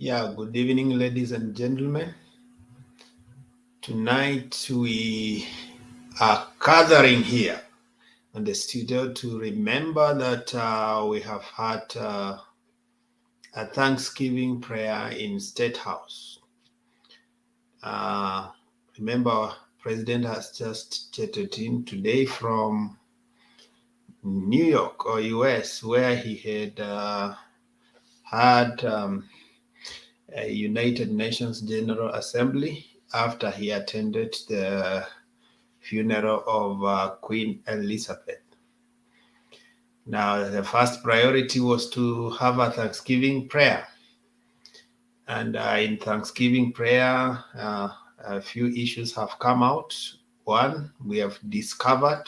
Yeah, good evening, ladies and gentlemen. Tonight we are gathering here in the studio to remember that we have had a Thanksgiving prayer in State House. Uh, Remember, President has just jetted in today from New York or US, where he had a United Nations General Assembly after he attended the funeral of Queen Elizabeth. Now, the first priority was to have a Thanksgiving prayer. And in Thanksgiving prayer, a few issues have come out. One, we have discovered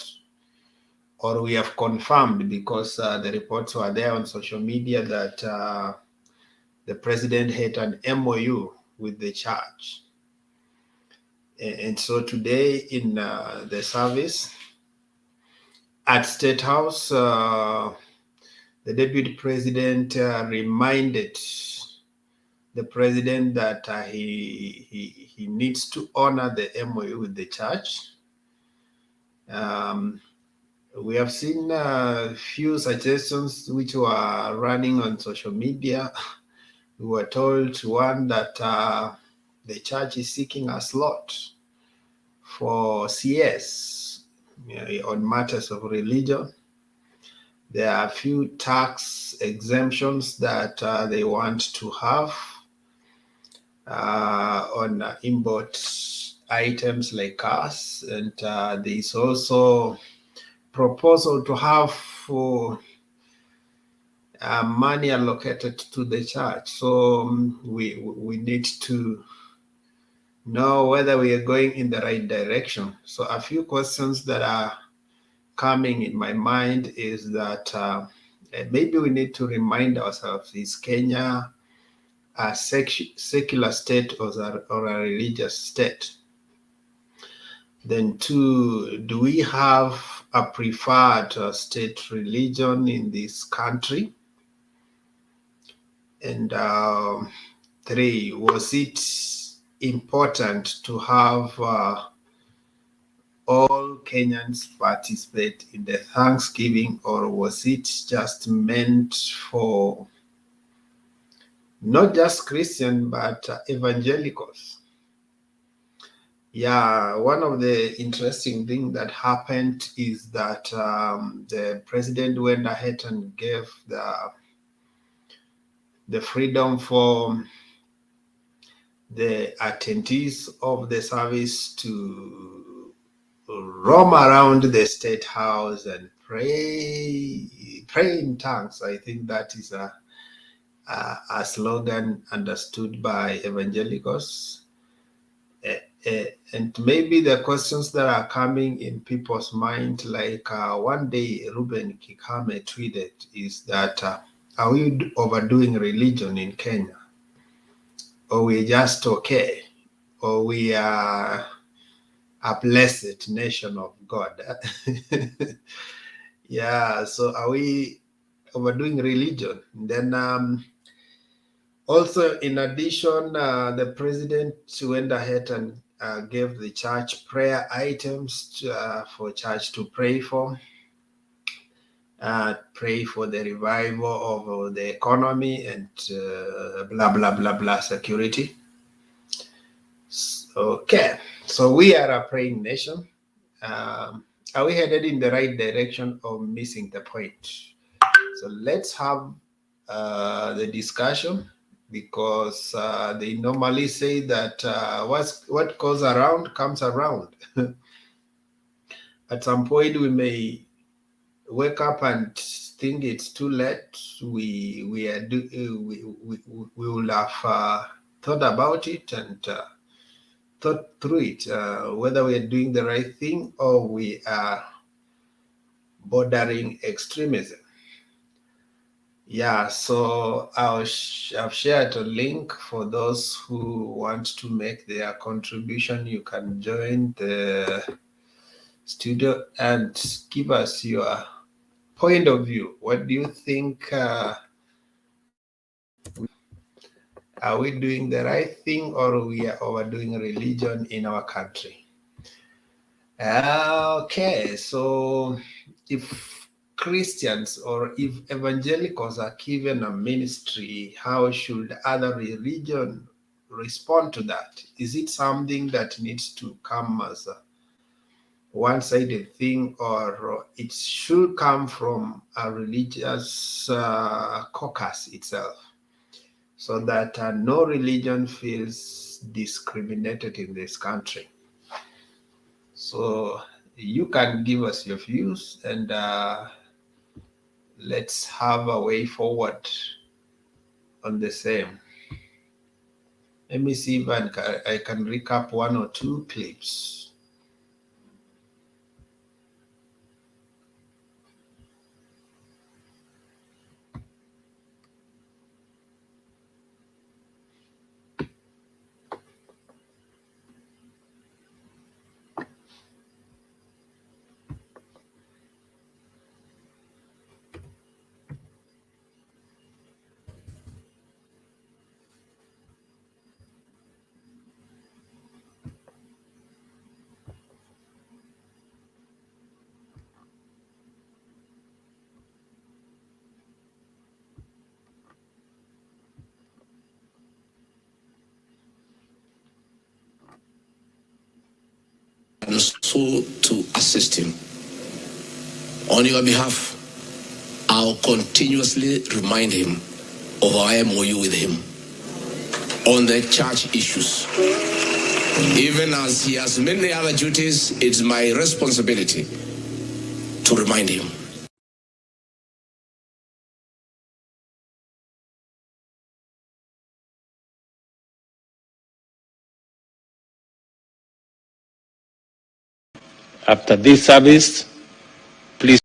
or we have confirmed because the reports were there on social media that the president had an MOU with the church. And so today in the service at State House, the deputy president reminded the president that he needs to honor the MOU with the church. We have seen a few suggestions which were running on social media. We were told, one, that the church is seeking a slot for CS on matters of religion. There are a few tax exemptions that they want to have on import items like cars. And there is also proposal to have money allocated to the church. So we need to know whether we are going in the right direction. So a few questions that are coming in my mind is that maybe we need to remind ourselves, is Kenya a secular state or a religious state? Then two, do we have a preferred state religion in this country? And three, was it important to have all Kenyans participate in the Thanksgiving, or was it just meant for not just Christian but evangelicals? Yeah, one of the interesting things that happened is that the president went ahead and gave the freedom for the attendees of the service to roam around the State House and pray in tongues. I think that is a slogan understood by evangelicals. And maybe the questions that are coming in people's mind, like one day Ruben Kikame tweeted, is that are we overdoing religion in Kenya? Or we just okay? Or we are a blessed nation of God? Yeah, so are we overdoing religion? Then also, in addition, the president went ahead and gave the church prayer items for church to pray for. Pray for the revival of the economy and blah, blah, blah, blah, security. Okay, so we are a praying nation. Are we headed in the right direction or missing the point? So let's have the discussion, because they normally say that what goes around comes around. At some point, we may wake up and think it's too late. We will have thought about it and thought through it, whether we are doing the right thing or we are bordering extremism. Yeah, so I've shared a link for those who want to make their contribution. You can join the studio and give us your point of view. What do you think Are we doing the right thing, or we are overdoing religion in our country? Okay, so if Christians or if evangelicals are given a ministry, how should other religion respond to that? Is it something that needs to come as a one-sided thing, or it should come from a religious caucus itself, so that no religion feels discriminated in this country? So you can give us your views, and let's have a way forward on the same. Let me see if I can recap one or two clips. And so to assist him. On your behalf, I'll continuously remind him of our M.O.U. with him on the church issues. Even as he has many other duties, it's my responsibility to remind him. After this service, please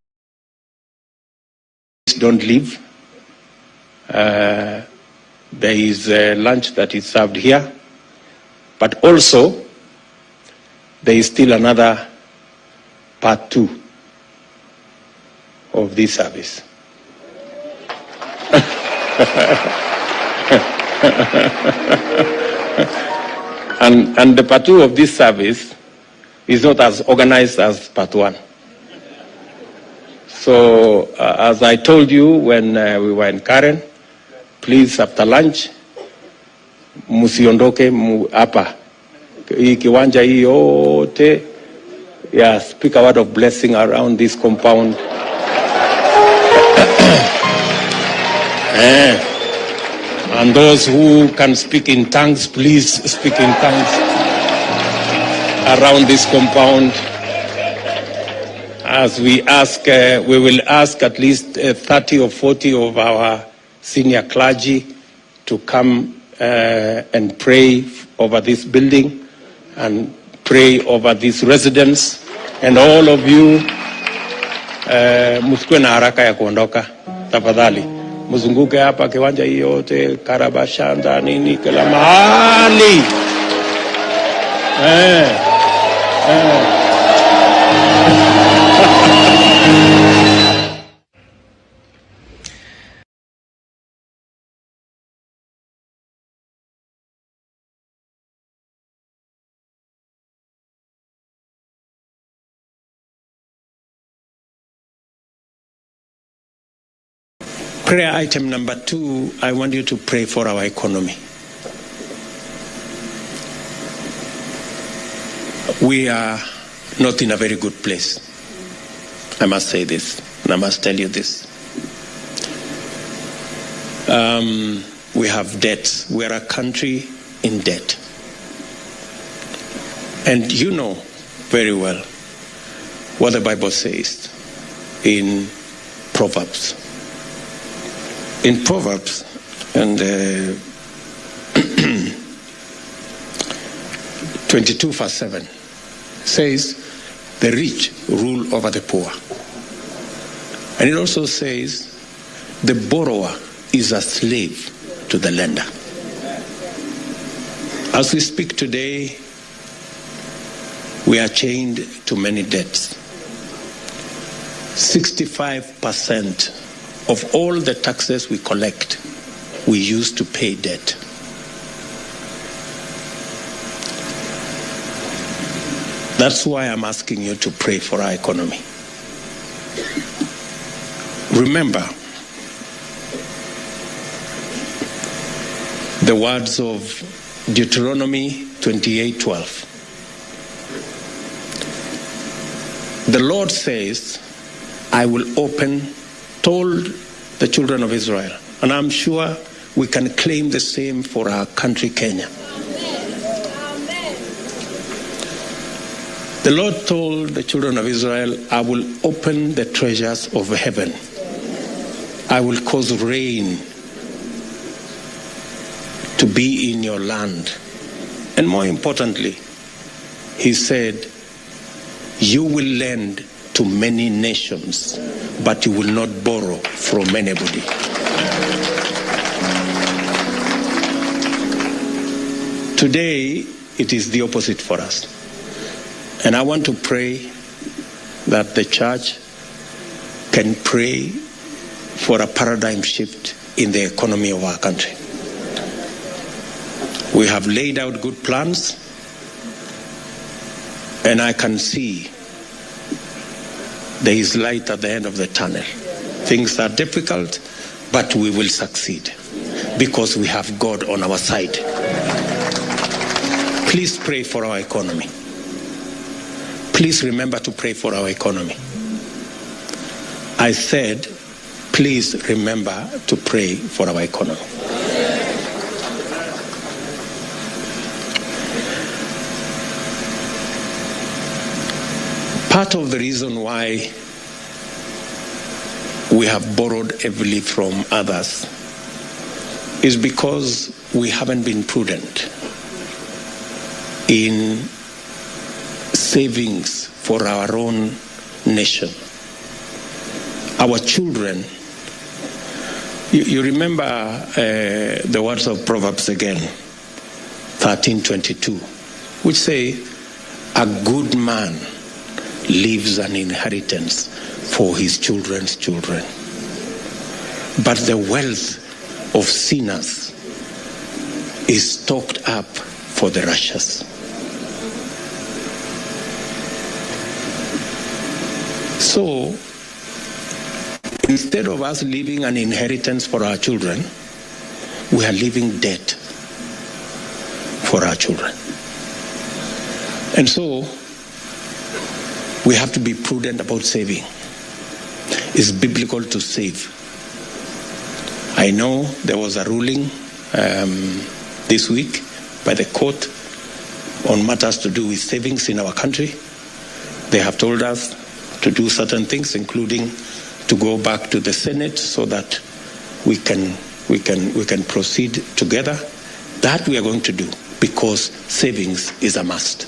don't leave. There is lunch that is served here, but also there is still another part 2 of this service. and the part 2 of this service is not as organized as part 1. So, as I told you when we were in Karen, please, after lunch, musiondoke hapa. Hii kiwanja hii yote, yeah, speak a word of blessing around this compound. And those who can speak in tongues, please speak in tongues around this compound. As we ask, we will ask at least 30 or 40 of our senior clergy to come and pray over this building and pray over these residents. And all of you, msikuwe na haraka ya kuondoka, tafadhali. Mzunguke hapa kiwanja hii yote, Karabashanda, nini, kila mahali. Prayer item number 2, I want you to pray for our economy. We are not in a very good place. I must say this, and I must tell you this. We have debts. We are a country in debt. And you know very well what the Bible says in Proverbs. In Proverbs, and 22 verse 7 says, the rich rule over the poor. And it also says, the borrower is a slave to the lender. As we speak today, we are chained to many debts. 65% of all the taxes we collect, we use to pay debt. That's why I'm asking you to pray for our economy. Remember the words of Deuteronomy 28:12. The Lord says, I will open, told the children of Israel, and I'm sure we can claim the same for our country, Kenya. The Lord told the children of Israel, I will open the treasures of heaven. I will cause rain to be in your land. And more importantly, he said, you will lend to many nations, but you will not borrow from anybody. Today, it is the opposite for us. And I want to pray that the church can pray for a paradigm shift in the economy of our country. We have laid out good plans, and I can see there is light at the end of the tunnel. Things are difficult, but we will succeed because we have God on our side. Please pray for our economy. Please remember to pray for our economy. I said, please remember to pray for our economy. Part of the reason why we have borrowed heavily from others is because we haven't been prudent in savings for our own nation. Our children, you remember the words of Proverbs again, 13:22, which say, a good man leaves an inheritance for his children's children. But the wealth of sinners is stocked up for the righteous. So, instead of us leaving an inheritance for our children, we are leaving debt for our children. And so, we have to be prudent about saving. It's biblical to save. I know there was a ruling this week by the court on matters to do with savings in our country. They have told us to do certain things, including to go back to the Senate so that we can proceed together. That we are going to do because savings is a must.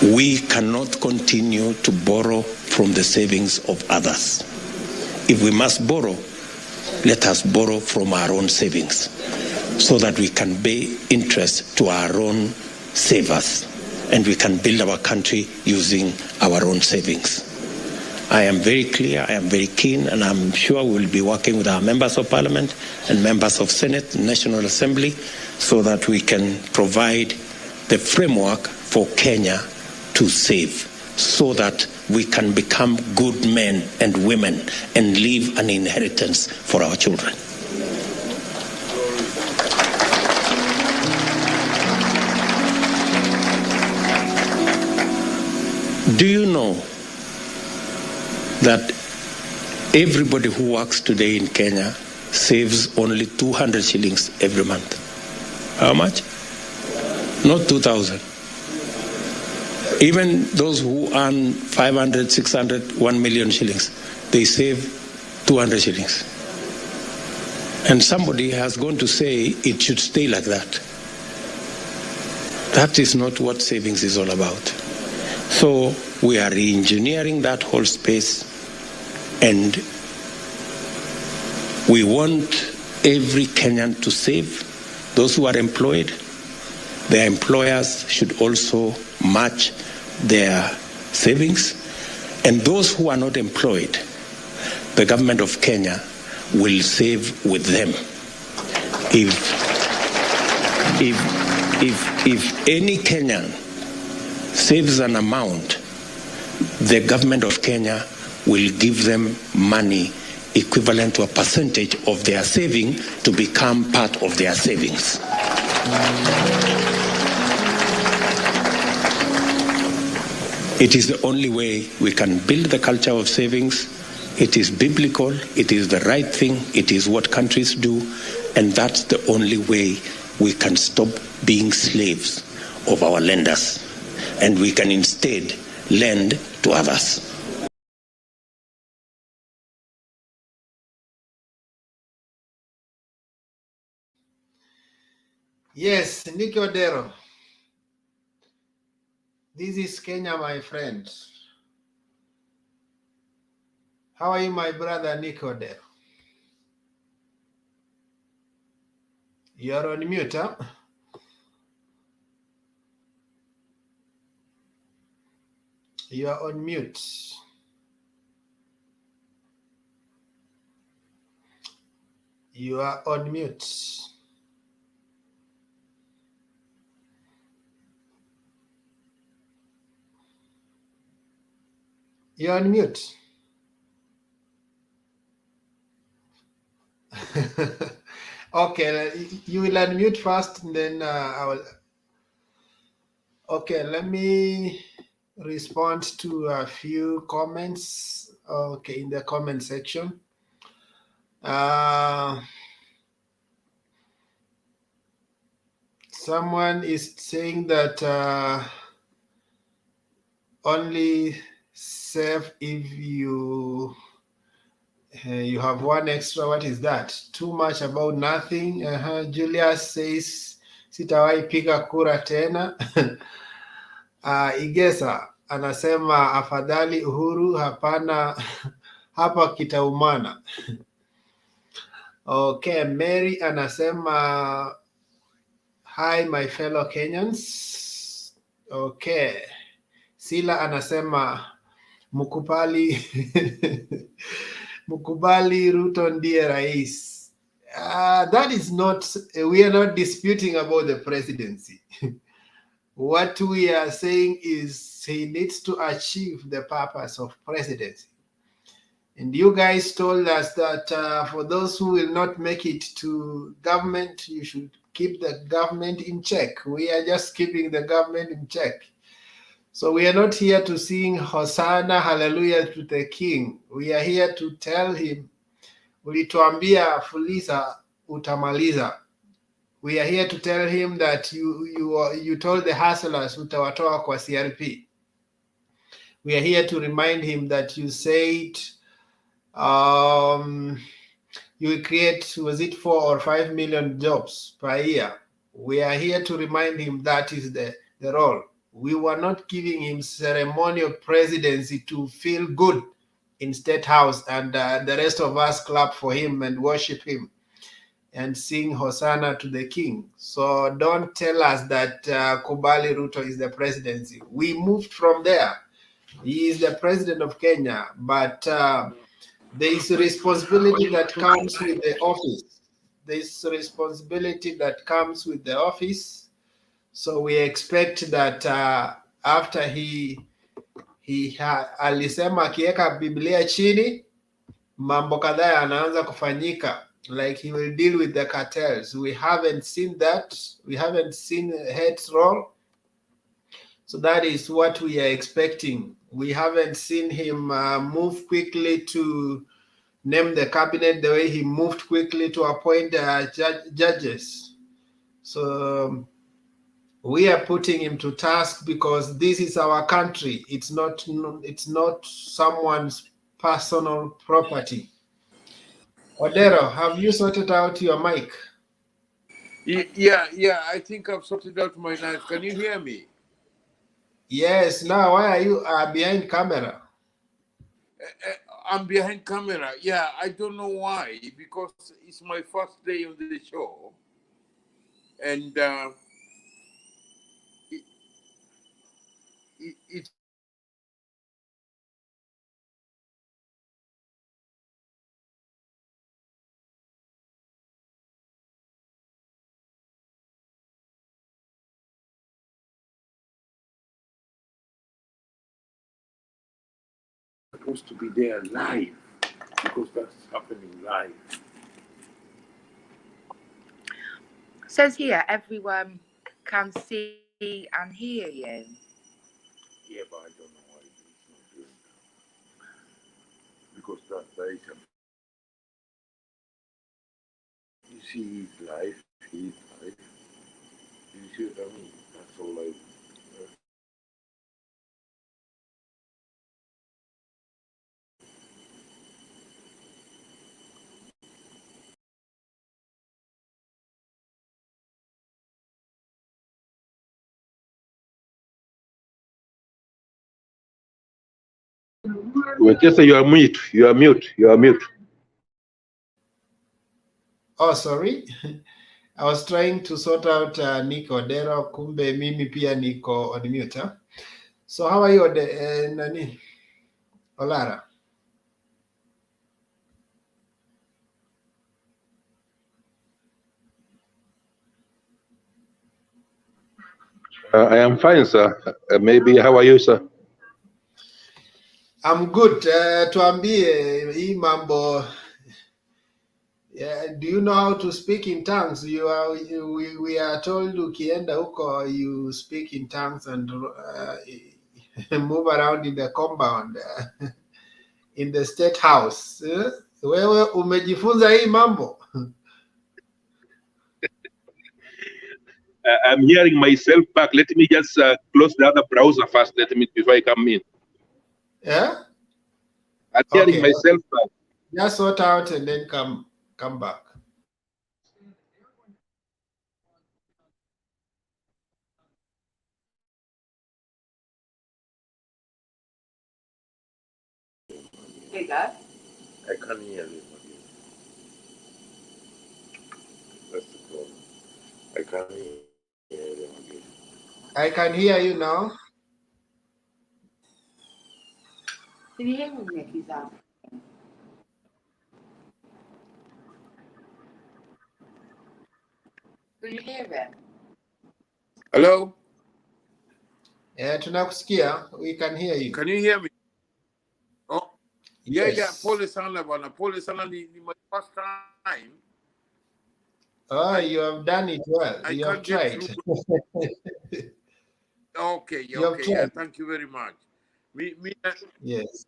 We cannot continue to borrow from the savings of others. If we must borrow, let us borrow from our own savings so that we can pay interest to our own savers and we can build our country using our own savings. I am very clear, I am very keen, and I'm sure we'll be working with our members of parliament and members of Senate, National Assembly, so that we can provide the framework for Kenya to save, so that we can become good men and women and leave an inheritance for our children. Do you know that everybody who works today in Kenya saves only 200 shillings every month? How much? Not 2,000. Even those who earn 500, 600, 1 million shillings, they save 200 shillings. And somebody has gone to say it should stay like that. That is not what savings is all about. So we are re-engineering that whole space, and we want every Kenyan to save. Those who are employed, their employers should also match their savings. And those who are not employed, the government of Kenya will save with them. If if any Kenyan saves an amount, the government of Kenya will give them money equivalent to a percentage of their saving to become part of their savings. It is the only way we can build the culture of savings. It is biblical, it is the right thing, it is what countries do, and that's the only way we can stop being slaves of our lenders, and we can instead lend to others. Yes, Nicky Odero. This is Kenya, my friend. How are you, my brother Nicky Odero? You're on mute, huh? You are on mute. You are on mute. You're on mute. Okay, you will unmute first, and then I will. Okay, let me respond to a few comments. Okay, in the comment section. Someone is saying that only save if you have one extra. What is that? Too much about nothing. Julius says sitawahi piga kura tena. Igesa anasema afadhali Uhuru, hapana hapa kitaumana. Okay, Mary anasema hi my fellow Kenyans. Okay, Sila anasema mukubali mukubali Ruto ndiye rais. That is not, we are not disputing about the presidency. What we are saying is he needs to achieve the purpose of presidency. And you guys told us that for those who will not make it to government, you should keep the government in check. We are just keeping the government in check. So we are not here to sing Hosanna, Hallelujah to the King. We are here to tell him, ulituambia fuliza utamaliza. We are here to tell him that you told the hustlers utawatoa kwa CRP. We are here to remind him that you said you will create, was it 4 or 5 million jobs per year? We are here to remind him that is the role. We were not giving him ceremonial presidency to feel good in State House and the rest of us clap for him and worship him and sing Hosanna to the King. So don't tell us that Kubali Ruto is the presidency. We moved from there. He is the president of Kenya, but there is a responsibility that comes with the office. There is a responsibility that comes with the office. So we expect that after alisema akiweka Biblia chini, mambo kadhaa yanaanza kufanyika, like he will deal with the cartels. We haven't seen that. We haven't seen heads roll. So that is what we are expecting. We haven't seen him move quickly to name the cabinet the way he moved quickly to appoint judges. So we are putting him to task because this is our country. It's not someone's personal property. Odero, have you sorted out your mic? Yeah, I think I've sorted out my knife. Can you hear me? Yes. Now, why are you behind camera? I'm behind camera. Yeah, I don't know why, because it's my first day on the show. And it's supposed to be there live because that's happening live. Says here, everyone can see and hear you. Yeah, but I don't know why it's not doing that. Because that is you see it live, see it live. You see what I mean? That's all I. Wekesa, you are mute. You are mute. You are mute. Oh, sorry. I was trying to sort out Nick Odero, kumbe mimi pia niko on mute. Huh? So how are you, Nani? Olara? I am fine, sir. Maybe, how are you, sir? I'm good. Tuambie hii mambo. Yeah, do you know how to speak in tongues? We are told ukienda huko you speak in tongues and move around in the compound in the state house. Wewe umejifunza hii mambo? I'm hearing myself back. Let me just close the other browser first. Before I come in. Yeah? I'm hearing Okay. myself back. Just sort out and then come back. There you go. I can't hear them again. That's the problem. I can't hear them again. I can hear you now. Can you hear him, Nick? He's out. Can you hear him? Hello? Yeah, tunakusikia. We can hear you. Can you hear me? Oh, yeah, Yes. Pole sana bwana. Pole sana ni my first time. Oh, you have done it well. I You have can't get tried. through. Okay, You have okay, yeah, tried. thank you very much. Mi Yes.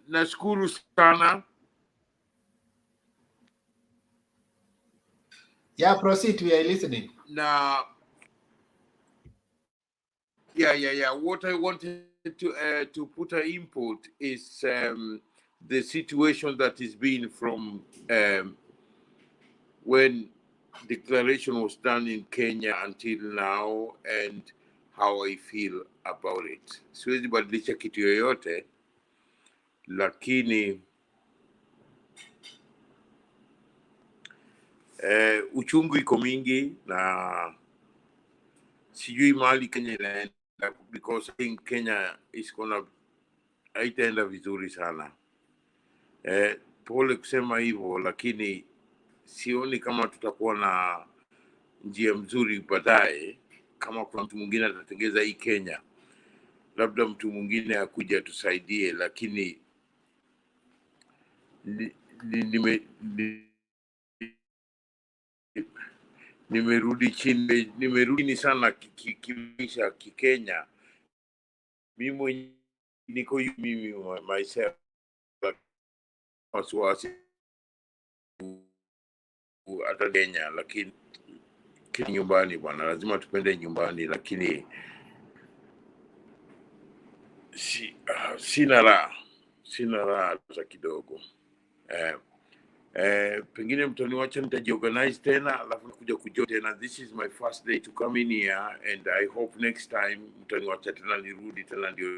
nashukuru sana. Yeah, proceed. We are listening. Na yeah. What I wanted to put an input is the situation that is being from when declaration was done in Kenya until now and how I feel about it. Siwezi badilisha kitu yoyote, lakini uchungu iko mingi na sijui mahali Kenya inaenda, because I think Kenya is gonna haitaenda vizuri sana. Pole kusema hivyo, lakini sioni kama tutakuwa na njia mzuri baadaye kama kuna mtu mwingine atatengeza hii Kenya. Labda mtu mwingine akuja atusaidie, lakini nimerudi chini sana kimaisha kikenya. Mimi niko mimi myself wasiwasi hata Kenya, lakini nyumbani bwana, lazima tupende nyumbani, lakini sina raha za kidogo. Pengine mtaniwacha nitajiorganize tena, alafu nakuja kujoin tena. This is my first day to come in here and I hope next time mtaniwacha tena nirudi tena ndio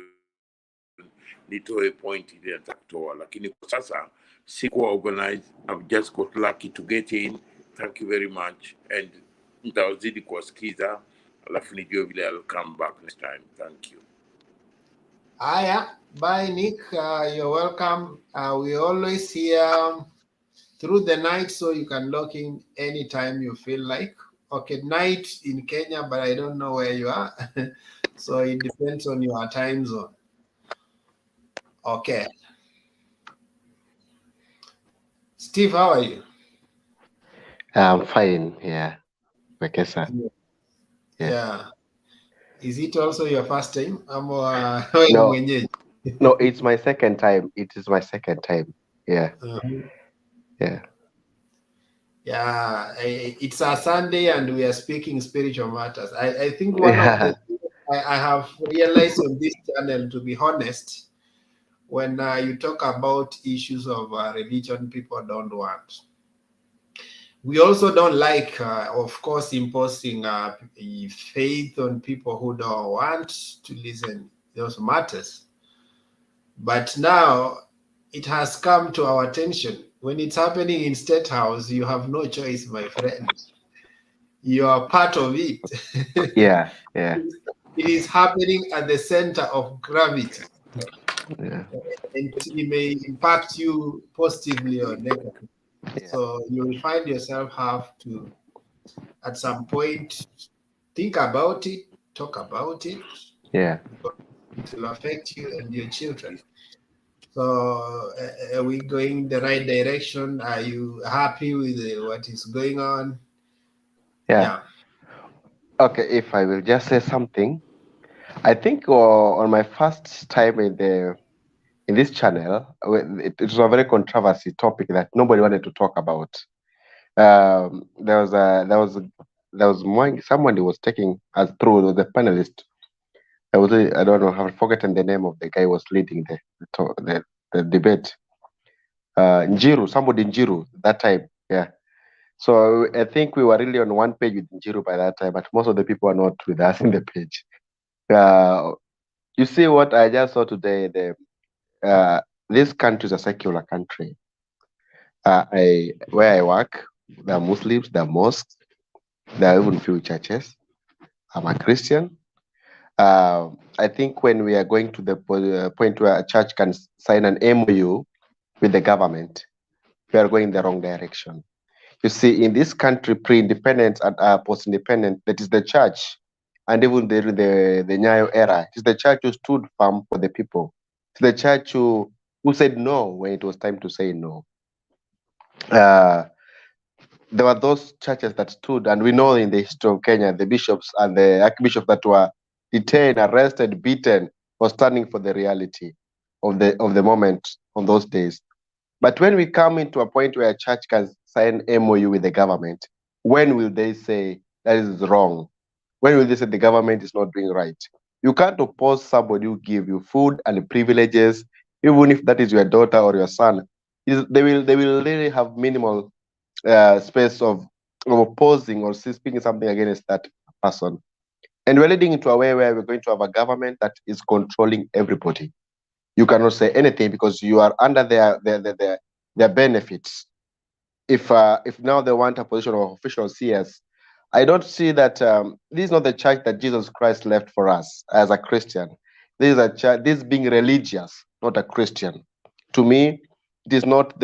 nitoe point ile nitakutoa, lakini kwa sasa sikuwa organized. I've just got lucky to get in. Thank you very much and nitawazidi kuwasikiza, alafu nijue vile I'll come back next time. Thank you. Aya, bye Nick. You're welcome. We always here through the night, so you can log in anytime you feel like. Okay, night in Kenya, but I don't know where you are. So it depends on your time zone. Okay. Steve, how are you? I'm fine. Yeah. Okay, sir. Yeah. Is it also your first time? No, no, it's my second time. It is my second time. Yeah. Yeah. Yeah, it's a Sunday and we are speaking spiritual matters. I think one of the things I have realized on this channel, to be honest, when you talk about issues of religion, people don't want. We also don't like, of course, imposing faith on people who don't want to listen those matters. But now it has come to our attention. When it's happening in State House, you have no choice, my friend. You are part of it. Yeah. Yeah. It is happening at the center of gravity. Yeah. And it may impact you positively or negatively. So you will find yourself have to, at some point, think about it, talk about it. Yeah. It will affect you and your children. So are we going the right direction? Are you happy with what is going on? Yeah. Okay, if I will just say something, I think on my first time in this channel, it was a very controversy topic that nobody wanted to talk about. There was someone who was taking us through the panelist. I don't know, I've forgotten the name of the guy who was leading the debate. Njiru, somebody Njiru that time. Yeah. So I think we were really on one page with Njiru by that time, but most of the people are not with us in the page. You see what I just saw today, this country is a secular country. Where I work, there are Muslims, there are mosques, there are even few churches. I'm a Christian. I think when we are going to the point where a church can sign an MOU with the government, we are going the wrong direction. You see, in this country, pre-independence and post-independence, that is the church, and even during the Nyayo era, it is the church who stood firm for the people. It's the church who said no when it was time to say no. There were those churches that stood, and we know in the history of Kenya, the bishops and the archbishops that were detained, arrested, beaten, for standing for the reality of the moment on those days. But when we come into a point where a church can sign MOU with the government, when will they say that is wrong? When will they say the government is not doing right? You can't oppose somebody who give you food and privileges, even if that is your daughter or your son. They will really have minimal space of opposing or speaking something against that person. And we're leading into a way where we're going to have a government that is controlling everybody. You cannot say anything because you are under their benefits. If now they want a position of official CS, I don't see that this is not the church that Jesus Christ left for us as a Christian. This is a church. This being religious, not a Christian. To me, it's not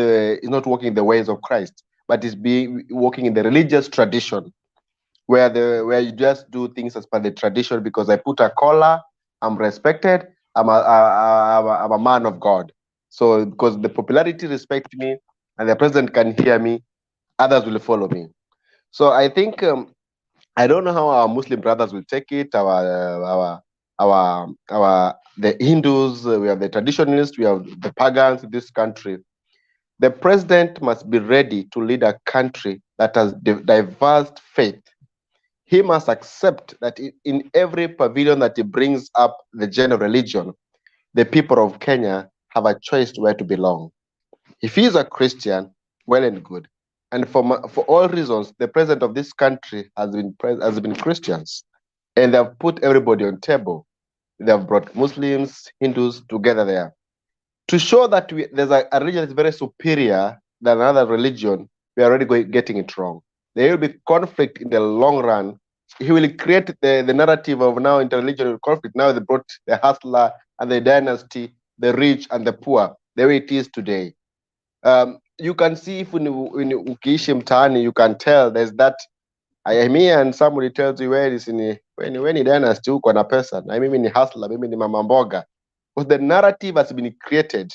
walking the ways of Christ, but it's walking in the religious tradition, where you just do things as per the tradition because I put a collar, I'm respected, I'm a man of God. So because the popularity respects me and the president can hear me, others will follow me. So I think I don't know how our Muslim brothers will take it. The Hindus, we have the traditionalists, we have the pagans in this country. The president must be ready to lead a country that has diverse faith. He must accept that in every pavilion that he brings up the general religion, the people of Kenya have a choice to where to belong. If he is a Christian, well and good. And for all reasons, the president of this country has been Christians, and they have put everybody on table. They have brought Muslims, Hindus together there to show that there's a religion that's very superior than another religion. We are already getting it wrong. There will be conflict in the long run. He will create the narrative of now interreligious conflict. Now they brought the hustler and the dynasty, the rich and the poor, the way it is today. You can see if when ukiishi mtaani, you can tell there's that. Me and somebody tells you where is when ni dynasty uko na pesa na mimi ni hustler, mimi ni mama mboga. Because the narrative has been created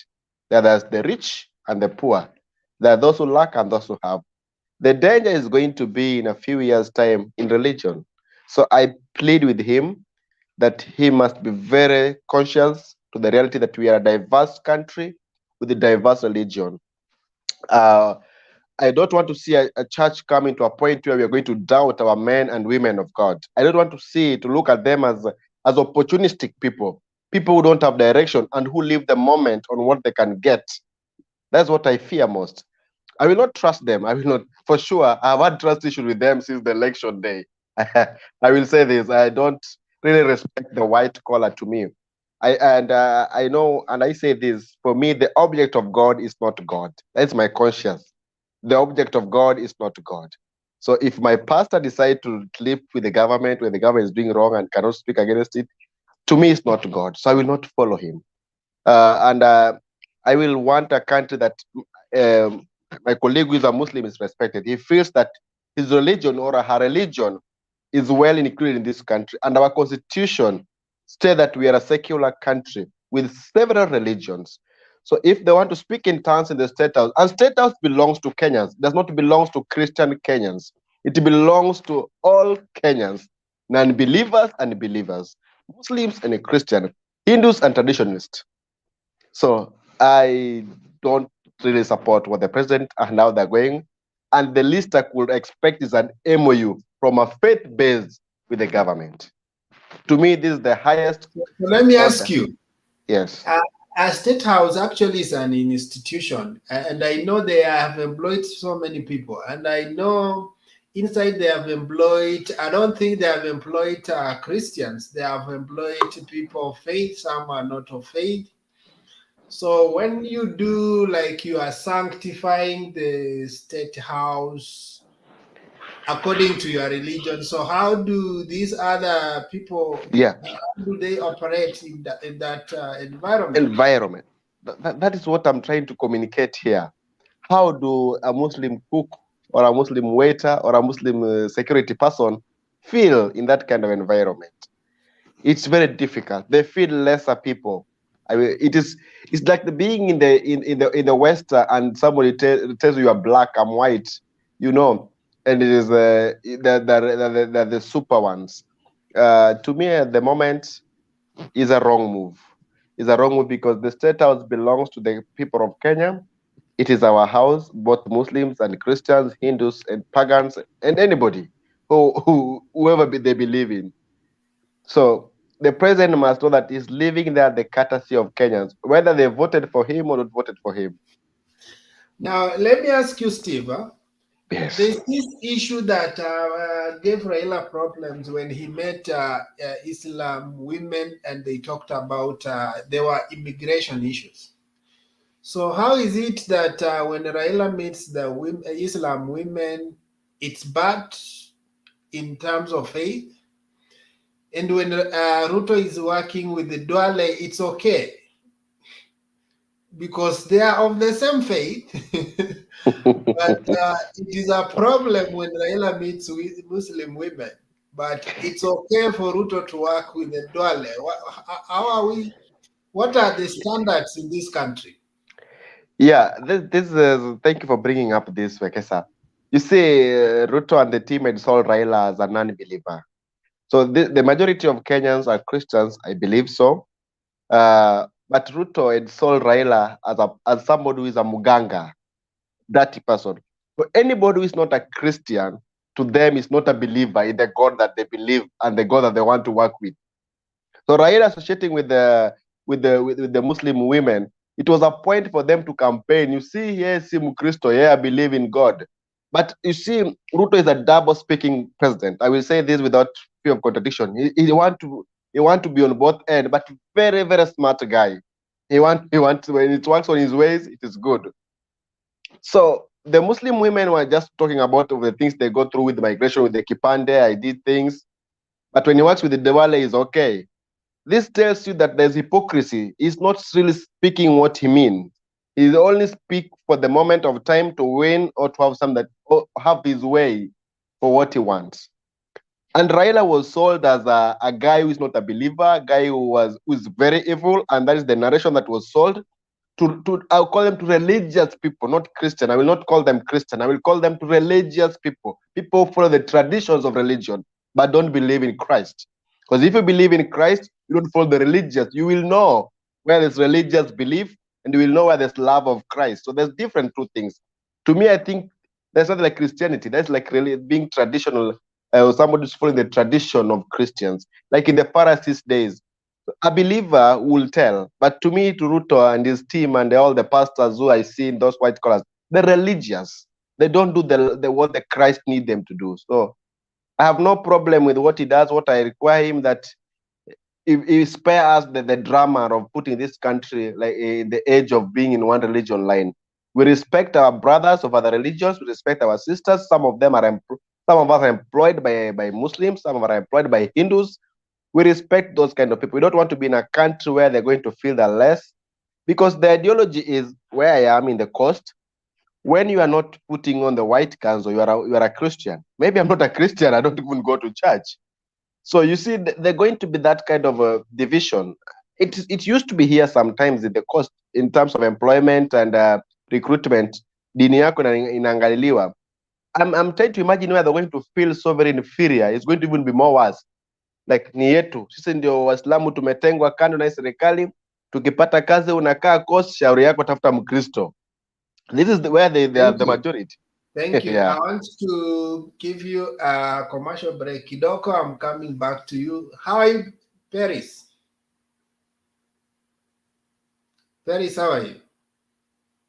that there's the rich and the poor. There are those who lack and those who have. The danger is going to be in a few years' time in religion. So I plead with him that he must be very conscious to the reality that we are a diverse country with a diverse religion. Uh, I don't want to see a church coming to a point where we are going to doubt our men and women of God. I don't want to look at them as opportunistic people who don't have direction and who live the moment on what they can get. That's what I fear most. I will not trust them. I will not, for sure. I've had trust issues with them since the election day. I will say this: I don't really respect the white collar to me. I know, and I say this: for me, the object of God is not God. That's my conscience. The object of God is not God. So if my pastor decides to live with the government when the government is doing wrong and cannot speak against it, to me, it's not God. So I will not follow him. And I will want a country that um, my colleague who is a Muslim is respected. He feels that his religion or her religion is well included in this country. And our constitution states that we are a secular country with several religions. So if they want to speak in tongues in the state house, and state house belongs to Kenyans, does not belong to Christian Kenyans. It belongs to all Kenyans, non-believers and believers, Muslims and Christians, Hindus and traditionalists. So I don't really support what the president and how they're going. And the least I could expect is an MOU from a faith base with the government. To me, this is the highest So let me ask order. you, Yes. a state house actually is an institution, and I know they have employed so many people, and I know inside they have employed, I don't think they have employed Christians, they have employed people of faith, some are not of faith. So when you do, like, you are sanctifying the state house according to your religion, so how do these other people, Yeah. how do they operate in that environment? Environment. That is what I'm trying to communicate here. How do a Muslim cook or a Muslim waiter or a Muslim security person feel in that kind of environment? It's very difficult. They feel lesser people. I mean, it's like the being in the West and somebody tells you are black, I'm white, you know, and it is the super ones. To me, at the moment, is a wrong move. Is a wrong move because the state house belongs to the people of Kenya. It is our house, both Muslims and Christians, Hindus and pagans, and anybody whoever they believe in. So the president must know that he's living there the courtesy of Kenyans, whether they voted for him or not voted for him. Now, let me ask you, Steve. Yes. There's this issue that gave Raila problems when he met Islam women and they talked about there were immigration issues. So, how is it that when Raila meets the Islam women, it's bad in terms of faith? And when Ruto is working with the Duale, it's okay because they are of the same faith. But it is a problem when Raila meets with Muslim women. But it's okay for Ruto to work with the Duale. How are we? What are the standards in this country? Yeah, this is, thank you for bringing up this, Wekesa. You see, Ruto and the team had sold Raila as a non-believer. So the majority of Kenyans are Christians, I believe so. But Ruto had sold Raila as somebody who is a muganga, dirty person. So anybody who is not a Christian, to them is not a believer in the God that they believe and the God that they want to work with. So Raila associating with the Muslim women, it was a point for them to campaign. You see, yes, Mukristo, yeah, I believe in God. But you see, Ruto is a double speaking president. I will say this without fear of contradiction. He want to be on both ends, but very, very smart guy. He want when it works on his ways, it is good. So the Muslim women were just talking about the things they go through with migration, with the Kipande, I did things. But when he works with the Dewale, is okay. This tells you that there's hypocrisy. He's not really speaking what he means. He only speak for the moment of time to win or to have some that or have his way for what he wants. And Raila was sold as a guy who is not a believer, a guy who's very evil, and that is the narration that was sold. I'll call them to religious people, not Christian. I will not call them Christian. I will call them to religious people. People who follow the traditions of religion, but don't believe in Christ. Because if you believe in Christ, you don't follow the religious. You will know where there's religious belief, and you will know where there's love of Christ. So there's different two things. To me, I think that's not like Christianity. That's like really being traditional. Somebody who's following the tradition of Christians, like in the Pharisees' days. A believer will tell, but to me, to Ruto and his team and all the pastors who I see in those white collars, they're religious. They don't do the what the Christ need them to do. So I have no problem with what he does. What I require him that if he spare us the drama of putting this country like in the age of being in one religion line. We respect our brothers of other religions. We respect our sisters. Some of them are some of us are employed by Muslims. Some of us are employed by Hindus. We respect those kind of people. We don't want to be in a country where they're going to feel they're less, because the ideology is where I am in the coast. When you are not putting on the white council, you are a Christian. Maybe I'm not a Christian. I don't even go to church. So you see, they're going to be that kind of a division. It used to be here sometimes in the coast in terms of employment and recruitment. Dini yako inaangaliliwa. I'm trying to imagine where they're going to feel so very inferior. It's going to even be more worse. Like ni yetu sisi ndio Waislamu tumetengwa kando na serikali. Tukipata kazi unakaa coast, shauri yako tafuta Mkristo. This is where they are the majority. Thank you. Yeah. I want to give you a commercial break. Kidoko, I'm coming back to you. How are you, Paris? Paris, how are you?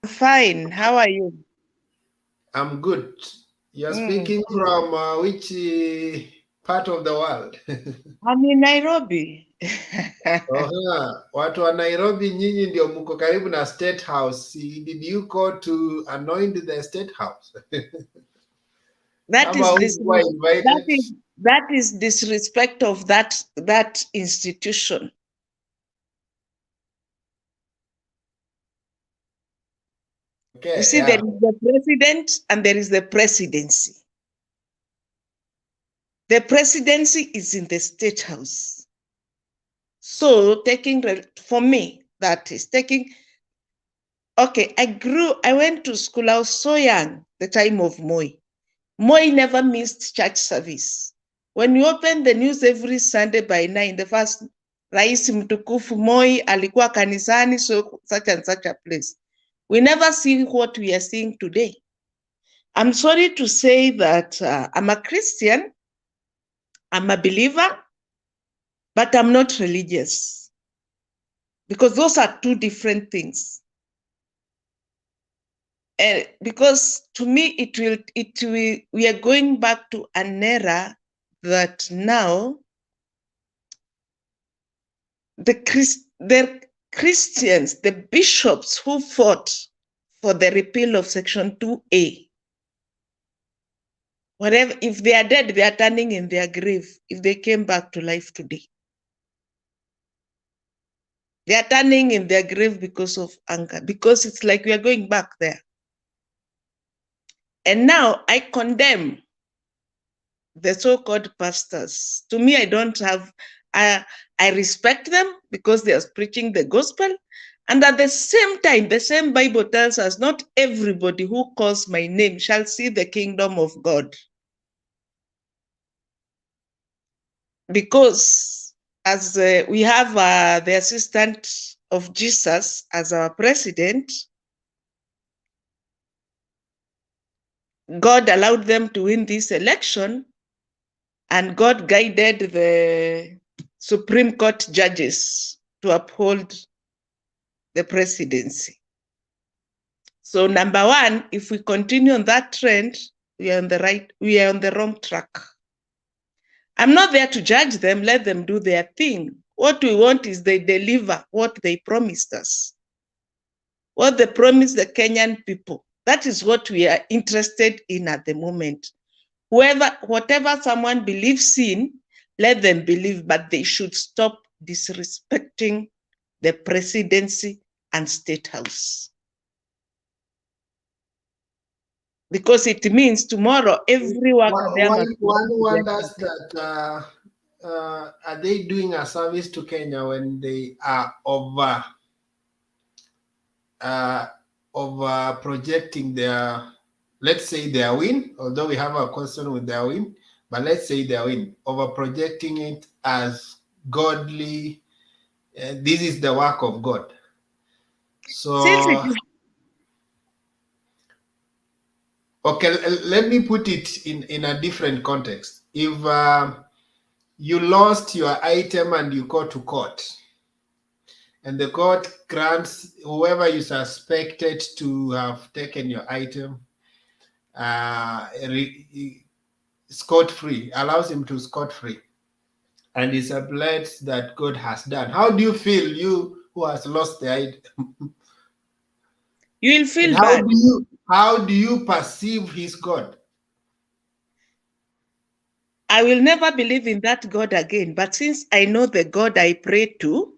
Fine. How are you? I'm good. You're speaking from which part of the world? I'm in Nairobi. Watu wa Nairobi, nyinyi ndio mko karibu na State House. Did you go to anoint the State House? That is disrespect of that institution. Okay, you see, there is the president and there is the presidency. The presidency is in the State House. So for me, that is taking, okay, I went to school, I was so young, the time of M.O.U. M.O.U. never missed church service. When you open the news every Sunday by 9, the first Rais Mtukufu M.O.U. alikuwa kanisani, so such and such a place. We never see what we are seeing today. I'm sorry to say that I'm a Christian, I'm a believer, but I'm not religious, because those are two different things. Because to me, we are going back to an era that now the Christians, the bishops who fought for the repeal of Section 2A, whatever, if they are dead, they are turning in their grave if they came back to life today. They are turning in their grave because of anger, because it's like we are going back there. And now I condemn the so-called pastors. To me, I respect them because they are preaching the gospel. And at the same time, the same Bible tells us, not everybody who calls my name shall see the kingdom of God. Because as we have the assistant of Jesus as our president, God allowed them to win this election, and God guided the Supreme Court judges to uphold the presidency. So number one, if we continue on that trend, we are on the wrong track. I'm not there to judge them, let them do their thing. What we want is they deliver what they promised us, what they promised the Kenyan people. That is what we are interested in at the moment. Whatever someone believes in, let them believe, but they should stop disrespecting the presidency and State House. Because it means tomorrow every worker there. One wonders that are they doing a service to Kenya when they are over of projecting their, let's say their win, although we have a question with their win, but let's say their win, over projecting it as godly, this is the work of God. Since it So, is, okay, let me put it in a different context. If you lost your item and you go to court, and the court grants whoever you suspected to have taken your item scot-free, allows him to scot-free, and it's a pledge that God has done. How do you feel, you who has lost the item? you will And feel bad. how do you perceive his God? I will never believe in that God again. But since I know the God I pray to,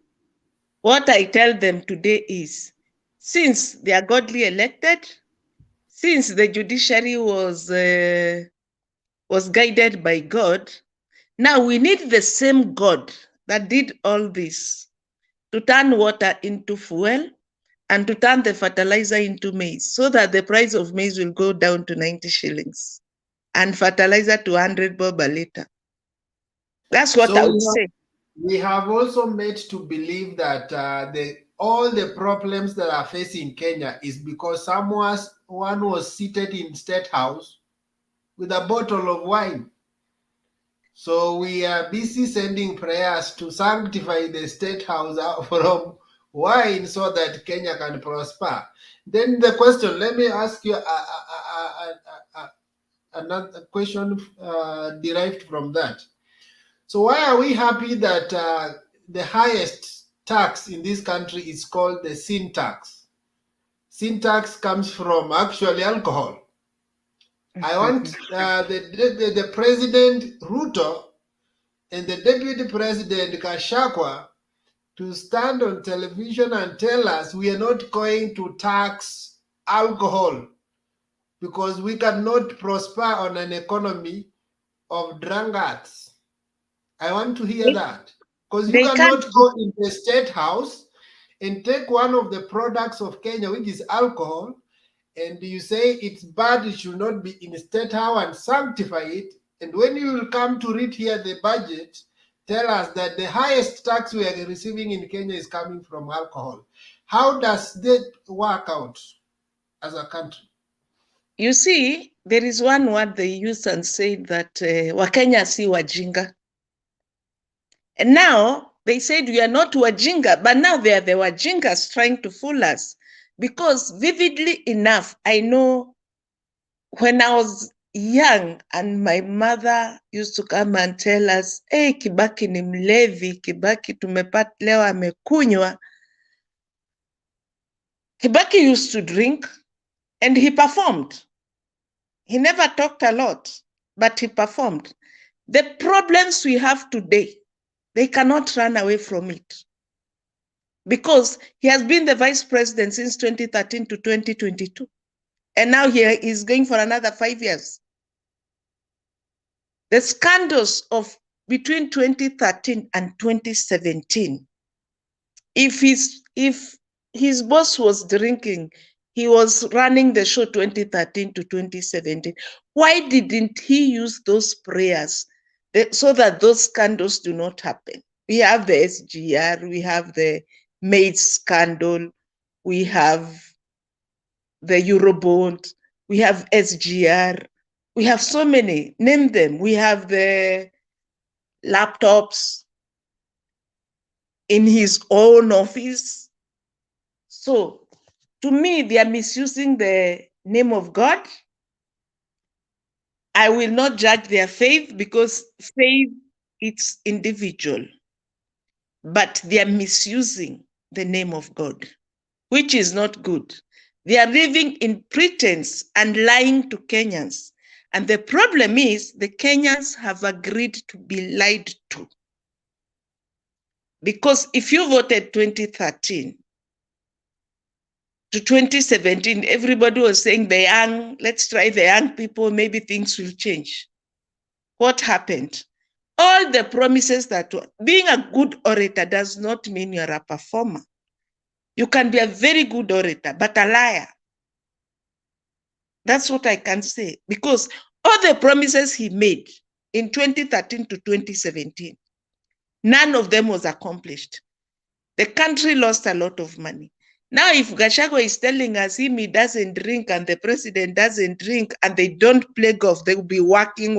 what I tell them today is, since they are godly elected, since the judiciary was guided by God, now we need the same God that did all this to turn water into fuel and to turn the fertilizer into maize, so that the price of maize will go down to 90 shillings and fertilizer to 100 bob a liter. That's what So I would say. we have also made to believe that all the problems that are facing Kenya is because one was seated in State House with a bottle of wine. So we are busy sending prayers to sanctify the State House out from wine so that Kenya can prosper. Then the question, let me ask you another question derived from that. So why are we happy that the highest tax in this country is called the sin tax? Sin tax comes from actually alcohol. I want the President Ruto and the Deputy President Kashakwa to stand on television and tell us we are not going to tax alcohol because we cannot prosper on an economy of drunkards. I want to hear that, because you They can't. cannot go in the State House and take one of the products of Kenya, which is alcohol, and you say it's bad, it should not be in the State House, and sanctify it. And when you will come to read here the budget, tell us that the highest tax we are receiving in Kenya is coming from alcohol. How does that work out as a country? You see, there is one word they use and say that Wakenya si wajinga. And now they said we are not wajinga, but now they are the wajingas trying to fool us. Because vividly enough, I know when I was young and my mother used to come and tell us, hey, Kibaki ni mlevi, Kibaki tumepata leo amekunywa. Kibaki used to drink and he performed. He never talked a lot, but he performed. The problems we have today, they cannot run away from it. Because he has been the vice president since 2013 to 2022. And now he is going for another 5 years. The scandals of between 2013 and 2017, if his boss was drinking, he was running the show 2013 to 2017. Why didn't he use those prayers so that those scandals do not happen? We have the SGR, we have the maid scandal, we have the Eurobond, we have SGR, we have so many, name them. We have the laptops in his own office. So to me, they are misusing the name of God. I will not judge their faith because faith, it's individual. But they are misusing the name of God, which is not good. They are living in pretense and lying to Kenyans. And the problem is the Kenyans have agreed to be lied to. Because if you voted 2013 to 2017, everybody was saying let's try the young people, maybe things will change. What happened? All the promises that being a good orator does not mean you're a performer. You can be a very good orator, but a liar. That's what I can say. Because all the promises he made in 2013 to 2017, none of them was accomplished. The country lost a lot of money. Now, if Gachagua is telling us he doesn't drink and the president doesn't drink and they don't play golf, they will be working.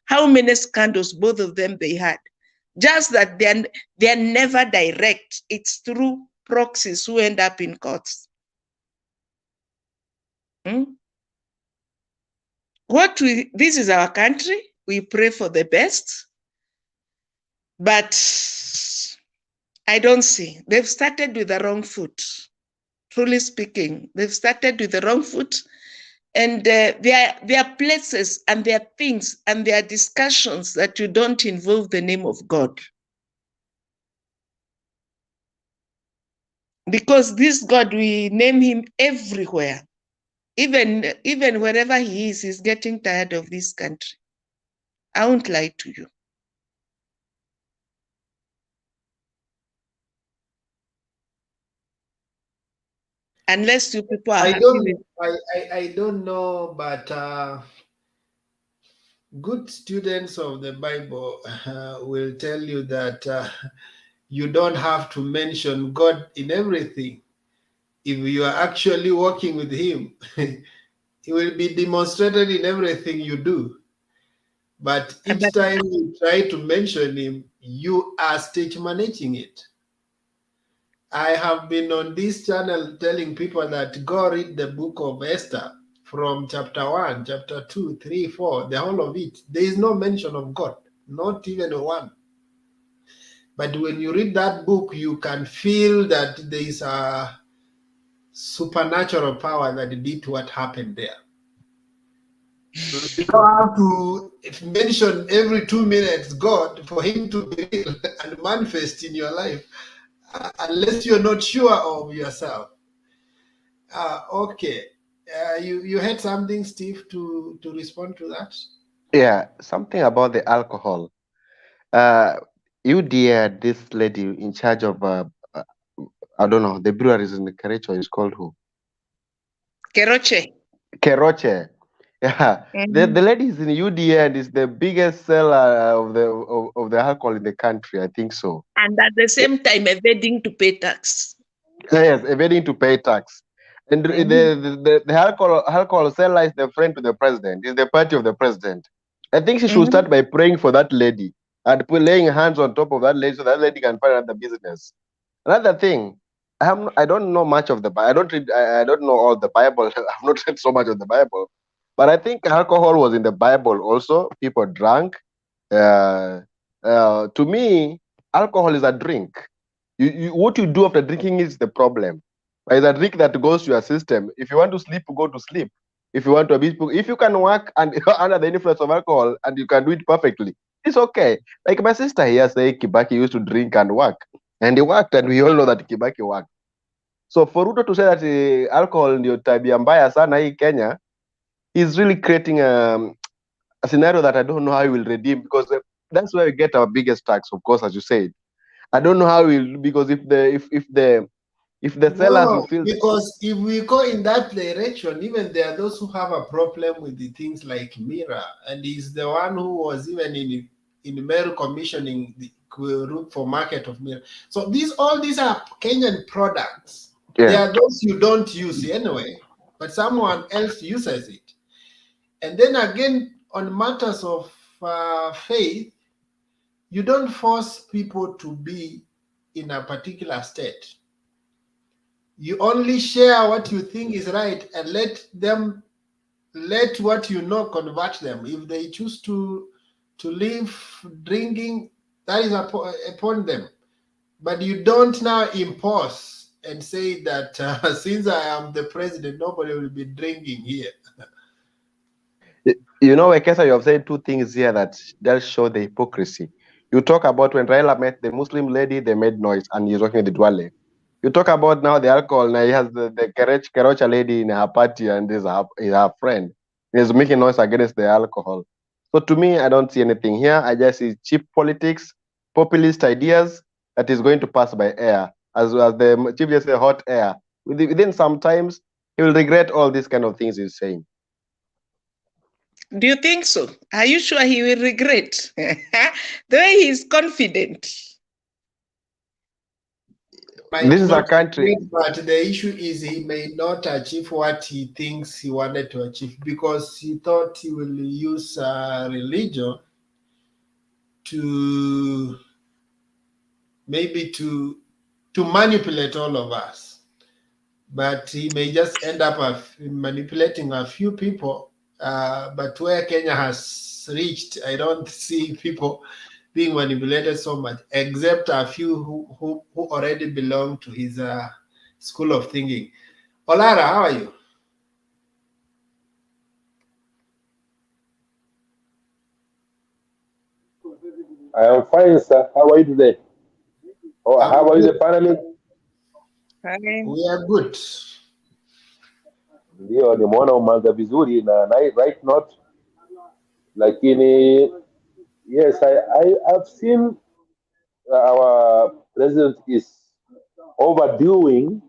How many scandals both of them they had? Just that they're never direct. It's through proxies who end up in courts. This is our country. We pray for the best. But I don't see. They've started with the wrong foot. Truly speaking, they've started with the wrong foot. And there are places and there are things and there are discussions that you don't involve the name of God. Because this God, we name him everywhere. Even wherever he is, he's getting tired of this country. I won't lie to you. Unless you people are I don't know, but good students of the Bible will tell you that you don't have to mention God in everything. If you are actually working with him, he will be demonstrated in everything you do. But each time you try to mention him, you are stage managing it. I have been on this channel telling people that go read the book of Esther from chapter 1, chapter 2, 3, 4, the whole of it. There is no mention of God, not even one. But when you read that book, you can feel that there is a supernatural power that did what happened there. You don't have to mention every 2 minutes God for him to be real and manifest in your life, unless you're not sure of yourself. Okay. You had something, Steve, to respond to that? Yeah, something about the alcohol. You dear, this lady in charge of I don't know, the breweries in Kericho is called who? Keroche. Yeah, the lady is in UDA and is the biggest seller of the alcohol in the country. I think so. And at the same time, evading to pay tax. Yes, evading to pay tax. And the alcohol seller is the friend to the president. Is the party of the president. I think she should start by praying for that lady and laying hands on top of that lady so that lady can find another business. Another thing, I don't know much of the Bible. I don't know all the Bible. I've not read so much of the Bible, but I think alcohol was in the Bible also. People drank. To me, alcohol is a drink. What you do after drinking is the problem. It's a drink that goes to your system. If you want to sleep, go to sleep. If you want to be, if you can work and under the influence of alcohol and you can do it perfectly, it's okay. Like my sister here say Kibaki used to drink and work, and he worked, and we all know that Kibaki worked. So for Ruto to say that alcohol ndio tabia mbaya sana hii Kenya, he's really creating a scenario that I don't know how he will redeem, because that's where we get our biggest tax, of course, as you said. I don't know how we'll, because if the sellers will feel because if we go in that direction, even there are those who have a problem with the things like Mira, and he's the one who was even in M.O.U commissioning the route for market of Mira. So all these are Kenyan products. Yeah. There are those you don't use anyway, but someone else uses it. And then again, on matters of faith, you don't force people to be in a particular state. You only share what you think is right and let what you know convert them. If they choose to live drinking, that is upon them. But you don't now impose and say that since I am the president, nobody will be drinking here. You know, Ekesa, you have said two things here that does show the hypocrisy. You talk about when Raila met the Muslim lady, they made noise, and he's working with the Dwale. You talk about now the alcohol, now he has the Kerocha lady in her party, and is her friend. He's making noise against the alcohol. So to me, I don't see anything here. I just see cheap politics, populist ideas that is going to pass by air. as the chief just said, hot air. Within some times, he will regret all these kind of things he's saying. Do you think so? Are you sure he will regret? The way he's confident. This is a Not country. regret, but the issue is he may not achieve what he thinks he wanted to achieve because he thought he will use religion to maybe to manipulate all of us. But he may just end up manipulating a few people. But where Kenya has reached, I don't see people being manipulated so much, except a few who already belong to his school of thinking. Olara, how are you? I am fine, sir. How are you today? Oh, I'm how are you, the good. panelists? Fine. We are good. Ndio, nimeona umeanza vizuri na right not, lakini yes, I have seen our president is overdoing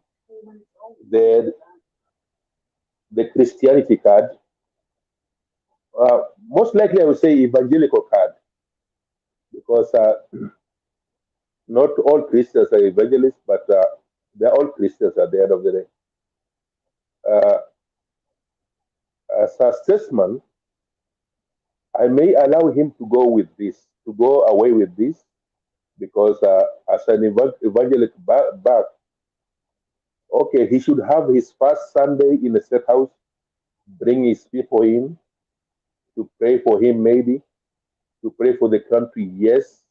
the the Christianity card. Most likely, I would say evangelical card because not all Christians are evangelists, but they're all Christians at the end of the day. Uh, as a statesman, I may allow him to go with this, to go away with this, because as an evangelic back, okay, he should have his first Sunday in the state house, bring his people in to pray for him, maybe, to pray for the country, yes,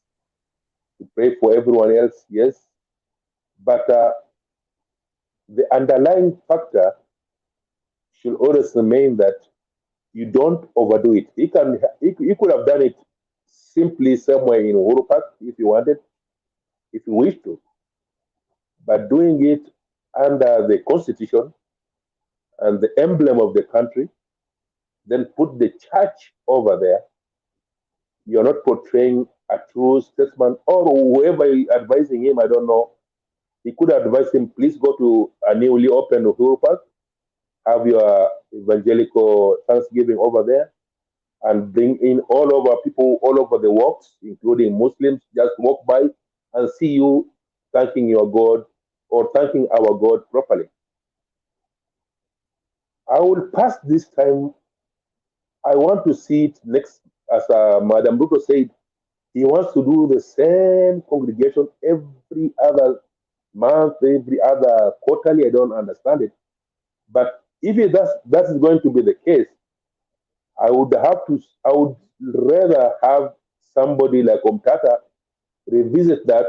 to pray for everyone else, yes. But the underlying factor should always remain that you don't overdo it. He could have done it simply somewhere in Uhuru Park if he wanted, if he wished to. But doing it under the constitution and the emblem of the country, then put the church over there, you're not portraying a true statesman or whoever is advising him, I don't know. He could advise him, please go to a newly opened Uhuru Park, have your evangelical Thanksgiving over there, and bring in all over people all over the works, including Muslims, just walk by and see you thanking your God or thanking our God properly. I will pass this time. I want to see it next, as Madam Ruto said, he wants to do the same congregation every other month, every other quarterly. I don't understand it. But if that is going to be the case, I would rather have somebody like Omtata revisit that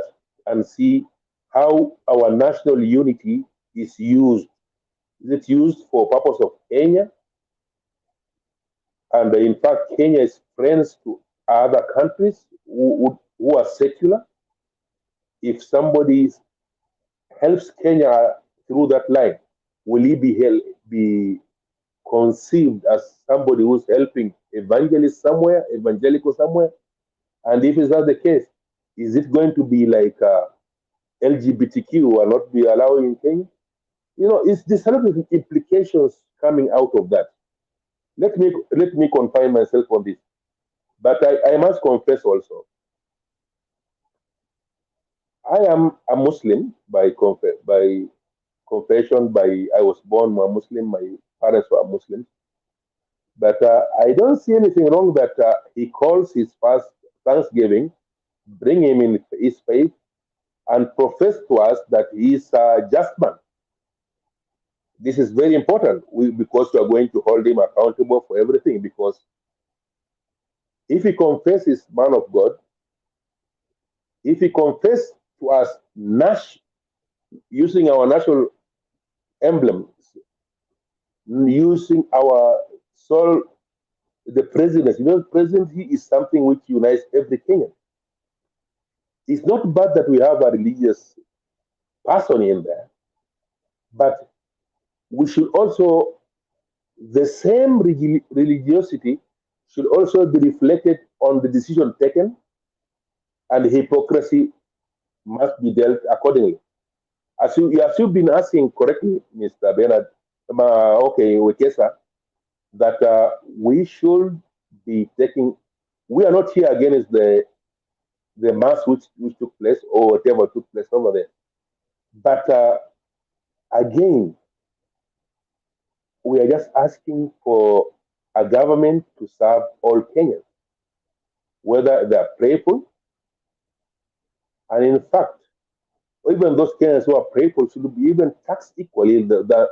and see how our national unity is used. Is it used for purpose of Kenya? And in fact, Kenya is friends to other countries who are secular. If somebody helps Kenya through that line, will he be conceived as somebody who's helping evangelical somewhere? And if it's not the case, is it going to be like LGBTQ will not be allowed in Kenya? There's a lot of implications coming out of that. Let me confine myself on this. But I must confess also, I am a Muslim by confession. I was born a Muslim. My parents were Muslims. But I don't see anything wrong that he calls his first Thanksgiving, bring him in his faith, and profess to us that he is a just man. This is very important because we are going to hold him accountable for everything. Because if he confesses man of God, if he confesses to us using our national emblems, using our soul, the presidency, presidency is something which unites every Kenyan. It's not bad that we have a religious person in there, but we should also, the same religiosity should also be reflected on the decision taken, and hypocrisy must be dealt accordingly. as you've been asking correctly, Mr. Bernard, okay, Wekesa, that we should be taking. We are not here against the mass which took place or whatever took place over there, but again, we are just asking for a government to serve all Kenyans, whether they are prayerful, and in fact, even those Kenyans who are prayerful should be even taxed equally,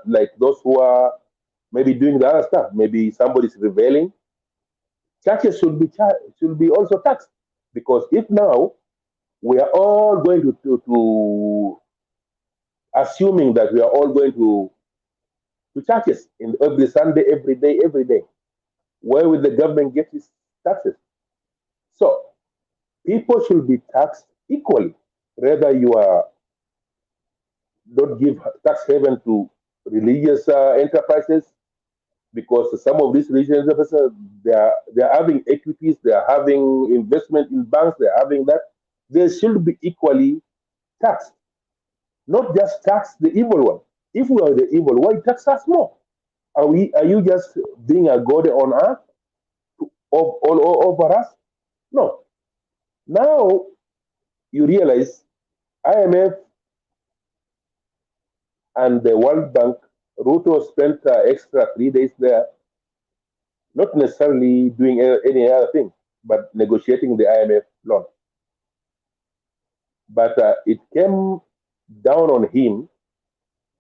like those who are maybe doing the other stuff. Maybe somebody's rebelling. Churches should be also taxed, because if now we are all going to assuming that we are all going to churches in every Sunday, every day, where will the government get its taxes? So people should be taxed equally, whether you are don't give tax haven to religious enterprises, because some of these religious enterprises they are having equities, they are having investment in banks, they are having that. They should be equally taxed, not just tax the evil one. If we are the evil, why tax us more? Are you just being a god on earth all over us? No. Now you realize IMF and the World Bank, Ruto spent extra 3 days there, not necessarily doing any other thing, but negotiating the IMF loan. But it came down on him.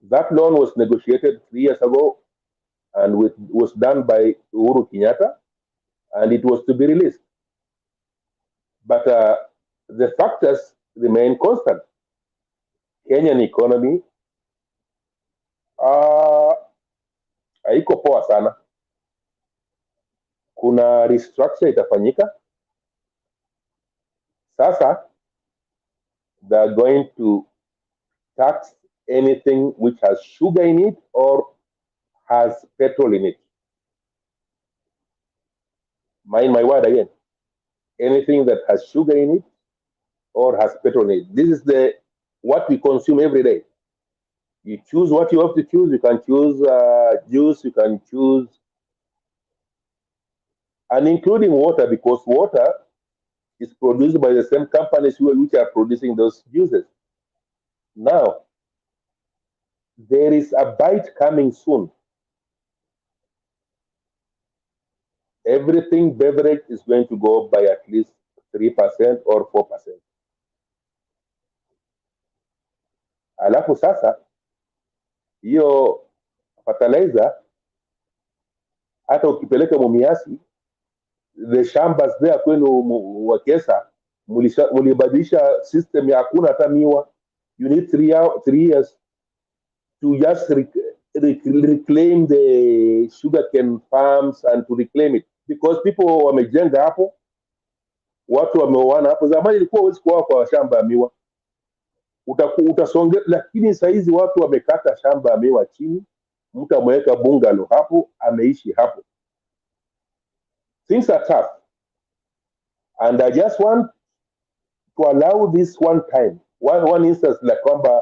That loan was negotiated 3 years ago, and was done by Uhuru Kenyatta, and it was to be released. But the factors remain constant. Kenyan economy haiko poa sana. Kuna restructure itafanyika. Sasa they're going to tax anything which has sugar in it or has petrol in it. Mind my word again. Anything that has sugar in it or has petrol in it. This is what we consume every day. You choose what you have to choose. You can choose juice. You can choose, and including water, because water is produced by the same companies which are producing those juices. Now, there is a bite coming soon. Everything beverage is going to go by at least 3% or 4%. Alafu sasa hiyo fertilizer hata ukipeleka Mumiasi, the shambas there kwenu Wakesa, mulibadilisha system ya hakuna hata miwa. You need 3 years to just reclaim the sugarcane farms and to reclaim it, because people wamejenga hapo, watu wameoana hapo. Zamani ilikuwa huwezi kuoa kwa shamba ya miwa, utasonge, lakini saizi watu wamekata shamba ya miwa chini, mtu ameweka bungalow hapo, ameishi hapo. Things are tough, and I just want to allow this one time, one instance, like kwamba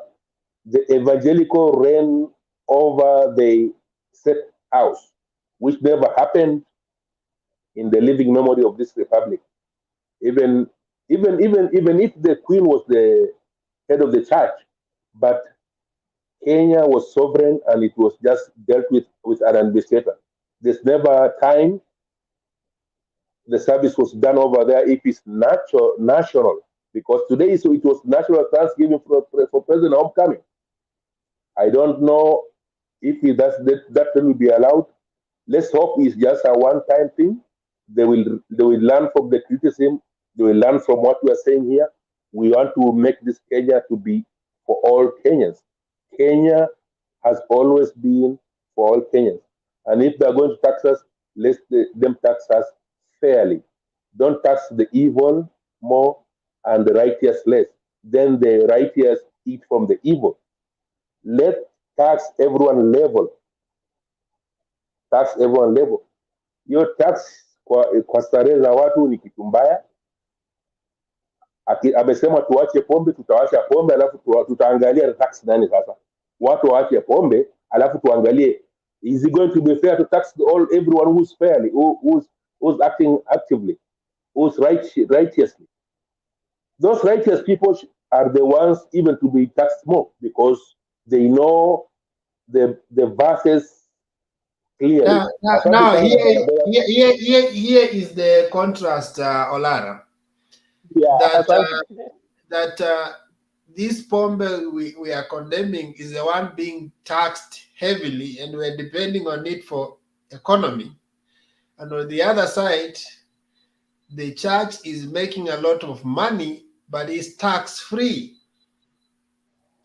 the evangelical reign over the set house, which never happened in the living memory of this republic. Even if the Queen was the head of the church, but Kenya was sovereign and it was just dealt with an administrator. There's never time the service was done over there if it's national, because today so it was national Thanksgiving for President Homecoming. I don't know if that will be allowed. Let's hope it's just a one-time thing. They will learn from the criticism. They will learn from what we are saying here. We want to make this Kenya to be for all Kenyans. Kenya has always been for all Kenyans. And if they're going to tax us, let them tax us fairly. Don't tax the evil more and the righteous less. Then the righteous eat from the evil. Let tax everyone level. Tax everyone level. Hiyo tax kwa starehe za watu ni kitu mbaya. Amesema tuache pombe, tutawacha pombe, alafu tutaangalia tax nani sasa. Watu waache pombe, alafu tuangalie is it going to be fair to tax everyone who's fairly, who's acting actively, who's righteously. Those righteous people are the ones even to be taxed more because they know the verses clearly. Asante Now sana bwana Bella. here is the contrast, Olara, Yeah, that asante. this pombe we are condemning is the one being taxed heavily, and we're depending on it for economy. And on the other side, the church is making a lot of money, but it's tax free.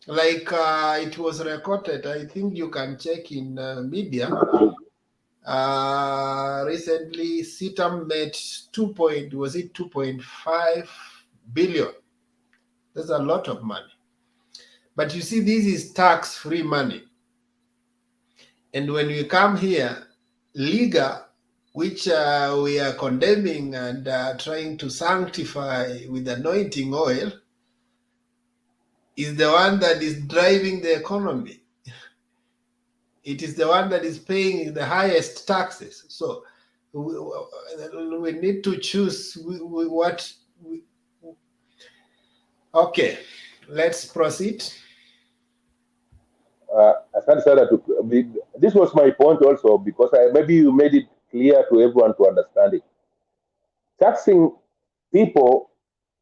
Like it was recorded, I think you can check in media. Recently, CITAM made 2.5 billion. That's a lot of money. But you see, this is tax-free money. And when we come here, Liga, which we are condemning and trying to sanctify with anointing oil, is the one that is driving the economy. It is the one that is paying the highest taxes. So we need to choose what. Okay, let's proceed. Asante sana. This was my point also because maybe you made it clear to everyone to understand it. Taxing people,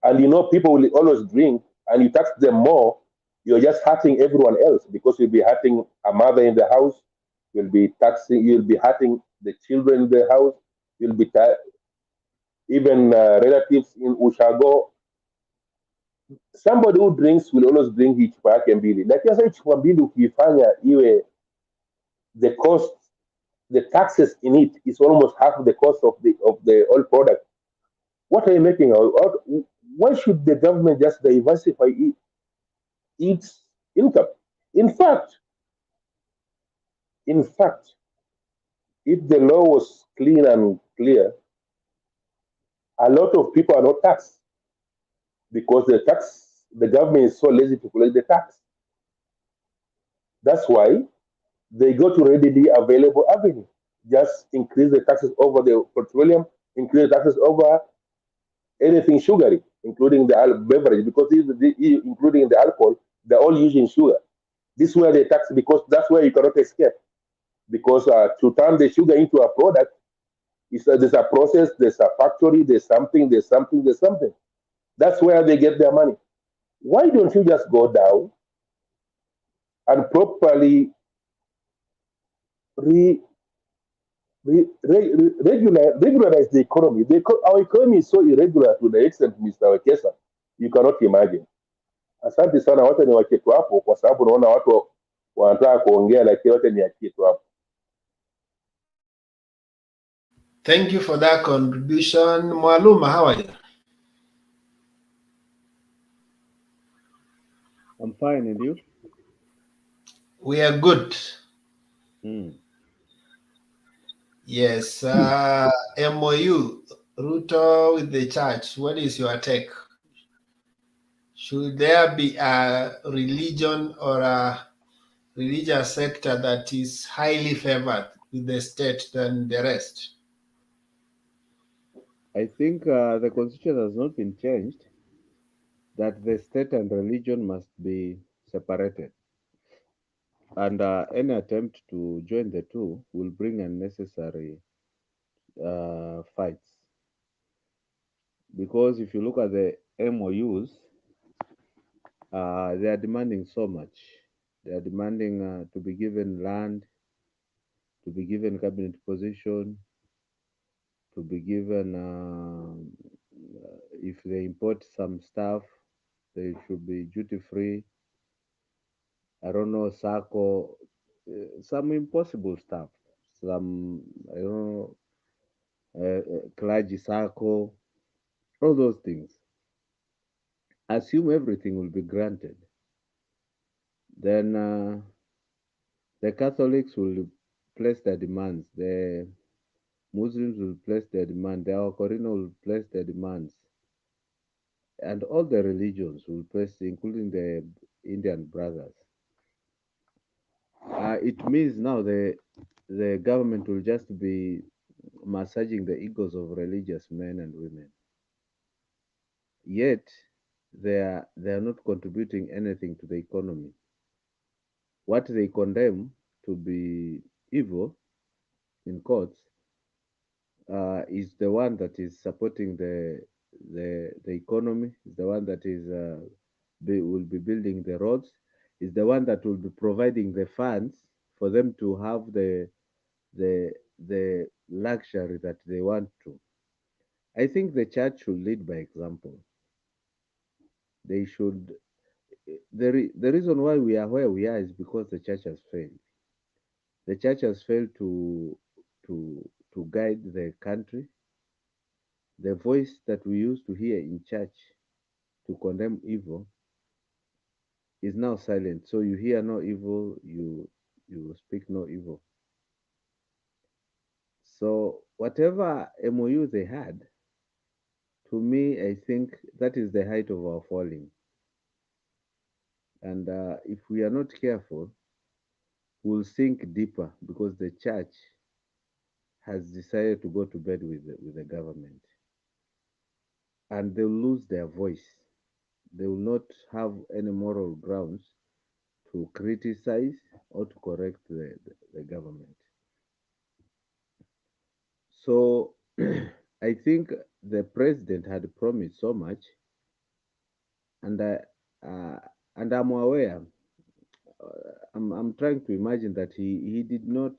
and people will always drink, and you tax them more, you're just hurting everyone else because you'll be hurting a mother in the house, you'll be hurting the children in the house, you'll be even relatives in Ushago. Somebody who drinks will always drink hii chupa yake mbili, lakini sasa hii chupa mbili ukiifanya iwe the cost, the taxes in it is almost half the cost of the oil product. What are you making out? Why should the government just diversify its income? In fact, in fact, if the law was clean and clear, a lot of people are not taxed because the government is so lazy to collect the tax. That's why they go to readily available avenue. Just increase the taxes over the petroleum, increase the taxes over anything sugary, including the beverage, because including the alcohol, they're all using sugar. This is where they tax because that's where you cannot escape. Because to turn the sugar into a product, there's a process, there's a factory, there's something, there's something, there's something. That's where they get their money. Why don't you just go down and properly regularize the economy? Our economy is so irregular to the extent, Mr. Wekesa, you cannot imagine. Asante sana, wacha niwachie tu hapo kwa sababu naona watu wanataka kuongea, lakini wacha niachie tu hapo. Thank you for that contribution. Mwaluma, how are you? I'm fine, and you? We are good. Yes. M.O.U, Ruto with the church. What is your take? Should there be a religion or a religious sector that is highly favored with the state than the rest? I think the constitution has not been changed, that the state and religion must be separated. And any attempt to join the two will bring unnecessary fights. Because if you look at the MOUs, they are demanding so much. They are demanding to be given land, to be given cabinet position, to be given, if they import some stuff, they should be duty free. I don't know, SACO, some impossible stuff. Some, I don't know, clergy SACO, all those things. Assume everything will be granted. Then the Catholics will place their demands. The Muslims will place their demand. The Okorino will place their demands. and all the religions will press, including the Indian brothers. It means now the government will just be massaging the egos of religious men and women. Yet they are not contributing anything to the economy. What they condemn to be evil in courts is the one that is supporting the economy, is the one that is will be building the roads, is the one that will be providing the funds for them to have the the luxury that they want to. I think the church should lead by example. They should. The reason why we are where we are is because the church has failed. The church has failed to guide the country. The voice that we used to hear in church to condemn evil is now silent. So you hear no evil, you speak no evil. So whatever MOU they had, to me, I think that is the height of our falling. And if we are not careful, we'll sink deeper because the church has decided to go to bed with the government. And they'll lose their voice. They will not have any moral grounds to criticize or to correct the government. So I think the president had promised so much, and uh, and I'm aware. I'm trying to imagine that he did not.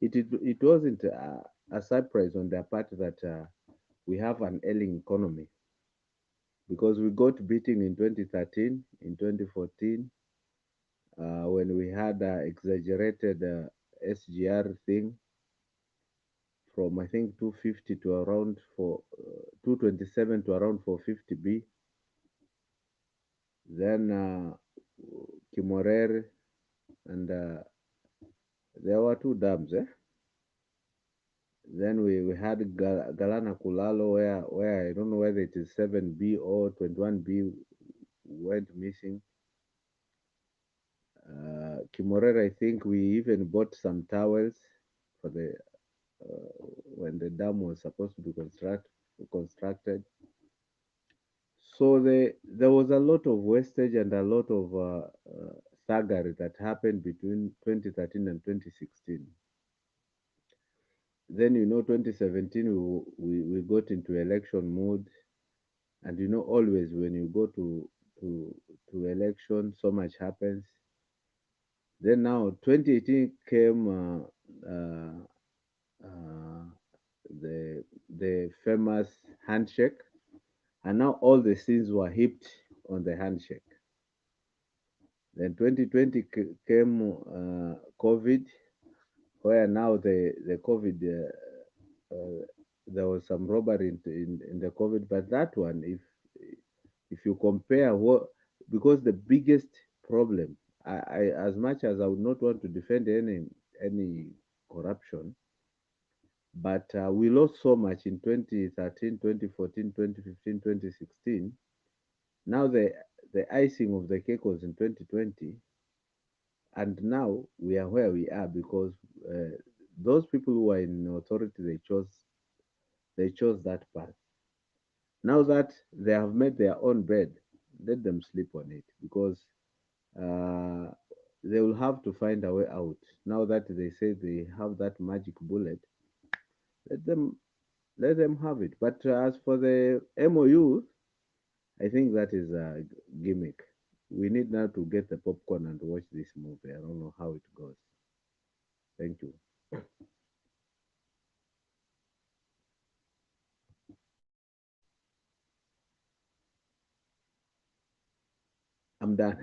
It wasn't a surprise on their part that we have an ailing economy because we got beating in 2013, in 2014, when we had exaggerated SGR thing from I think 250 to around 227 to around 450B. Then Kimorere, and there were two dams. Then we had Galana Kulalo, where I don't know whether it is 7B or 21B went missing. Kimorere, I think we even bought some towels for the when the dam was supposed to be constructed. So there was a lot of wastage and a lot of thuggery that happened between 2013 and 2016. Then 2017 we got into election mode, and always when you go to election, so much happens. Then now 2018 came, the famous handshake, and now all the sins were heaped on the handshake. Then 2020 came COVID, where now the COVID, there was some robbery in the COVID, but that one, if you compare because the biggest problem, I as much as I would not want to defend any corruption, but we lost so much in 2013, 2014, 2015, 2016. Now the icing of the cake was in 2020, and now we are where we are because those people who are in authority, they chose that path. Now that they have made their own bed, let them sleep on it because uh, they will have to find a way out. Now that they say they have that magic bullet, let them have it. But as for the MOU, I think that is a gimmick. We need now to get the popcorn and watch this movie. I don't know how it goes. Thank you. I'm done.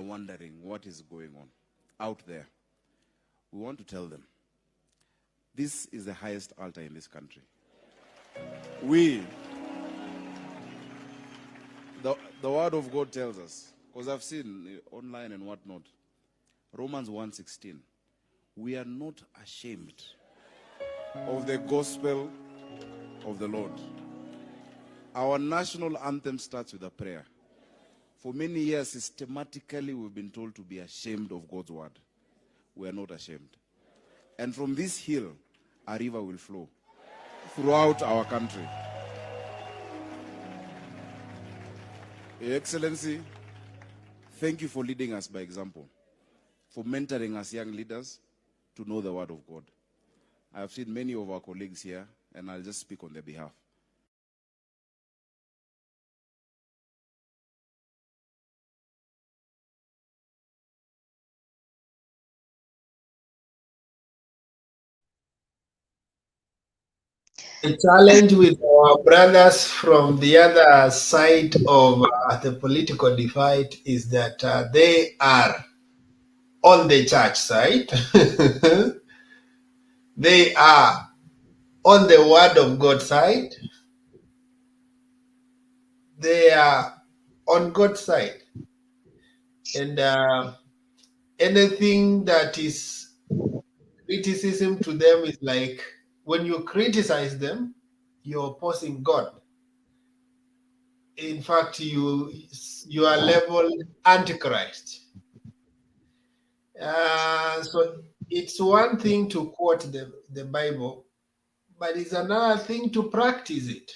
Wondering what is going on out there. We want to tell them this is the highest altar in this country. The word of God tells us, because I've seen online and whatnot, Romans 1:16. We are not ashamed of the gospel of the Lord. Our national anthem starts with a prayer. For many years, systematically, we've been told to be ashamed of God's word. We are not ashamed. And from this hill, a river will flow throughout our country. Your Excellency, thank you for leading us by example, for mentoring us young leaders to know the word of God. I have seen many of our colleagues here, and I'll just speak on their behalf. The challenge with our brothers from the other side of the political divide is that they are on the church side. They are on the word of God side. They are on God's side. And anything that is criticism to them is like when you criticize them, you're opposing God. In fact, you are labeled antichrist. So it's one thing to quote the Bible, but it's another thing to practice it.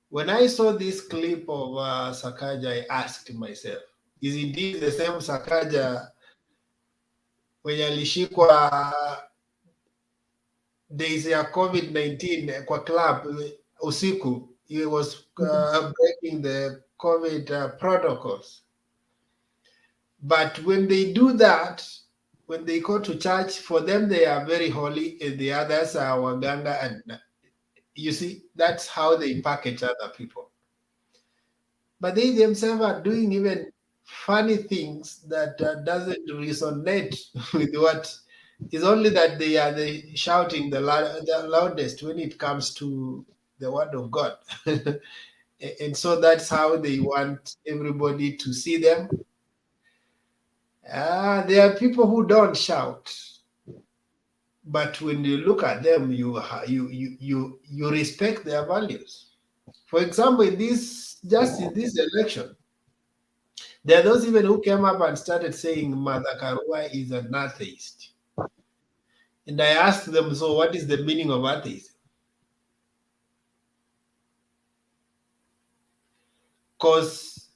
When I saw this clip of Sakaja, I asked myself, is indeed the same Sakaja when alishikwa days ya COVID-19 kwa club usiku? He was breaking the COVID protocols. But when they do that, when they go to church, for them they are very holy, and the others are waganga, and you see, that's how they package other people. But they themselves are doing even funny things that doesn't resonate with what is only that they are shouting the loudest when it comes to the word of God. And so that's how they want everybody to see them. There are people who don't shout, but when you look at them, you respect their values. For example, in this election, there are those even who came up and started saying Mother Karua is an atheist. And I asked them, so what is the meaning of atheism? Because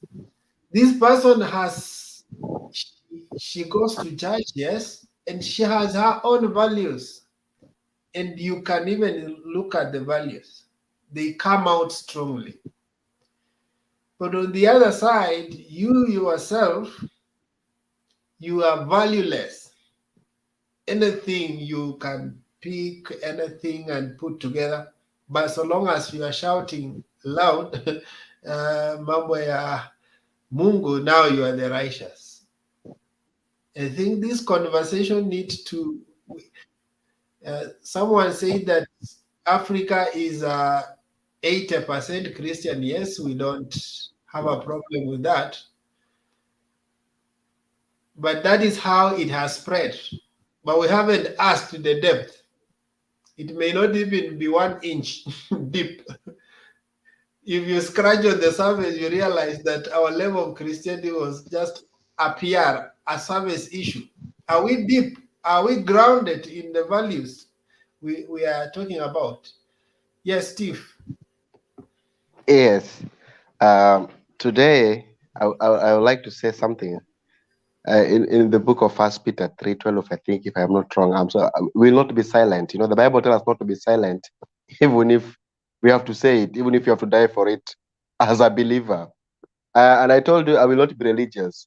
this person she goes to church, yes, and she has her own values. And you can even look at the values. They come out strongly. But on the other side, you yourself, you are valueless. Anything you can pick, anything and put together, but so long as you are shouting loud, mambo ya Mungu, now you are the righteous. I think this conversation needs to. Someone said that Africa is 80% Christian. Yes, we don't have a problem with that. But that is how it has spread. But we haven't asked the depth. It may not even be 1 inch deep. If you scratch on the surface, you realize that our level of Christianity was just a PR, a service issue. Are we deep? Are we grounded in the values we are talking about? Yes, Steve. Yes. Today, I would like to say something. In the book of First Peter 3:12, I think, if I'm not wrong, we will not be silent. You know, the Bible tells us not to be silent, even if we have to say it, even if you have to die for it as a believer. And I told you I will not be religious,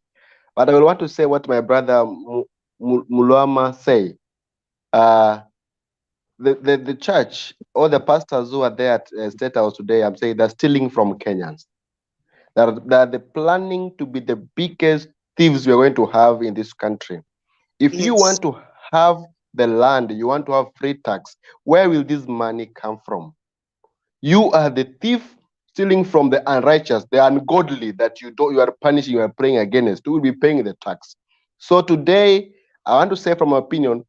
but I will want to say what my brother Mulwama say. The church or the pastors who are there at State House today, I'm saying they're stealing from Kenyans. They're planning to be the biggest thieves we're going to have in this country. If you want to have the land, you want to have free tax, where will this money come from? You are the thief stealing from the unrighteous, the ungodly that you are punishing, you are praying against. You will be paying the tax. So today, I want to say from my opinion,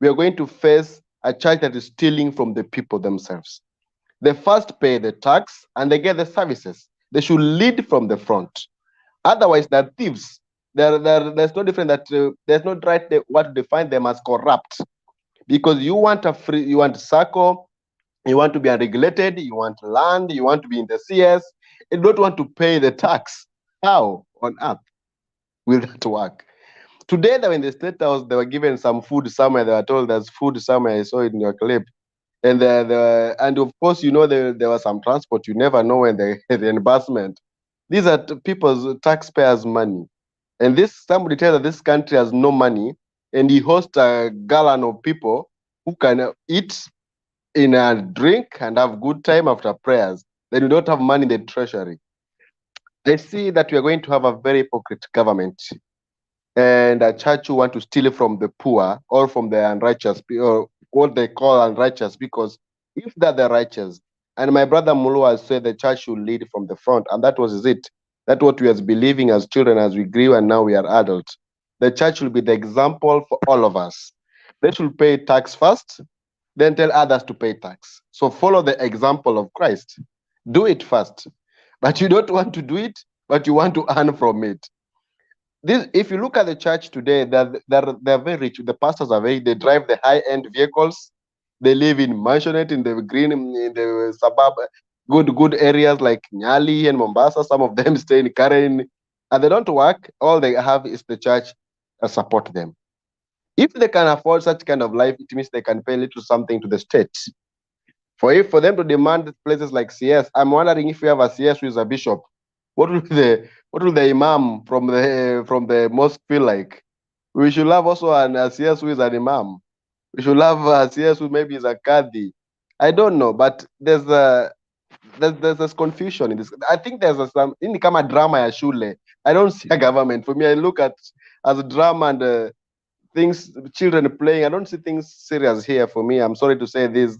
we are going to face a church that is stealing from the people themselves. They first pay the tax and they get the services. They should lead from the front. Otherwise, they're thieves. There's no different that there's no right what to define them as corrupt, because you want a free, you want circle, you want to be unregulated, you want land, you want to be in the CS, you don't want to pay the tax. How on earth will that work? Today, they were in the state house, they were given some food somewhere. They were told there's food somewhere. I saw it in your clip. And and of course, there was some transport. You never know when the reimbursement. These are people's taxpayers' money. And this somebody tells that this country has no money, and he hosts a gallon of people who can eat in a drink and have good time after prayers. Then we don't have money in the treasury. I see that we are going to have a very hypocrite government and a church who want to steal from the poor or from the unrighteous, or what they call unrighteous, because if they're the righteous, and my brother Mulua said the church should lead from the front, and that was it. That's what we was believing as children as we grew, and now we are adults. The church will be the example for all of us. They should pay tax first, then tell others to pay tax. So follow the example of Christ. Do it first. But you don't want to do it, but you want to earn from it. This, if you look at the church today, they're very rich. The pastors are very, they drive the high-end vehicles. They live in mansionette in the green, in the suburb, good areas like Nyali and Mombasa. Some of them stay in Karen, and they don't work. All they have is the church support them. If they can afford such kind of life, it means they can pay little something to the state. For them to demand places like CS, I'm wondering if we have a CS who is a bishop, what will the imam from the mosque feel like? We should have also a CS who is an imam. We should have a CS who maybe is a Qadi. I don't know, but there's this confusion in this. I think there's some in kama drama ya shule. I don't see a government. For me, I look at as a drama and things, children playing. I don't see things serious here. For me, I'm sorry to say this,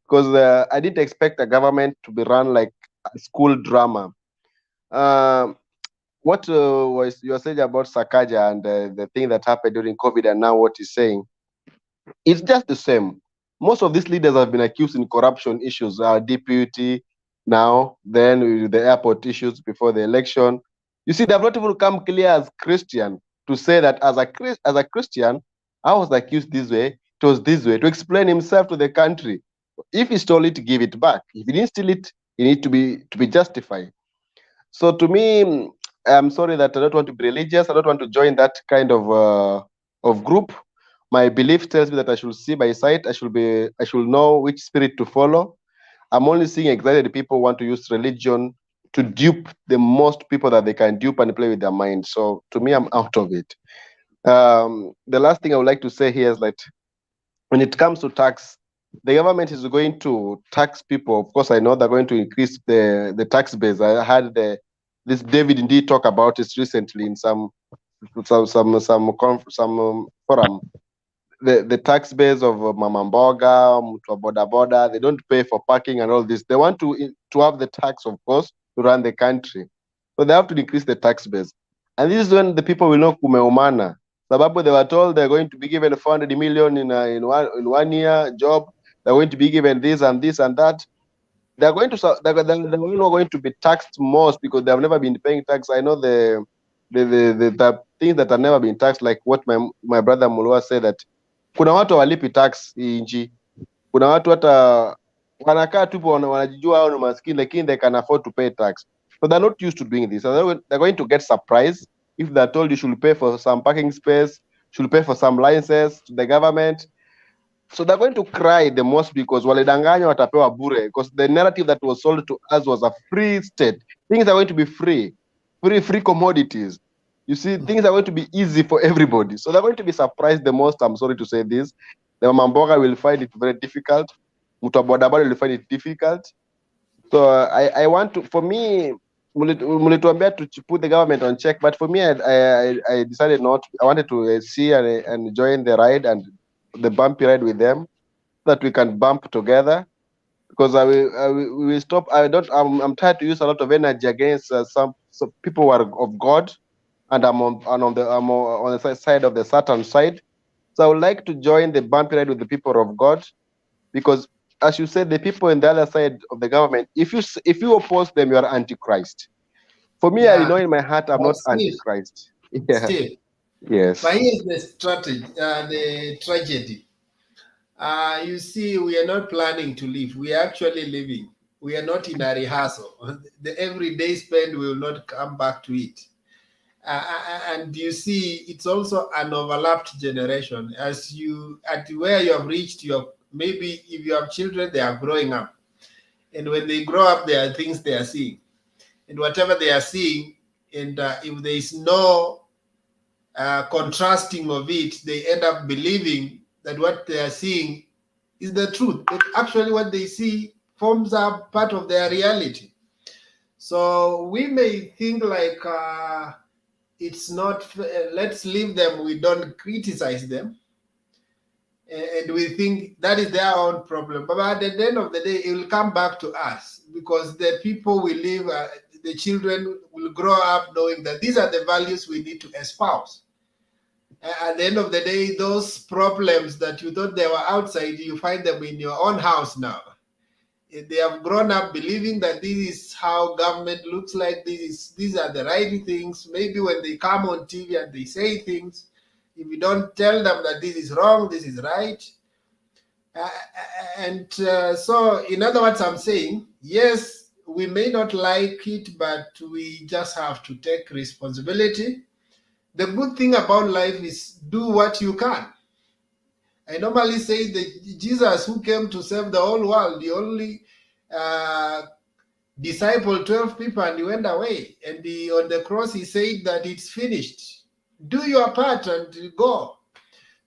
because I didn't expect a government to be run like a school drama. What was you were saying about Sakaja and the thing that happened during COVID, and now what he's saying, it's just the same. Most of these leaders have been accused in corruption issues. Our deputy now, then with the airport issues before the election. You see, they've not even come clear as Christian to say that as a Christian, I was accused this way, it was this way, to explain himself to the country. If he stole it, give it back. If he didn't steal it, he need to be justified. So to me, I'm sorry that I don't want to be religious. I don't want to join that kind of group. My belief tells me that I should see by sight. I should know which spirit to follow. I'm only seeing excited people want to use religion to dupe the most people that they can dupe and play with their mind. So to me, I'm out of it. The last thing I would like to say here is that when it comes to tax, the government is going to tax people. Of course, I know they're going to increase the tax base. I had this David indeed talk about it recently in some forum. The tax base of Mama Mboga, Mtu Boda Boda, they don't pay for parking and all this. They want to have the tax, of course, to run the country. So they have to increase the tax base. And this is when the people will know kumeumana. Sababu they were told they're going to be given 400 million in 1 year job. They're going to be given this and this and that. They're going to be taxed most because they have never been paying tax. I know the things that have never been taxed, like what my brother Mulua said, that kuna watu hawalipi tax hii nchi. Kuna watu hata wanakaa tu wanajijua hao ni maskini, lakini they can afford to pay tax. So they're not used to doing this. So they're going to get surprised if they're told you should pay for some parking space, should pay for some licenses to the government. So they're going to cry the most because walidanganywa watapewa bure, because the narrative that was sold to us was a free state. Things are going to be free commodities. You see, things are going to be easy for everybody. So they're going to be surprised the most. I'm sorry to say this. The Mamboga will find it very difficult. Mutabodabada will find it difficult. So I want to, for me, mulituambia to put the government on check, but for me, I decided not. I wanted to see and join the ride and the bumpy ride with them, so that we can bump together. Because we will stop. I'm tired to use a lot of energy against some people who are of God, and I'm on the side of the Satan side. So I would like to join the bumpy ride with the people of God, because, as you said, the people on the other side of the government, if you oppose them, you are antichrist. For me, I Yeah, know in my heart I'm but not Steve, antichrist. Yeah. Steve, Yes. but here's the strategy, the tragedy. You see, we are not planning to leave. We are actually living. We are not in a rehearsal. The everyday spend, we will not come back to it. And you see, it's also an overlapped generation. As you at where you have reached, maybe if you have children, they are growing up, and when they grow up, there are things they are seeing, and whatever they are seeing, and if there is no contrasting of it, they end up believing that what they are seeing is the truth. But actually, what they see forms a part of their reality. So we may think like it's not. Let's leave them. We don't criticize them, and we think that is their own problem. But at the end of the day, it will come back to us, because the people we live, the children will grow up knowing that these are the values we need to espouse. At the end of the day, those problems that you thought they were outside, you find them in your own house now. They have grown up believing that this is how government looks like. These are the right things. Maybe when they come on TV and they say things, if you don't tell them that this is wrong, this is right. So, in other words, I'm saying, yes, we may not like it, but we just have to take responsibility. The good thing about life is do what you can. I normally say that Jesus, who came to save the whole world, the only disciple 12 people, and he went away. And on the cross, he said that it's finished. Do your part and go.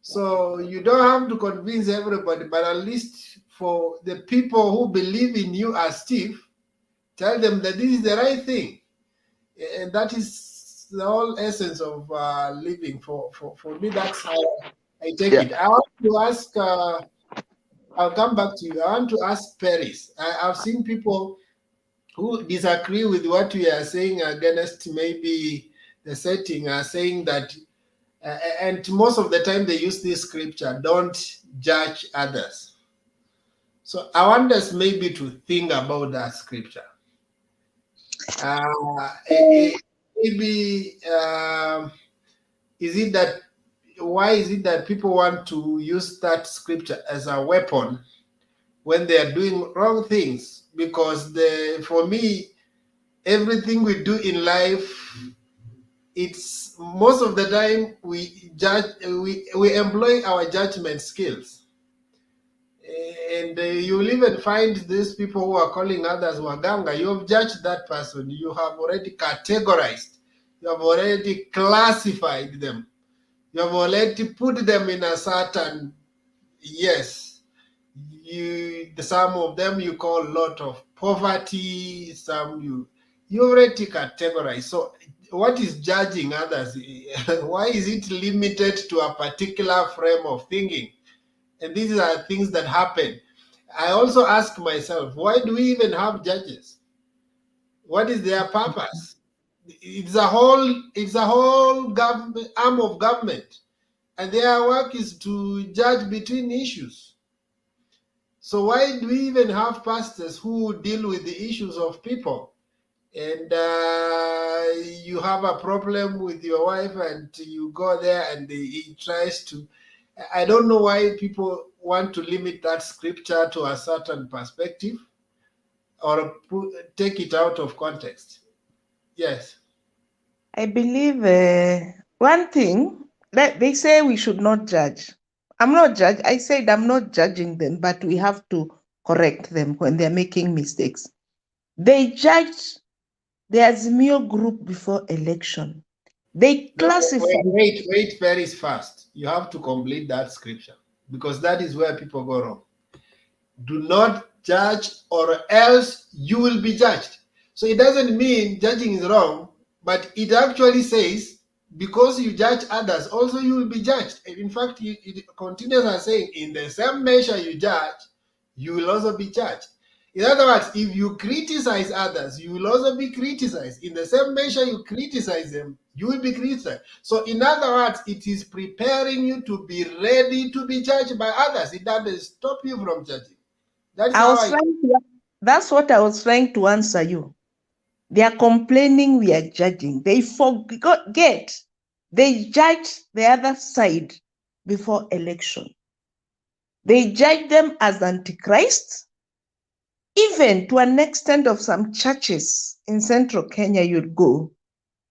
So you don't have to convince everybody, but at least for the people who believe in you as Steve, tell them that this is the right thing. And that is the whole essence of living. For me, that's how I take Yeah. it. I want to ask, I'll come back to you. I want to ask Paris. I've seen people who disagree with what we are saying against maybe the setting, are saying that, and most of the time they use this scripture, don't judge others. So I want us maybe to think about that scripture. Maybe is it that, why is it that people want to use that scripture as a weapon when they are doing wrong things? Because for me, everything we do in life, it's most of the time we judge, we employ our judgment skills. And you will even find these people who are calling others waganga. You have judged that person. You have already categorized. You have already classified them. You have already put them in a certain, yes. Some of them you call a lot of poverty. Some you already categorize. So what is judging others? Why is it limited to a particular frame of thinking? And these are things that happen. I also ask myself, why do we even have judges? What is their purpose? It's a whole government, arm of government, and their work is to judge between issues. So why do we even have pastors who deal with the issues of people? And you have a problem with your wife, and you go there, and he tries to. I don't know why people want to limit that scripture to a certain perspective, or take it out of context. Yes. I believe one thing that they say we should not judge. I'm not judge. I said I'm not judging them, but we have to correct them when they're making mistakes. They judged the Azimio group before election. They No, classified. wait, very fast. You have to complete that scripture, because that is where people go wrong. Do not judge, or else you will be judged. So it doesn't mean judging is wrong, but it actually says, because you judge others, also you will be judged. And in fact, it continues as saying, in the same measure you judge, you will also be judged. In other words, if you criticize others, you will also be criticized. In the same measure you criticize them, You will be Christian. So in other words, it is preparing you to be ready to be judged by others. It doesn't stop you from judging. That is how That's what I was trying to answer you. They are complaining, we are judging. They forget. They judge the other side before election. They judge them as antichrist. Even to an extent of some churches in central Kenya, you'd go.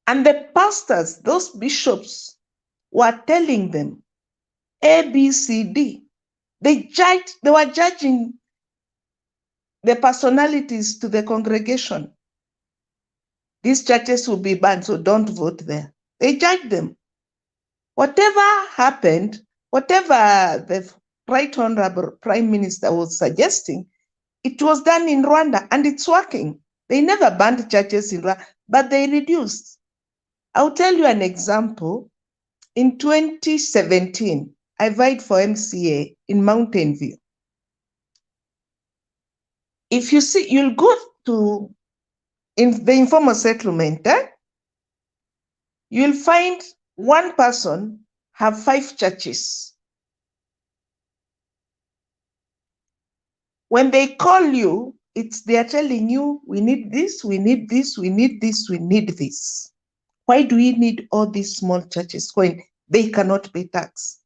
And the pastors, those bishops, were telling them A, B, C, D. They were judging the personalities to the congregation. These churches will be banned, so don't vote there. They judge them. Whatever happened, whatever the Right Honorable Prime Minister was suggesting, it was done in Rwanda and it's working. They never banned churches in Rwanda, but they reduced. I'll tell you an example. In 2017, I vied for MCA in Mountain View. If you see, you'll go to in the informal settlement, you'll find one person have 5 churches. When they call you, they are telling you, we need this, we need this, we need this, we need this. Why do we need all these small churches when they cannot pay tax?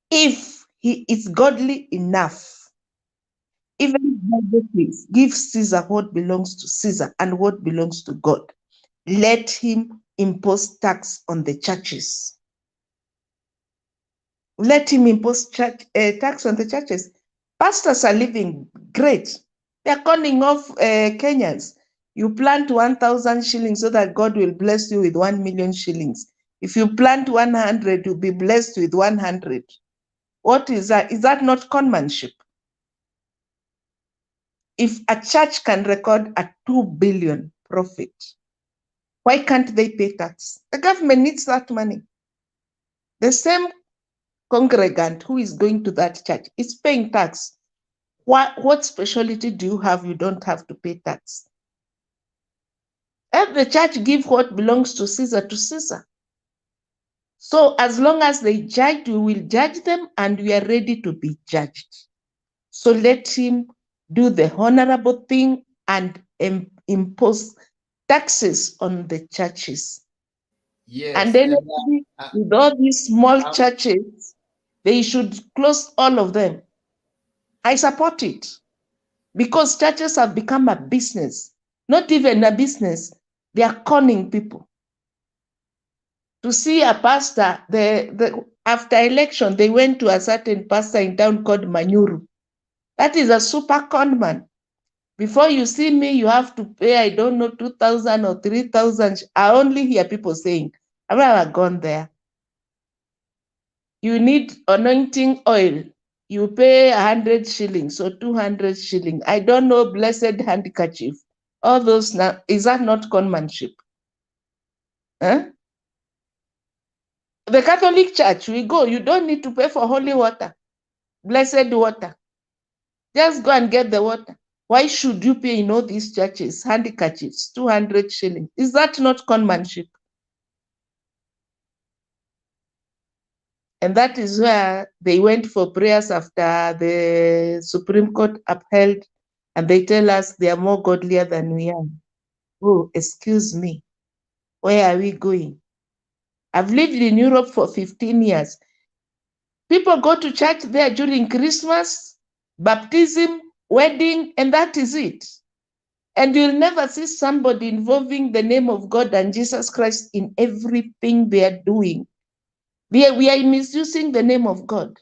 If he is godly enough, even give Caesar what belongs to Caesar and what belongs to God. Let him impose tax on the churches. Let him impose tax on the churches. Pastors are living great. They're calling off Kenyans. You plant 1,000 shillings so that God will bless you with 1 million shillings. If you plant 100, you'll be blessed with 100. What is that? Is that not conmanship? If a church can record a 2 billion profit, why can't they pay tax? The government needs that money. The same congregant who is going to that church is paying tax. What specialty do you have? You don't have to pay tax. Let the church give what belongs to Caesar. So as long as they judge, we will judge them and we are ready to be judged. So let him do the honorable thing and impose taxes on the churches. Yes. And then with all these small churches, they should close all of them. I support it because churches have become a business, not even a business. They are conning people. To see a pastor, after election, they went to a certain pastor in town called Manyuru. That is a super con man. Before you see me, you have to pay, I don't know, 2,000 or 3,000. I only hear people saying, I've never gone there. You need anointing oil. You pay 100 shillings or 200 shillings. I don't know, blessed handkerchief. All those now, is that not conmanship? Huh? The Catholic Church, we go, you don't need to pay for holy water, blessed water. Just go and get the water. Why should you pay in all these churches, handkerchiefs, 200 shillings? Is that not conmanship? And that is where they went for prayers after the Supreme Court upheld, and they tell us they are more godlier than we are. Oh, excuse me. Where are we going? I've lived in Europe for 15 years. People go to church there during Christmas, baptism, wedding, and that is it. And you'll never see somebody involving the name of God and Jesus Christ in everything they are doing. We are misusing the name of God.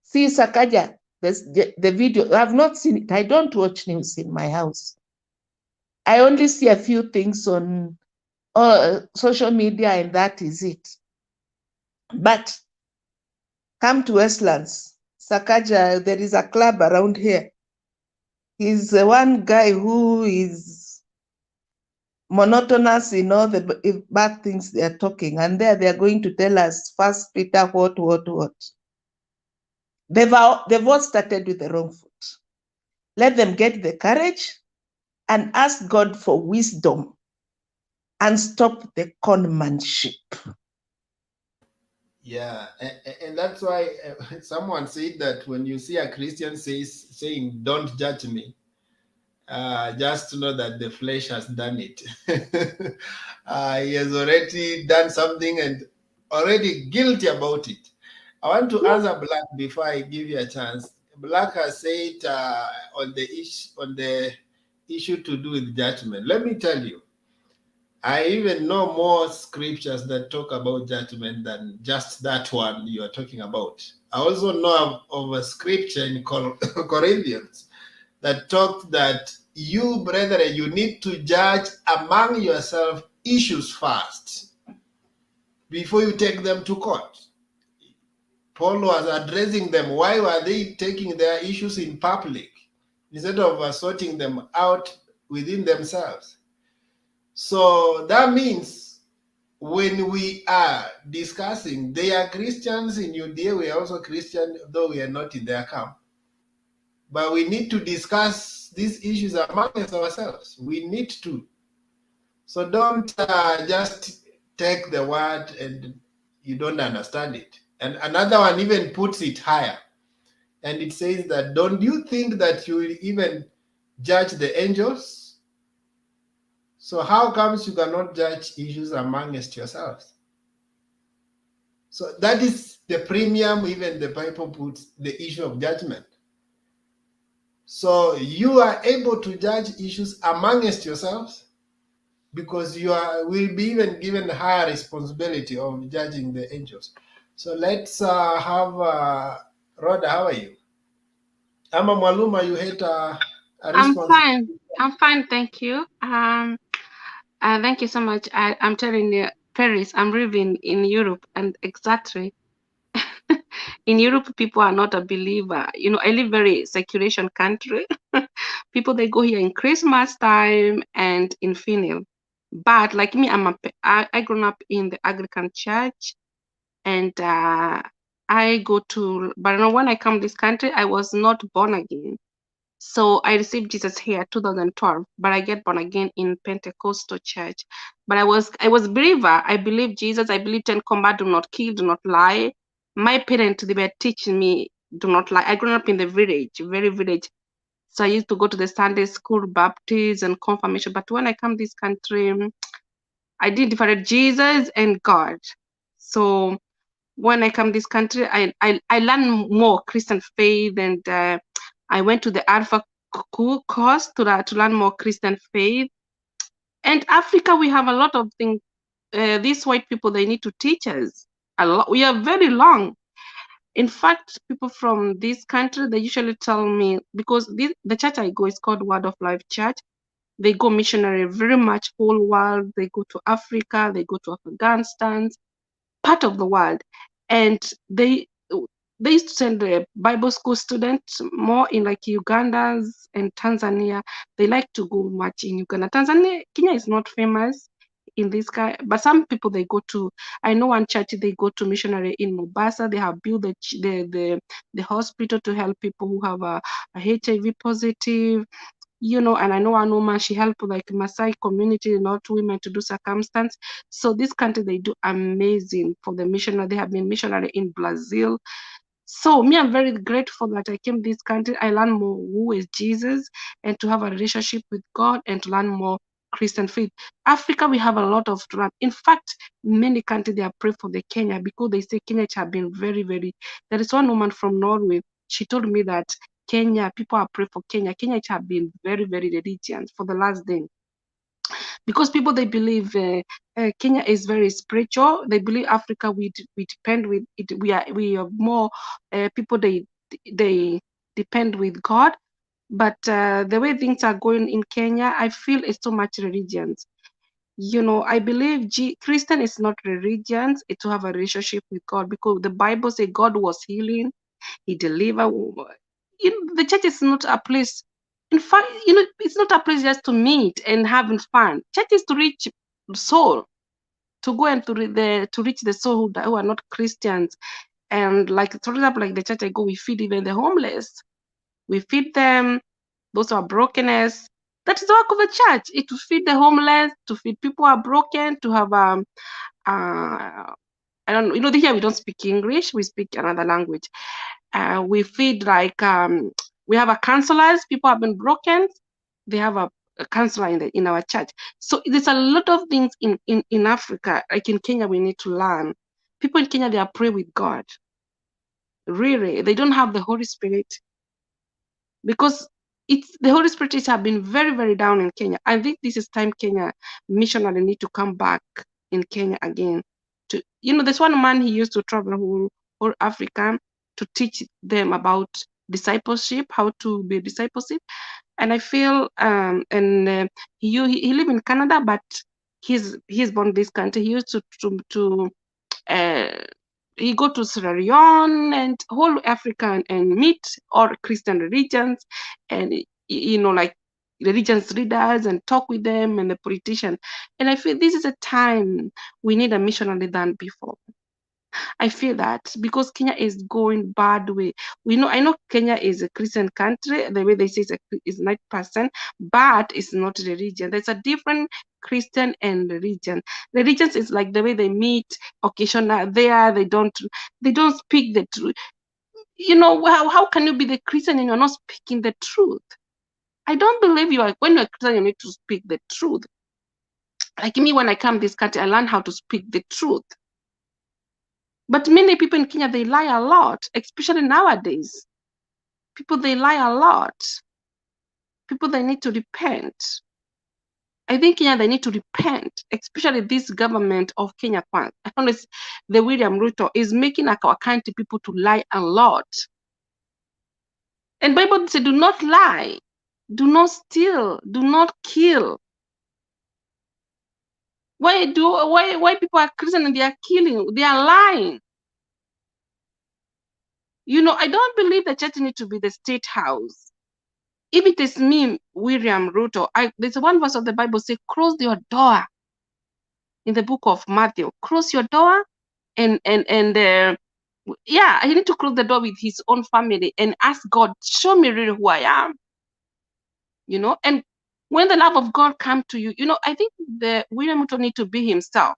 See Sakaja, the video, I've not seen it. I don't watch news in my house. I only see a few things on social media and that is it. But come to Westlands, Sakaja, there is a club around here. He's the one guy who is monotonous in all the bad things they are talking. And there they are going to tell us, First Peter, what. They've all started with the wrong foot. Let them get the courage and ask God for wisdom and stop the conmanship. Yeah, and that's why someone said that when you see a Christian saying, "Don't judge me," just to know that the flesh has done it. He has already done something and already guilty about it. I want to answer Black before I give you a chance. Black has said on the issue to do with judgment. Let me tell you, I even know more scriptures that talk about judgment than just that one you are talking about. I also know of a scripture in Corinthians that talks that you, brethren, you need to judge among yourself issues first before you take them to court. Paul was addressing them. Why were they taking their issues in public instead of sorting them out within themselves? So that means when we are discussing, they are Christians in Judea, we are also Christian, though we are not in their camp. But we need to discuss these issues amongst ourselves. We need to. So don't just take the word and you don't understand it. And another one even puts it higher. And it says that, don't you think that you will even judge the angels? So how comes you cannot judge issues amongst yourselves? So that is the premium even the Bible puts the issue of judgment. So you are able to judge issues amongst yourselves because you will be even given the higher responsibility of judging the angels. So let's have Rhoda, how are you? Ama Mwaluma, you had a response? I'm fine, thank you. Thank you so much. I'm telling you, Paris, I'm living in Europe, and exactly in Europe, people are not a believer. You know, I live very seculation country. People they go here in Christmas time and in funeral. But like me, I grown up in the Anglican church, and I go to. But when I come this country, I was not born again. So I received Jesus here 2012, but I get born again in Pentecostal church. But I was believer. I believe Jesus. I believe Ten Commandments: do not kill, do not lie. My parents they were teaching me do not lie. I grew up in the village, very village. So I used to go to the Sunday school, baptism and confirmation. But when I come this country, I did different Jesus and God. So when I come this country, I learn more Christian faith, and I went to the Alpha course to learn more Christian faith. And Africa, we have a lot of things. These white people, they need to teach us a lot. We are very long. In fact, people from this country, they usually tell me, because the church I go is called Word of Life Church. They go missionary very much whole world. They go to Africa, they go to Afghanistan, part of the world, and they used to send the Bible school students more in like Uganda's and Tanzania. They like to go much in Uganda. Tanzania, Kenya is not famous in this guy, but some people they go to. I know one church they go to missionary in Mombasa. They have built the hospital to help people who have a HIV positive. You know, and I know one woman, she helped like Maasai community, not women to do circumstance. So this country, they do amazing for the missionary. They have been missionary in Brazil. So me, I'm very grateful that I came this country. I learned more who is Jesus and to have a relationship with God and to learn more Christian faith. Africa, we have a lot of to learn. In fact, many countries, they are praying for the Kenya because they say Kenya have been very, very. There is one woman from Norway. She told me that Kenya, people are praying for Kenya. Kenya have been very, very religious for the last day because people they believe Kenya is very spiritual. They believe Africa we depend with it. We are more people they depend with God. But the way things are going in Kenya, I feel it's too much religions. You know, I believe Christian is not religions. It's to have a relationship with God because the Bible says God was healing, He delivered. The church is not a place. In fact, it's not a place just to meet and having fun. Church is to reach soul, to go and to reach the soul who are not Christians. And like, for example, like the church I go, we feed even the homeless. We feed them, those who are brokenness. That is the work of a church. It to feed the homeless, to feed people who are broken, to have I don't know, here we don't speak English, we speak another language. We feed like we have a counselors, people have been broken, they have a counselor in our church. So there's a lot of things in Africa, like in Kenya, we need to learn. People in Kenya, they are pray with God. Really, they don't have the Holy Spirit because it's the Holy Spirit have been very, very down in Kenya. I think this is time Kenya missionary need to come back in Kenya again. To there's one man, he used to travel whole Africa to teach them about discipleship, how to be discipleship. And I feel he live in Canada, but he's born in this country. He used to he go to Sierra Leone and whole Africa and meet all Christian religions and like religions leaders and talk with them and the politicians. And I feel this is a time we need a missionary than before. I feel that because Kenya is going bad way. I know Kenya is a Christian country, the way they say is 90%, but it's not religion. There's a different Christian and religion. Religions is like the way they meet occasionally there, they don't speak the truth. How can you be the Christian and you're not speaking the truth? I don't believe when you're a Christian, you need to speak the truth. Like me, when I come this country, I learned how to speak the truth. But many people in Kenya, they lie a lot, especially nowadays. People, they lie a lot. People, they need to repent. I think Kenya, they need to repent, especially this government of Kenya. Honestly, the William Ruto is making our country people to lie a lot. And Bible says, do not lie, do not steal, do not kill. Why people are Christian and they are killing, they are lying? I don't believe the church needs to be the state house. If it is me, William Ruto, there's one verse of the Bible say, close your door. In the book of Matthew, close your door, and he need to close the door with his own family and ask God, show me really who I am. And when the love of God come to you, I think the William Ruto need to be himself.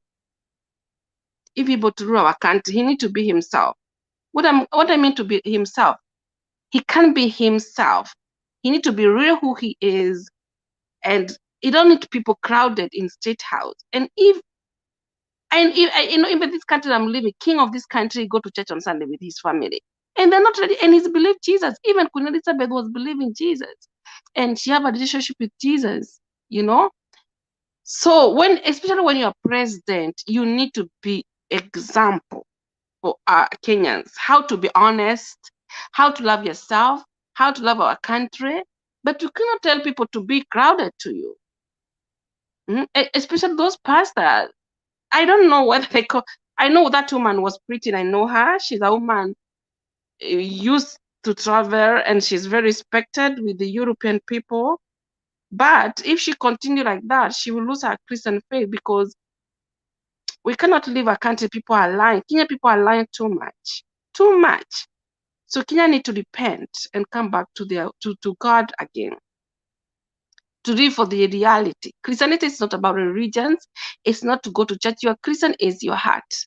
If he to rule our country, he need to be himself. What I mean to be himself, he can't be himself. He need to be real who he is, and he don't need people crowded in state house. And if in this country I'm living, king of this country go to church on Sunday with his family, and they're not ready, and he's believed Jesus. Even Queen Elizabeth was believing Jesus, and she have a relationship with Jesus. So especially when you're president, you need to be example for Kenyans, how to be honest, how to love yourself, how to love our country. But you cannot tell people to be crowded to you. Especially those pastors. I don't know whether they call. I know that woman was preaching. I know her. She's a woman used to travel, and she's very respected with the European people. But if she continue like that, she will lose her Christian faith, because we cannot live a country people are lying. Kenya people are lying too much. Too much. So Kenya need to repent and come back to God again, to live for the reality. Christianity is not about religions. It's not to go to church. Your Christian is your heart.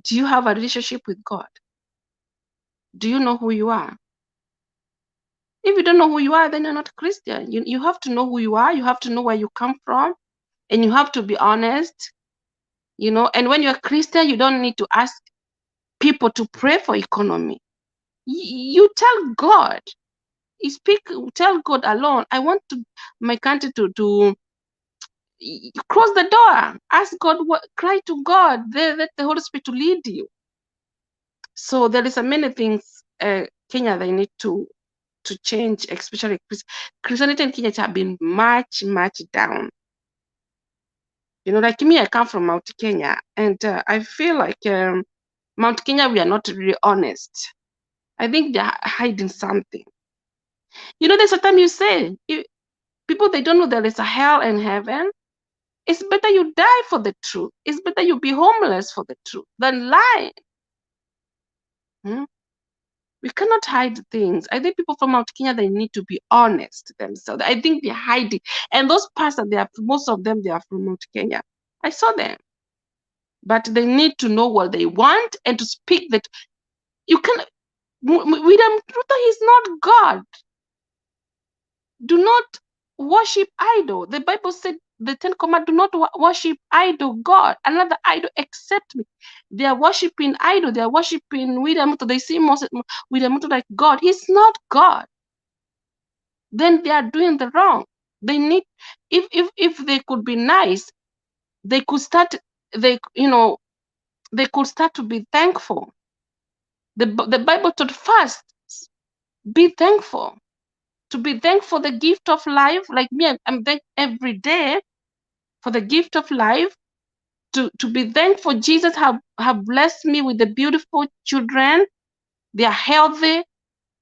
Do you have a relationship with God? Do you know who you are? If you don't know who you are, then you're not Christian. You have to know who you are. You have to know where you come from, and you have to be honest. And when you're a Christian, you don't need to ask people to pray for economy. You tell God. Tell God alone. I want my country to close the door. Ask God, cry to God. Let the Holy Spirit to lead you. So there is many things Kenya they need to change, especially Christianity in Kenya have been much, much down. Like me, I come from Mount Kenya, and I feel like Mount Kenya, we are not really honest. I think they're hiding something. There's a time you say, people, they don't know there is a hell and heaven. It's better you die for the truth. It's better you be homeless for the truth than lie. We cannot hide things. I think people from Mount Kenya, they need to be honest themselves. I think they're hiding. And those pastors, most of them, they are from Mount Kenya. I saw them. But they need to know what they want and to speak that you can. William Ruto is not God. Do not worship idol. The Bible said the Ten Commandments, do not worship idol God, another idol except me. They are worshiping idol. They are worshiping William Ruto. They see William Ruto like God. He's not God. Then they are doing the wrong. They need, if they could be nice, they could start. They could start to be thankful. The Bible taught first, be thankful. To be thankful for the gift of life, like me, I'm thankful every day for the gift of life. To be thankful, Jesus have blessed me with the beautiful children. They are healthy.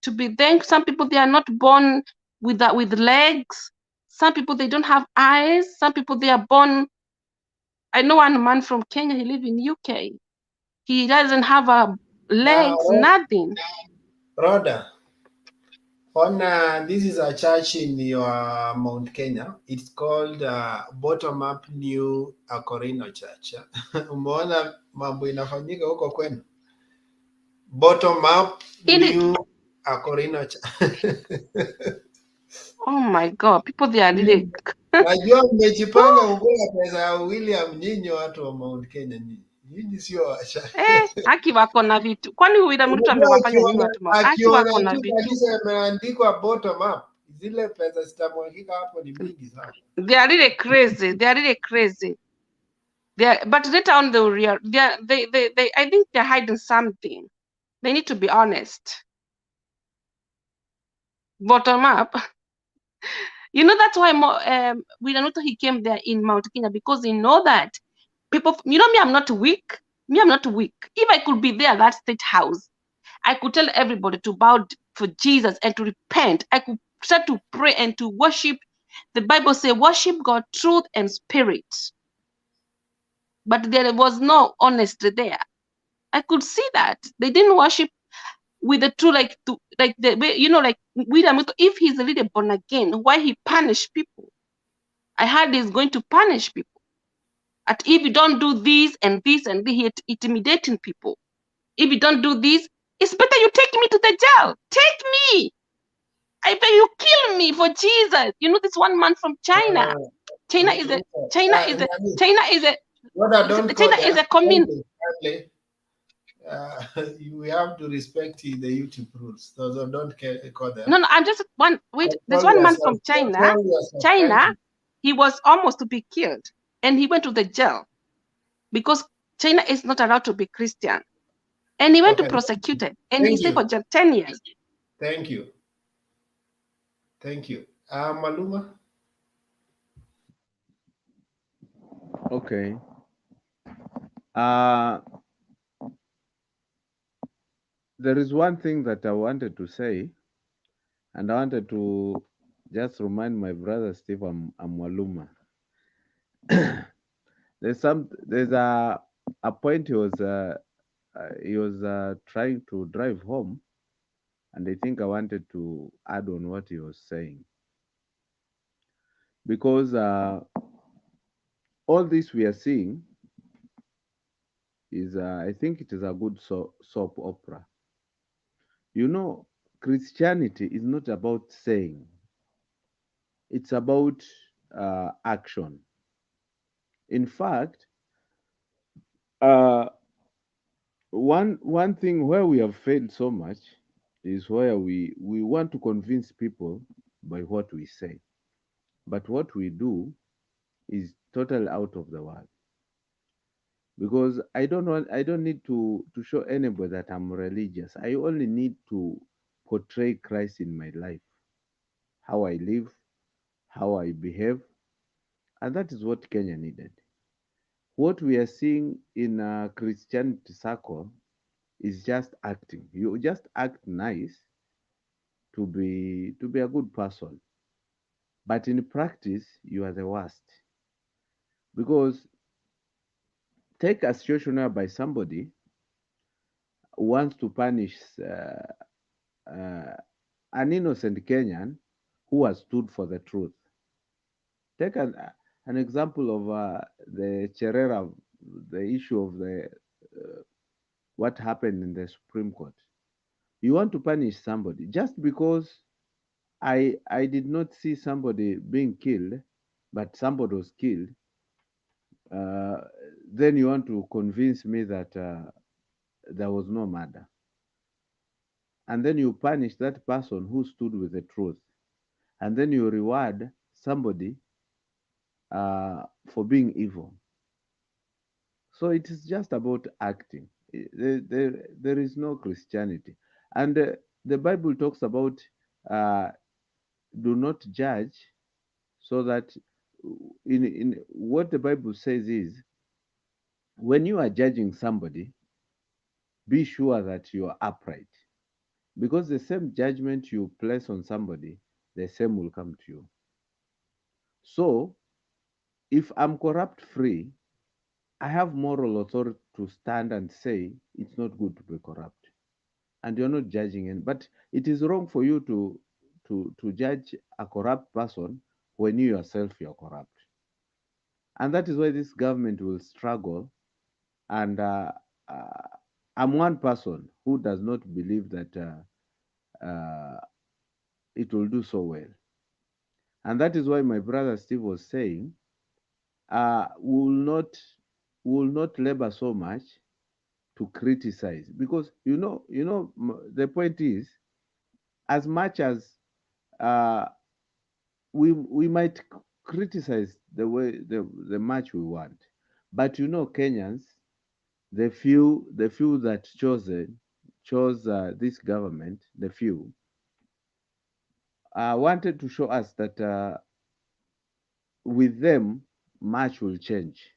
To be thankful, some people they are not born with legs. Some people they don't have eyes. Some people they are born. I know one man from Kenya. He lives in UK. He doesn't have Now, legs, nothing. Rhoda, this is a church in your Mount Kenya. It's called Bottom Up New Akorino Church. Umeona mambo inafanyika huko kwenu? Bottom Up New Akorino Church. Oh my God, people they are really. Najua mmejipanga kukula pesa ya William, nyinyi watu wa Mount Kenya, nyinyi sio washa. Haki wako na vitu. Kwani William Ruto amewafanya nini watu? Haki wako na Akiona tu vitu. kanisa imeandikwa bottom up, zile pesa zitamwagika hapo ni mingi sana. They are really crazy. They are really crazy. But later on they I think they're hiding something. They need to be honest. Bottom up. You know, that's why William Ruto, he came there in Mount Kenya, because he know that people, me, I'm not weak. Me, I'm not weak. If I could be there at that state house, I could tell everybody to bow for Jesus and to repent. I could start to pray and to worship. The Bible says, worship God, truth and spirit. But there was no honesty there. I could see that they didn't worship with the true, like the way, like William. If he's really born again, why he punish people? I heard he's going to punish people. At if you don't do this and this and this, he intimidating people. If you don't do this, it's better you take me to the jail. Take me. I bet you kill me for Jesus. You know this one man from China. China is a communist. We have to respect the YouTube rules. So don't call them. No, I'm just one. Wait, there's one man from China. China, he was almost to be killed, and he went to the jail because China is not allowed to be Christian, and he went to prosecuted, and he stayed for 10 years. Thank you. Thank you. Maluma. Okay. There is one thing that I wanted to say, and I wanted to just remind my brother Steve Amwaluma. There's a point he was trying to drive home, and I think I wanted to add on what he was saying, because all this we are seeing is I think it is a good soap opera. You know, Christianity is not about saying, it's about action. In fact, one thing where we have failed so much is where we want to convince people by what we say, but what we do is totally out of the world. Because I don't need to show anybody that I'm religious. I only need to portray Christ in my life, how I live, how I behave, and that is what Kenya needed. What we are seeing in a Christianity circle is just acting. You just act nice to be a good person, but in practice you are the worst. Because take a situation whereby somebody wants to punish an innocent Kenyan who has stood for the truth. Take an example of the Cherera, the issue of the what happened in the Supreme Court. You want to punish somebody just because I did not see somebody being killed, but somebody was killed. Uh, then you want to convince me that there was no murder, and then you punish that person who stood with the truth, and then you reward somebody for being evil. So it is just about acting. There is no Christianity. And the Bible talks about uh, do not judge, so that in what the Bible says is when you are judging somebody, be sure that you are upright. Because the same judgment you place on somebody, the same will come to you. So if I'm corrupt free, I have moral authority to stand and say it's not good to be corrupt. And you're not judging it. But it is wrong for you to judge a corrupt person when you yourself you're corrupt. And that is why this government will struggle. And uh, I'm one person who does not believe that it will do so well. And that is why my brother Steve was saying, we will not labor so much to criticize, because the point is, as much as uh, we might criticize the much we want, but Kenyans, the few that chose this government, the few wanted to show us that with them much will change,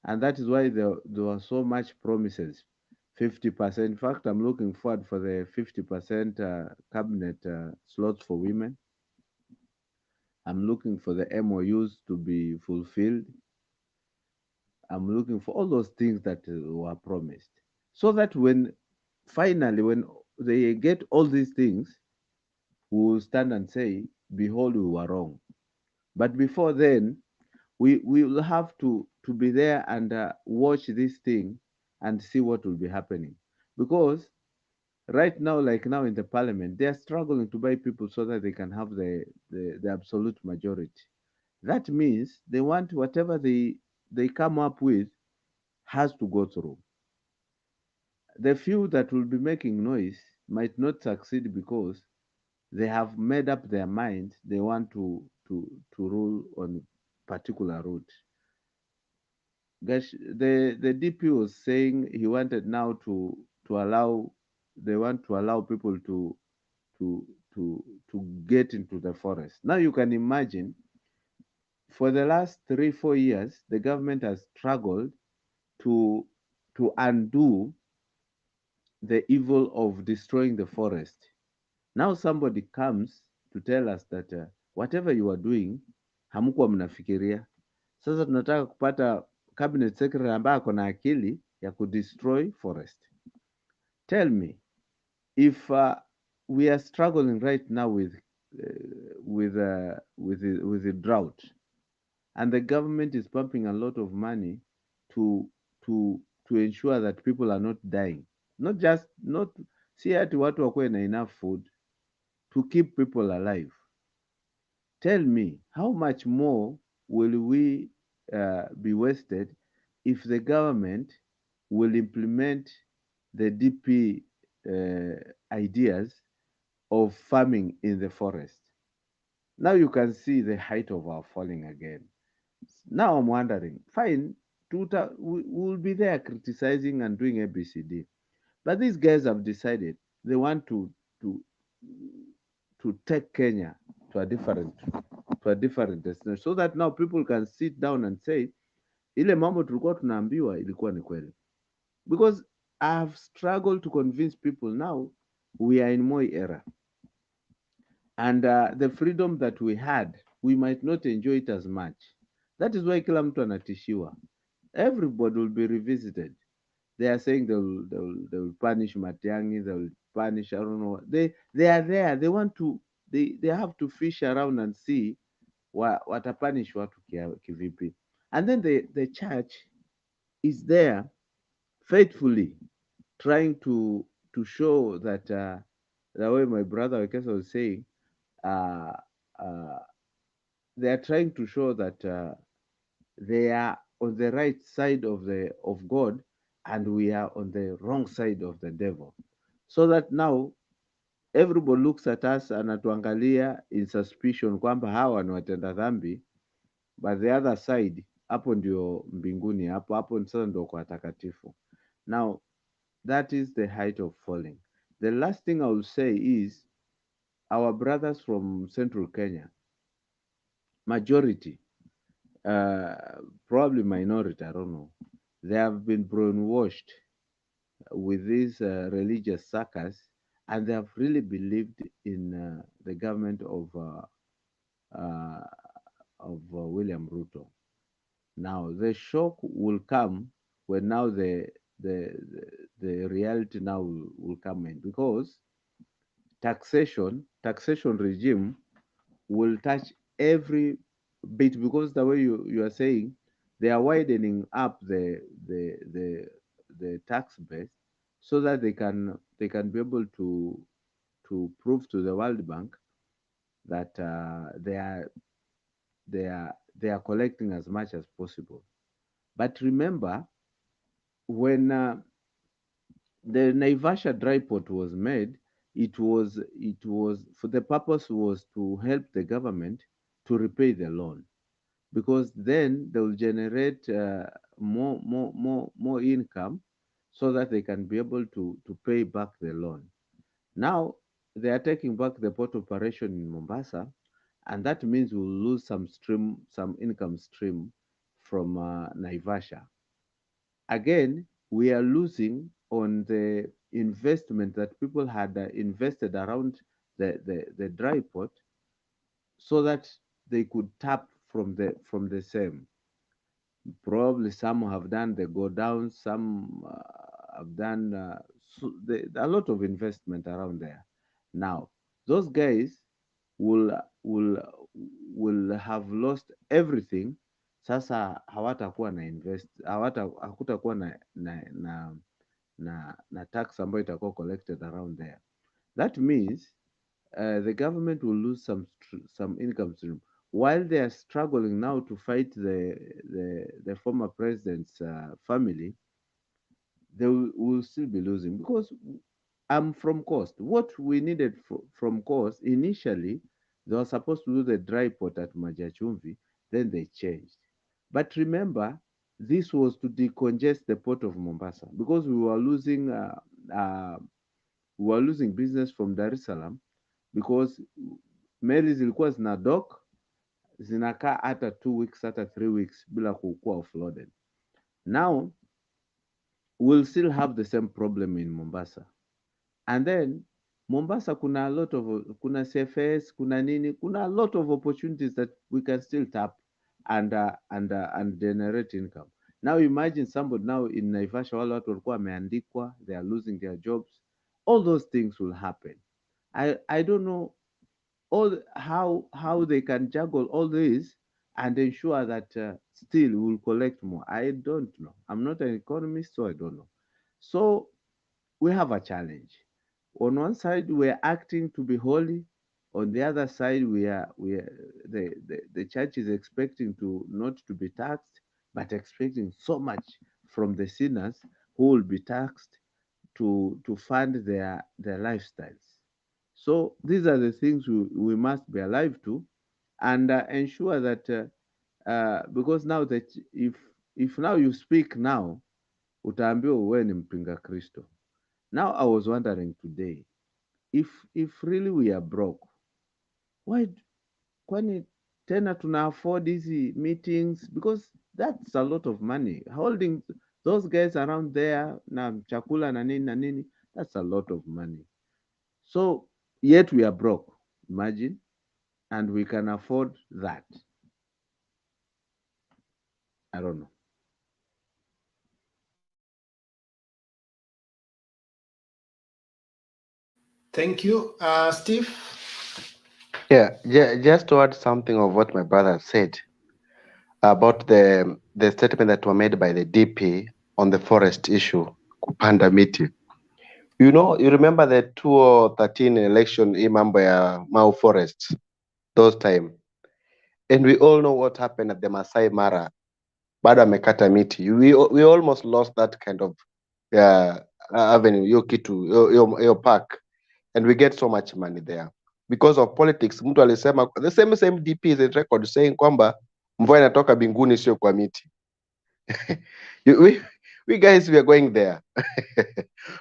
and that is why there were so much promises. 50%. In fact, I'm looking forward for the 50% cabinet slots for women. I'm looking for the M.O.Us to be fulfilled. I'm looking for all those things that were promised, so that finally, when they get all these things, we will stand and say, "Behold, we were wrong." But before then, we will have to be there and watch this thing and see what will be happening, because right now, like now in the parliament, they are struggling to buy people so that they can have the absolute majority. That means they want whatever they come up with has to go through. The few that will be making noise might not succeed because they have made up their mind they want to rule on particular route. Gosh, the DP was saying he wanted now to allow they want to allow people to to get into the forest. Now you can imagine, for the last 3 4 years the government has struggled to undo the evil of destroying the forest. Now somebody comes to tell us that whatever you are doing hamkuwa mnafikiria. Sasa tunataka kupata cabinet secretary ambaye ako na akili ya kudestroy forest. Tell me, if we are struggling right now with the drought, and the government is pumping a lot of money to to ensure that people are not dying, not see ati watu wakuwe na enough food to keep people alive. Tell me, how much more will we be wasted if the government will implement the DP ideas of farming in the forest? Now you can see the height of our falling again. Now I'm wondering, fine, we will be there criticizing and doing ABCD, but these guys have decided they want to to take Kenya to a different destination, so that now people can sit down and say ile mambo tulikuwa tunaambiwa ilikuwa ni kweli. Because I have struggled to convince people now we are in Moi era, and the freedom that we had, we might not enjoy it as much. That is why kila mtu anatishiwa. Everybody will be revisited. They are saying they will punish Matiang'i, they will punish. I don't know. They are there. They want to. They have to fish around and see watapanish watu kivipi. And then the church is there faithfully trying to show that the way my brother Wekesa was saying, uh, uh, they are trying to show that they are on the right side of God, and we are on the wrong side of the devil, so that now everybody looks at us anatuangalia in suspicion kwamba hawa ni watenda dhambi, but the other side, hapo ndio mbinguni, hapo sasa ndio kwa watakatifu. Now that is the height of falling. The last thing I will say is our brothers from Central Kenya, majority, probably minority, I don't know, they have been brainwashed with these religious suckers, and they have really believed in the government uh, of William Ruto. Now the shock will come when now the the reality now will come in, because taxation regime will touch every bit, because the way you are saying, they are widening up the tax base, so that they can be able to prove to the World Bank that they are collecting as much as possible. But remember, when the Naivasha dry port was made, it was for the purpose was to help the government to repay the loan, because then they will generate more income, so that they can be able to pay back the loan. Now they are taking back the port operation in Mombasa, and that means we'll lose some income stream from Naivasha. Again, we are losing on the investment that people had invested around the dry port, so that they could tap from the same. Probably some have done the go down, some have done a lot of investment around there. Now, those guys will will will have lost everything. Sasa hawatakuwa na invest, hakutakuwa na tax ambayo itakuwa collected around there. That means the government will lose some income stream, while they are struggling now to fight the former president's family. They will still be losing, because I'm from coast. What we needed from coast initially, they were supposed to do the dry port at Majachumvi, then they changed. But remember, this was to decongest the port of Mombasa, because uh, we were losing business from Dar es Salaam, because meli zilikuwa zina dock, zinakaa hata 2 weeks hata 3 weeks bila kukuwa offloaded. Now we'll still have the same problem in Mombasa. And then Mombasa kuna a lot of kuna CFS, kuna nini, kuna a lot of opportunities that we can still tap and generate income. Now imagine somebody now in Naivasha, wale watu walikuwa wameandikwa, they are losing their jobs. All those things will happen. I don't know how they can juggle all this and ensure that still will collect more. I don't know. I'm not an economist, so I don't know. So we have a challenge. On one side, we're acting to be holy. On the other side, the church is expecting to not to be taxed, but expecting so much from the sinners who will be taxed to fund their lifestyles. So these are the things we must be alive to, and ensure that because now that if now you speak now, utaambiwa wewe ni mpinga Kristo. Now I was wondering today, if really we are broke, why kwani tena tuna afford hizi meetings, because that's a lot of money holding those guys around there na chakula na nini, that's a lot of money. So yet we are broke, imagine, and we can afford that. I don't know. Thank you. Steve? Yeah, just to add something of what my brother said about the statement that were made by the DP on the forest issue, kupanda miti. You know, you remember the 2013 election in mambo ya Mau Forest, those time. And we all know what happened at the Masai Mara. Bado amekata miti. We almost lost that kind of avenue, hiyo kitu, hiyo park. And we get so much money there. Because of politics, mtu alisema, the same DP is a record saying kwamba mvua inatoka binguni sio kwa miti. we guys, we are going there.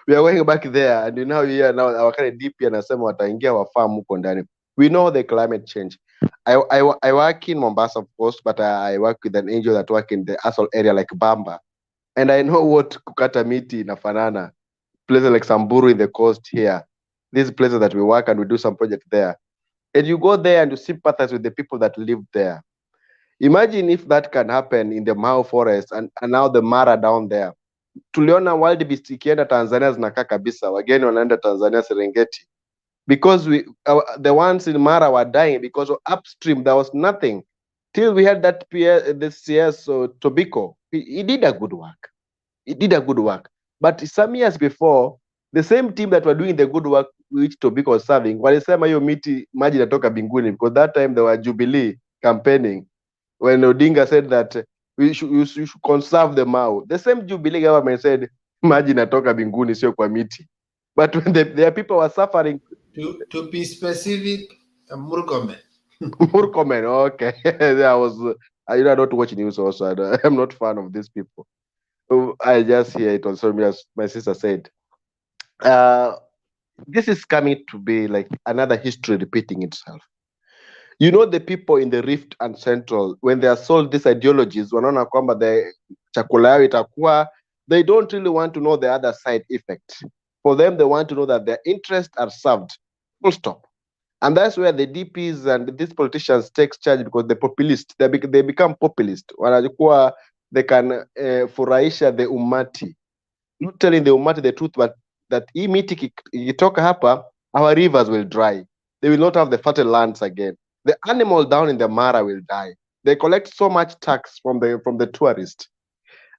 We are going back there, and now we are now our kind of DP anasema wataingia wafamu huko ndani. We know the climate change. I work in Mombasa, of course, but I work with an angel that work in the Asol area like Bamba, and I know what kukata miti inafanana. Places like Samburu in the coast here, these places that we work and we do some project there, and you go there and you sympathize with the people that live there. Imagine if that can happen in the Mau forest and now the Mara down there. Tuliona wild beast ikienda Tanzania zinakaa kabisa, wageni wanaenda Tanzania Serengeti, because the ones in Mara were dying because upstream there was nothing till we had that this CS Tobiko. He did a good work. He did a good work. But some years before, the same team that were doing the good work which Tobiko was serving, walisema hiyo miti maji inatoka binguni, because that time they were Jubilee campaigning when Odinga said that you should conserve the Mau. The same Jubilee government said maji inatoka binguni sio kwa miti. But when their people were suffering. To be specific, Murkomen. Murkomen, okay. I was, I don't watch news also. I'm not fan of these people. I just hear it on social media, as my sister said. This is coming to be like another history repeating itself. You know, the people in the Rift and Central, when they are sold these ideologies, wanaona kwamba the chakula yao itakuwa, they don't really want to know the other side effect. For them, they want to know that their interests are served. Full stop. And that's where the DPs and these politicians takes charge, because the populist, they become populist. Wanajikuwa, they can furahisha the umati. Not telling the umati the truth, but that hii miti ikitoka hapa, our rivers will dry. They will not have the fertile lands again. The animal down in the Mara will die. They collect so much tax from the tourist.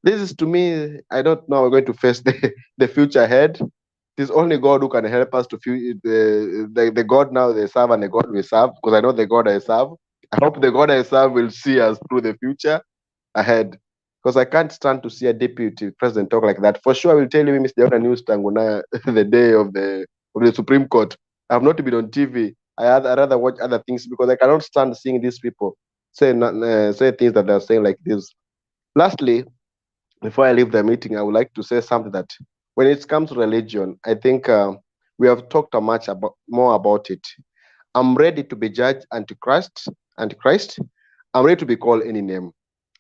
This is, to me, I don't know how we're going to face the future ahead. It is only God who can help us to the God now they serve and the God we serve, because I know the God I serve. I hope the God I serve will see us through the future ahead, because I can't stand to see a deputy president talk like that. For sure, I will tell you, Mr. Yona News Tanguna, the day of the Supreme Court. I have not been on TV. I rather watch other things, because I cannot stand seeing these people say things that they're saying like this. Lastly, before I leave the meeting, I would like to say something that when it comes to religion, I think we have talked more about it. I'm ready to be judged antichrist. I'm ready to be called any name,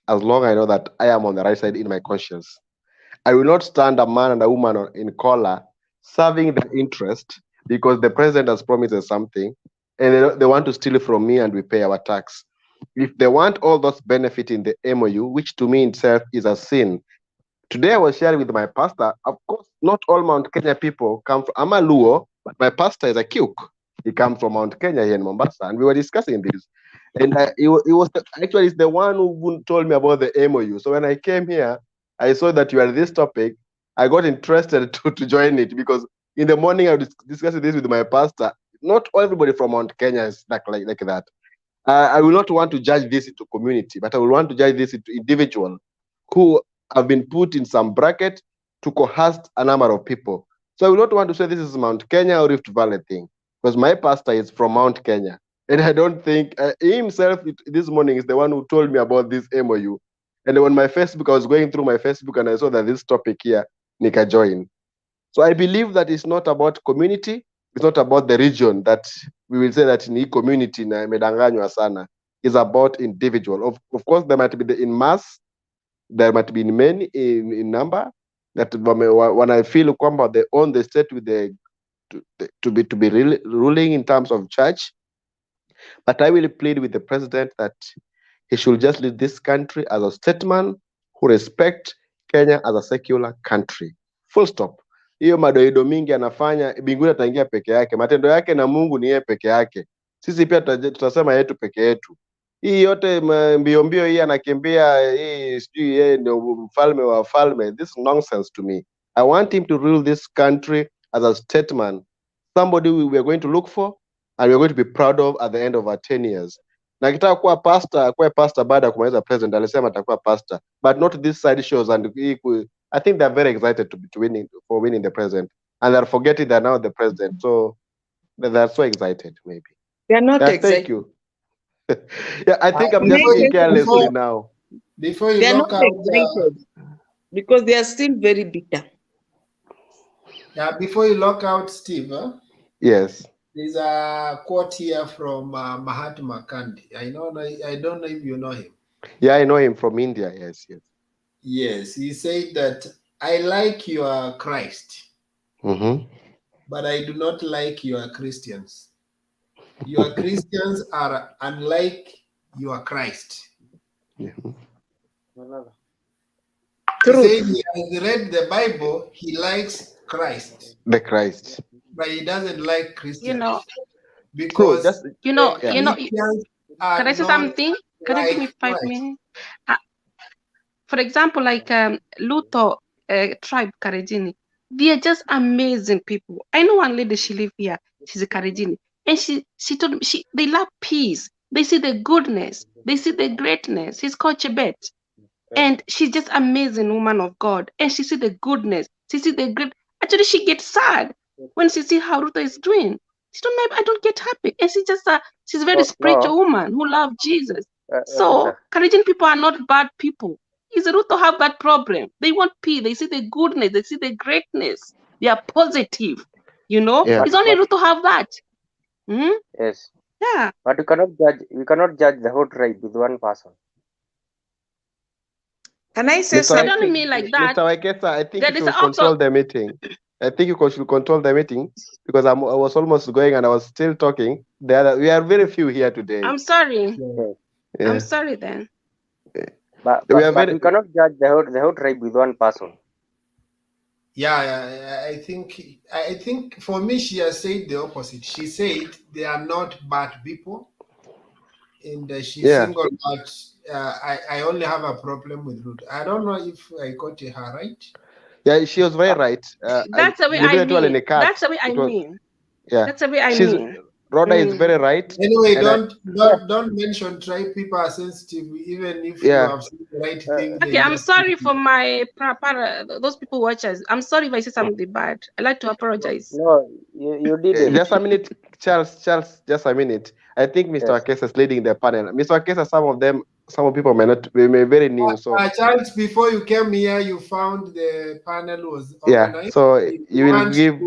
as long as I know that I am on the right side in my conscience. I will not stand a man and a woman in collar serving their interest because the president has promised us something, and they want to steal from me and we pay our tax. If they want all those benefit in the M.O.U, which to me itself is a sin. Today I was sharing with my pastor, of course, not all Mount Kenya people come from, I'm a Luo, but my pastor is a Kyuk. He comes from Mount Kenya here in Mombasa, and we were discussing this. And he was actually the one who told me about the M.O.U. So when I came here, I saw that you are this topic. I got interested to join it, because in the morning I was discussing this with my pastor. Not everybody from Mount Kenya is like that. I will not want to judge this into community, but I will want to judge this into individual who have been put in some bracket to coerce a number of people. So I will not want to say this is Mount Kenya or Rift Valley thing, because my pastor is from Mount Kenya. And I don't think he himself this morning is the one who told me about this M.O.U. And on my Facebook, I was going through my Facebook and I saw that this topic here, Nika join. So I believe that it's not about community, it's not about the region that we will say that in community na medanganywa sana. It's about individual. Of course, there might be in mass, there might be in many in number that when I feel kwamba they own the state with to be really ruling in terms of church. But I will plead with the president that he should just lead this country as a statesman who respect Kenya as a secular country. Full stop. hiyo madoido mingi anafanya, mbinguni ataingia peke yake. Matendo yake na Mungu ni yeye peke yake. Sisi pia tutasema yetu peke yetu. Hii yote mbio mbio hii anakimbia, hii sijui yeye ndio mfalme wa falme. This nonsense to me. I want him to rule this country as a statesman, somebody we are going to look for and we are going to be proud of at the end of our 10 years. Na kitaka kuwa pastor baada ya kumaliza president, alisema atakuwa pastor, but not this side shows. And I think they're very excited to winning the president, and they're forgetting they're now the president. So they're so excited, maybe. They are not Yeah, excited. thank you. Yeah, I think I'm just Before- speaking carelessly now. Before you They are lock not out, excited because they are still very bitter. before you lock out, Steve, Yes. there's a quote here from Mahatma Gandhi. I don't know if you know him. Yeah, I know him from India. Yes, yes. Yes, he said that I like your Christ, Mm-hmm. but I do not like your Christians. Your Christians are unlike your Christ. Yeah. He said he has read the Bible, he likes Christ, The Christ. but he doesn't like Christians. You know, because just you know, the you know. Christians are Can I say not something? Can you give me like 5 Christ. minutes? For example, like Luto tribe Karenjini, they are just amazing people. I know one lady, she live here. She's a Karenjini, and she told me they love peace. They see the goodness. They see the greatness. She's called Chebet, and she's just amazing woman of God. And she see the goodness. She see the great. Actually, she gets sad when she see how Ruto is doing. She don't maybe I don't get happy, and she's a very spiritual woman who love Jesus. So Karenjin people are not bad people. Is Ruto have that problem? They want peace. They see the goodness. They see the greatness. They are positive. You know, Yeah. it's only Ruto have that. Hmm? Yes, Yeah. but we cannot judge the whole tribe with one person. Can I say Mr. I don't something? mean like that. Mr. Waikesa, I think There you is should also control the meeting. I think you should control the meeting because I was almost going and I was still talking. We are very few here today. I'm sorry. Yes. Yeah. I'm sorry then. But We are we cannot judge the whole tribe with one person. Yeah, I think for me she has said the opposite. She said they are not bad people, and she singled out. I only have a problem with Ruto. I don't know if I got her right. Yeah, she was very right. That's the way I mean. That's the way I mean. Yeah, that's the way I mean. Rhoda is very right. Anyway, don't mention tribe people are sensitive, even if you have said the right thing. Okay, I'm sorry for my those people watchers. I'm sorry if I say something bad. I like to apologize. No, you didn't. Just a minute, Charles, just a minute. I think Mr. Akesa is leading the panel. Mr. Akesa, some people may be very new. So Charles, before you came here, you found the panel was organized. Yeah, so if you will give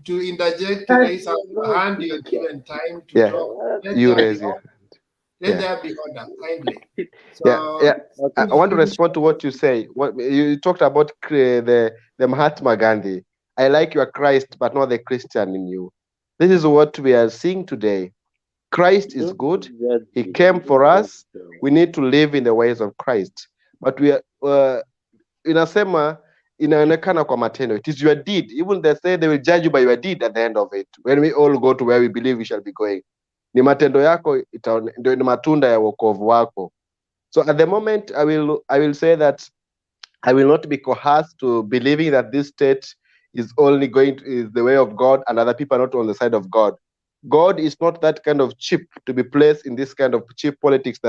to interject, raise up your hand. You're given time to talk. Let there be order, kindly. So, yeah. I want to respond to what you say. What you talked about the Mahatma Gandhi. I like your Christ, but not the Christian in you. This is what we are seeing today. Christ is good. He came for us. We need to live in the ways of Christ. But we are inasema inaonekana kwa matendo. It is your deed. Even they say they will judge you by your deed at the end of it. When we all go to where we believe we shall be going. Ni matendo yako ndio ni matunda ya wokovu wako. So at the moment I will say that I will not be coerced to believing that this state is only is the way of God and other people are not on the side of God. God is not that kind of cheap to be placed in this kind of cheap politics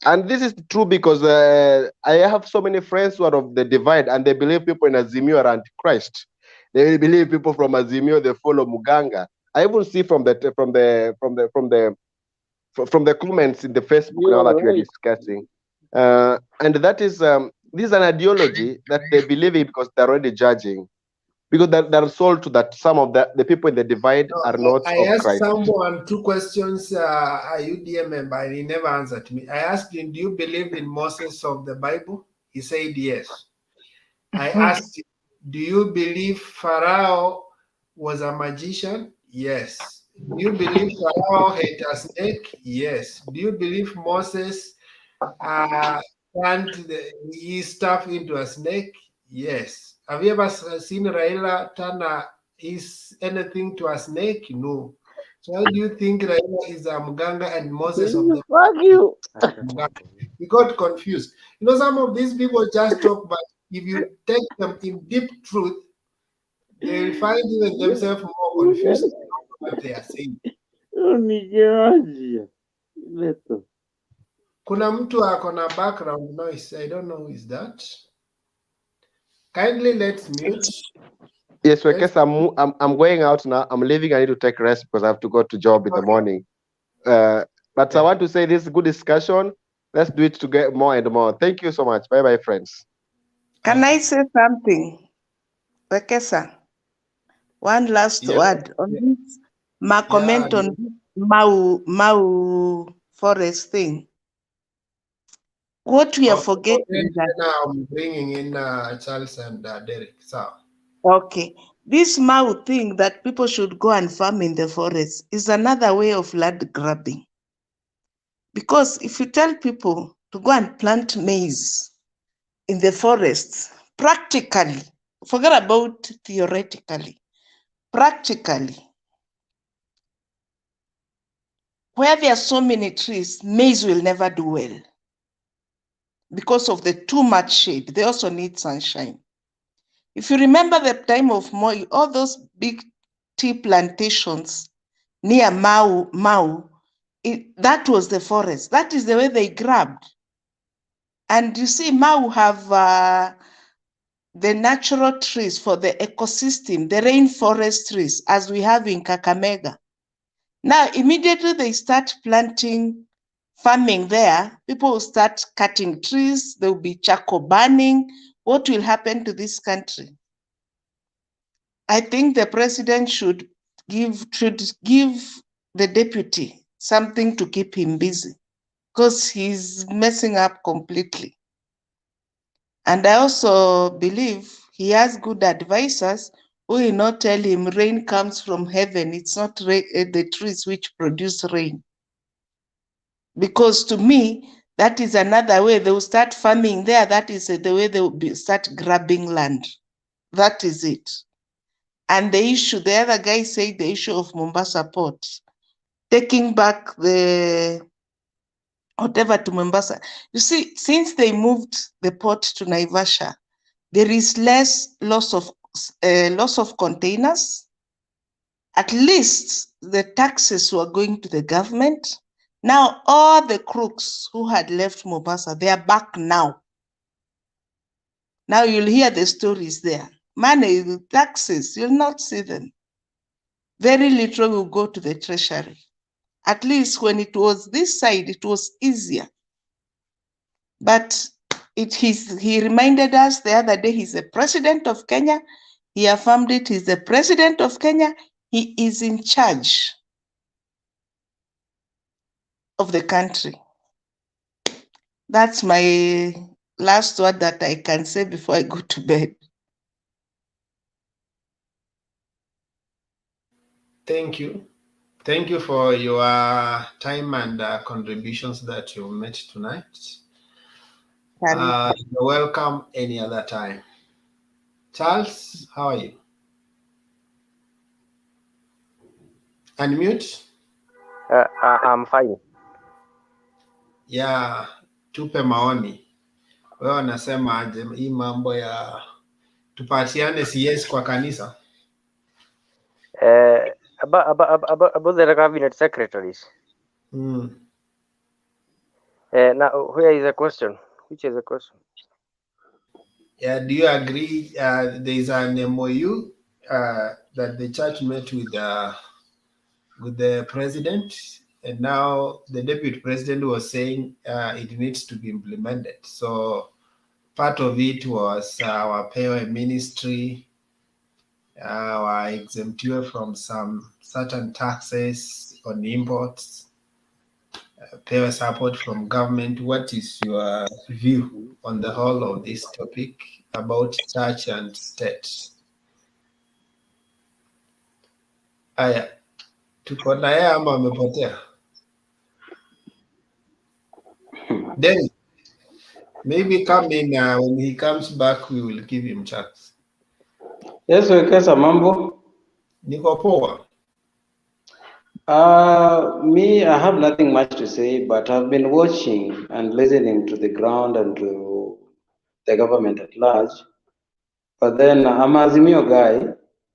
and this is true because I have so many friends who are of the divide and they believe people in Azimio are antichrist. They believe people from Azimio they follow Muganga. I even see from the comments in the Facebook now that we are discussing, and that is this is an ideology that they believe in because they're already judging, because they're sold to that some of the people in the divide are not I of asked Christ. someone 2 questions, a UDM member, and he never answered me. I asked him, do you believe in Moses of the Bible? He said yes. I asked him, do you believe Pharaoh was a magician? Yes. Do you believe Pharaoh had a snake? Yes. Do you believe Moses turned his stuff into a snake? Yes. Have you ever seen Raila turn is anything to a snake? No. So why do you think Raila is a Mganga and Moses of the Fuck you. Mganga? You got confused. You know, some of these people just talk, but if you take them in deep truth, they will find even themselves more confused about what they are saying. Kuna mtu ako na background noise. I don't know who is that. Kindly let's mute. Yes, Wekesa, I'm going out now. I'm leaving. I need to take rest because I have to go to job in the morning. But I want to say this is a good discussion. Let's do it to get more and more. Thank you so much. Bye bye, friends. Can I say something? Wekesa, one last word on this. My comment on Mau forest thing. What we are forgetting that. Now I'm bringing in Charles and Derek. So. Okay. This Mau thing that people should go and farm in the forest is another way of land grabbing. Because if you tell people to go and plant maize in the forests, practically, forget about theoretically, practically, where there are so many trees, maize will never do well because of the too much shade. They also need sunshine. If you remember the time of M.O.U, all those big tea plantations near M.O.U, that was the forest. That is the way they grabbed. And you see, M.O.U have the natural trees for the ecosystem, the rainforest trees, as we have in Kakamega. Now, immediately they start planting, farming there, people will start cutting trees, there will be charcoal burning. What will happen to this country? I think the president should give the deputy something to keep him busy because he's messing up completely. And I also believe he has good advisors who will not tell him rain comes from heaven. It's not the trees which produce rain. Because to me, that is another way they will start farming there. That is the way they will start grabbing land. That is it. And the issue, the other guy said the issue of Mombasa Port, taking back the whatever to Mombasa. You see, since they moved the port to Naivasha, there is less loss of containers. At least the taxes were going to the government. Now all the crooks who had left Mombasa, they are back now. Now you'll hear the stories there. Money, the taxes, you'll not see them. Very little will go to the treasury. At least when it was this side, it was easier. But he reminded us the other day, he's the president of Kenya. He affirmed it, he's the president of Kenya. He is in charge of the country. That's my last word that I can say before I go to bed. Thank you. Thank you for your time and contributions that you made tonight. You're welcome any other time. Charles, how are you? Unmute. I'm fine. Yeah, tupe maoni. Wewe unasema aje hii mambo ya tupatiane CS kwa kanisa? About the cabinet secretaries. Mm. Now, where is the question? Which is the question? Yeah, do you agree there is an M.O.U that the church met with the president, and now the deputy president was saying it needs to be implemented. So part of it was our pay ministry, our exemption from some certain taxes on imports, pay support from government. What is your view on the whole of this topic about church and state? Aya, tuko na yeye ama amepotea? Then maybe come in when he comes back, we will give him chance. Yes, Wekesa, mambo. Niko poa. Me, I have nothing much to say, but I've been watching and listening to the ground and to the government at large. But then I'm a Azimio guy,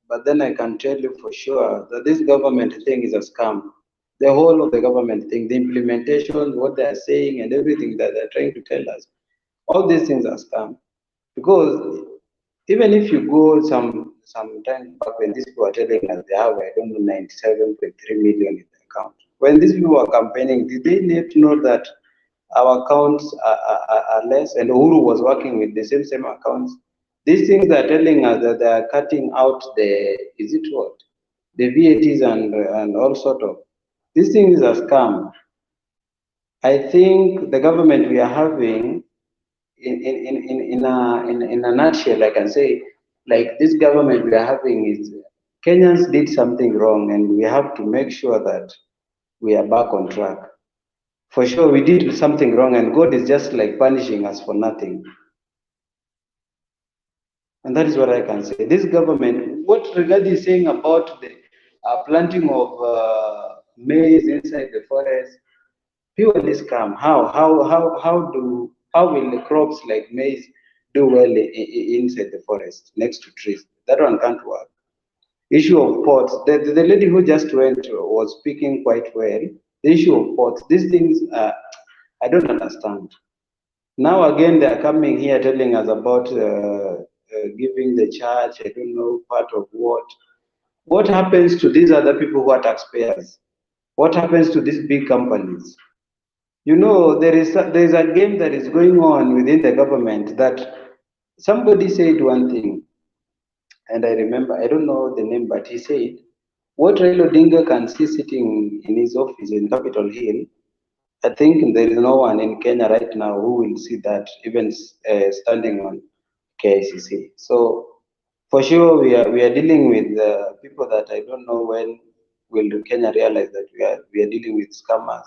but then I can tell you for sure that this government thing is a scam. The whole of the government thing, the implementation, what they are saying, and everything that they're trying to tell us, all these things are scam. Because even if you go some time back when these people are telling us they have, I don't know, 97.3 million in the account. When these people were campaigning, did they need to know that our accounts are less? And Uhuru was working with the same accounts. These things are telling us that they are cutting out the, is it what? The VATs and all sort of. These things are scam. I think the government we are having in a nutshell, I can say, like this government we are having is Kenyans did something wrong, and we have to make sure that we are back on track. For sure, we did something wrong, and God is just like punishing us for nothing. And that is what I can say. This government, what Regadi is saying about the planting of maize inside the forest, purely scam. How will the crops like maize do well inside the forest next to trees? That one can't work. Issue of ports. The lady who just went was speaking quite well. The issue of ports. These things I don't understand. Now again they are coming here telling us about giving the church, I don't know, part of what. What happens to these other people who are taxpayers? What happens to these big companies? You know, there is a game that is going on within the government that somebody said one thing, and I remember, I don't know the name, but he said, what Raila Odinga can see sitting in his office in Capitol Hill, I think there is no one in Kenya right now who will see that, even standing on KICC. So for sure, we are dealing with people that I don't know when will Kenya realize that we are dealing with scammers.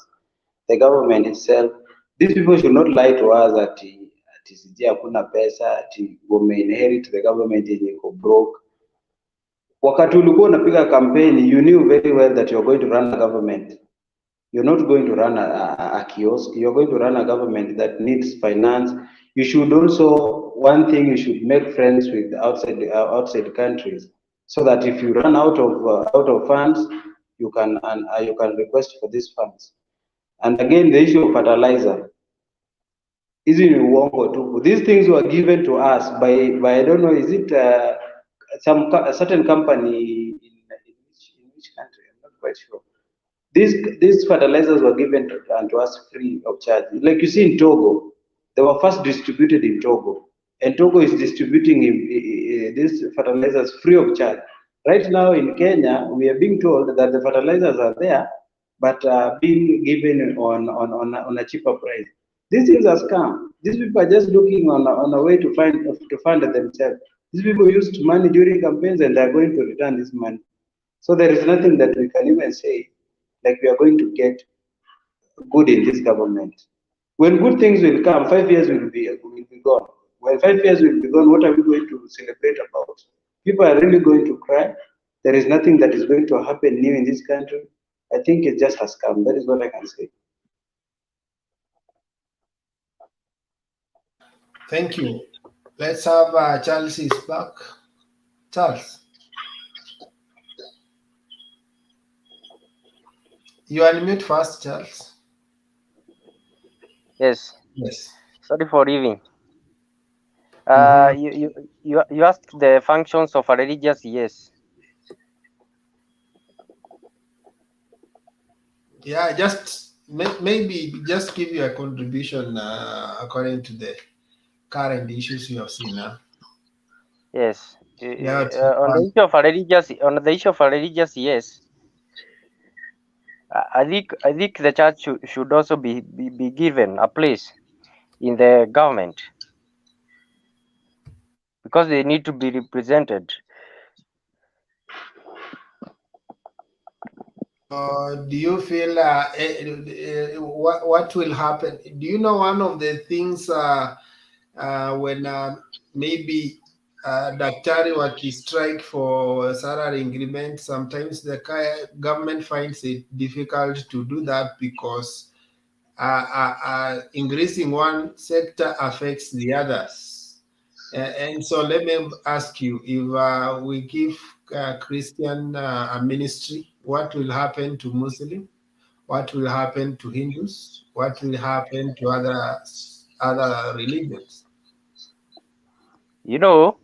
The government itself, these people should not lie to us ati sijui hakuna pesa, ati wameinherit the government yenye iko broke. Wakati ulikuwa unapiga campaign, you knew very well that you're going to run a government. You're not going to run a kiosk. You're going to run a government that needs finance. You should also, one thing, you should make friends with outside countries, so that if you run out of funds, you can request for these funds. And again, the issue of fertilizer. Hizi ni uongo tu. These things were given to us by I don't know, is it a certain company in which country? I'm not quite sure. These fertilizers were given to us free of charge. Like you see in Togo, they were first distributed in Togo, and Togo is distributing these fertilizers free of charge. Right now in Kenya, we are being told that the fertilizers are there, but being given on a cheaper price. These things are scam. These people are just looking on a way to fund themselves. These people used money during campaigns, and they are going to return this money. So there is nothing that we can even say like we are going to get good in this government. When good things will come, 5 years will be gone. When 5 years will be gone, what are we going to celebrate about? People are really going to cry. There is nothing that is going to happen new in this country. I think it's just a scam. That is what I can say. Thank you. Let's have Charles is back. Charles, you unmute first, Charles. Yes. Yes. Sorry for leaving. Mhm. You asked the functions of a religious, yes. Yeah, just maybe just give you a contribution according to the current issues you have seen now. Yes. Yeah. On the issue of a religious, yes. I think the church should also be given a place in the government, because they need to be represented. Do you feel what will happen? Do you know one of the things when maybe daktari strike for salary increment, sometimes the government finds it difficult to do that because increasing one sector affects the others. And so let me ask you, if we give Christian a ministry, what will happen to Muslim? What will happen to Hindus? What will happen to other religions? You know,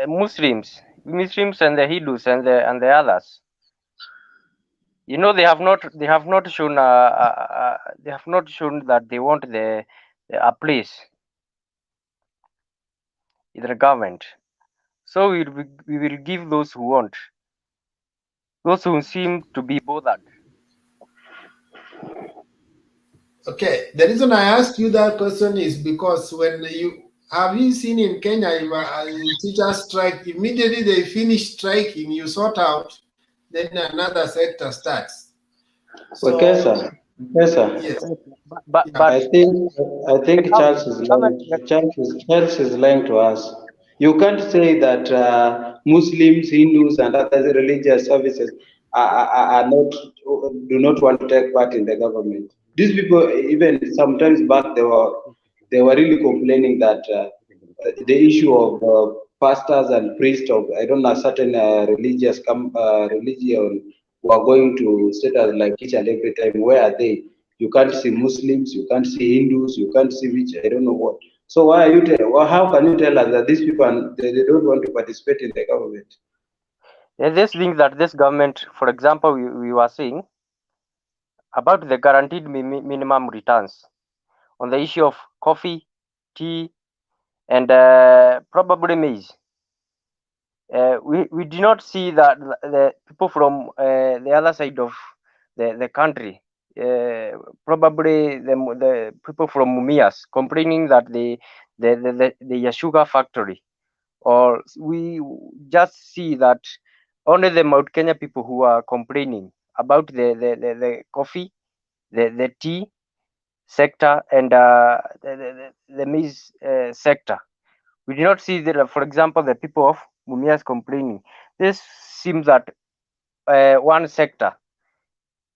Muslims and the Hindus and the others. You know, they have not shown that they want a place in the government. So we will give those who want, those who seem to be bothered. Okay, the reason I asked you that question is because when you seen in Kenya, if teachers strike, immediately they finish striking, you sort out, then another sector starts. Okay, So sir. Yes, sir. yes, But yeah. I think Charles is lying. Charles is lying to us. You can't say that Muslims, Hindus, and other religious services are not do not want to take part in the government. These people, even sometimes back, they were really complaining that the issue of pastors and priests of I don't know certain religion who are going to status like each and every time. Where are they? You can't see Muslims, you can't see Hindus, you can't see which I don't know what. So why are you how can you tell us that these people they don't want to participate in the government? this thing that this government, for example, we were saying about the guaranteed minimum returns on the issue of coffee, tea, and probably maize. We do not see that the people from the other side of the country, probably the people from Mumias, complaining that the sugar factory, or we just see that only the Mount Kenya people who are complaining about the coffee, the tea sector, and the maize sector. We do not see that, for example, the people of Mumias complaining. This seems that one sector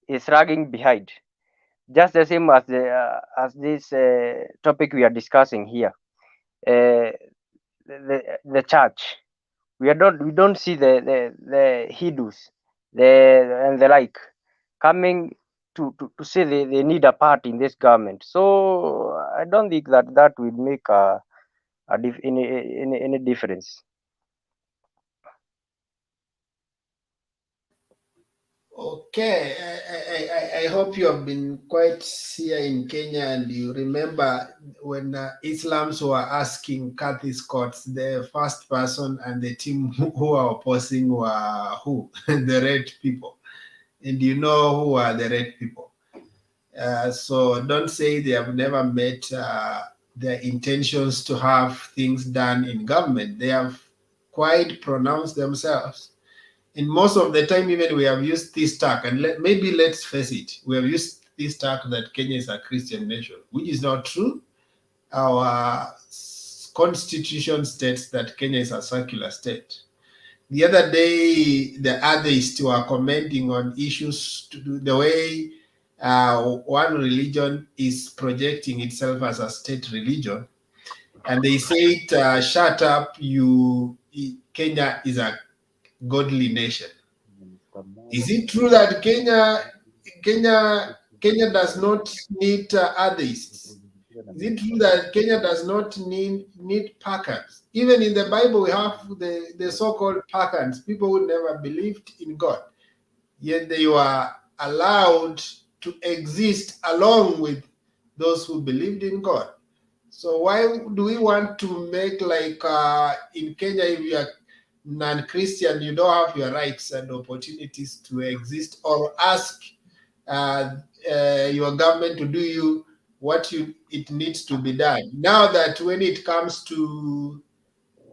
is lagging behind, just the same as this topic we are discussing here. The church, we don't see the Hindus, and the like coming to say they need a part in this government. So I don't think that will make any difference. Okay, I hope you have been quite here in Kenya and you remember when Islams were asking Kathy Scott, the first person and the team who are opposing were who? The red people. And you know who are the red people. So don't say they have never met their intentions to have things done in government. They have quite pronounced themselves. And most of the time, even we have used this tag, and maybe let's face it, we have used this tag that Kenya is a Christian nation, which is not true. Our constitution states that Kenya is a secular state. The other day, the atheists were commenting on issues to do the way one religion is projecting itself as a state religion, and they said, "Shut up, you! Kenya is a godly nation." Is it true that Kenya does not need atheists? Is it true that Kenya does not need pagans? Even in the Bible, we have the so-called pagans, people who never believed in God, yet they were allowed to exist along with those who believed in God. So why do we want to make like in Kenya, if you are non-Christian, you don't have your rights and opportunities to exist or ask your government to do you what it needs to be done. Now that when it comes to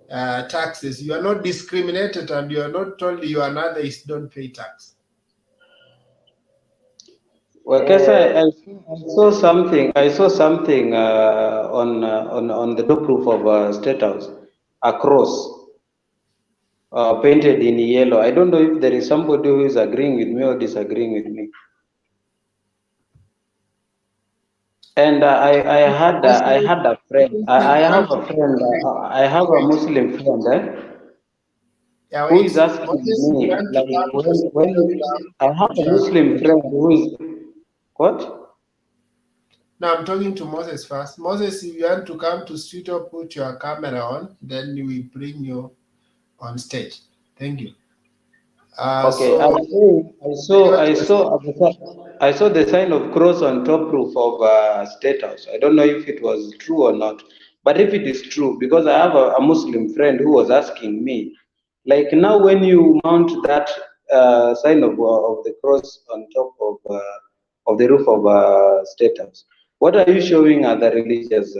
taxes, you are not discriminated and you are not told you are another don't pay tax. Well, Kesa, I saw something. I saw something on the door proof of State House, a cross painted in yellow. I don't know if there is somebody who is agreeing with me or disagreeing with me. And I had a friend. I have a friend. I have a Muslim friend Yeah, who is wait. asking Moses, you me want to like come to when I have put a your Muslim camera. friend who is what? No, I'm talking to Moses first. Moses, if you want to come to studio, put your camera on, then we bring you on stage. Thank you. Okay, I'm So saying what was I saw the sign of cross on top roof of State House. I don't know if it was true or not, but if it is true, because I have a Muslim friend who was asking me, like now when you mount that sign of the cross on top of the roof of State House, what are you showing other religious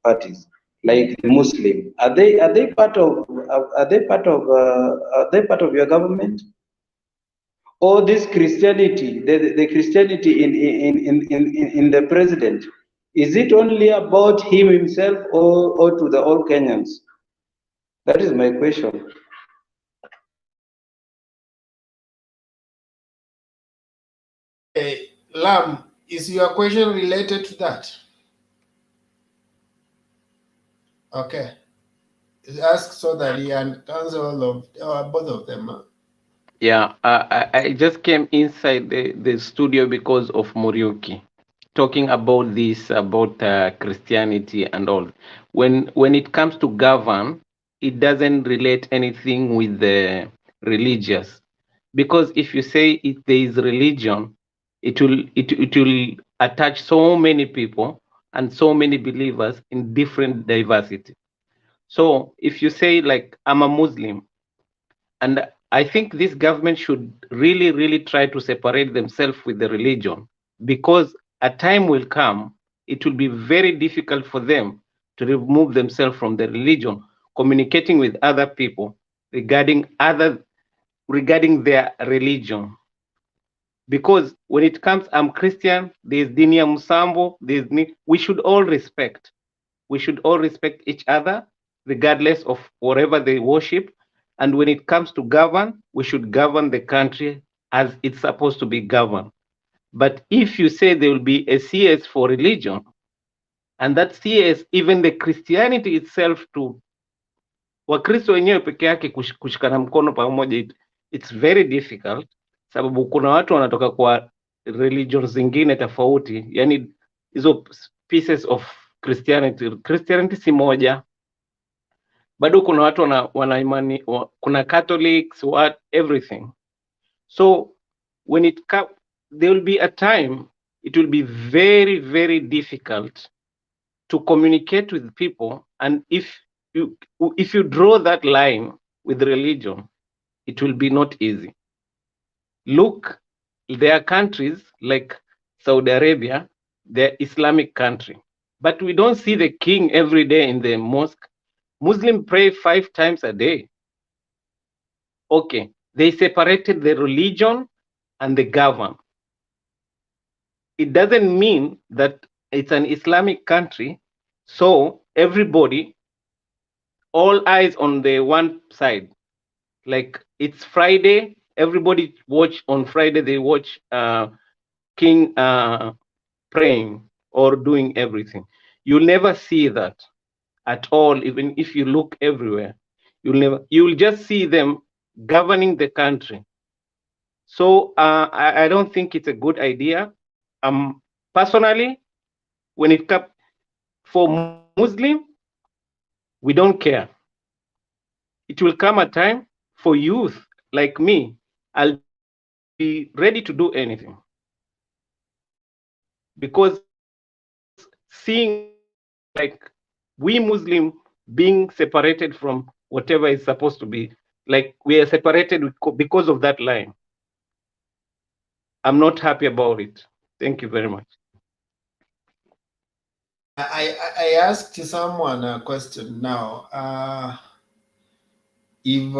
parties? Like the Muslim, are they part of are they part of your government? Or this Christianity, the Christianity in the president, is it only about him himself or to the all Kenyans? That is my question. okay? Lam, is your question related to that? Okay, ask so that he can answer all of both of them. Yeah, I just came inside the studio because of Muriuki talking about this, about Christianity and all. When it comes to govern, it doesn't relate anything with the religious. Because if you say there is religion, it will attach so many people and so many believers in different diversity. So if you say like I'm a Muslim, and I think this government should really, really try to separate themselves with the religion, because a time will come, it will be very difficult for them to remove themselves from the religion, communicating with other people regarding their religion. Because when it comes, I'm Christian, there's Dinia Musambo, we should all respect. We should all respect each other, regardless of whatever they worship. And when it comes to govern, we should govern the country as it's supposed to be governed. But if you say there will be a CS for religion, and that CS, even the Christianity itself to Wakristo wenyewe peke yake kushikana mkono pamoja, it's very difficult, sababu kuna watu wanatoka kwa religion zingine tofauti, yani hizo pieces of Christianity si moja, bado kuna watu wana imani, kuna Catholics, everything. So when it comes, there will be a time it will be very, very difficult to communicate with people. And if you draw that line with religion, it will be not easy. Look, there are countries like Saudi Arabia, they're Islamic country, but we don't see the king every day in the mosque. Muslims pray 5 times a day. Okay, they separated the religion and the govern. It doesn't mean that it's an Islamic country, so everybody, all eyes on the one side. Like it's Friday, everybody watch on Friday, they watch king praying or doing everything. You'll never see that at all, even if you look everywhere. You'll just see them governing the country. So I don't think it's a good idea. Personally, when it comes for Muslim, we don't care. It will come a time for youth like me, I'll be ready to do anything. Because seeing like we Muslim being separated from whatever is supposed to be, like we are separated because of that line. I'm not happy about it. Thank you very much. I asked someone a question now. If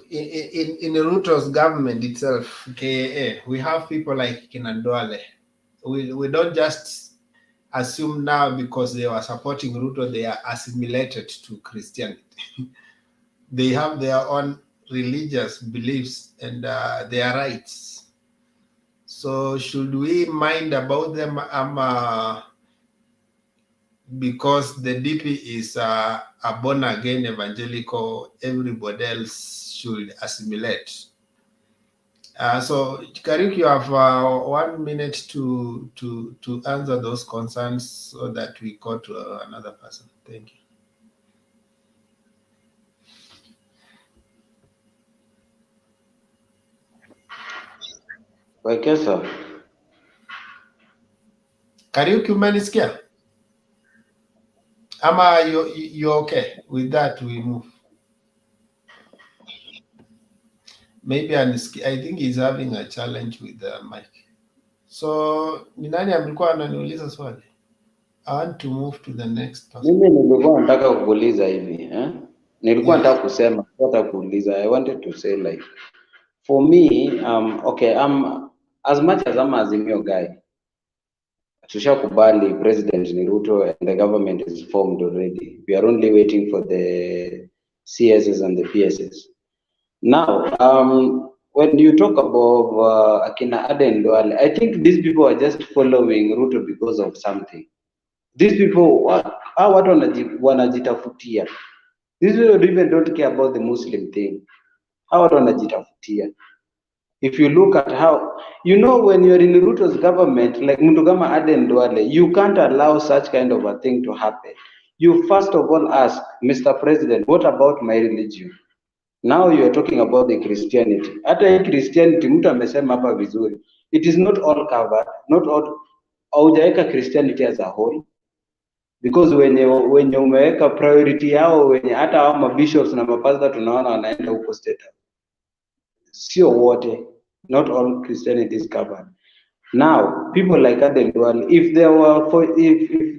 in Ruto's government itself, KAA, we have people like Kinandwale. We don't just assume now because they were supporting Ruto, they are assimilated to Christianity. They have their own religious beliefs and their rights. So should we mind about them? Because the DP is a born again evangelical, everybody else should assimilate. So Karuk, you have 1 minute to answer those concerns so that we go to another person. Thank you. Wekesa, Kariuki, umenisikia? Ama you okay? With that, we move. Maybe I think he's having a challenge with the mic. So ni nani amekuwa ananiuliza swali? I want to move to the next person. mimi nilikuwa nataka kuuliza hivi nilikuwa Yes. nataka kusema, hata kuuliza. I wanted to say like, for me, okay, as much as I'm Azimio guy, tushakubali President ni Ruto and the government is formed already. We are only waiting for the CSs and the PSs. Now, when you talk about Akina Aden Duale, I think these people are just following Ruto because of something. These people, hao watu wanajitafutia. These people even don't care about the Muslim thing. Hao watu wanajitafutia. If you look at how, when you're in Ruto's government, like mtu kama Aden Duale, you can't allow such kind of a thing to happen. You first of all ask, Mr. President, what about my religion? Now you are talking about the Christianity. Hata hii Christianity mtu amesema hapa vizuri. It is not all covered, not all, haujaweka Christianity as a whole. Because wenye umeweka priority yao, wenye hata hao mabishops na mapasta tunaona wanaenda huko state. Sio wote, not all Christianity is covered. Now, people like Aden Duale, if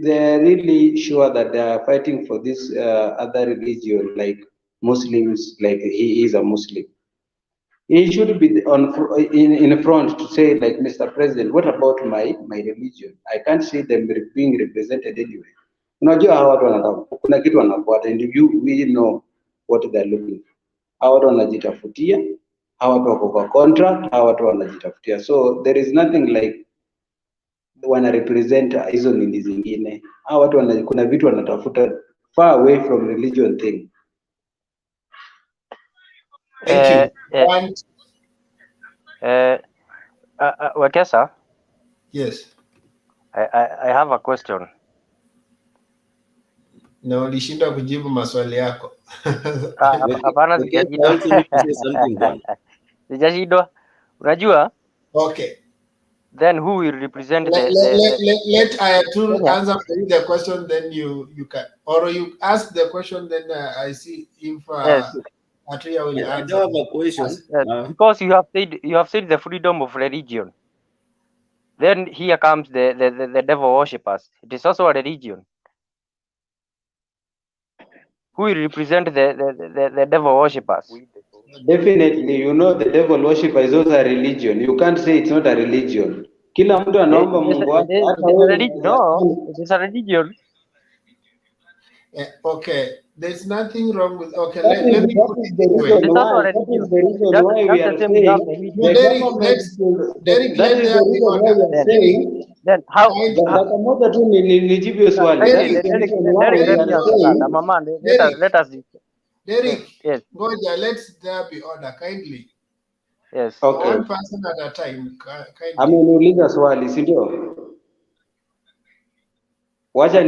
they're really sure that they are fighting for this other religion, like Muslims, like he is a Muslim, he should be in front to say, like, Mr. President, what about my religion? I can't see them being represented anyway. Unajua hawa watu wanataka, kuna kitu wanafuata, and we know what they're looking for. Hawa watu wanajitafutia, hawa watu wako kwa contract, hawa watu wanajitafutia. So there is nothing like wana represent hizo nini zingine. Hawa watu kuna vitu wanatafuta far away from religion thing. Thank you. Wekesa? Yes. I have a question. Na ulishinda kujibu maswali yako. Hapana, sijashindwa. Unajua? Okay. Then who will represent let Ayatul answer the question, then you can, or you ask the question, then I see if Atuya will answer. I have a question. Yes, because you have said the freedom of religion. Then here comes the devil worshippers. It is also a religion. Who will represent the devil worshippers? Definitely, the devil worshipper is also a religion. You can't say it's not a religion. Kila mtu anaomba Mungu wake. No, it is a religion. Okay, there's nothing wrong with. Okay, let me put it the reason why. That is the reason why we are saying. Derek, that is the reason why we are saying. Then how? Dakika moja tu nijibu swali. Let us. Derek, yes. Ngoja, let's there be order kindly. Yes. Okay. One person at a time. Ameniuliza swali, si ndio? Wacha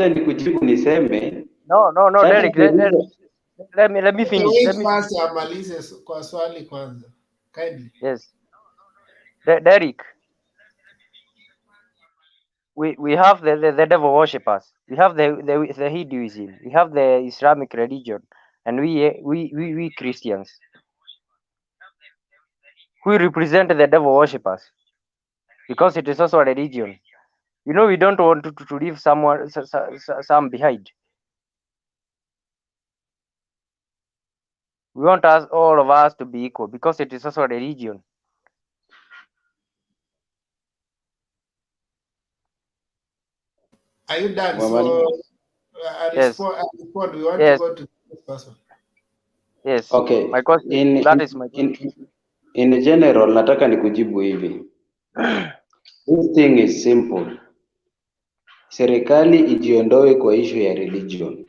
nikujibu niseme. No, Derek. Let me finish. Let me first amalize kwa swali kwanza. Kindly. Yes. Derek. We have the devil worshippers. We have the Hinduism. We have the Islamic religion, and we Christians. We represent the devil worshippers because it is also a religion. We don't want to leave some behind. We want us, all of us, to be equal because it is also a religion. Are you done? Mama, So Yes, I respond. We want to yes, go to the next person. yes. okay, My question. in That is my in in general nataka nikujibu hivi. This thing is simple. Serikali ijiondoe kwa issue ya religion.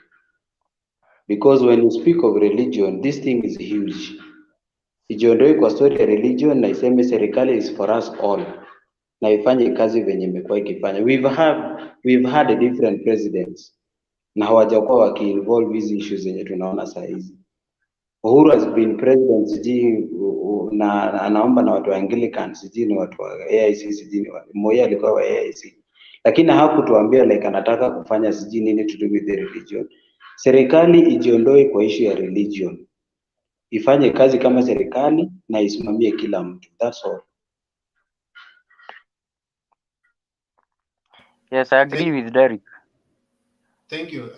Because when you speak of religion, this thing is huge. Ijiondoe kwa story ya religion na iseme serikali is for us all. Na ifanye kazi venye imekuwa ikifanya. We've had different presidents na hawajakuwa wakiinvolve hizi issues zenye tunaona saa hizi. Uhuru has been president sijui na anaomba na watu wa Anglican sijui ni watu wa AIC sijui ni Moi alikuwa wa AIC, lakini hakutuambia like anataka kufanya sijui nini to do with the religion. Serikali ijiondoe kwa issue ya religion, ifanye kazi kama serikali na isimamie kila mtu. That's all. Yes, I agree with Derek. Thank you.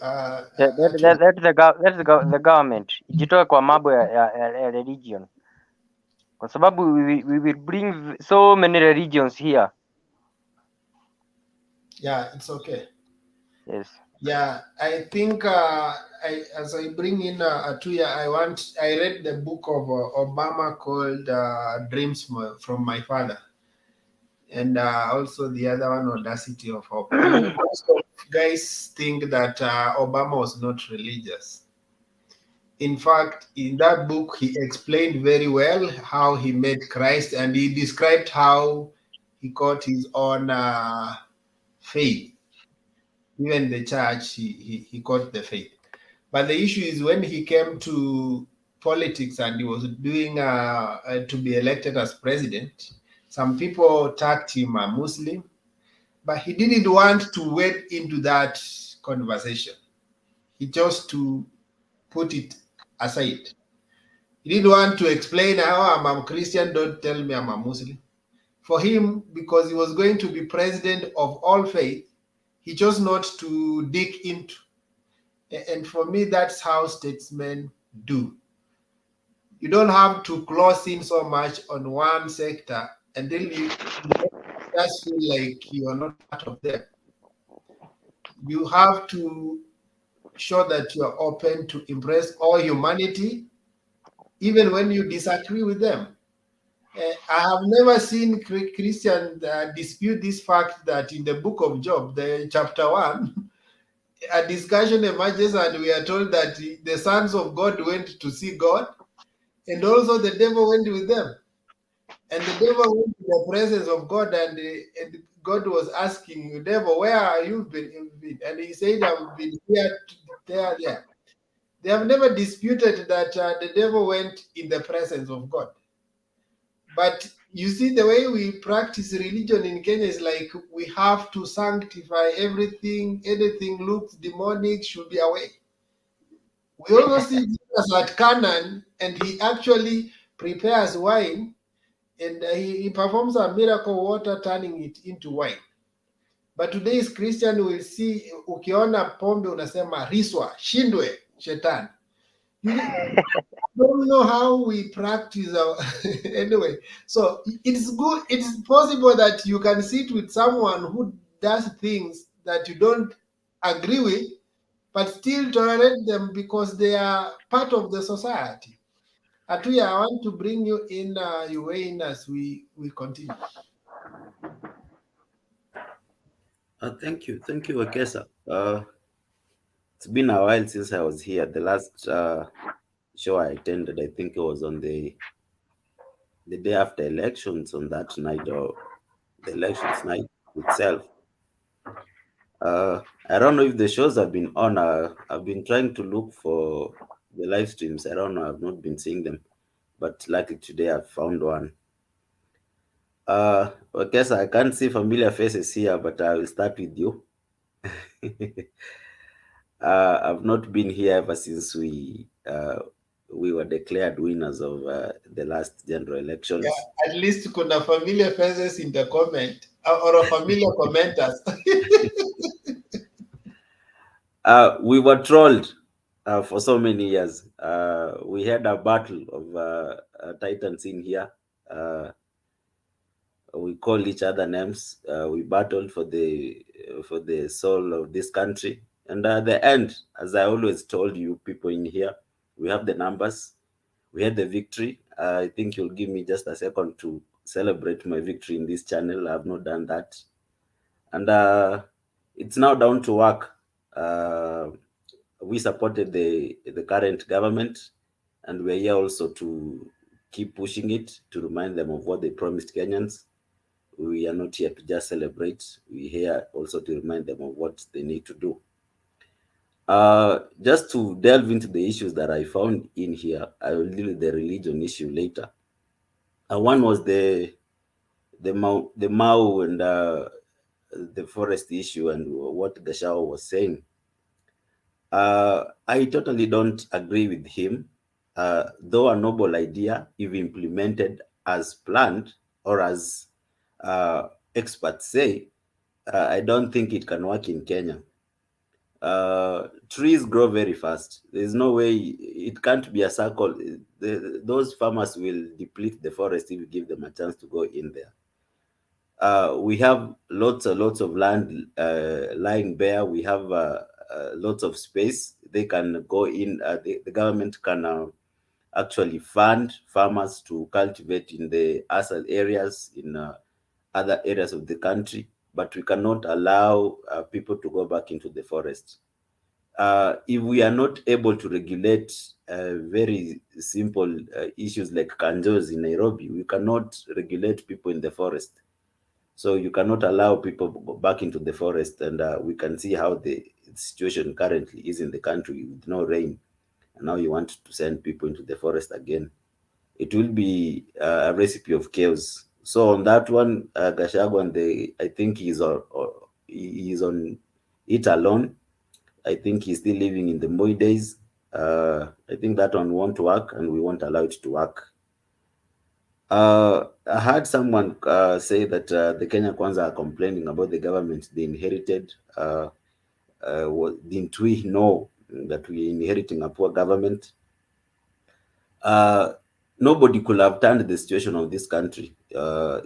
The government ijitoe kwa mambo ya religion, kwa sababu we will bring so many religions here. Yeah, it's okay. Yes. Yeah, I think as I bring in Atuya, I read the book of Obama called Dreams from My Father, and also the other one, Audacity of Hope. Most of guys think that Obama was not religious. In fact, in that book, he explained very well how he met Christ, and he described how he got his own faith. Even the church, he got the faith. But the issue is when he came to politics and he was doing to be elected as president, some people tagged him a Muslim, but he didn't want to wade into that conversation. He chose to put it aside. He didn't want to explain how I'm a Christian, don't tell me I'm a Muslim. For him, because he was going to be president of all faith, he chose not to dig into. And for me, that's how statesmen do. You don't have to close in so much on one sector until you just feel like you are not part of them. You have to show that you are open to embrace all humanity, even when you disagree with them. I have never seen Christians dispute this fact that in the book of Job, the chapter 1, a discussion emerges and we are told that the sons of God went to see God and also the devil went with them. And the devil went to the presence of God and God was asking the devil, where are you been? And he said, I've been here, there. They have never disputed that the devil went in the presence of God. But you see, the way we practice religion in Kenya is like we have to sanctify everything. Anything looks demonic should be away. We also see Jesus at Canaan, and he actually prepares wine, and he performs a miracle, water turning it into wine. But today's Christian will see, ukiona pombe unasema riswa, shindwe, shetani. You don't know how we practice our anyway. So it's good. It's possible that you can sit with someone who does things that you don't agree with, but still tolerate them because they are part of the society. Atuya, I want to bring you in, you weigh in as we continue. Thank you, Wekesa. It's been a while since I was here. The last show I attended, I think it was on the day after elections, on that night or the elections night itself. I don't know if the shows have been on. I've been trying to look for the live streams. I don't know. I've not been seeing them, but luckily today I've found one. Wekesa, I can't see familiar faces here, but I will start with you. I've not been here ever since we were declared winners of the last general elections. Yeah, at least kuna familiar faces in the comment or a familiar commenters. We were trolled. for so many years. We had a battle of titans in here. We call each other names. We battled for the soul of this country, and at the end, as I always told you people in here, we have the numbers. We had the victory. I think you'll give me just a second to celebrate my victory in this channel. I have not done that, and it's now down to work. We supported the current government, and we're here also to keep pushing it to remind them of what they promised Kenyans. We are not here to just celebrate. We're here also to remind them of what they need to do. Just to delve into the issues that I found in here, I will deal with the religion issue later. One was the Mau and the forest issue and what Gashao was saying. I totally don't agree with him. Though a noble idea, if implemented as planned or as experts say, I don't think it can work in Kenya. Trees grow very fast. There's no way it can't be a circle. Those farmers will deplete the forest if you give them a chance to go in there. We have lots and lots of land lying bare. We have lots of space. They can go in. The government can actually fund farmers to cultivate in the ASAL areas, in other areas of the country, but we cannot allow people to go back into the forest. If we are not able to regulate very simple issues like kanjos in Nairobi, we cannot regulate people in the forest. So you cannot allow people back into the forest, and we can see how the situation currently is in the country with no rain. And now you want to send people into the forest again. It will be a recipe of chaos. So on that one, Gachagua, I think he's on it alone. I think he's still living in the Moi days. I think that one won't work, and we won't allow it to work. I heard someone say that the Kenya Kwanza are complaining about the government they inherited. Didn't we know that we're inheriting a poor government? Nobody could have turned the situation of this country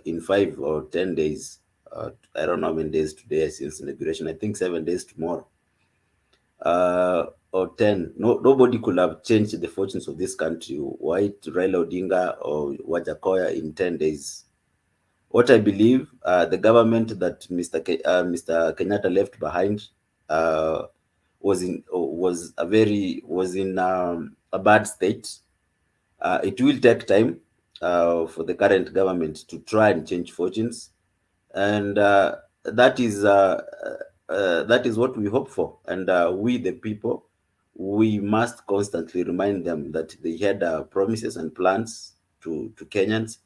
in 5 or 10 days. I don't know how many days today since inauguration. I think 7 days tomorrow. Or 10. Nobody could have changed the fortunes of this country, White, Raila Odinga, or Wajakoya in 10 days. What I believe, the government that Mr. Kenyatta left behind was in a bad state. It will take time for the current government to try and change fortunes, and that is what we hope for. And we, the people, we must constantly remind them that they had promises and plans to Kenyans,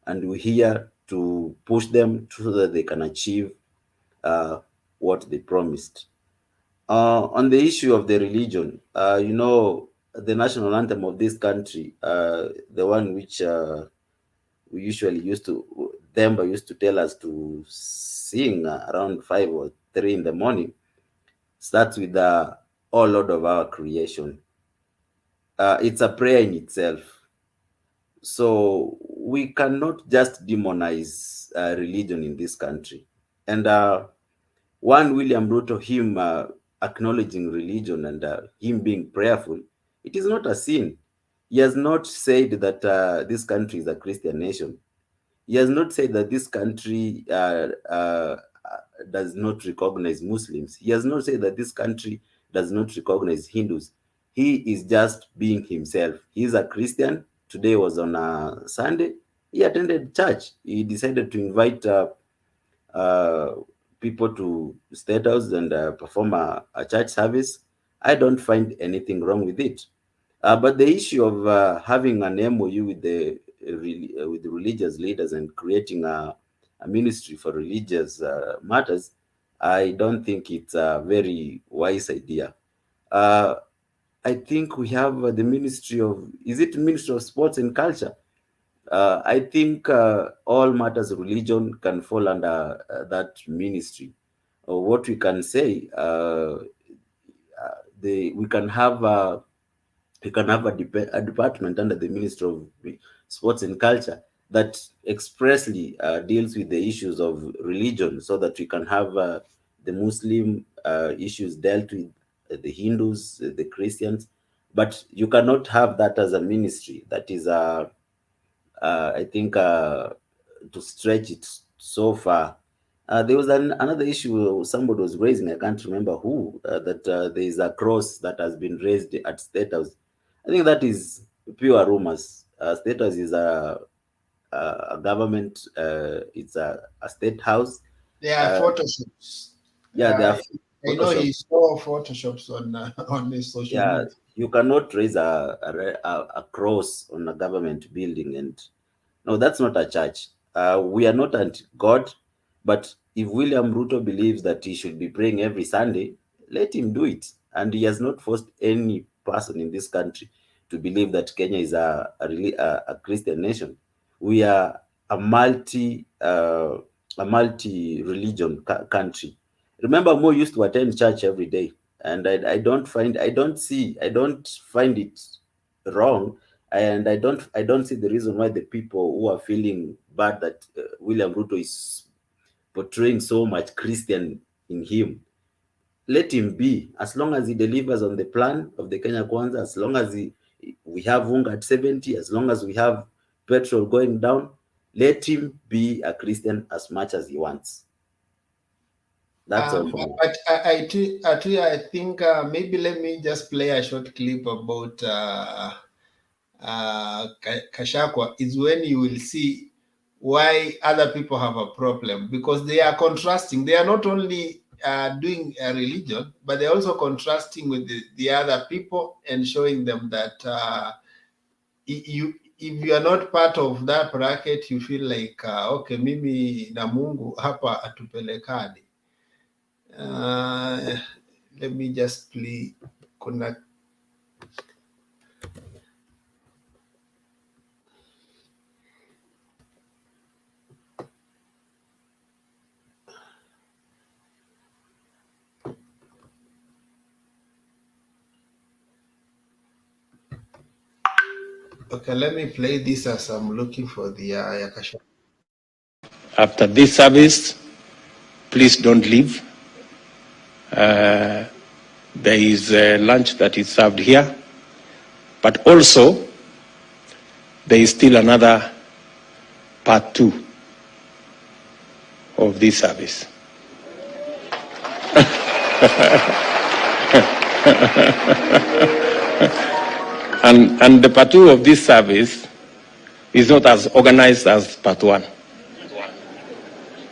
and we're here to push them so that they can achieve what they promised. On the issue of the religion, the national anthem of this country, the one which we usually Themba used to tell us to sing around 5 or 3 in the morning, starts with the "Oh Lord of our creation." It's a prayer in itself. So we cannot just demonize religion in this country. And one William Ruto, him acknowledging religion and him being prayerful, it is not a sin. He has not said that this country is a Christian nation. He has not said that this country does not recognize Muslims. He has not said that this country does not recognize Hindus. He is just being himself. He is a Christian. Today was on a Sunday. He attended church. He decided to invite uh, people to State House and perform a church service. I don't find anything wrong with it. But the issue of having an MOU with with the religious leaders and creating a ministry for religious matters, I don't think it's a very wise idea. Uh, I think we have the Ministry of, is it Ministry of Sports and Culture? I think all matters of religion can fall under that ministry. What we can say, we can have a department under the Ministry of Sports and Culture that expressly deals with the issues of religion, so that we can have the Muslim issues dealt with, the Hindus, the Christians. But you cannot have that as a ministry. That is, I think, to stretch it so far. There was another issue somebody was raising, I can't remember who, that there is a cross that has been raised at State House. I think that is pure rumors. State House is a government, it's a state house. There are photoshops. Yeah, there are I know he saw photoshops on his social media. You cannot raise a cross on a government building, and no, that's not a church. We are not anti-God, but if William Ruto believes that he should be praying every Sunday, let him do it. And he has not forced any person in this country to believe that Kenya is a Christian nation. We are a multi-religion country. Remember, Mo used to attend church every day, and I don't find it wrong, and I don't see the reason why the people who are feeling bad that William Ruto is portraying so much Christian in him. Let him be, as long as he delivers on the plan of the Kenya Kwanza, as long as we have Unga at 70, as long as we have petrol going down, let him be a Christian as much as he wants. That's all for me. But I think maybe let me just play a short clip about Kashakwa, is when you will see why other people have a problem, because they are contrasting. They are not only doing a religion, but they're also contrasting with the other people and showing them that if you are not part of that bracket, you feel like okay, mimi na Mungu hapa atupelekani. Let me just play. Okay, let me play this as I'm looking for the Yakasha. After this service, please don't leave. There is lunch that is served here, but also there is still another part 2 of this service. And the part 2 of this service is not as organized as part 1.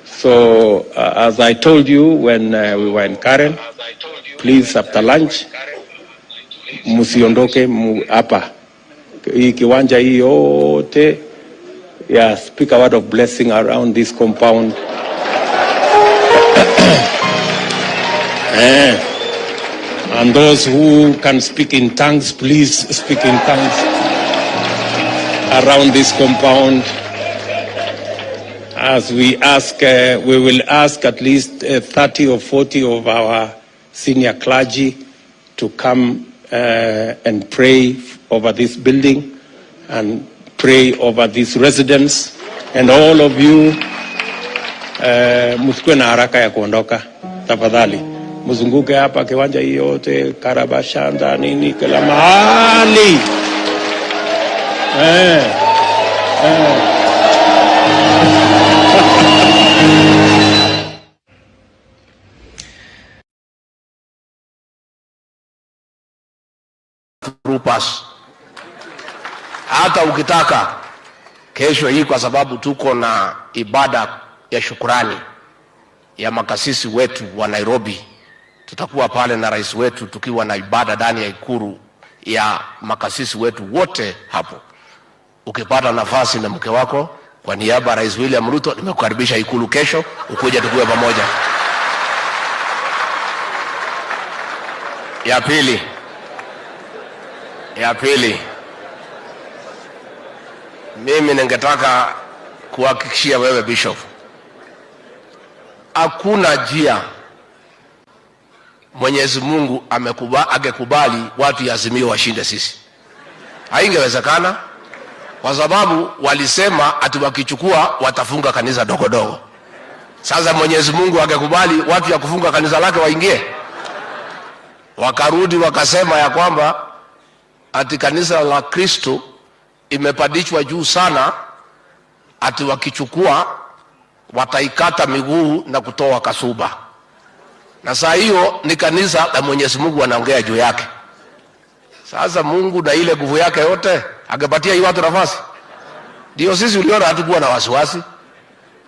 So as I told you when we were in Karen, please after lunch musiondoke hapa hii kiwanja hii yote, speak a word of blessing around this compound. And those who can speak in tongues, please speak in tongues around this compound. As we ask, we will ask at least 30 or 40 of our senior clergy to come and pray over this building and pray over these residents. And all of you, msikuwe na haraka ya kuondoka, tafadhali. Mzunguke hapa kiwanja hii yote, Karabashanda, nini, kila mahali. Rupas. Hata ukitaka kesho hii, kwa sababu tuko na ibada ya shukurani ya makasisi wetu wa Nairobi, tutakuwa pale na rais wetu tukiwa na ibada ndani ya ikulu ya makasisi wetu wote hapo. Ukipata nafasi na mke wako, kwa niaba ya Rais William Ruto, nimekukaribisha ikulu kesho, ukuje tukue pamoja. Ya pili, mimi ningetaka kuhakikishia wewe Bishop, hakuna njia Mwenyezi Mungu angekubali watu ya Azimio washinde sisi? Haingewezekana, kwa sababu walisema ati wakichukua watafunga kanisa dogo. Sasa Mwenyezi Mungu angekubali watu ya kufunga kanisa lake waingie? Wakarudi wakasema ya kwamba ati kanisa la Kristo imepandishwa juu sana, ati wakichukua wataikata miguu na kutoa kasuba. Na saa hiyo ni kanisa la Mwenyezi Mungu wanaongea juu yake. Sasa Mungu na ile nguvu yake yote angepatia hii watu nafasi? Ndio sisi uliona hatukuwa na wasiwasi,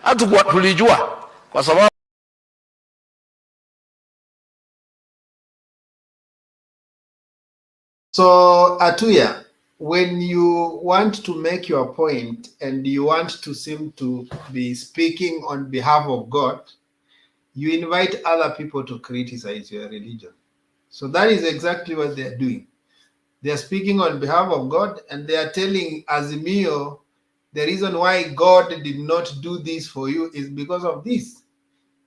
hatukuwa, tulijua kwa sababu So Atuya, when you want to make your point and you want to seem to be speaking on behalf of God, you invite other people to criticize your religion. So that is exactly what they are doing. They are speaking on behalf of God, and they are telling Azimio the reason why God did not do this for you is because of this.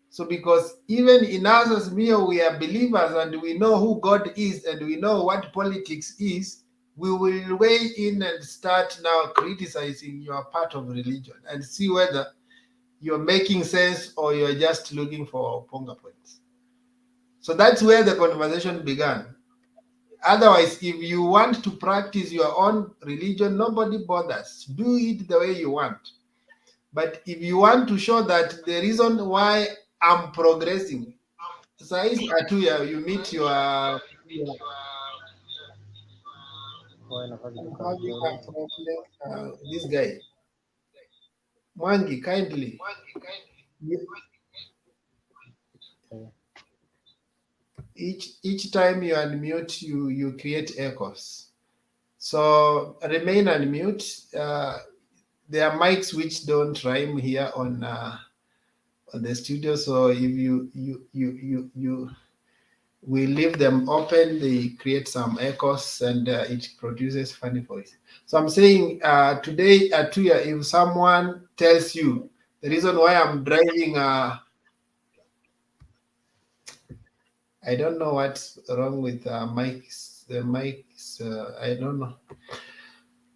So because even in us Azimio, we are believers and we know who God is and we know what politics is, we will weigh in and start now criticizing your part of religion and see whether you're making sense or you're just looking for ponga points. So that's where the conversation began. Otherwise, if you want to practice your own religion, nobody bothers. Do it the way you want. But if you want to show that the reason why I'm progressing, Sais Atuya, you meet your I'm having a problem. This guy, Mwangi, kindly. Each time you unmute, you create echoes. So remain unmute. There are mics which don't rhyme here on the studio. So if we leave them open, they create some echoes and it produces funny voice. So I'm saying today, Atuya, if someone tells you the reason why I'm driving I don't know what's wrong with mics. The mics, I don't know.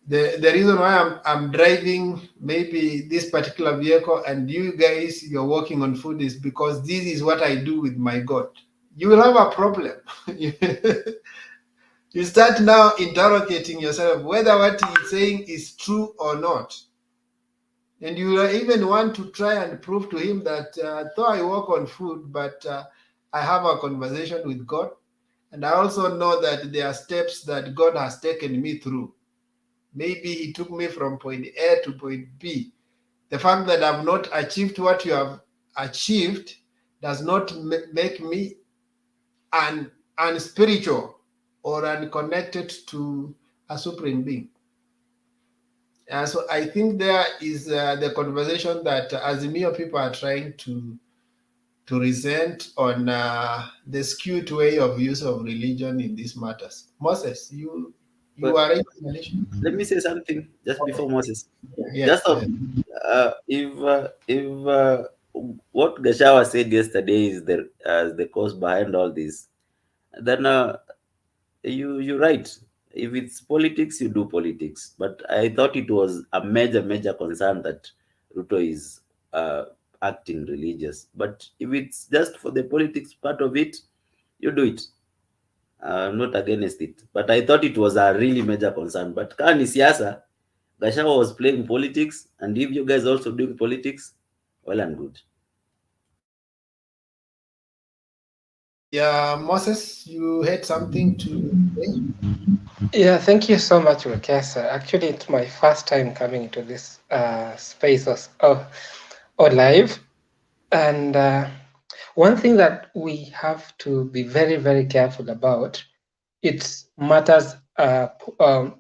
The reason why I'm driving maybe this particular vehicle and you guys, you're working on food is because this is what I do with my God. You will have a problem. You start now interrogating yourself whether what he's saying is true or not. And you even want to try and prove to him that though I work on food, but I have a conversation with God. And I also know that there are steps that God has taken me through. Maybe he took me from point A to point B. The fact that I've not achieved what you have achieved does not make me unspiritual or unconnected to a supreme being. So I think there is the conversation that Azimio people are trying to resent on the skewed way of use of religion in these matters. Moses, you But are raising an issue. let me say something just before Moses. Yeah, Just if what Gashawa said yesterday is the cause behind all this, then you're right. If it's politics, you do politics. But I thought it was a major concern that Ruto is acting religious. But if it's just for the politics part of it, you do it. I'm not against it. But I thought it was a really major concern. But Kani Siasa, Gashawa was playing politics, and if you guys also doing politics, well and good. Yeah, Moses, you had something to say? Yeah, thank you so much, Wekesa. Actually, it's my first time coming into this space or live. And one thing that we have to be very careful about, it's matters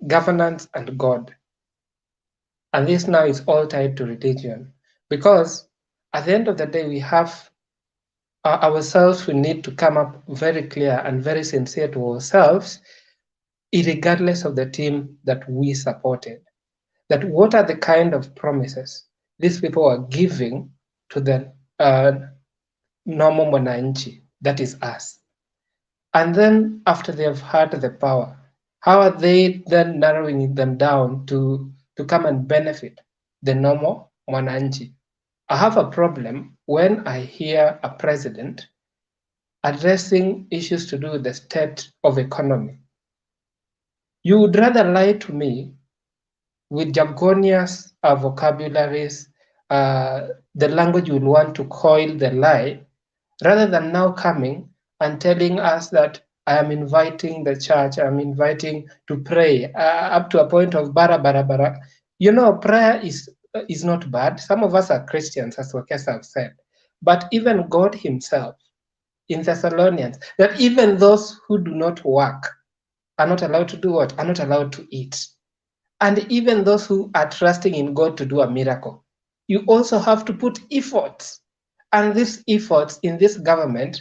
governance and God. And this now is all tied to religion. Because at the end of the day, we have ourselves, we need to come up very clear and very sincere to ourselves, regardless of the team that we supported, that what are the kind of promises these people are giving to the normal mwananchi, that is us. And then after they have had the power, how are they then narrowing them down to come and benefit the normal mwananchi? I have a problem when I hear a president addressing issues to do with the state of economy. You would rather lie to me with jargonious vocabularies, the language you would want to coil the lie, rather than now coming and telling us that I am inviting the church, I'm inviting to pray up to a point of bara bara bara. You know, prayer is not bad. Some of us are Christians, as Wakesa have said, but even God Himself in Thessalonians, that even those who do not work are not allowed to do what? Are not allowed to eat. And even those who are trusting in God to do a miracle, you also have to put efforts. And these efforts in this government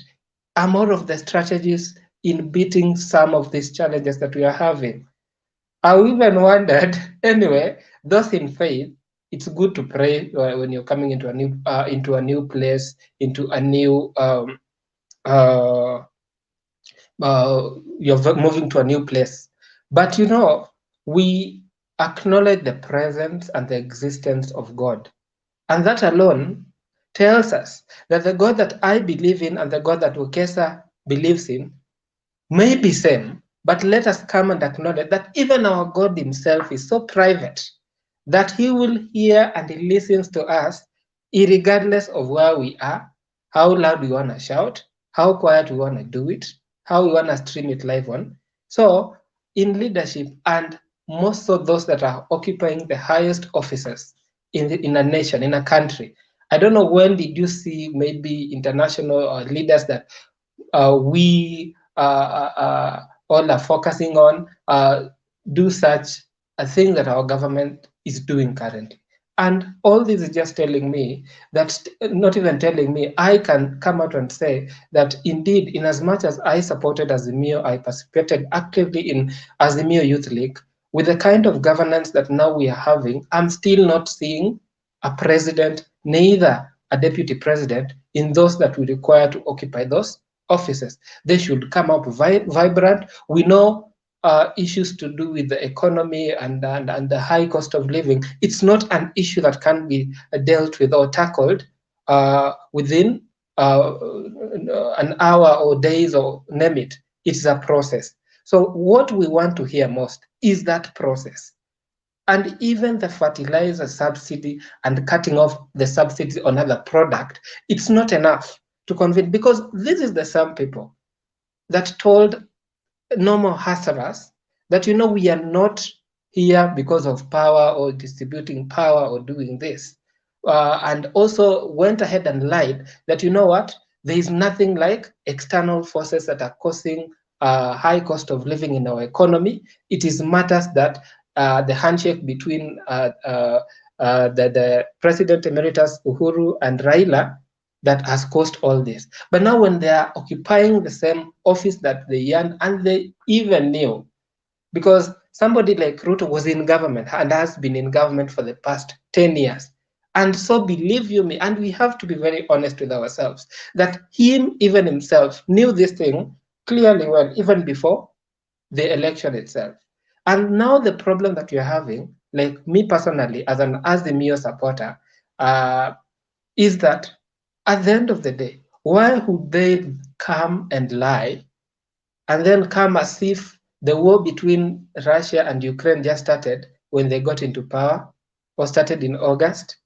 are more of the strategies in beating some of these challenges that we are having. I even wondered, anyway, those in faith, it's good to pray when you're coming into a new place, into a new uh, you're moving to a new place. But you know, we acknowledge the presence and the existence of God. And that alone tells us that the God that I believe in and the God that Ukesa believes in may be same, but let us come and acknowledge that even our God Himself is so private that He will hear and He listens to us regardless of where we are, how loud we want to shout, how quiet we want to do it, how we want to stream it live on. So, in leadership, and most of those that are occupying the highest offices in a nation, in a country, I don't know when did you see maybe international leaders that we all are focusing on do such a thing that our government is doing currently. And all this is just telling me that, not even telling me, I can come out and say that indeed, in as much as I supported Azimio, I participated actively in Azimio Youth League, with the kind of governance that now we are having, I'm still not seeing a president, neither a deputy president, in those that we require to occupy those offices. They should come up vibrant. We know issues to do with the economy and the high cost of living. It's not an issue that can be dealt with or tackled within an hour or days or name it. It's a process. So what we want to hear most is that process. And even the fertilizer subsidy and cutting off the subsidy on other product, it's not enough to convince, because this is the same people that told normal hustlers that, you know, we are not here because of power or distributing power or doing this. And also went ahead and lied that, you know what, there is nothing like external forces that are causing high cost of living in our economy. It is matters that the handshake between the President Emeritus Uhuru and Raila that has caused all this. But now when they are occupying the same office that they yearn, and they even knew, because somebody like Ruto was in government and has been in government for the past 10 years. And so believe you me, and we have to be very honest with ourselves, that him, even himself, knew this thing clearly well, even before the election itself. And now the problem that you're having, like me personally, as an Azimio supporter, is that at the end of the day, why would they come and lie and then come as if the war between Russia and Ukraine just started when they got into power, or started in August?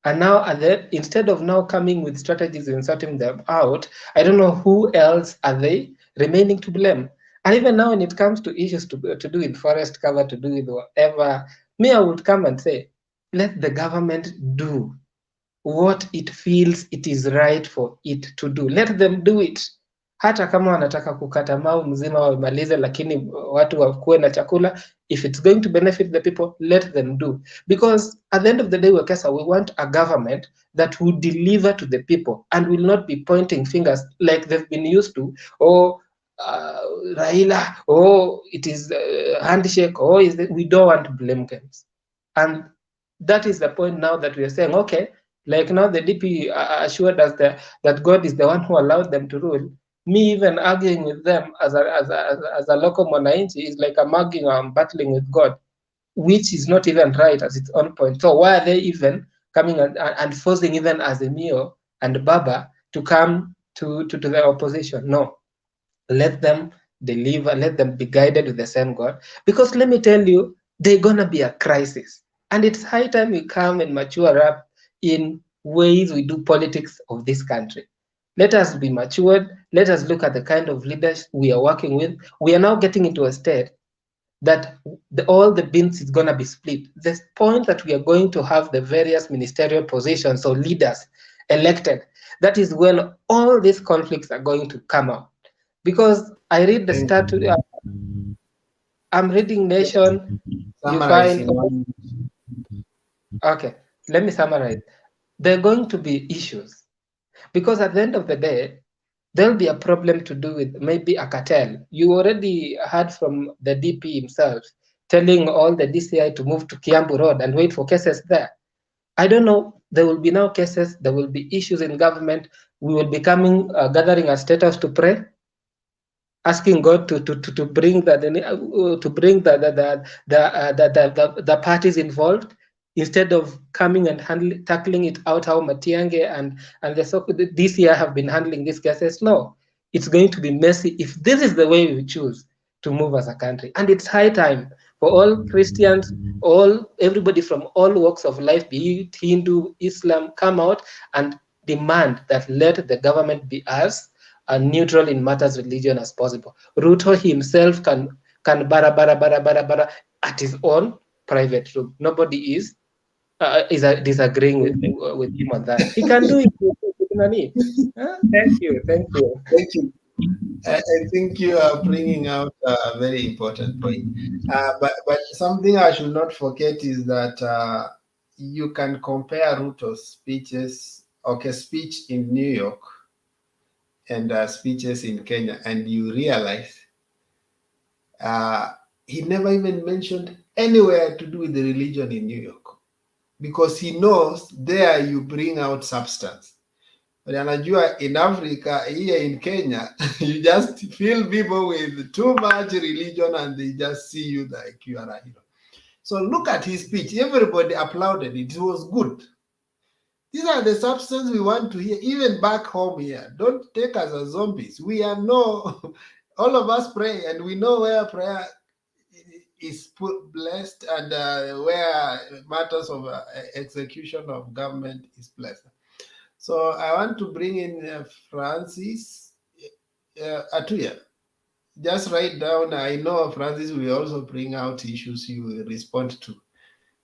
And now, instead of now coming with strategies and sorting them out, I don't know who else are they remaining to blame. And even now, when it comes to issues to do with forest cover, to do with whatever, me, I would come and say, let the government do what it feels it is right for it to do. Let them do it. Hata kama wanataka kukata mau mzima wamalize, lakini watu wakuwe na chakula. If it's going to benefit the people, let them do. Because at the end of the day, Wekesa, we want a government that will deliver to the people and will not be pointing fingers like they've been used to. Or Raila, it is handshake, we don't want to blame games. And that is the point now that we are saying, okay, like now the DP assured us that God is the one who allowed them to rule. Me even arguing with them as a local mwananchi is like I'm arguing, I'm battling with God, which is not even right at its own point. So why are they even coming and forcing even Azimio and Baba to come to the opposition? No, let them deliver, let them be guided with the same God. Because let me tell you, they're gonna be a crisis. And it's high time we come and mature up in ways we do politics of this country. Let us be matured. Let us look at the kind of leaders we are working with. We are now getting into a state that all the beans is going to be split. The point that we are going to have the various ministerial positions or leaders elected, that is when all these conflicts are going to come out. Because I read the statute, I'm reading Nation, you Summarize find, in one. okay, let me summarize. There are going to be issues because at the end of the day, there'll be a problem to do with maybe a cartel. You already heard from the DP himself telling all the DCI to move to Kiambu Road and wait for cases there. I don't know. There will be now cases. There will be issues in government. We will be coming, gathering a status to pray, asking God to bring the parties involved instead of coming and tackling it out how Matiange and this year have been handling these cases. No, it's going to be messy if this is the way we choose to move as a country. And it's high time for all Christians, everybody from all walks of life, be it Hindu, Islam, come out and demand that let the government be as neutral in matters religion as possible. Ruto himself can bara at his own private room. Nobody is disagreeing with him on that. He can do it with Nani. Thank you. Thank you. I think you are bringing out a very important point. But something I should not forget is that you can compare Ruto's speeches, okay, speech in New York and speeches in Kenya, and you realize he never even mentioned anywhere to do with the religion in New York because he knows there you bring out substance. But anajua in Africa, here in Kenya, you just fill people with too much religion and they just see you like you are a hero. So look at his speech. Everybody applauded it. It was good. These are the substance we want to hear, even back home here. Don't take us as zombies. We are no, all of us pray and we know where prayer is blessed and where matters of execution of government is blessed. So I want to bring in Francis Atuya. Just write down. I know Francis will also bring out issues you will respond to,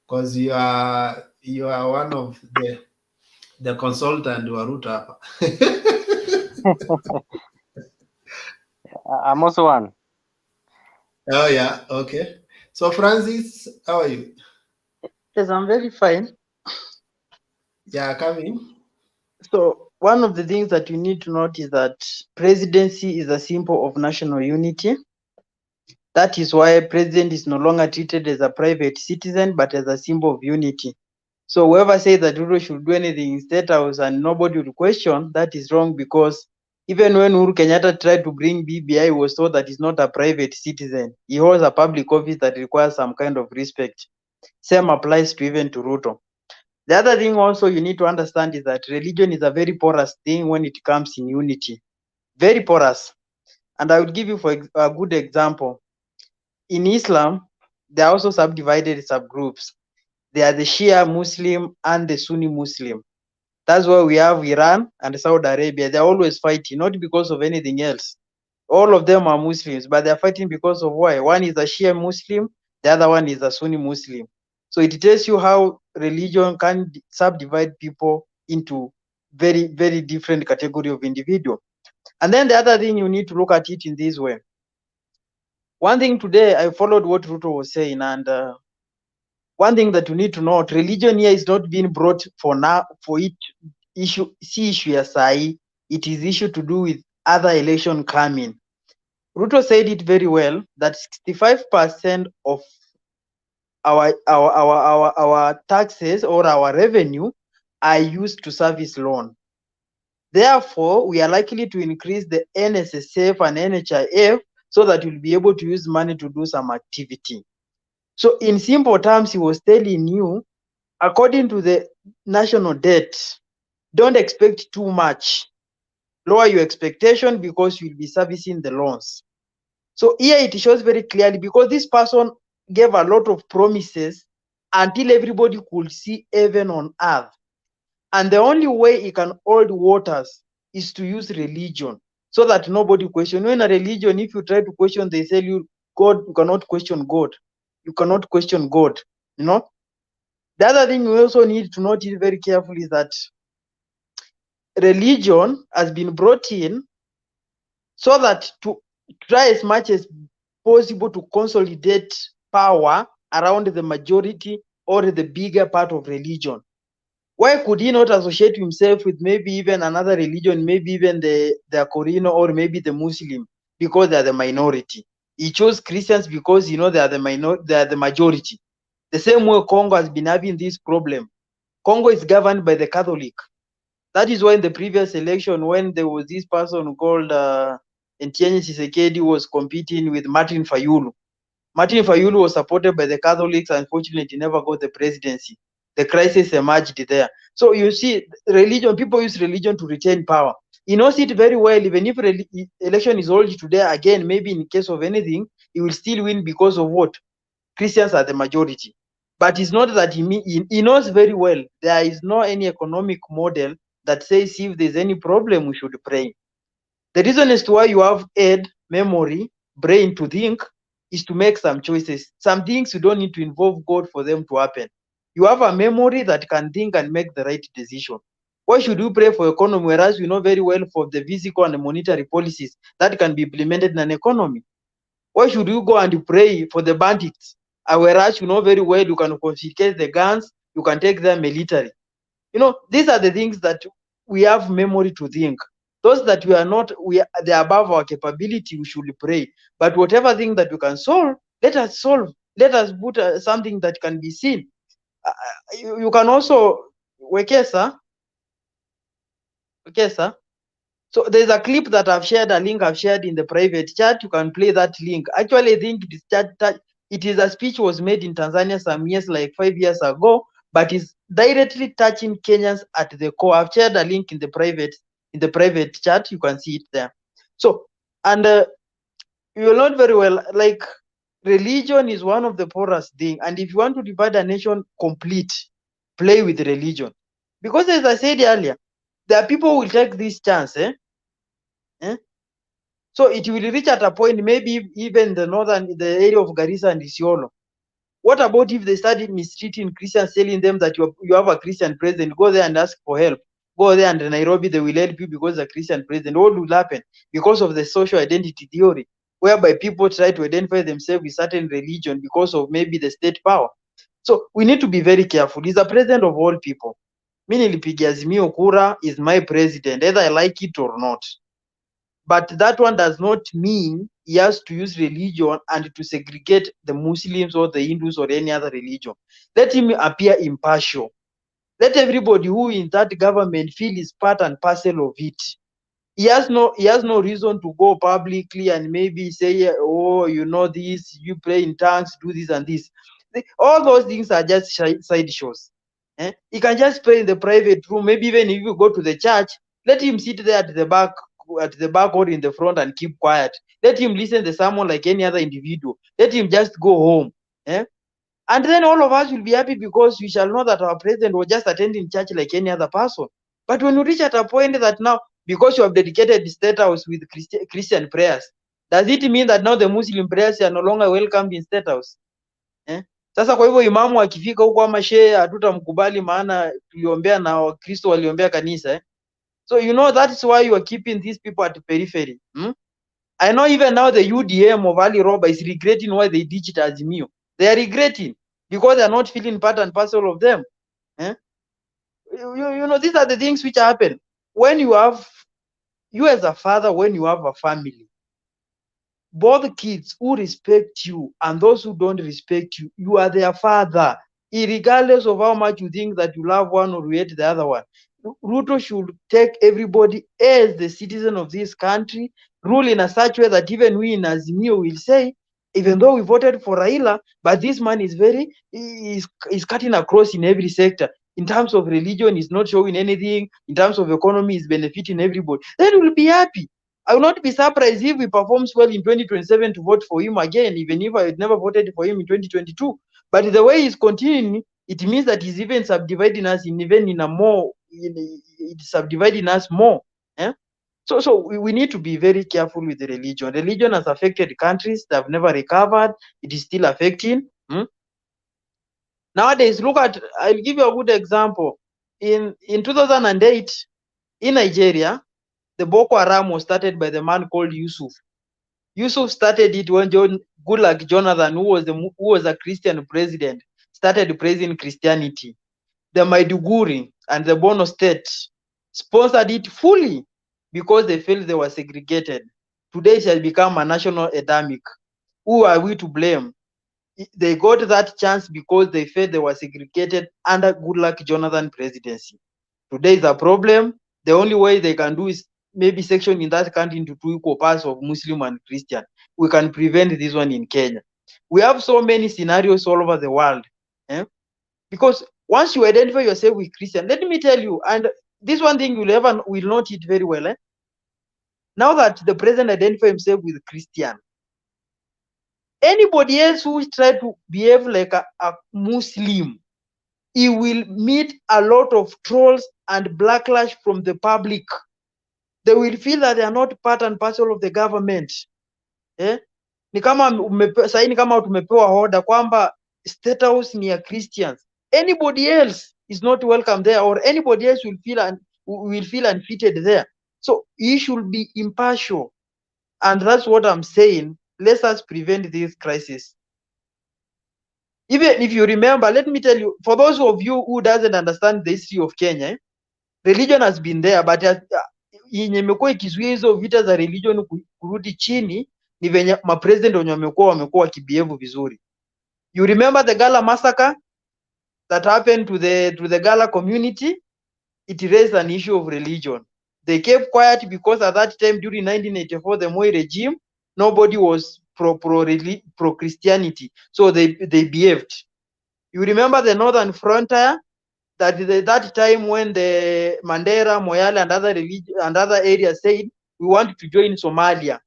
because you are one of the consultant who are Ruto. I'm also one. Oh yeah, okay. So Francis, how are you? Yes, I'm very fine. Yeah, come in. So one of the things that you need to note is that presidency is a symbol of national unity. That is why president is no longer treated as a private citizen, but as a symbol of unity. So whoever says that Ruto should do anything in State House and nobody will question, that is wrong, because even when Uhuru Kenyatta tried to bring BBI, he was told that he's not a private citizen. He holds a public office that requires some kind of respect. Same applies to even to Ruto. The other thing also you need to understand is that religion is a very porous thing when it comes in unity. Very porous. And I would give you for a good example. In Islam, they are also subdivided subgroups. They are the Shia Muslim and the Sunni Muslim. That's why we have Iran and Saudi Arabia. They're always fighting, not because of anything else. All of them are Muslims, but they're fighting because of why? One is a Shia Muslim, the other one is a Sunni Muslim. So it tells you how religion can subdivide people into very, very different category of individual. And then the other thing, you need to look at it in this way. One thing today, I followed what Ruto was saying, and one thing that you need to note, religion here is not being brought for now, for it issue, see issue ya sai, it is issue to do with other election coming. Ruto said it very well that 65% of our taxes or our revenue are used to service loan. Therefore, we are likely to increase the NSSF and NHIF so that we'll be able to use money to do some activity. So in simple terms, he was telling you, according to the national debt, don't expect too much. Lower your expectation because you'll be servicing the loans. So here it shows very clearly, because this person gave a lot of promises until everybody could see heaven on earth. And the only way he can hold waters is to use religion, so that nobody question. In a religion, if you try to question, they tell you, God, you cannot question God. You cannot question God. You know? The other thing we also need to notice very carefully is that religion has been brought in so that to try as much as possible to consolidate power around the majority or the bigger part of religion. Why could he not associate himself with maybe even another religion, maybe even the Corino or maybe the Muslim, because they are the minority? He chose Christians because they are they are the majority. The same way Congo has been having this problem. Congo is governed by the Catholic. That is why in the previous election, when there was this person called Etienne Tshisekedi was competing with Martin Fayulu. Martin Fayulu was supported by the Catholics. Unfortunately, never got the presidency. The crisis emerged there. So you see, religion, people use religion to retain power. He knows it very well. Even if election is held today, again, maybe in case of anything, he will still win because of what? Christians are the majority. But it's not that he knows very well there is no any economic model that says if there's any problem, we should pray. The reason as to why you have head, memory, brain to think is to make some choices. Some things you don't need to involve God for them to happen. You have a memory that can think and make the right decision. Why should you pray for economy, whereas we know very well for the physical and the monetary policies that can be implemented in an economy? Why should you go and pray for the bandits, whereas you know very well you can confiscate the guns, you can take them military? These are the things that we have memory to think. Those that we are not, they're above our capability, we should pray. But whatever thing that we can solve, let us solve. Let us put something that can be seen. You can also, Wekesa. So there's a clip that I've shared, a link I've shared in the private chat. You can play that link. Actually, I think it is a speech was made in Tanzania some years, like 5 years ago, but it's directly touching Kenyans at the core. I've shared a link in the private chat. You can see it there. So, and you learn very well, like religion is one of the poorest thing. And if you want to divide a nation complete, play with religion. Because as I said earlier, there are people who will take this chance, So it will reach at a point, maybe even the area of Garissa and Isiolo. What about if they started mistreating Christians, telling them that you have a Christian president, go there and ask for help. Go there and Nairobi, they will help you because the Christian president. What will happen? Because of the social identity theory, whereby people try to identify themselves with certain religion because of maybe the state power. So we need to be very careful. He's the president of all people. Mimi nilipigia Azimio kura, is my president, either I like it or not. But that one does not mean he has to use religion and to segregate the Muslims or the Hindus or any other religion. Let him appear impartial. Let everybody who in that government feel is part and parcel of it. He has no reason to go publicly and maybe say, oh, this, you pray in tongues, do this and this. All those things are just side shows. He can just pray in the private room. Maybe even if you go to the church, let him sit there at the back or in the front and keep quiet. Let him listen to someone like any other individual. Let him just go home. And then all of us will be happy because we shall know that our president was just attending church like any other person. But when you reach at a point that now, because you have dedicated the state house with Christian prayers, does it mean that now the Muslim prayers are no longer welcomed in state house? Sasa kwa hivyo imamu akifika huko ama shehe hatutamkubali, maana tuliombea na Wakristo waliombea kanisa. So that's why you are keeping these people at the periphery. I know even now the UDM of Ali Roba is regretting why they ditched Azimio. They are regretting because they are not feeling part and parcel of them. These are the things which happen when you as a father, when you have a family, both kids who respect you and those who don't respect you, you are their father, regardless of how much you think that you love one or you hate the other one. Ruto should take everybody as the citizen of this country, rule in a such way that even we in Azimio will say, even though we voted for Raila, but this man is is cutting across in every sector. In terms of religion, he's not showing anything. In terms of economy, he's benefiting everybody. Then we'll be happy. I will not be surprised if he performs well in 2027 to vote for him again, even if I had never voted for him in 2022. But the way he's continuing, it means that he's even subdividing us in even in a more, it's subdividing us more. Eh? So we need to be very careful with the religion. Religion has affected countries that have never recovered. It is still affecting. Nowadays, look at, I'll give you a good example. In 2008, in Nigeria, the Boko Haram was started by the man called Yusuf. Yusuf started it when Goodluck Jonathan, who was a Christian president, started praising Christianity. The Maiduguri and the Borno state sponsored it fully because they felt they were segregated. Today it has become a national epidemic. Who are we to blame? They got that chance because they felt they were segregated under Goodluck Jonathan presidency. Today is a problem. The only way they can do is maybe section in that country into two equal parts of Muslim and Christian. We can prevent this one in Kenya. We have so many scenarios all over the world. Because once you identify yourself with Christian, let me tell you, and this one thing will not hit very well. Now that the president identifies himself with Christian, anybody else who try to behave like a Muslim, he will meet a lot of trolls and backlash from the public. They will feel that they are not part and parcel of the government. Ni kama saini kama tumepewa order kwamba State House ni ya Christians. Anybody else is not welcome there, or anybody else will feel unfitted there. So he should be impartial, and that's what I'm saying. Let us prevent this crisis. Even if you remember, let me tell you, for those of you who doesn't understand the history of Kenya, religion has been there, but yenye imekuwa ikizuia hizo vita za religion kurudi chini ni venye mapresident wenye wamekuwa wakibehave vizuri. You remember the Gala massacre that happened to the Gala community? It raised an issue of religion. They kept quiet because at that time during 1984, the M.O.U regime, nobody was pro Christianity, so they behaved. You remember the Northern Frontier? That time when the Mandera, Moyale, and other areas said we want to join Somalia.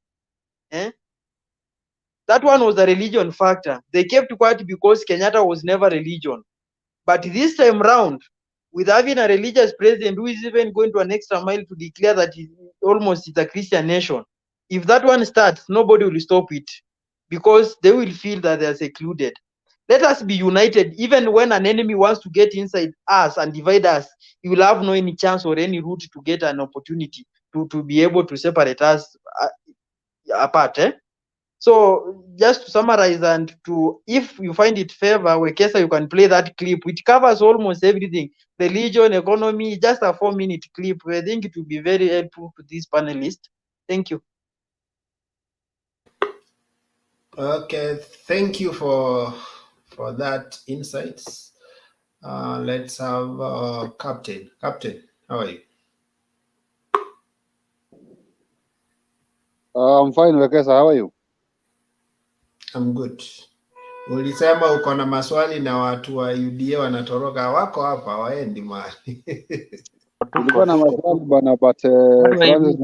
That one was a religion factor. They kept quiet because Kenyatta was never religion. But this time round, with having a religious president who is even going to an extra mile to declare that it's a Christian nation, if that one starts, nobody will stop it because they will feel that they are secluded. Let us be united. Even when an enemy wants to get inside us and divide us, he will have no any chance or any route to get an opportunity to be able to separate us apart. So just to summarize and if you find it favor, Wekesa, you can play that clip, which covers almost everything. Religion, economy, just a 4-minute clip. I think it will be very helpful to this panelist. Thank you. Okay, thank you for that insights. Let's have Captain. Captain, how are you? I'm fine, Wekesa. How are you? I'm good. Ulisema uko na maswali na watu wa UDA wanatoroka, wako hapa, waendi mahali. Tulikuwa na maswali bwana, but Francis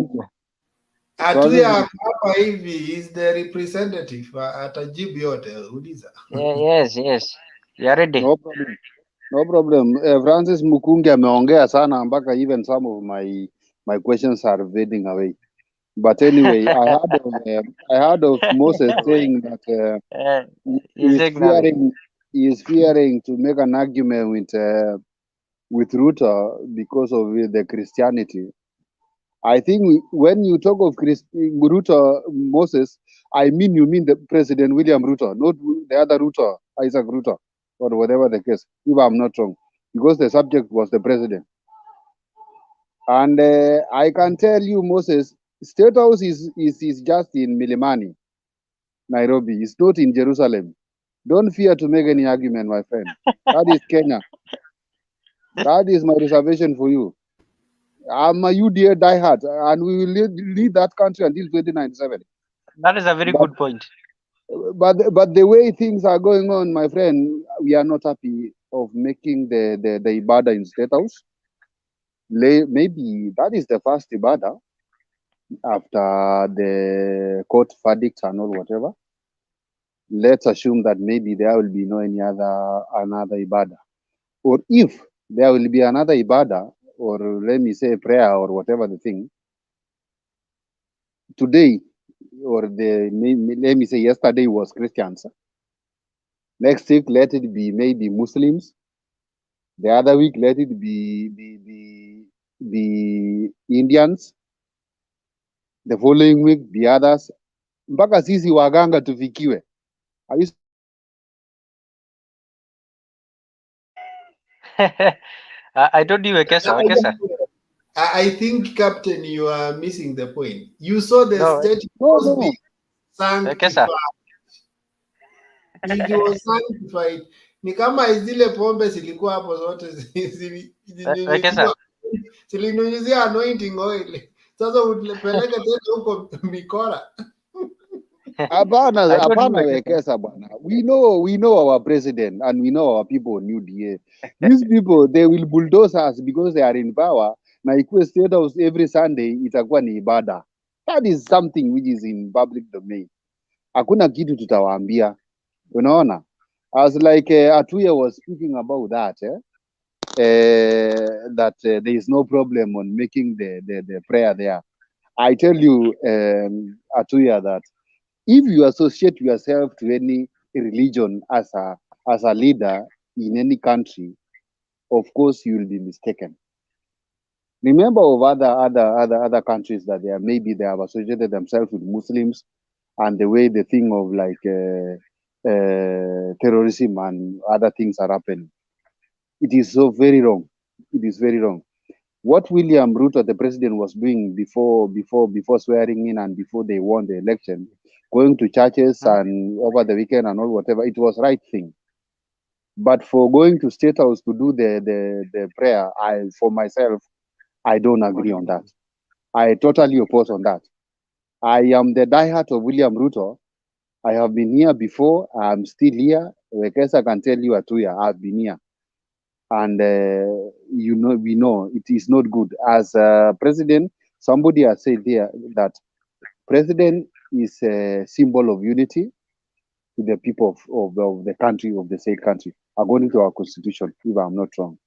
Atuya hapa hivi is the representative, atajibu yote, uliza. Yes. You are ready. No problem. Francis Mukungi ameongea sana mpaka even some of my questions are fading away. But anyway, I heard of Moses saying that he is fearing to make an argument with Ruto because of the Christianity. I think when you talk of Ruto, Moses, I mean you mean the President William Ruto, not the other Ruto, Isaac Ruto, or whatever the case, if I'm not wrong, because the subject was the president. And I can tell you, Moses, State House is just in Milimani, Nairobi. It's not in Jerusalem. Don't fear to make any argument, my friend. That is Kenya. That is my reservation for you. I'm a UDA diehard, and we will lead that country until 2097. That is a very But good point. but the way things are going on, my friend, we are not happy of making the Ibada in State House. Maybe that is the first Ibada after the court verdicts and all whatever. Let's assume that maybe there will be no another Ibada. Or if there will be another Ibada, or let me say prayer or whatever the thing, today or let me say yesterday was Christians. Next week let it be maybe Muslims. The other week let it be Indians. The following week the others. Mpaka sisi waganga tufikiwe. Are you I told you, Wekesa. I think, Captain, you are missing the point. You saw the No, state no, was no. being sanctified. Wekesa. It was sanctified. Ni kama zile pombe zilikuwa hapo zote Wekesa. zilinyunyizia anointing oil. Sasa upeleke tena huko mikora. Hapana, I told you, hapana Wekesa. Wekesa bwana. We know our president and we know our people in UDA. These people they will bulldoze us because they are in power. Na ikuwe State House every Sunday itakuwa ni ibada. That is something which is in public domain. Hakuna kitu tutawaambia. Unaona? As like Atuya was speaking about that, that there is no problem on making the prayer there. I tell you, Atuya, that if you associate yourself to any religion as a leader in any country, of course you will be mistaken. Remember of other countries that they have associated themselves with Muslims, and the way the thing of like terrorism and other things are happening. It is so very wrong. It is very wrong. What William Ruto, the president, was doing before swearing in and before they won the election, going to churches and over the weekend and all whatever, it was right thing. But for going to State House to do the prayer, for myself, I don't agree on that. I totally oppose on that. I am the diehard of William Ruto. I have been here before. I'm still here. Wekesa can tell you Atuya, I've been here. And we know it is not good. As president, somebody has said there that president is a symbol of unity to the people of the country, of the said country, according to our constitution, if I'm not wrong.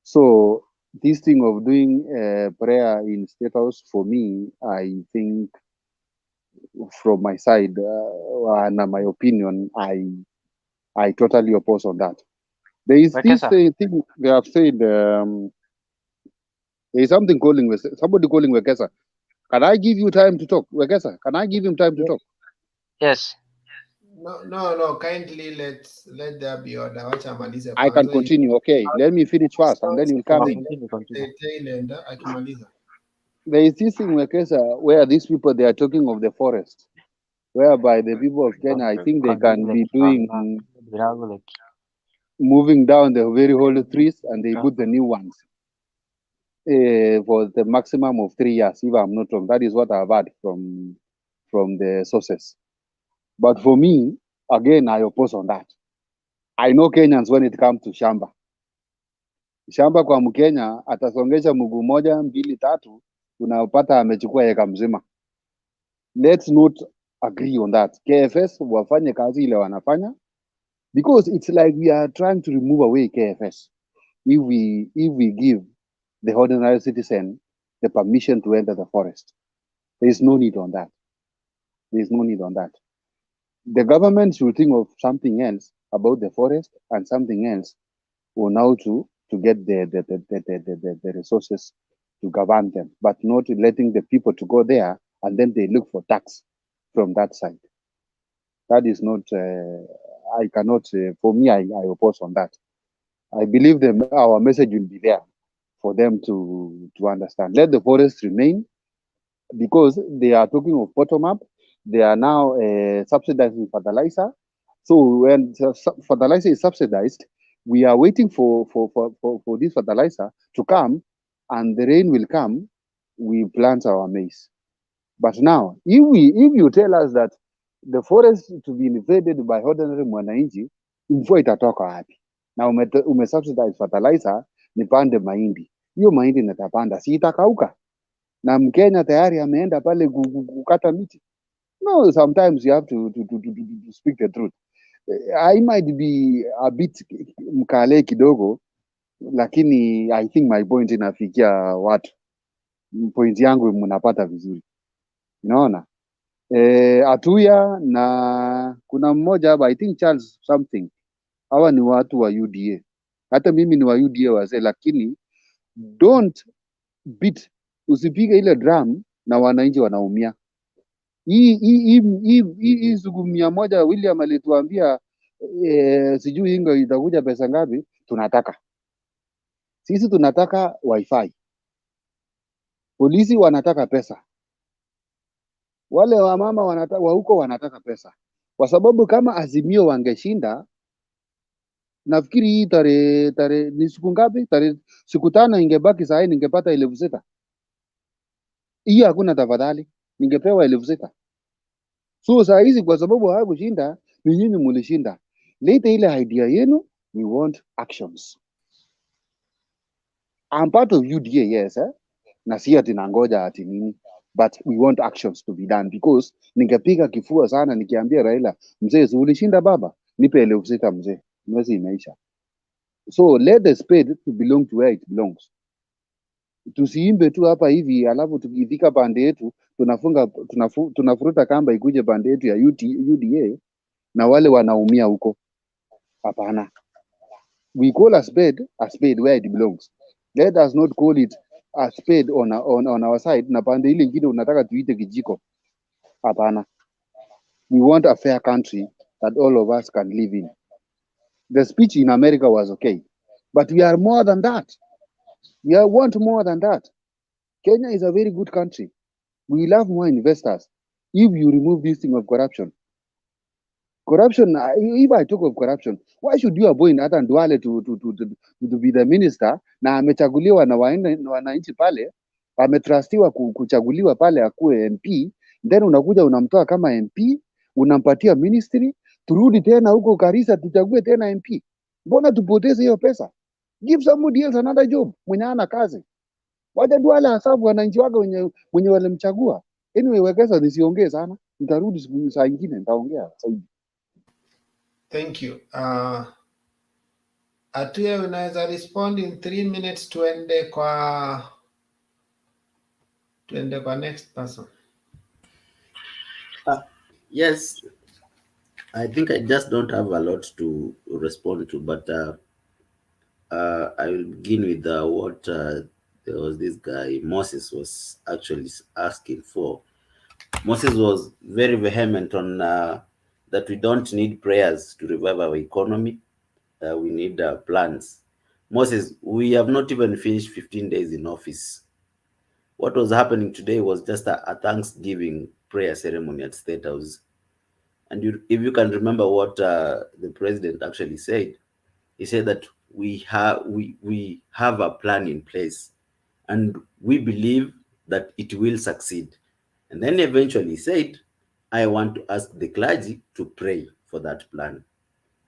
So this thing of doing prayer in State House, for me, I think from my side and my opinion, I totally oppose on that. There is this thing they have said. There is something somebody calling Wekesa. Can I give you time to talk, Wekesa? Can I give him time to talk? Yes. No. Kindly let there be order. I can continue. Okay, let me finish first, and then you'll come in. There is this thing, Wekesa, where these people they are talking of the forest, whereby the people of Kenya, I think they can be doing moving down the very old trees and they put the new ones for the maximum of 3 years, if I'm not wrong. That is what I've heard from the sources. But for me, again, I oppose on that. I know Kenyans when it comes to shamba. Shamba kwa Mkenya atasongesha mguu moja, mbili, tatu, unapata amechukua eka mzima. Let's not agree on that. KFS wafanye kazi ile wanafanya, because it's like we are trying to remove away KFS. If we give the ordinary citizen the permission to enter the forest, there is no need on that. There is no need on that. The government should think of something else about the forest and something else on how to get the resources to govern them, but not letting the people to go there and then they look for tax from that side. That is not, I cannot, for me, I oppose on that. I believe our message will be there for them to understand. Let the forest remain, because they are talking of bottom up. They are now subsidizing fertilizer. So when fertilizer is subsidized, we are waiting for this fertilizer to come and the rain will come, we plant our maize. But now, if you tell us that the forest to be invaded by ordinary mwananchi, mvua itatoka wapi? Na umesubsidize fertilizer nipande mahindi, hiyo mahindi natapanda, si itakauka? Na Mkenya tayari ameenda pale kukata miti. No, sometimes you have to speak the truth. I might be a bit mkale kidogo, lakini I think my point inafikia watu. Point yangu mnapata vizuri, unaona. Atuya na kuna mmoja hapa, I think Charles something, hawa ni watu wa UDA. Hata mimi ni wa UDA wazee, lakini don't beat, usipige ile drum na wananchi wanaumia. Hii siku 100 William alituambia sijui ingo itakuja pesa ngapi. Sisi tunataka wifi, polisi wanataka pesa, wale wamama wa huko wanataka pesa, kwa sababu kama Azimio wangeshinda, nafikiri hii tarehe ni siku ngapi? Siku 5 ingebaki, saa hii ningepata 6,000. Hiyo hakuna tafadhali, ningepewa 6,000. So saa hizi kwa sababu hawakushinda, ni nyinyi mlishinda. Lete ile idea yenu, we want actions. I'm part of UDA, yes, na si ati nangoja ati nini, but we want actions to be done, because ningepiga kifua sana nikiambia Raila, mzee ulishinda baba, nipe 6,000 mzee, mwezi imeisha. So let the spade to belong to where it belongs. Tusiimbe tu hapa hivi alafu tukifika pande yetu tunafuruta kamba ikuje pande yetu ya UDA na wale wanaumia huko. Hapana. We call a spade where it belongs. Let us not call it a spade on our side na pande ile nyingine unataka tuite kijiko. Hapana. We want a fair country that all of us can live in. The speech in America was okay, but we are more than that. We want more than that. Kenya is a very good country. We love more investors if you remove this thing of corruption. Corruption, if I talk of corruption, why should you appoint Nathan Duale to be the minister na amechaguliwa na wananchi pale, ametrustiwa kuchaguliwa pale akuwe MP, then unakuja unamtoa kama MP, unampatia ministry, turudi tena huko Karisa tuchague tena MP. Mbona tupoteze hiyo pesa? Give somebody else another job, mwenye ana kazi. Wacha Duale asabu wananchi wake mwenye walimchagua. Anyway, Wekesa nisiongee sana. Nitarudi siku saa nyingine nitaongea zaidi. Thank you. Atuya, unaweza respond in 3 minutes, tuende kwa next person. Yes, I think I just don't have a lot to respond to, but I will begin with what there was this guy Moses was actually asking for. Moses was very vehement on that we don't need prayers to revive our economy. We need plans. Moses, we have not even finished 15 days in office. What was happening today was just a Thanksgiving prayer ceremony at State House. And if you can remember what the president actually said, he said that we have a plan in place and we believe that it will succeed. And then eventually said, I want to ask the clergy to pray for that plan.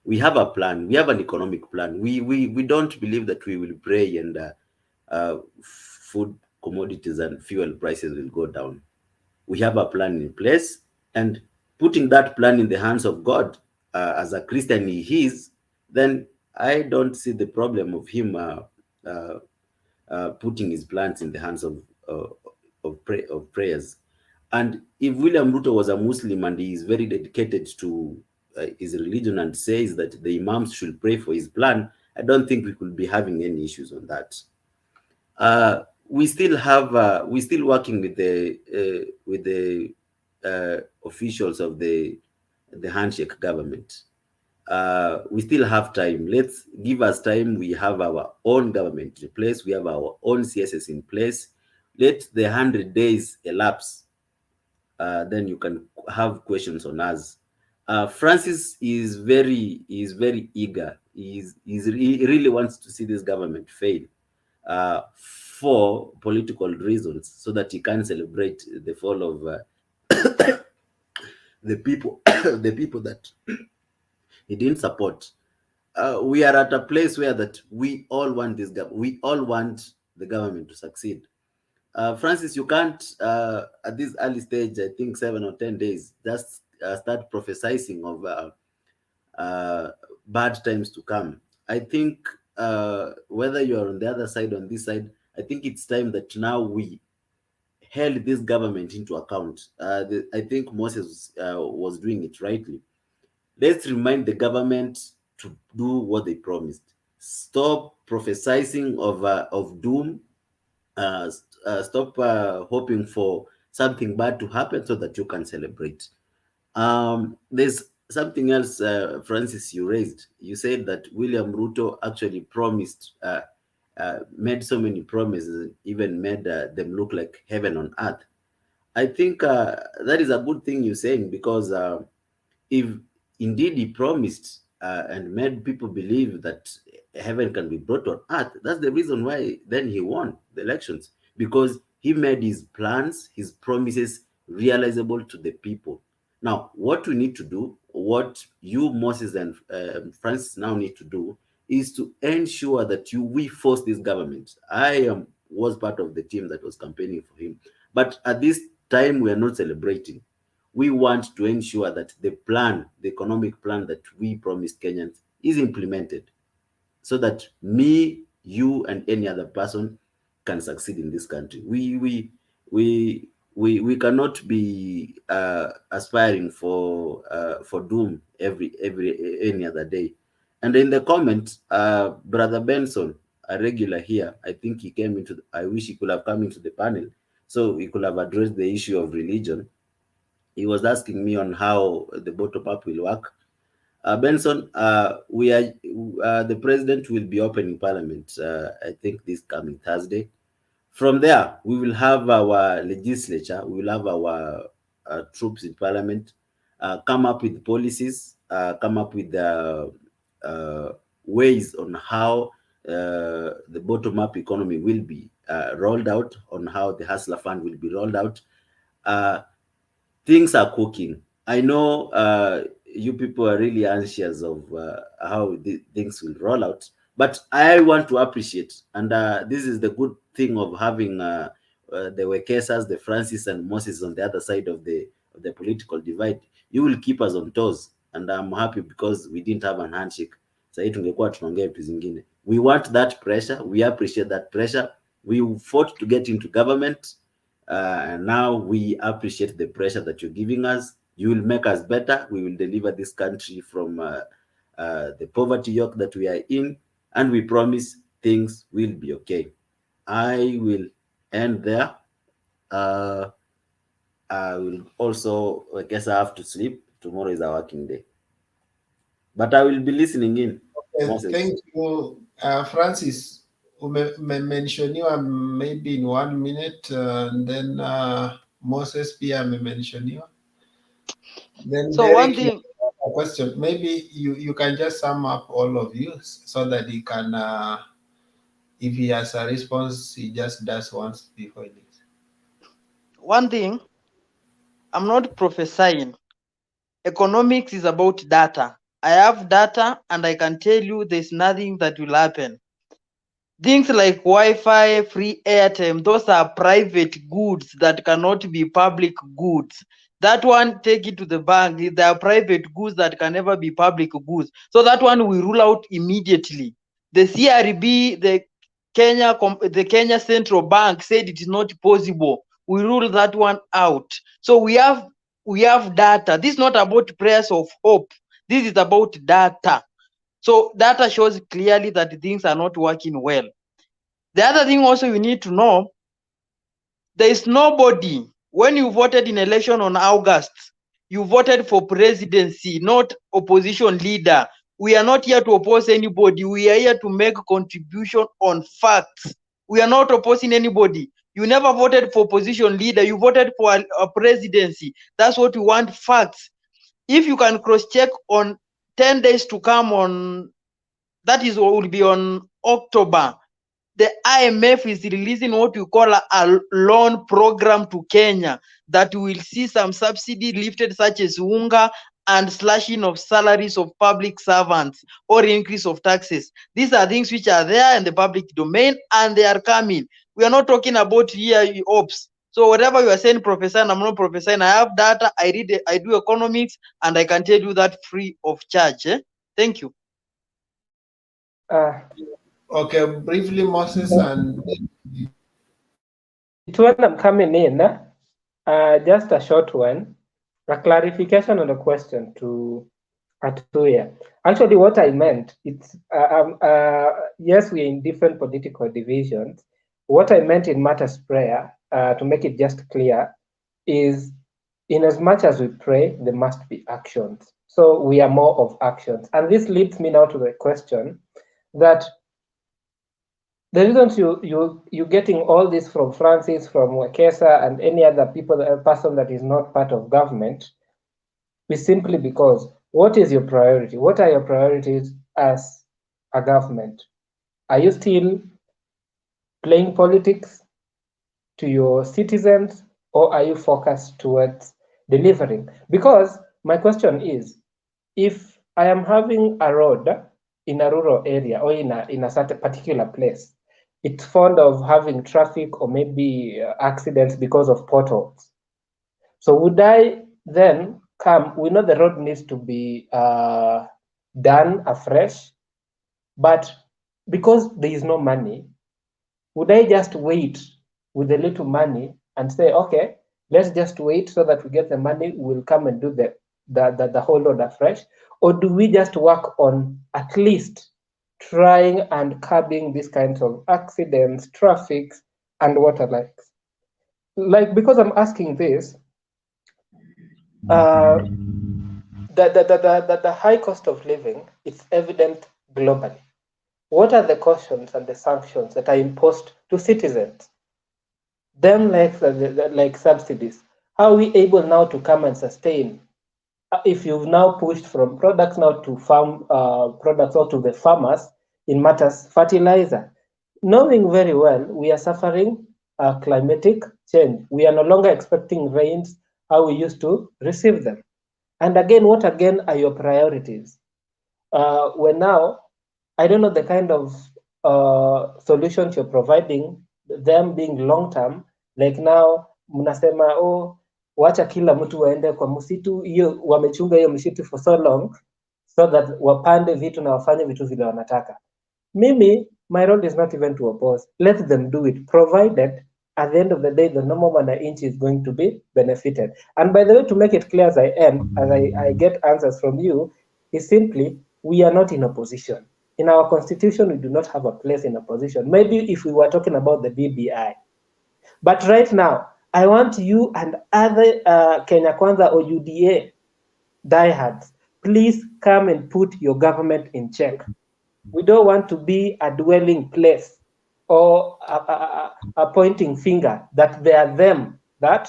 We have a plan. We have an economic plan. We don't believe that we will pray and food commodities and fuel prices will go down. We have a plan in place, and putting that plan in the hands of God, as a Christian he is, then I don't see the problem of him putting his plans in the hands of prayers. And if William Ruto was a Muslim and he is very dedicated to his religion and says that the imams should pray for his plan, I don't think we could be having any issues on that. We still working with the officials of the handshake government. We still have time. Let's give us time. We have our own government in place. We have our own CSS in place. Let the 100 days elapse. Then you can have questions on us. Francis is very eager. He really wants to see this government fail. for political reasons, so that he can celebrate the fall of the people, the people that he didn't support. We are at a place where that we all want we all want the government to succeed. Francis, you can't at this early stage, I think 7 or 10 days, just start prophesying of bad times to come. I think whether you are on the other side, on this side, I think it's time that now we held this government into account. I think Moses was doing it rightly. Let's remind the government to do what they promised. Stop prophesying of doom. Stop hoping for something bad to happen so that you can celebrate. There's something else, Francis, you raised. You said that William Ruto actually promised, made so many promises, even made them look like heaven on earth. I think that is a good thing you're saying, because if indeed he promised and made people believe that heaven can be brought on earth, that's the reason why then he won the elections, because he made his plans, his promises realizable to the people. Now, what we need to do, what you, Moses, and Francis now need to do, is to ensure that we force this government. Was part of the team that was campaigning for him, but at this time we are not celebrating. We want to ensure that the plan, the economic plan that we promised Kenyans, is implemented, so that me, you, and any other person can succeed in this country. We cannot be aspiring for doom any other day. And in the comment, Brother Benson, a regular here, I think he came into. I wish he could have come into the panel, so he could have addressed the issue of religion. He was asking me on how the bottom up will work. Benson, the president will be opening parliament, I think this coming Thursday. From there, we will have our legislature, we will have our troops in parliament come up with policies, come up with ways on how the bottom-up economy will be rolled out, on how the Hustler Fund will be rolled out. Things are cooking. I know you people are really anxious of how things will roll out, but I want to appreciate, and this is the good thing of having the Wekesas, the Francis, and Moses on the other side of the political divide. You will keep us on toes, and I'm happy because we didn't have an handshake. Sahii tungekuwa tunaongea vitu zingine. We want that pressure. We appreciate that pressure. We fought to get into government. And now we appreciate the pressure that you're giving us. You will make us better. We will deliver this country from the poverty yoke that we are in, and we promise things will be okay. I will end there. I will also, I guess I have to sleep. Tomorrow is a working day. But I will be listening in. Thank you, Francis. Umementioniwa maybe in 1 minute, and then Moses pia amementioniwa. Then So Derek, one thing, a question. Maybe you can just sum up all of you so that he can, if he has a response, he just does once before he leaves. one thing, I'm not prophesying. Economics is about data. I have data and I can tell you there's nothing that will happen. Things like Wi-Fi, free airtime, those are private goods that cannot be public goods. That one, take it to the bank. They are private goods that can never be public goods. So that one we rule out immediately. The CRB, the Kenya Central Bank said it is not possible. We rule that one out. So we have data. This is not about prayers of hope. This is about data. So data shows clearly that things are not working well. The other thing also you need to know, there is nobody, when you voted in election on August, you voted for presidency, not opposition leader. We are not here to oppose anybody. We are here to make contribution on facts. We are not opposing anybody. You never voted for opposition leader. You voted for a presidency. That's what we want, facts. If you can cross-check on 10 days to come on, that is what will be on October. the IMF is releasing what we call a loan program to Kenya that will see some subsidy lifted, such as unga and slashing of salaries of public servants or increase of taxes. These are things which are there in the public domain and they are coming. We are not talking about here ops. So whatever you are saying, Professor, and I'm not prophesying, I have data, I read, I do economics, and I can tell you that free of charge. Thank you. Okay, briefly, Moses, and It's when I'm coming in, just a short one, a clarification on the question to Atuya. Actually, what I meant, it's yes, we're in different political divisions. What I meant in matters prayer, to make it just clear, is in as much as we pray, there must be actions. So we are more of actions. And this leads me now to the question that the reason you're getting all this from Francis, from Wakesa, and any other person that is not part of government is simply because what is your priority? What are your priorities as a government? Are you still playing politics to your citizens, or are you focused towards delivering? Because my question is, if I am having a road in a rural area or in a certain particular place, it's fond of having traffic or maybe accidents because of potholes. So would I then come? We know the road needs to be done afresh, but because there is no money, would I just wait with a little money and say, okay, let's just wait so that we get the money, we'll come and do the whole road afresh? Or do we just work on at least trying and curbing these kinds of accidents, traffic, and what alike? Like, because I'm asking this, the high cost of living is evident globally. What are the cautions and the sanctions that are imposed to citizens? Them like subsidies. How are we able now to come and sustain? If you've now pushed from products now to farm products or to the farmers in matters fertilizer, knowing very well we are suffering climatic change. We are no longer expecting rains how we used to receive them. And again, what again are your priorities? When now, I don't know the kind of solutions you're providing, them being long term, like now mnasema oh, wacha kila mtu waende kwa msitu, hiyo wamechunga hiyo msitu for so long so that wapande vitu na wafanye vitu vile wanataka. Mimi, my role is not even to oppose. Let them do it, provided at the end of the day, the normal wananchi is going to be benefited. And by the way, to make it clear as I end, as I get answers from you, is simply, we are not in opposition. In our constitution, we do not have a place in opposition. Maybe if we were talking about the BBI. But right now, I want you and other Kenya Kwanza or UDA diehards, please come and put your government in check. We don't want to be a dwelling place or a pointing finger that they are them that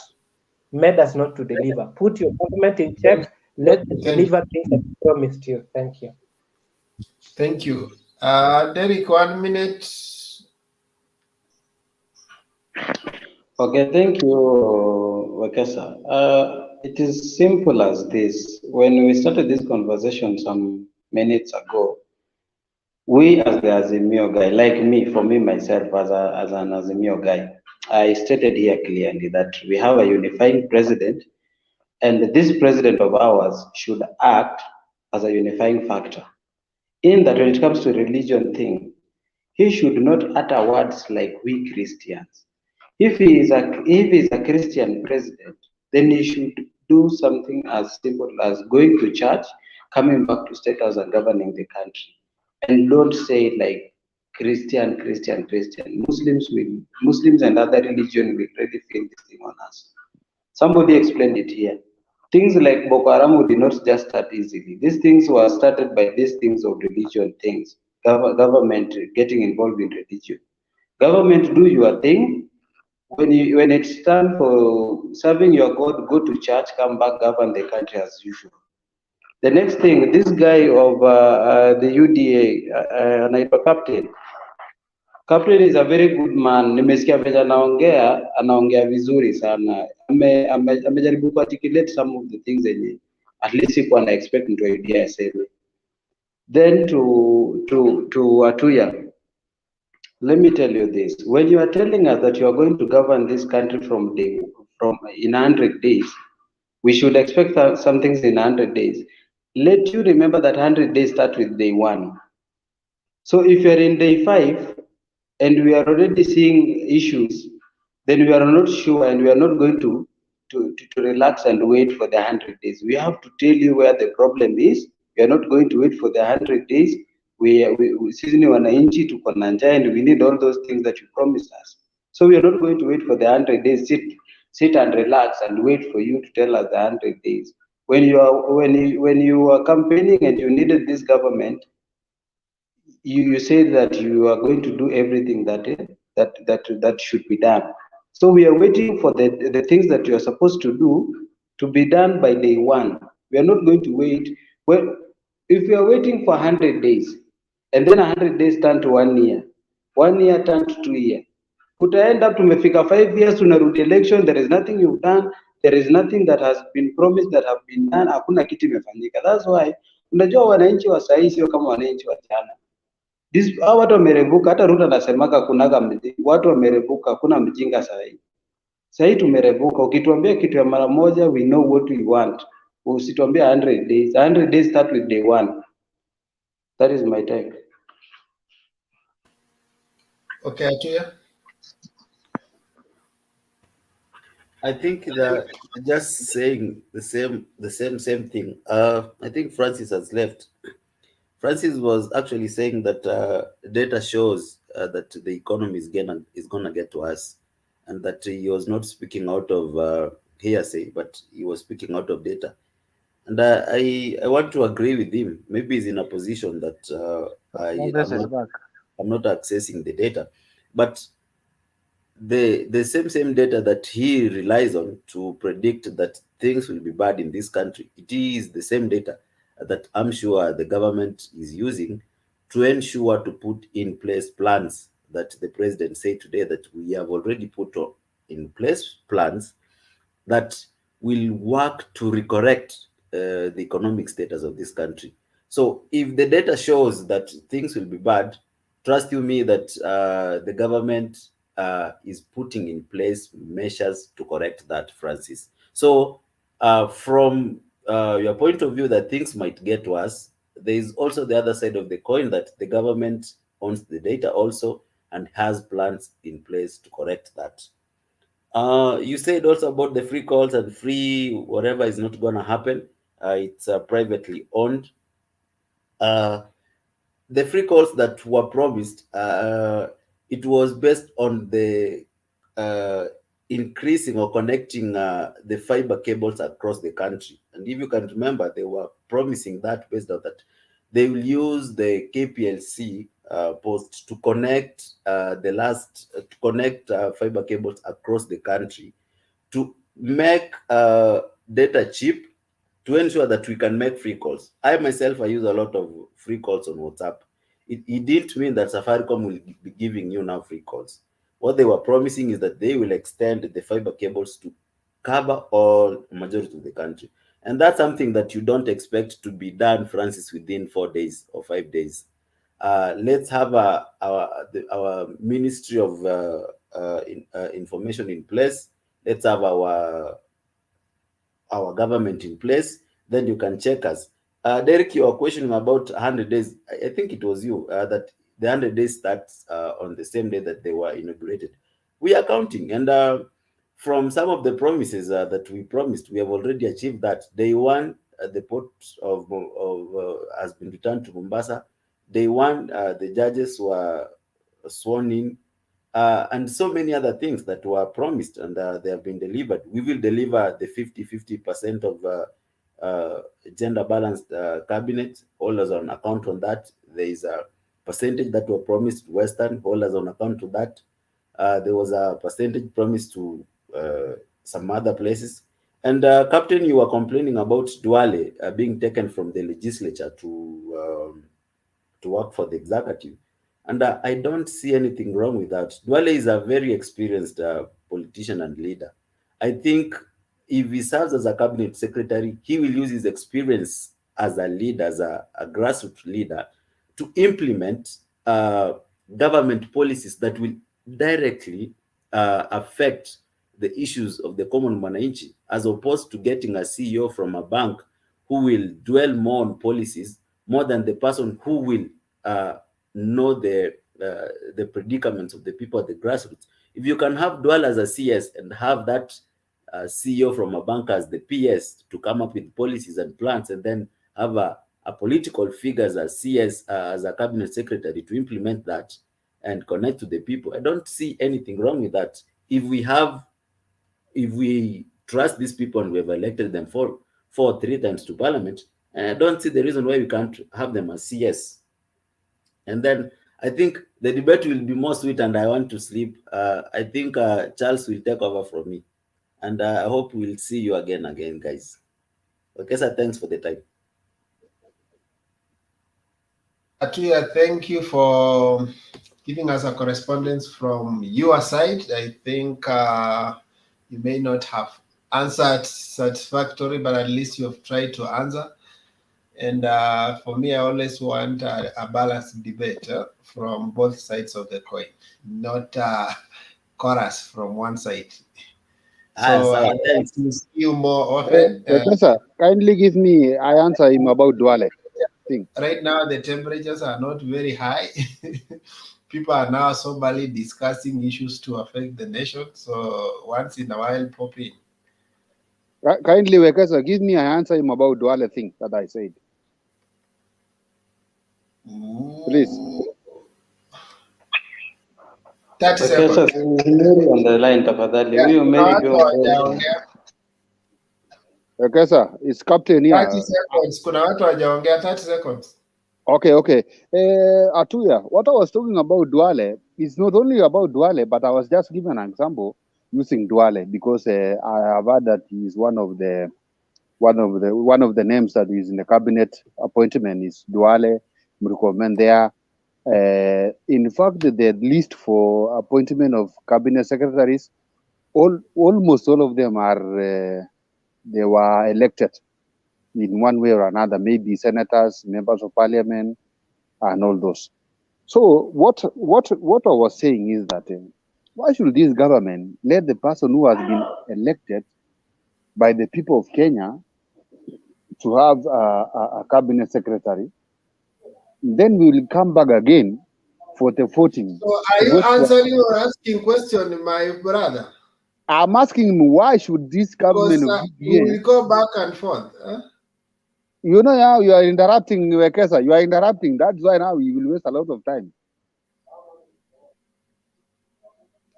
made us not to deliver. Put your government in check. Let them deliver things that we promised you. Thank you. Thank you. Derek, 1 minute. Okay, thank you, Wakesa. It is simple as this. When we started this conversation some minutes ago, we as the Azimio guy, like me, for me myself as an Azimio guy, I stated here clearly that we have a unifying president, and this president of ours should act as a unifying factor. In that, when it comes to religion thing, he should not utter words like we Christians. If he is a Christian president, then he should do something as simple as going to church, coming back to State House and governing the country. And don't say like Christian. Muslims and other religion will really feel this thing on us. Somebody explained it here. Things like Boko Haram did not just start easily. These things were started by these things of religion things. Government getting involved in religion. Government, do your thing. When it's time for serving your God, go to church, come back, govern the country as usual. The next thing, this guy of the UDA, Naipa Captain is a very good man. Nimesikia venye anaongea vizuri sana. Amejaribu kuarticulate some of the things zenye at least sikuwa na expect mtu idea aseme. Then to Atuya, let me tell you this. When you are telling us that you are going to govern this country from in 100 days, we should expect some things in 100 days. Let you remember that 100 days start with day 1. So if you are in day 5 and we are already seeing issues, then we are not sure and we are not going to relax and wait for the 100 days. We have to tell you where the problem is. We are not going to wait for the 100 days. Sisi ni wananchi tuko na njaa and we need all those things that you promised us. So we are not going to wait for the 100 days, sit and relax and wait for you to tell us the 100 days. When you are campaigning and you needed this government, you say that you are going to do everything that should be done. So we are waiting for the things that you are supposed to do to be done by day 1. We are not going to wait. Well, if we are waiting for 100 days and then 100 days turn to 1 year, 1 year turn to 2 years, end up tumefika 5 years, tunarudi election, there is nothing you've done, there is nothing that has been promised that have been done, hakuna kitu imefanyika. That's why unajua wananchi wa sasa sio kama wananchi wa jana. Hao watu wamerevuka, hata Ruto anasemaga kunaga watu wamerevuka, kuna mjinga sasa hivi. Sasa hivi tumerevuka, ukituambia kitu ya mara moja, we know what we want. Usituambia 100 days. 100 days start with day 1. That is my take. Okay, Atuya. I think that just saying the same thing. I think Francis has left. Francis was actually saying that data shows that the economy is gonna get worse, and that he was not speaking out of hearsay, but he was speaking out of data. And I want to agree with him. Maybe he's in a position that I'm not accessing the data, but the same data that he relies on to predict that things will be bad in this country, it is the same data that I'm sure the government is using to ensure to put in place plans that the president said today that we have already put in place plans that will work to recorrect the economic status of this country. So if the data shows that things will be bad, trust you me that the government is putting in place measures to correct that, Francis. So from your point of view that things might get worse, there is also the other side of the coin that the government owns the data also and has plans in place to correct that. You said also about the free calls and free whatever is not going to happen. It's privately owned. The free calls that were promised, it was based on the uh, increasing or connecting the fiber cables across the country. And if you can remember, they were promising that based on that they will use the KPLC post to connect to connect fiber cables across the country to make data cheap to ensure that we can make free calls. I myself, I use a lot of free calls on WhatsApp. It didn't mean that Safaricom will be giving you now free calls. What they were promising is that they will extend the fiber cables to cover all majority of the country. And that's something that you don't expect to be done, Francis, within 4 days or 5 days. Let's have our Ministry of Information in place. Let's have our government in place, then you can check us. Derek, you are questioning about 100 days. I think it was you that the 100 days starts on the same day that they were inaugurated. We are counting, and from some of the promises that we promised, we have already achieved that. Day 1, the port has been returned to Mombasa. Day 1, the judges were sworn in, and so many other things that were promised, and they have been delivered. We will deliver the 50% of gender balanced cabinet. Holders on account on that. There is a percentage that were promised Western, holders on account to that. There was a percentage promised to some other places. And Captain, you were complaining about Duale being taken from the legislature to work for the executive. And I don't see anything wrong with that. Dwale is a very experienced politician and leader. I think if he serves as a cabinet secretary, he will use his experience as a leader, as a grassroots leader, to implement government policies that will directly affect the issues of the common mwananchi, as opposed to getting a CEO from a bank who will dwell more on policies more than the person who will know the predicaments of the people at the grassroots. If you can have Dwell as a CS and have that CEO from a bank as the PS to come up with policies and plans, and then have a political figure as a CS, as a cabinet secretary to implement that and connect to the people, I don't see anything wrong with that. If we trust these people and we have elected them for 3 times to parliament, and I don't see the reason why we can't have them as CS. And then I think the debate will be more sweet, and I want to sleep. I think Charles will take over from me, and I hope we'll see you again, guys. Okay, sir. Thanks for the time. Atuya, thank you for giving us a correspondence from your side. I think you may not have answered satisfactorily, but at least you have tried to answer. And for me, I always want a balanced debate from both sides of the coin, not chorus from one side. So I want to see you more often. Professor, kindly give me, I answer him about Duale. Thing. Right now, the temperatures are not very high. People are now soberly discussing issues to affect the nation. So once in a while, pop in. Kindly, Wekesa, give me, I answer him about Duale thing that I said. Please. 30 seconds. On the line, tafadhali. Huyo Mary Okay, sir. It's Captain here. 30 seconds. Kuna watu hawajaongea 30 seconds. Okay. Atuya, what I was talking about Duale is not only about Duale, but I was just giving an example using Duale because I have heard that he is one of the names that is in the cabinet appointment is Duale, Murkomen there. In fact, the list for appointment of cabinet secretaries, almost all of them are they were elected in one way or another, maybe senators, members of parliament, and all those. So what I was saying is that why should this government let the person who has been elected by the people of Kenya to have a cabinet secretary? Then we will come back again for the voting. So are you answering or asking question, my brother? I'm asking him, why should this government we will go back and forth. You know now you are interrupting, Wekesa. You are interrupting. That's why now you will waste a lot of time.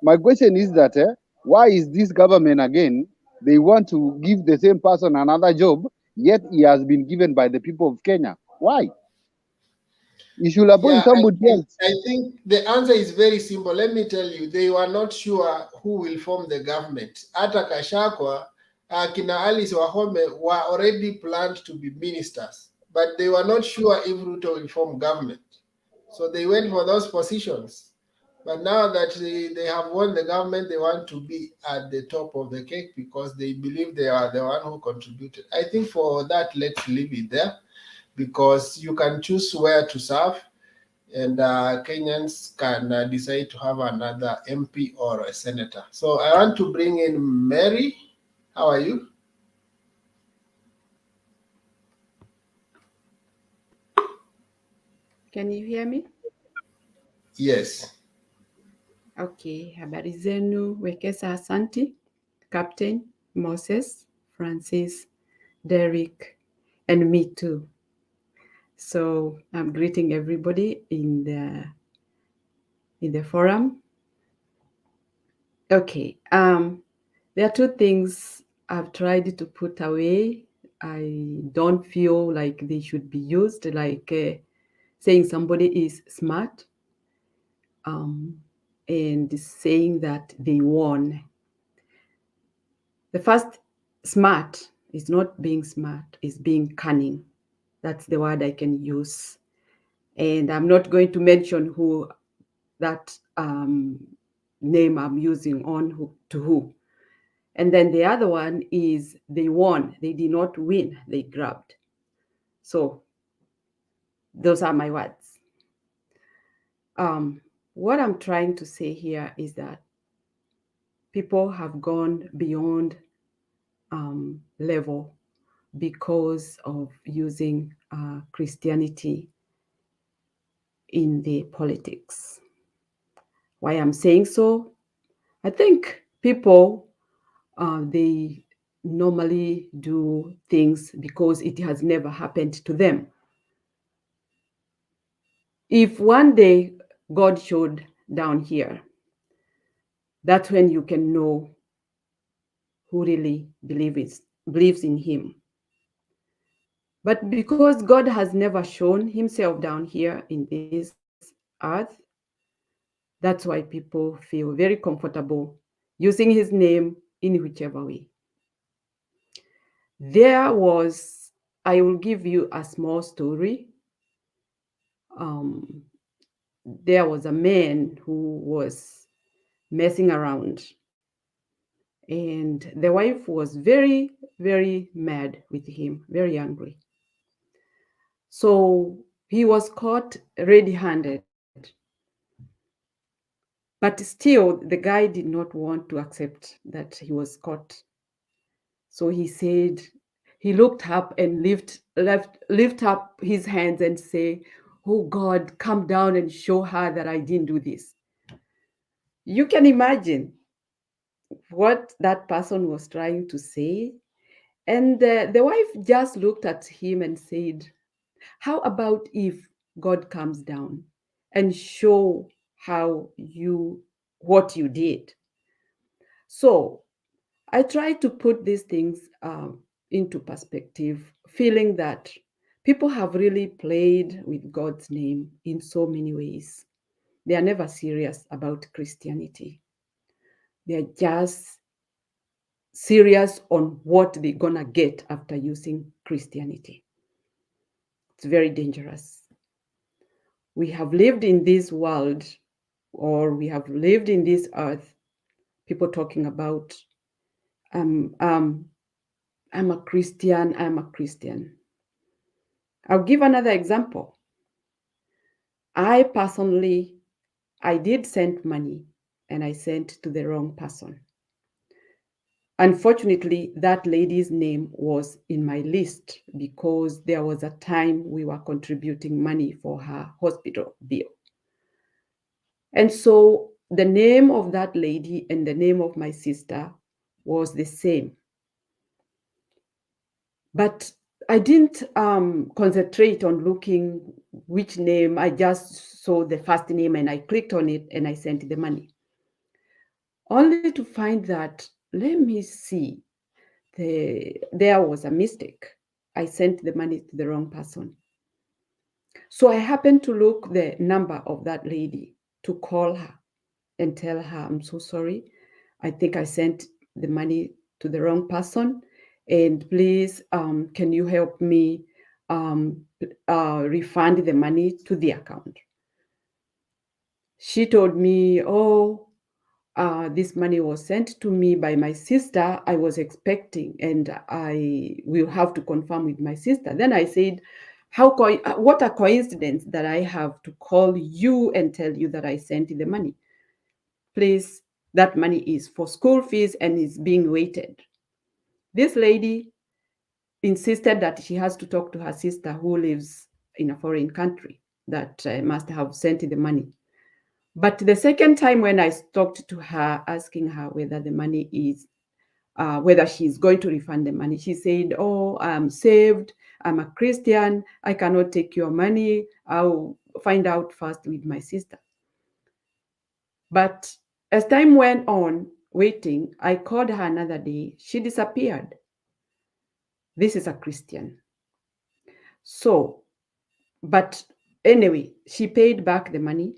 My question is that why is this government again, they want to give the same person another job, yet he has been given by the people of Kenya? Why? You should appoint somebody else. I think the answer is very simple. Let me tell you, they were not sure who will form the government. Ata Kashakwa, Kina Alice Wahome were already planned to be ministers, but they were not sure if Ruto will form government. So they went for those positions. But now that they have won the government, they want to be at the top of the cake because they believe they are the one who contributed. I think for that, let's leave it there, because you can choose where to serve, and Kenyans can decide to have another MP or a senator. So I want to bring in Mary. How are you? Can you hear me? Yes. Okay, habari zenu, Wekesa Asante, Captain, Moses, Francis, Derek, and me too. So I'm greeting everybody in the forum. Okay, there are two things I've tried to put away. I don't feel like they should be used, like saying somebody is smart and saying that they won. The first, smart, is not being smart, is being cunning. That's the word I can use. And I'm not going to mention who that name I'm using on to who. And then the other one is they won. They did not win, they grabbed. So those are my words. What I'm trying to say here is that people have gone beyond level because of using Christianity in the politics. Why I'm saying so? I think people they normally do things because it has never happened to them. If one day God showed down here, that's when you can know who really believes in him. But because God has never shown himself down here in this earth, that's why people feel very comfortable using his name in whichever way. I will give you a small story. Um, there was a man who was messing around, and the wife was very, very mad with him, very angry. So he was caught red-handed. But still, the guy did not want to accept that he was caught. So he said, he looked up and lift up his hands and say, "Oh God, come down and show her that I didn't do this." You can imagine what that person was trying to say. And the wife just looked at him and said, "How about if God comes down and show what you did?" So I try to put these things into perspective, feeling that people have really played with God's name in so many ways. They are never serious about Christianity. They are just serious on what they're gonna get after using Christianity. It's very dangerous. We have lived in this world, or we have lived in this earth, people talking about I'm a Christian, I'm a Christian. I'll give another example. I personally, I did send money and I sent to the wrong person. Unfortunately, that lady's name was in my list because there was a time we were contributing money for her hospital bill. And so the name of that lady and the name of my sister was the same. But I didn't concentrate on looking which name. I just saw the first name and I clicked on it and I sent the money. Only to find that, let me see, there was a mistake. I sent the money to the wrong person. So I happened to look the number of that lady to call her and tell her, "I'm so sorry. I think I sent the money to the wrong person. And please, can you help me refund the money to the account?" She told me, "Oh, this money was sent to me by my sister. I was expecting, and I will have to confirm with my sister." Then I said, what a coincidence that I have to call you and tell you that I sent the money. Please, that money is for school fees and is being waited. This lady insisted that she has to talk to her sister who lives in a foreign country that must have sent the money. But the second time when I talked to her, asking her whether the money is, whether she's going to refund the money, she said, "Oh, I'm saved. I'm a Christian. I cannot take your money. I'll find out first with my sister." But as time went on, waiting, I called her another day. She disappeared. This is a Christian. So, but anyway, she paid back the money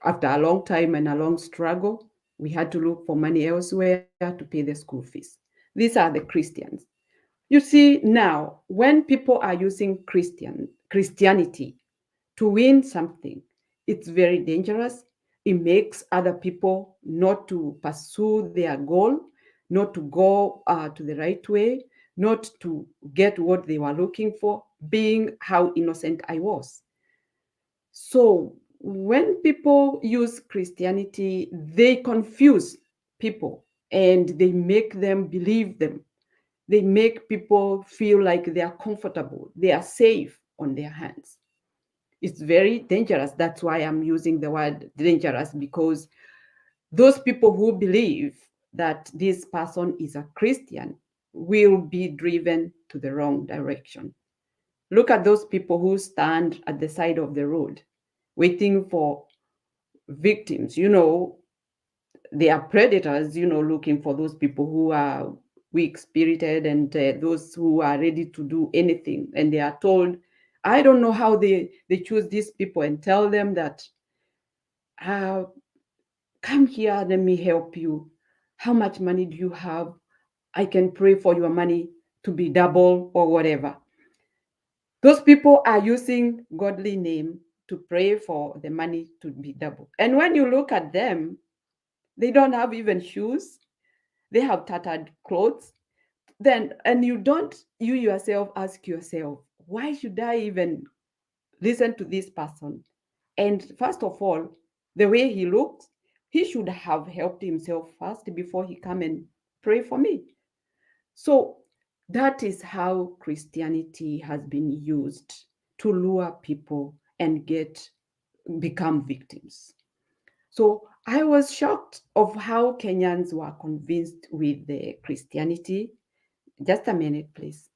after a long time and a long struggle. We had to look for money elsewhere to pay the school fees. These are the Christians. You see, now, when people are using Christianity to win something. It's very dangerous. It makes other people not to pursue their goal, not to go to the right way, not to get what they were looking for, being how innocent I was. So when people use Christianity, they confuse people and they make them believe them. They make people feel like they are comfortable, they are safe on their hands. It's very dangerous. That's why I'm using the word dangerous, because those people who believe that this person is a Christian will be driven to the wrong direction. Look at those people who stand at the side of the road waiting for victims. They are predators, looking for those people who are weak spirited and those who are ready to do anything. And they are told, I don't know how they choose these people and tell them that, come here, let me help you. How much money do you have? I can pray for your money to be double or whatever. Those people are using godly name to pray for the money to be double. And when you look at them, they don't have even shoes. They have tattered clothes. And you yourself ask yourself, why should I even listen to this person? And first of all, the way he looks, he should have helped himself first before he come and pray for me. So that is how Christianity has been used to lure people and become victims. So I was shocked of how Kenyans were convinced with the Christianity. Just a minute, please.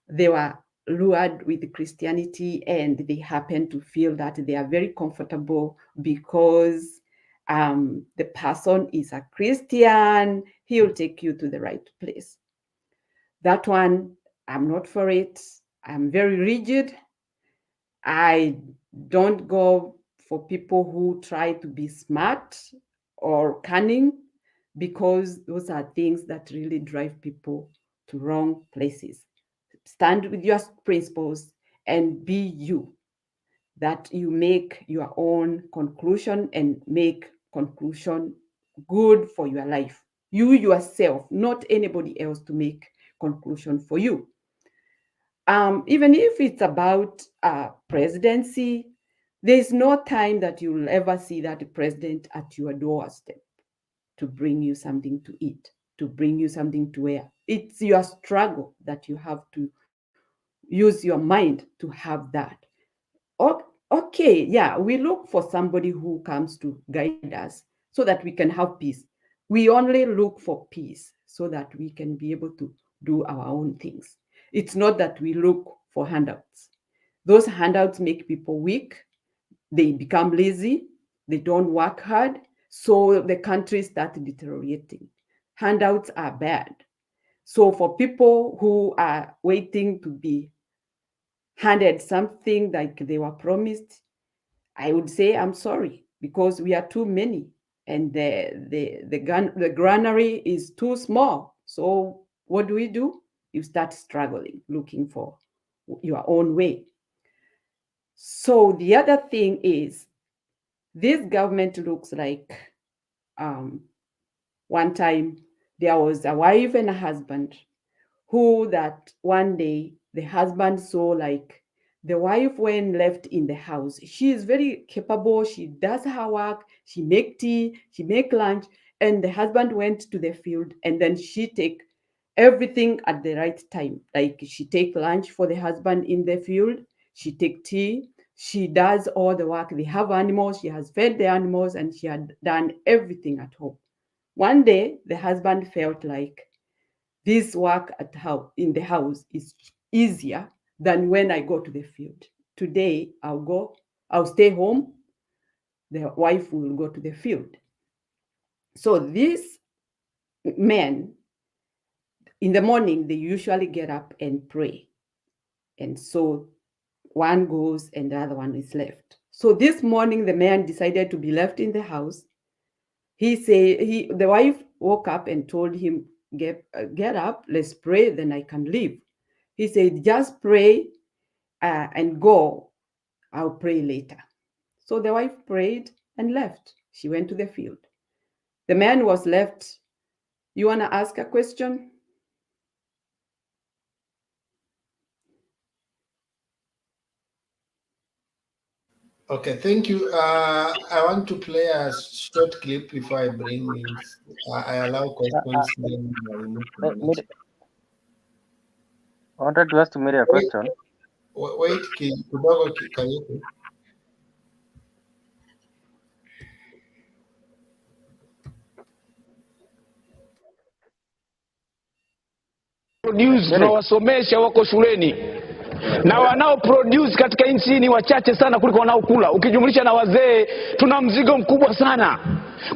They were lured with Christianity and they happen to feel that they are very comfortable because the person is a Christian. He'll take you to the right place. That one, I'm not for it. I'm very rigid. I don't go for people who try to be smart or cunning, because those are things that really drive people to wrong places. Stand with your principles and be you, that you make your own conclusion and make conclusion good for your life. You yourself, not anybody else to make conclusion for you. Even if it's about presidency, there's no time that you'll ever see that president at your doorstep to bring you something to eat, to bring you something to wear. It's your struggle that you have to use your mind to have that. Okay, yeah, we look for somebody who comes to guide us so that we can have peace. We only look for peace so that we can be able to do our own things. It's not that we look for handouts. Those handouts make people weak. They become lazy. They don't work hard. So the country starts deteriorating. Handouts are bad. So for people who are waiting to be handed something like they were promised, I would say I'm sorry, because we are too many and the granary is too small. So what do? You start struggling, looking for your own way. So the other thing is, this government looks like, one time there was a wife and a husband who that one day the husband saw like the wife when left in the house. She is very capable. She does her work. She make tea. She make lunch. And the husband went to the field, and then she take everything at the right time. Like she take lunch for the husband in the field. She take tea. She does all the work. They have animals. She has fed the animals, and she had done everything at home. One day, the husband felt like this work in the house is easier than when I go to the field. Today, I'll stay home. The wife will go to the field. So these men, in the morning, they usually get up and pray. And so one goes and the other one is left. So this morning, the man decided to be left in the house. The wife woke up and told him, get up, let's pray, then I can leave. He said, just pray and go. I'll pray later. So the wife prayed and left. She went to the field. The man was left. You want to ask a question? Okay, thank you. I want to play a short clip before I bring in. I allow questions. Then I will move to the next. I wanted to ask Mary a question. Wait, kidogo Kariuki. Produce tunawasomesha wako shuleni na wanao produce katika nchi ni wachache sana kuliko wanaokula. Ukijumlisha na wazee tuna mzigo mkubwa sana.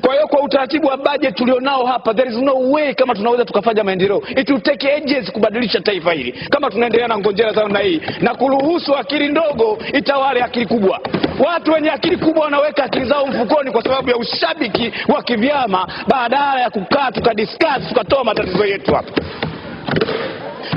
Kwa hiyo kwa utaratibu wa budget tulionao hapa, there is no way kama tunaweza tukafanya maendeleo. It will take ages kubadilisha taifa hili kama tunaendelea na ngonjera sana hii na kuruhusu akili ndogo itawale akili kubwa. Watu wenye akili kubwa wanaweka akili zao mfukoni kwa sababu ya ushabiki wa kivyama badala ya kukaa tukadiscuss tukatoa matatizo yetu hapa.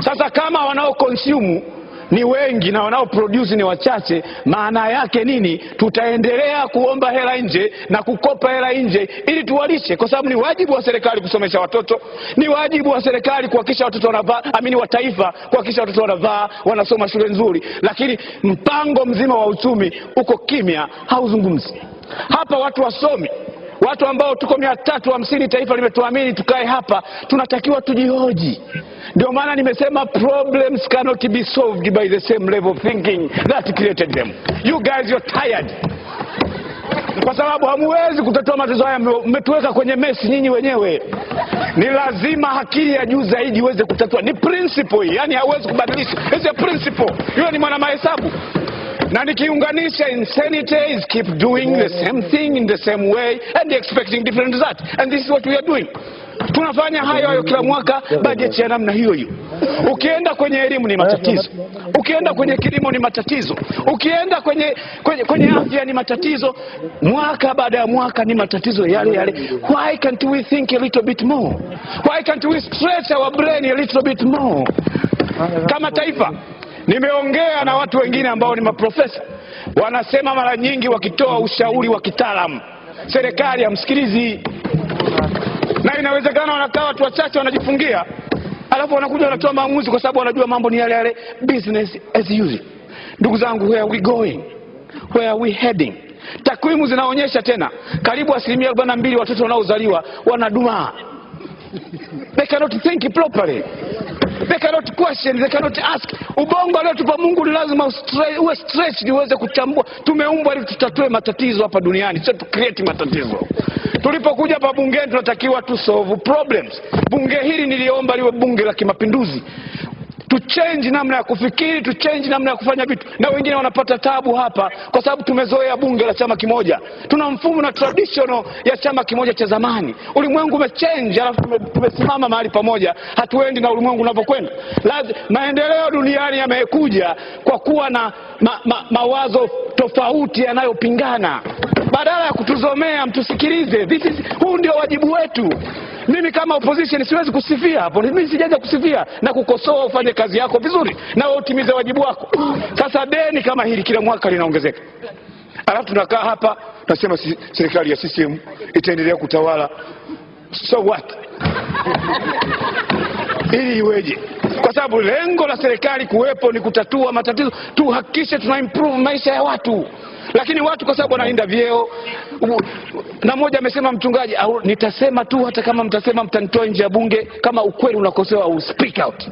Sasa kama wanao consume ni wengi na wanao produce ni wachache, maana yake nini? Tutaendelea kuomba hela nje na kukopa hela nje ili tuwalishe, kwa sababu ni wajibu wa serikali kusomesha watoto, ni wajibu wa serikali kuhakikisha watoto wanavaa, wa taifa kuhakikisha watoto wanavaa, wanasoma shule nzuri, lakini mpango mzima wa uchumi uko kimya, hauzungumzi. Hapa watu wasomi, watu ambao tuko 350 taifa limetuamini tukae hapa, tunatakiwa tujihoji. Ndio maana nimesema problems cannot be solved by the same level of thinking that created them. You guys, you're tired. Kwa sababu hamuwezi kutatua matatizo haya, mmetuweka kwenye mesi nyinyi wenyewe. Ni lazima akili ya juu zaidi iweze kutatua. Ni principle, yani hauwezi kubadilisha. It's a principle. Hiyo ni mwana mahesabu. Na nikiunganisha, insanity is keep doing the same thing in the same way and expecting different results. And this is what we are doing. Tunafanya hayo kila mwaka, budget ya namna hiyo hiyo. Ukienda kwenye elimu ni matatizo, ukienda kwenye kilimo ni matatizo, ukienda kwenye afya ni matatizo, mwaka baada ya mwaka ni matatizo yale yale. Why can't we think a little bit more? Why can't we stretch our brain a little bit more? Kama taifa, nimeongea na watu wengine ambao ni maprofesa, wanasema mara nyingi wakitoa ushauri wa kitaalamu, serikali hamsikilizi. Na inawezekana wanakaa watu wachache wanajifungia, alafu wanakuja wanatoa maamuzi kwa sababu wanajua mambo ni yale yale, business as usual. Ndugu zangu, where are we going? Where are we heading? Takwimu zinaonyesha tena karibu 42% watoto wanaozaliwa wanadumaa. They cannot think properly. They cannot question, they cannot ask. Ubongo aliotupa Mungu ni lazima uwe stretch ili uweze kuchambua. Tumeumbwa ili tutatue matatizo hapa duniani, sio tu create matatizo. Tulipokuja hapa bungeni tunatakiwa tu solve problems. Bunge hili niliomba liwe bunge la kimapinduzi. To change namna ya kufikiri, to change namna ya kufanya vitu. Na wengine wanapata tabu hapa kwa sababu tumezoea bunge la chama kimoja. Tuna mfumo na traditional ya chama kimoja cha zamani. Ulimwengu umechange, alafu tumesimama mahali pamoja, hatuendi na ulimwengu unapokwenda. Maendeleo duniani yamekuja kwa kuwa na mawazo tofauti yanayopingana. Badala ya kutuzomea, mtusikilize. Huu ndio wajibu wetu. Mimi kama opposition siwezi kusifia hapo. Mimi sijaja kusifia na kukosoa. Ufanye kazi yako vizuri na utimize wajibu wako. Sasa deni kama hili kila mwaka linaongezeka. Alafu tunakaa hapa tunasema serikali ya CCM itaendelea kutawala. So what? Ili iweje? Kwa sababu lengo la serikali kuwepo ni kutatua matatizo, tuhakikishe tuna improve maisha ya watu. Lakini watu kwa sababu wanainda vyeo, na mmoja amesema mchungaji, nitasema tu hata kama mtasema mtanitoa nje ya bunge, kama ukweli unakosewa au speak out.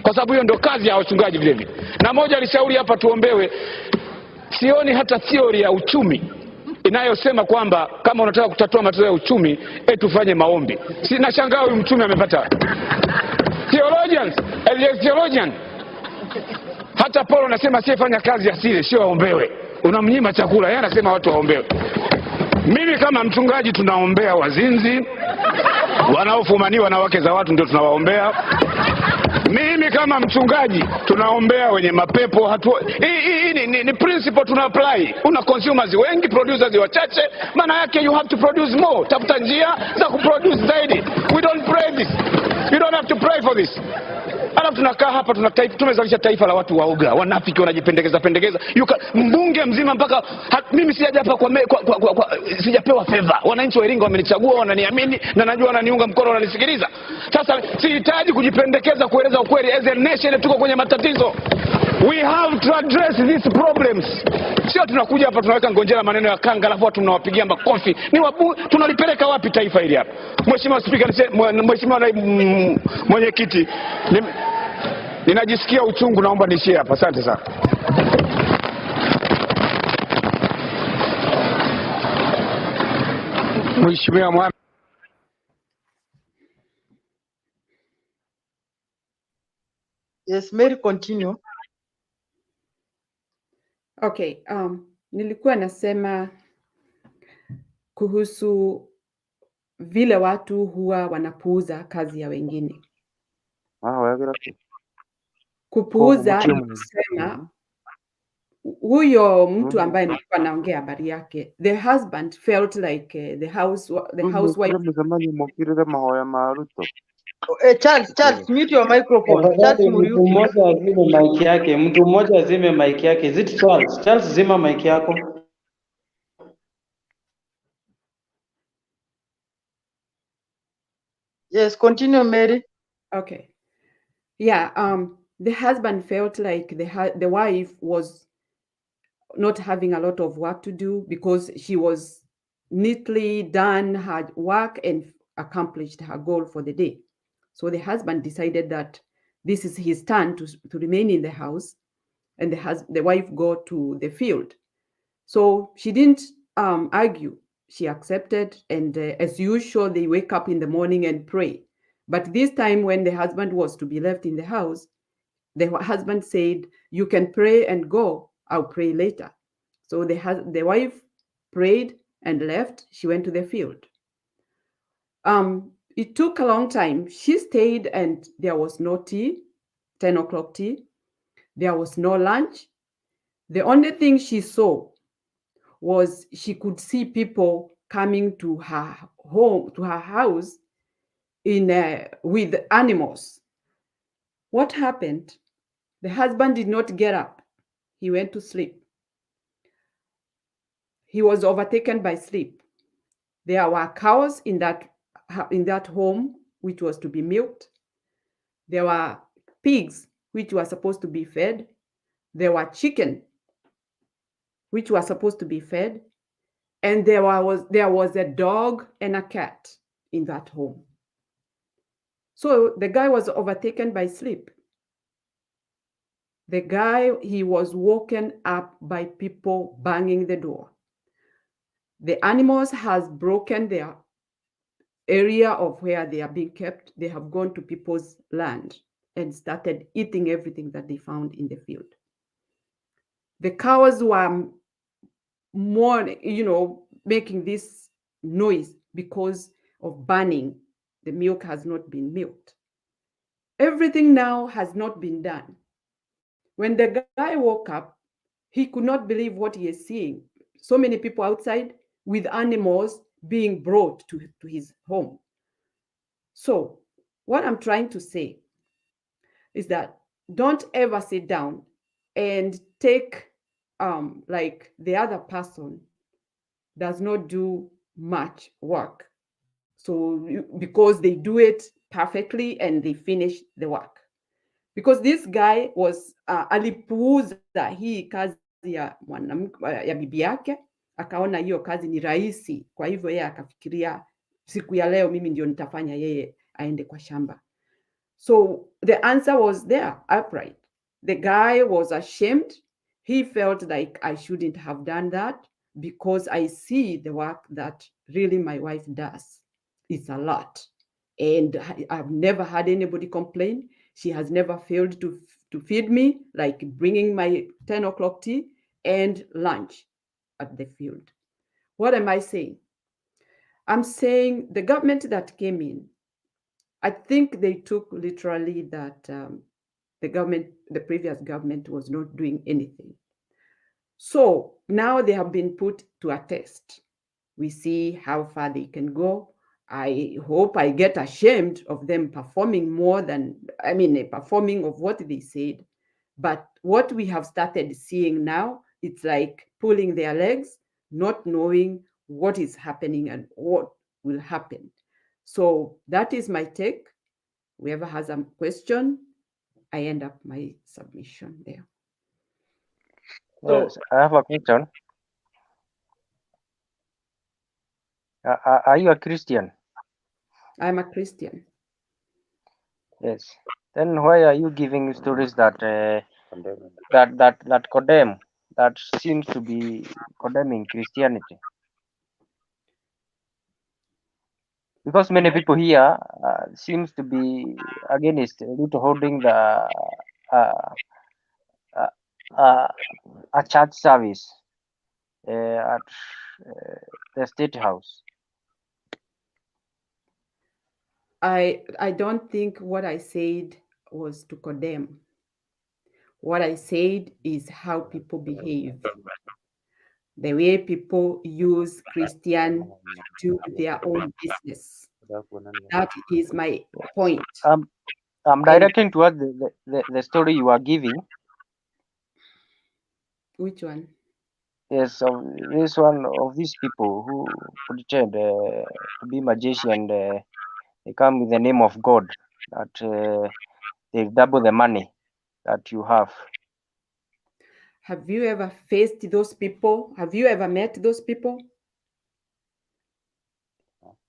Kwa sababu hiyo ndio kazi ya wachungaji vile vile. Na mmoja alishauri hapa tuombewe. Sioni hata theory ya uchumi inayosema kwamba kama unataka kutatua matatizo ya uchumi, tufanye maombi. Nashangaa huyu mchumi amepata. Theologian. Hata Paulo anasema asiyefanya kazi asile, sio aombewe. Unamnyima chakula, yeye anasema watu waombewe. Mimi kama mchungaji tunaombea wazinzi, wanaofumaniwa na wake za watu ndio tunawaombea. Mimi kama mchungaji tunaombea wenye mapepo. Hii ni principle tuna apply. Una consumers wengi, producers wachache, maana yake you have to produce more. Tafuta njia za kuproduce zaidi. We don't pray this. You don't have to pray for this. Alafu tunakaa hapa tumezalisha taifa la watu waoga, wanafiki, wanajipendekeza pendekeza. Mbunge mzima mpaka mimi sijaja hapa sijapewa favor. Wananchi wa Iringa wamenichagua, wananiamini na najua wananiunga mkono, wananisikiliza. Sasa sihitaji kujipendekeza kueleza ukweli. As a nation tuko kwenye matatizo. We have to address these problems. Sio tunakuja hapa tunaweka ngonjera maneno ya kanga alafu watu tunawapigia makofi. Tunalipeleka wapi taifa hili hapa? Mheshimiwa Speaker, Mheshimiwa Mwenyekiti, ninajisikia uchungu, naomba niishie hapa. Asante sana. Mheshimiwa Mwana. Yes, Mary, continue. Okay, nilikuwa nasema kuhusu vile watu huwa wanapuuza kazi ya wengine. Kupuuza ni kusema huyo mtu ambaye nilikuwa naongea habari yake, the husband felt like the housewife. Charles, mute your microphone. Charles, mtu mmoja azime mic yake. Mtu mmoja azime mic yake. Is it Charles? Charles, zima mic yako. Yes, continue, Mary. Okay. Yeah, the husband felt like the wife was not having a lot of work to do because she was neatly done her work and accomplished her goal for the day. So the husband decided that this is his turn to remain in the house, and the wife go to the field. So she didn't argue. She accepted, and as usual, they wake up in the morning and pray. But this time, when the husband was to be left in the house, the husband said, "You can pray and go. I'll pray later." So the wife prayed and left. She went to the field. It took a long time. She stayed, and there was no tea, 10 o'clock tea. There was no lunch. The only thing she saw was she could see people coming to her home, to her house, with animals. What happened? The husband did not get up. He went to sleep. He was overtaken by sleep. There were cows in that home, which was to be milked. There were pigs, which were supposed to be fed. There were chicken, which were supposed to be fed. And there was a dog and a cat in that home. So the guy was overtaken by sleep. The guy, he was woken up by people banging the door. The animals has broken their area of where they are being kept. They have gone to people's land and started eating everything that they found in the field. The cows were more, making this noise because of burning. The milk has not been milked. Everything now has not been done. When the guy woke up, he could not believe what he is seeing. So many people outside with animals being brought to his home. So what I'm trying to say is that don't ever sit down and take like the other person does not do much work. So because they do it perfectly and they finish the work. Because this guy was alipuuza hii kazi ya bibi yake, akaona hiyo kazi ni rahisi, kwa hivyo yeye akafikiria siku ya leo mimi ndio nitafanya yeye aende kwa shamba. So the answer was there, upright. The guy was ashamed. He felt like I shouldn't have done that because I see the work that really my wife does. It's a lot. And I've never had anybody complain. She has never failed to feed me, like bringing my 10 o'clock tea and lunch at the field. What am I saying? I'm saying the government that came in, I think they took literally that the previous government was not doing anything. So now they have been put to a test. We see how far they can go. I hope I get ashamed of them performing more than, performing of what they said. But what we have started seeing now, it's like pulling their legs, not knowing what is happening and what will happen. So that is my take. Whoever has a question, I end up my submission there. Yes, I have a question. Are you a Christian? I'm a Christian. Yes. Then why are you giving stories that condemn, that seems to be condemning Christianity? Because many people here seems to be against Ruto holding the uh, uh, a church service at the state house. I don't think what I said was to condemn. What I said is how people behave, the way people use Christian to do their own business. That is my point. I'm directing towards the story you are giving. Which one? Yes, of this one of these people who pretend to be magician. They come with the name of God, that they double the money that you have. Have you ever faced those people? Have you ever met those people?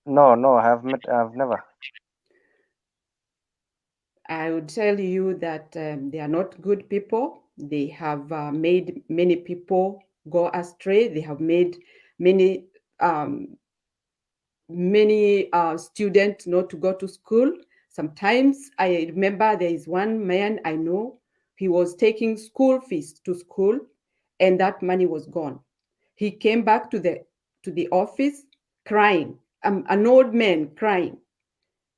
No, I've never. I would tell you that they are not good people. They have made many people go astray. They have made many students not to go to school. Sometimes I remember there is one man I know, he was taking school fees to school and that money was gone. He came back to the office crying, an old man crying.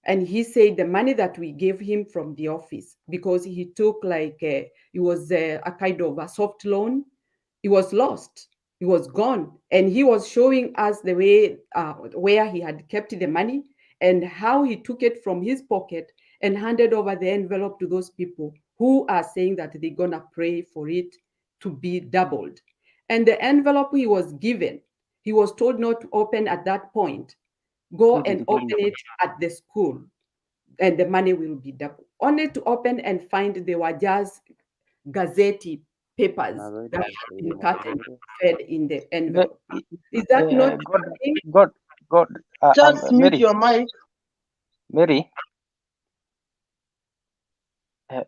And he said the money that we gave him from the office, because he took it was a kind of a soft loan, it was lost, it was gone. And he was showing us the way where he had kept the money and how he took it from his pocket and handed over the envelope to those people who are saying that they're gonna pray for it to be doubled. And the envelope he was given, he was told not to open at that point. Go and open it at the school and the money will be double. Only to open and find they were just Gazette papers that have been cut and fed in the envelope. Is that not God, Just mute Mary. your mic. Mary.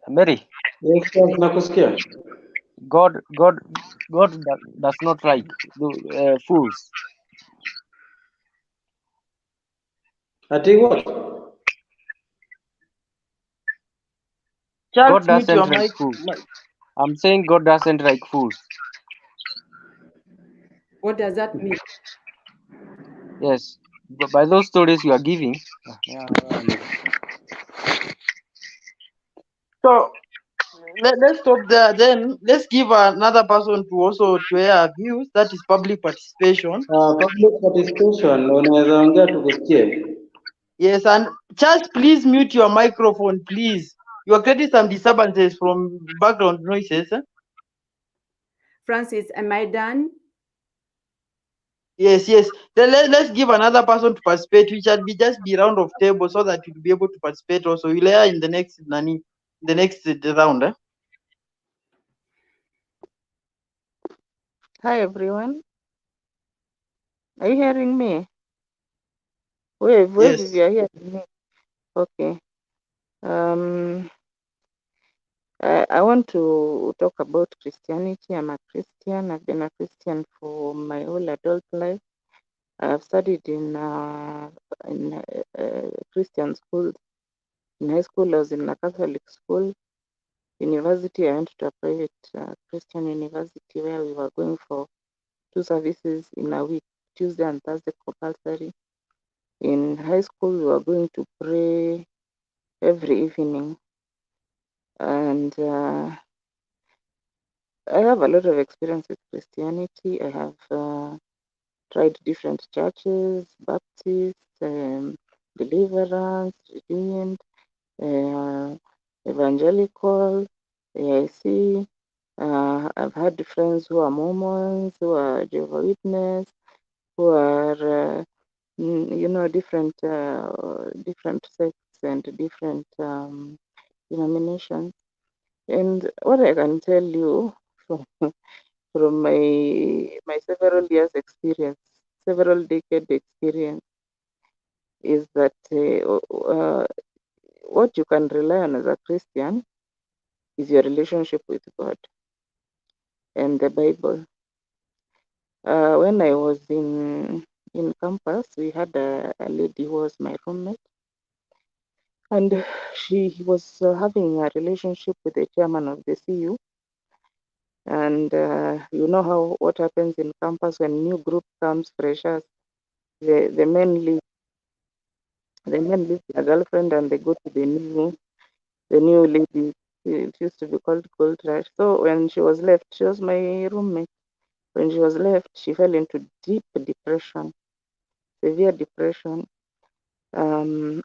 Mary. Yes, Charles, nakusikia. God does not like fools. Ati what? God Charles, mute doesn't your like mic. fools. I'm saying God doesn't like fools. What does that mean? Yes, but by those stories you are giving. So let's stop there. Then let's give another person to also to air views. That is public participation. Public participation, unaweza ongea tukusikie. Yes, and Charles, please mute your microphone, please. You are creating some disturbances from background noises. Francis, am I done? Yes. Then let's give another person to participate, which shall be just be round of table so that you'll be able to participate also. We'll air in the next round. Hi everyone. Are you hearing me? Wave if Yes. you are hearing me. Okay. I want to talk about Christianity. I'm a Christian. I've been a Christian for my whole adult life. I've studied in Christian schools. In high school, I was in a Catholic school. University, I went to a private Christian university where we were going for 2 services in a week, Tuesday and Thursday compulsory. In high school, we were going to pray every evening. And I have a lot of experience with Christianity. I have tried different churches, Baptists, Deliverance, Redeemed, Evangelical, AIC. I've had friends who are Mormons, who are Jehovah's Witness, who are different different sects and different denominations. And what I can tell you from from my several years experience, several decade experience, is that what you can rely on as a Christian is your relationship with God and the Bible. When I was in campus, we had a lady who was my roommate, and she was having a relationship with the chairman of the CU. And you know how what happens in campus when new group comes, freshers, the men leave their girlfriend and they go to the new lady. It used to be called gold rush. So when she was left, she was my roommate. When she was left, she fell into deep depression, severe depression. And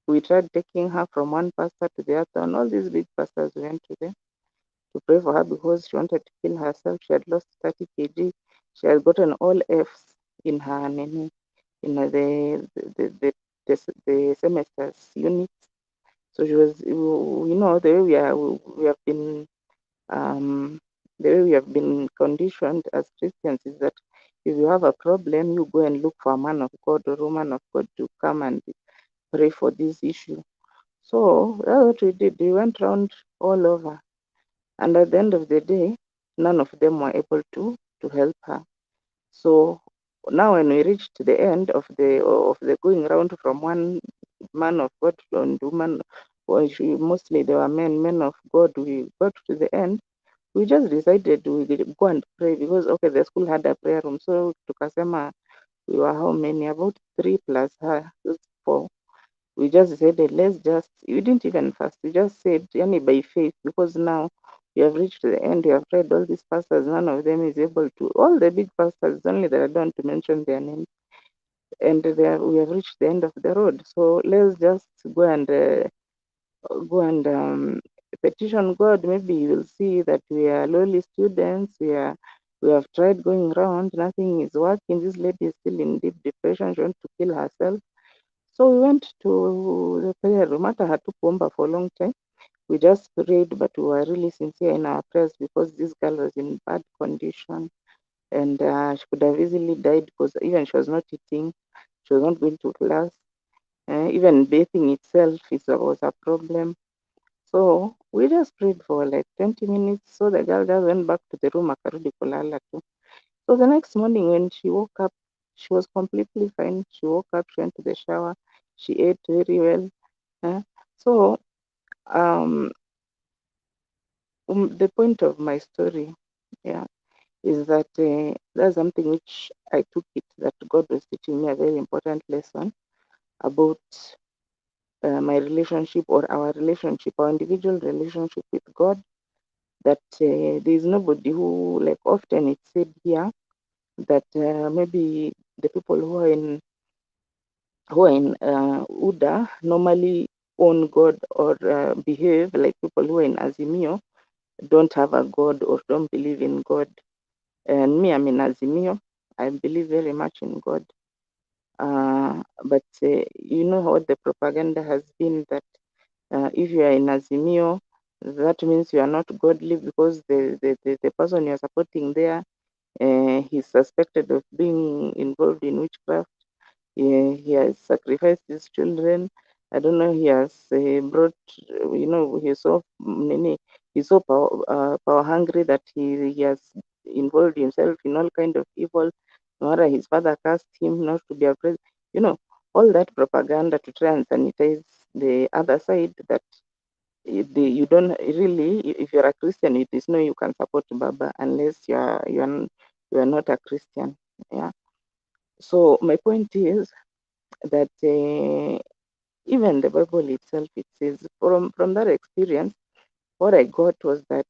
we tried taking her from one pastor to the other, and all these big pastors went to them to pray for her because she wanted to kill herself. She had lost 30 kg. She had gotten all F's in her the semester's units. So she was, the way we have been the way we have been conditioned as Christians is that if you have a problem, you go and look for a man of God or woman of God to come and pray for this issue. So that's what we did. We went around all over, and at the end of the day, none of them were able to help her. So now, when we reached the end of the going around from one man of God and woman, mostly they were men of God. We got to the end. We just decided we will go and pray because okay, the school had a prayer room. So tukasema we were how many? About 3 plus her, just 4. We just decided we didn't even fast. We just said only by faith because now we have reached the end. We have read all these pastors. None of them is able to. All the big pastors, only that I don't want to mention their names. And we have reached the end of the road. So let's just go and petition God. Maybe He will see that we are lowly students. We have tried going around. Nothing is working. This lady is still in deep depression. She wants to kill herself. So we went to the prayer room. Hata hatukuomba for a long time. We just prayed, but we were really sincere in our prayers because this girl was in bad condition and she could have easily died because even she was not eating, she was not going to class. Even bathing itself was a problem. So we just prayed for like 20 minutes. So the girl just went back to the room, akarudi kulala tu. So the next morning when she woke up, she was completely fine. She woke up, she went to the shower, she ate very well. So the point of my story, yeah, is that that's something which I took it that God was teaching me a very important lesson about my relationship or our relationship, our individual relationship with God. That there is nobody who, like often it's said here, that maybe the people who are in UDA normally own God or behave like people who are in Azimio don't have a God or don't believe in God. And me, I'm in Azimio. I believe very much in God. But you know what the propaganda has been that if you are in Azimio, that means you are not godly because the person you are supporting there, he's suspected of being involved in witchcraft. He has sacrificed his children. I don't know. He has brought, he's so power hungry that he has involved himself in all kind of evil. No matter his father cast him not to be a president. You know, all that propaganda to try and sanitize the other side that you don't really, if you're a Christian, it is no you can support Baba unless you are not a Christian. Yeah. So my point is that even the Bible itself, it says from that experience, what I got was that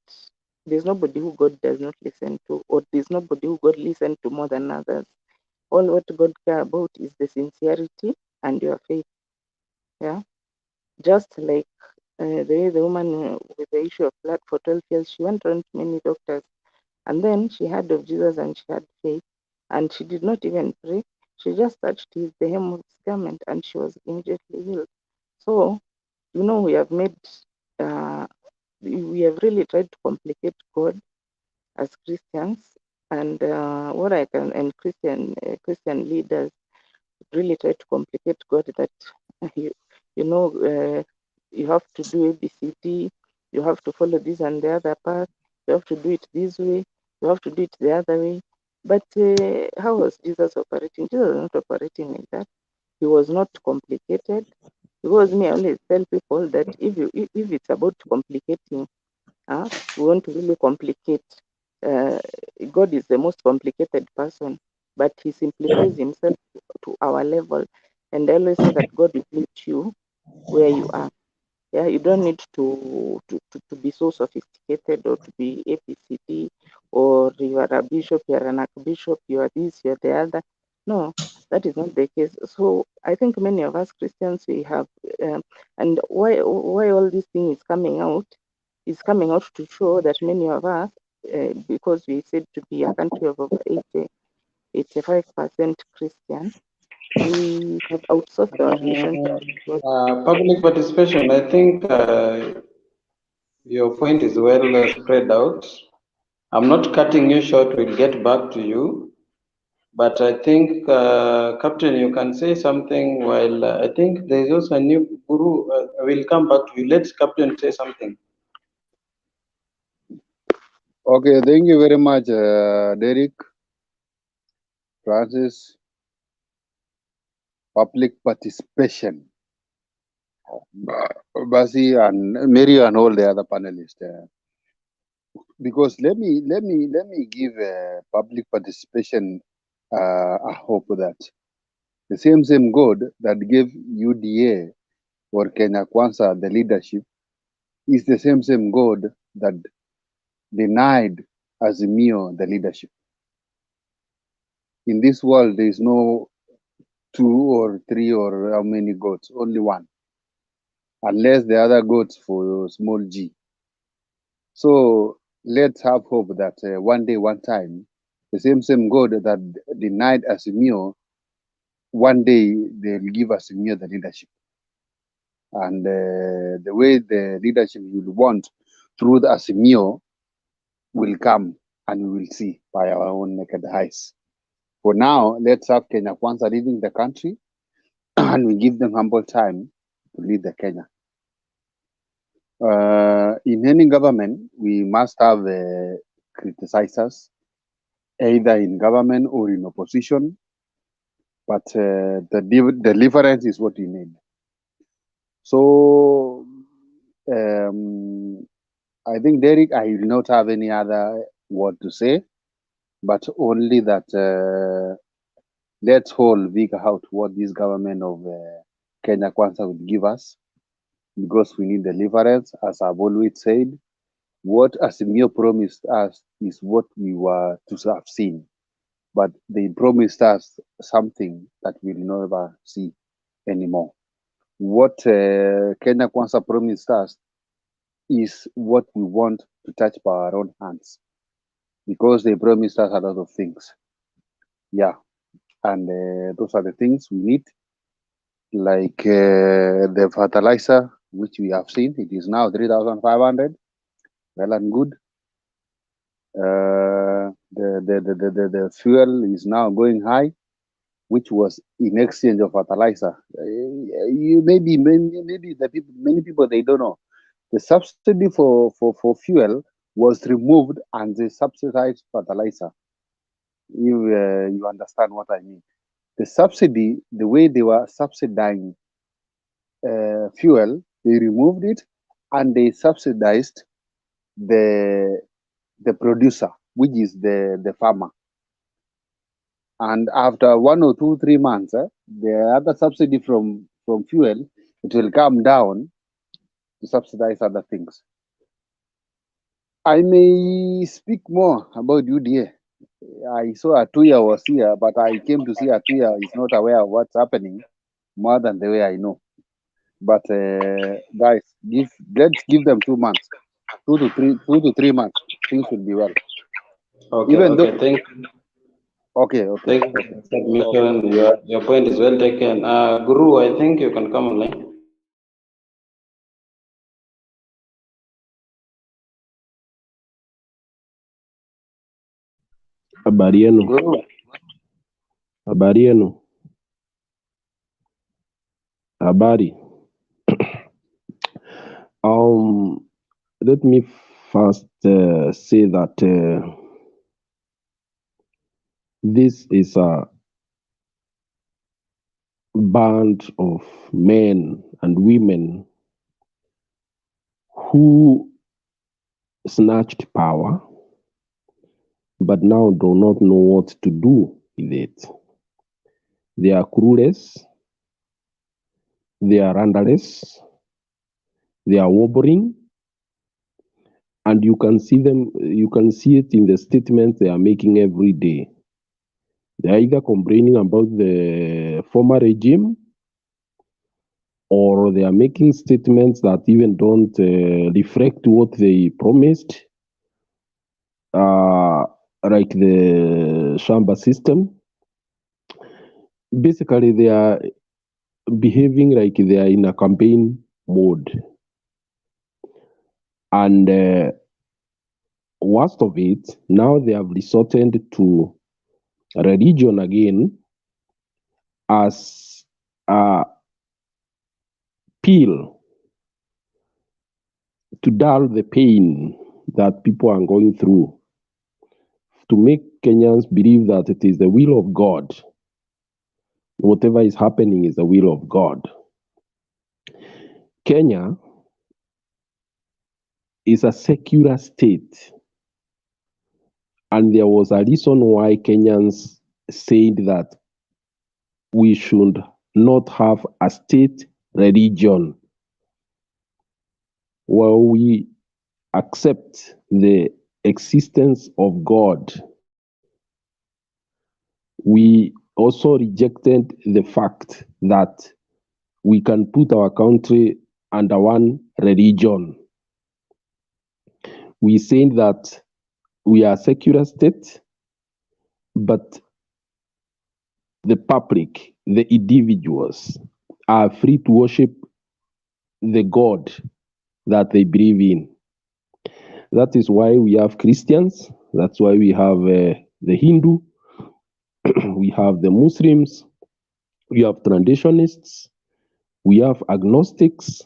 there's nobody who God does not listen to, or there's nobody who God listens to more than others. all what God cares about is the sincerity and your faith. Yeah, just like the way the woman with the issue of blood for 12 years, she went around to many doctors, and then she heard of Jesus and she had faith, and she did not even pray. She just touched the hem of his garment, and she was immediately healed. So, we have made, we have really tried to complicate God as Christians, and what I can, and Christian leaders really try to complicate God that you, you know, you have to do ABCD, you have to follow this and the other path, you have to do it this way, you have to do it the other way. But how was Jesus operating? Jesus was not operating like that. He was not complicated. Because me, I always tell people that if it's about complicating, we want to really complicate. God is the most complicated person, but he simplifies himself to our level. And I always say that God will meet you where you are. Yeah, you don't need to be so sophisticated or to be ABCD, or you are a bishop, you are an archbishop, you are this, you are the other. No, that is not the case. So I think many of us Christians, we have, and why all this thing is coming out to show that many of us, because we said to be a country of over 85% Christian, we have outsourced our relationship to God. Public participation, I think your point is well spread out. I'm not cutting you short, we'll get back to you. But I think, Captain, you can say something while I think there's also a new guru. We'll come back to you. Let Captain say something. Okay, thank you very much, Derek, Francis. Public participation, Basi and Mary and all the other panelists. Because let me give public participation a hope that the same God that gave UDA or Kenya Kwanza the leadership is the same God that denied Azimio the leadership. In this world, there is no 2 or 3 or how many gods, only one, unless the other gods for small g. So let's have hope that one day, one time, the same God that denied Azimio, one day they'll give Azimio the leadership. And the way the leadership you will want through the Azimio will come, and we will see by our own naked eyes. For now, let's have Kenya Kwanza leading the country, and we give them humble time to lead the Kenya. In any government, we must have criticizers, either in government or in opposition, but the deliverance is what we need. So I think, Derek, I will not have any other word to say, but only that let's all figure out what this government of Kenya Kwanza will give us, because we need deliverance, as I've always said. What Azimio promised us is what we were to have seen, but they promised us something that we'll never see anymore. What Kenya Kwanza promised us is what we want to touch by our own hands, because they promised us a lot of things. Yeah, and those are the things we need, like the fertilizer, which we have seen. It is now 3,500, well and good. The fuel is now going high, which was in exchange of fertilizer. Maybe the people, many people, they don't know. The subsidy for fuel was removed, and they subsidized fertilizer. You understand what I mean? The subsidy, the way they were subsidizing fuel, they removed it, and they subsidized the producer, which is the farmer. And after 1 or 2, 3 months, the other subsidy from fuel, it will come down to subsidize other things. I may speak more about UDA, I saw Atuya was here, but I came to see Atuya is not aware of what's happening more than the way I know. But guys, let's give them 2 months, 2 to 3 months. Things will be well. Okay, Even though, thank you. okay. Thank you for submission. Your point is well taken. Guru, I think you can come online. Habari yenu. Guru. Habari yenu. Habari. Let me first say that this is a band of men and women who snatched power but now do not know what to do with it. They are clueless, they are rudderless, they are wobbling, and you can see it in the statements they are making every day. They are either complaining about the former regime or they are making statements that even don't reflect what they promised, like the Shamba system. Basically, they are behaving like they are in a campaign mode. And worst of it, now they have resorted to religion again as a pill to dull the pain that people are going through, to make Kenyans believe that it is the will of God. Whatever is happening is the will of God. Kenya is a secular state, and there was a reason why Kenyans said that we should not have a state religion. Well, we accept the existence of God, we also rejected the fact that we can put our country under one religion. We say that we are a secular state, but the public, the individuals, are free to worship the God that they believe in. That is why we have Christians. That's why we have the Hindu. We have the Muslims. We have traditionists. We have agnostics.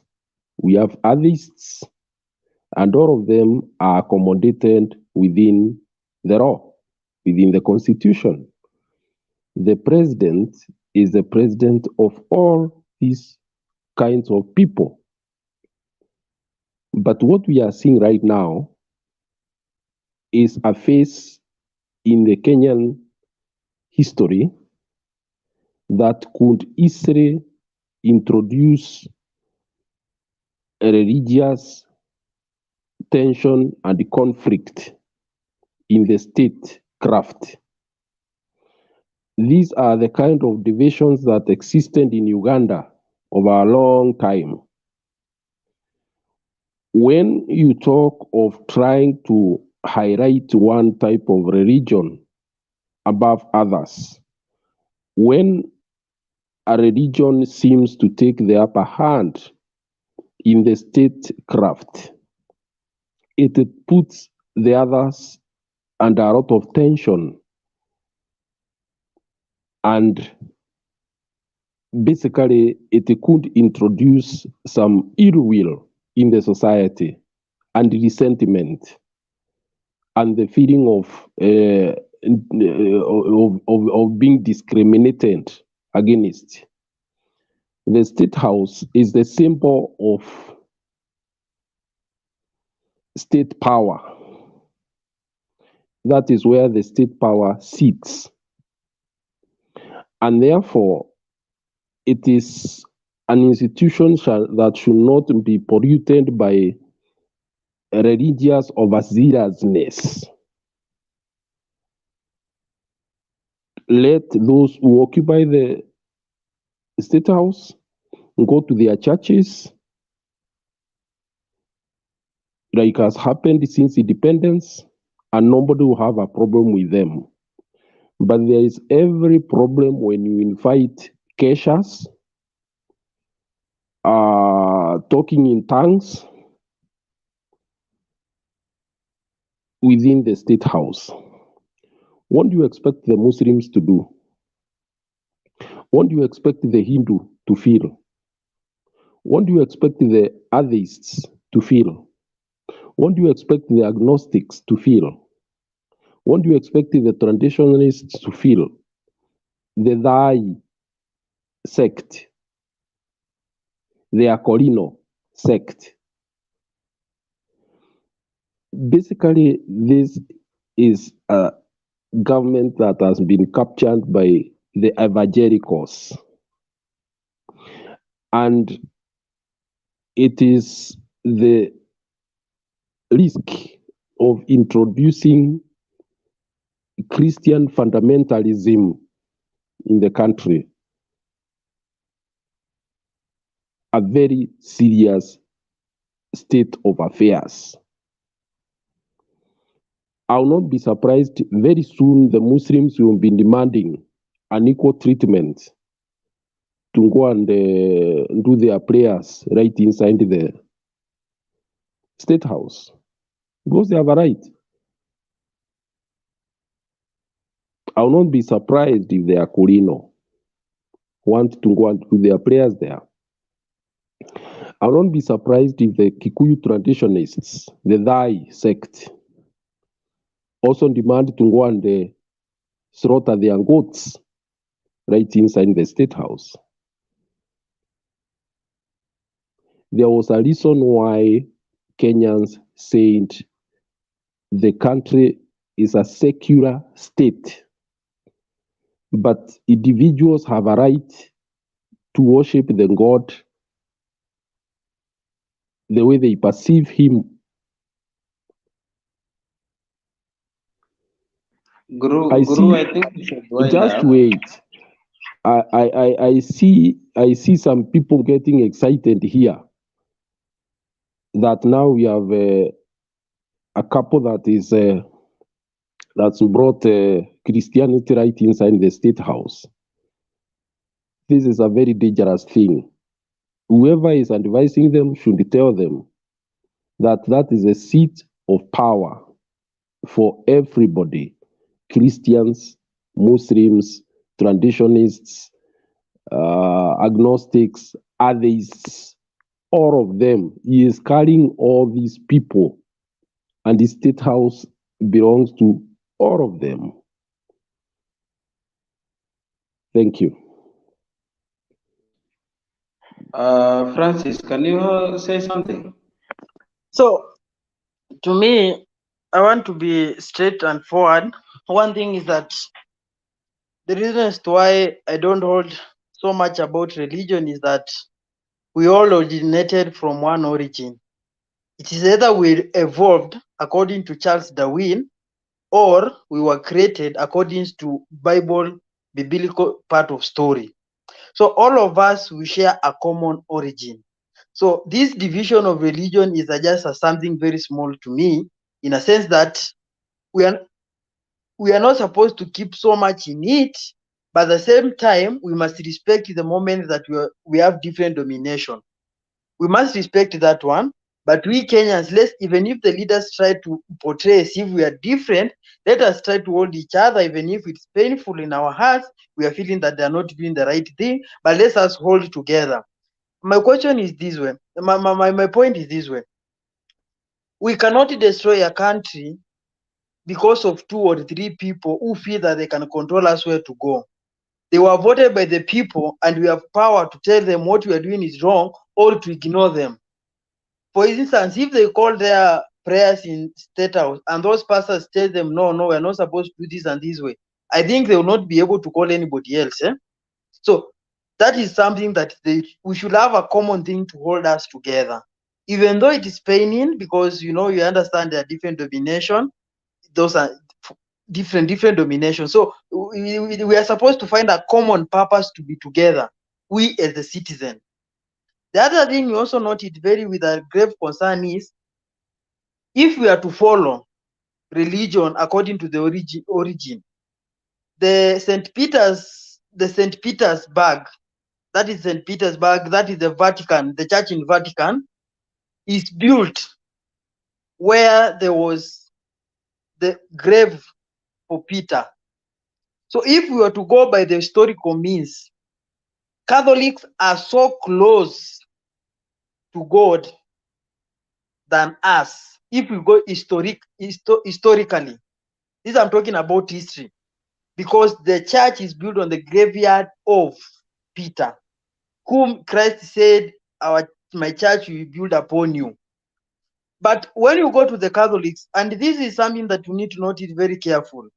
We have atheists. And all of them are accommodated within the law, within the constitution. The president is the president of all these kinds of people. But what we are seeing right now is a phase in the Kenyan history that could easily introduce a religious tension and conflict in the statecraft. These are the kind of divisions that existed in Uganda over a long time. When you talk of trying to highlight one type of religion above others, when a religion seems to take the upper hand in the statecraft, it puts the others under a lot of tension. And basically, it could introduce some ill will in the society and resentment and the feeling of being discriminated against. The State House is the symbol of state power. That is where the state power sits. And therefore, it is an institution that should not be polluted by religious overzealousness. let those who occupy the state house go to their churches, like has happened since independence, and nobody will have a problem with them. But there is every problem when you invite keshas, talking in tongues within the state house. What do you expect the Muslims to do? What do you expect the Hindu to feel? What do you expect the atheists to feel? What do you expect the agnostics to feel? What do you expect the traditionalists to feel? The Thai sect, the Akolino sect. Basically, this is a government that has been captured by the evangelicals. And it is the risk of introducing Christian fundamentalism in the country, a very serious state of affairs. I will not be surprised very soon the Muslims will be demanding an equal treatment to go and do their prayers right inside the state house, because they have a right. I will not be surprised if the Akolino want to go and do their prayers there. I will not be surprised if the Kikuyu traditionalists, the Thai sect, also demand to go and slaughter their goats right inside the state house. There was a reason why Kenyans said the country is a secular state, but individuals have a right to worship the God the way they perceive him. Guru, I think you should wind just up. wait. I see some people getting excited here that now we have a couple that is that's brought Christianity right inside the state house. This is a very dangerous thing. Whoever is advising them should tell them that that is a seat of power for everybody: Christians, Muslims, traditionalists, agnostics, atheists, all of them. He is carrying all these people, and the state house belongs to all of them. Thank you. Francis, can you say something? So, to me, I want to be straight and forward. One thing is that the reason as to why I don't hold so much about religion is that we all originated from one origin. It is either we evolved according to Charles Darwin, or we were created according to biblical part of story. So all of us, we share a common origin. So this division of religion is just something very small to me, in a sense that we are not supposed to keep so much in it, but at the same time, we must respect the moment that we have different domination. We must respect that one. But we Kenyans, even if the leaders try to portray as if we are different, let us try to hold each other, even if it's painful in our hearts. We are feeling that they are not doing the right thing, but let us hold together. My question is this way. My point is this way. We cannot destroy a country because of 2 or 3 people who feel that they can control us where to go. They were voted by the people, and we have power to tell them what we are doing is wrong or to ignore them. For instance, if they call their prayers in state house and those pastors tell them, no, we're not supposed to do this and this way, I think they will not be able to call anybody else. So that is something that we should have a common thing to hold us together. Even though it is paining, because you understand there are different domination, those are different dominations. So we are supposed to find a common purpose to be together, we as the citizen. The other thing we also noted very with a grave concern is, if we are to follow religion according to the origin, the St. Petersburg, that is St. Petersburg, that is the Vatican, the church in Vatican, is built where there was the grave for Peter. So if we were to go by the historical means, Catholics are so close to God than us. If we go historically, this I'm talking about history, because the church is built on the graveyard of Peter, whom Christ said, my church will build upon you. But when you go to the Catholics, and this is something that you need to note it very careful,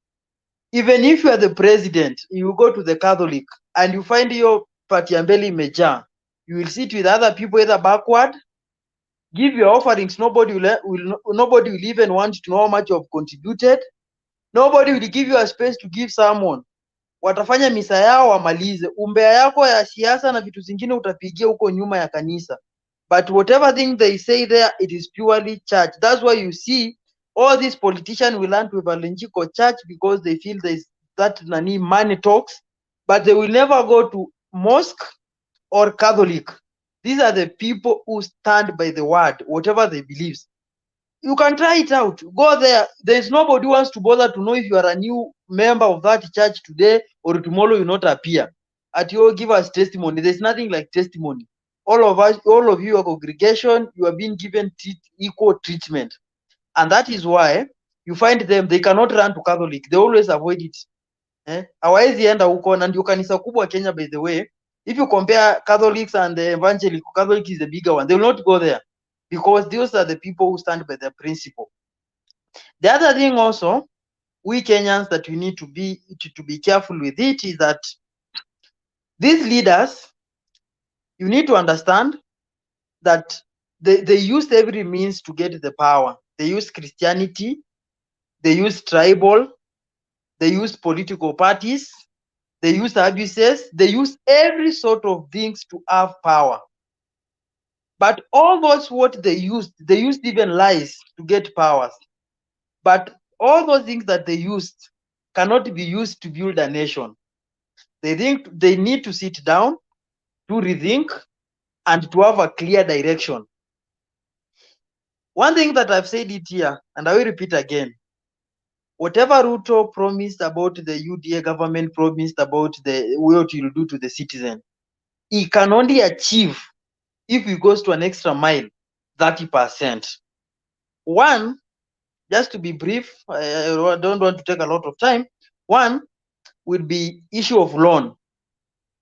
even if you are the president, you go to the Catholic and you find your patiambeli meja, you will sit with other people either backward, give your offerings, nobody will even want to know how much you have contributed. Nobody will give you a space to give someone. Watafanya misa yao wamalize. Umbea yako ya siasa na vitu zingine utapigia huko nyuma ya kanisa. But whatever thing they say there, it is purely church. That's why you see all these politicians will learn to evangelical church because they feel there is that money talks, but they will never go to mosque or Catholic. These are the people who stand by the word, whatever they believe. You can try it out. Go there. There's nobody who wants to bother to know if you are a new member of that church today or tomorrow you not appear. At you give us testimony. There's nothing like testimony. All of us, all of you, your congregation, you are being given equal treatment. And that is why you find them, they cannot run to Catholic. They always avoid it. Hawawezi enda huko, na ndio kanisa kubwa Kenya, by the way. If you compare Catholics and the evangelical, Catholic is the bigger one. They will not go there because those are the people who stand by their principle. The other thing also, we Kenyans, that we need to be careful with it is that these leaders, you need to understand that they used every means to get the power. They used Christianity, they used tribal, they used political parties, they used abuses, they used every sort of things to have power. But all those what they used even lies to get powers. But all those things that they used cannot be used to build a nation. They think they need to sit down, to rethink, and to have a clear direction. One thing that I've said it here, and I will repeat again, whatever Ruto promised about the UDA government, promised about what he will do to the citizen, he can only achieve if he goes to an extra mile, 30%. One, just to be brief, I don't want to take a lot of time. One will be issue of loan.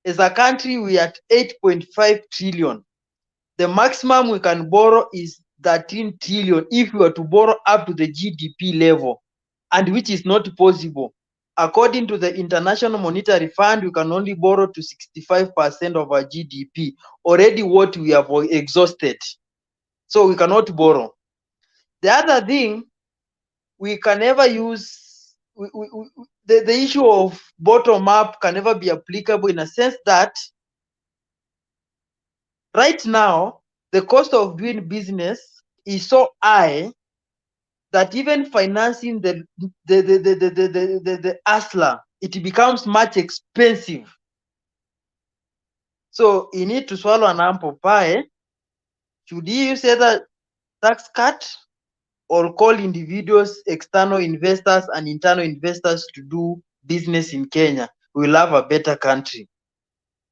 As a country, we are at 8.5 trillion. The maximum we can borrow is 13 trillion if we were to borrow up to the GDP level, and which is not possible. According to the International Monetary Fund, we can only borrow to 65% of our GDP, already what we have exhausted. So we cannot borrow. The other thing, we can never use, the issue of bottom up can never be applicable in a sense that right now, the cost of doing business is so high that even financing the hustler, it becomes much expensive. So you need to swallow an apple pie. Should you use either tax cut or call individuals, external investors and internal investors to do business in Kenya? We'll have a better country.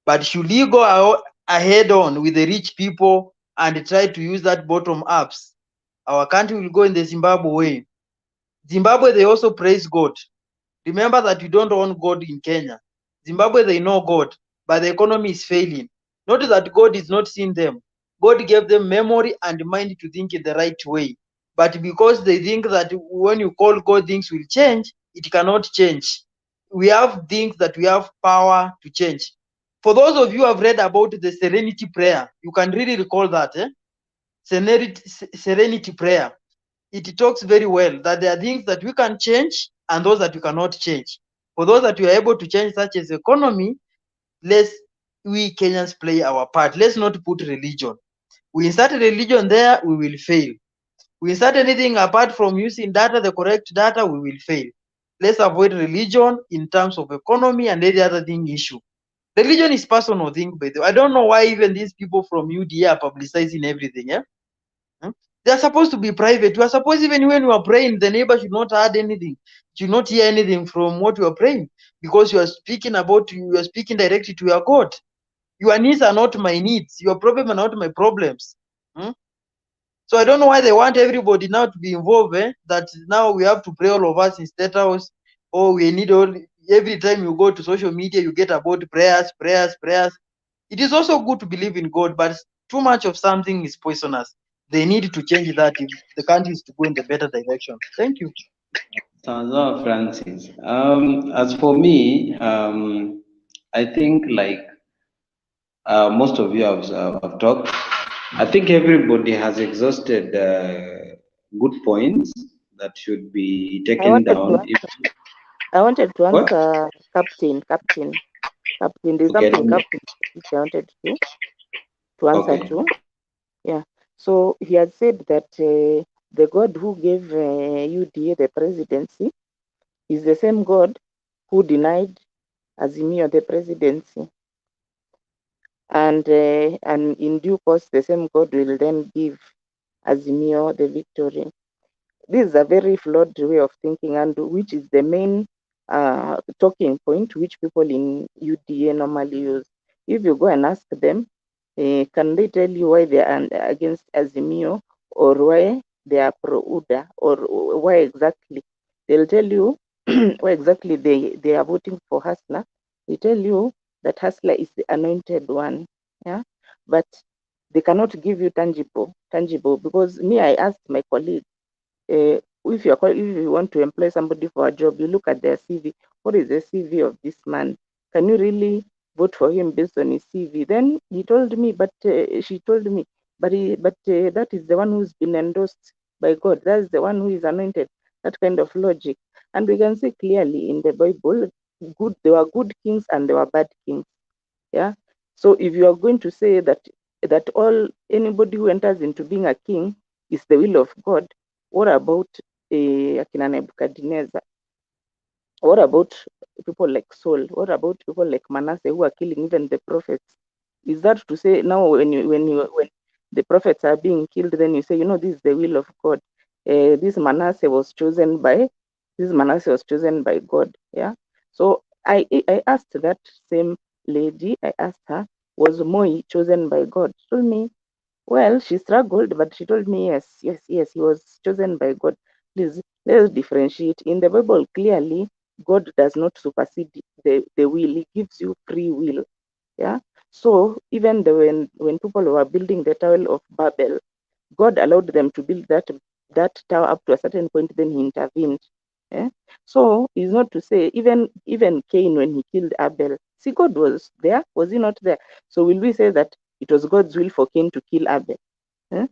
But should you go ahead on with the rich people and try to use that bottom ups, our country will go in the Zimbabwe way. Zimbabwe, they also praise God. Remember that you don't own God in Kenya. Zimbabwe, they know God, but the economy is failing. Not that God is not seeing them. God gave them memory and mind to think in the right way. But because they think that when you call God, things will change, it cannot change. We have things that we have power to change. For those of you who have read about the serenity prayer, you can really recall that. Serenity prayer. It talks very well that there are things that we can change and those that you cannot change. For those that you are able to change, such as economy, we Kenyans play our part. Let's not put religion. We insert religion there, we will fail. We insert anything apart from using data, the correct data, we will fail. Let's avoid religion in terms of economy and any other thing issue. Religion is personal thing, by the way. I don't know why even these people from UDA are publicizing everything. Yeah, they are supposed to be private. You are supposed, even when you are praying, the neighbor should not add anything, should not hear anything from what you are praying, because you are speaking directly to your God. Your needs are not my needs. Your problem are not my problems. So I don't know why they want everybody now to be involved. That now we have to pray, all of us in State House, or we need every time you go to social media, you get about prayers. It is also good to believe in God, but too much of something is poisonous. They need to change that if the country is to go in the better direction. Thank you. Sawa Francis. As for me, I think like most of you have talked. I think everybody has exhausted good points that should be I taken wanted to down. I wanted to What? answer Captain. There's Okay, something Captain which I wanted to answer okay. to. Yeah. So he had said that the God who gave UDA the presidency is the same God who denied Azimio the presidency, and in due course the same God will then give Azimio the victory. This is a very flawed way of thinking, and which is the main talking point which people in UDA normally use. If you go and ask them, can they tell you why they are against Azimio, or why they are pro UDA, or why exactly? They'll tell you why exactly they are voting for Hasla. They tell you that Hasla is the anointed one. Yeah, but they cannot give you tangible, because me, I asked my colleague, if you want to employ somebody for a job, you look at their CV. What is the CV of this man? Can you really vote for him based on his CV? Then he told me, she told me, that is the one who's been endorsed by God. That's the one who is anointed. That kind of logic, and we can see clearly in the Bible, there were good kings and there were bad kings. Yeah. So if you are going to say that anybody who enters into being a king is the will of God, what about Akina Nebuchadnezzar? What about people like Saul? What about people like Manasseh who are killing even the prophets? Is that to say now when the prophets are being killed, then you say, this is the will of God? This Manasseh was chosen by God. Yeah. So I asked that same lady, I asked her, was Moi chosen by God? She told me, well, she struggled, but she told me, yes, he was chosen by God. Please, let's differentiate. In the Bible, clearly, God does not supersede the will. He gives you free will. Yeah. So even when people were building the Tower of Babel, God allowed them to build that tower up to a certain point, then he intervened. Yeah? So it's not to say even Cain, when he killed Abel, see, God was there, was he not there? So will we say that it was God's will for Cain to kill Abel? Yeah?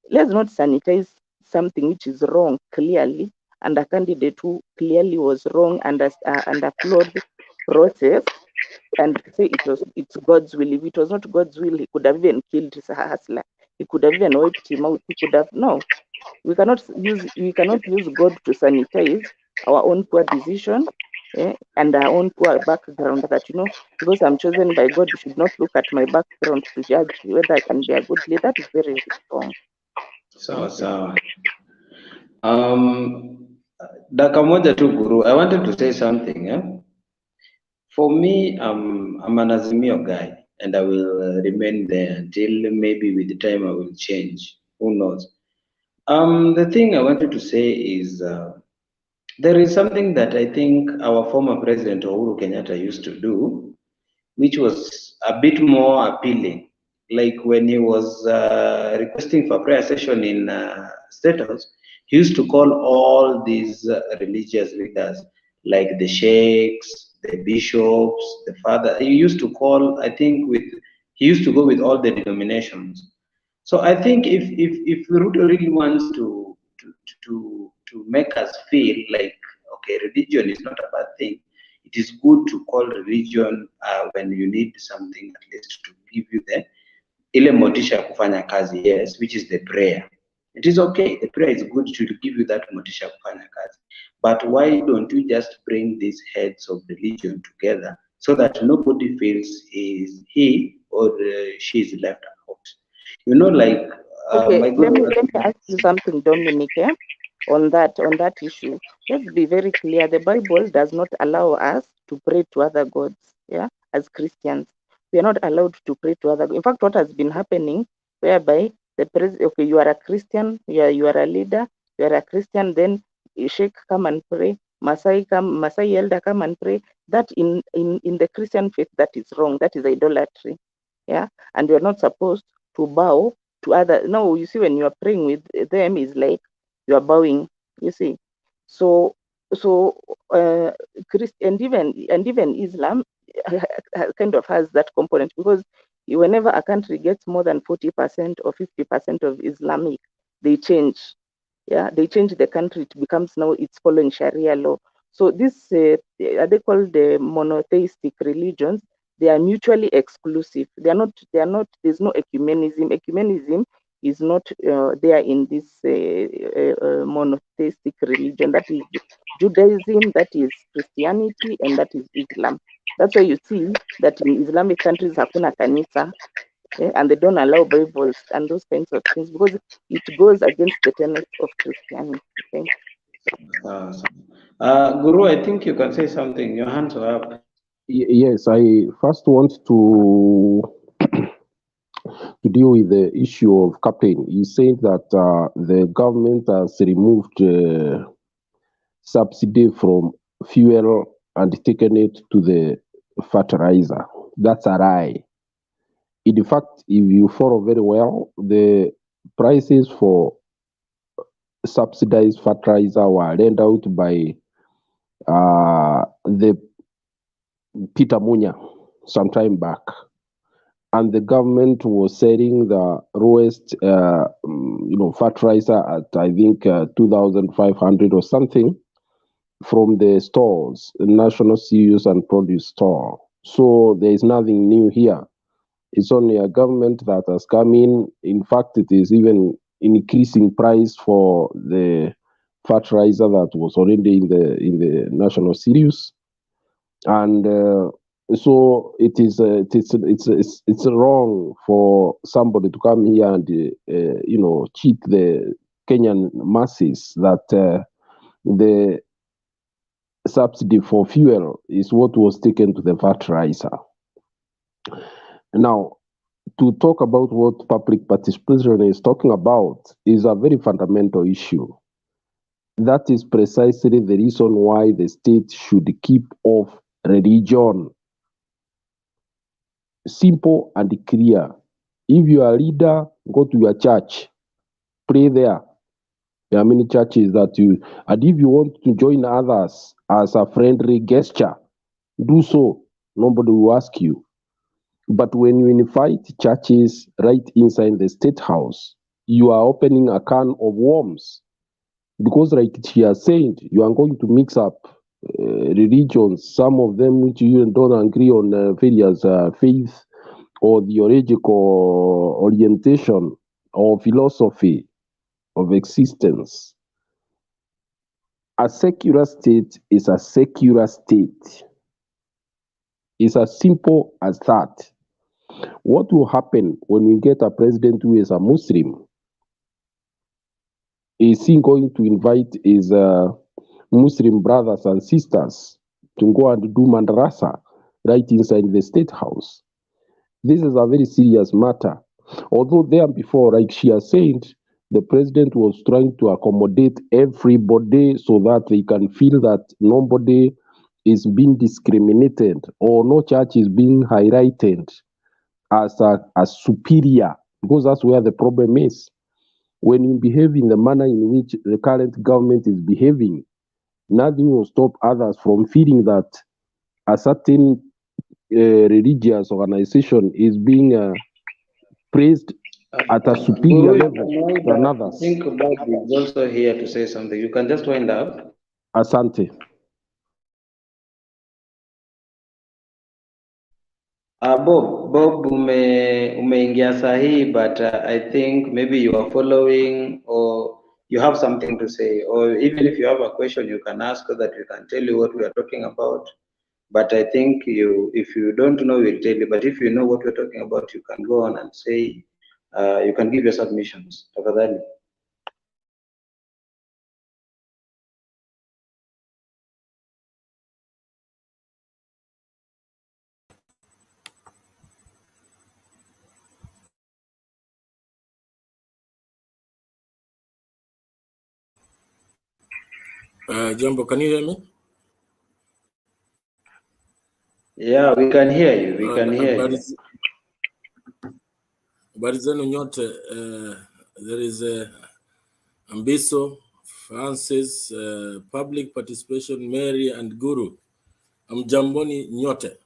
Let's not sanitize something which is wrong clearly, and a candidate who clearly was wrong and a flawed process, and say it's God's will. If it was not God's will, he could have even killed Hasla. He could have even wiped him out. He could have no. We cannot use God to sanitize our own poor decision, and our own poor background. That because I'm chosen by God, you should not look at my background to judge whether I can be a good leader. That is very, very wrong. Sawa. Dakika moja tu Guru, I wanted to say something. For me, I'm an Azimio guy, and I will remain there until maybe with the time I will change. Who knows? The thing I wanted to say is there is something that I think our former president Uhuru Kenyatta used to do, which was a bit more appealing. Like when he was requesting for prayer session in State House, he used to call all these religious leaders, like the sheikhs, the bishops, the father. He used to call, I think, he used to go with all the denominations. So I think if Ruto really wants to make us feel like, okay, religion is not a bad thing. It is good to call religion when you need something at least to give you the ile motisha ya kufanya kazi, yes, which is the prayer. It is okay. The prayer is good to give you that motisha ya kufanya kazi. But why don't you just bring these heads of religion together so that nobody feels he or she is left out? You know, like Okay, my let good me ask you something, Dominic. On that issue, let's be very clear. The Bible does not allow us to pray to other gods. Yeah, as Christians, we are not allowed to pray to other. In fact, what has been happening, whereby the president, okay, you are a Christian, you are a leader, you are a Christian, then Sheikh come and pray, Masai elder come and pray. That in the Christian faith, that is wrong. That is idolatry. Yeah, and we are not supposed to bow to other. No, you see, when you are praying with them, is like you are bowing. You see, so and even Islam kind of has that component, because whenever a country gets more than 40% or 50% of Islamic, they change. Yeah, they change the country. It becomes now it's following Sharia law. So this are they called the monotheistic religions? They are mutually exclusive. They are not. There's no ecumenism. Ecumenism is not there in this monotheistic religion. That is Judaism, that is Christianity, and that is Islam. That's why you see that in Islamic countries hakuna kanisa, and they don't allow Bibles and those kinds of things, because it goes against the tenets of Christianity. Thank you. Guru, I think you can say something. Your hands are up. Yes, I first want to deal with the issue of campaign. You said that the government has removed subsidy from fuel and taken it to the fertilizer. That's a lie. In fact, if you follow very well, the prices for subsidized fertilizer were lent out by the Peter Munya some time back, and the government was selling the lowest, fertilizer at I think 2,500 or something from the stores, the National Cereals and Produce Store. So there is nothing new here. It's only a government that has come in. In fact, it is even increasing price for the fertilizer that was already in the National Cereals, and so it's wrong for somebody to come here and cheat the Kenyan masses that the subsidy for fuel is what was taken to the fertilizer. Now, to talk about what public participation is talking about is a very fundamental issue. That is precisely the reason why the state should keep off religion. Simple and clear. If you are a leader, go to your church, pray there. There are many churches that and if you want to join others as a friendly gesture, do so. Nobody will ask you. But when you invite churches right inside the state house, you are opening a can of worms. Because like she has said, you are going to mix up religions, some of them which you don't agree on various faith or theological orientation or philosophy of existence. A secular state is a secular state. It's as simple as that. What will happen when we get a president who is a Muslim? Is he going to invite his Muslim brothers and sisters to go and do madrasa right inside the state house? This is a very serious matter. Although there before, like she has said, the president was trying to accommodate everybody so that they can feel that nobody is being discriminated or no church is being highlighted as superior, because that's where the problem is. When you behave in the manner in which the current government is behaving, nothing will stop others from feeling that a certain religious organization is being praised at a superior level than others. I think Bob is also here to say something. You can just wind up. Asante. Bob, umeingia sahi, but I think maybe you are following or you have something to say, or even if you have a question, you can ask so that we can tell you what we are talking about. But I think if you don't know, we'll tell you. But if you know what we're talking about, you can go on and say, you can give your submissions. Tafadhali. Jambo, can you hear me? Yeah, we can hear you. We can hear you. Habari zenu nyote. There is Ambiso, Francis, public participation, Mary and Guru. Mjamboni nyote.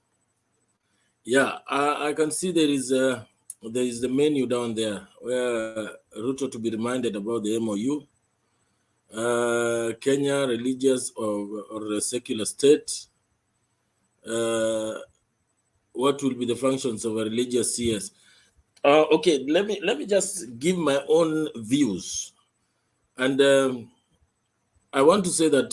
Yeah, I can see there is the menu down there where Ruto to be reminded about the M.O.U. Kenya, religious or a secular state. What will be the functions of a religious CS? Okay, let me just give my own views, and I want to say that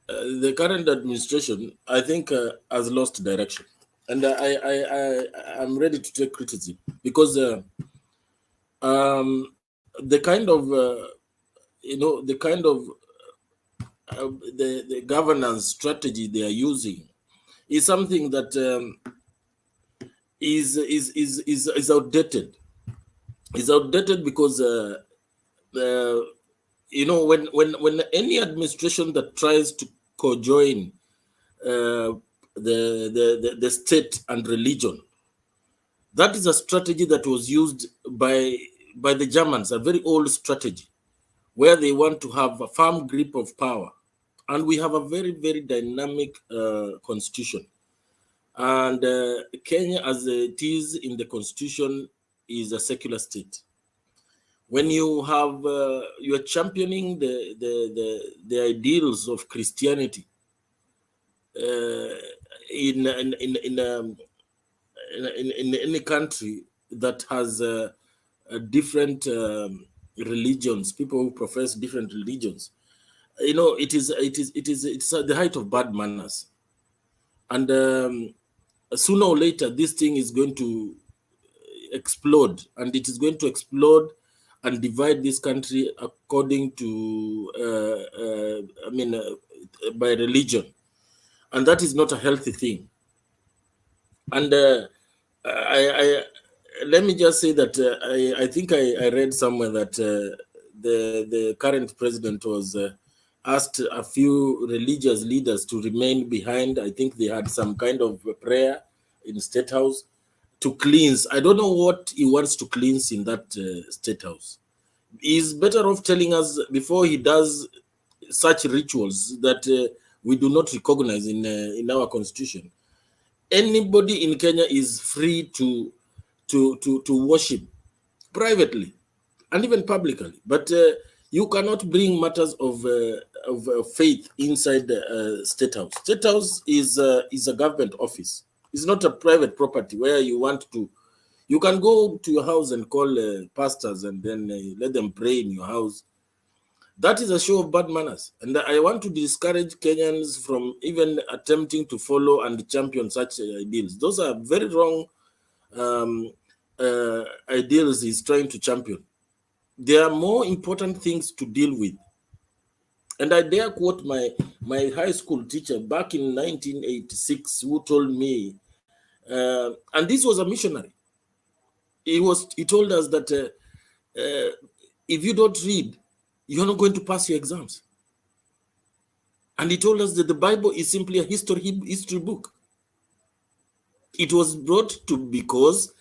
the current administration, I think, has lost direction, and I'm ready to take criticism because the kind of the governance strategy they are using is something that is outdated. It's outdated because when any administration that tries to co-join the state and religion, that is a strategy that was used by the Germans, a very old strategy, where they want to have a firm grip of power. And we have a very, very dynamic constitution. And Kenya, as it is in the constitution, is a secular state. When you have you are championing the ideals of Christianity in any country that has different religions, people who profess different religions, it's the height of bad manners. And sooner or later, this thing is going to explode, and it is going to explode and divide this country according to, by religion. And that is not a healthy thing. And let me just say that I think I read somewhere that the current president was asked a few religious leaders to remain behind. I think they had some kind of prayer in State House to cleanse. I don't know what he wants to cleanse in that State House. He's better off telling us before he does such rituals that we do not recognize in our constitution. Anybody in Kenya is free to worship privately and even publicly, but you cannot bring matters of faith inside the State House. State House is a government office. It's not a private property where you want to. You can go to your house and call pastors and then let them pray in your house. That is a show of bad manners. And I want to discourage Kenyans from even attempting to follow and champion such ideals. Those are very wrong ideals he's trying to champion. There are more important things to deal with. And I dare quote my high school teacher back in 1986 who told me, and this was a missionary. He told us that if you don't read, you're not going to pass your exams. And he told us that the Bible is simply a history book. It was brought to because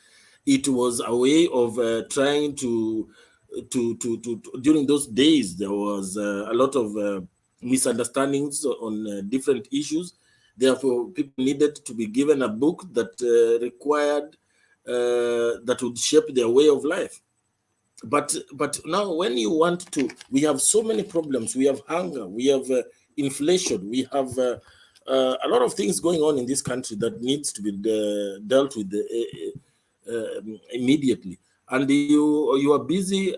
it was a way of trying to during those days, there was a lot of misunderstandings on different issues. Therefore, people needed to be given a book that required, that would shape their way of life. But now when you want to, we have so many problems. We have hunger, we have inflation, we have a lot of things going on in this country that needs to be dealt with immediately. And you are busy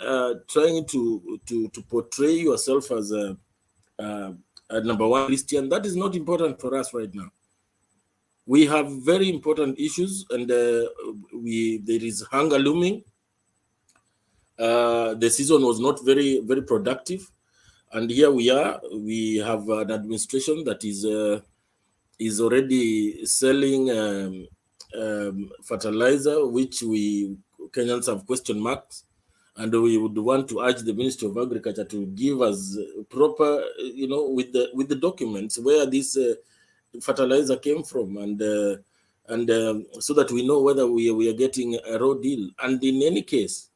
trying to portray yourself as a number one Christian. That is not important for us right now. We have very important issues, and there is hunger looming. The season was not very productive, and here we are. We have an administration that is already selling fertilizer, which we Kenyans have question marks, and we would want to urge the Ministry of Agriculture to give us proper, with the documents where this fertilizer came from, and so that we know whether we are getting a raw deal. And in any case,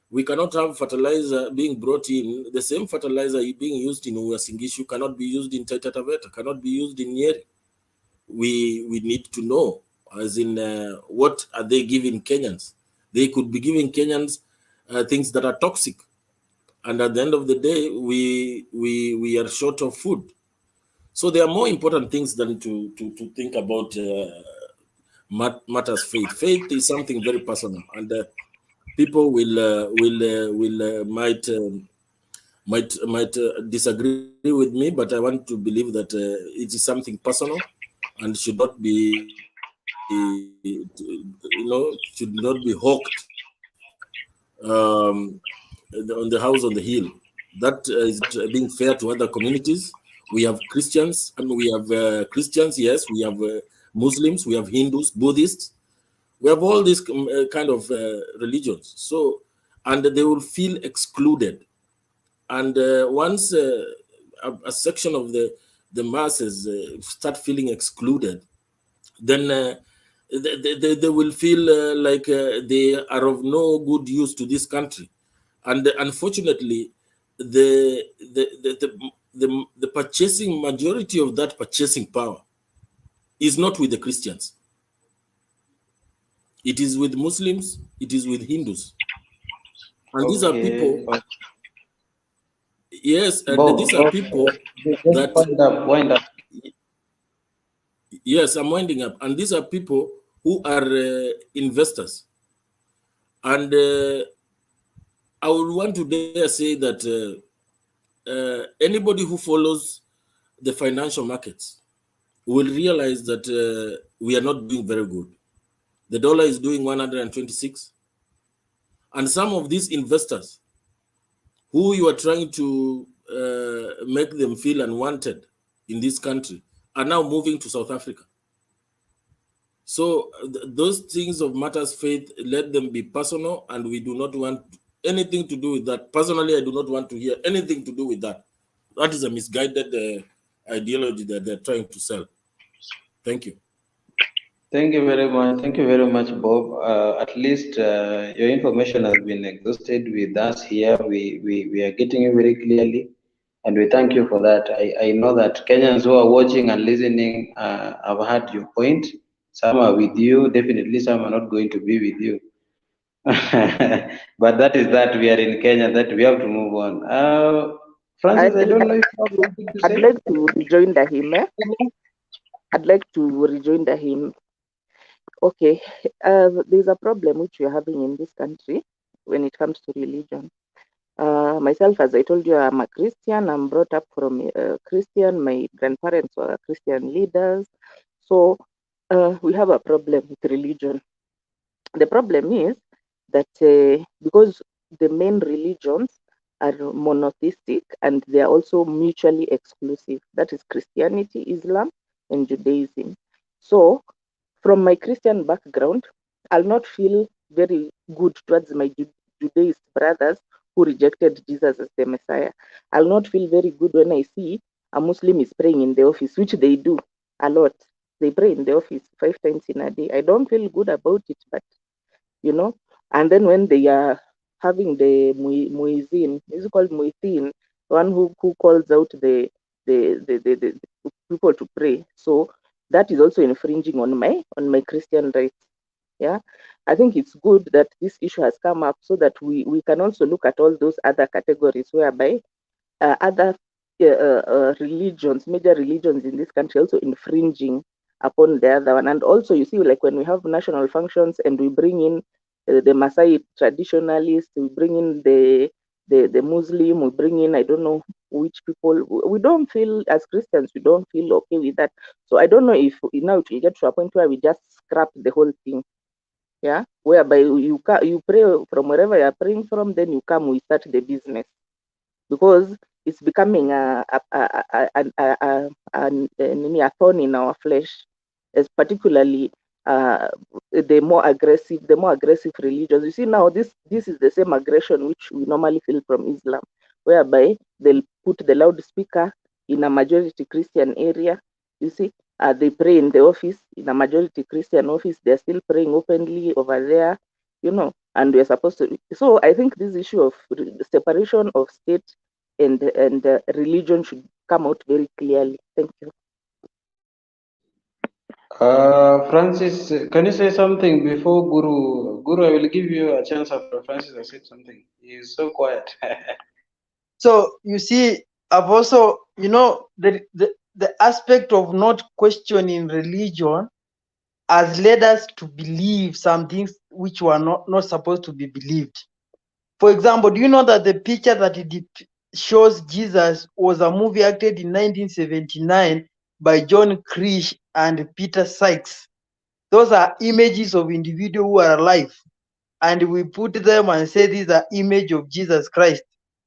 we cannot have fertilizer being brought in. The same fertilizer being used in Uasin Gishu cannot be used in Taita Taveta, cannot be used in Nyeri. We need to know, as in what are they giving Kenyans? They could be giving Kenyans things that are toxic, and at the end of the day, we are short of food. So there are more important things than to think about matters faith. Faith is something very personal, and people might disagree with me, but I want to believe that it is something personal and should not be hawked on the house on the hill. That is being fair to other communities. We have Christians, and we have Christians, yes, we have Muslims, we have Hindus, Buddhists, we have all these kind of religions. So, and they will feel excluded. And once a section of the masses start feeling excluded, then they will feel like they are of no good use to this country. And unfortunately, the purchasing majority of that purchasing power is not with the Christians. It is with Muslims, it is with Hindus. And these are people, yes, and these are people that... Wind up. Yes, I'm winding up. And these are people who are investors. And I would want to dare say that anybody who follows the financial markets will realize that we are not doing very good. The dollar is doing 126. And some of these investors who you are trying to make them feel unwanted in this country are now moving to South Africa. So those things of matters faith, let them be personal, and we do not want anything to do with that. Personally, I do not want to hear anything to do with that. That is a misguided ideology that they're trying to sell. Thank you. Thank you very much. Thank you very much, Bob. At least your information has been exhausted with us here. We are getting it very clearly, and we thank you for that. I know that Kenyans who are watching and listening have heard your point. Some are with you, definitely some are not going to be with you. But that is that we are in Kenya, that we have to move on. Francis, I don't know if you have something to say. I'd like to rejoin the hymn. I'd like to rejoin the hymn. Okay, there's a problem which we're having in this country when it comes to religion. Myself, as I told you, I'm a Christian. I'm brought up from a Christian. My grandparents were Christian leaders. So we have a problem with religion. The problem is that because the main religions are monotheistic and they are also mutually exclusive. That is Christianity, Islam, and Judaism. So from my Christian background, I'll not feel very good towards my Judaist brothers who rejected Jesus as the Messiah. I'll not feel very good when I see a Muslim is praying in the office, which they do a lot. They pray in the office 5 times in a day. I don't feel good about it, but and then when they are having the muezzin, is it called muezzin, one who calls out the people to pray. So that is also infringing on my Christian rights. Yeah, I think it's good that this issue has come up so that we can also look at all those other categories whereby other religions, major religions in this country, also infringing upon the other one. And also, you see, like when we have national functions and we bring in the Maasai traditionalists, we bring in the Muslim, we bring in, I don't know which people, we don't feel, as Christians, we don't feel okay with that. So I don't know if now it will get to a point where we just scrap the whole thing. Yeah, whereby you pray from wherever you are praying from, then you come, we start the business, because it's becoming a thorn in our flesh, as particularly the more aggressive religions. You see, now this is the same aggression which we normally feel from Islam, whereby they'll put the loudspeaker in a majority Christian area. You see, they pray in the office, in a majority Christian office, they're still praying openly over there, you know, and we're supposed to. So I think this issue of separation of state and religion should come out very clearly. Thank you. Francis, can you say something before Guru? Guru, I will give you a chance after Francis has said something. He is so quiet. So you see, I've also, you know, the aspect of not questioning religion has led us to believe some things which were not supposed to be believed. For example, do you know that the picture that it shows Jesus was a movie acted in 1979 by John Krish and Peter Sykes? Those are images of individuals who are alive, and we put them and say these are image of Jesus Christ.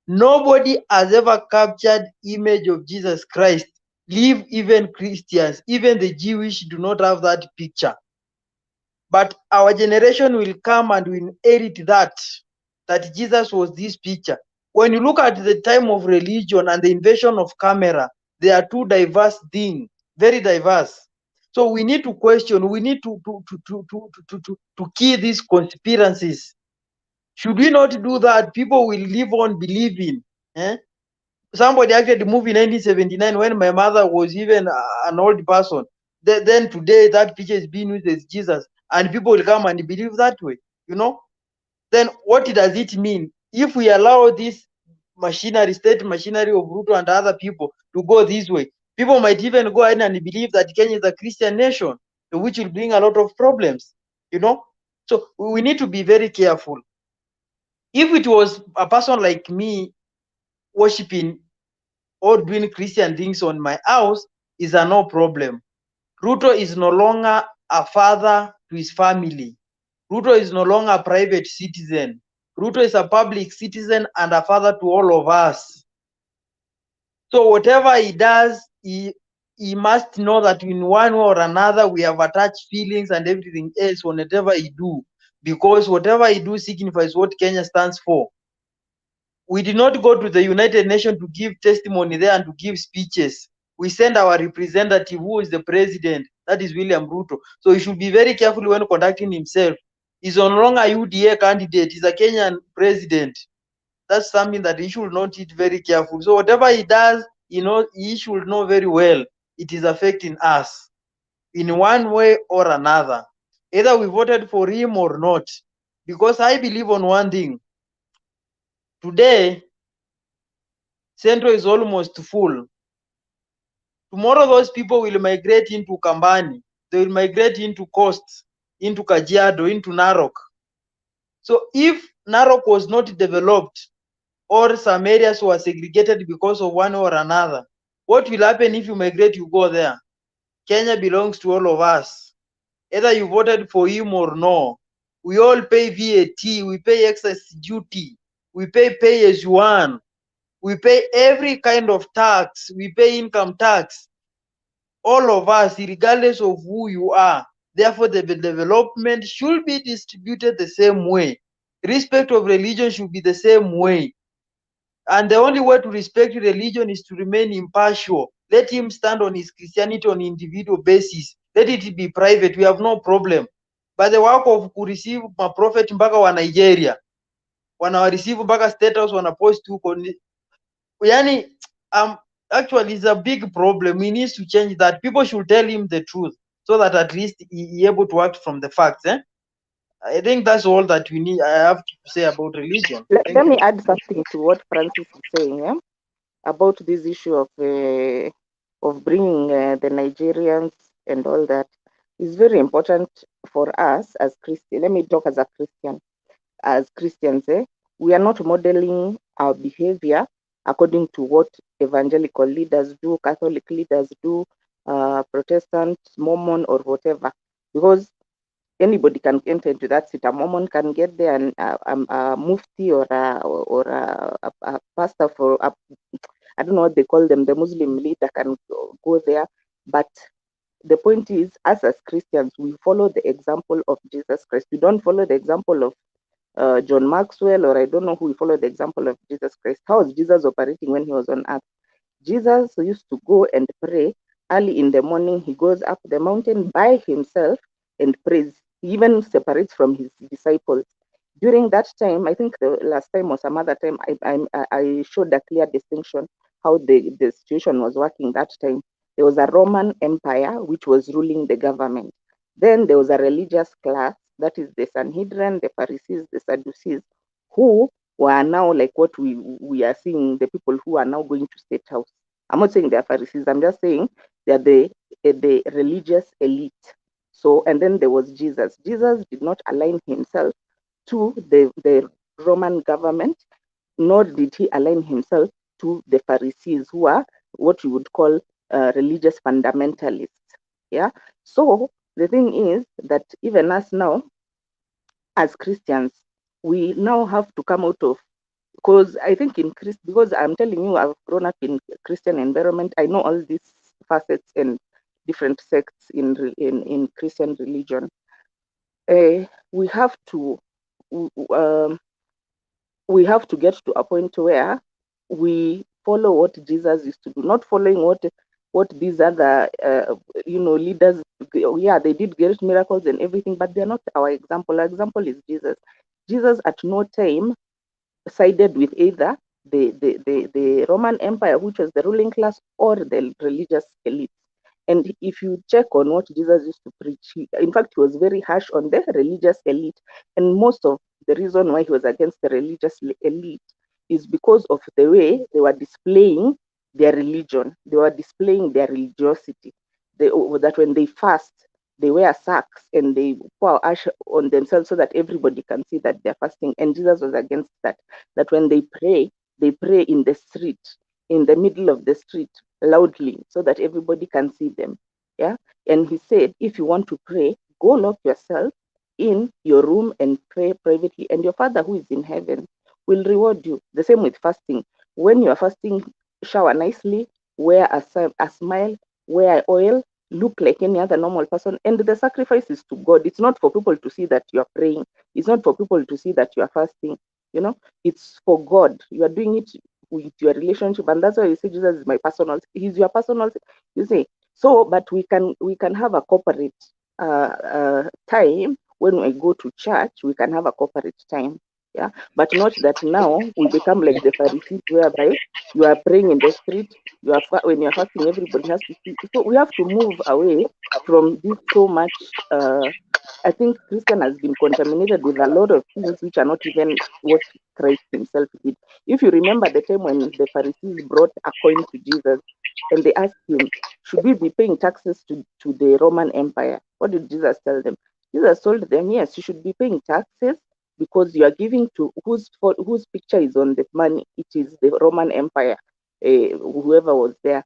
Nobody has ever captured image of Jesus Christ. Leave even Christians, even the Jewish do not have that picture. But our generation will come and will inherit that Jesus was this picture. When you look at the time of religion and the invention of camera, they are two diverse things, very diverse. So we need to question, we need to key these conspiracies. Should we not do that? People will live on believing. Somebody acted the movie in 1979 when my mother was even an old person. Then today that picture is being used as Jesus, and people will come and believe that way, you know. Then what does it mean if we allow this machinery, state machinery of Ruto and other people to go this way? People might even go ahead and believe that Kenya is a Christian nation, which will bring a lot of problems, you know. So we need to be very careful. If it was a person like me worshiping or doing Christian things on my house, is a no problem. Ruto is no longer a father to his family. Ruto is no longer a private citizen. Ruto is a public citizen and a father to all of us. So whatever he does, he must know that in one way or another we have attached feelings and everything else on whatever he do, because whatever he do signifies what Kenya stands for. We did not go to the United Nations to give testimony there and to give speeches. We send our representative, who is the president, that is William Ruto. So he should be very careful when conducting himself. He's no longer a UDA candidate, he's a Kenyan president. That's something that he should not eat very careful. So whatever he does, you know, he should know very well it is affecting us in one way or another. Either we voted for him or not. Because I believe on one thing. Today, Central is almost full. Tomorrow, those people will migrate into Kambani. They will migrate into Coast, into Kajiado, into Narok. So if Narok was not developed, or some areas were segregated because of one or another, what will happen if you migrate, you go there? Kenya belongs to all of us. Either you voted for him or no. We all pay VAT, we pay excess duty, we pay as you earn. We pay every kind of tax. We pay income tax. All of us, regardless of who you are. Therefore, the development should be distributed the same way. Respect of religion should be the same way. And the only way to respect religion is to remain impartial. Let him stand on his Christianity on individual basis. Let it be private. We have no problem. But the work of receive my prophet mpaka wa Nigeria, wana receive mpaka status, wana post to yani, actually it's a big problem. We need to change that. People should tell him the truth so that at least he able to act from the facts. I think that's all that we need. I have to say about religion. Let me add something to what Francis is saying. about this issue of bringing the Nigerians and all that is very important for us as Christian. Let me talk as a Christian. As Christians, we are not modeling our behavior according to what evangelical leaders do, Catholic leaders do, Protestant, Mormon, or whatever, because anybody can enter into that seat. A Mormon can get there, and a mufti or a pastor for I don't know what they call them, the Muslim leader can go there. But the point is, us as Christians, we follow the example of Jesus Christ. We don't follow the example of John Maxwell, or I don't know who. We follow the example of Jesus Christ. How was Jesus operating when he was on earth? Jesus used to go and pray early in the morning. He goes up the mountain by himself and prays. He even separates from his disciples. During that time, I think the last time or some other time, I showed a clear distinction how the situation was working that time. There was a Roman Empire which was ruling the government. Then there was a religious class, that is the Sanhedrin, the Pharisees, the Sadducees, who were now like what we are seeing, the people who are now going to State House. I'm not saying they are Pharisees, I'm just saying they're the religious elite. So, and then there was Jesus. Jesus did not align himself to the Roman government, nor did he align himself to the Pharisees, who are what you would call religious fundamentalists. Yeah. So the thing is that even us now, as Christians, we now have to come out of, because I think in Christ, because I'm telling you, I've grown up in Christian environment. I know all these facets and different sects in Christian religion. We have to get to a point where we follow what Jesus used to do, not following what these other leaders. Yeah, they did great miracles and everything, but they're not our example. Our example is Jesus. Jesus at no time sided with either the Roman Empire, which was the ruling class, or the religious elite. And if you check on what Jesus used to preach, in fact, he was very harsh on the religious elite. And most of the reason why he was against the religious elite is because of the way they were displaying their religion. They were displaying their religiosity. That when they fast, they wear sacks and they pour ash on themselves so that everybody can see that they're fasting. And Jesus was against that. That when they pray in the street, in the middle of the street, loudly, so that everybody can see them. Yeah. And he said, if you want to pray, go lock yourself in your room and pray privately, and your Father who is in heaven will reward you. The same with fasting. When you are fasting, shower nicely, wear a smile, wear oil, look like any other normal person. And the sacrifice is to God. It's not for people to see that you are praying. It's not for people to see that you are fasting. It's for God. You are doing it with your relationship, and that's why you say Jesus is my personal. He's your personal. You say so, but we can have a corporate time when we go to church. We can have a corporate time, yeah, but not that now we become like the Pharisees, whereby you are praying in the street. When you are fasting, everybody has to see. So we have to move away from this so much. I think Christian has been contaminated with a lot of things which are not even what Christ himself did. If you remember the time when the Pharisees brought a coin to Jesus and they asked him, should we be paying taxes to the Roman Empire? What did Jesus tell them? Jesus told them, yes, you should be paying taxes because you are giving to whose picture is on the money. It is the Roman Empire, whoever was there.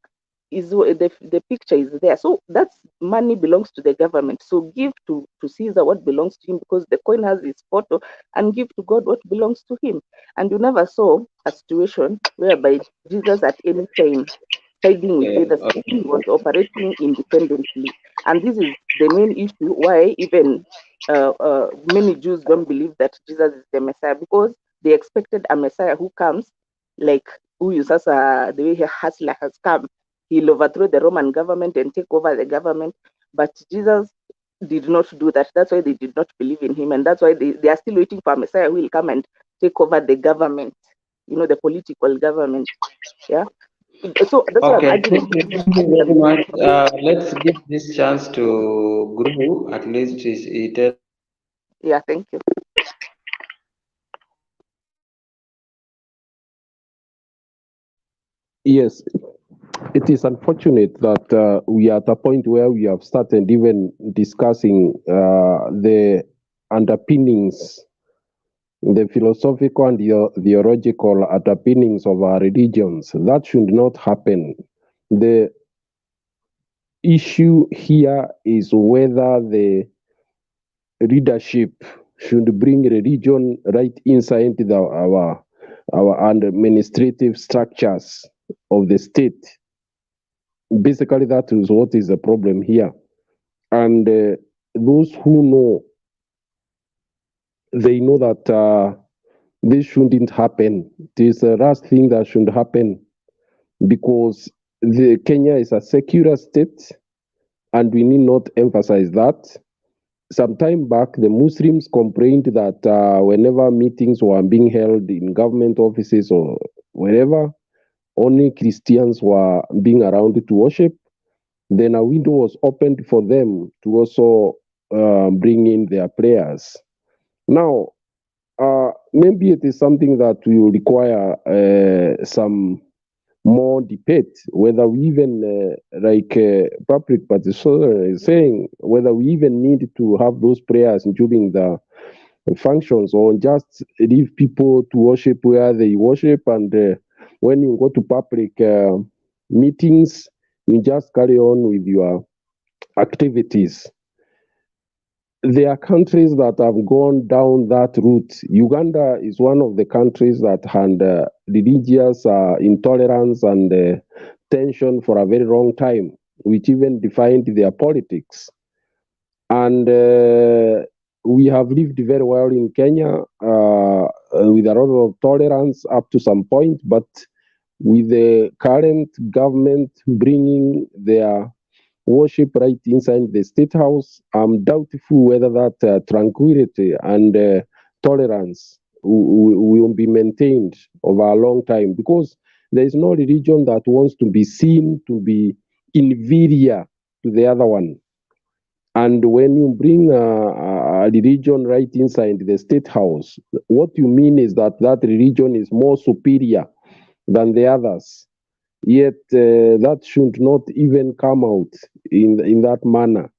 The picture is there. So that's money belongs to the government. So give to Caesar what belongs to him, because the coin has his photo, and give to God what belongs to him. And you never saw a situation whereby Jesus at any time siding with either side. He was operating independently. And this is the main issue why even many Jews don't believe that Jesus is the Messiah, because they expected a Messiah who comes like who is as the way Hasla has come. He'll overthrow the Roman government and take over the government. But Jesus did not do that. That's why they did not believe in him. And that's why they are still waiting for a Messiah who will come and take over the government, the political government. Yeah. So that's why I'm Okay, arguing. thank you very much. Let's give this chance to Guru. At least he tell. Yeah, thank you. Yes, it is unfortunate that we are at a point where we have started even discussing the underpinnings, the philosophical and theological underpinnings of our religions. That should not happen. The issue here is whether the leadership should bring religion right inside our administrative structures of the state. Basically, that is what is the problem here. And those who know, they know that this shouldn't happen. It is the last thing that should happen because Kenya is a secular state, and we need not emphasize that. Some time back, the Muslims complained that whenever meetings were being held in government offices or wherever, only Christians were being around to worship. Then a window was opened for them to also bring in their prayers. Now, maybe it is something that will require some more debate, whether we even, like public participation is saying, whether we even need to have those prayers during the functions or just leave people to worship where they worship. And when you go to public meetings, you just carry on with your activities. There are countries that have gone down that route. Uganda is one of the countries that had religious intolerance and tension for a very long time, which even defined their politics. And we have lived very well in Kenya with a lot of tolerance up to some point, but with the current government bringing their worship right inside the state house, I'm doubtful whether that tranquility and tolerance will be maintained over a long time, because there is no religion that wants to be seen to be inferior to the other one. And when you bring a religion right inside the state house, what you mean is that that religion is more superior than the others. Yet that should not even come out in that manner.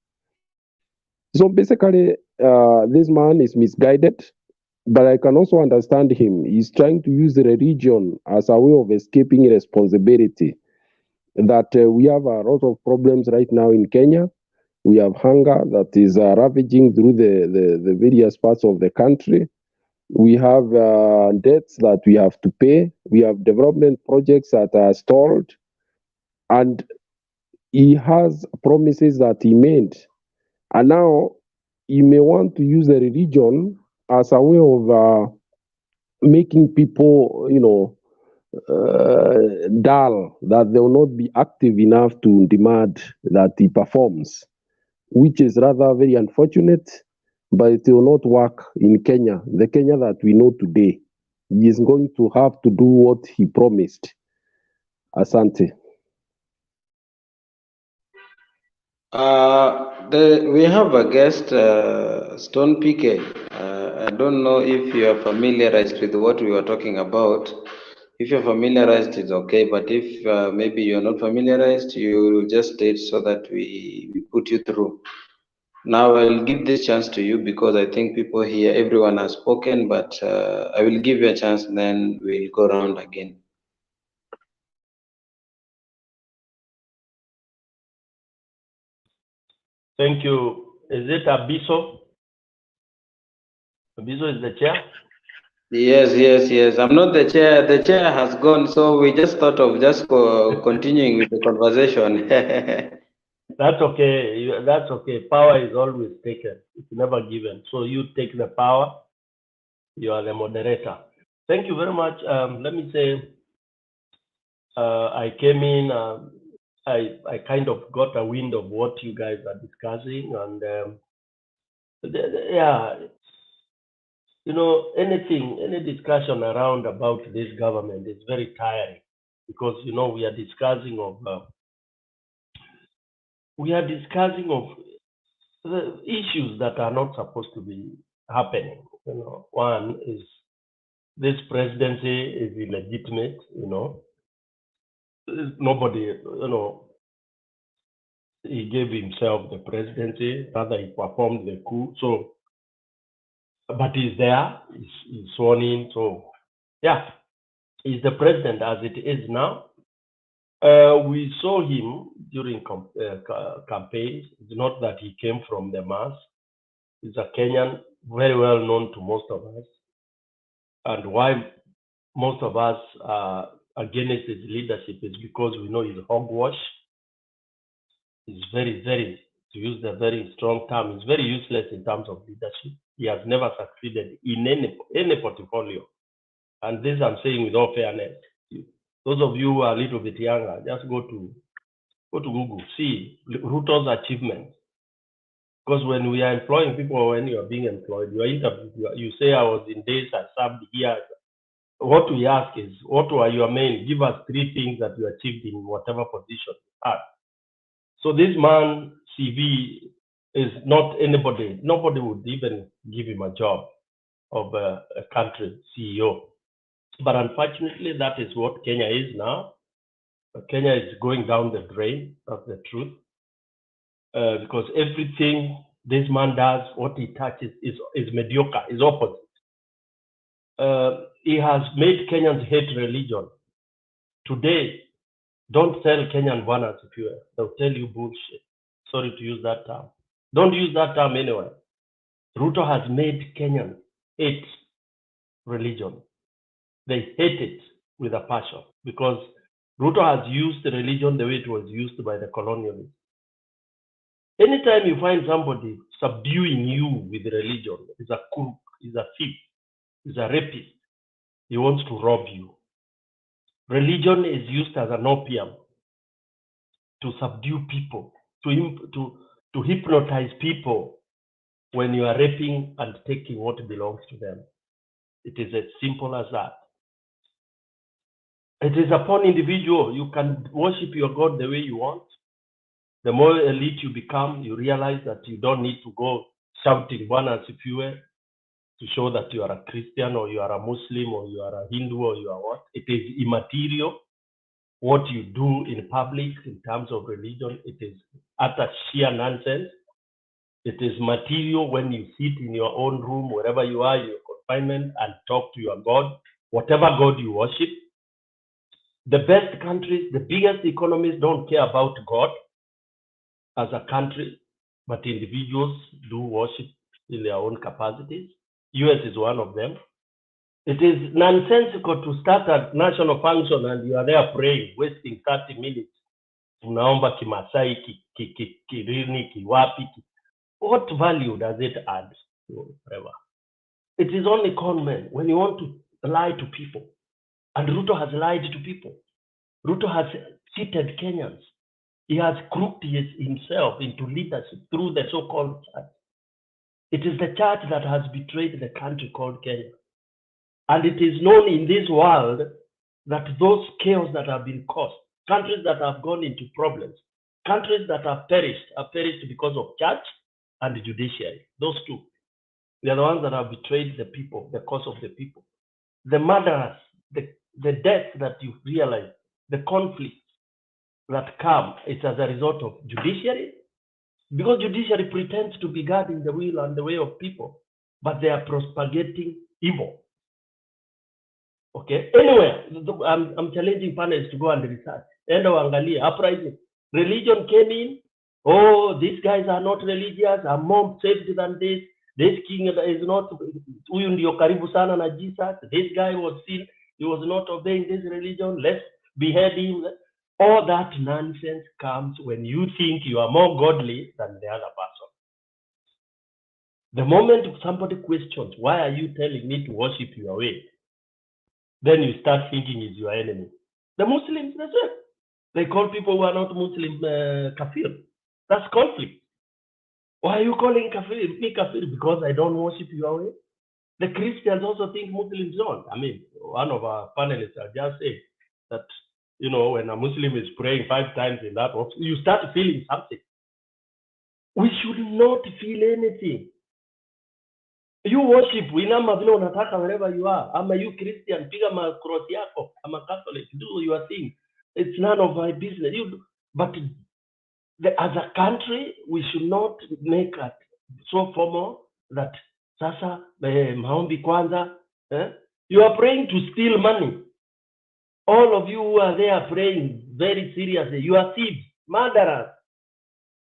So basically, this man is misguided, but I can also understand him. He's trying to use the religion as a way of escaping responsibility. That we have a lot of problems right now in Kenya. We have hunger that is ravaging through the various parts of the country. We have debts that we have to pay. We have development projects that are stalled. And he has promises that he made. And now he may want to use the religion as a way of making people, dull, that they will not be active enough to demand that he performs, which is rather very unfortunate, but it will not work in Kenya, the Kenya that we know today. He is going to have to do what he promised. Asante. We have a guest, Stone PK. I don't know if you are familiarized with what we were talking about. If you're familiarized, it's okay. But if maybe you're not familiarized, you just state so that we put you through. Now I'll give this chance to you because I think people here, everyone has spoken, but I will give you a chance, and then we'll go around again. Thank you. Is it Abiso? Abiso is the chair? Yes. I'm not the chair. The chair has gone, so we just thought of just continuing with the conversation. That's okay. That's okay. Power is always taken. It's never given. So you take the power. You are the moderator. Thank you very much. Let me say, I came in. I kind of got a wind of what you guys are discussing, and yeah, any discussion around about this government is very tiring, because we are discussing of the issues that are not supposed to be happening. One is this presidency is illegitimate. nobody, he gave himself the presidency, rather he performed the coup. So, but he's there, he's sworn in. So, yeah, he's the president as it is now. We saw him during campaigns. It's not that he came from the mass. He's a Kenyan, very well known to most of us. And why most of us are against his leadership is because we know he's hogwash. He's very, to use the very strong term, he's very useless in terms of leadership. He has never succeeded in any portfolio. And this I'm saying with all fairness. Those of you who are a little bit younger, just go to Google, see Ruto's achievements. Because when we are employing people, or when you are being employed, you are interviewed, you say I was in this, I served here. What we ask is, what were your main? Give us 3 things that you achieved in whatever position you had. So this man CV is not anybody. Nobody would even give him a job of a country CEO. But unfortunately, that is what Kenya is now. Kenya is going down the drain. That's the truth. Because everything this man does, what he touches is mediocre, is opposite. He has made Kenyans hate religion. Today, don't tell Kenyan banners if you they'll tell you bullshit. Sorry to use that term. Don't use that term anywhere. Ruto has made Kenyans hate religion. They hate it with a passion because Ruto has used religion the way it was used by the colonialists. Anytime you find somebody subduing you with religion, is a crook, is a thief, is a rapist, he wants to rob you. Religion is used as an opium to subdue people, to hypnotize people when you are raping and taking what belongs to them. It is as simple as that. It is upon individual. You can worship your God the way you want. The more elite you become, you realize that you don't need to go shouting banners if you were to show that you are a Christian or you are a Muslim or you are a Hindu or you are what. It is immaterial. What you do in public in terms of religion, it is utter sheer nonsense. It is material when you sit in your own room, wherever you are, in your confinement, and talk to your God, whatever God you worship. The best countries, the biggest economies don't care about God as a country, but individuals do worship in their own capacities. US is one of them. It is nonsensical to start a national function and you are there praying, wasting 30 minutes. Unaomba kimasai, kirini, kiwapi. What value does it add? Whatever. It is only con men when you want to lie to people. And Ruto has lied to people. Ruto has cheated Kenyans. He has crooked himself into leadership through the so-called church. It is the church that has betrayed the country called Kenya. And it is known in this world that those chaos that have been caused, countries that have gone into problems, countries that have perished because of church and the judiciary. Those two. They are the ones that have betrayed the people, the cause of the people. The murderers, the death that you realize, the conflicts that come, it's as a result of judiciary, because judiciary pretends to be guarding the will and the way of people, but they are propagating evil. Okay. Anyway, I'm challenging panels to go and research. Enda uangalie uprising. Religion came in. Oh, these guys are not religious. I'm more saved than this. This king is not. Huyu ndio karibu sana na Jesus. This guy was seen. He was not obeying this religion. Let's behead him. All that nonsense comes when you think you are more godly than the other person. The moment somebody questions, why are you telling me to worship your way? Then you start thinking he's your enemy. The Muslims, that's it. They call people who are not Muslim kafir. That's conflict. Why are you calling me kafir? Because I don't worship your way? The Christians also think Muslims don't. I mean, one of our panelists just said that, when a Muslim is praying 5 times in that, you start feeling something. We should not feel anything. You worship, inama vile unataka wherever you are. Ama you Christian, piga cross yako. Ama Catholic, do your thing. It's none of my business. But as a country, we should not make it so formal that sasa maombi kwanza. You are praying to steal money. All of you who are there praying very seriously, you are thieves, murderers.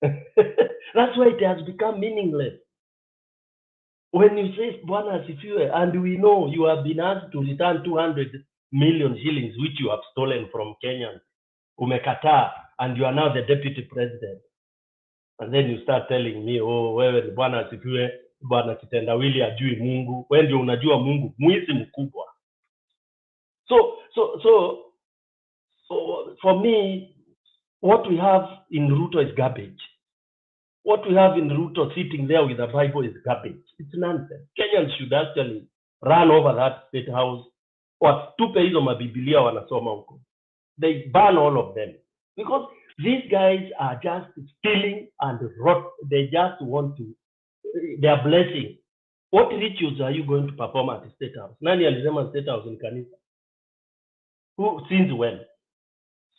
That's why it has become meaningless. When you say Bwana asifiwe, and we know you have been asked to return 200 million shillings, which you have stolen from Kenyans, umekataa, and you are now the deputy president. And then you start telling me, oh, wewe ni Bwana asifiwe, Bwana kitendawili ajui Mungu. Wewe ndio unajua Mungu, mwizi mkubwa. So for me, what we have in Ruto is garbage. What we have in Ruto sitting there with the Bible is garbage. It's nonsense. Kenyans should actually run over that state house. Watupe hizo mabibilia wanasoma huko. They ban all of them. Because these guys are just stealing and rot. They just want to, they are blessing. What rituals are you going to perform at the state house? Nani alisema state house in kanisa? Who, since when?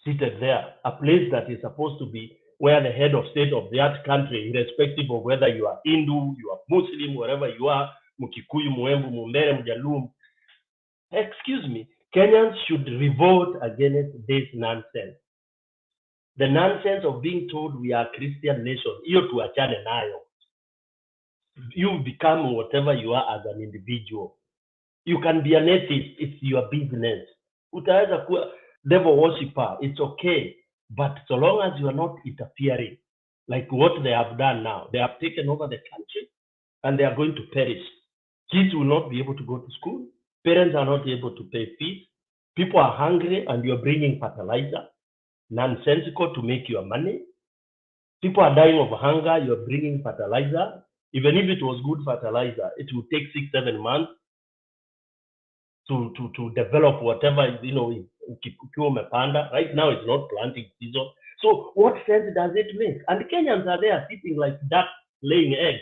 Seated there, a place that is supposed to be where the head of state of that country, irrespective of whether you are Hindu, you are Muslim, wherever you are, Mukikuyu, Muembu, Mumbere, Mjalum. Excuse me, Kenyans should revolt against this nonsense. The nonsense of being told we are a Christian nation, hiyo tuachane nayo. You become whatever you are as an individual. You can be an atheist, it's your business. Utaweza kuwa devil worshipper, it's okay. But so long as you are not interfering, like what they have done now, they have taken over the country and they are going to perish. Kids will not be able to go to school. Parents are not able to pay fees. People are hungry and you're bringing fertilizer, nonsensical to make your money. People are dying of hunger, you're bringing fertilizer. Even if it was good fertilizer, it will take 6-7 months to develop whatever, you know, right now it's not planting season. So what sense does it make? And Kenyans are there sitting like ducks laying eggs,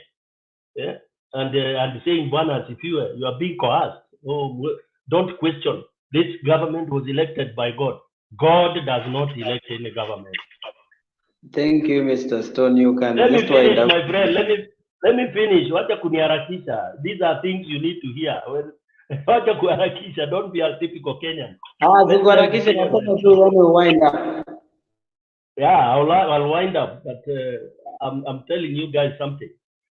yeah? And saying, Bwana asifiwe, you are being coerced. Oh, don't question. This government was elected by God. God does not elect any government. Thank you, Mr. Stone. You can Let me just wind finish, up. my friend. Let me finish. Wacha kuniharakisha. These are things you need to hear. Wacha kuharakisha. Don't be a typical Kenyan. Sikuharakisha, nasema tu when we wind up. Yeah, I'll wind up, but I'm telling you guys something.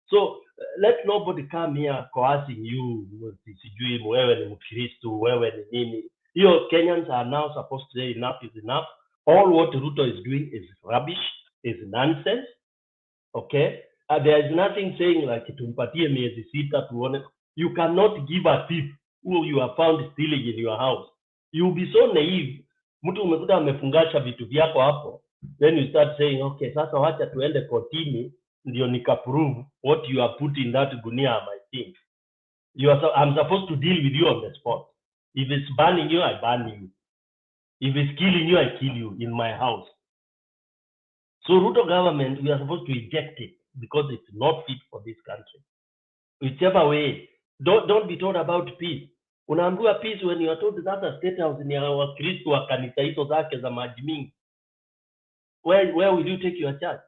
So let nobody come here coercing you. Sijui wewe ni Mkristo, wewe ni nini. You Kenyans are now supposed to say enough is enough. All what Ruto is doing is rubbish, is nonsense. Okay, there is nothing saying like tumpatie miezi sita tuone. You cannot give a thief who you are found stealing in your house. You'll be so naive. Mtu umekuta amefungasha vitu vyako hapo, then you start saying okay, sasa wacha tuende kotini ndio nikaprove what you are put in that gunia my thing. I'm supposed to deal with you on the spot. If it's banning you, I ban you. If it's killing you, I kill you in my house. So Ruto government, we are supposed to eject it because it's not fit for this country. Whichever way, don't be told about peace. Unaambiwa peace when you are told that a state house ni ya Wakristo wa kanisa hizo zake za maji mingi. Where will you take your church?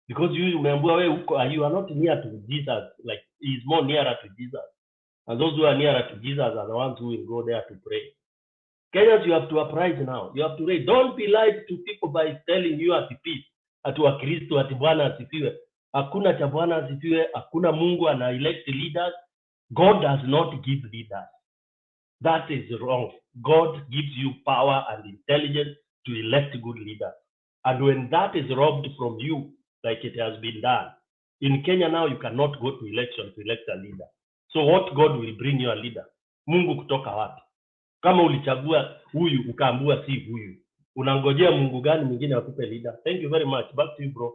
Because you umeambiwa wewe huko, you are not near to Jesus, like he is more nearer to Jesus. And those who are nearer to Jesus are the ones who will go there to pray. Kenyans, you have to uprise now. You have to raise. Don't be lied to people by telling you at peace. Ati Wakristo, ati Bwana asifiwe. Hakuna cha Bwana asifiwe. Hakuna Mungu ana elect leaders. God does not give leaders. That is wrong. God gives you power and intelligence to elect good leaders. And when that is robbed from you, like it has been done, in Kenya now you cannot go to election to elect a leader. So what God will bring you a leader? Mungu kutoka wapi? Kama ulichagua huyu ukaambua si huyu, unangojea Mungu gani mwingine akupe leader? Thank you very much. Back to you, bro.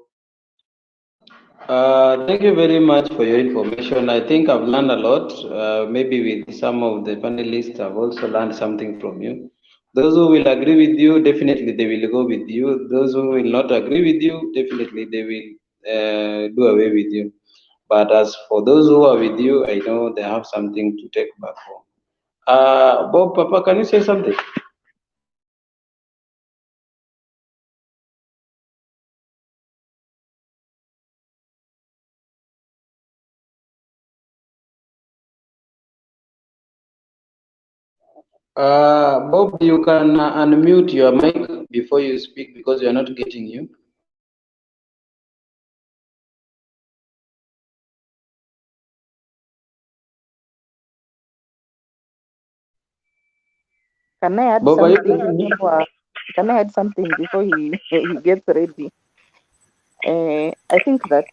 Thank you very much for your information. I think I've learned a lot. Maybe with some of the panelists, I've also learned something from you. Those who will agree with you, definitely they will go with you. Those who will not agree with you, definitely they will do away with you. But as for those who are with you, I know they have something to take back home. Bob, Papa, can you say something? Bob, you can unmute your mic before you speak because we are not getting you. Can I add Bob, are you something getting me? before? Can I add something before he gets ready? I think that,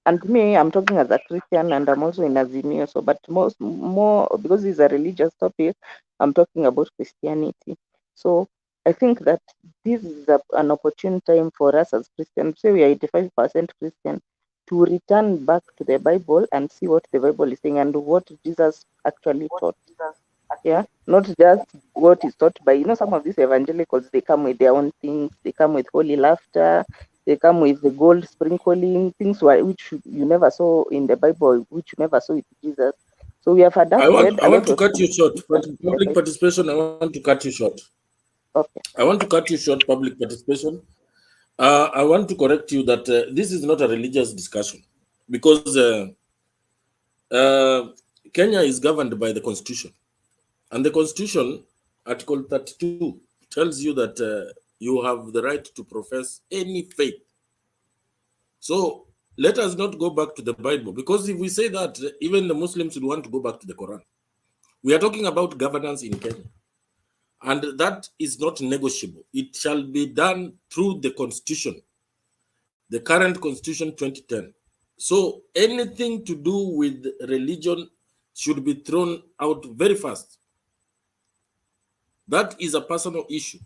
and me, I'm talking as a Christian, and I'm also in Azimio. So, but more because it's a religious topic, I'm talking about Christianity. So, I think that this is an opportune time for us as Christians. Say we are 85% Christian, to return back to the Bible and see what the Bible is saying and what Jesus actually taught. Yeah, not just what is taught by, some of these evangelicals, they come with their own things, they come with holy laughter, they come with the gold sprinkling, things which you never saw in the Bible, which you never saw with Jesus. So we have adapted I a want lot to of cut you things short. in the Public Bible. participation, I want to cut you short. Okay. I want to cut you short, public participation. I want to correct you that this is not a religious discussion because Kenya is governed by the Constitution. And the Constitution, Article 32, tells you that you have the right to profess any faith. So let us not go back to the Bible, because if we say that, even the Muslims would want to go back to the Quran. We are talking about governance in Kenya. And that is not negotiable. It shall be done through the Constitution, the current Constitution 2010. So anything to do with religion should be thrown out very fast. That is a personal issue.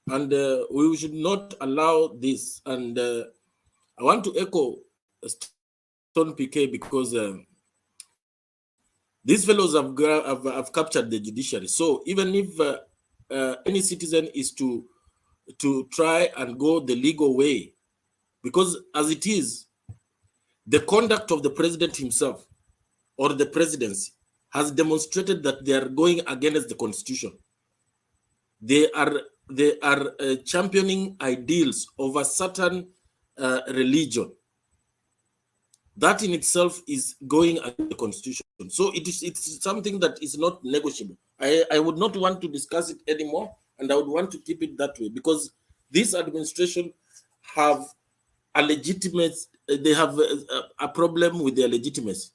And we should not allow this. And I want to echo Stone PK because these fellows have captured the judiciary. So even if any citizen is to try and go the legal way, because as it is, the conduct of the president himself or the presidency has demonstrated that they are going against the constitution. They are championing ideals of a certain religion. That in itself is going against the constitution. So it's something that is not negotiable. I would not want to discuss it anymore, and I would want to keep it that way, because this administration have a legitimate, they have a problem with their legitimacy.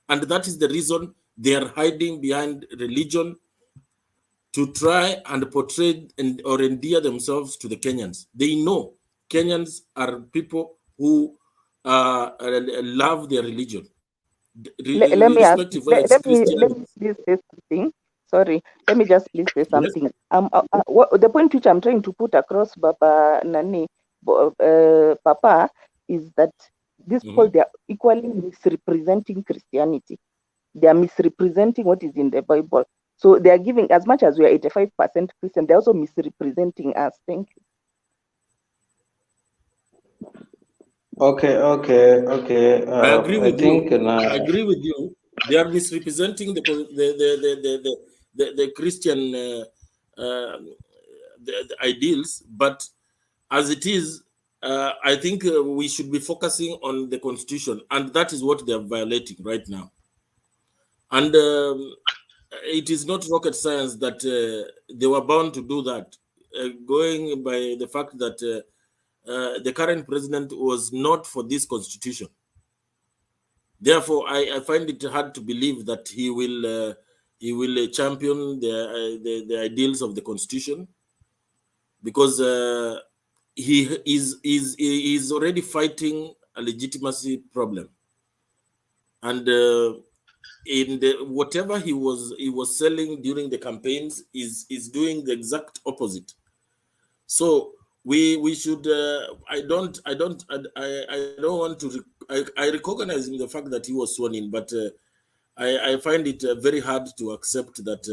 And that is the reason they are hiding behind religion to try and portray or endear themselves to the Kenyans. They know Kenyans are people who love their religion, Let me ask, irrespective whether it's let me Christian. please say something. Sorry, let me just please say Yes. something. The point which I'm trying to put across, Baba Nani, Papa, is that these people, they are equally misrepresenting Christianity. They are misrepresenting what is in the Bible. So they are giving, as much as we are 85% Christian, they're also misrepresenting us. Thank you. Okay. I agree with you. I I agree with you. They are misrepresenting the Christian the ideals, but as it is, I think we should be focusing on the constitution, and that is what they are violating right now. And it is not rocket science that they were bound to do that, going by the fact that the current president was not for this constitution. Therefore, I find it hard to believe that he will champion the ideals of the constitution, because he is already fighting a legitimacy problem, and in whatever he was selling during the campaigns is doing the exact opposite. So we should I don't want to I recognize in the fact that he was sworn in, but I find it very hard to accept that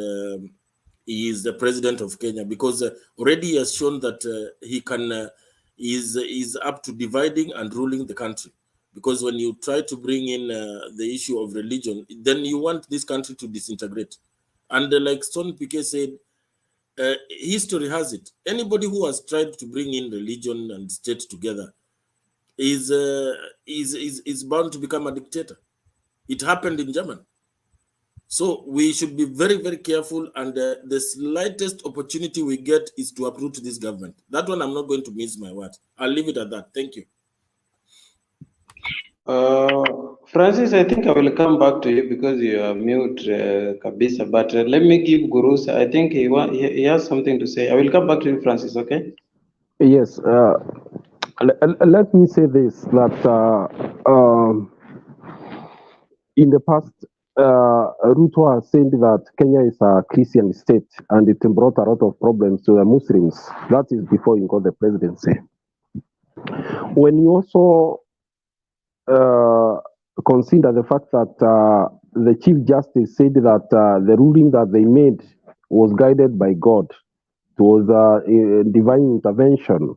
he is the president of Kenya, because already he has shown that he can is up to dividing and ruling the country. Because when you try to bring in the issue of religion, then you want this country to disintegrate. And like Stone Piquet said, history has it. Anybody who has tried to bring in religion and state together is bound to become a dictator. It happened in Germany. So we should be very, very careful, and the slightest opportunity we get is to uproot this government. That one I'm not going to miss my words. I'll leave it at that. Thank you. Francis, I think I will come back to you because you are mute, Kabisa. But let me give Gurus. I think he has something to say. I will come back to you, Francis. Okay? Yes. Let me say this: that in the past, Ruto has said that Kenya is a Christian state, and it brought a lot of problems to the Muslims. That is before he got the presidency. When you also consider the fact that the Chief Justice said that the ruling that they made was guided by God, it was a divine intervention,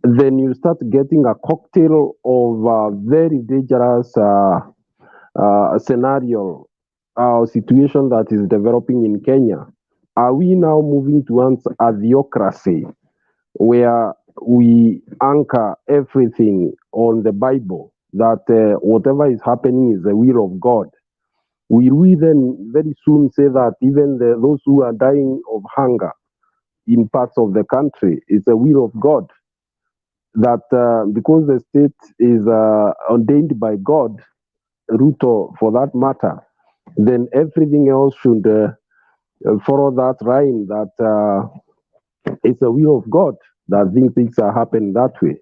then you start getting a cocktail of very dangerous scenario or situation that is developing in Kenya. Are we now moving towards a theocracy where we anchor everything on the Bible, that whatever is happening is the will of God? Will we then very soon say that even those who are dying of hunger in parts of the country is the will of God? That because the state is ordained by God, Ruto for that matter, then everything else should follow that line, that it's the will of God that things are happening that way.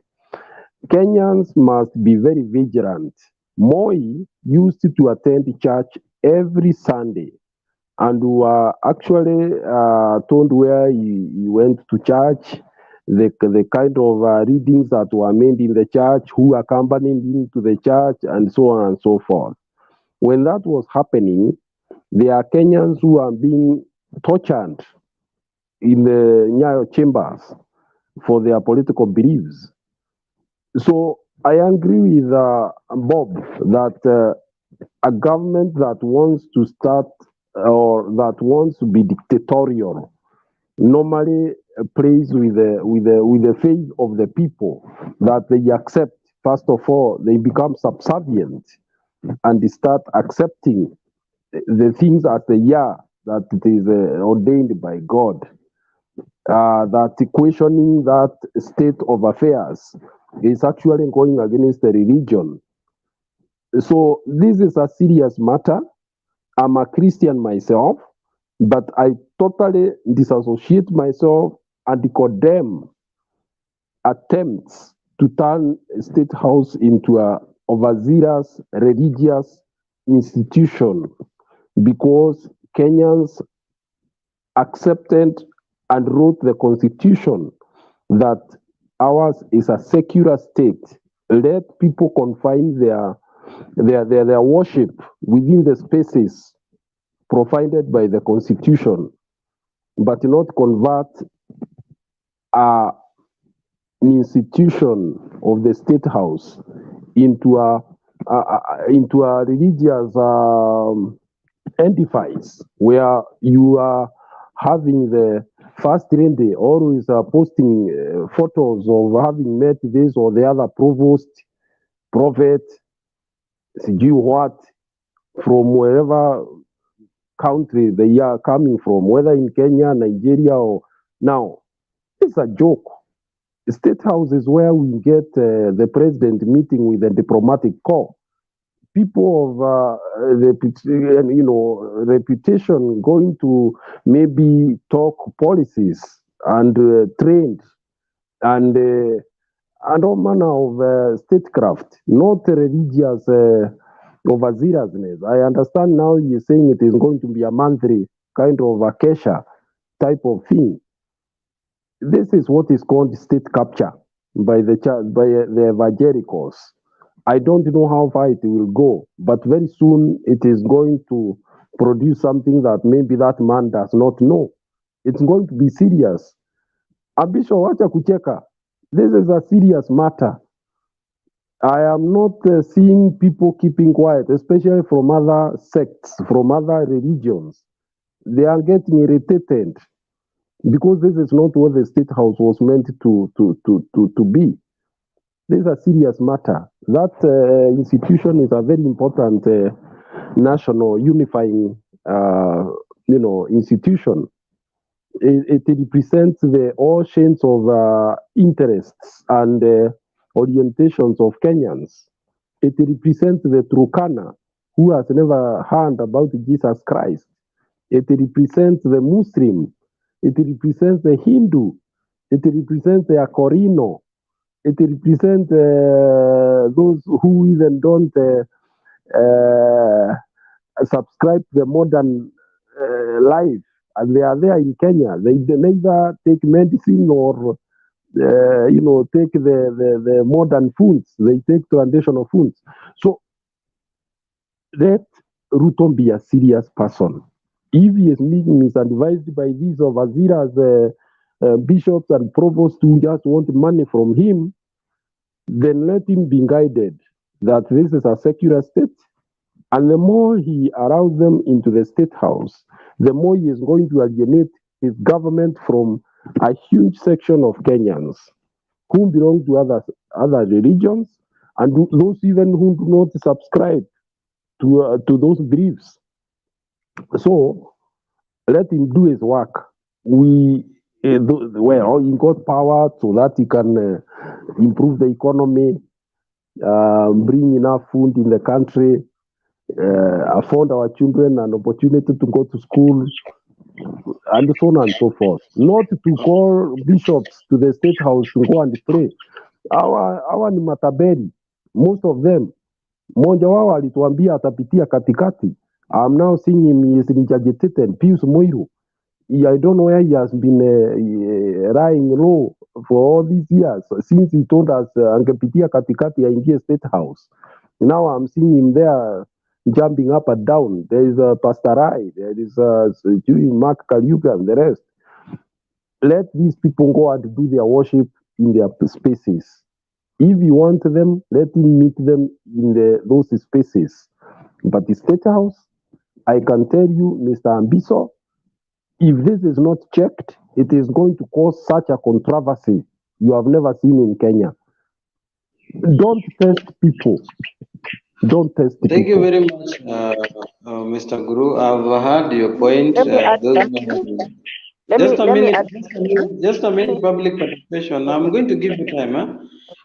Kenyans must be very vigilant. Moi used to attend church every Sunday, and we were actually told where he went to church, the kind of readings that were made in the church, who accompanied him to the church, and so on and so forth. When that was happening, there are Kenyans who are being tortured in the Nyayo chambers for their political beliefs. So I agree with Bob that a government that wants to start or that wants to be dictatorial normally plays with the faith of the people, that they accept. First of all, they become subservient and they start accepting the things as they are, that it is ordained by God. That questioning that state of affairs is actually going against the religion. So this is a serious matter. I'm a Christian myself, but I totally disassociate myself and condemn attempts to turn State House into a overzealous religious institution, because Kenyans accepted and wrote the constitution that ours is a secular state. Let people confine their worship within the spaces provided by the constitution, but not convert an institution of the State House into a religious edifice where you are having the first lady always posting photos of having met this or the other provost, prophet, what, from wherever country they are coming from, whether in Kenya, Nigeria, or now. It's a joke. The State House is where we get the president meeting with the diplomatic corps. People of reputation going to maybe talk policies and trade and all manner of statecraft, not religious overzealousness. I understand now you're saying it is going to be a monthly kind of acacia type of thing. This is what is called state capture by the evangelicals. I don't know how far it will go, but very soon it is going to produce something that maybe that man does not know. It's going to be serious. Abisho, wacha kucheka. This is a serious matter. I am not seeing people keeping quiet, especially from other sects, from other religions. They are getting irritated because this is not what the State House was meant to be. This is a serious matter. That institution is a very important national unifying, institution. It represents the oceans of interests and orientations of Kenyans. It represents the Turkana, who has never heard about Jesus Christ. It represents the Muslim. It represents the Hindu. It represents the Akorino. It represents those who even don't subscribe to the modern life. And they are there in Kenya. They neither take medicine or take the modern foods. They take traditional foods. So let Ruto be a serious person. If his meeting is advised by these of Azira's bishops and provosts who just want money from him, then let him be guided that this is a secular state. And the more he allows them into the state house, the more he is going to alienate his government from a huge section of Kenyans who belong to other religions and those even who do not subscribe to those beliefs. So let him do his work. He got power so that he can improve the economy, bring enough food in the country, afford our children an opportunity to go to school, and so on and so forth. Not to call bishops to the state house to go and pray. Hawa ni mataberi, most of them. Mmoja wao alituambia atapitia katikati. I'm now seeing him, he is agitated, Pius Moiru. I don't know where he has been lying low for all these years, since he told us angepitia katikati aingie state house. Now I'm seeing him there jumping up and down. There is Pastor Rai, there is Mark Kalyuga and the rest. Let these people go and do their worship in their spaces. If you want them, let him meet them in those spaces. But the state house, I can tell you, Mr. Ambiso, if this is not checked, it is going to cause such a controversy you have never seen in Kenya. Don't test people. Don't test people. Thank you very much, Mr. Guru. I've heard your point. Let me add something. Just a Let me minute, add just a minute, public participation. I'm going to give you time. Huh?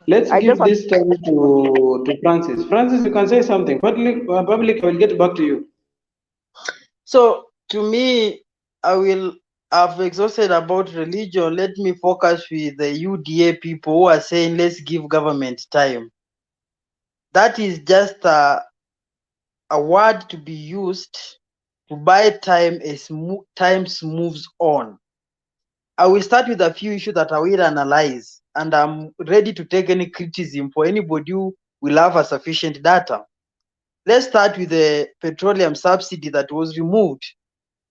Let's I give just want this time to Francis. Francis, you can say something. Public, I will get back to you. So to me, I've exhausted about religion. Let me focus with the UDA people who are saying let's give government time. That is just a word to be used to buy time as time moves on. I will start with a few issues that I will analyze, and I'm ready to take any criticism for anybody who will have a sufficient data. Let's start with the petroleum subsidy that was removed.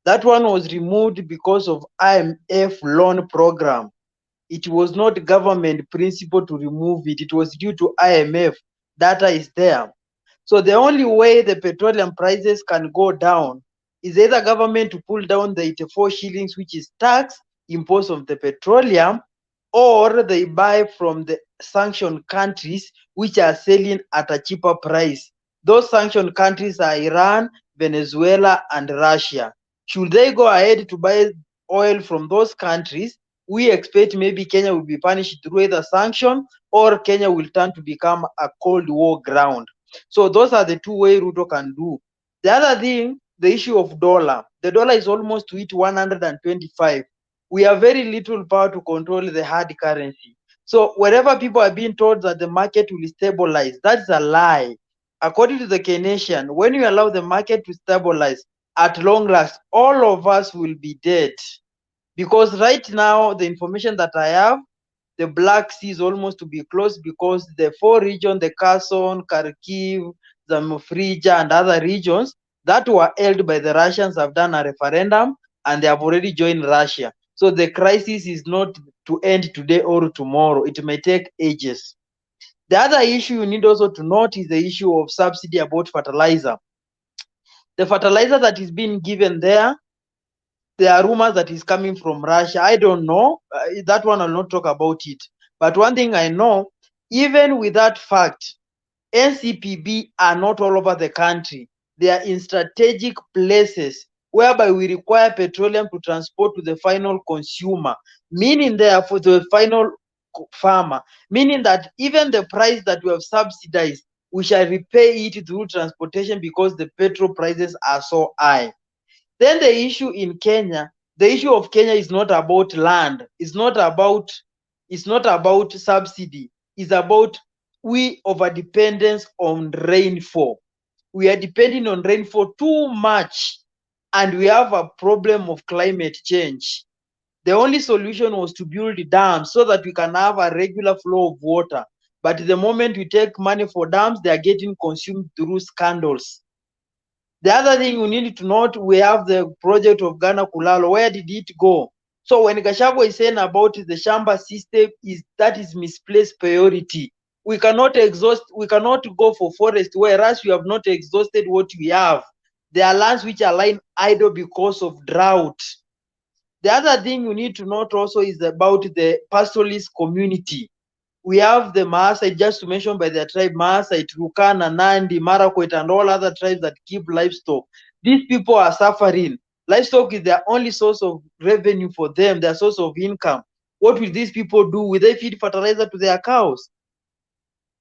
That one was removed because of IMF loan program. It was not government principle to remove it. It was due to IMF. Data is there. So the only way the petroleum prices can go down is either government to pull down the 84 shillings, which is tax imposed on the petroleum, or they buy from the sanctioned countries which are selling at a cheaper price. Those sanctioned countries are Iran, Venezuela, and Russia. Should they go ahead to buy oil from those countries, we expect maybe Kenya will be punished through either sanction or Kenya will turn to become a Cold War ground. So those are the two ways Ruto can do. The other thing, the issue of dollar. The dollar is almost to hit 125. We have very little power to control the hard currency. So wherever people are being told that the market will stabilize, that's a lie. According to the Keynesian, when you allow the market to stabilize, at long last, all of us will be dead. Because right now, the information that I have, the Black Sea is almost to be closed because the four regions, the Kherson, Kharkiv, Zamophrygia, and other regions that were held by the Russians have done a referendum and they have already joined Russia. So the crisis is not to end today or tomorrow. It may take ages. The other issue you need also to note is the issue of subsidy about fertilizer. The fertilizer that is being given there are rumors that is coming from Russia. I don't know. That one I'll not talk about it. But one thing I know, even with that fact, NCPB are not all over the country. they are in strategic places whereby we require petroleum to transport to the final consumer, meaning therefore the final farmer, meaning that even the price that we have subsidized, we shall repay it through transportation because the petrol prices are so high. Then the issue in Kenya, the issue of Kenya is not about land, it's not about subsidy, it's about we over dependence on rainfall. We are depending on rainfall too much, and we have a problem of climate change. The only solution was to build dams so that we can have a regular flow of water. But the moment we take money for dams, they are getting consumed through scandals. The other thing we need to note, we have the project of Ghana Kulalo. Where did it go? So when Gachagua is saying about the Shamba system, that is misplaced priority. We cannot go for forest, whereas we have not exhausted what we have. There are lands which are lying idle because of drought. The other thing we need to note also is about the pastoralist community. We have the Maasai, just to mention by their tribe, Maasai, Turkana, Nandi, Marakwet, and all other tribes that keep livestock. These people are suffering. Livestock is their only source of revenue for them, their source of income. What will these people do? Will they feed fertilizer to their cows?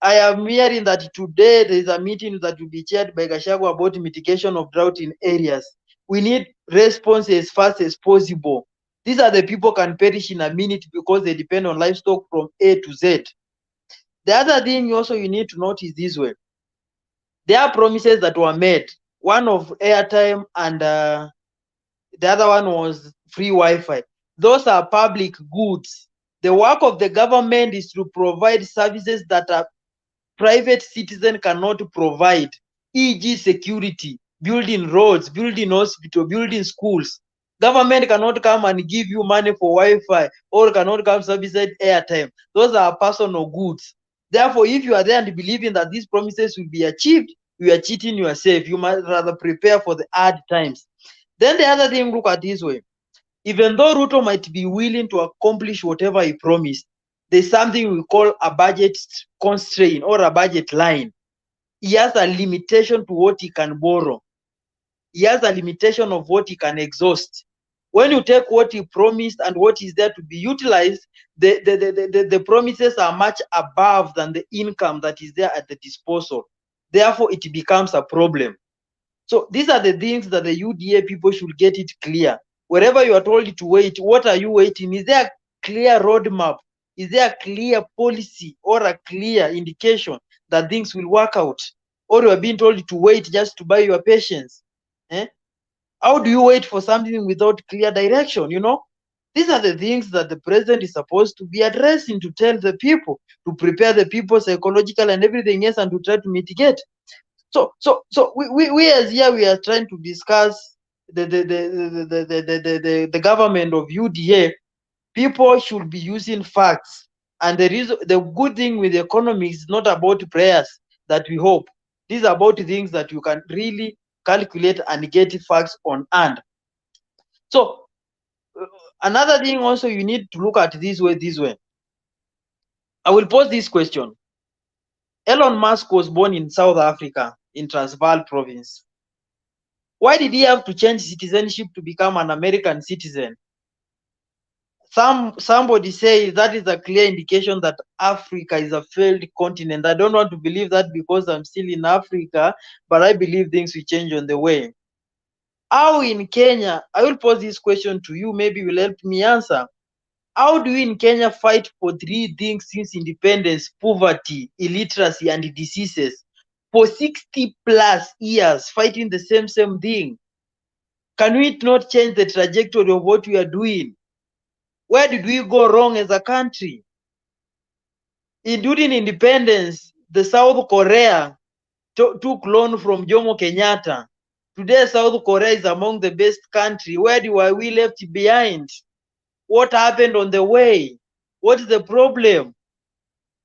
I am hearing that today there is a meeting that will be chaired by Gachagua about mitigation of drought in areas. We need response as fast as possible. These are the people can perish in a minute because they depend on livestock from A to Z. The other thing also you need to notice this way. There are promises that were made. One of airtime and the other one was free Wi-Fi. Those are public goods. The work of the government is to provide services that a private citizen cannot provide, e.g. security, building roads, building hospital, building schools. Government cannot come and give you money for Wi-Fi or cannot come subsidize airtime. Those are personal goods. Therefore, if you are there and believing that these promises will be achieved, you are cheating yourself. You must rather prepare for the hard times. Then the other thing, look at this way. Even though Ruto might be willing to accomplish whatever he promised, there's something we call a budget constraint or a budget line. He has a limitation to what he can borrow. He has a limitation of what he can exhaust. When you take what he promised and what is there to be utilized, the promises are much above than the income that is there at the disposal. Therefore, it becomes a problem. So these are the things that the UDA people should get it clear. Wherever you are told to wait, what are you waiting? Is there a clear roadmap? Is there a clear policy or a clear indication that things will work out? Or you are being told to wait just to buy your patience? How do you wait for something without clear direction? These are the things that the president is supposed to be addressing, to tell the people, to prepare the people psychological and everything else, and to try to mitigate. So we as here we are trying to discuss the government of UDA. People should be using facts, and the good thing with the economy is not about prayers that we hope. These are about things that you can really calculate and get facts on hand. So another thing also you need to look at this way. I will pose this question. Elon Musk was born in South Africa, in Transvaal province. Why did he have to change citizenship to become an American citizen? Somebody say that is a clear indication that Africa is a failed continent. I don't want to believe that because I'm still in Africa, but I believe things will change on the way. How in Kenya, I will pose this question to you, maybe you will help me answer. How do we in Kenya fight for 3 things since independence: poverty, illiteracy, and diseases? For 60 plus years, fighting the same thing. Can we not change the trajectory of what we are doing? Where did we go wrong as a country? During independence, the South Korea took loan from Jomo Kenyatta. Today, South Korea is among the best country. Where were we left behind? What happened on the way? What is the problem?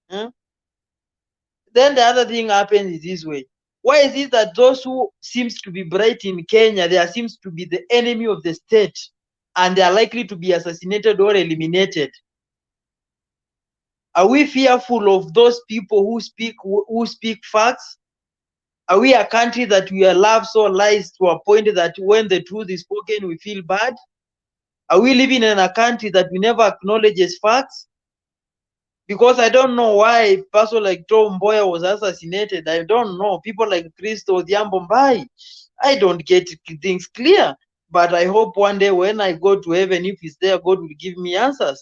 Then the other thing happens is this way. Why is it that those who seems to be bright in Kenya, they seems to be the enemy of the state, and they are likely to be assassinated or eliminated? Are we fearful of those people who speak facts? Are we a country that we love so lies to a point that when the truth is spoken, we feel bad? Are we living in a country that we never acknowledges facts? Because I don't know why a person like Tom Mboya was assassinated. I don't know. People like Christo Odhiambo Mbai. I don't get things clear. But I hope one day when I go to heaven, if it's there, God will give me answers.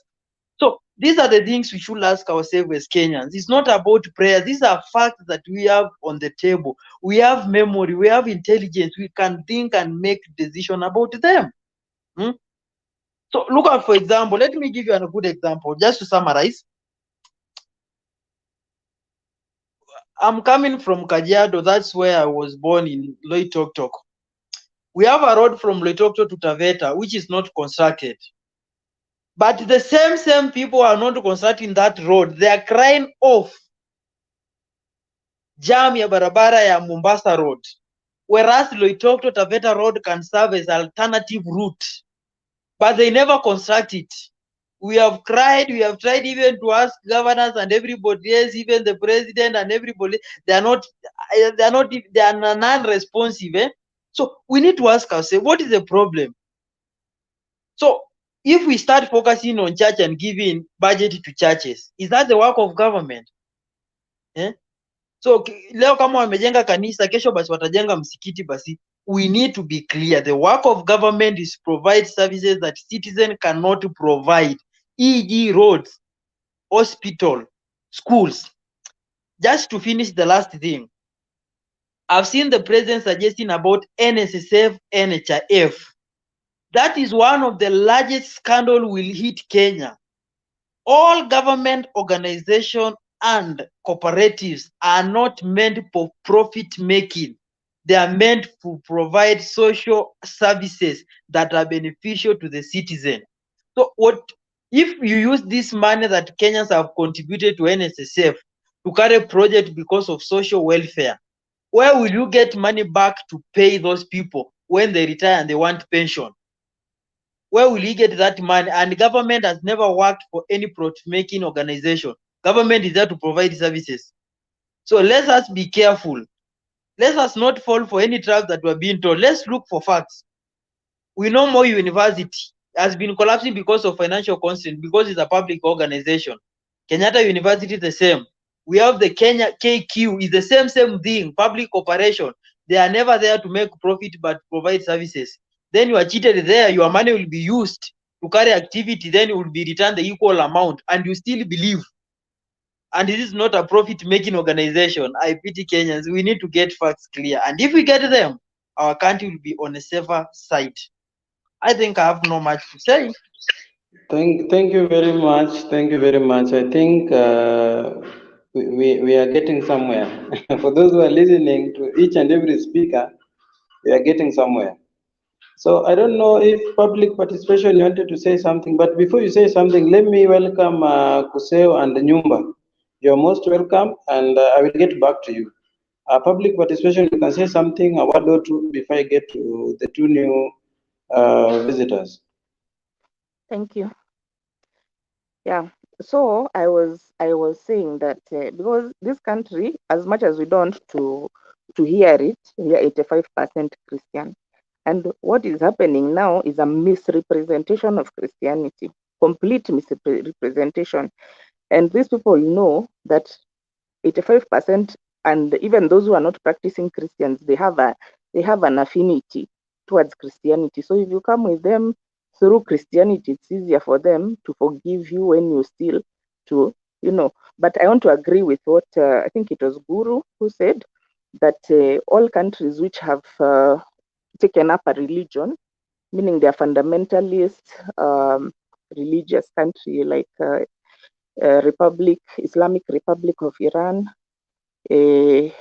So these are the things we should ask ourselves as Kenyans. It's not about prayer. These are facts that we have on the table. We have memory. We have intelligence. We can think and make decision about them. Hmm? So look at, for example, let me give you a good example, just to summarize. I'm coming from Kajiado. That's where I was born in Loitoktok. We have a road from Loitoktok to Taveta, which is not constructed. But the same people are not constructing that road. They are crying off jam ya barabara ya Mombasa Road. Whereas Loitoktok Taveta Road can serve as alternative route. But they never construct it. We have cried, we have tried even to ask governors and everybody else, even the president and everybody, they are non-responsive. So we need to ask ourselves, what is the problem? So if we start focusing on church and giving budget to churches, is that the work of government? So leo kama wamejenga kanisa, kesho basi watajenga msikiti basi. We need to be clear. The work of government is provide services that citizens cannot provide, e.g. roads, hospital, schools. Just to finish the last thing, I've seen the president suggesting about NSSF, NHIF. That is one of the largest scandal will hit Kenya. All government organizations and cooperatives are not meant for profit making. They are meant to provide social services that are beneficial to the citizen. So what if you use this money that Kenyans have contributed to NSSF to carry project because of social welfare? Where will you get money back to pay those people when they retire and they want pension? Where will you get that money? And the government has never worked for any profit-making organization. Government is there to provide services. So let us be careful. Let us not fall for any trap that we're being told. Let's look for facts. We know M.O.U University has been collapsing because of financial constraints, because it's a public organization. Kenyatta University is the same. We have the Kenya KQ, is the same thing, public operation. They are never there to make profit but provide services. Then you are cheated there, your money will be used to carry activity, then it will be returned the equal amount, and you still believe. And this is not a profit-making organization. I pity Kenyans. We need to get facts clear. And if we get them, our country will be on a safer side. I think I have no much to say. Thank you very much. Thank you very much. I think we are getting somewhere. For those who are listening to each and every speaker, we are getting somewhere. So I don't know if public participation you wanted to say something, but before you say something, let me welcome Kuseo and Nyumba. You're most welcome, and I will get back to you. Public participation, you can say something, a word or two, before I get to the two new visitors. Thank you. Yeah. So I was saying that because this country, as much as we don't to hear it, we are 85% Christian, and what is happening now is a misrepresentation of Christianity, complete misrepresentation, and these people know that 85%, and even those who are not practicing Christians, they have an affinity towards Christianity. So if you come with them through Christianity, it's easier for them to forgive you when you still But I want to agree with what I think it was Guru who said, that all countries which have taken up a religion, meaning they are fundamentalist religious country like Islamic Republic of Iran, the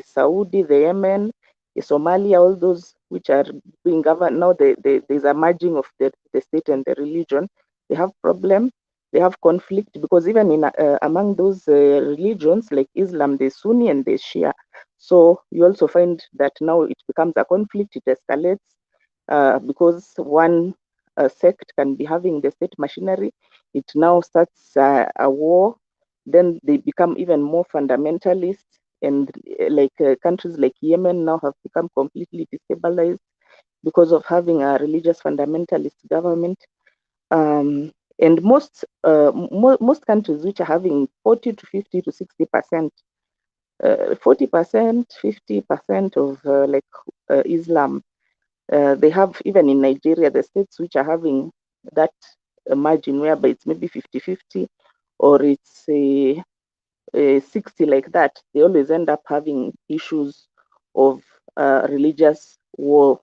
Saudi, the Yemen, the Somalia, all those which are being governed now, there's a merging of the state and the religion. They have problem, they have conflict, because even in among those religions like Islam, there's Sunni and there's Shia. So you also find that now it becomes a conflict, it escalates because one sect can be having the state machinery. It now starts a war. Then they become even more fundamentalist. and like countries like Yemen now have become completely destabilized because of having a religious fundamentalist government. And most countries which are having 40 to 50 to 60%, 40%, 50% of Islam. They have, even in Nigeria, the states which are having that margin whereby it's maybe 50-50 or it's 60 like that, they always end up having issues of religious war.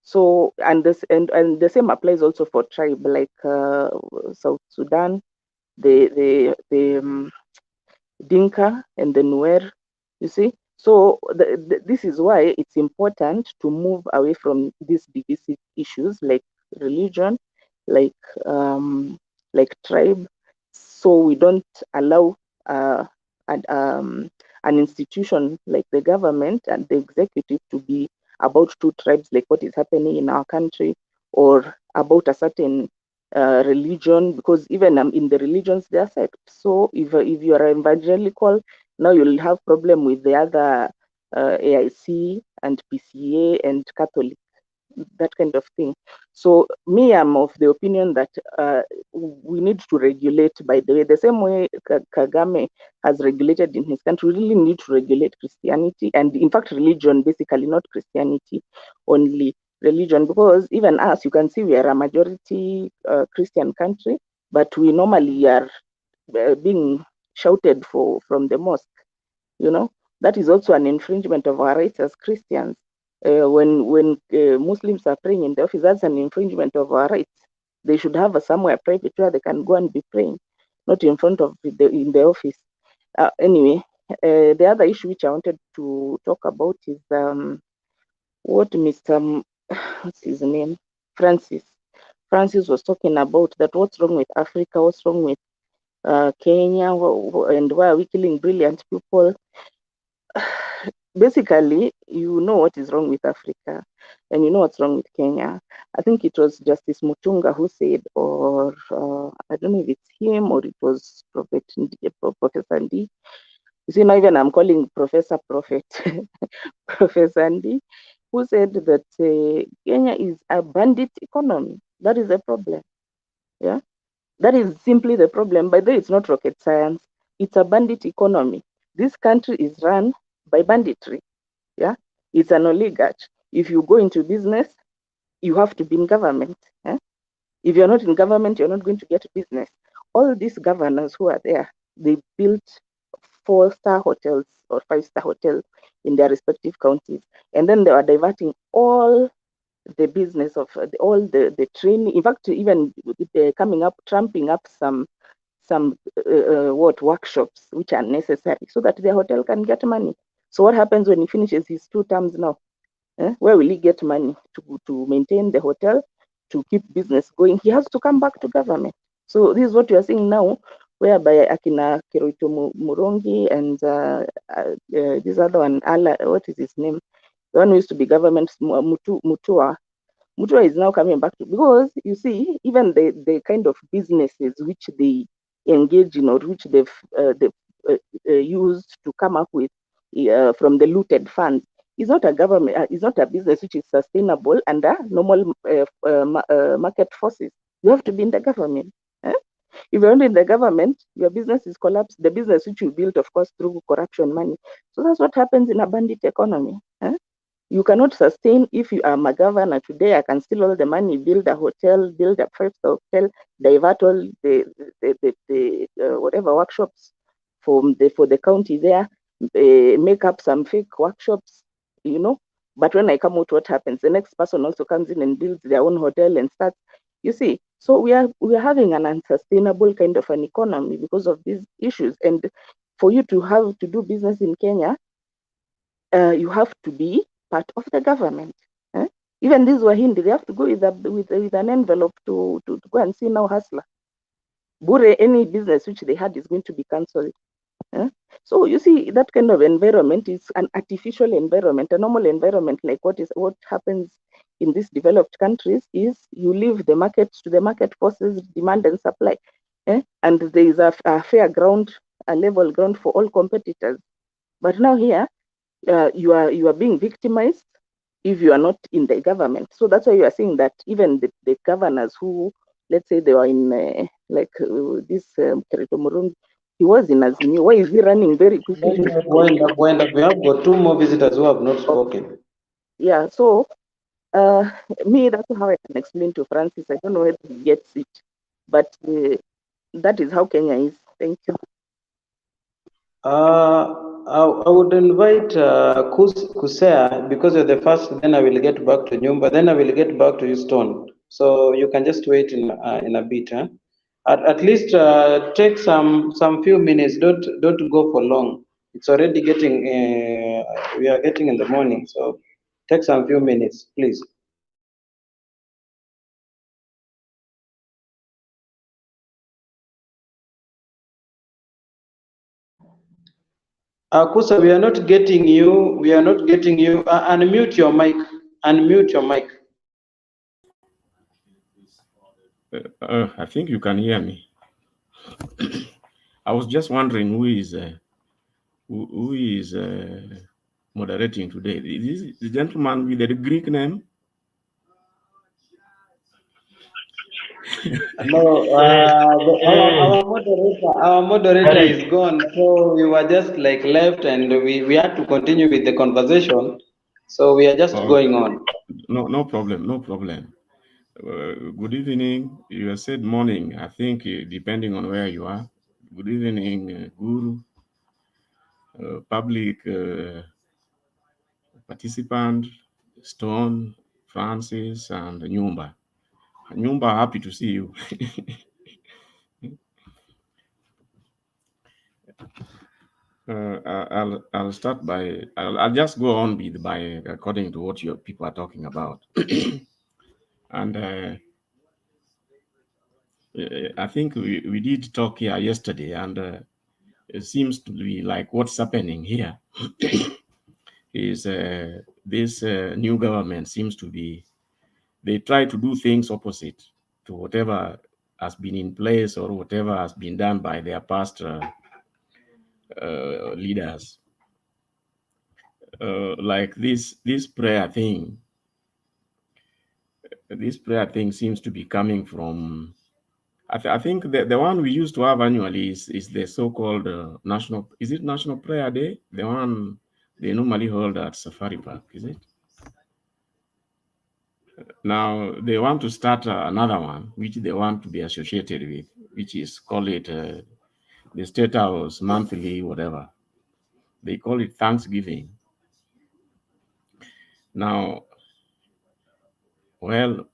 So, and the same applies also for tribe, like South Sudan, the Dinka and the Nuer, you see. So this is why it's important to move away from these divisive issues like religion, like tribe, so we don't allow an institution like the government and the executive to be about two tribes, like what is happening in our country, or about a certain religion, because even in the religions there are sects. So if you are evangelical, now you'll have problem with the other AIC and PCA and Catholic, that kind of thing. So me, I'm of the opinion that we need to regulate, by the way, the same way Kagame has regulated in his country. We really need to regulate Christianity, and in fact religion, basically, not Christianity only, religion, because even us, you can see we are a majority Christian country, but we normally are being shouted for from the mosque. You know, that is also an infringement of our rights as Christians. When Muslims are praying in the office, that's an infringement of our rights. They should have somewhere private where they can go and be praying, not in front of in the office. Anyway, the other issue which I wanted to talk about is what Mr. what's his name? Francis was talking about, that what's wrong with Africa, what's wrong with Kenya, and why are we killing brilliant people? Basically, you know what is wrong with Africa, and you know what's wrong with Kenya. I think it was Justice Mutunga who said, or I don't know if it's him or it was Professor Ndi. You see, now even I'm calling Professor Prophet, Professor Ndi, who said that Kenya is a bandit economy. That is the problem. Yeah, that is simply the problem. By the way, it's not rocket science. It's a bandit economy. This country is run by banditry. Yeah, it's an oligarch. If you go into business, you have to be in government. If you're not in government, you're not going to get business. All these governors who are there, they built 4-star hotels or 5-star hotels in their respective counties, and then they are diverting all the business of all the training. In fact, even they're coming up, trumping up some workshops which are necessary so that the hotel can get money. So what happens when he finishes his 2 terms now? Where will he get money to maintain the hotel, to keep business going? He has to come back to government. So this is what you are seeing now, whereby Akina Kiroito Murongi and this other one, what is his name? The one who used to be government, Mutua is now coming back to, because you see, even the kind of businesses which they engage in, or which they've used to come up with from the looted funds, is not a government, is not a business which is sustainable under normal market forces. You have to be in the government. If you're not in the government, your business is collapsed. The business which you built, of course, through corruption money. So that's what happens in a bandit economy. You cannot sustain. If you are a governor today, I can steal all the money, build a hotel, build a 5-star hotel, divert all the whatever workshops for the county there, make up some fake workshops, you know. But when I come out, what happens? The next person also comes in and builds their own hotel and starts. You see, so we are having an unsustainable kind of an economy because of these issues. And for you to have to do business in Kenya, you have to be part of the government. Even these Wahindi, they have to go with an envelope to go and see now Hustler. Bure, any business which they had is going to be cancelled. So you see, that kind of environment is an artificial environment. A normal environment, like what happens in these developed countries, is you leave the market to the market forces, demand and supply, and there is a fair ground, a level ground for all competitors. But now here, you are being victimized if you are not in the government. So that's why you are saying that even the governors who, let's say they were in this Kereto Murungi, he was in Azimio. Why is he running very quickly? When we have got two more visitors who have not spoken. Yeah, so me, that's how I can explain to Francis. I don't know whether he gets it, but that is how Kenya is. Thank you. I would invite Kusea because you're the first. Then I will get back to Nyumba. Then I will get back to you, Stone. So you can just wait in a bit. Huh? At least take some few minutes. Don't go for long. It's already getting. We are getting in the morning. So take some few minutes, please. Kusa, we are not getting you. We are not getting you. Unmute your mic. Unmute your mic. I think you can hear me. I was just wondering who is moderating today. Is this the gentleman with the Greek name? No, our moderator is gone. So we were just like left, and we had to continue with the conversation. So we are just going on. No problem. No problem. Good evening. You said morning. I think depending on where you are. Good evening, Guru, public participant, Stone, Francis, and Nyumba. Nyumba, happy to see you. I'll start by I'll just go on by according to what your people are talking about, and I think we did talk here yesterday, and it seems to be like what's happening here is this new government seems to be they try to do things opposite to whatever has been in place or whatever has been done by their past leaders. Like this prayer thing. This prayer thing seems to be coming from. I think the one we used to have annually is the so-called national. Is it National Prayer Day? The one they normally hold at Safari Park. Is it? Now they want to start another one, which they want to be associated with, which is call it the State House monthly, whatever. They call it Thanksgiving. Now, well,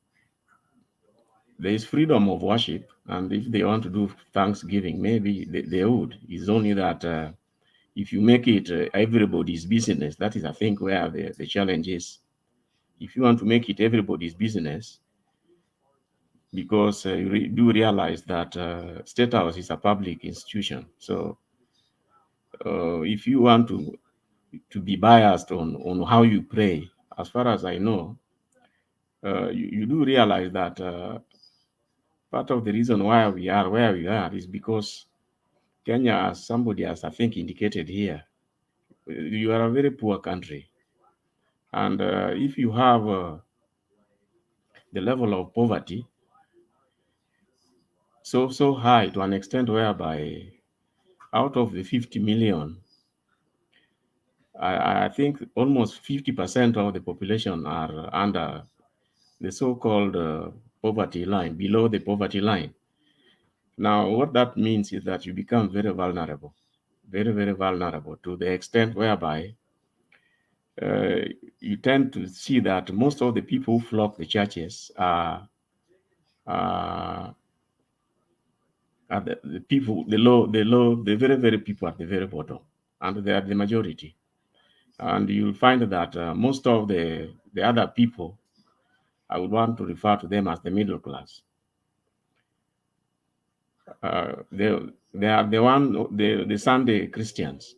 there is freedom of worship, and if they want to do Thanksgiving, maybe they would. It's only that if you make it everybody's business, that is, I think, where the challenge is. If you want to make it everybody's business, because you do realize that State House is a public institution. So if you want to be biased on how you pray, as far as I know, you do realize that part of the reason why we are where we are is because Kenya, as somebody has, I think, indicated here, you are a very poor country. And if you have the level of poverty so high to an extent whereby out of the 50 million, I think almost 50% of the population are under the so-called poverty line, below the poverty line. Now, what that means is that you become very vulnerable, very, very vulnerable to the extent whereby you tend to see that most of the people who flock the churches are the people, the very, very people at the very bottom, and they are the majority. And you'll find that most of the other people, I would want to refer to them as the middle class. They are the Sunday Christians.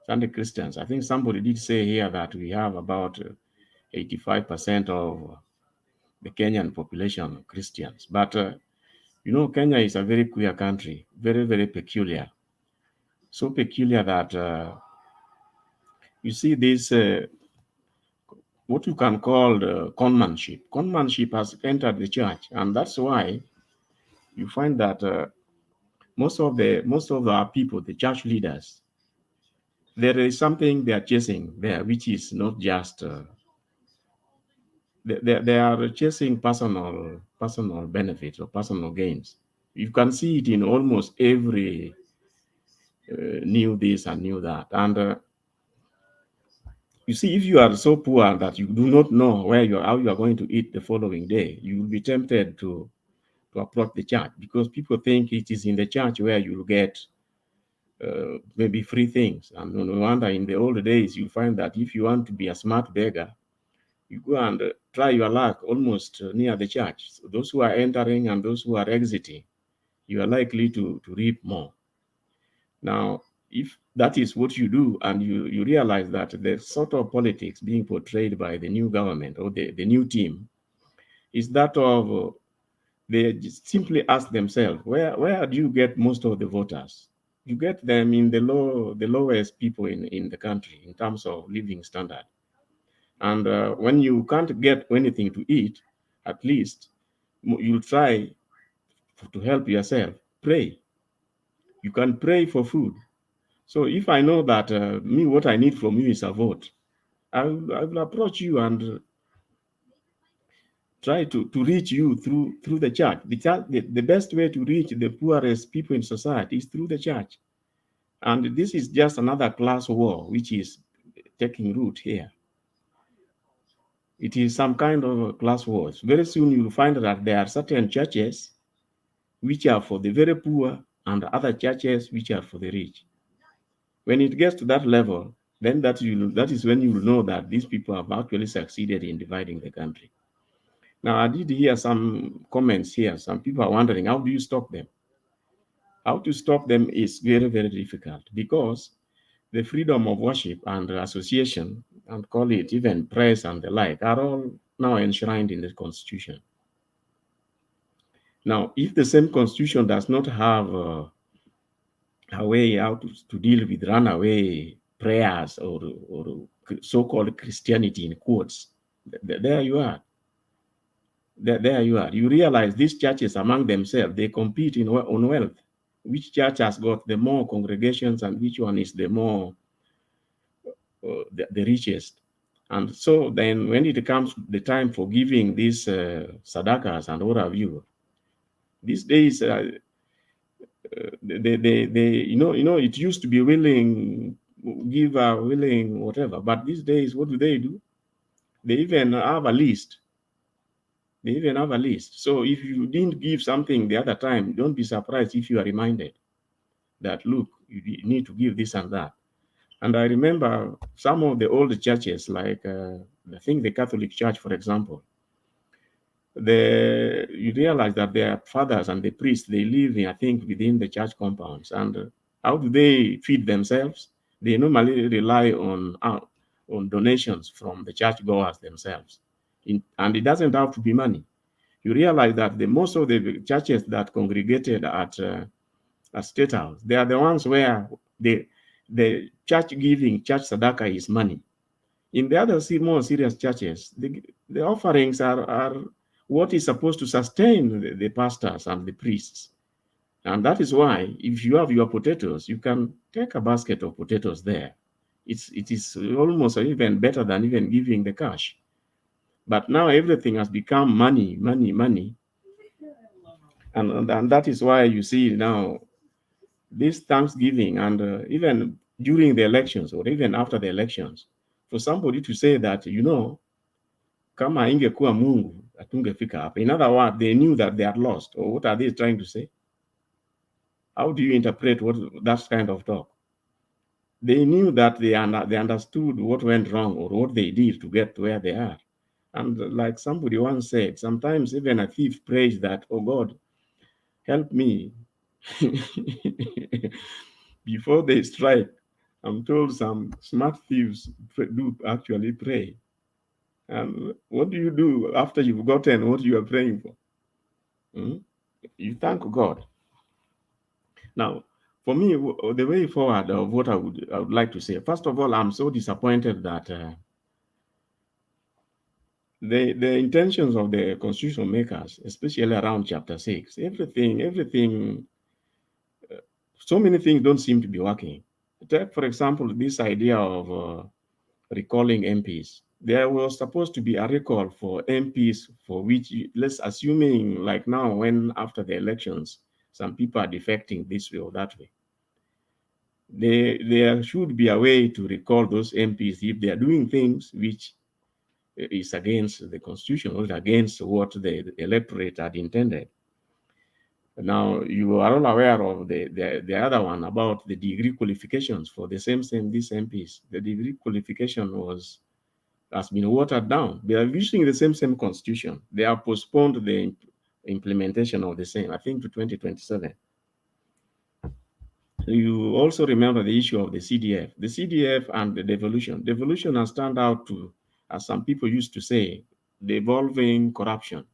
Sunday Christians. I think somebody did say here that we have about 85% of the Kenyan population Christians. But Kenya is a very queer country, very, very peculiar. So peculiar that you see this, what you can call conmanship. Conmanship has entered the church, and that's why you find that most of our people, the church leaders, there is something they are chasing there, which is not just they are chasing personal benefits or personal gains. You can see it in almost every new this and new that. And you see, if you are so poor that you do not know how you are going to eat the following day, you will be tempted to approach the church, because people think it is in the church where you will get maybe free things. And no wonder in the old days you find that if you want to be a smart beggar, you go and try your luck almost near the church. So those who are entering and those who are exiting, you are likely to reap more. Now, if that is what you do, and you realize that the sort of politics being portrayed by the new government or the new team is that of they just simply ask themselves, where do you get most of the voters? You get them in the lowest people in the country in terms of living standard. And when you can't get anything to eat, at least you'll try to help yourself. Pray. You can pray for food. So if I know that what I need from you is a vote, I will approach you and try to reach you through the church. The best way to reach the poorest people in society is through the church. And this is just another class war which is taking root here. It is some kind of a class wars. Very soon you'll find that there are certain churches which are for the very poor and other churches which are for the rich. When it gets to that level, then that is when you will know that these people have actually succeeded in dividing the country. Now, I did hear some comments here. Some people are wondering, how do you stop them? How to stop them is very, very difficult, because the freedom of worship and association, and call it even press and the like, are all now enshrined in the Constitution. Now, if the same Constitution does not have a way out to deal with runaway prayers or so-called Christianity in quotes, there you are. There you are. You realize these churches among themselves, they compete on wealth. Which church has got the more congregations and which one is the more the richest? And so then when it comes the time for giving these sadakas and what have you, these days it used to be willing giver, willing whatever, but these days what do? They even have a list. They even have a list. So if you didn't give something the other time, don't be surprised if you are reminded that, look, you need to give this and that. And I remember some of the old churches, like I think the Catholic Church, for example, you realize that their fathers and the priests, they live I think, within the church compounds. And how do they feed themselves? They normally rely on donations from the churchgoers themselves. And it doesn't have to be money. You realize that most of the churches that congregated at State House, they are the ones where the church giving, church sadaka is money. In the other more serious churches, the offerings are what is supposed to sustain the pastors and the priests. And that is why, if you have your potatoes, you can take a basket of potatoes there. It is almost even better than even giving the cash. But now everything has become money, money, money. And that is why you see now this Thanksgiving and even during the elections or even after the elections, for somebody to say that, kama ingekuwa Mungu hatungefika hapa. In other words, they knew that they had lost. Or what are they trying to say? How do you interpret that kind of talk? They knew that they understood what went wrong or what they did to get to where they are. And like somebody once said, sometimes even a thief prays that, oh God, help me. Before they strike, I'm told some smart thieves do actually pray. And what do you do after you've gotten what you are praying for? You thank God. Now, for me, the way forward of what I would like to say, first of all, I'm so disappointed that the intentions of the constitutional makers, especially around Chapter 6, everything, so many things don't seem to be working. Take, for example, this idea of recalling MPs. There was supposed to be a recall for MPs for which, let's assuming like now, when after the elections, some people are defecting this way or that way. There should be a way to recall those MPs if they are doing things which is against the constitution or against what the electorate had intended. Now, you are all aware of the other one about the degree qualifications for these MPs. The degree qualification has been watered down. They are using the same constitution. They have postponed the implementation of the same, I think, to 2027. You also remember the issue of the CDF. The CDF and the devolution. Devolution has turned out to, as some people used to say, devolving corruption.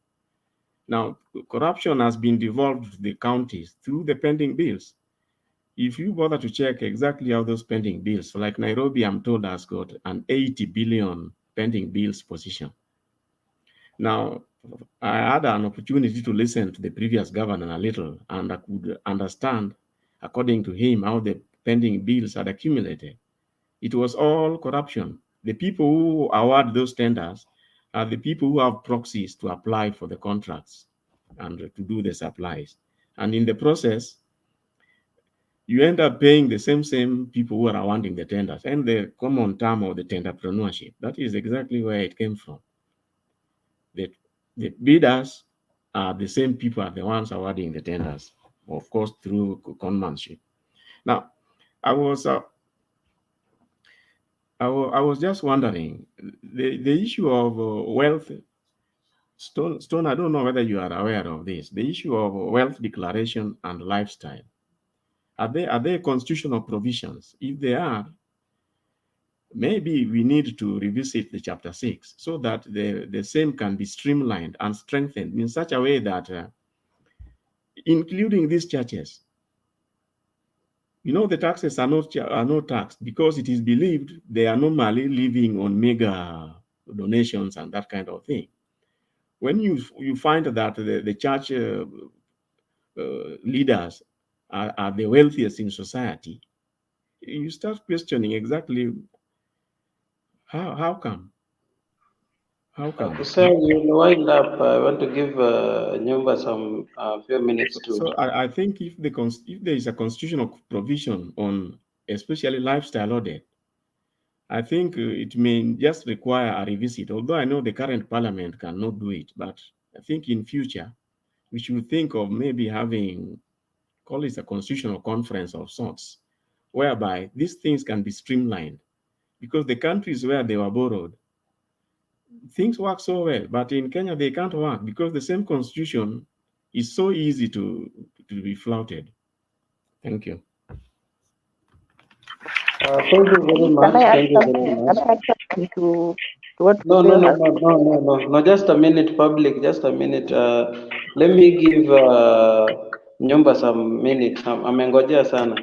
Now, corruption has been devolved to the counties through the pending bills. If you bother to check exactly how those pending bills, like Nairobi, I'm told, has got an 80 billion pending bills position. Now, I had an opportunity to listen to the previous governor a little, and I could understand, according to him, how the pending bills had accumulated. It was all corruption. The people who award those tenders are the people who have proxies to apply for the contracts and to do the supplies. And in the process, you end up paying the same people who are awarding the tenders, and the common term of the tenderpreneurship. That is exactly where it came from. The bidders are the same people are the ones awarding the tenders, of course, through conmanship. Now, I was just wondering, the issue of wealth, Stone, I don't know whether you are aware of this, the issue of wealth declaration and lifestyle. Are there constitutional provisions? If they are, maybe we need to revisit the Chapter 6 so that the same can be streamlined and strengthened in such a way that, including these churches, the taxes are not taxed because it is believed they are normally living on mega donations and that kind of thing. When you find that the church leaders are the wealthiest in society, you start questioning exactly how come. Sir, you'll wind up. I want to give Nyumba some few minutes to. So I think if there is a constitutional provision on especially lifestyle audit, I think it may just require a revisit. Although I know the current parliament cannot do it, but I think in future we should think of maybe having, call it a constitutional conference of sorts, whereby these things can be streamlined. Because the countries where they were borrowed, things work so well, but in Kenya they can't work because the same constitution is so easy to be flouted. Thank you. Thank you very much. Thank you very much. To what No, just a minute, public, just a minute. Let me give Nyumba some minutes. Amengojea sana.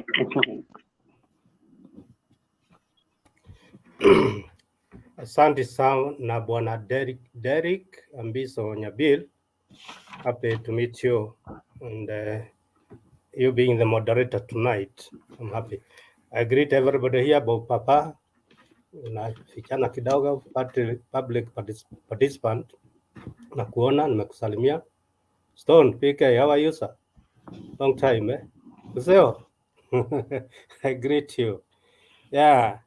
Asante sana Bwana Derek Ambiso Nyabil. Happy to meet you, and you being the moderator tonight. I'm happy. I greet everybody here, about Papa, nafichana kidogo, public participant, na kuona, nimekusalimia. Stone, PK, how are you, sir? Long time, eh? Kuseo, I greet you. Yeah.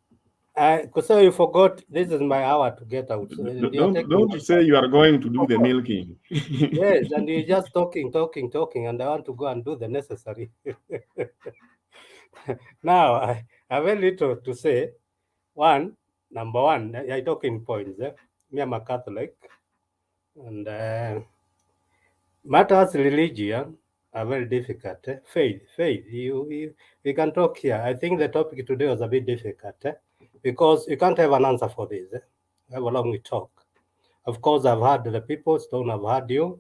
Kuseo, you forgot, this is my hour to get out. So don't say you are going to do the milking. Yes, and you're just talking, and I want to go and do the necessary. Now, I have very little to say. Number one, I talk in points. Me, I'm a Catholic, and matters religion are very difficult. Faith. We can talk here. I think the topic today was a bit difficult because you can't have an answer for this. How long we talk. Of course, I've heard the people. Stone, I've heard you.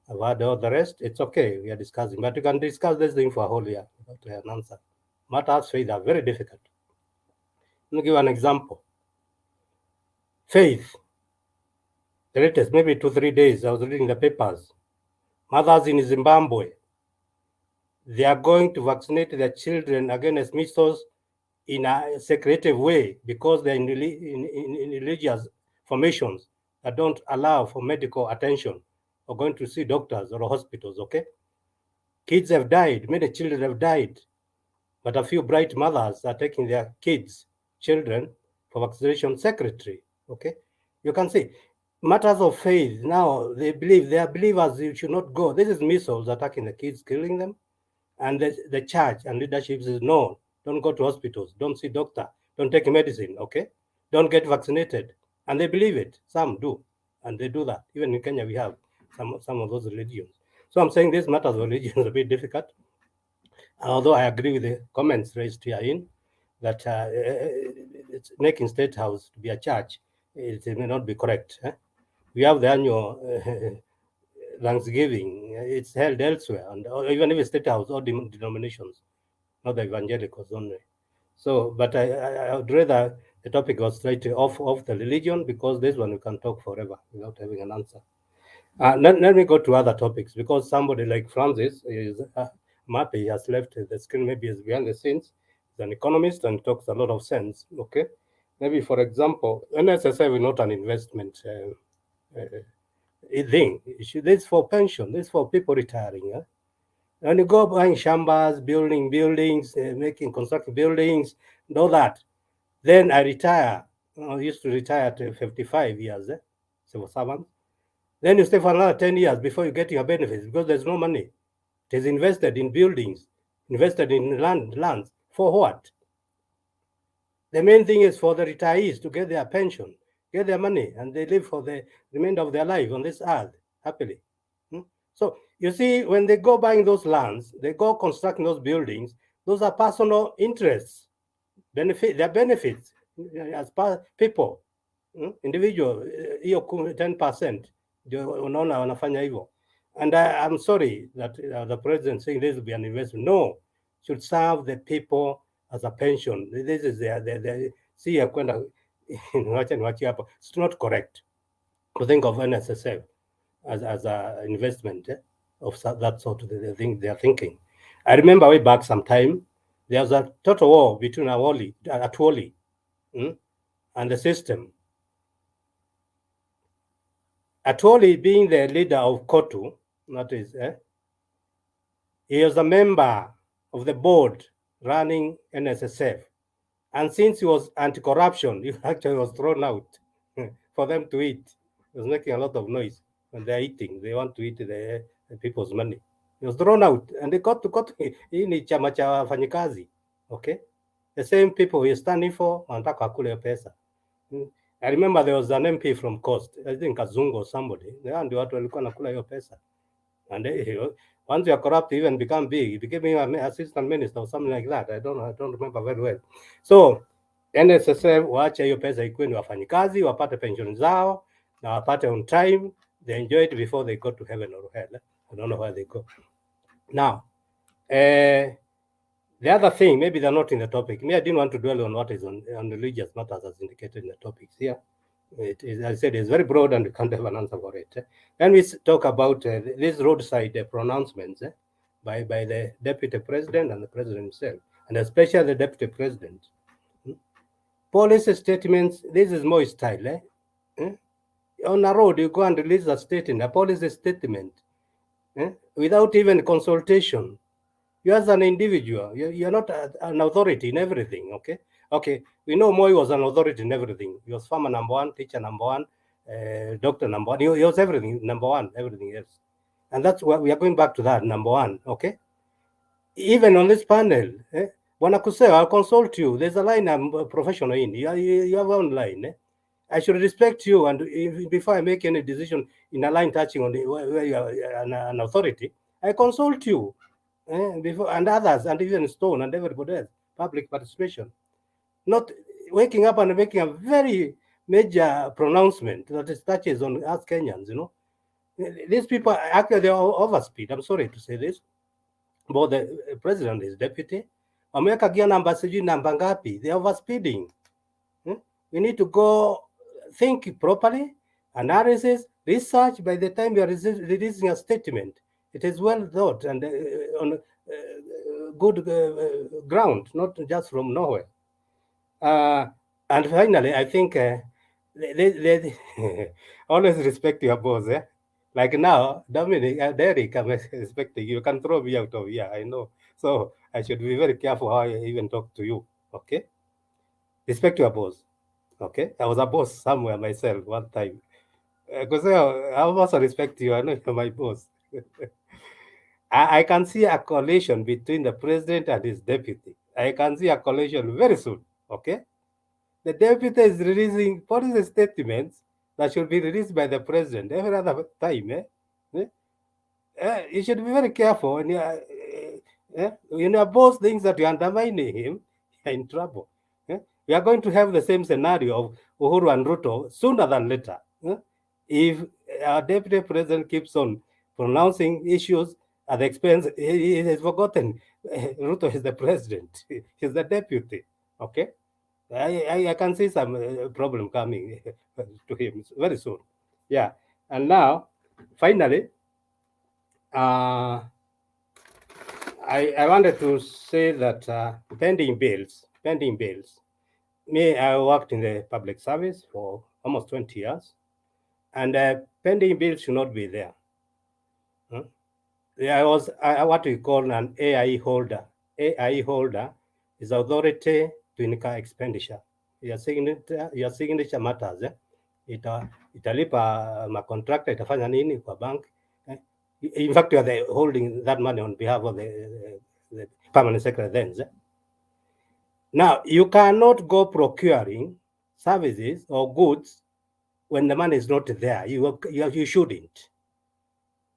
I've heard all the rest. It's okay. We are discussing, but you can discuss this thing for a whole year without an answer. matters faith are very difficult. Let me give an example. Faith, the latest, maybe 2-3 days, I was reading the papers. Mothers in Zimbabwe, they are going to vaccinate their children against measles in a secretive way because they're in religious formations that don't allow for medical attention or going to see doctors or hospitals, okay? Kids have died, many children have died, but a few bright mothers are taking their kids, children, for vaccination secretary, okay? You can see matters of faith. Now they are believers, you should not go. This is measles attacking the kids, killing them. And the church and leadership says, no, don't go to hospitals, don't see doctor, don't take medicine, okay? Don't get vaccinated. And they believe it, some do, and they do that. Even in Kenya, we have some of those religions. So I'm saying this matters of religion is a bit difficult, although I agree with the comments raised here in that it's making State House to be a church, it may not be correct. We have the annual Thanksgiving, it's held elsewhere, and even if it's State House or denominations, not the evangelicals only. So, but I would rather the topic was slightly off the religion, because this one we can talk forever without having an answer. Let me go to other topics, because somebody like Francis is Mappy has left the screen, maybe is behind the scenes. He's an economist and talks a lot of sense. Okay, maybe for example, NSSF is not an investment thing. This for pension. This for people retiring. When you go buying shambas, building buildings, constructing buildings, and all that, then I retire. I used to retire at 55 years, civil servant. Then you stay for another 10 years before you get your benefits, because there's no money. It is invested in buildings, invested in lands. For what? The main thing is for the retirees to get their pension, get their money, and they live for the remainder of their life on this earth happily. So you see, when they go buying those lands, they go constructing those buildings, those are personal interests, their benefits as people, individual, hiyo 10% ndio unaona wanafanya hivyo. And I'm sorry that the president saying this will be an investment. No, should serve the people as a pension. This is see ya kwenda niwache hapo. It's not correct to think of NSSF as an investment of that sort. They are thinking. I remember way back some time, there was a total war between Atwoli and the system. Atwoli being the leader of KOTU, that is, he was a member of the board running NSSF. And since he was anti-corruption, he actually was thrown out for them to eat. He was making a lot of noise when they're eating. They want to eat the people's money. He was thrown out, and they got hii ni chama cha wafanyikazi, okay? The same people he is standing for, wanataka wakule pesa. I remember there was an MP from Coast, I think Kazungu or somebody. Ndio watu walikuwa nakula hiyo pesa. And once you are corrupt, you even become big. You became an assistant minister or something like that. I don't remember very well. So NSSF waache hiyo pesa ikuwe ni wafanyikazi, wapate pension zao na wapate on time. They enjoy it before they go to heaven or hell. I don't know where they go. Now, the other thing, maybe they're not in the topic. Me, I didn't want to dwell on what is on religious matters as indicated in the topics here. It is, as I said, it's very broad and we can't have an answer for it. Then we talk about these roadside pronouncements by the deputy president and the president himself, and especially the deputy president. Policy statements, this is more style. On a road, you go and release a statement, a policy statement, without even consultation. You as an individual, you're not an authority in everything, okay? Okay, we know M.O.U was an authority in everything. He was farmer number one, teacher number one, doctor number one. He was everything, number one, everything else. And that's why we are going back to that, number one, okay? Even on this panel, Wanakuseo, I'll consult you. There's a line I'm a professional in. You have one line. I should respect you, and before I make any decision in a line touching on where you are an authority, I consult you. Before, and others, and even Stone and everybody else, public participation. Not waking up and making a very major pronouncement that touches on us Kenyans, These people, actually, they are overspeed. I'm sorry to say this. Both the president is deputy, wameweka gia namba sijui namba ngapi, they are overspeeding. You need to go think properly, analysis, research. By the time you are releasing a statement, it is well thought and on good ground, not just from nowhere. And finally, I think always respect your boss. Like now, Dominic, Derek, I'm expecting you can throw me out of here. I know, so I should be very careful how I even talk to you. Okay, respect your boss. Okay, I was a boss somewhere myself one time. Because I also respect you. I know you're my boss. I can see a coalition between the president and his deputy. I can see a coalition very soon. Okay, the deputy is releasing policy statements that should be released by the president every other time. You should be very careful when you boss things that you're undermining him, you're in trouble. We are going to have the same scenario of Uhuru and Ruto sooner than later. If our deputy president keeps on pronouncing issues at the expense, he has forgotten Ruto is the president, he's the deputy. Okay, I can see some problem coming to him very soon. Yeah, and now finally, I wanted to say that pending bills. Me, I worked in the public service for almost 20 years, and pending bills should not be there. I was what we call an AI holder. AI holder is authority to incur expenditure. Your signature matters. Italipa macontractor, itafanya nini kwa bank. In fact, you are holding that money on behalf of the permanent secretary then. Now, you cannot go procuring services or goods when the money is not there. You shouldn't.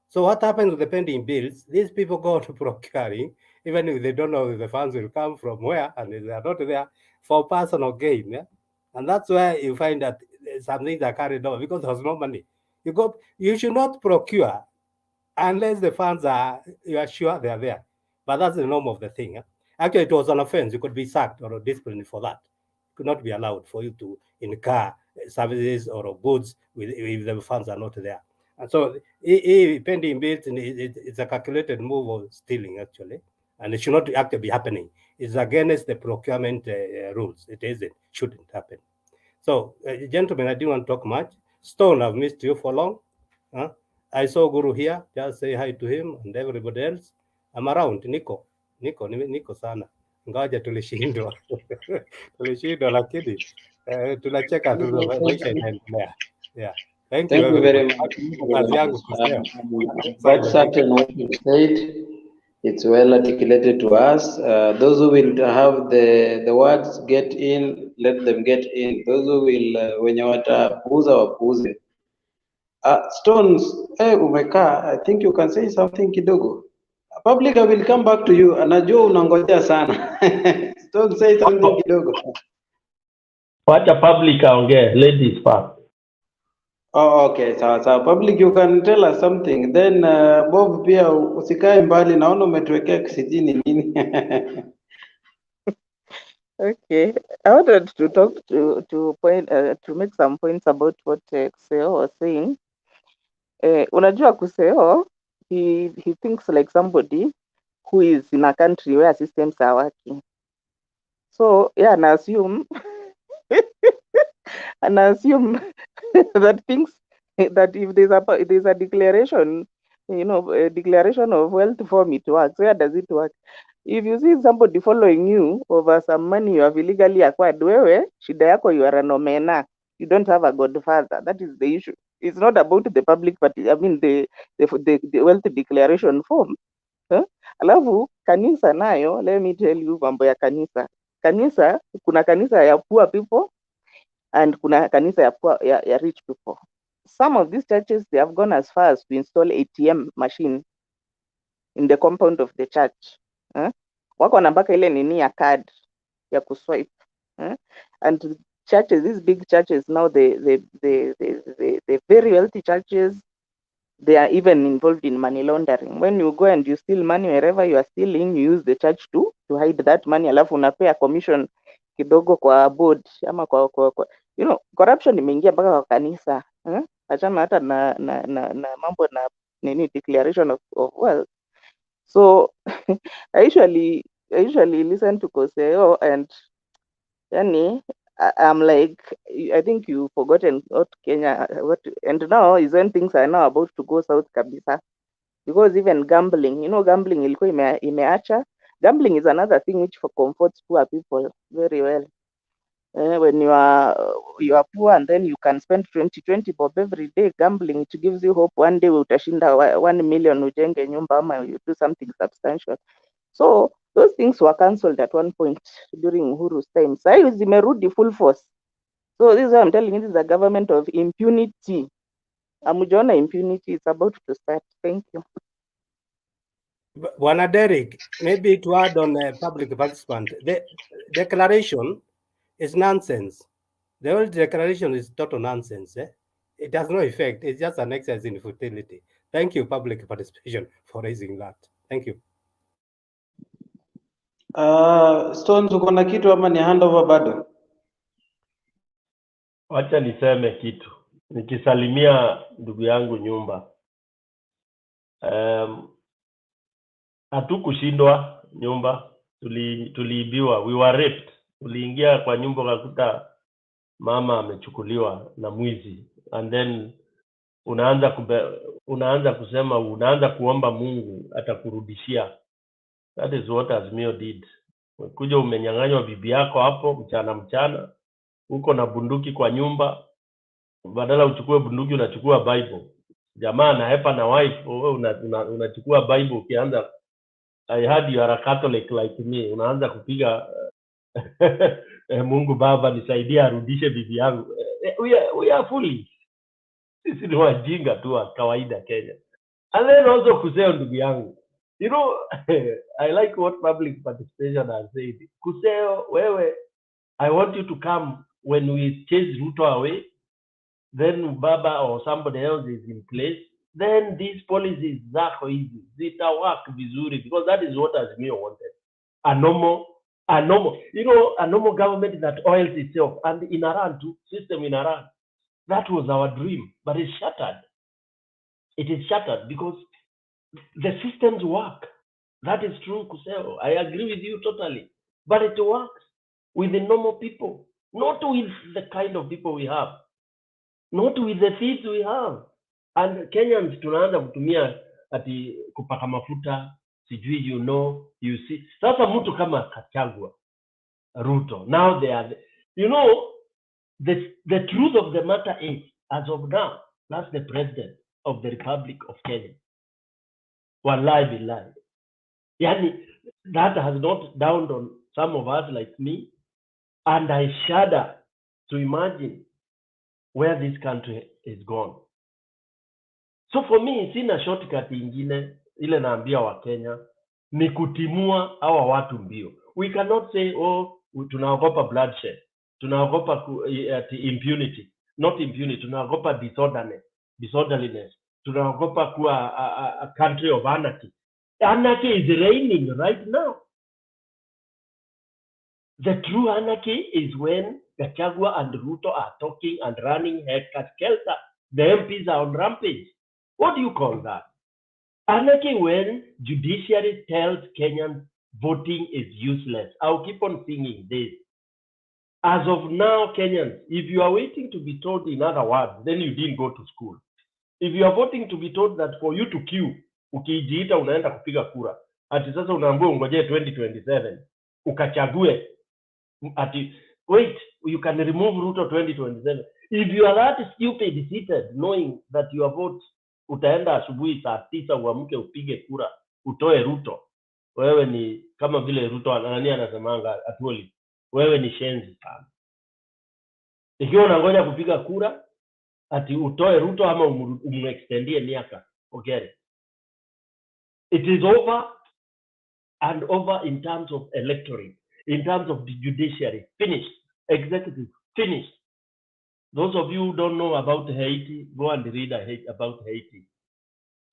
So what happens with the pending bills? These people go to procuring, even if they don't know if the funds will come from where, and they are not there for personal gain. Yeah? And that's where you find that some things are carried over because there's no money. You should not procure unless the funds you are sure they are there. But that's the norm of the thing. Actually, it was an offense. You could be sacked or disciplined for that. It could not be allowed for you to incur services or goods if the funds are not there. And so, pending bills, it's a calculated move of stealing, actually. And it should not actually be happening. It's against the procurement rules. It isn't, shouldn't happen. So, gentlemen, I didn't want to talk much. Stone, I've missed you for long. I saw Guru here. Just say hi to him and everybody else. I'm around. Niko sana, ngoja tulishindwa lakini tunacheka tu, maisha inaendelea. Yeah, thank you Thank you very everybody. much. Kazi yangu kusema. Quite certain what you said. It's well articulated to us. Those who will have the words get in, let them get in. Those who will wenye watapuuza wapuuze. Stones, umekaa. I think you can say something kidogo. Public, I will come back to you. Anajua unangojea sana. Stones, say something kidogo. Wacha public aongee, ladies first. Oh, okay, sawa. Public, you can tell us something. Then Bob pia usikae mbali, naona umetuwekea kisitini nini? Okay, I wanted to talk to make some points about what Kuseo was saying. Unajua Kuseo, he thinks like somebody who is in a country where systems are working. So yeah, and assume that things that if there's a declaration, a declaration of wealth form, it works. Where does it work? If you see somebody following you over some money you have illegally acquired, wewe shida yako, you are an omena. You don't have a godfather. That is the issue. It's not about the public, but I mean the wealth declaration form. Alafu kanisa nayo, let me tell you mambo ya kanisa. Kuna kanisa ya poor people and kuna kanisa ya rich people. Some of these churches, they have gone as far as to install ATM machine in the compound of the church. Wako na mpaka ile nini ya card ya kuswipe. And churches, these big churches now, the very wealthy churches, they are even involved in money laundering. When you go and you steal money wherever you are stealing, you use the church to to hide that money, alafu unapea commission kidogo kwa board ama kwa you know, corruption imeingia mpaka kwa kanisa. Achana hata na mambo na nini declaration of wealth. So I usually listen to Koseo, and yani I'm like, I think you've forgotten what Kenya, and now is when things are now about to go south kabisa, because even gambling, you know, gambling ilikuwa imeacha. Gambling is another thing which comforts poor people very well. When you are poor and then you can spend 20 bob every day gambling, it gives you hope one day utashinda 1 million ujenge nyumba ama you do something substantial. So those things were cancelled at one point during Uhuru's time. Sasa zimerudi full force. So this is why I'm telling you, this is a government of impunity. Amujona impunity is about to start. Thank you. Bwana Derek, maybe to add on a public participant, the declaration is nonsense. The whole declaration is total nonsense. It has no effect. It's just an exercise in futility. Thank you, public participation, for raising that. Thank you. Stones, uko na kitu ama ni handover bado? Wacha niseme kitu nikisalimia ndugu yangu Nyumba. Hatukushindwa Nyumba, tuliibiwa, we were raped. Tuliingia kwa nyumba ukakuta mama amechukuliwa na mwizi, and then unaanza kusema, unaanza kuomba Mungu atakurudishia. That is what Azimio did. Kuja umenyang'anywa bibi yako hapo mchana, uko na bunduki kwa nyumba, badala uchukue bunduki unachukua Bible. Jamaa anahepa na wife, wewe unachukua Bible ukianza, I heard you are a Catholic like me, unaanza kupiga Mungu Baba nisaidie arudishe bibi yangu. We are foolish. Sisi ni wajinga tu wa kawaida Kenya. And then also Kuseo ndugu yangu, you know, I like what public participation has said. Kuseo, wewe, I want you to come when we chase Ruto away, then Baba or somebody else is in place, then these policies zako hizi zitawak vizuri, because that is what Azimio wanted. A normal, you know, a normal government that oils itself, and in Iran too, system in Iran. That was our dream, but it's shattered. It is shattered because the systems work. That is true, Kuseo. I agree with you totally. But it works with the normal people, not with the kind of people we have, not with the thieves we have. And Kenyans tunaanza kutumia ati kupaka mafuta, sijui, you know, you see. Sasa mtu kama Kachagwa, Ruto, now they are, you know, the truth of the matter is, as of now, that's the president of the Republic of Kenya. Wallahi billahi. Yani, that has not dawned on some of us like me, and I shudder to imagine where this country is gone. So for me, sina shortcut ingine ile naambia wa Kenya ni kutimua hawa watu mbio. We cannot say, oh, tunaogopa bloodshed, tunaogopa impunity, not impunity, tunaogopa disorderliness, tunaogopa kuwa a country of anarchy. Anarchy is reigning right now. The true anarchy is when Gachagua and Ruto are talking and running head-skelter. The MPs are on rampage. What do you call that? Anarchy when judiciary tells Kenyans voting is useless. I'll keep on singing this. As of now, Kenyans, if you are waiting to be told in other words, then you didn't go to school. If you are voting to be told that for you to queue, ukijiita unaenda kupiga kura, ati sasa unaambiwa ungojee 2027, ukachague, ati wait, you can remove Ruto 2027. If you are that stupid seated, knowing that your vote utaenda asubuhi saa 9 uamke upige kura, utoe Ruto, wewe ni kama vile Ruto nani anasemanga Atwoli, wewe ni shenzi sana. Ikiwa unangoja kupiga kura, ati utoe Ruto ama umextendie miaka, okay. It is over and over in terms of electorate, in terms of the judiciary, finished. Executive, finished. Those of you who don't know about Haiti, go and read about Haiti.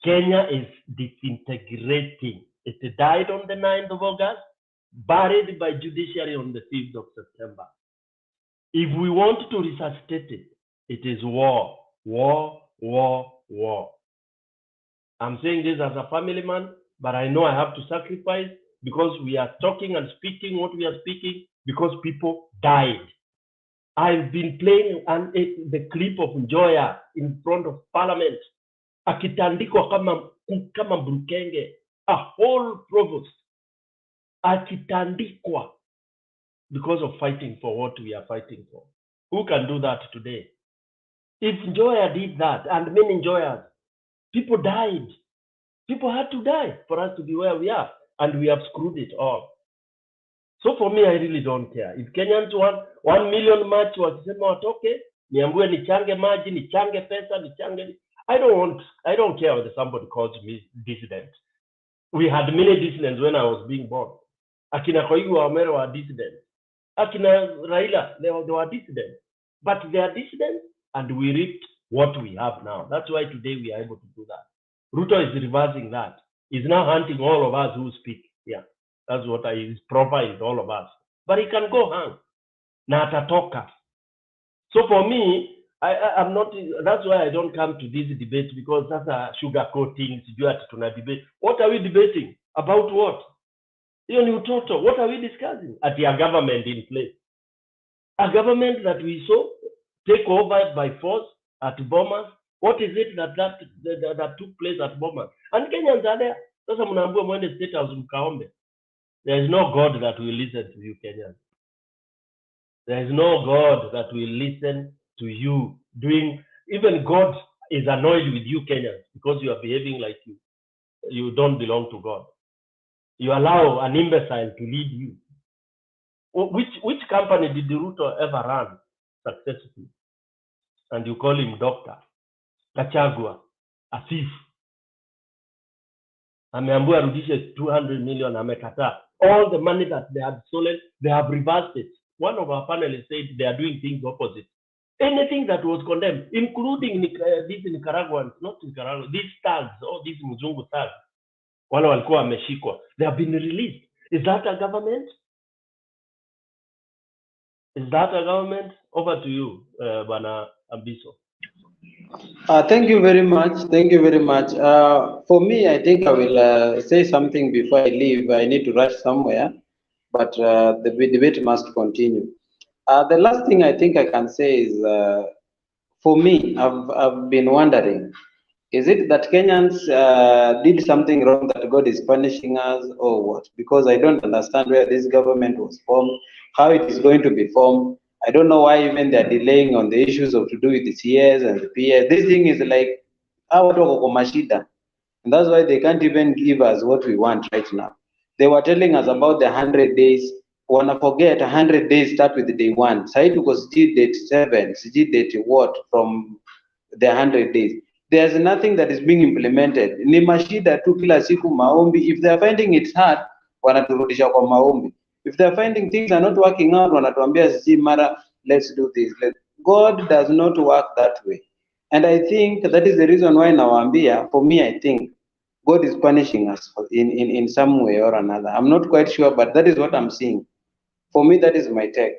Kenya is disintegrating. It died on the 9th of August. buried by judiciary on the 5th of September. If we want to resuscitate it, it is war, war, war, war. I'm saying this as a family man, but I know I have to sacrifice because we are talking and speaking what we are speaking because people died. I've been playing the clip of Njoya in front of Parliament, akitandikwa kama Mbrukenge, a whole provost, akitandikwa because of fighting for what we are fighting for. Who can do that today? If Njoya did that, and many Njoyas, people died. People had to die for us to be where we are, and we have screwed it all. So for me, I really don't care. If Kenyans want 1 million march, wakisema watoke, niambue nichange maji, nichange pesa, nichange. I don't care whether somebody calls me dissident. We had many dissidents when I was being born. Akina Koigu Wamere were dissidents. Akina Raila, they were dissidents. But they are dissidents, and we reaped what we have now. That's why today we are able to do that. Ruto is reversing that. He's now hunting all of us who speak. Yeah, that's what is proper in all of us. But he can go hang. Na atatoka. So for me, I'm not. That's why I don't come to this debate because that's a sugarcoating. Tuna debate. What are we debating about? What? What are we discussing? At the government in place, a government that we saw take over by force at Bomas. What is it that took place at Bomas? And Kenyans are there. Sasa mnaambia mwende State House mkaombe. There is no God that will listen to you, Kenyans. There is no God that will listen to you doing. Even God is annoyed with you, Kenyans, because you are behaving like you don't belong to God. You allow an imbecile to lead you. Which company did Ruto ever run successfully? And you call him doctor, Kachagua, a thief. Ameambiwa arudishe 200 million, amekataa. All the money that they have stolen, they have reversed it. One of our panelists said they are doing things opposite. Anything that was condemned, including these Nicaraguans, not Nicaragua, these thugs, all these Mzungu thugs, wale walikuwa wameshikwa, they have been released. Is that a government? Is that a government? Over to you, Bwana Ambiso. Thank you very much. Thank you very much. For me, I think I will say something before I leave. I need to rush somewhere, but the debate must continue. The last thing I think I can say is, for me, I've been wondering, is it that Kenyans did something wrong that God is punishing us or what? Because I don't understand where this government was formed, how it is going to be formed. I don't know why even they're delaying on the issues of to do with the CS and the PS. This thing is like, and that's why they can't even give us what we want right now. They were telling us about the 100 days. Wanna forget 100 days start with day 1. Said because date 7, date what from the 100 days. There's nothing that is being implemented. Ni mashida tu kila siku maombi. If they're finding it hard, wanaturudisha kwa maombi. If they're finding things are not working out, wanatuambia sisi mara, let's do this. God does not work that way. And I think that is the reason why nawaambia, for me, I think God is punishing us in some way or another. I'm not quite sure, but that is what I'm seeing. For me, that is my take.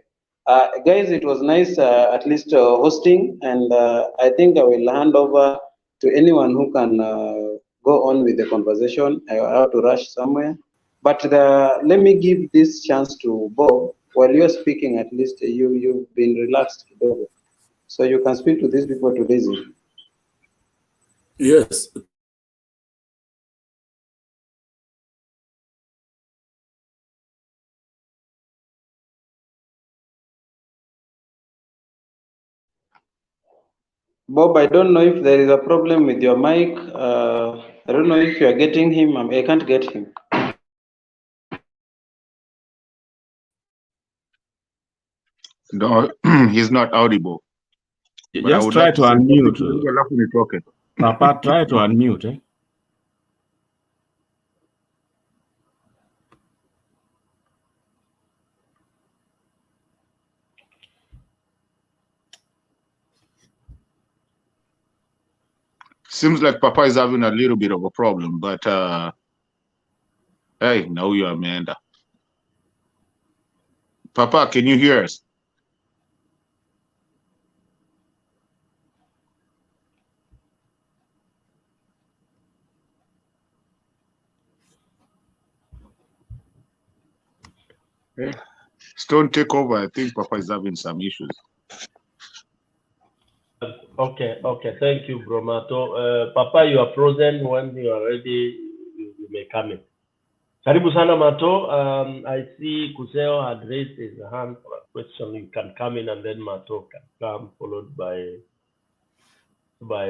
Guys, it was nice at least hosting, and I think I will hand over to anyone who can go on with the conversation. I have to rush somewhere. But let me give this chance to Bob. While you're speaking, at least you've been relaxed, Bob. So you can speak to these people to listen. Yes. Bob, I don't know if there is a problem with your mic. I don't know if you are getting him. I can't get him. No, he's not audible. But Just try to unmute. Papa, try to unmute. Eh? Seems like Papa is having a little bit of a problem, but hey, now you Amanda. Papa, can you hear us? Stone, take over. I think Papa is having some issues. Okay. Thank you, Bromato. Papa, you are frozen. When you are ready, you may come in. Karibu sana Mato. I see Kuseo had raised his hand for a question. You can come in and then Mato can come, followed by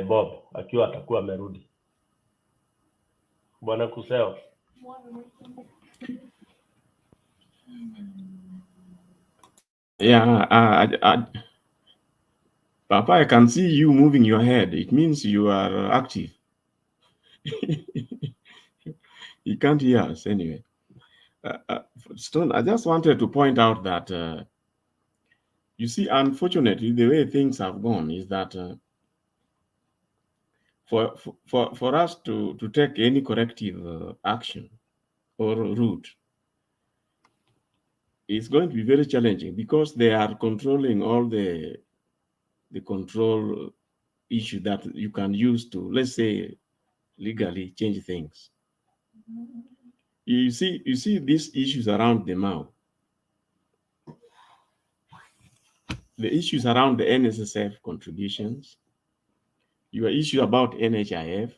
Bob akiwa atakuwa amerudi. Bwana Kuseo. Yeah, Papa, I can see you moving your head. It means you are active. You can't hear us anyway. Stone, I just wanted to point out that, you see, unfortunately, the way things have gone is that for us to take any corrective action or route, it's going to be very challenging because they are controlling all the control issue that you can use to, let's say, legally change things. You see these issues around the M.O.U, the issues around the NSSF contributions, your issue about NHIF,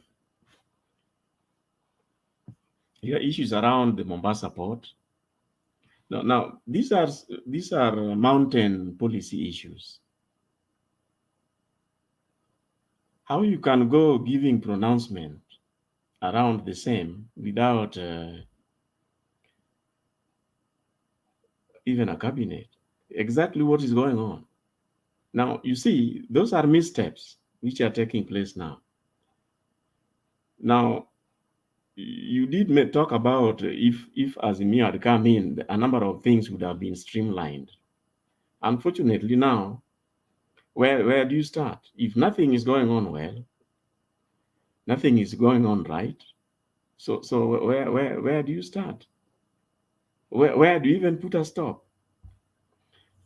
your issues around the Mombasa port. Now these are mountain policy issues. How you can go giving pronouncement around the same without even a cabinet? Exactly what is going on. Now, you see, those are missteps which are taking place now. Now, you did talk about if Azimio had come in, a number of things would have been streamlined. Unfortunately, now, where do you start? If nothing is going on well, nothing is going on right, so where do you start? Where do you even put a stop?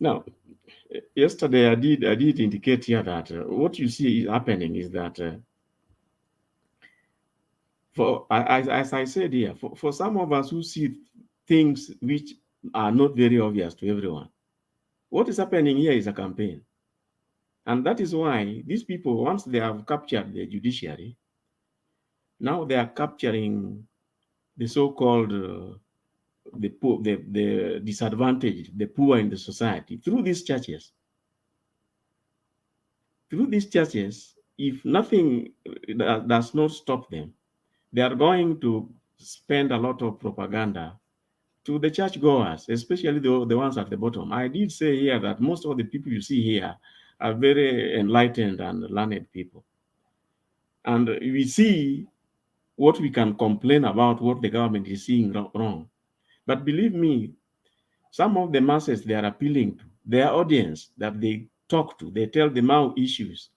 Now, yesterday I did indicate here that what you see is happening is that as I said here, for some of us who see things which are not very obvious to everyone, what is happening here is a campaign. And that is why these people, once they have captured the judiciary, now they are capturing the so-called the poor, the disadvantaged, the poor in the society through these churches. Through these churches, if nothing does not stop them, they are going to spend a lot of propaganda to the churchgoers, especially the ones at the bottom. I did say here that most of the people you see here are very enlightened and learned people. And we see what we can complain about, what the government is seeing wrong. But believe me, some of the masses they are appealing to, their audience that they talk to, they tell them how issues,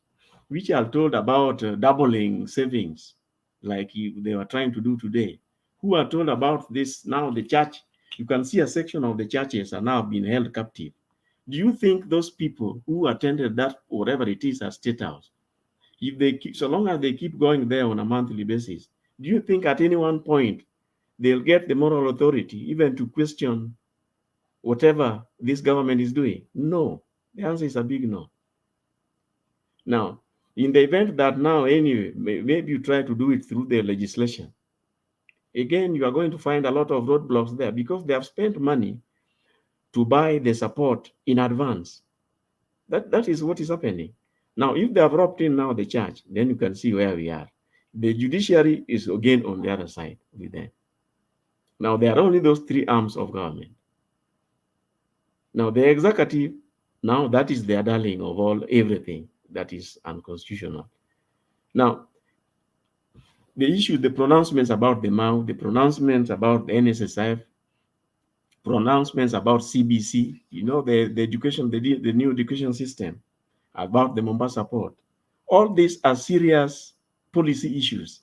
which are told about doubling savings, like they were trying to do today, who are told about this. Now the church, you can see a section of the churches are now being held captive. Do you think those people who attended that, whatever it is, at State House, if they keep, so long as they keep going there on a monthly basis, do you think at any one point they'll get the moral authority even to question whatever this government is doing? No. The answer is a big no. Now, in the event that now anyway, maybe you try to do it through the legislation, again, you are going to find a lot of roadblocks there because they have spent money to buy the support in advance. That is what is happening. Now, if they have roped in now the church, then you can see where we are. The judiciary is again on the other side with them. Now, there are only those three arms of government. Now, the executive, now that is their darling of all, everything that is unconstitutional. Now, the issue, the pronouncements about the M.O.U, the pronouncements about the NSSF, pronouncements about CBC, you know, the education, the new education system, about the Mombasa port. All these are serious policy issues.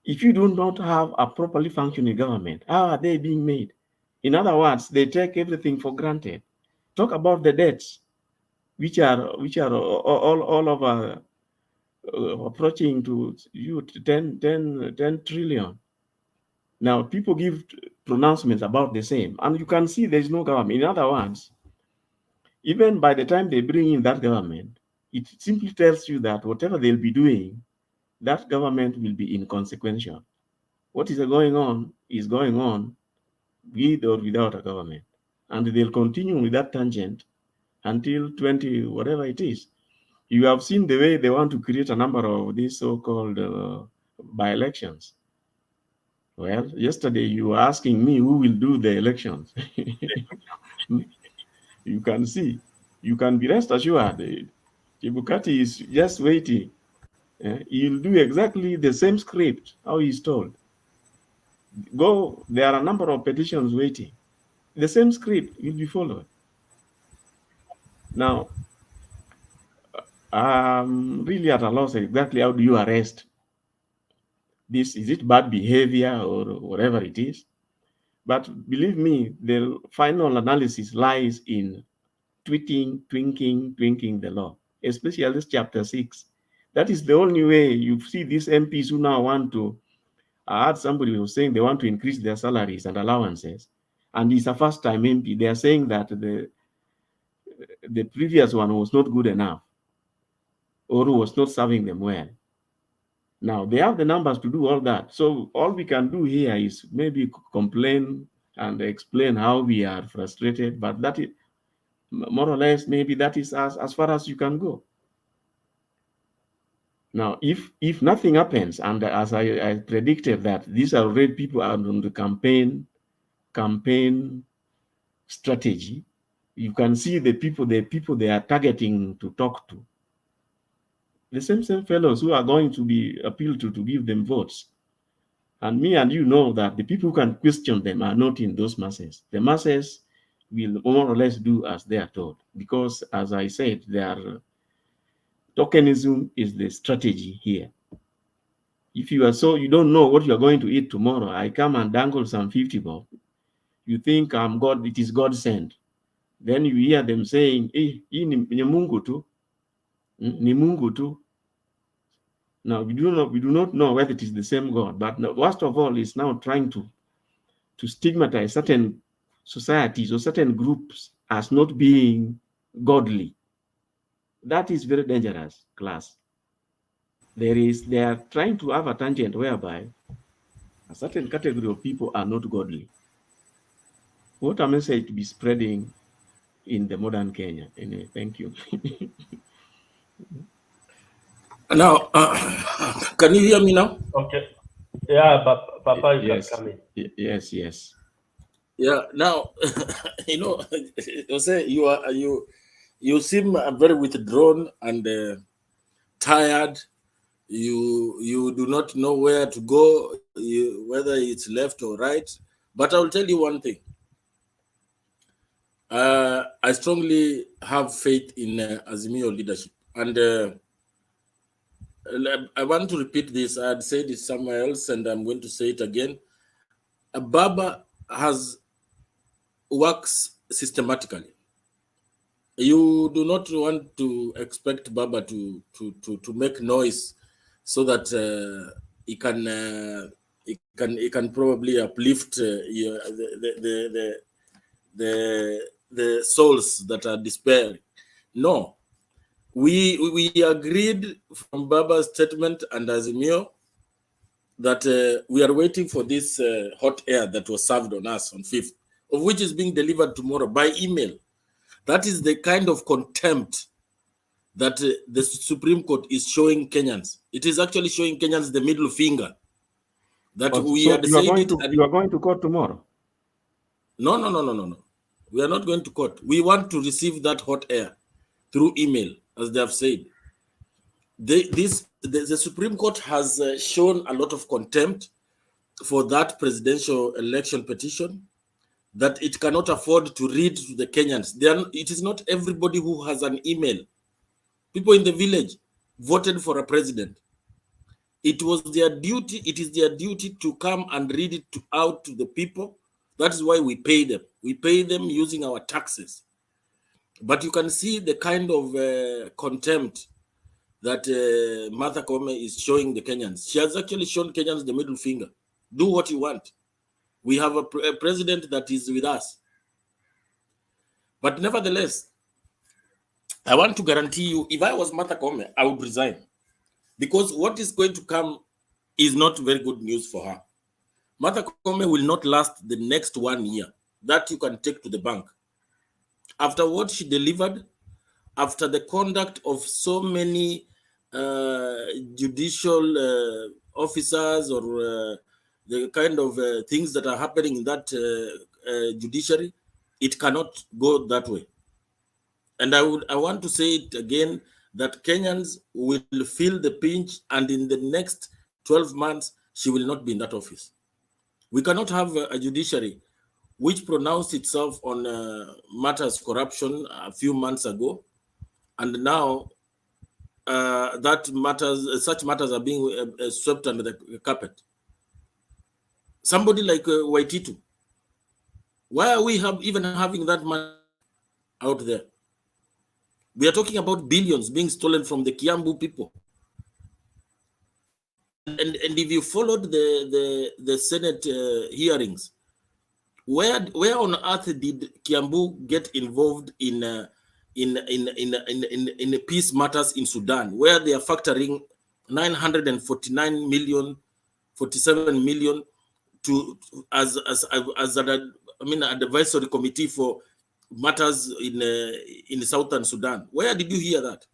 If you do not have a properly functioning government, how are they being made? In other words, they take everything for granted. Talk about the debts, which are all over approaching to 10 trillion. Now people give pronouncements about the same, and you can see there's no government. In other words, even by the time they bring in that government, it simply tells you that whatever they'll be doing, that government will be inconsequential. What is going on with or without a government. And they'll continue with that tangent until 20, whatever it is. You have seen the way they want to create a number of these so-called by-elections. Well, yesterday you were asking me who will do the elections. You can see, you can be rest assured, Chebukati is just waiting. He'll do exactly the same script, how he's told. Go, there are a number of petitions waiting. The same script will be followed. Now, I'm really at a loss exactly how do you arrest this? Is it bad behavior or whatever it is? But believe me, the final analysis lies in tweaking the law, especially this chapter 6. That is the only way you see these MPs who now want to, I heard somebody was saying they want to increase their salaries and allowances, and he's a first-time MP. They are saying that the previous one was not good enough or was not serving them well. Now, they have the numbers to do all that. So all we can do here is maybe complain and explain how we are frustrated, but that is more or less, maybe that is as far as you can go. Now, if nothing happens, and as I predicted that these are already people are on the campaign strategy, you can see the people they are targeting to talk to. The same fellows who are going to be appealed to give them votes. And me and you know that the people who can question them are not in those masses. The masses will more or less do as they are told. Because, as I said, their tokenism is the strategy here. If you are you don't know what you are going to eat tomorrow, I come and dangle some 50 bob. You think I'm God, it is God sent. Then you hear them saying, ni Mungu tu. Ni Mungu tu. Now, we do not know whether it is the same God, but worst of all is now trying to stigmatize certain societies or certain groups as not being godly. That is very dangerous, class. They are trying to have a tangent whereby a certain category of people are not godly. What a message to be spreading in the modern Kenya. Anyway, thank you. Now, can you hear me now? Okay. Yeah, but Papa, you Yes. can come in. Yes. Yeah. Now, Jose, you seem very withdrawn and tired. You do not know where to go, whether it's left or right. But I will tell you one thing. I strongly have faith in Azimio leadership, and I want to repeat this. I had said it somewhere else, and I'm going to say it again. Baba works systematically. You do not want to expect Baba to make noise so that he can probably uplift the souls that are despairing. No, we agreed from Baba's statement and Azimio that we are waiting for this hot air that was served on us on 5th, of which is being delivered tomorrow by email. That is the kind of contempt that the Supreme Court is showing Kenyans. It is actually showing Kenyans the middle finger. That we so had you are said going it. to you are going to court tomorrow? No. We are not going to court. We want to receive that hot air through email, as they have said. The Supreme Court has shown a lot of contempt for that presidential election petition, that it cannot afford to read to the Kenyans. It is not everybody who has an email. People in the village voted for a president. It is their duty to come and read it out to the people, That is why we pay them. We pay them using our taxes. But you can see the kind of contempt that Martha Koome is showing the Kenyans. She has actually shown Kenyans the middle finger. Do what you want. We have a president that is with us. But nevertheless, I want to guarantee you, if I was Martha Koome, I would resign. Because what is going to come is not very good news for her. Martha Koome will not last the next 1 year. That you can take to the bank. After what she delivered, after the conduct of so many judicial officers or the kind of things that are happening in that judiciary, it cannot go that way. And I want to say it again, that Kenyans will feel the pinch, and in the next 12 months, she will not be in that office. We cannot have a judiciary which pronounced itself on matters corruption a few months ago, and now such matters are being swept under the carpet. Somebody like Waititu, why are we even having that money out there? We are talking about billions being stolen from the Kiambu people. And if you followed the Senate hearings, where on earth did Kiambu get involved in peace matters in Sudan, where they are factoring 949 million, 47 million to as an advisory committee for matters in southern Sudan? Where did you hear that?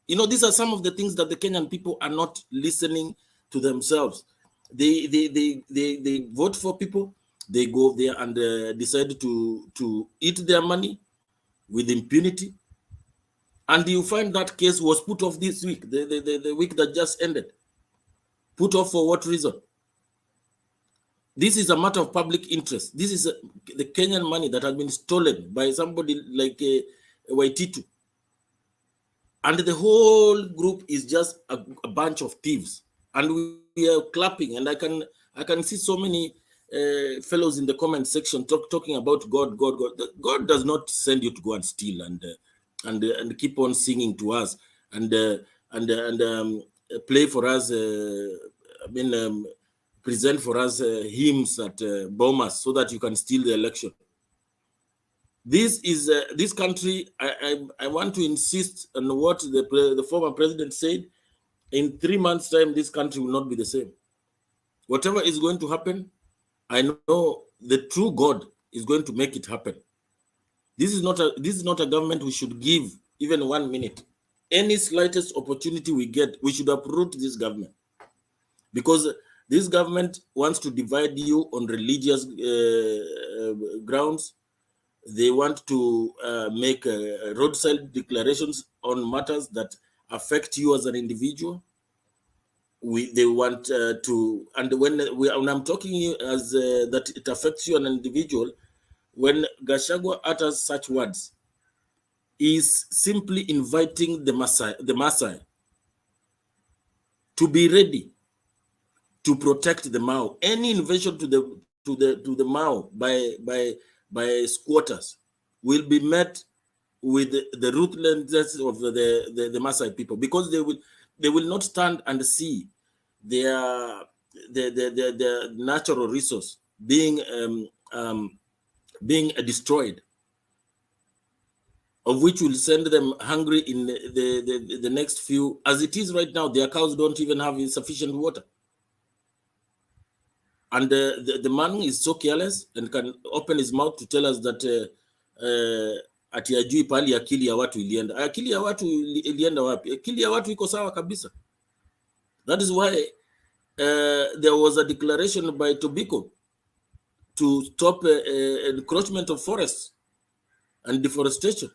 You know, these are some of the things that the Kenyan people are not listening to themselves. They vote for people, they go there and decide to eat their money with impunity. And you find that case was put off this week, the week that just ended. Put off for what reason? This is a matter of public interest. This is the Kenyan money that has been stolen by somebody like Waititu. And the whole group is just a bunch of thieves. And we are clapping. And I can see so many fellows in the comment section talking about God. God does not send you to go and steal and keep on singing to us and play for us. Present for us hymns at Bomas so that you can steal the election. This is this country. I want to insist on what the former president said. In 3 months' time, this country will not be the same. Whatever is going to happen, I know the true God is going to make it happen. This is not a government we should give even 1 minute. Any slightest opportunity we get, we should uproot this government, because this government wants to divide you on religious grounds. They want to make roadside declarations on matters that affect you as an individual. They want to, and when I'm talking as that it affects you as an individual, when Gachagua utters such words, is simply inviting the Maasai to be ready to protect the M.O.U. Any invasion to the M.O.U. by squatters will be met with the ruthlessness of the Maasai people, because they will not stand and see their natural resource being destroyed, of which will send them hungry in the next few. As it is right now, their cows don't even have sufficient water. And the man is so careless and can open his mouth to tell us that ati ajui pali akili ya watu ilienda. Akili ya watu ilienda wapi? Akili ya watu iko sawa kabisa. That is why there was a declaration by Tobacco to stop encroachment of forests and deforestation.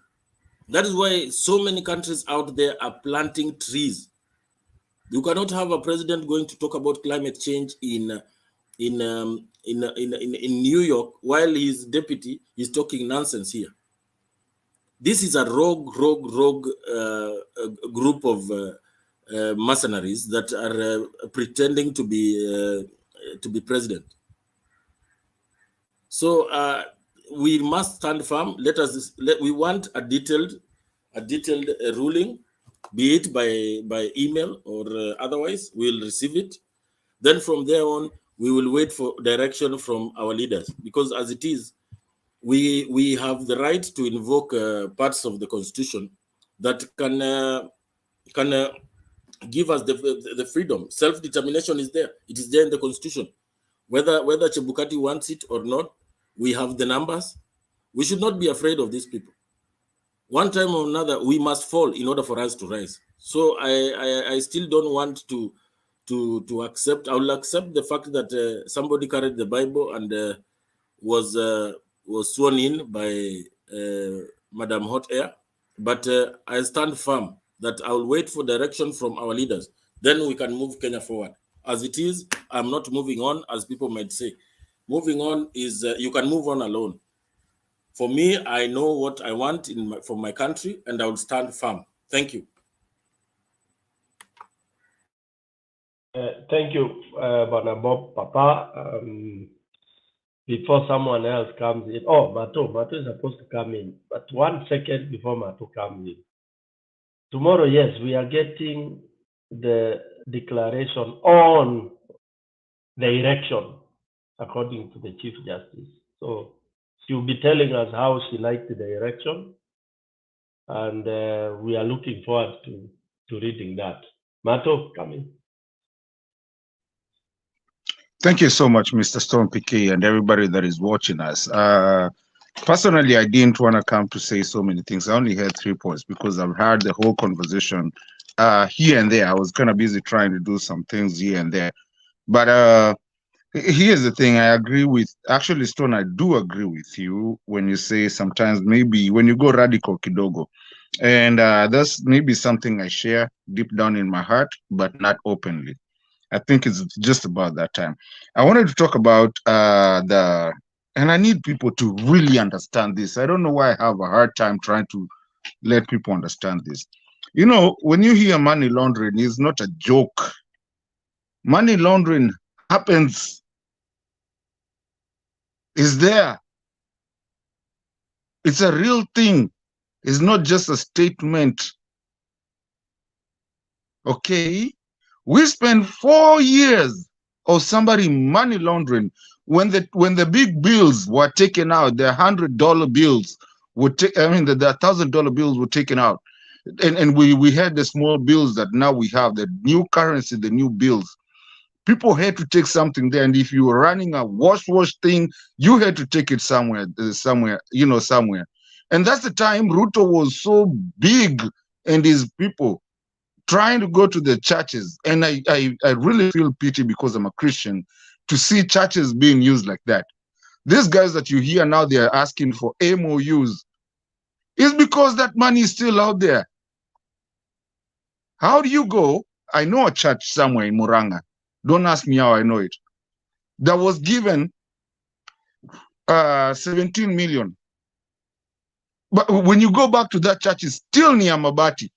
That is why so many countries out there are planting trees. You cannot have a president going to talk about climate change in New York while his deputy is talking nonsense here. This is a rogue group of mercenaries that are pretending to be president. So we must stand firm. We want a detailed ruling, be it by email or otherwise. We'll receive it. Then from there on, we will wait for direction from our leaders, because as it is, we have the right to invoke parts of the constitution that can give us the freedom. Self-determination is there. It is there in the constitution. Whether Chebukati wants it or not, we have the numbers. We should not be afraid of these people. One time or another, we must fall in order for us to rise. So I still don't want to accept. I will accept the fact that somebody carried the Bible and was sworn in by Madam Hot Air, but I stand firm that I will wait for direction from our leaders. Then we can move Kenya forward. As it is, I'm not moving on, as people might say. Moving on is you can move on alone. For me, I know what I want from my country, and I will stand firm. Thank you. Thank you, Bob Papa. Before someone else comes in, Mato is supposed to come in, but 1 second before Mato comes in. Tomorrow, yes, we are getting the declaration on the election, according to the Chief Justice. So she'll be telling us how she liked the election, and we are looking forward to reading that. Mato, come in. Thank you so much, Mr. Storm PK, and everybody that is watching us. Personally, I didn't want to come to say so many things. I only had 3 points because I've heard the whole conversation here and there. I was kind of busy trying to do some things here and there. But here's the thing. I agree with, actually, Stone, I do agree with you when you say sometimes maybe when you go radical kidogo. And that's maybe something I share deep down in my heart, but not openly. I think it's just about that time. I wanted to talk about and I need people to really understand this. I don't know why I have a hard time trying to let people understand this. You know, when you hear money laundering, it's not a joke. Money laundering happens. It's there. It's a real thing. It's not just a statement. Okay? We spent 4 years of somebody money laundering. When the big bills were taken out, the $100 bills the $1,000 bills were taken out, and we had the small bills that now we have, the new currency, the new bills. People had to take something there, and if you were running a wash thing, you had to take it somewhere. And that's the time Ruto was so big, and his people trying to go to the churches, and I really feel pity because I'm a Christian to see churches being used like that. These guys that you hear now, they are asking for M.O.Us. It's because that money is still out there. How do you go? I know a church somewhere in Muranga. Don't ask me how I know it. That was given 17 million. But when you go back to that church, it's still near Mabati.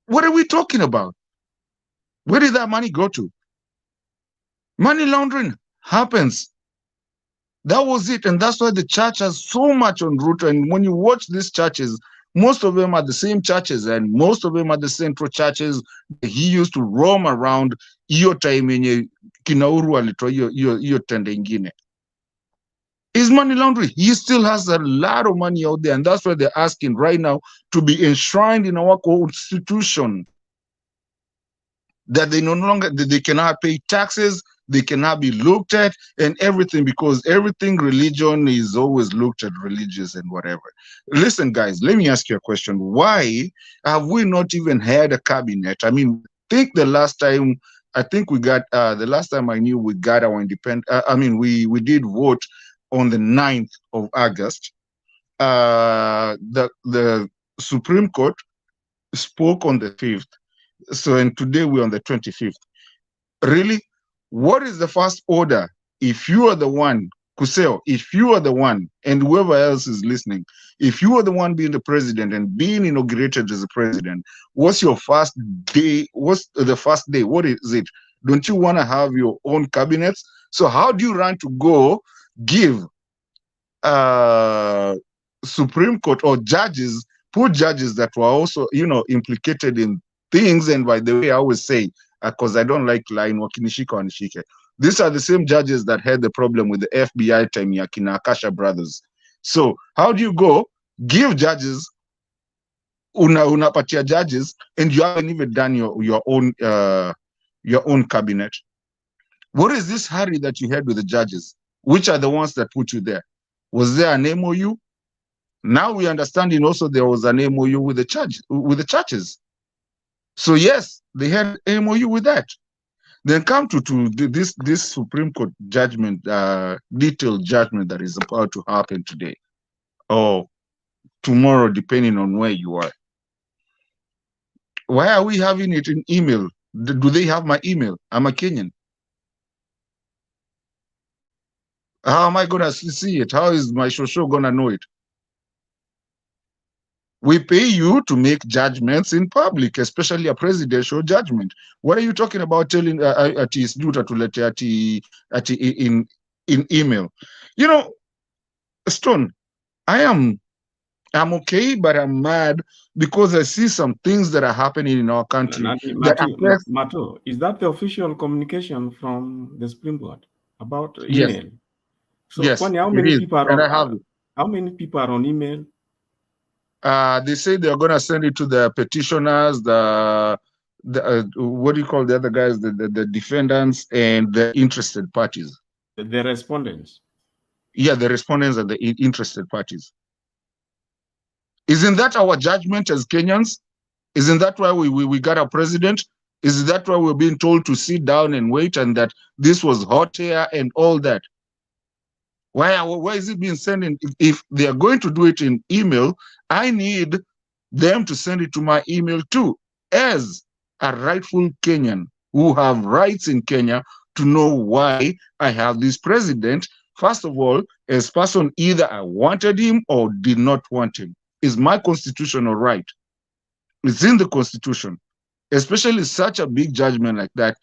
What are we talking about? Where did that money go to? Money laundering happens. That was it. And that's why the church has so much on Ruto. And when you watch these churches, most of them are the same churches, and most of them are the central churches. He used to roam around hiyo time yenye Kinauru alitoa hiyo tende ingine. Is money laundering. He still has a lot of money out there, and that's why they're asking right now to be enshrined in our constitution, that they cannot pay taxes, they cannot be looked at, and everything, because everything religion is always looked at religious and whatever. Listen, guys, let me ask you a question. Why have we not even had a cabinet? I mean, the last time I knew we got our independent, we did vote on the 9th of August. The Supreme Court spoke on the 5th. So, and today we're on the 25th. Really? What is the first order? If you are the one, Kuseo, if you are the one, and whoever else is listening, if you are the one being the president and being inaugurated as a president, what's your first day? What's the first day? What is it? Don't you want to have your own cabinets? So how do you run to go give Supreme Court or judges, put judges that were also, implicated in things. And by the way, I always say, because I don't like lying, wakinishika wanishike. These are the same judges that had the problem with the FBI time, Yakina Akasha brothers. So how do you go give judges, unapatia judges, and you haven't even done your own cabinet? What is this hurry that you had with the judges? Which are the ones that put you there? Was there an M.O.U? Now we understanding also there was an M.O.U with the churches. So yes, they had M.O.U with that. Then come to this Supreme Court judgment, detailed judgment that is about to happen today or tomorrow, depending on where you are. Why are we having it in email? Do they have my email? I'm a Kenyan. How am I going to see it? How is my shosho going to know it? We pay you to make judgments in public, especially a presidential judgment. What are you talking about telling ati Duta to let ati in email? Stone, I'm okay, but I'm mad because I see some things that are happening in our country that affect. Mato, is that the official communication from the Supreme Court about Yes. email? So Yes, how many people are and I on? have it. How many people are on email? They say they're gonna send it to the petitioners, the what do you call the other guys, the defendants and the interested parties. The respondents. Yeah, the respondents and the interested parties. Isn't that our judgment as Kenyans? Isn't that why we got a president? Is that why we're being told to sit down and wait, and that this was hot air and all that? Why is it being sent in? If they are going to do it in email, I need them to send it to my email too, as a rightful Kenyan who have rights in Kenya, to know why I have this president. First of all, as person, either I wanted him or did not want him. Is my constitutional right. It's in the Constitution. Especially such a big judgment like that,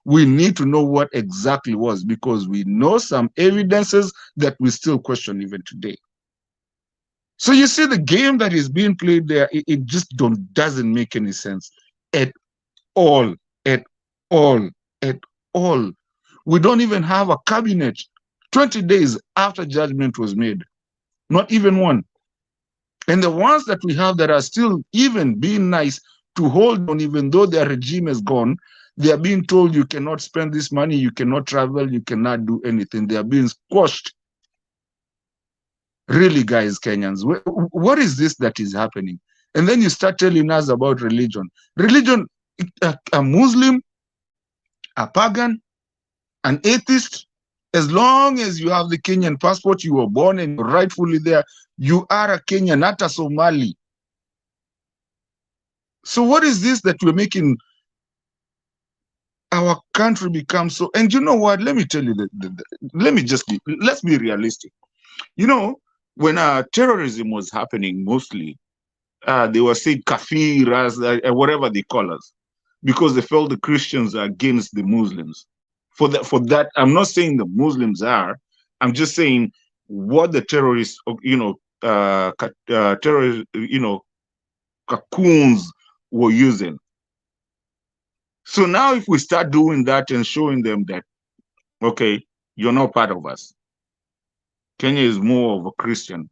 we need to know what exactly was, because we know some evidences that we still question even today. So you see the game that is being played there, it just doesn't make any sense at all, at all, at all. We don't even have a cabinet 20 days after judgment was made, not even one. And the ones that we have that are still even being nice to hold on, even though their regime is gone, they are being told you cannot spend this money, you cannot travel, you cannot do anything. They are being squashed. Really, guys, Kenyans, what is this that is happening? And then you start telling us about religion. Religion, a Muslim, a pagan, an atheist, as long as you have the Kenyan passport, you were born and you're rightfully there, you are a Kenyan, not a Somali. So what is this that we're making our country become so? And you know what? Let me tell you let's be realistic. When terrorism was happening, mostly they were saying kafiras, whatever they call us, because they felt the Christians are against the Muslims. For that, I'm not saying the Muslims are. I'm just saying what the terrorists, cocoons were using. So now if we start doing that and showing them that, okay, you're not part of us. Kenya is more of a Christian.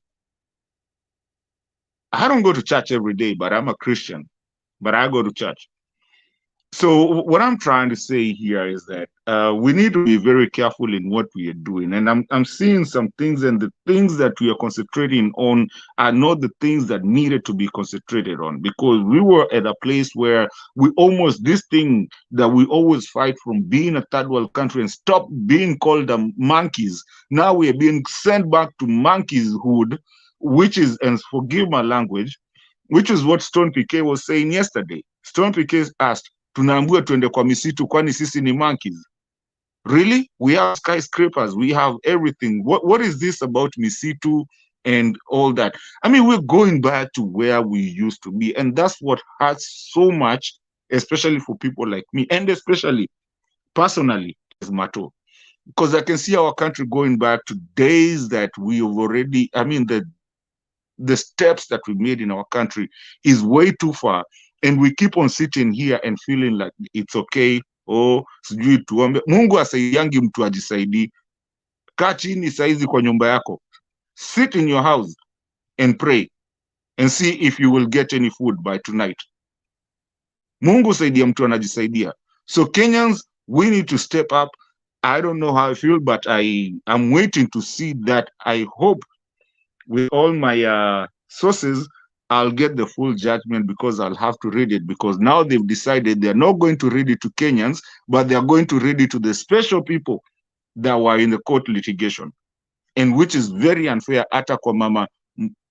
I don't go to church every day, but I'm a Christian, but I go to church. So what I'm trying to say here is that we need to be very careful in what we are doing. And I'm seeing some things, and the things that we are concentrating on are not the things that needed to be concentrated on, because we were at a place where this thing that we always fight from, being a third world country and stop being called monkeys. Now we are being sent back to monkeyhood, which is, and forgive my language, which is what Stone PK was saying yesterday. Stone PK asked, tunaambiwa tuende kwa misitu kwani sisi ni monkeys? Really? We have skyscrapers, we have everything. What is this about misitu and all that? I mean, we're going back to where we used to be, and that's what hurts so much, especially for people like me, and especially personally as Mato. because I can see our country going back to days that we have already, I mean, the steps that we made in our country is way too far. And we keep on sitting here and feeling like it's okay. Oh, sijui tuombe. Mungu asaidiangi mtu ajisaidii. Kaa chini saizi kwa nyumba yako. Sit in your house and pray and see if you will get any food by tonight. Mungu saidia mtu anajisaidia. So Kenyans, we need to step up. I don't know how I feel, but I'm waiting to see that. I hope with all my sources, I'll get the full judgment because I'll have to read it, because now they've decided they're not going to read it to Kenyans, but they're going to read it to the special people that were in the court litigation, and which is very unfair. Hata kwa mama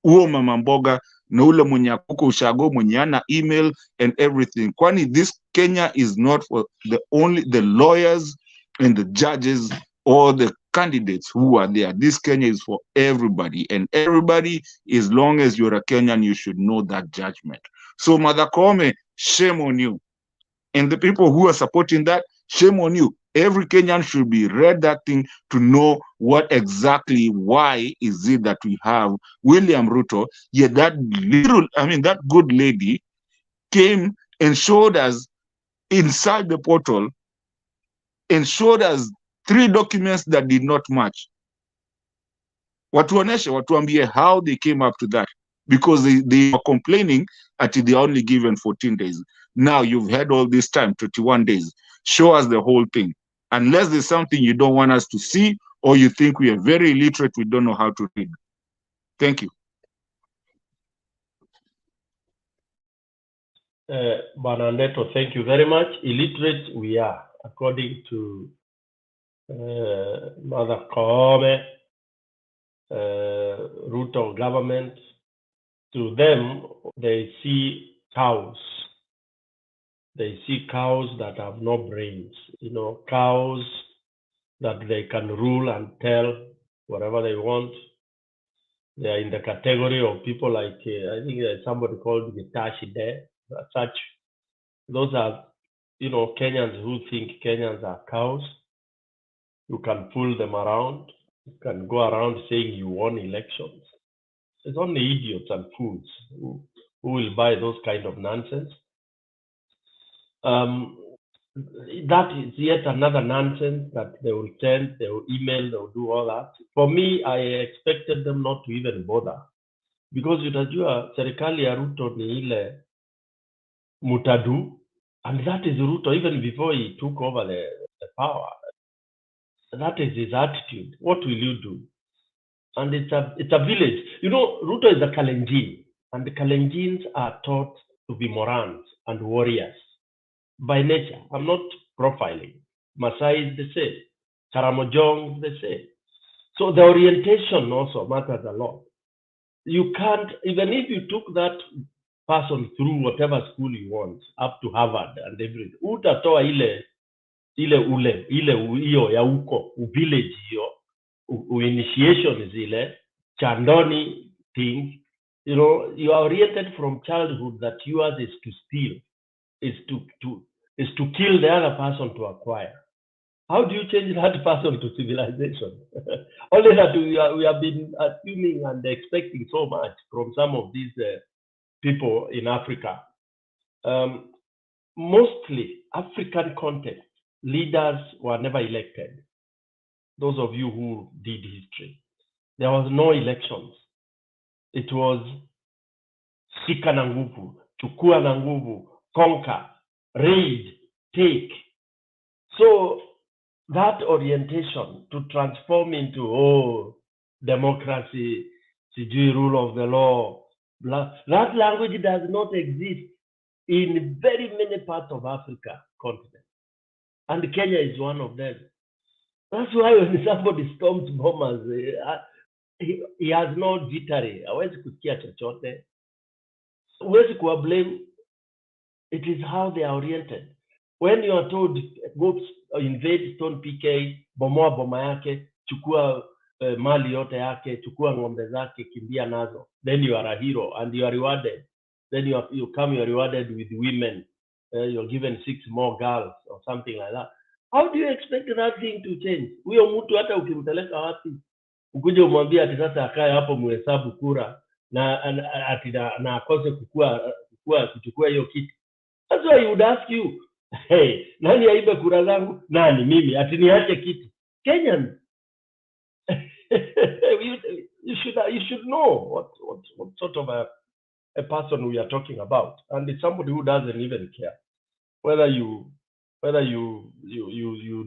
uo mama mboga na ule mwenye akuko ushago mwenye ana email and everything. Kwani this Kenya is not for the lawyers and the judges or the candidates who are there. This Kenya is for everybody, and everybody, as long as you're a Kenyan, you should know that judgment. So Mother Koome, shame on you. And the people who are supporting that, shame on you. Every Kenyan should be read that thing to know what exactly, why is it that we have William Ruto. Yet that that good lady came and showed us inside the portal and showed us 3 documents that did not match. Watuoneshe, watuambie how they came up to that, because they were complaining until they only given 14 days. Now you've had all this time, 21 days. Show us the whole thing. Unless there's something you don't want us to see, or you think we are very illiterate, we don't know how to read. Thank you. Banandeto, thank you very much. Illiterate we are, according to Mother Koome, Ruto government. To them, they see cows. They see cows that have no brains, cows that they can rule and tell whatever they want. They are in the category of people like, I think there's somebody called Gitashi there, such. Those are, Kenyans who think Kenyans are cows. You can fool them around. You can go around saying you won elections. It's only idiots and fools who will buy those kind of nonsense. That is yet another nonsense that they will send, they will email, they will do all that. For me, I expected them not to even bother, because utajua serikali ya Ruto ni ile mutadu, and that is Ruto even before he took over the power. That is his attitude. What will you do? And it's a village. Ruto is a Kalenjin, and the Kalenjins are taught to be Morans and warriors by nature. I'm not profiling. Masai is the same. Karamojong is the same. So the orientation also matters a lot. You can't, even if you took that person through whatever school you want, up to Harvard and everything, utatoa ile hiyo ya huko village hiyo initiation zile chandoni things, you are oriented from childhood that yours is to steal, is to kill the other person to acquire. How do you change that person to civilization? Only that we have been assuming and expecting so much from some of these people in Africa. Mostly African context, leaders were never elected. Those of you who did history, there was no elections. It was shika na nguvu, chukua na nguvu, conquer, raid, take. So that orientation to transform into democracy, rule of the law, that language does not exist in very many parts of Africa continent, and Kenya is one of them. That's why when somebody storms bombers, he has no jittery. Hawezi kusikia chochote. Huwezi kuwa blame. It is how they are oriented. When you are told, go invade Stone PK, bomoa boma yake, chukua mali yote yake, chukua ng'ombe zake, kimbia nazo, then you are a hero and you are rewarded. Then you are rewarded with women. You're given 6 more girls or something like that. How do you expect that thing to change? Huyo mtu hata ukimpeleka wapi, ukuje umwambie ati sasa akae hapo muhesabu kura na akose kuchukua hiyo kiti. That's why he would ask you, hey, nani aibe kura zangu? Nani? Mimi. Ati niache kiti. Kenyan. you should know what sort of a person we are talking about, and it's somebody who doesn't even care whether you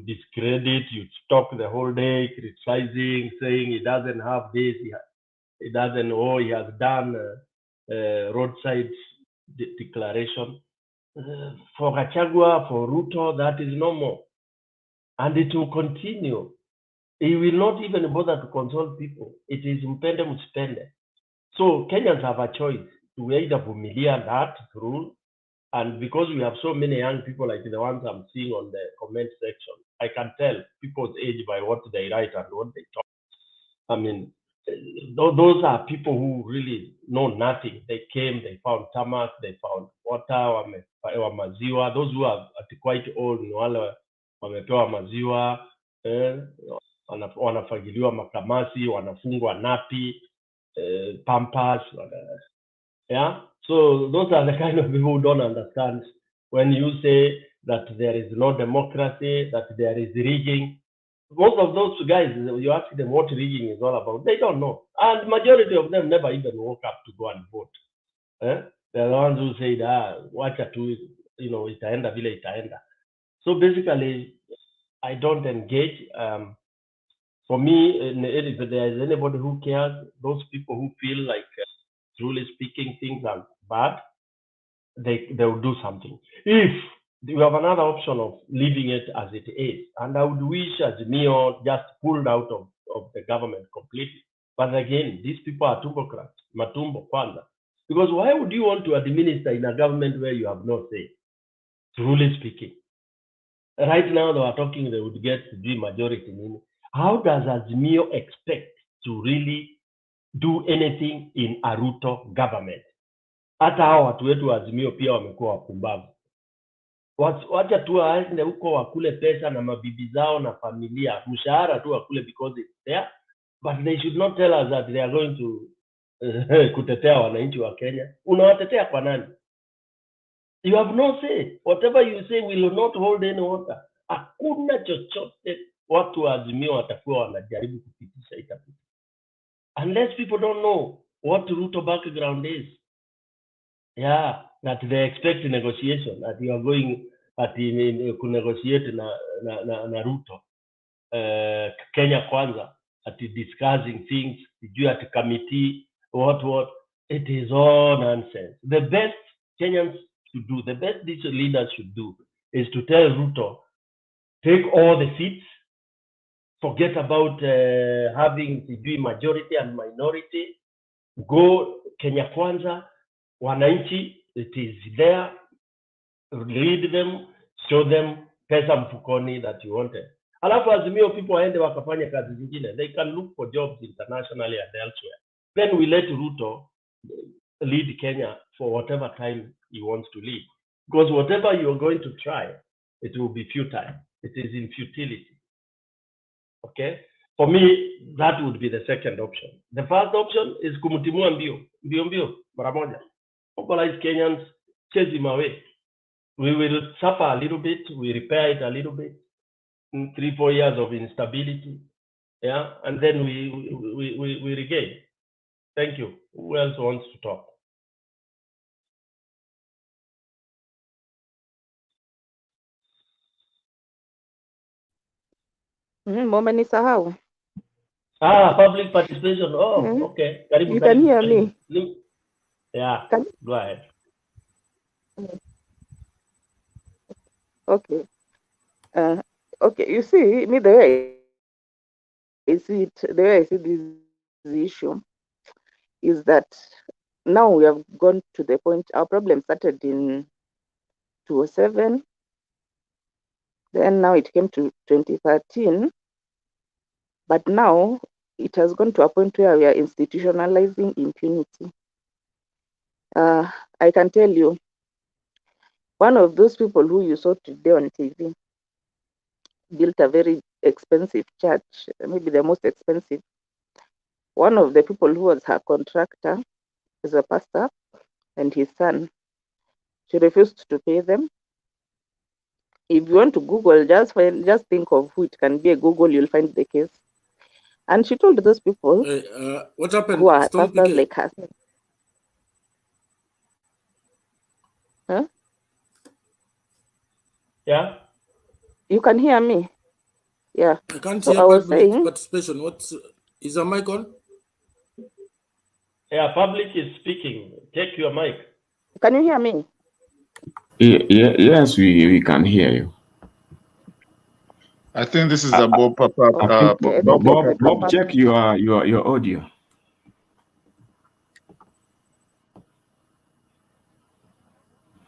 discredit, you talk the whole day criticizing, saying he doesn't have this, he doesn't, he has done roadside declaration. For Gachagua, for Ruto, that is normal, and it will continue. He will not even bother to consult people. It is mpende msipende. So Kenyans have a choice to either vumilia that rule, and because we have so many young people like the ones I'm seeing on the comment section, I can tell people's age by what they write and what they talk. I mean, those are people who really know nothing. They came, they found tarmac, they found water, wamepewa maziwa. Those who are quite old ni wale wamepewa maziwa, wanafagiliwa makamasi, wanafungwa napi, pampers, yeah. So those are the kind of people who don't understand when you say that there is no democracy, that there is rigging. Most of those guys, you ask them what rigging is all about, they don't know. And majority of them never even woke up to go and vote. They're the ones who say, wacha tu, itaenda vile itaenda. So basically, I don't engage. For me, if there is anybody who cares, those people who feel like truly speaking things are bad, they will do something. If you have another option of leaving it as it is, and I would wish as M.O.U just pulled out of the government completely. But again, these people are tumbocrats, matumbo kwanza. Because why would you want to administer in a government where you have no say, truly speaking? Right now, they are talking they would get the majority. How does M.O.U expect to really do anything in a Ruto government? Hata hao watu wetu wa Azimio pia wamekuwa wapumbavu. Wacha tu waende huko wakule pesa na mabibi zao na familia, mshahara tu wakule because it's there, but they should not tell us that they are going to kutetea wananchi wa Kenya. Unawatetea kwa nani? You have no say. Whatever you say will not hold any water. Hakuna chochote watu wa Azimio watakuwa wanajaribu kupitisha itapita. Unless people don't know what Ruto background is. Yeah, that they expect negotiation, that you are going to negotiate na Ruto. Kenya Kwanza, at discussing things, at committee, what. It is all nonsense. The best Kenyans should do, the best these leaders should do, is to tell Ruto, take all the seats, forget about having majority and minority, go Kenya Kwanza, wananchi, it is there, lead them, show them pesa mfukoni that you wanted. Alafu Azimio people waende wakafanya kazi zingine. They can look for jobs internationally and elsewhere. Then we let Ruto lead Kenya for whatever time he wants to lead. Because whatever you're going to try, it will be futile. It is in futility. Okay? For me, that would be the second option. The first option is kumutimua mbio, mara moja. Mobilize Kenyans, chase him away. We will suffer a little bit, we repair it a little bit, 3-4 years of instability, yeah, and then we regain. Thank you. Who else wants to talk? Mumenisahau. Public participation. Oh, okay. You can hear me. Yeah, go ahead. Okay. Okay, you see, me the way I see this issue is that now we have gone to the point, our problem started in 2007, then now it came to 2013, but now it has gone to a point where we are institutionalizing impunity. I can tell you, one of those people who you saw today on TV, built a very expensive church, maybe the most expensive. One of the people who was her contractor is a pastor and his son. She refused to pay them. If you want to Google, just think of who it can be a Google, you'll find the case. And she told those people what happened? who are Storm pastors PK. like her. Huh? Yeah. You can hear me? Yeah. I can't So hear I was public saying, participation. Is a mic on? Yeah, public is speaking. Take your mic. Can you hear me? Yes, we can hear you. I think this is a Bob Papa. Okay, Bob, check your audio.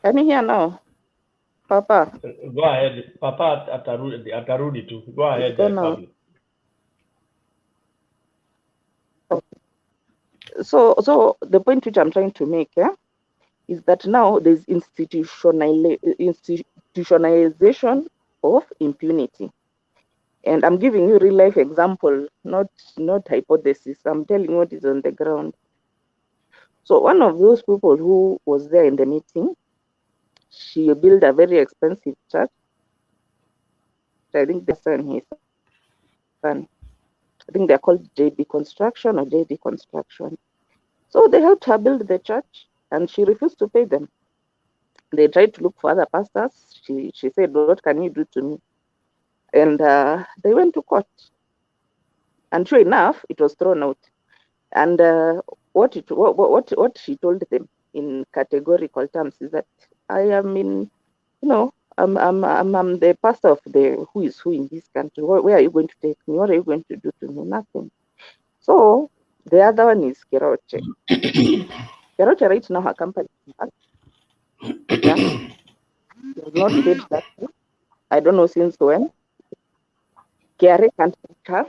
Can you hear now? Papa. Go ahead. Papa atarudi too. Go ahead, public. So the point which I'm trying to make is that now there's institutionalization of impunity. And I'm giving you real life example, not hypothesis. I'm telling you what is on the ground. So one of those people who was there in the meeting, she built a very expensive church. I think the son, his son. I think they're called JB Construction or JD Construction. So they helped her build the church and she refused to pay them. They tried to look for other pastors. She said, "What can you do to me?" And they went to court. And sure enough, it was thrown out. And what she told them in categorical terms is that I am in, I'm the pastor of the who is who in this country. Where are you going to take me? What are you going to do to me? Nothing. So the other one is Keroche. Keroche right now her company. Yeah. She has not paid that. I don't know since when. KRA can't take her.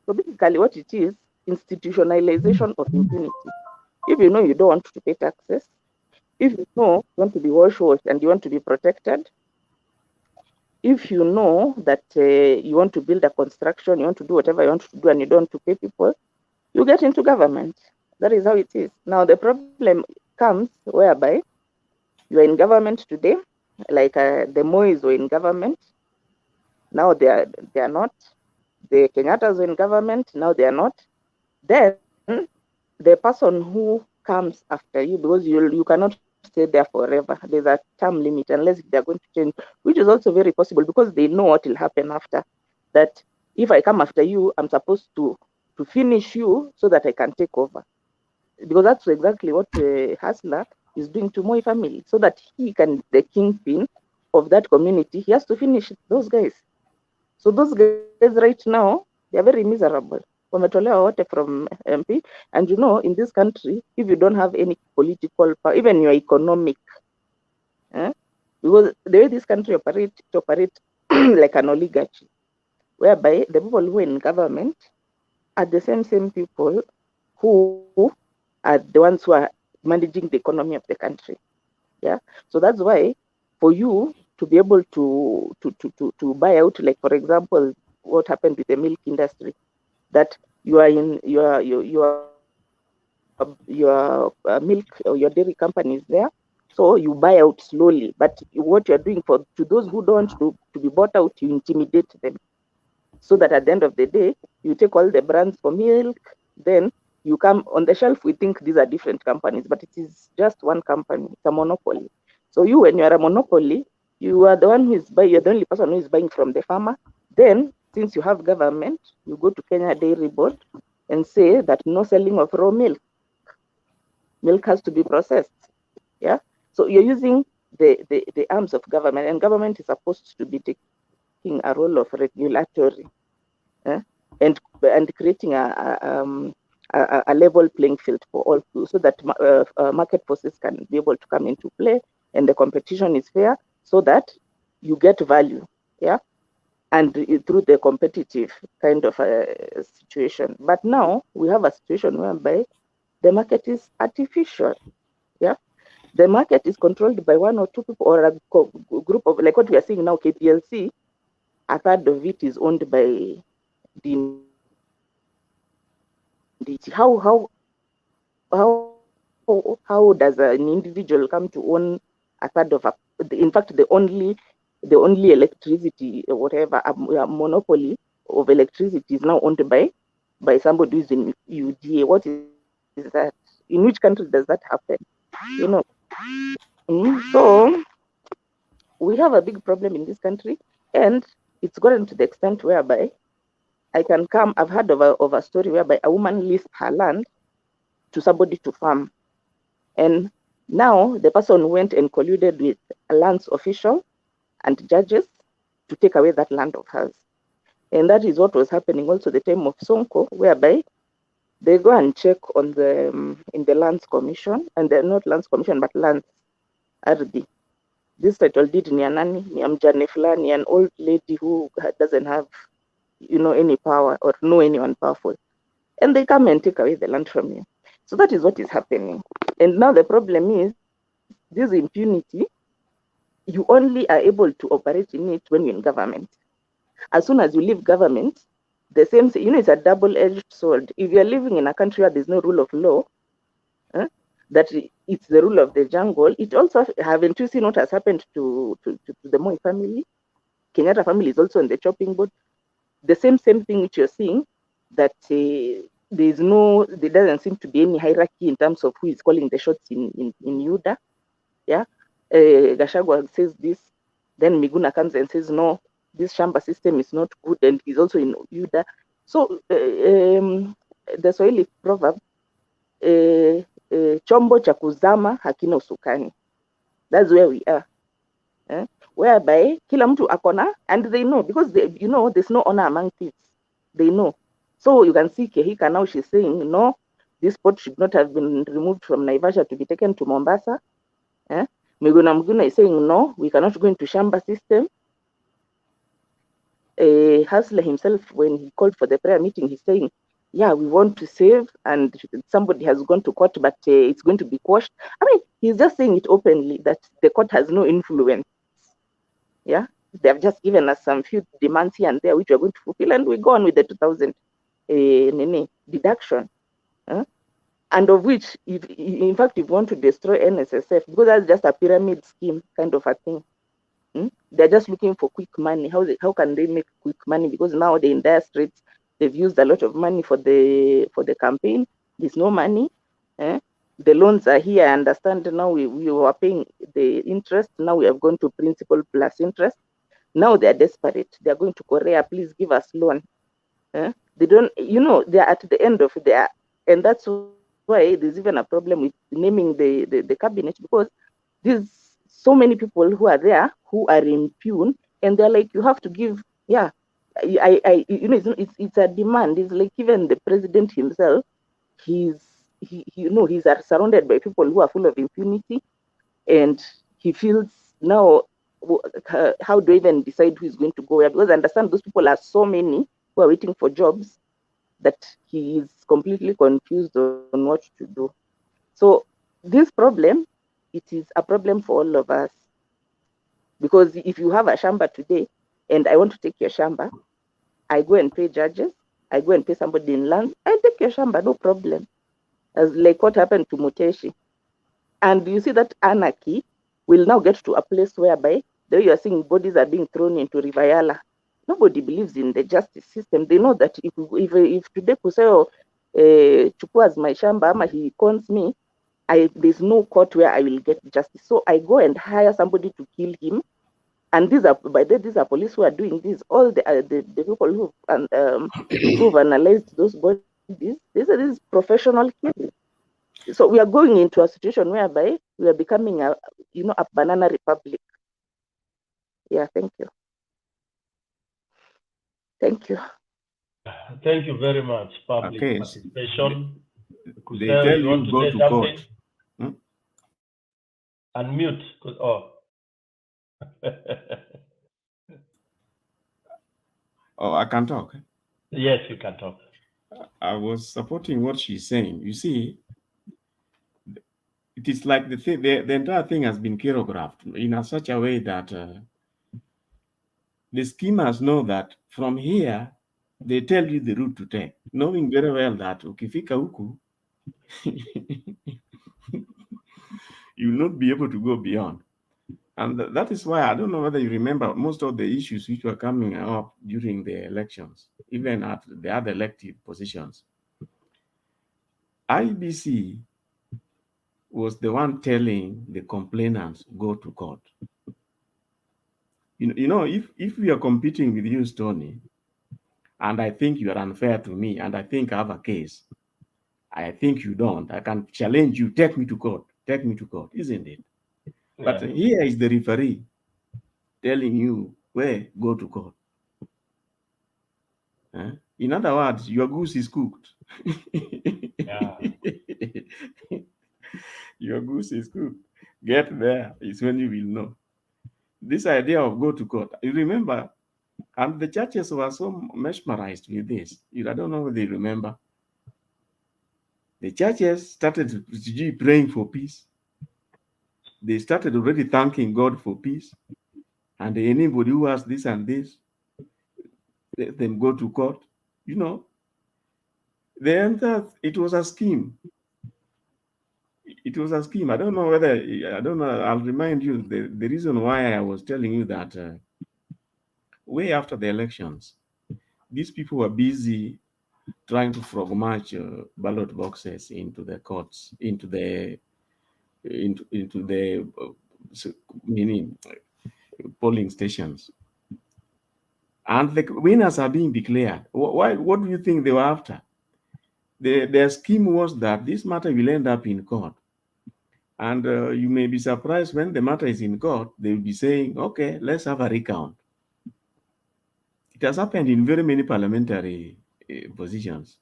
So basically what it is, institutionalization of impunity. If you know you don't want to pay taxes, if you know you want to be washed and you want to be protected, if you know that you want to build a construction, you want to do whatever you want to do and you don't want to pay people, you get into government. That is how it is. Now the problem comes whereby you are in government today, like the M.O.Us were in government. Now they are not. The Kenyattas were in government. Now they are not. Then the person who comes after you, because you cannot stay there forever. There's a term limit unless they're going to change, which is also very possible because they know what will happen after. That if I come after you, I'm supposed to finish you so that I can take over. Because that's exactly what Hasler is doing to Moi family, so that he can, the kingpin of that community, he has to finish those guys. So those guys right now, they are very miserable. Wametolewa wote from MP, and in this country, if you don't have any political power, even your economic, because the way this country operates like an oligarchy, whereby the people who are in government are the same people who are the ones who are managing the economy of the country. Yeah. So that's why for you to be able to buy out, like for example, what happened with the milk industry, that you are in your milk or your dairy company is there, so you buy out slowly. But what you're doing to those who don't to be bought out, you intimidate them, so that at the end of the day, you take all the brands for milk, then you come on the shelf. We think these are different companies, but it is just one company. It's a monopoly. So when you are a monopoly, you are the one who is buying. You're the only person who is buying from the farmer. Then, since you have government, you go to Kenya Dairy Board and say that no selling of raw milk. Milk has to be processed. Yeah. So you're using the arms of government, and government is supposed to be taking a role of regulatory, and creating a level playing field for all, so that market forces can be able to come into play and the competition is fair, so that you get value, and through the competitive kind of situation. But now we have a situation whereby the market is artificial, the market is controlled by one or two people or a group of, like what we are seeing now, KPLC, a third of it is owned by the how does an individual come to own a third of in fact the only electricity or whatever a monopoly of electricity is now owned by somebody who's in UDA? What is that? In which country does that happen? You know. So we have a big problem in this country, and it's gotten to the extent whereby I've heard of a story whereby a woman leased her land to somebody to farm. And now the person went and colluded with a lands official and judges to take away that land of hers. And that is what was happening also the time of Sonko, whereby they go and check on the in the lands commission, and they're not lands commission but lands RD. This title deed ni nani, ni mjane fulani, an old lady who doesn't have any power or know anyone powerful, and they come and take away the land from you. So that is what is happening. And now the problem is this impunity. You only are able to operate in it when you're in government. As soon as you leave government, the same thing, it's a double-edged sword. If you're living in a country where there's no rule of law, that it's the rule of the jungle, it also, haven't you seen what has happened to the Moi family? Kenyatta family is also on the chopping board. The same thing which you're seeing, that there doesn't seem to be any hierarchy in terms of who is calling the shots in UDA. Yeah. Gachagua says this, then Miguna comes and says, no, this Shamba system is not good, and he's also in UDA. So the Swahili proverb, chombo cha kuzama hakina usukani. That's where we are. Whereby kila mtu akona, and they know, because there's no honor among thieves. They know. So you can see Kehika now, she's saying, no, this port should not have been removed from Naivasha to be taken to Mombasa. Miguna is saying, no, we cannot go into Shamba system. Hasler himself, when he called for the prayer meeting, he's saying, yeah, we want to save, and somebody has gone to court, but it's going to be quashed. I mean, he's just saying it openly that the court has no influence. Yeah, they have just given us some few demands here and there, which we're going to fulfill, and we go on with the 2,000 deduction. And of which, in fact, if you want to destroy NSSF, because that's just a pyramid scheme kind of a thing. They're just looking for quick money. How can they make quick money? Because now they're in dire straits. They've used a lot of money for the campaign. There's no money. The loans are here. I understand now we were paying the interest. Now we have gone to principal plus interest. Now they're desperate. They're going to Korea. Please give us loan. They don't, they're at the end of their, and that's why there's even a problem with naming the cabinet, because there's so many people who are there who are impune, and they're like, you have to give, it's a demand. It's like even the president himself, he's surrounded by people who are full of impunity, and he feels now, how do I even decide who is going to go where? Because I understand those people are so many who are waiting for jobs that he is completely confused on what to do. So this problem, it is a problem for all of us. Because if you have a Shamba today, and I want to take your Shamba, I go and pay judges, I go and pay somebody in land, I take your Shamba, no problem. As like what happened to Muteshi. And you see that anarchy will now get to a place whereby the way you are seeing bodies are being thrown into River Yala. Nobody believes in the justice system. They know that if today Kuseo Chukua's my Shamba, ama he cons me, there's no court where I will get justice. So I go and hire somebody to kill him. And these are police who are doing this. All the people who've analyzed those bodies, these are professional killing. So we are going into a situation whereby we are becoming a banana republic. Yeah, thank you. Thank you. Thank you very much. Public participation. They tell you go to court. Unmute. Oh. Oh, I can talk. Yes, you can talk. I was supporting what she's saying. You see, it is like the entire thing has been choreographed in such a way that the schemers know that from here they tell you the route to take, knowing very well that ukifika huku you will not be able to go beyond. And that is why I don't know whether you remember most of the issues which were coming up during the elections, even at the other elected positions. IBC was the one telling the complainants, go to court. You know, if we are competing with you, Stony, and I think you are unfair to me, and I think I have a case, I think you don't, I can challenge you, take me to court, isn't it? Yeah. But here is the referee telling you, where, go to court. In other words, your goose is cooked. Yeah. Your goose is cooked. Get there is when you will know. This idea of go to court, you remember, and the churches were so mesmerized with this. I don't know whether you remember. The churches started praying for peace. They started already thanking God for peace. And anybody who has this and this, let them go to court. You know, it was a scheme. It was a scheme. I don't know. I'll remind you the reason why I was telling you that way after the elections, these people were busy trying to frog march ballot boxes into the courts, into the meaning polling stations, and the winners are being declared. Why? What do you think they were after? Their scheme was that this matter will end up in court. And you may be surprised when the matter is in court, they will be saying, okay, let's have a recount. It has happened in very many parliamentary positions.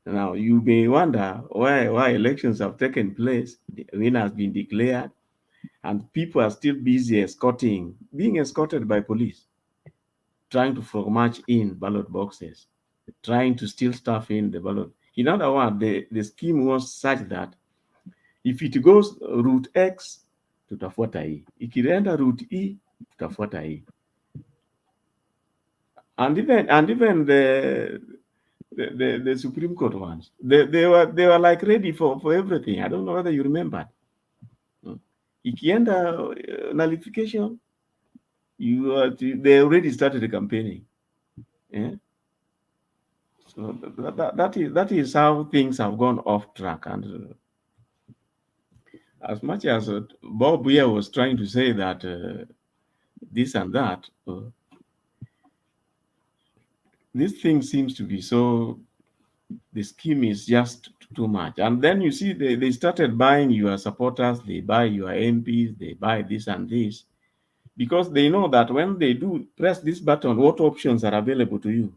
Now, you may wonder why elections have taken place, the winner has been declared, and people are still busy being escorted by police, trying to frog march in ballot boxes, trying to steal stuff in the ballot. In other words, the scheme was such that if it goes route X, tutafuata hii. Ikienda route E, tutafuata hii. And even the Supreme Court ones, they were like ready for everything. I don't know whether you remember. Ikienda nullification, they already started the campaigning. Yeah? So that is how things have gone off track. And as much as Bob here was trying to say that this and that, this thing seems to be so, the scheme is just too much. And then you see they started buying your supporters, they buy your MPs, they buy this and this, because they know that when they do press this button, what options are available to you?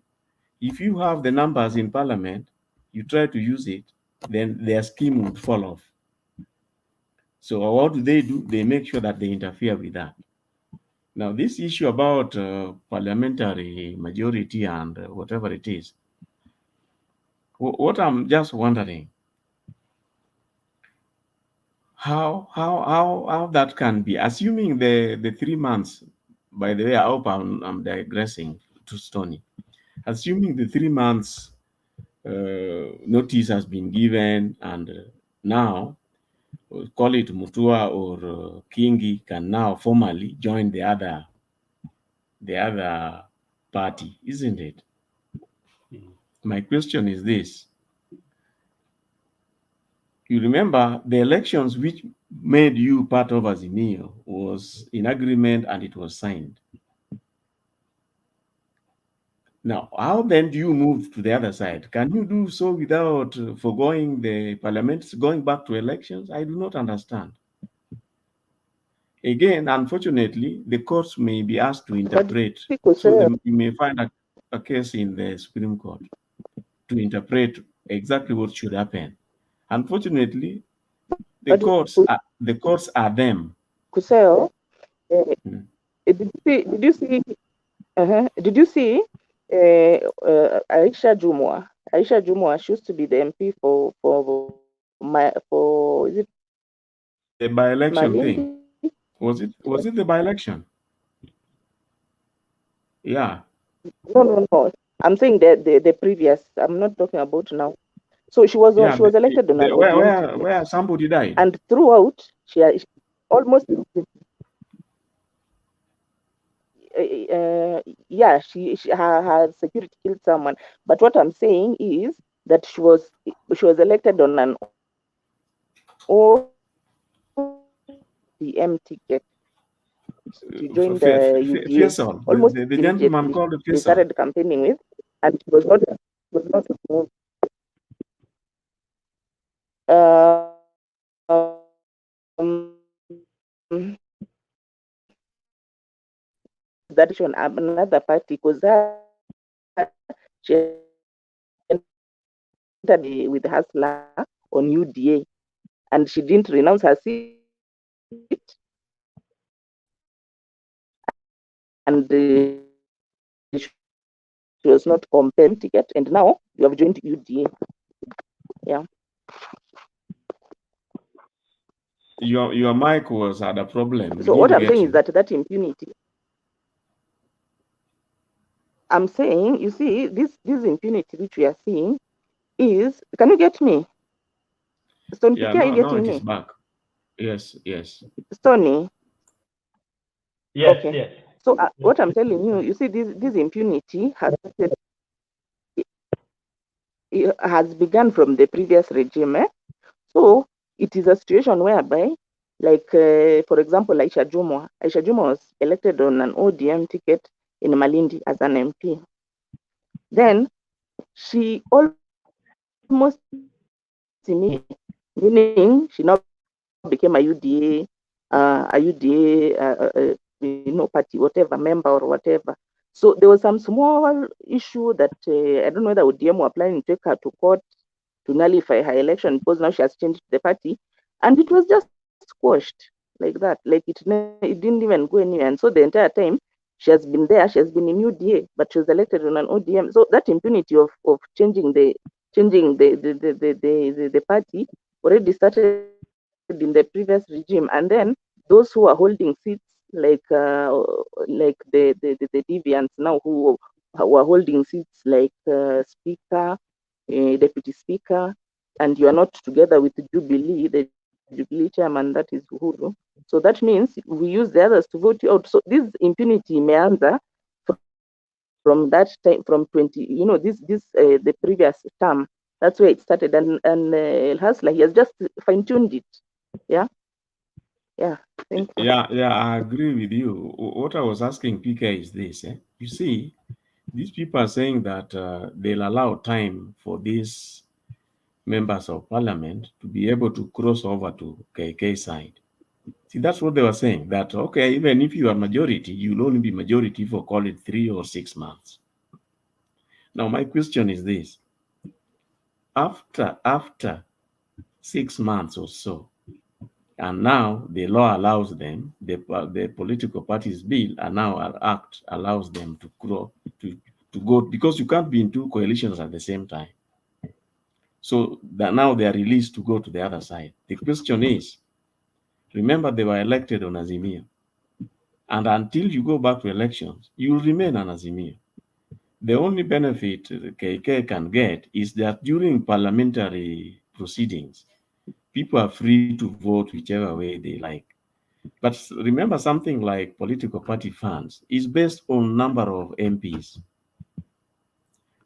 If you have the numbers in parliament, you try to use it, then their scheme would fall off. So what do? They make sure that they interfere with that. Now, this issue about parliamentary majority and whatever it is, what I'm just wondering, how that can be, assuming the 3 months. By the way, I hope I'm digressing to Stony. Assuming the 3 months notice has been given, and now call it Mutua or Kingi can now formally join the other party, isn't it? My question is this. You remember the elections which made you part of Azimio was in agreement and it was signed. Now, how then do you move to the other side? Can you do so without foregoing the parliament, going back to elections? I do not understand. Again, unfortunately, the courts may be asked to interpret. So you may find a case in the Supreme Court to interpret exactly what should happen. Unfortunately, the courts are them. Kuseo, did you see Aisha Jumwa? Aisha Jumwa, she used to be the MP for is it by-election thing? Malindi. Was it the by-election? Yeah. No. I'm saying the previous. I'm not talking about now. So she was Yeah. elected on an ODM ticket, Where somebody died. and throughout she almost yeah, her security killed someone. But what I'm saying is that she was elected on an ODM ticket. She joined the UDA Faisal, almost the gentleman immediately. called They Faisal. started campaigning with, and she was not removed. That is on another party, because she entered with Hasla on UDA, and she didn't renounce her seat, and she was not compelled ticket, and now you have joined UDA. Yeah. Your mic was had a problem. We So what didn't I'm get saying you. is that impunity. I'm saying, you see, this impunity which we are seeing is. Can you get me? Stone Yeah, PK, are you no, getting it is me? back. Yes. Stony. Yes, Okay. yes. So what I'm telling you, you see, this impunity has begun from the previous regime. So it is a situation whereby, like, for example, Aisha Jumwa was elected on an ODM ticket in Malindi as an MP. Then she almost immediately, meaning she now became a UDA, party, whatever, member or whatever. So there was some small issue that I don't know whether ODM were planning to take her to court to nullify her election, because now she has changed the party, and it was just squashed like that. Like it didn't even go anywhere. And so the entire time she has been there, she has been in UDA, but she was elected on an ODM. So that impunity of changing the party already started in the previous regime, and then those who are holding seats like the deviants now who are holding seats like speaker, deputy speaker, and you are not together with Jubilee, the Jubilee chairman, that is Uhuru. So that means we use the others to vote you out. So this impunity may answer from that time, from 20, the previous term. That's where it started, and El Hasla, he has just fine-tuned it. Yeah. Thank you. Yeah, I agree with you. What I was asking PK is this. You see, these people are saying that they'll allow time for these members of parliament to be able to cross over to KK side. See, that's what they were saying. That, okay, even if you are majority, you'll only be majority for, call it, 3 or 6 months. Now, my question is this. After 6 months or so, and now the law allows them, the political parties bill and now our act allows them to grow, to go, because you can't be in two coalitions at the same time. So that now they are released to go to the other side. The question is, remember they were elected on Azimio. And until you go back to elections, you will remain on Azimio. The only benefit KK can get is that during parliamentary proceedings, people are free to vote whichever way they like. But remember, something like political party funds is based on number of MPs.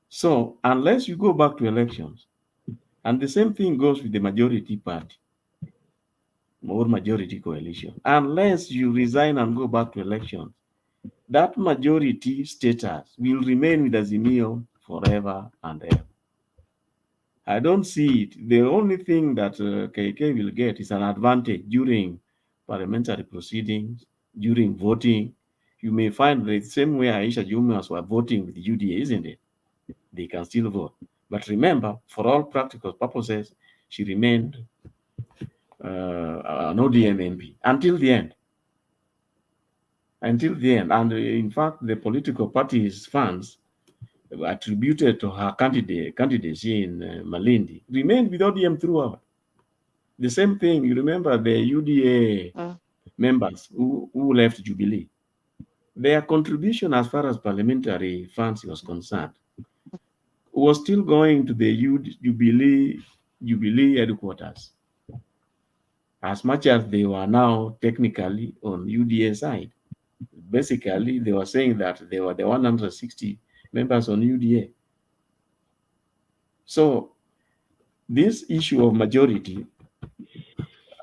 So unless you go back to elections, and the same thing goes with the majority party or majority coalition, unless you resign and go back to elections, that majority status will remain with Azimio forever and ever. I don't see it. The only thing that KK will get is an advantage during parliamentary proceedings, during voting. You may find the same way Aisha Jumas were voting with UDA, isn't it? They can still vote. But remember, for all practical purposes, she remained an ODM MP until the end. And in fact, the political party's funds attributed to her candidacy in Malindi remained with ODM throughout. The same thing, you remember the UDA members who left Jubilee. Their contribution as far as parliamentary funds was concerned was still going to the Jubilee headquarters, as much as they were now technically on UDA side. Basically, they were saying that they were the 160 members on UDA. So this issue of majority,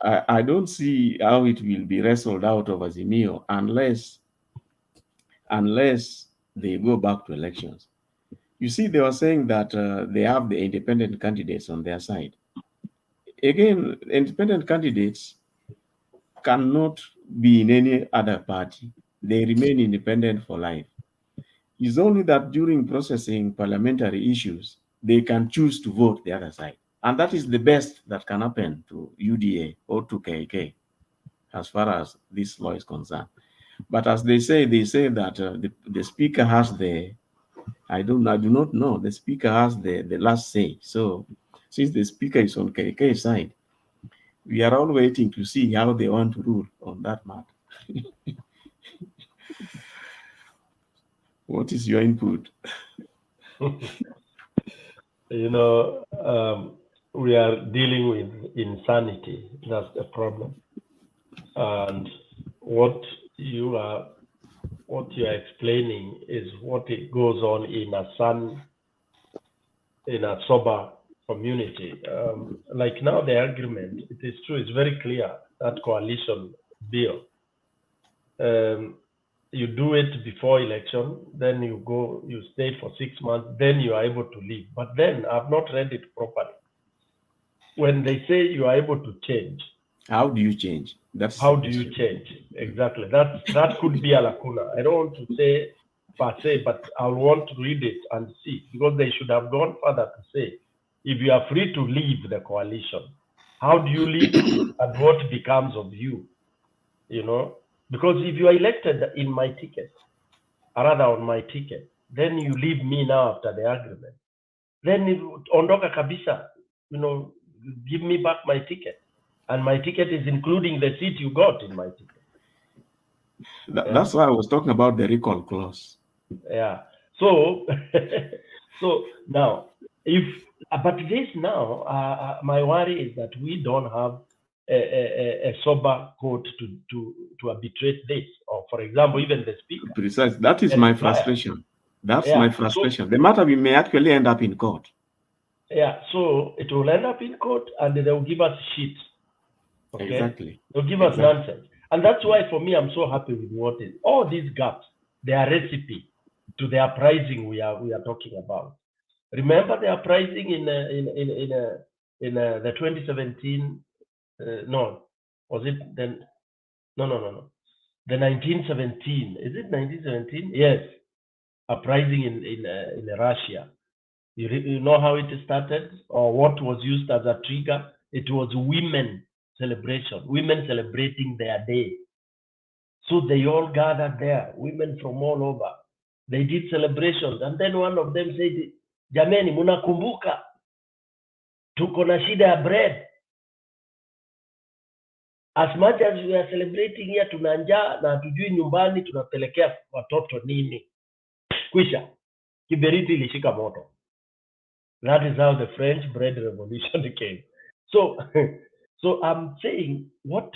I don't see how it will be wrestled out of Azimio unless they go back to elections. You see, they were saying that they have the independent candidates on their side. Again, independent candidates cannot be in any other party. They remain independent for life. It's only that during processing parliamentary issues, they can choose to vote the other side. And that is the best that can happen to UDA or to KK as far as this law is concerned. But as they say that the speaker has I do not know. The speaker has the last say. So since the speaker is on KK side, we are all waiting to see how they want to rule on that matter. What is your input? You know, we are dealing with insanity. That's the problem. And what you are explaining is what it goes on in a sober community. Like now the argument, it is true, it's very clear that coalition bill. You do it before election, then you stay for 6 months, then you are able to leave. But then I've not read it properly. When they say you are able to change, how do you change? How do you change? Exactly. That could be a lacuna. I don't want to say per se, but I want to read it and see, because they should have gone further to say, if you are free to leave the coalition, how do you leave and what becomes of you? You know, because if you are elected in my ticket, or rather on my ticket, then you leave me now after the agreement. Then ondoka kabisa, you know, give me back my ticket. And my ticket is including the seat you got in my ticket. That's why I was talking about the recall clause. Yeah. So, so now, but this now, my worry is that we don't have a sober court to arbitrate this. Or, for example, even the speaker. Precisely. That is my frustration. That's my frustration. The matter may actually end up in court. Yeah. So it will end up in court, and they will give us shit. Okay? Exactly. They'll give us nonsense. And that's why, for me, I'm so happy with what is all these gaps. They are recipe to the uprising we are talking about. Remember the uprising in the 2017? No, was it then? No. The 1917. Is it 1917? Yes, uprising in Russia. You know how it started, or what was used as a trigger? It was women celebration, women celebrating their day. So they all gathered there, women from all over. They did celebrations, and then one of them said, jameni, munakumbuka tuko na shida ya bread. As much as we are celebrating here, tuna njaa na hatujui nyumbani tunapelekea watoto nini. Kwisha, kiberiti ilishika moto. That is how the French bread revolution came. So, so I'm saying what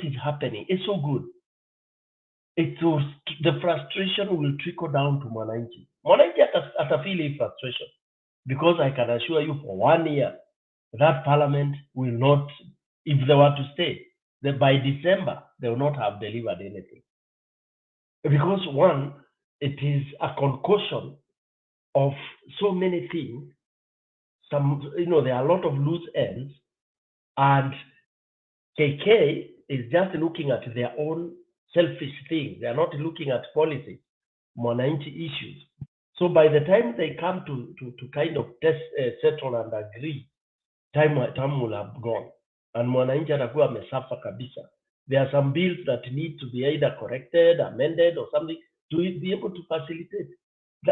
is happening is so good. The frustration will trickle down to Mwananchi. Mwananchi atafeel frustration, because I can assure you, for 1 year, that parliament will not, if they were to stay, that by December they will not have delivered anything. Because one, it is a concoction of so many things. Some, there are a lot of loose ends, and KK is just looking at their own selfish things. They are not looking at policy, Mwananchi issues. So by the time they come to kind of settle and agree, time will have gone, and Mwananchi atakuwa amesafa kabisa. There are some bills that need to be either corrected, amended, or something to be able to facilitate.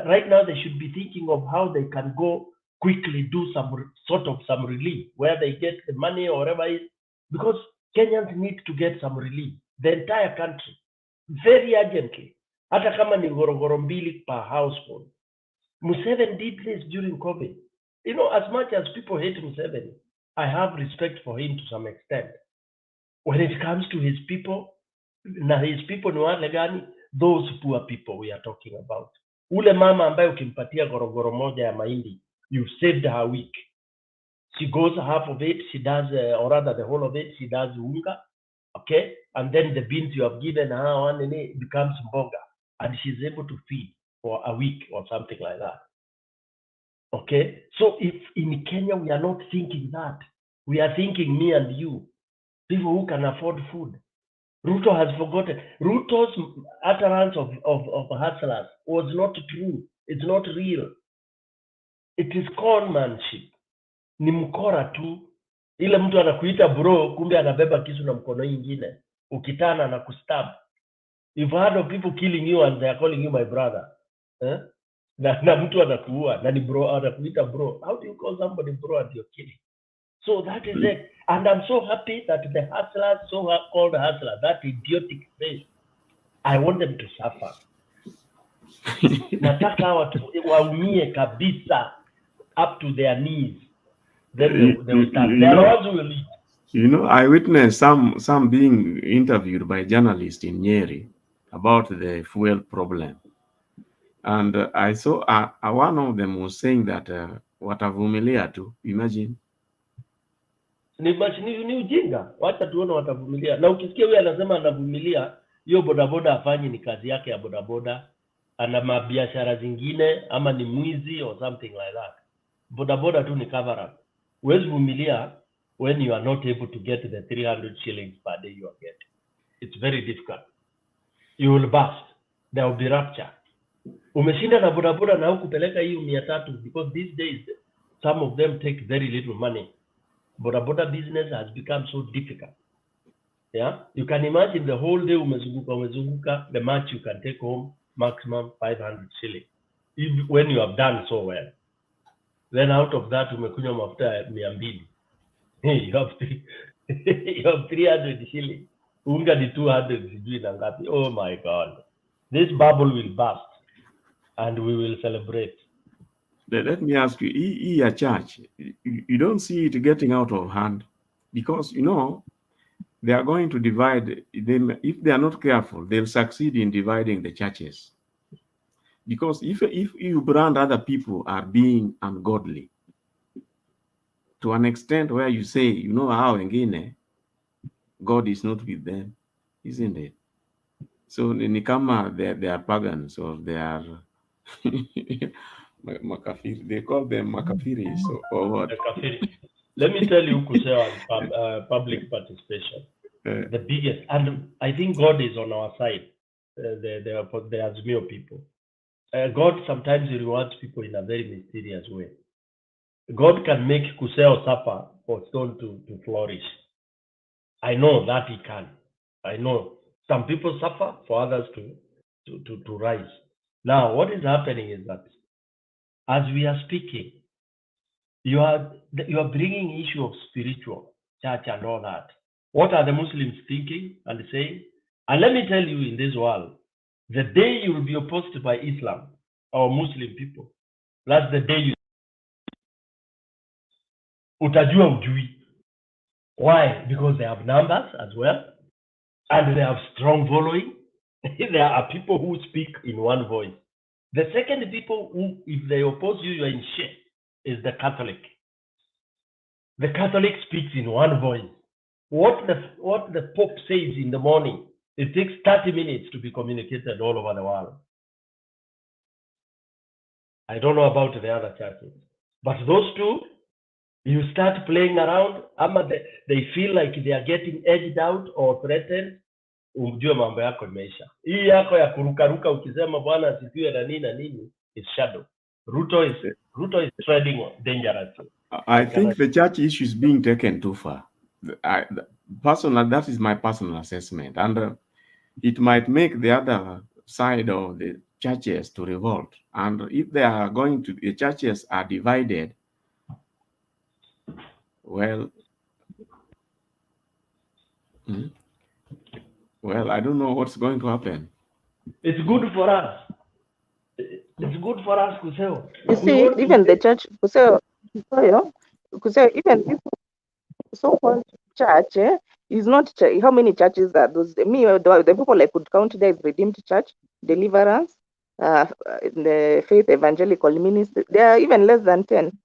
Right now, they should be thinking of how they can go quickly do some relief where they get the money or whatever it is, because Kenyans need to get some relief, the entire country, very urgently. Hata kama ni gorogoro mbili per household. Museveni did this during COVID. You know, as much as people hate Museveni, I have respect for him to some extent. When it comes to his people, na his people ni wale gani? Those poor people we are talking about. Ule mama ambaye ukimpatia gorogoro moja ya mahindi, you've saved her week. She goes half of it, she does, or rather the whole of it, she does unga, okay? And then the beans you have given her, one in it becomes mboga. And she's able to feed for a week or something like that. Okay? So if in Kenya we are not thinking that, we are thinking me and you, people who can afford food. Ruto has forgotten. Ruto's utterance of hustlers was not true. It's not real. It is conmanship. Ni mkora tu. Ile mtu anakuita bro, kumbe anabeba kisu na mkono ingine. Ukitana na kustab. You've heard of people killing you and they are calling you my brother. Eh? Na mtu anakuua na ni bro, anakuita bro. How do you call somebody bro and you're killing? So that is it. And I'm so happy that the hustlers, so-called hustlers, that idiotic face, I want them to suffer. Nataka watu waumie kabisa up to their knees. Then they will start. Their laws will lead. You know, I witnessed some being interviewed by journalists in Nyeri about the fuel problem. And I saw one of them was saying that watavumilia tu, imagine. Ni ujinga. Wacha tuone watavumilia. Na ukisikia huyu anasema anavumilia, hiyo bodaboda afanye ni kazi yake ya bodaboda, ana mabiashara zingine ama ni mwizi or something like that. Bodaboda tu ni cover up. Huwezi vumilia when you are not able to get the 300 shillings per day you are getting. It's very difficult. You will burst. There will be rupture. Umeshinda na bodaboda na hukupeleka hiyo 300 because these days some of them take very little money. Bodaboda business has become so difficult. Yeah, you can imagine the whole day umezunguka, the much you can take home maximum 500 shillings when you have done so well. Then out of that umekunywa mafuta 200. You have 300 shillings. Unga ni 200 sijui na ngapi. Oh my God. This bubble will burst and we will celebrate. Let me ask you, a church, you don't see it getting out of hand because, you know, they are going to divide them. If they are not careful, they'll succeed in dividing the churches. Because if you brand other people are being ungodly, to an extent where you say, you know how wengine, God is not with them, isn't it? So nikama they are pagans or they are makafiri. They call them makafiris or what? Let me tell you, Kuseo, public participation, the biggest, and I think God is on our side. The Azimio people. God sometimes rewards people in a very mysterious way. God can make Kuseo suffer for stone to flourish. I know that he can. I know some people suffer for others to rise. Now, what is happening is that as we are speaking, you are bringing issue of spiritual church and all that. What are the Muslims thinking and saying? And let me tell you, in this world, the day you will be opposed by Islam or Muslim people, that's the day you utajua ujui. Why? Because they have numbers as well, and they have strong following. There are people who speak in one voice. The second people who, if they oppose you, you are in shit, is the Catholic. The Catholic speaks in one voice. What the Pope says in the morning, it takes 30 minutes to be communicated all over the world. I don't know about the other churches, but those two, you start playing around, they feel like they are getting edged out or threatened, umjue mambo yako imeisha. Hii yako ya kurukaruka ukisema bwana asifiwe na nini is shadow. Ruto is treading dangerously. I think the church issue is being taken too far. That is my personal assessment, and it might make the other side of the churches to revolt. And if they are the churches are divided, Well, well, I don't know what's going to happen. It's good for us. It's good for us, Kuseo. You see, even the church, Kuseo, even this so-called church is not. How many churches are those? The people I could count there is Redeemed Church, Deliverance, the Faith Evangelical Ministry. They are even less than 10.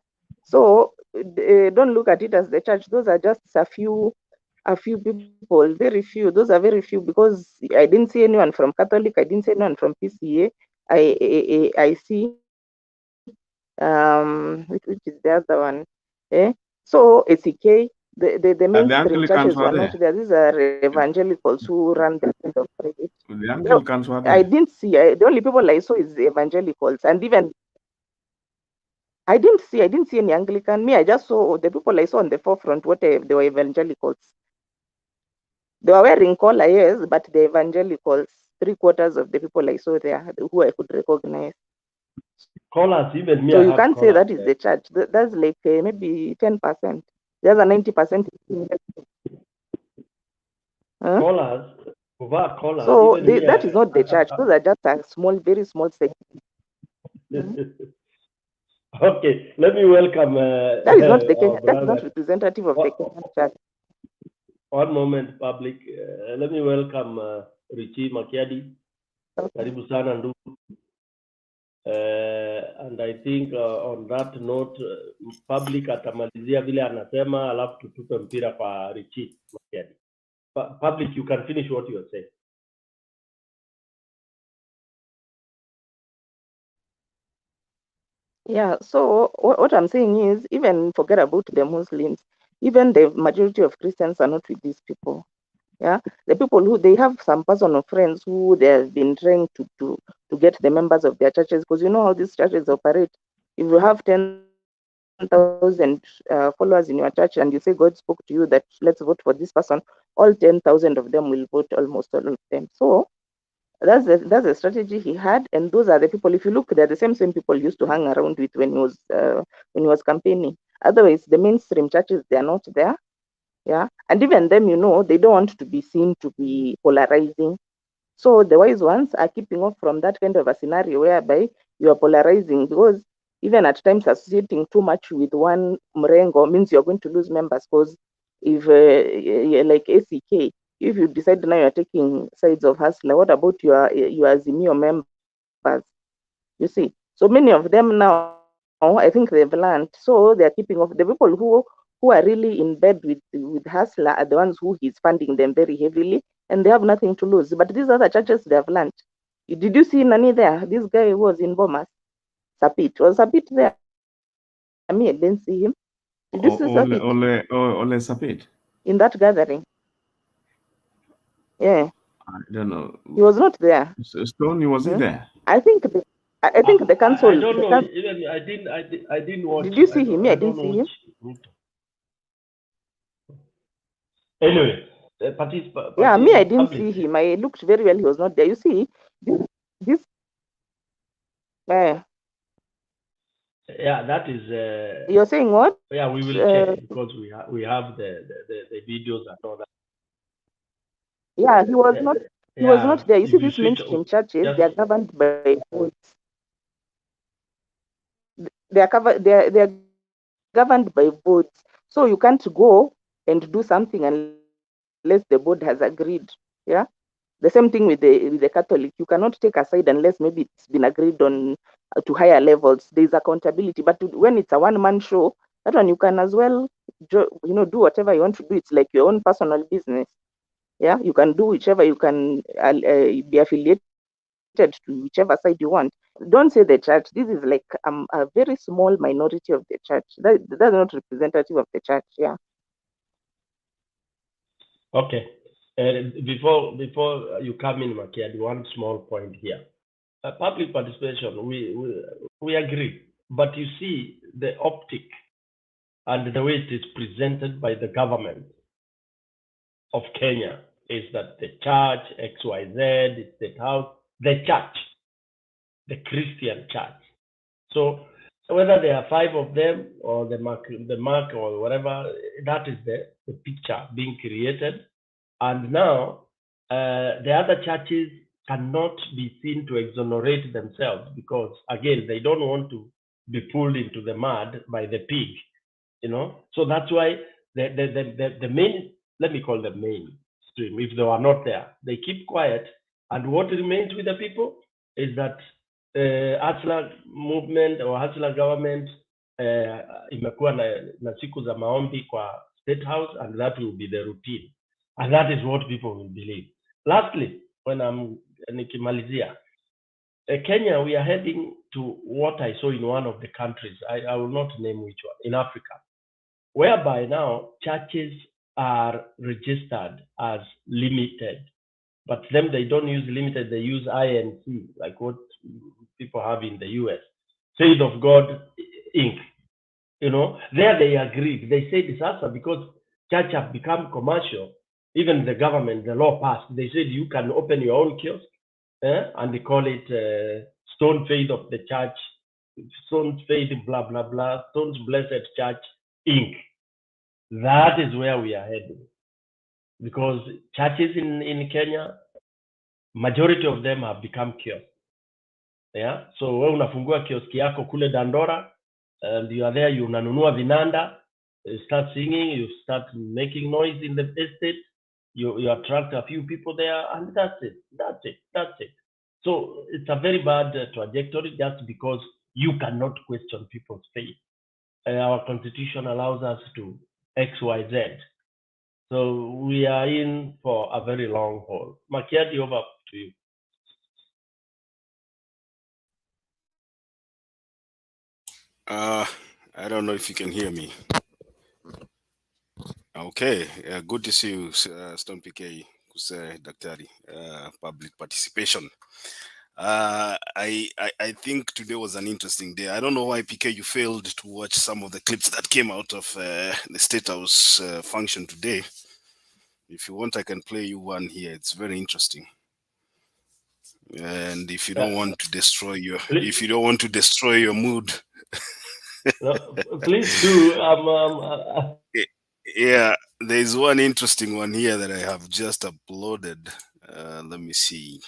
So don't look at it as the church. Those are just a few people, very few. Those are very few because I didn't see anyone from Catholic. I didn't see anyone from PCA. I see which is the other one. So ACK, the mainstream churches were not there. These are evangelicals who run the kind of private. The Anglicans were there. I didn't see. The only people I saw is the evangelicals, and even I didn't see any Anglican. Me, I just saw the people I saw on the forefront. They were evangelicals. They were wearing collar, yes, but the evangelicals. 3/4 of the people I saw there who I could recognize. Collars, even me. So I you have can't say that collars, is the church. That's like maybe 10%. The other 90%. Collars, collars. So Even me, that is not the church. Those are just a small, very small segment. Okay, let me welcome. That is not the Kenya. That is brother. not representative of the Kenyan church. One moment, public. Let me welcome Richie Makiadi. Karibu sana ndugu. And I think on that note, public atamalizia vile anasema, alafu tutupe mpira kwa Richie Makiadi. Public, you can finish what you are saying. Yeah, so what I'm saying is, even forget about the Muslims, even the majority of Christians are not with these people. Yeah, the people who they have some personal friends who they have been trying to get the members of their churches, because you know how these churches operate. If you have 10,000 followers in your church and you say God spoke to you that let's vote for this person, all 10,000 of them will vote, almost all of them. So that's the strategy he had, and those are the people. If you look, they're the same people used to hang around with when he was campaigning. Otherwise, the mainstream churches, they are not there. Yeah, and even them, they don't want to be seen to be polarizing. So the wise ones are keeping off from that kind of a scenario whereby you are polarizing, because even at times associating too much with one mrengo means you're going to lose members. Because if like ACK, if you decide now you're taking sides of Hustler, what about your Azimio members? You see, so many of them now, I think they've learned. So they're keeping off. The people who are really in bed with Hustler are the ones who he's funding them very heavily, and they have nothing to lose. But these other churches, they have learned. Did you see Nani there? This guy who was in Bomas. Sapit. Was Sapit there? I mean, I didn't see him. Did you see Sapit? Ole Sapit? In that gathering? Yeah. I don't know. He was not there. Stone, was he there? I think the council. I don't know. Even I didn't watch. Did you see him? I didn't see him. Anyway, yeah, me, I didn't see him. I looked very well. He was not there. You see, this. Yeah, that is. You're saying what? Yeah, we will check because we have the videos and all that. Yeah, he was not. He was not there. You see, these mainstream churches, they are governed by votes. They are governed by votes. So you can't go and do something unless the board has agreed. Yeah. The same thing with the Catholic. You cannot take a side unless maybe it's been agreed on to higher levels. There's accountability. But when it's a one-man show, that one you can as well, do whatever you want to do. It's like your own personal business. Yeah, you can do whichever. You can be affiliated to whichever side you want. Don't say the church. This is like a very small minority of the church. That's not representative of the church. Yeah. Okay. Before you come in, Makiadi, one small point here. Public participation, we agree. But you see, the optic and the way it is presented by the government of Kenya is that the church, XYZ, the State House, the church, the Christian church. So whether there are 5 of them or the mark or whatever, that is the picture being created. And now the other churches cannot be seen to exonerate themselves because, again, they don't want to be pulled into the mud by the pig, So that's why the main, let me call them mainstream, if they are not there, they keep quiet. And what remains with the people is that Hustler movement or Hustler government imekuwa na siku za maombi kwa State House, and that will be the routine. And that is what people will believe. Lastly, when I'm nikimalizia, Kenya, we are heading to what I saw in one of the countries, I will not name which one, in Africa, whereby now churches are registered as limited, but them, they don't use limited, they use INC, like what people have in the US, Faith of God Inc. There they agreed. They said it's also because church have become commercial. Even the government, the law passed. They said you can open your own kiosk, and they call it Stone Faith of the Church, Stone Faith, blah blah blah, Stone's Blessed Church Inc. That is where we are heading, because churches in Kenya, majority of them have become kiosks. Yeah, so wewe unafungua kioski yako kule Dandora, and you are there, you unanunua vinanda, you start singing, you start making noise in the estate, you attract a few people there, and that's it. So it's a very bad trajectory, just because you cannot question people's faith. Our constitution allows us to X, Y, Z. So we are in for a very long haul. Makiadi, over to you. I don't know if you can hear me. Okay, good to see you, Stone PK, Daktari, public participation. I think today was an interesting day. I don't know why, PK, you failed to watch some of the clips that came out of the State House function today. If you want, I can play you one here. It's very interesting. And if you don't want to destroy your, mood, no, please do. Yeah, there's one interesting one here that I have just uploaded. Let me see.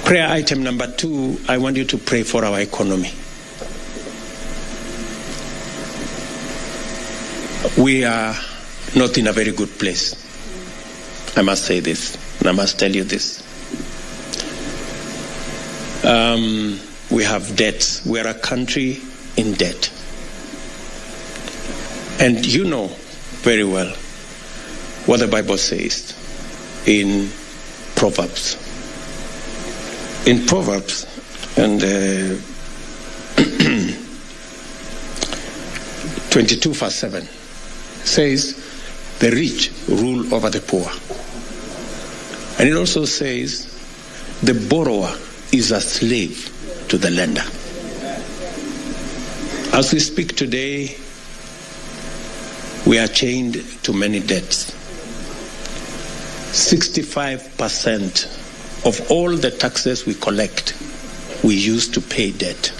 Prayer item number 2, I want you to pray for our economy. We are not in a very good place. I must say this, and I must tell you this. We have debts. We are a country in debt. And you know very well what the Bible says in Proverbs. In Proverbs, and 22 verse 7 says, the rich rule over the poor. And it also says, the borrower is a slave to the lender. As we speak today, we are chained to many debts. 65% of all the taxes we collect, we use to pay debt.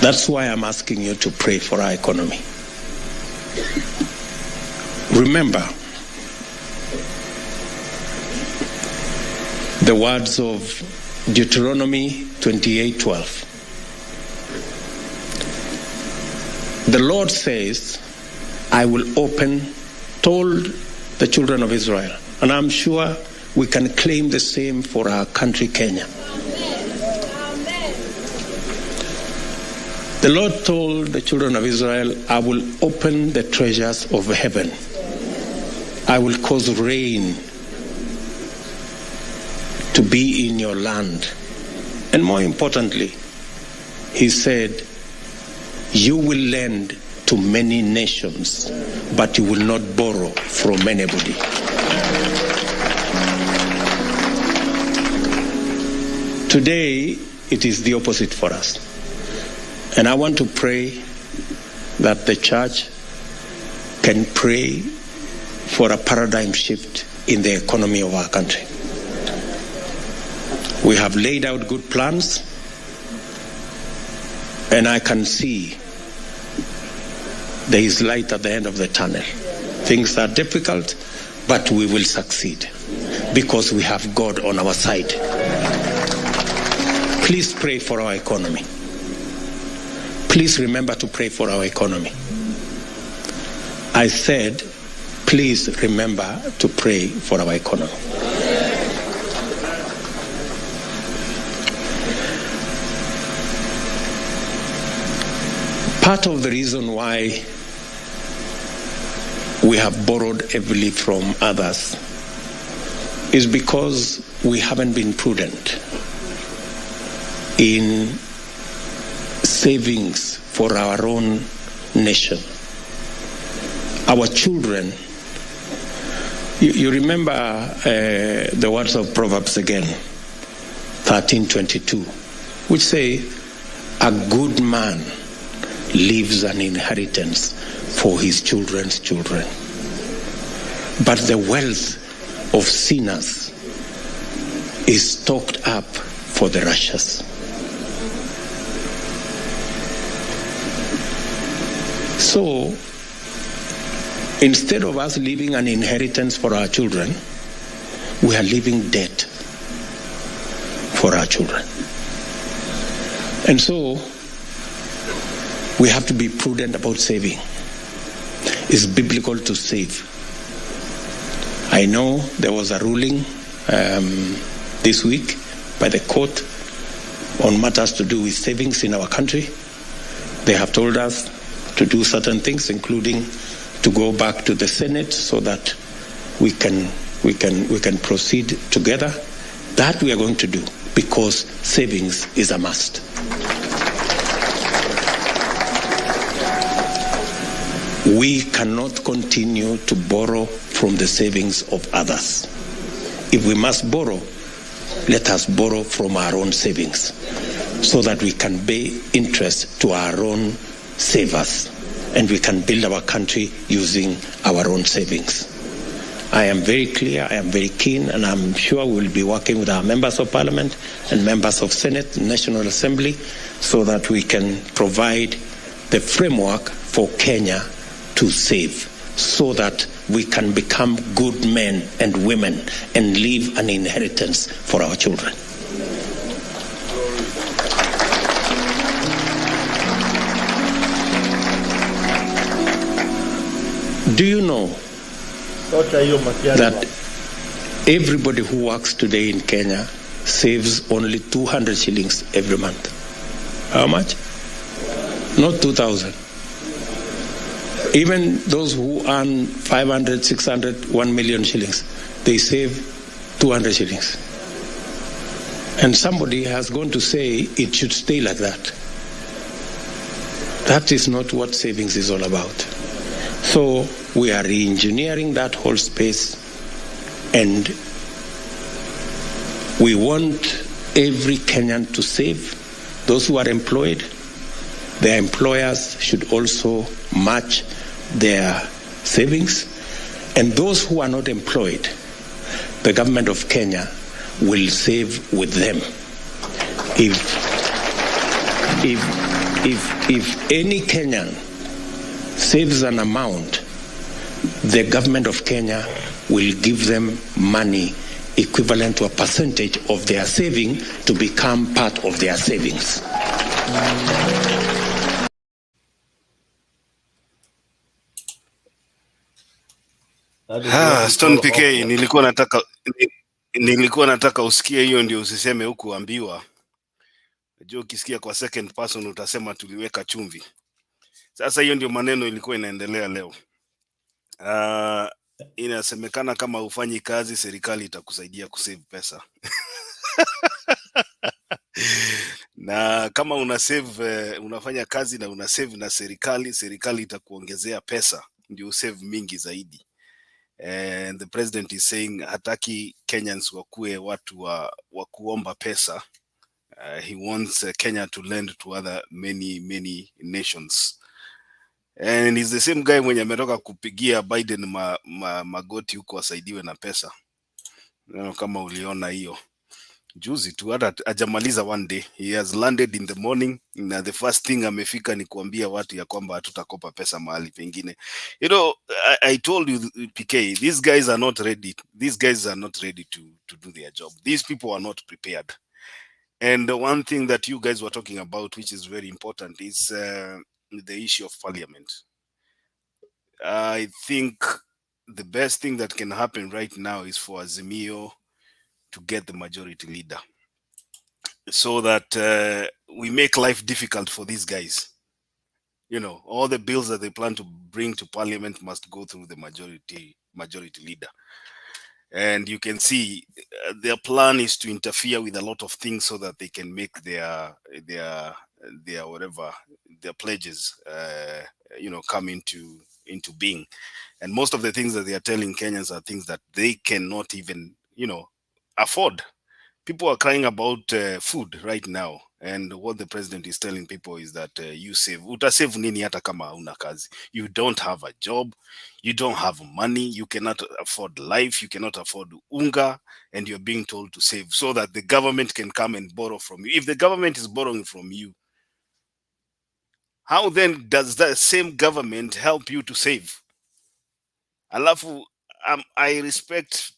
That's why I'm asking you to pray for our economy. Remember the words of Deuteronomy 28:12. The Lord says, I will open, told the children of Israel, and I'm sure we can claim the same for our country, Kenya. The Lord told the children of Israel, I will open the treasures of heaven. I will cause rain to be in your land. And more importantly, he said, you will lend to many nations, but you will not borrow from anybody. Today, it is the opposite for us. And I want to pray that the church can pray for a paradigm shift in the economy of our country. We have laid out good plans, and I can see there is light at the end of the tunnel. Things are difficult, but we will succeed because we have God on our side. Please pray for our economy. Please remember to pray for our economy. I said, please remember to pray for our economy. Part of the reason why we have borrowed heavily from others is because we haven't been prudent in savings for our own nation. Our children, you remember the words of Proverbs again, 13:22, which say, a good man leaves an inheritance for his children's children. But the wealth of sinners is stocked up for the righteous. So, instead of us leaving an inheritance for our children, we are leaving debt for our children. And so, we have to be prudent about saving. It's biblical to save. I know there was a ruling this week by the court on matters to do with savings in our country. They have told us to do certain things, including to go back to the Senate so that we can proceed together. That we are going to do because savings is a must. We cannot continue to borrow from the savings of others. If we must borrow, let us borrow from our own savings so that we can pay interest to our own savers and we can build our country using our own savings. I am very clear, I am very keen, and I'm sure we'll be working with our members of parliament and members of Senate, National Assembly, so that we can provide the framework for Kenya to save, so that we can become good men and women and leave an inheritance for our children. Do you know that everybody who works today in Kenya saves only 200 shillings every month? How much? Not 2,000. Even those who earn 500, 600, 1 million shillings, they save 200 shillings. And somebody has gone to say it should stay like that. That is not what savings is all about. So we are re-engineering that whole space, and we want every Kenyan to save. Those who are employed, their employers should also match their savings, and those who are not employed, the government of Kenya will save with them. If any Kenyan saves an amount, the government of Kenya will give them money equivalent to a percentage of their saving to become part of their savings. Stone PK, nilikuwa nataka usikie hiyo ndio usiseme huku ambiwa. Najua ukisikia kwa second person utasema tuliweka chumvi. Sasa hiyo ndio maneno ilikuwa inaendelea leo. Inasemekana kama ufanyi kazi serikali itakusaidia kusave pesa. Na kama unafanya kazi na unasave na serikali itakuongezea pesa ndio usave mingi zaidi. And the president is saying hataki Kenyans wakuwe watu wa kuomba pesa. He wants Kenya to lend to other many nations. And he's the same guy mwenye ametoka kupigia Biden magoti huko wasaidiwe na pesa. Kama uliona hiyo. juzi tu, hata ajamaliza one day. He has landed in the morning, na the first thing amefika ni kuambia watu ya kwamba hatutakopa pesa mahali pengine. You know, I told you, PK, these guys are not ready. These guys are not ready to do their job. These people are not prepared. And the one thing that you guys were talking about, which is very important, is the issue of parliament. I think the best thing that can happen right now is for Azimio to get the majority leader, so that we make life difficult for these guys. You know, all the bills that they plan to bring to parliament must go through the majority leader. And you can see their plan is to interfere with a lot of things so that they can make their whatever their pledges come into being. And most of the things that they are telling Kenyans are things that they cannot even afford. People are crying about food right now, and what the president is telling people is that you save, utasave nini hata kama hauna kazi. You don't have a job, you don't have money, you cannot afford life, you cannot afford unga, and you're being told to save so that the government can come and borrow from you. If the government is borrowing from you, how then does that same government help you to save? Alafu, I respect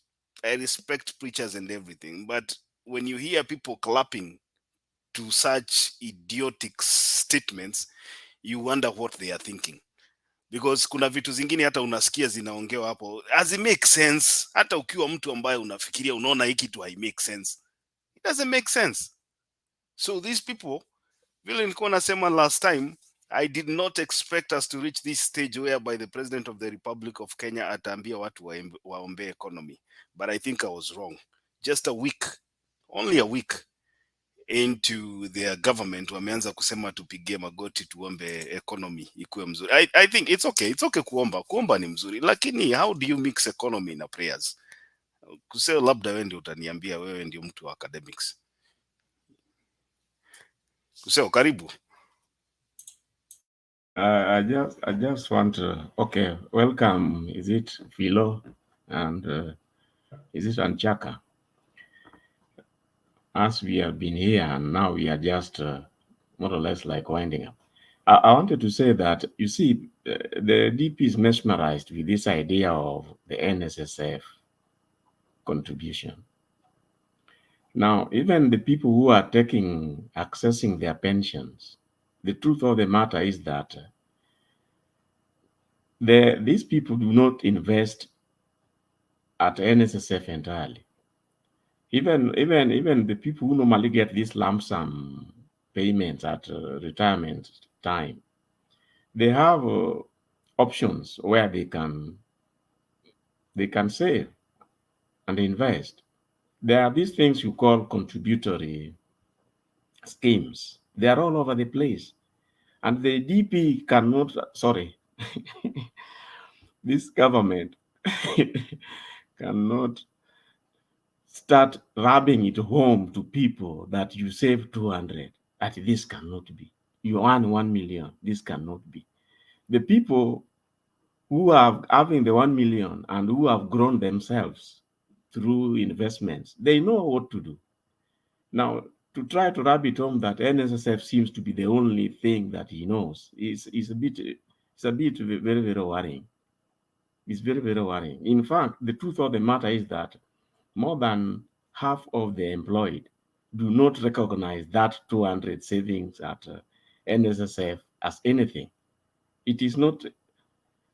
preachers and everything, but when you hear people clapping to such idiotic statements, you wonder what they are thinking, because kuna vitu zingine hata unasikia zinaongewa hapo as make sense. Hata ukiwa mtu ambaye unafikiria unaona hiki tu hai make sense, it doesn't make sense. So these people, vile nilikuwa nasema last time, I did not expect us to reach this stage whereby the president of the Republic of Kenya ataambia watu waombe economy, but I think I was wrong. Just a week, only a week into their government, wameanza kusema tupigie magoti tuombe economy ikuwe mzuri. I think it's okay kuomba ni mzuri, lakini how do you mix economy na prayers? Kusema labda wewe ndio utaniambia, wewe ndio mtu wa academics. Kusema karibu. I just want to, okay, welcome. Is it Philo and is it Anchaka? As we have been here and now we are just more or less like winding up. I wanted to say that, you see, the DP is mesmerized with this idea of the NSSF contribution. Now, even the people who are accessing their pensions, the truth of the matter is that these people do not invest at NSSF entirely. Even the people who normally get these lump sum payments at retirement time, they have options where they can save and invest. There are these things you call contributory schemes. They are all over the place. And the DP cannot, sorry, this government cannot start rubbing it home to people that you save 200. That this cannot be. You earn 1 million. This cannot be. The people who are having the 1 million and who have grown themselves through investments, they know what to do. Now, to try to rub it home that NSSF seems to be the only thing that he knows is a bit very, very worrying. It's very, very worrying. In fact, the truth of the matter is that more than half of the employed do not recognize that 200 savings at NSSF as anything. It is not.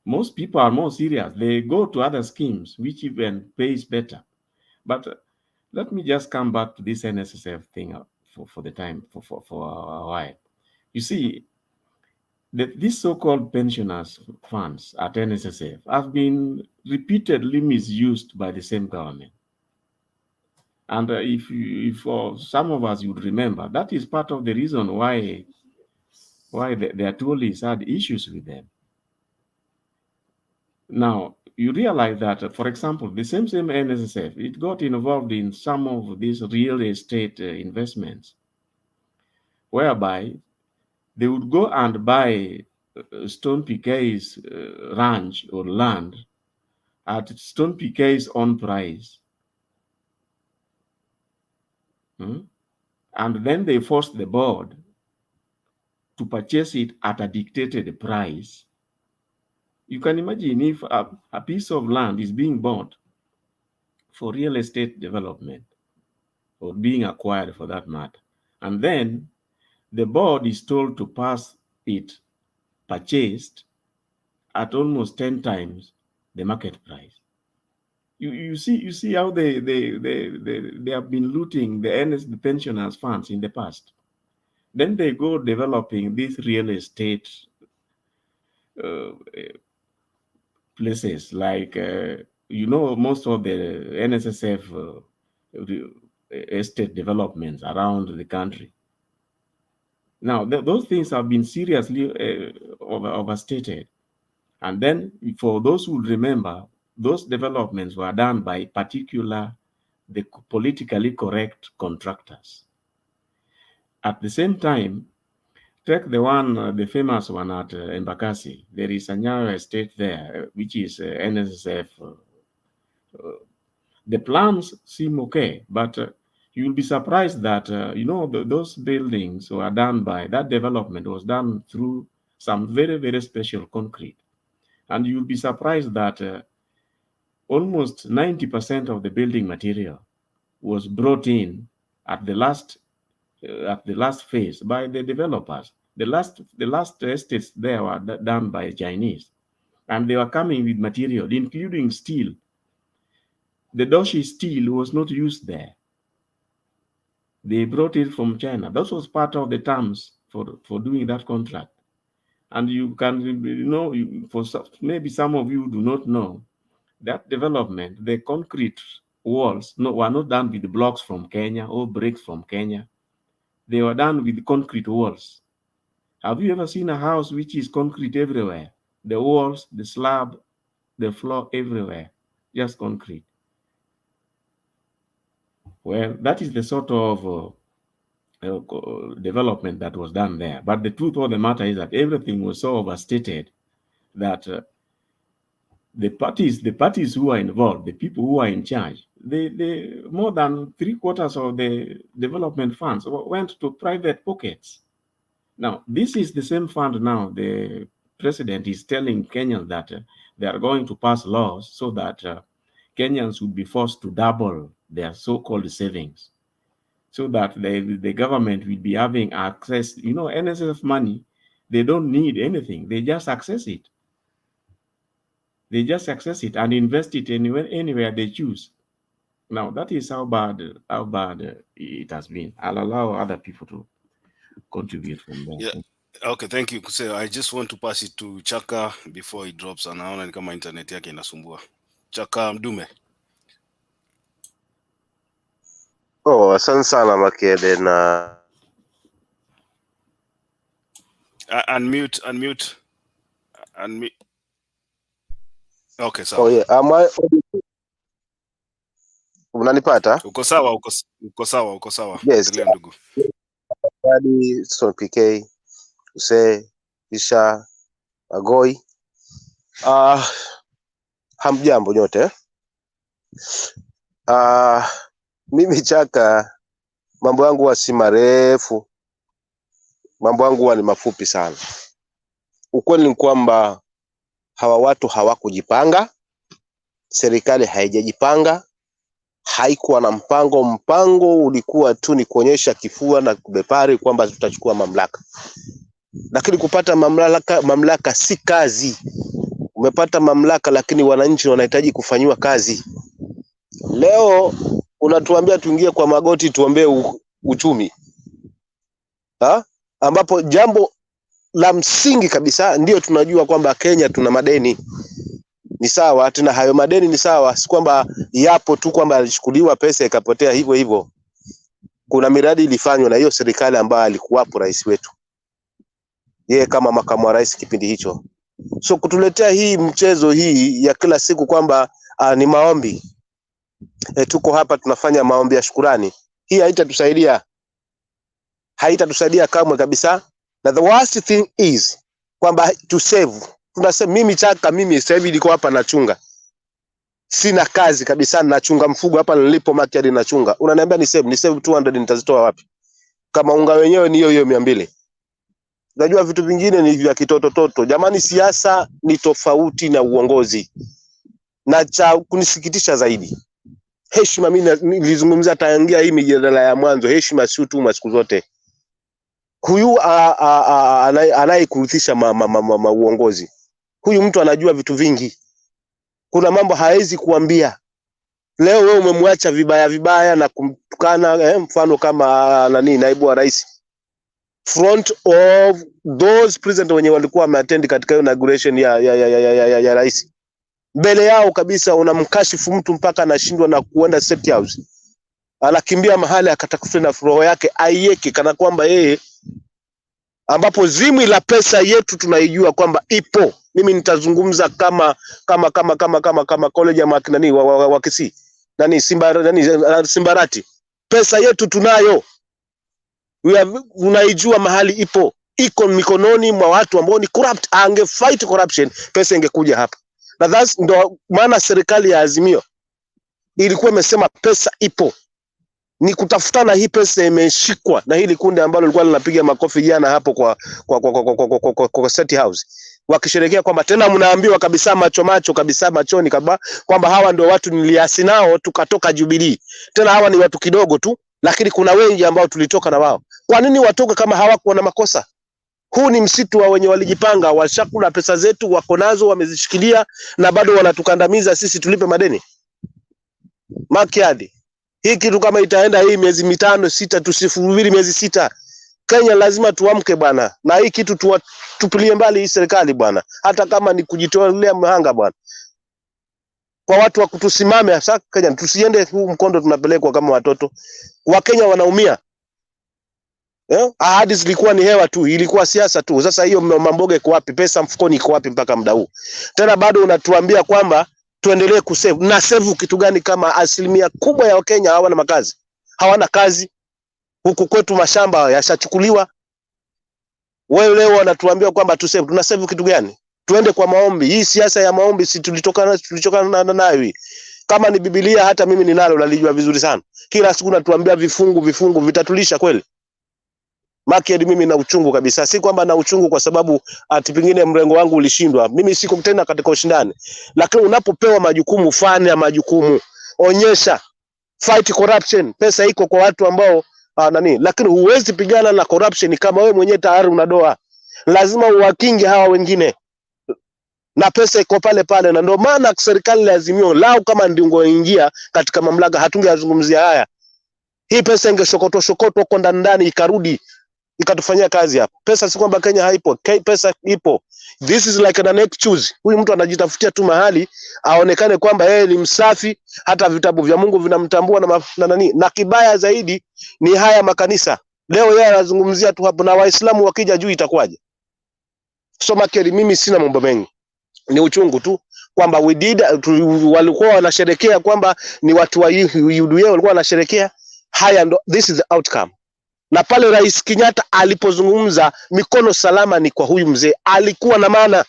Most people are more serious. They go to other schemes, which even pays better. But let me just come back to this NSSF thing for the time, for a while. You see, these so-called pensioners funds at NSSF have been repeatedly misused by the same government. And if for some of us you would remember, that is part of the reason why the Atuolis had issues with them. Now, you realize that, for example, the same NSSF, it got involved in some of these real estate investments, whereby they would go and buy Stone PK's ranch or land at Stone PK's own price. And then they forced the board to purchase it at a dictated price. You can imagine if a piece of land is being bought for real estate development, or being acquired for that matter, and then the board is told to pass it purchased at almost 10 times the market price. You see how they have been looting the pensioners' funds in the past. Then they go developing these real estate places like most of the NSSF estate developments around the country. Now those things have been seriously overstated, and then for those who remember, those developments were done by the politically correct contractors. At the same time, take the famous one at Embakasi. There is a Nyayo estate there, which is NSSF. The plans seem okay, but you'll be surprised that, those buildings were done that development was done through some very, very special concrete. And you'll be surprised that almost 90% of the building material was brought in at the last phase by the developers. The last estates there were done by Chinese, and they were coming with material, including steel. The Doshi steel was not used there. They brought it from China. That was part of the terms for doing that contract. And you can, maybe some of you do not know, that development, the concrete walls were not done with blocks from Kenya or bricks from Kenya. They were done with concrete walls. Have you ever seen a house which is concrete everywhere? The walls, the slab, the floor, everywhere, just concrete. Well, that is the sort of development that was done there. But the truth of the matter is that everything was so overstated that the parties who are involved, the people who are in charge, they more than 3/4 of the development funds went to private pockets. Now, this is the same fund now. The president is telling Kenyans that they are going to pass laws so that Kenyans would be forced to double their so-called savings, so that the government will be having access. NSF money, they don't need anything. They just access it. They just access it and invest it anywhere they choose. Now, that is how bad it has been. I'll allow other people to contribute from there. Yeah. Okay, thank you. So I just want to pass it to Chaka before he drops. Anaona ni kama internet yake inasumbua. Chaka Mdume. Asante sana Makede na Unmute. Okay, sawa. Yeah. Unanipata? Uko sawa. Yes. Endelea ndugu. Hadi Son PK, Use, Isha, Agoi. Hamjambo nyote. Mimi Chaka, mambo yangu huwa si marefu. Mambo yangu huwa ni mafupi sana. Ukweli ni kwamba hawa watu hawakujipanga. Serikali haijajipanga. Haikuwa na mpango ulikuwa tu ni kuonyesha kifua na kubepari kwamba tutachukua mamlaka. Lakini kupata mamlaka si kazi. Umepata mamlaka lakini wananchi wanahitaji kufanywa kazi. Leo unatuambia tuingie kwa magoti tuombee uchumi. Ambapo jambo la msingi kabisa, ndio tunajua kwamba Kenya tuna madeni. Ni sawa, tuna hayo madeni ni sawa, si kwamba yapo tu kwamba alichukuliwa pesa ikapotea hivyo. Kuna miradi ilifanywa na hiyo serikali ambayo alikuwapo rais wetu. Yeye kama makamu wa rais kipindi hicho. So kutuletea hii mchezo hii ya kila siku kwamba ni maombi. Tuko hapa tunafanya maombi ya shukrani. Hii haitatusaidia kamwe kabisa. Na the worst thing is kwamba to save. Tunasema mimi Chaka, mimi sasa hivi niko hapa nachunga. sina kazi kabisa, nachunga mfugo hapa nilipo Makiadi nachunga. Unaniambia ni save 200 nitazitoa wapi? Kama unga wenyewe ni hiyo 200. Unajua vitu vingine ni vya kitoto. Jamani, siasa ni tofauti na uongozi. Na cha kunisikitisha zaidi, heshima, mimi nilizungumza tangia hii mijadala ya mwanzo, heshima si tu siku zote. Huyu anayekuhusisha uongozi, huyu mtu anajua vitu vingi. Kuna mambo haezi kuambia. Leo wewe umemwacha vibaya na kumtukana, mfano kama naibu wa rais, front of those president wenye walikuwa wameattend katika inauguration ya rais. Mbele yao kabisa unamkashifu mtu mpaka anashindwa na kuenda State House. Anakimbia mahali akatafuta na roho yake aiweke kana kwamba yeye, ambapo zimwi la pesa yetu tunaijua kwamba ipo. Mimi nitazungumza kama college ya makinani wa Kisii. Simbarati. Pesa yetu tunayo. Unaijua mahali ipo. Iko mikononi mwa watu ambao ni corrupt. Ange fight corruption, pesa ingekuja hapa. Na that's ndo maana serikali ya Azimio ilikuwa imesema pesa ipo. Ni kutafutana hii pesa imeshikwa na hili kundi ambalo lilikuwa linapiga makofi jana hapo kwa State House. Wakisherehekea kwamba tena mnaambiwa kabisa macho kabisa machoni kwamba hawa ndio watu niliasi nao tukatoka Jubilee. Tena hawa ni watu kidogo tu, lakini kuna wengi ambao tulitoka na wao. Kwa nini watoke kama hawakuwa na makosa? Huu ni msitu wa wenye walijipanga, washakula pesa zetu, wako nazo, wamezishikilia na bado wanatukandamiza sisi tulipe madeni. Makiadi, hii kitu kama itaenda hii miezi 5 6, tusifubiri miezi 6. Kenya lazima tuamke bwana. Na hii kitu tupilie mbali hii serikali bwana. Hata kama ni kujitolea mhanga bwana. Kwa watu wa kutusimame hasa Kenya, tusiende huu mkondo tunapelekwa kama watoto. Wakenya wanaumia. Ahadi zilikuwa ni hewa tu, ilikuwa siasa tu. Sasa hiyo mamboga iko wapi? Pesa mfukoni iko wapi mpaka muda huu? Tena bado unatuambia kwamba tuendelee kusave. Na save kitu gani kama asilimia kubwa ya Wakenya hawana makazi? Hawana kazi. Huku kwetu mashamba yashachukuliwa. Wewe leo wanatuambia kwamba tusave. Tuna save kitu gani? Tuende kwa maombi. Hii siasa ya maombi si tulitokana nayo. Kama ni Biblia hata mimi ninalo nalijua vizuri sana. Kila siku natuambia vifungu vitatulisha kweli? Makiadi, mimi na uchungu kabisa. Si kwamba na uchungu kwa sababu ati pengine mrengo wangu ulishindwa. Mimi siko tena katika ushindani. Lakini unapopewa majukumu, fanya majukumu. Onyesha. Fight corruption. Pesa iko kwa watu ambao lakini huwezi pigana na corruption kama wewe mwenyewe tayari unadoa. Lazima uwakinge hawa wengine. Na pesa iko pale na ndio maana serikali lazimio lao kama ndio ngoingia katika mamlaka hatungezungumzia haya. Hii pesa ingeshokotwa huko ndani ikarudi ikatufanyia kazi hapa. Pesa si kwamba Kenya haipo. Pesa ipo. This is like an excuse. Huyu mtu anajitafutia tu mahali aonekane kwamba yeye ni msafi, hata vitabu vya Mungu vinamtambua na kibaya zaidi ni haya makanisa. Leo yeye anazungumzia tu hapo, na Waislamu wakija juu itakuwaje? So Makiadi, mimi sina mambo mengi. Ni uchungu tu kwamba walikuwa wanasherekea kwamba ni watu wa UDA walikuwa wanasherekea. Haya ndo, this is the outcome. Na pale Rais Kenyatta alipozungumza mikono salama ni kwa huyu mzee, alikuwa na maana.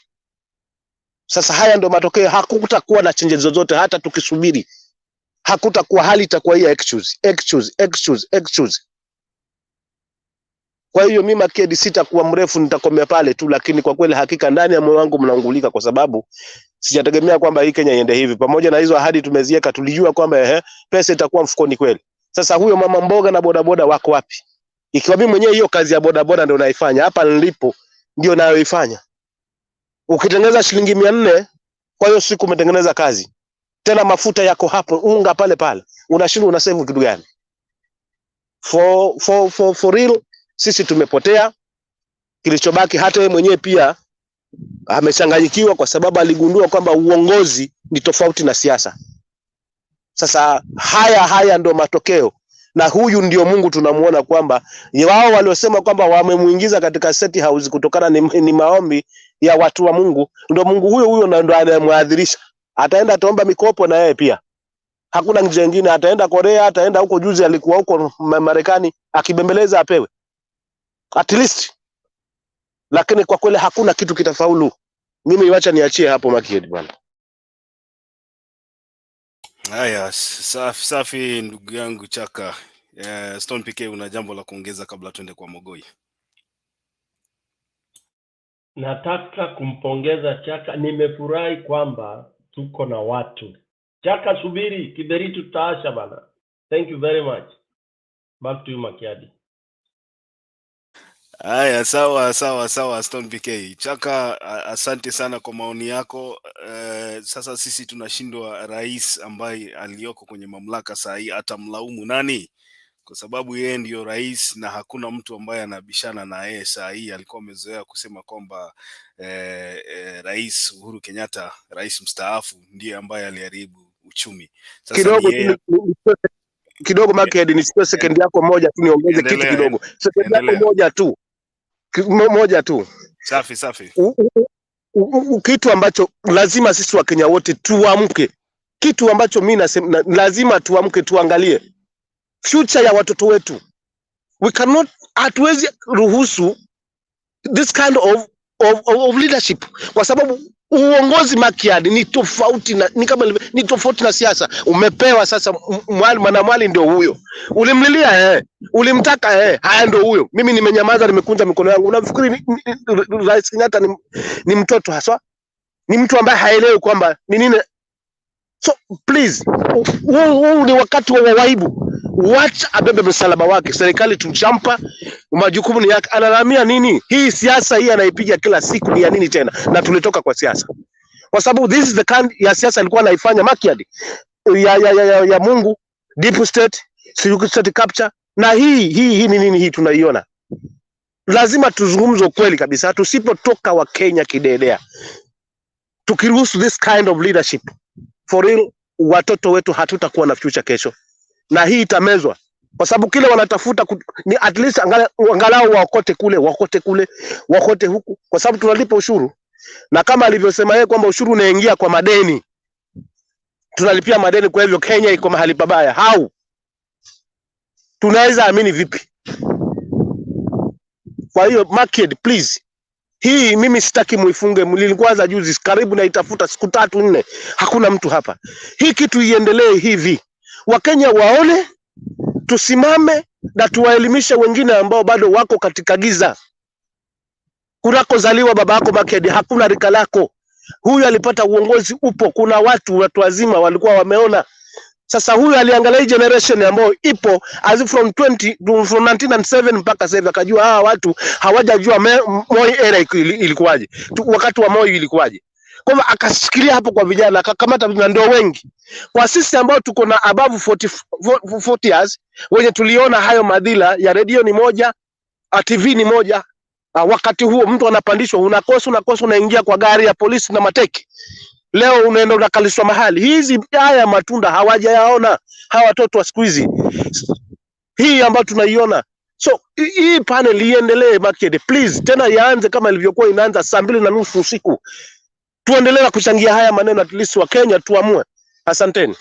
Sasa haya ndo matokeo. Hakutakuwa na changes zozote hata tukisubiri. Hakutakuwa, hali itakuwa hii excuse. Kwa hiyo mimi Makiadi sitakuwa mrefu, nitakomea pale tu, lakini kwa kweli hakika ndani ya moyo wangu mnaungulika kwa sababu sijategemea kwamba hii Kenya iende hivi. Pamoja na hizo ahadi tumeziweka, tulijua kwamba pesa itakuwa mfukoni kweli. Sasa huyo mama mboga na bodaboda wako wapi? Ikiwa mimi mwenyewe hiyo kazi ya bodaboda ndio naifanya, hapa nilipo ndio nayoifanya. Ukitengeneza shilingi 400 kwa hiyo siku umetengeneza kazi. Tena mafuta yako hapo, unga pale. Unashinda una save kitu gani? For real, sisi tumepotea. Kilichobaki hata yeye mwenyewe pia amechanganyikiwa kwa sababu aligundua kwamba uongozi ni tofauti na siasa. Sasa haya ndo matokeo. Na huyu ndio Mungu tunamuona kwamba wao waliosema kwamba wamemuingiza katika State House kutokana ni maombi ya watu wa Mungu. Ndio Mungu huyo ndo anayemwadhirisha. Ataenda ataomba mikopo na yeye pia. Hakuna njia nyingine, ataenda Korea, ataenda huko, juzi alikuwa huko Marekani akibembeleza apewe. At least. Lakini kwa kweli hakuna kitu kitafaulu. Mimi wacha niachie hapo Makiadi bwana. Haya, safi ndugu yangu Chaka. Stone PK, una jambo la kuongeza kabla tuende kwa Mogoi? Nataka kumpongeza Chaka, nimefurahi kwamba tuko na watu. Chaka, subiri Kiberitu tutaasha bana. Thank you very much. Back to you Makiadi. Haya, sawa Stone PK. Chaka, asante sana kwa maoni yako. Sasa sisi tunashindwa rais ambaye aliyoko kwenye mamlaka saa hii atamlaumu nani? Kwa sababu yeye ndio rais na hakuna mtu ambaye anabishana na yeye saa hii. Alikuwa amezoea kusema kwamba Rais Uhuru Kenyatta, rais mstaafu, ndiye ambaye aliharibu uchumi. Sasa Kidogo ni yeye. Kidogo Market, nichukue second yako moja tu niongeze kitu kidogo. Second yako moja tu. Safi. Kitu ambacho lazima sisi wa Kenya wote tuamke. Kitu ambacho mimi nasema lazima tuamke, tuangalie future ya watoto wetu. We cannot, hatuwezi ruhusu this kind of leadership, kwa sababu uongozi Makiadi ni tofauti na ni tofauti na siasa. Umepewa sasa mwanamwali ndio huyo. Ulimlilia ulimtaka haya ndio huyo. Mimi nimenyamaza, nimekunja mikono yangu. Unafikiri Rais Kenyatta ni mtoto haswa? Ni mtu ambaye haelewi kwamba ni nini. So please, huu ni wakati wa waibu. Wacha abebe msalaba wake. Serikali tumchampa, majukumu ni yake. Analamia nini? Hii siasa hii anaipiga kila siku ni ya nini tena? Na tulitoka kwa siasa. Kwa sababu this is the kind ya siasa alikuwa anaifanya Makiadi. Ya Mungu, deep state, secret state capture, na hii ni nini hii tunaiona? Lazima tuzungumze kweli kabisa. Tusipotoka wa Kenya kidedea, tukiruhusu this kind of leadership, for real, watoto wetu hatutakuwa na future kesho. Na hii itamezwa, kwa sababu kile wanatafuta ni at least angalau wakote huku, kwa sababu tunalipa ushuru. Na kama alivyosema yeye kwamba ushuru unaingia kwa madeni, tunalipia madeni, kwa hivyo Kenya iko mahali pabaya. How tunaweza amini vipi? Kwa hiyo Market, please, hii mimi sitaki muifunge. Mlilikuanza juzi, karibu na itafuta siku 3-4, hakuna mtu hapa. Hii kitu iendelee hivi, Wakenya waone, tusimame na tuwaelimishe wengine ambao bado wako katika giza. Kunakozaliwa baba yako Market, hakuna rika lako. Huyu alipata uongozi upo, kuna watu wazima walikuwa wameona. Sasa huyu aliangalia hii generation ambayo ipo as from 1997 mpaka sasa, akajua hawa watu hawajajua Moi era ilikuwaje, wakati wa Moi ilikuwaje. Kwa hivyo akashikilia hapo kwa vijana, akakamata vijana ndio wengi. Kwa sisi ambao tuko na above 40 years, wenye tuliona hayo madhila ya redio ni moja, TV ni moja. Wakati huo mtu anapandishwa, unakosa unaingia kwa gari ya polisi na mateki. Leo unaenda unakalishwa mahali. Haya matunda hawajayaona hawa watoto wa siku hizi. Hii ambayo tunaiona. So hii panel iendelee Market, please, tena yaanze kama ilivyokuwa inaanza 2:30 usiku. Tuendelee kuchangia haya maneno, at least wa Kenya tuamue. Asanteni.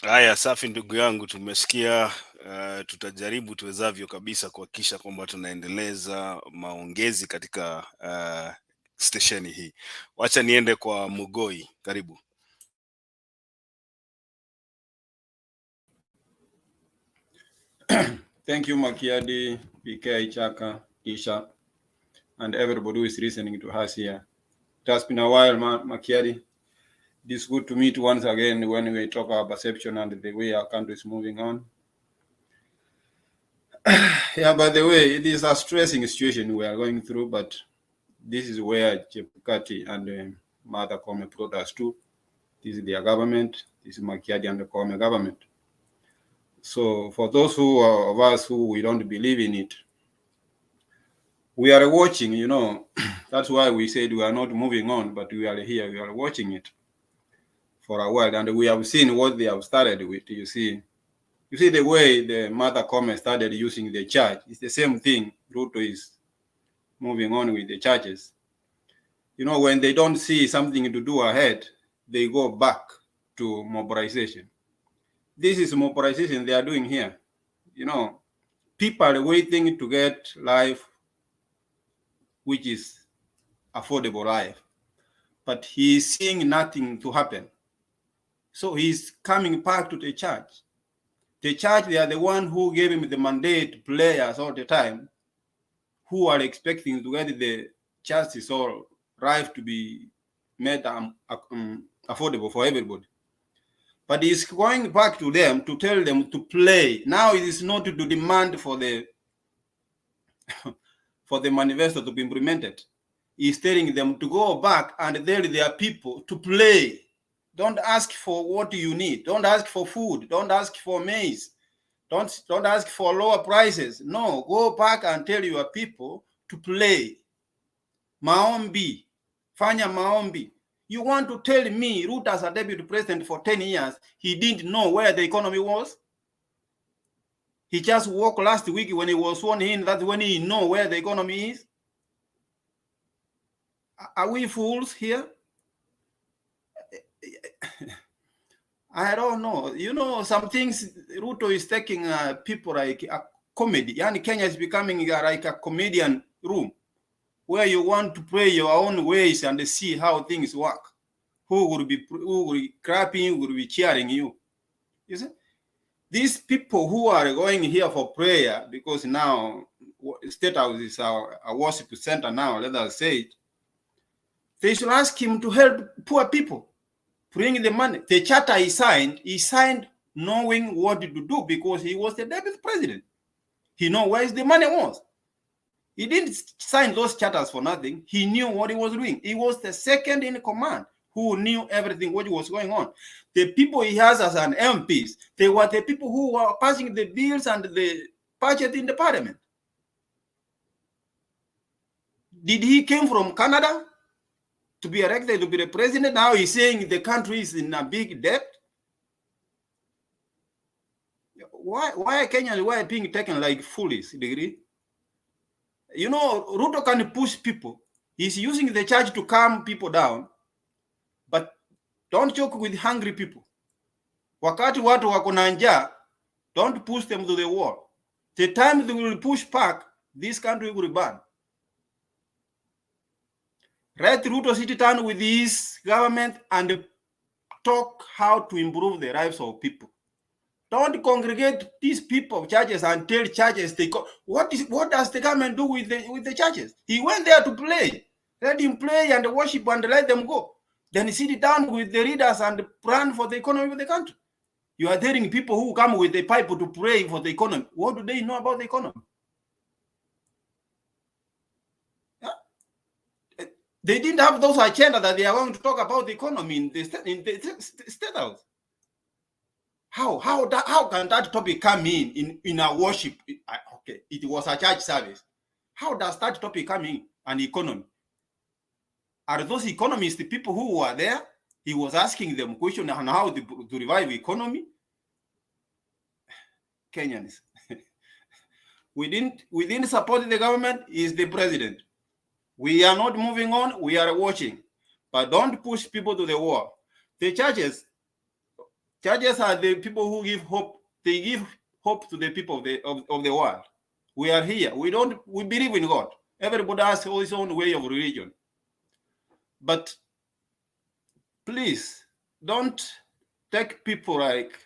Haya, safi ndugu yangu, tumesikia. Tutajaribu tuwezavyo kabisa kuhakikisha kwamba tunaendeleza maongezi katika stesheni hii. Wacha niende kwa Mogoi, karibu. Thank you Makiadi, PK, Chaka, Isha, and everybody who is listening to us here. It has been a while, Makiadi. It is good to meet once again when we talk about perception and the way our country is moving on. Yeah, by the way, it is a stressing situation we are going through, but this is where Chebukati and Martha Koome brought us to. This is their government. This is Makiadi and the Koome government. So for those of us who we don't believe in it, we are watching, that's why we said we are not moving on, but we are here, we are watching it for a while, and we have seen what they have started with. You see the way the Martha Koome started using the church. It's the same thing Ruto is moving on with the churches. When they don't see something to do ahead, they go back to mobilization. This is mobilization they are doing here. People are waiting to get life which is affordable life. but he is seeing nothing to happen. So he's coming back to the church. The church, they are the one who gave him the mandate to players all the time, who are expecting to get the justice or right to be made affordable for everybody. But he's going back to them to tell them to play. Now it is not to demand for the for the manifesto to be implemented. He's telling them to go back and tell their people to play. Don't ask for what you need. Don't ask for food. Don't ask for maize. Don't ask for lower prices. No, go back and tell your people to play. Maombi. Fanya maombi. You want to tell me Ruto as a deputy president for 10 years, he didn't know where the economy was? He just woke last week when he was sworn in, that's when he know where the economy is? Are we fools here? I don't know. You know, some things Ruto is taking people like a comedy. And Kenya is becoming like a comedian room where you want to play your own ways and see how things work. Who will be clapping, who will be cheering you? You see? These people who are going here for prayer, because now State House is our worship center now, let us say it, they should ask him to help poor people, bring the money. The charter he signed knowing what to do because he was the deputy president. He knew where the money was. He didn't sign those charters for nothing. He knew what he was doing. He was the second in command who knew everything, what was going on. The people he has as an MPs, they were the people who were passing the bills and the budget in the parliament. Did he came from Canada to be elected to be the president? Now he's saying the country is in a big debt. Why are Kenyans being taken like foolish, degree? You know, Ruto can push people. He's using the church to calm people down, but don't joke with hungry people. Wakati watu wako na njaa, don't push them to the wall. The time they will push back, this country will burn. Let Ruto sit down with his government and talk how to improve the lives of people. Don't congregate these people, churches, and tell churches what does the government do with the churches? He went there to play. Let him play and worship and let them go. Then sit down with the leaders and plan for the economy of the country. You are telling people who come with the pipe to pray for the economy. What do they know about the economy? Yeah? They didn't have those agenda that they are going to talk about the economy in the State House. How can that topic come in our worship? Okay, it was a church service. How does that topic come in an economy? Are those economists the people who were there? He was asking them questions on how to revive economy. Kenyans, we didn't support the government. Is the president. We are not moving on. We are watching, but don't push people to the wall. The churches are the people who give hope. They give hope to the people of the world. We are here. We believe in God. Everybody has his own way of religion. But please don't take people like,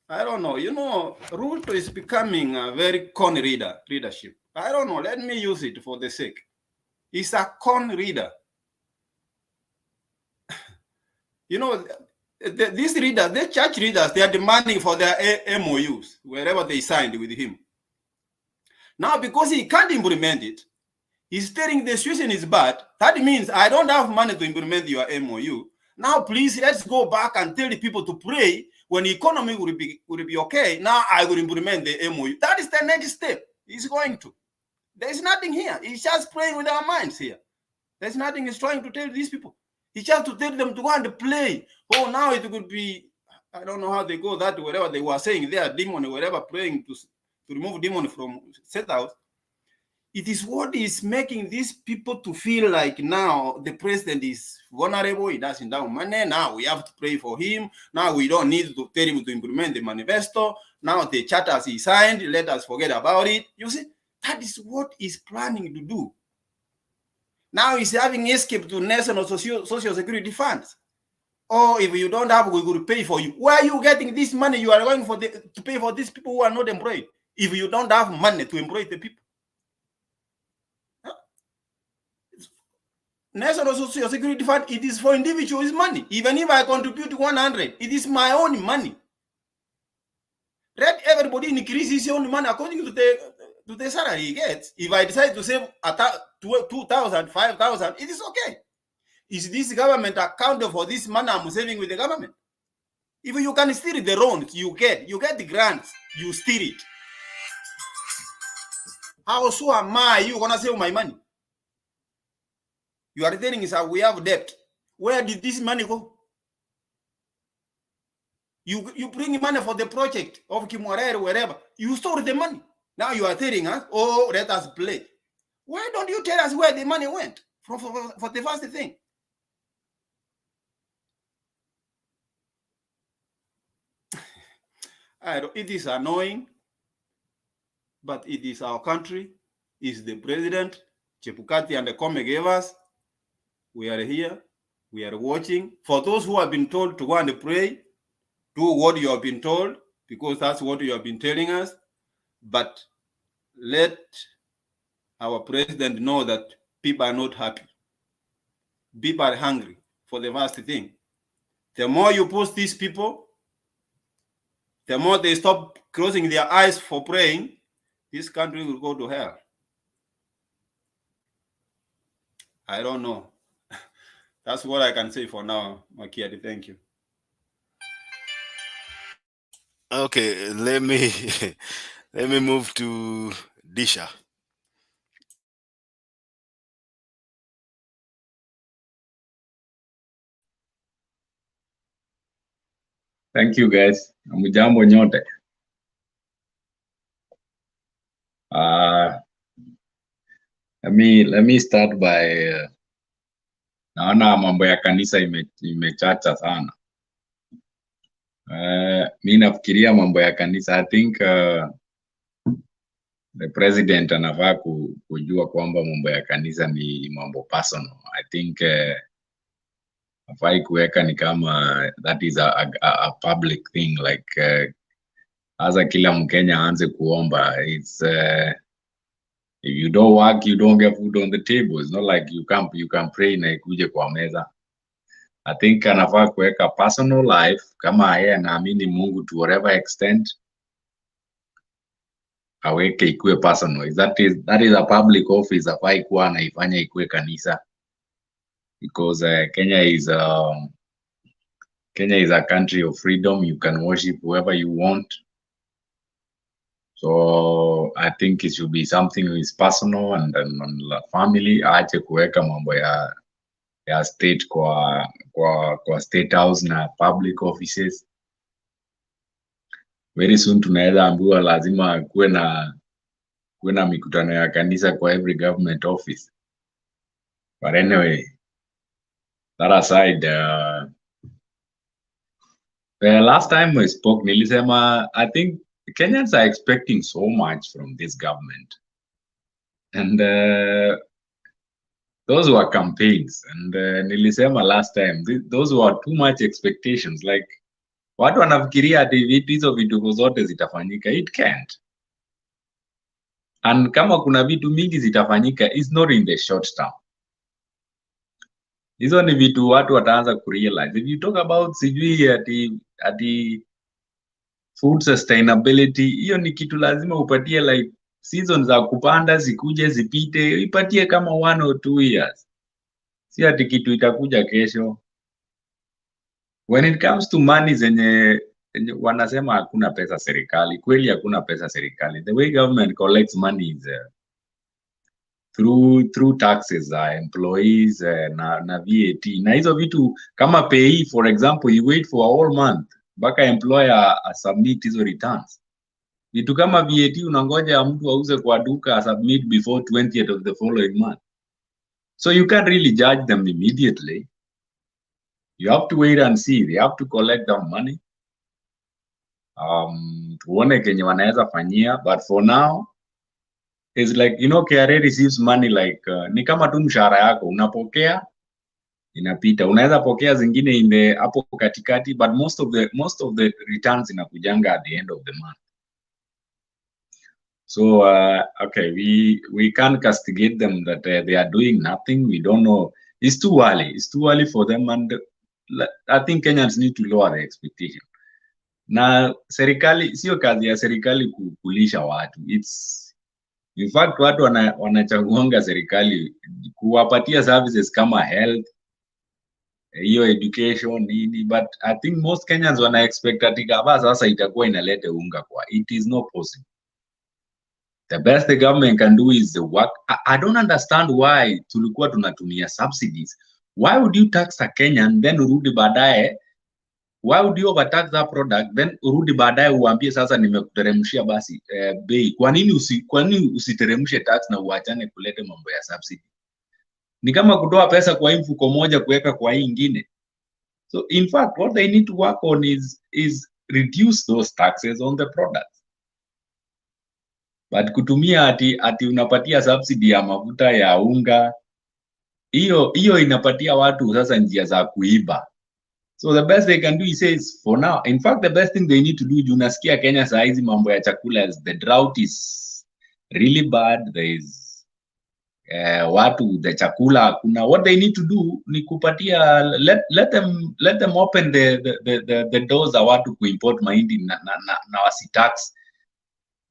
I don't know, you know, Ruto is becoming a very con leadership. I don't know, let me use it for the sake. He's a con leader. You know, these leaders, the church leaders, they are demanding for their M.O.Us, wherever they signed with him. Now, because he can't implement it, he's telling the situation is bad. That means I don't have money to implement your M.O.U. Now, please, let's go back and tell the people to pray. When the economy will be okay, now I will implement the M.O.U. That is the next step. He's going to. There's nothing here. He's just playing with our minds here. There's nothing he's trying to tell these people. He's just to tell them to go and play. Oh, now it could be, I don't know how they go that, whatever they were saying there, demon, whatever, praying to remove demon from State House. It is what is making these people to feel like now the president is vulnerable. He doesn't have money. Now we have to pray for him. Now we don't need to tell him to implement the manifesto. Now the charters he signed, let us forget about it. You see, that is what he's planning to do. Now he's having escape to national social security funds. Or if you don't have, we will pay for you. Where are you getting this money? You are going for to pay for these people who are not employed. If you don't have money to employ the people. National Social Security Fund, it is for individuals' money. Even if I contribute 100, it is my own money. Let everybody increase his own money according to the salary he gets. If I decide to save 2,000, 5,000, it is okay. Is this government accountable for this money I'm saving with the government? If you can steal the loans, you get the grants, you steal it. How so am I? You gonna save my money? You are telling us we have debt. Where did this money go? You bring money for the project of Kimwarere, wherever. You store the money. Now you are telling us, oh, let us play. Why don't you tell us where the money went for the first thing? It is annoying, but it is our country. It's the president, Chebukati and the Kome gave us. We are here. We are watching. For those who have been told to go and pray, do what you have been told, because that's what you have been telling us. But let our president know that people are not happy. People are hungry for the first thing. The more you push these people, the more they stop closing their eyes for praying, this country will go to hell. I don't know. That's what I can say for now, Makiadi. Thank you. Okay, let me move to Disha. Thank you guys. Mjambo nyote. Let me start by naona mambo ya kanisa imechacha sana. Mi nafikiria mambo ya kanisa, I think the president anafaa kujua kwamba mambo ya kanisa ni mambo personal. I think afai kuweka ni kama that is a public thing, like asa kila Mkenya aanze kuomba. It's if you don't work, you don't get food on the table. It's not like you can pray na ikuje kwa meza. I think anafaa kuweka personal life kama yeye anaamini Mungu to whatever extent, aweke ikue personal. That is a public office, afai kuwa anaifanya ikue kanisa, because Kenya is a country of freedom. You can worship whoever you want. So I think it should be something that is personal and family. Aache kuweka mambo ya state kwa state house na public offices. Very soon tunaweza ambiwa lazima kuwe na mikutano ya kanisa kwa every government office. But anyway, that aside, the last time we spoke, nilisema, I think Kenyans are expecting so much from this government. And those were campaigns. And nilisema last time, those were too much expectations. Like, watu wanafikiria ati hizo vitu zote zitafanyika. It can't. And kama kuna vitu mingi zitafanyika, it's not in the short term. Hizo ni vitu watu wataanza kurealize. If you talk about sijui ati food sustainability, hiyo ni kitu lazima upatie like seasons za kupanda zikuje zipite, ipatie kama 1 or 2 years. Si ati kitu itakuja kesho. When it comes to money zenye wanasema hakuna pesa serikali, kweli hakuna pesa serikali. The way government collects money is through taxes, employees na VAT. Na hizo vitu kama pay, for example, you wait for a whole month mpaka employer submit hizo returns. Vitu kama VAT unangoja mtu auze kwa duka submit before 20th of the following month. So you can't really judge them immediately. You have to wait and see. They have to collect their money. Tuone kenye wanaweza fanyia, but for now It's like, you know, KRA receives money like ni kama tu mshahara yako unapokea inapita, unaweza pokea zingine in the hapo katikati, but most of the returns inakujanga at the end of the month. So okay, we can't castigate them that they are doing nothing. We don't know. It's too early for them, and I think Kenyans need to lower the expectation. Na serikali sio kazi ya serikali kulisha watu. It's in fact watu wanachaguanga serikali kuwapatia services kama health, hiyo education nini, but I think most Kenyans wana expect ati kama sasa itakuwa inalete unga kwa. It is not possible. The best the government can do is the work. I don't understand why tulikuwa tunatumia subsidies. Why would you tax a Kenyan then urudi baadaye? Why would you overtax that product then urudi baadaye uambie sasa nimekuteremshia basi bei? Kwa nini usiteremshe tax na uachane kulete mambo ya subsidy? Ni kama kutoa pesa kwa mfuko moja kuweka kwa hii nyingine. So in fact what they need to work on is reduce those taxes on the products. But kutumia ati unapatia subsidy ya mafuta ya unga, hiyo inapatia watu sasa njia za kuiba. So the best they can do, he says, for now, in fact the best thing they need to do, unasikia Kenya saa hizi mambo ya chakula, the drought is really bad, there is watu the chakula kuna, what they need to do ni kupatia let them open the doors za watu kuimport mahindi na wasitax.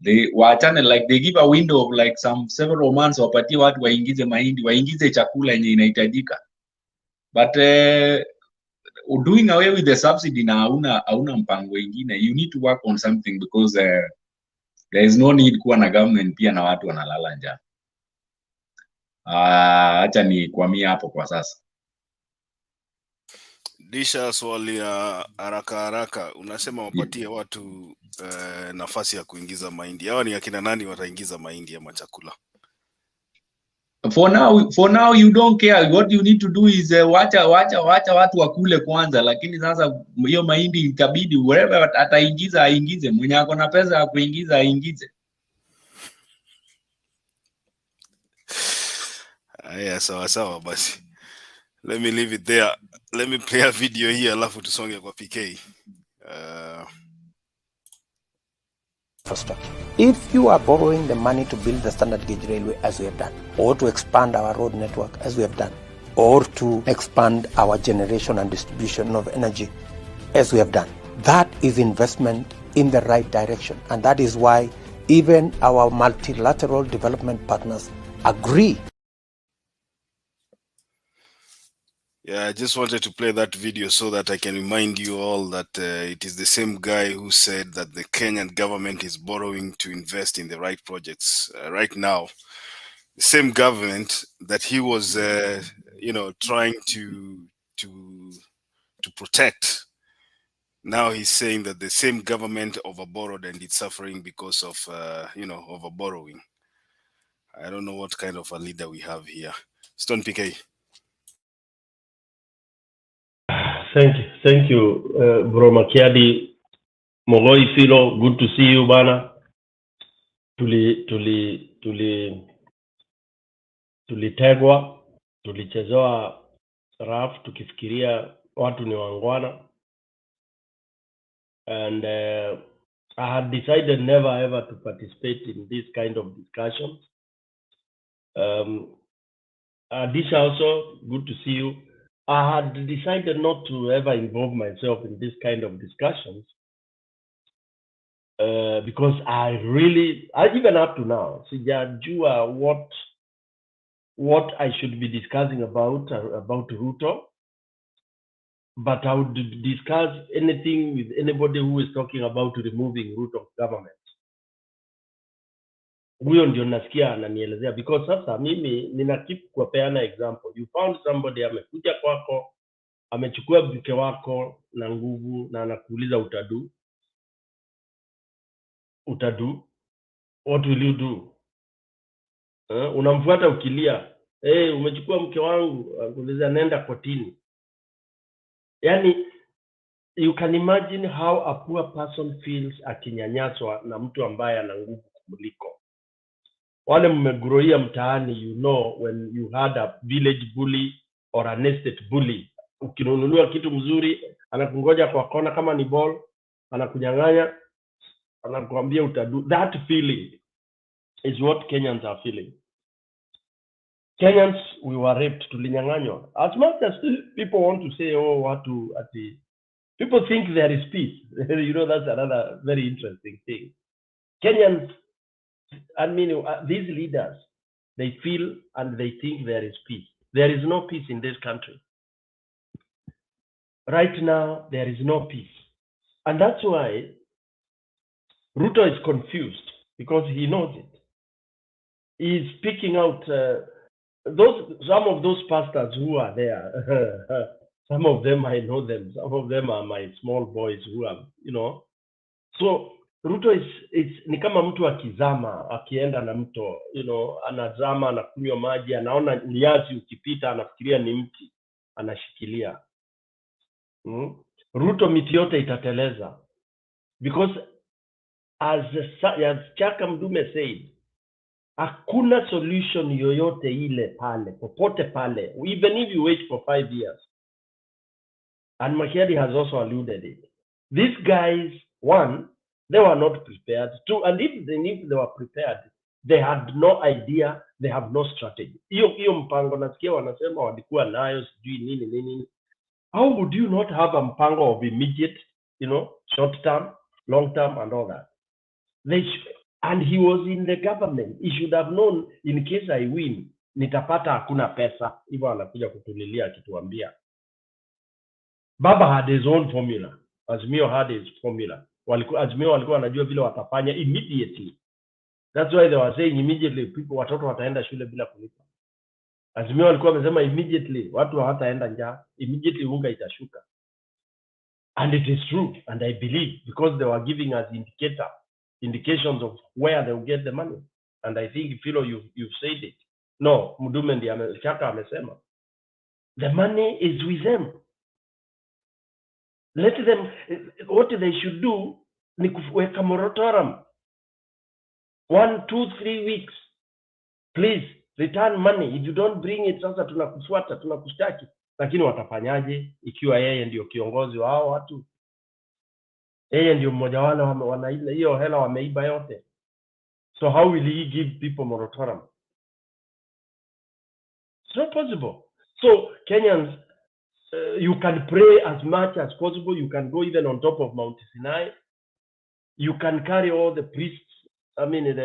They waachane, like they give a window of like several months, wapatie watu waingize mahindi, waingize chakula yenye inahitajika. But doing away with the subsidy na hauna mpango ingine, you need to work on something because there is no need kuwa na government pia na watu wanalala njaa. Acha ni kwamia hapo kwa sasa. Disha, swali ya haraka unasema wapatie watu nafasi ya kuingiza mahindi. Hawa ni akina nani wataingiza mahindi ama chakula? For now you don't care. What you need to do is wacha watu wakule kwanza, lakini sasa hiyo mahindi itabidi wherever ataingiza aingize, mwenye ako na pesa ya kuingiza aingize. Aya, sawa basi. Let me leave it there. Let me play a video here alafu tusonge kwa PK. Infrastructure. If you are borrowing the money to build the standard gauge railway as we have done, or to expand our road network as we have done, or to expand our generation and distribution of energy as we have done, that is investment in the right direction. And that is why even our multilateral development partners agree. Yeah, I just wanted to play that video so that I can remind you all that it is the same guy who said that the Kenyan government is borrowing to invest in the right projects right now. The same government that he was, trying to protect. Now he's saying that the same government overborrowed and it's suffering because of, overborrowing. I don't know what kind of a leader we have here. Stone PK. Thank you, Bro Makiadi. Mogoi Philo, good to see you, bana. Tulitegwa, tulichezewa raf, tukifikiria watu ni wangwana. And I had decided never ever to participate in this kind of discussions. Disha also, good to see you. I had decided not to ever involve myself in this kind of discussions because I even up to now, sijajua what I should be discussing about Ruto, but I would discuss anything with anybody who is talking about removing Ruto government. Huyo ndio nasikia ananielezea, because sasa mimi nina keep kupeana example. You found somebody amekuja kwako, amechukua mke wako na nguvu na anakuuliza utadu, what will you do? Unamfuata ukilia, umechukua mke wangu, anakuuliza nenda kotini. Yani you can imagine how a poor person feels akinyanyaswa na mtu ambaye ana nguvu kuliko. Wale mmegroia mtaani, you know when you had a village bully or an estate bully. Ukinunuliwa kitu mzuri, anakungoja kwa kona kama ni ball, anakunyang'anya, anakuambia utadu. That feeling is what Kenyans are feeling. Kenyans, we were raped, tulinyang'anywa. As much as people want to say, oh, watu ati, people think there is peace. You know, that's another very interesting thing. Kenyans, I mean, these leaders, they feel and they think there is peace. There is no peace in this country. Right now, there is no peace. And that's why Ruto is confused, because he knows it. He's picking out some of those pastors who are there. Some of them, I know them. Some of them are my small boys who are, you know. So Ruto is ni kama mtu akizama, akienda na mto, you know, anazama, anakunywa maji, anaona liazi ukipita, anafikiria ni mti, anashikilia. Ruto miti yote itateleza. Because as Chaka Mdume said, hakuna solution yoyote ile pale, popote pale, even if you wait for 5 years. And Makiadi has also alluded it. These guys, one, they were not prepared. Two, and if they were prepared, they had no idea, they have no strategy. Hiyo mpango nasikia wanasema walikuwa nayo sijui nini. How would you not have a mpango of immediate, you know, short term, long term, and all that? And he was in the government. He should have known, in case I win, nitapata hakuna pesa. Hivyo anakuja kutulilia akituambia. Baba had his own formula. Azimio had his formula. Azimio walikuwa wanajua vile watafanya immediately. That's why they were saying immediately people, watoto wataenda shule bila kulipa. Azimio walikuwa wamesema immediately watu hawataenda njaa, immediately unga itashuka. And it is true, and I believe, because they were giving us indications of where they will get the money. And I think, Philo, you've said it. No, Mdume ndiye Chaka amesema. The money is with them. Let them, what they should do ni kuweka moratorium. 1, 2, 3 weeks. Please, return money. If you don't bring it, sasa tunakufuata, tunakushtaki. Lakini watafanyaje ikiwa yeye ndio kiongozi wa hao watu? Yeye ndio mmoja wale wanaile hiyo hela wameiba yote. So how will he give people moratorium? It's not possible. So Kenyans, you can pray as much as possible. You can go even on top of Mount Sinai. You can carry all the priests, I mean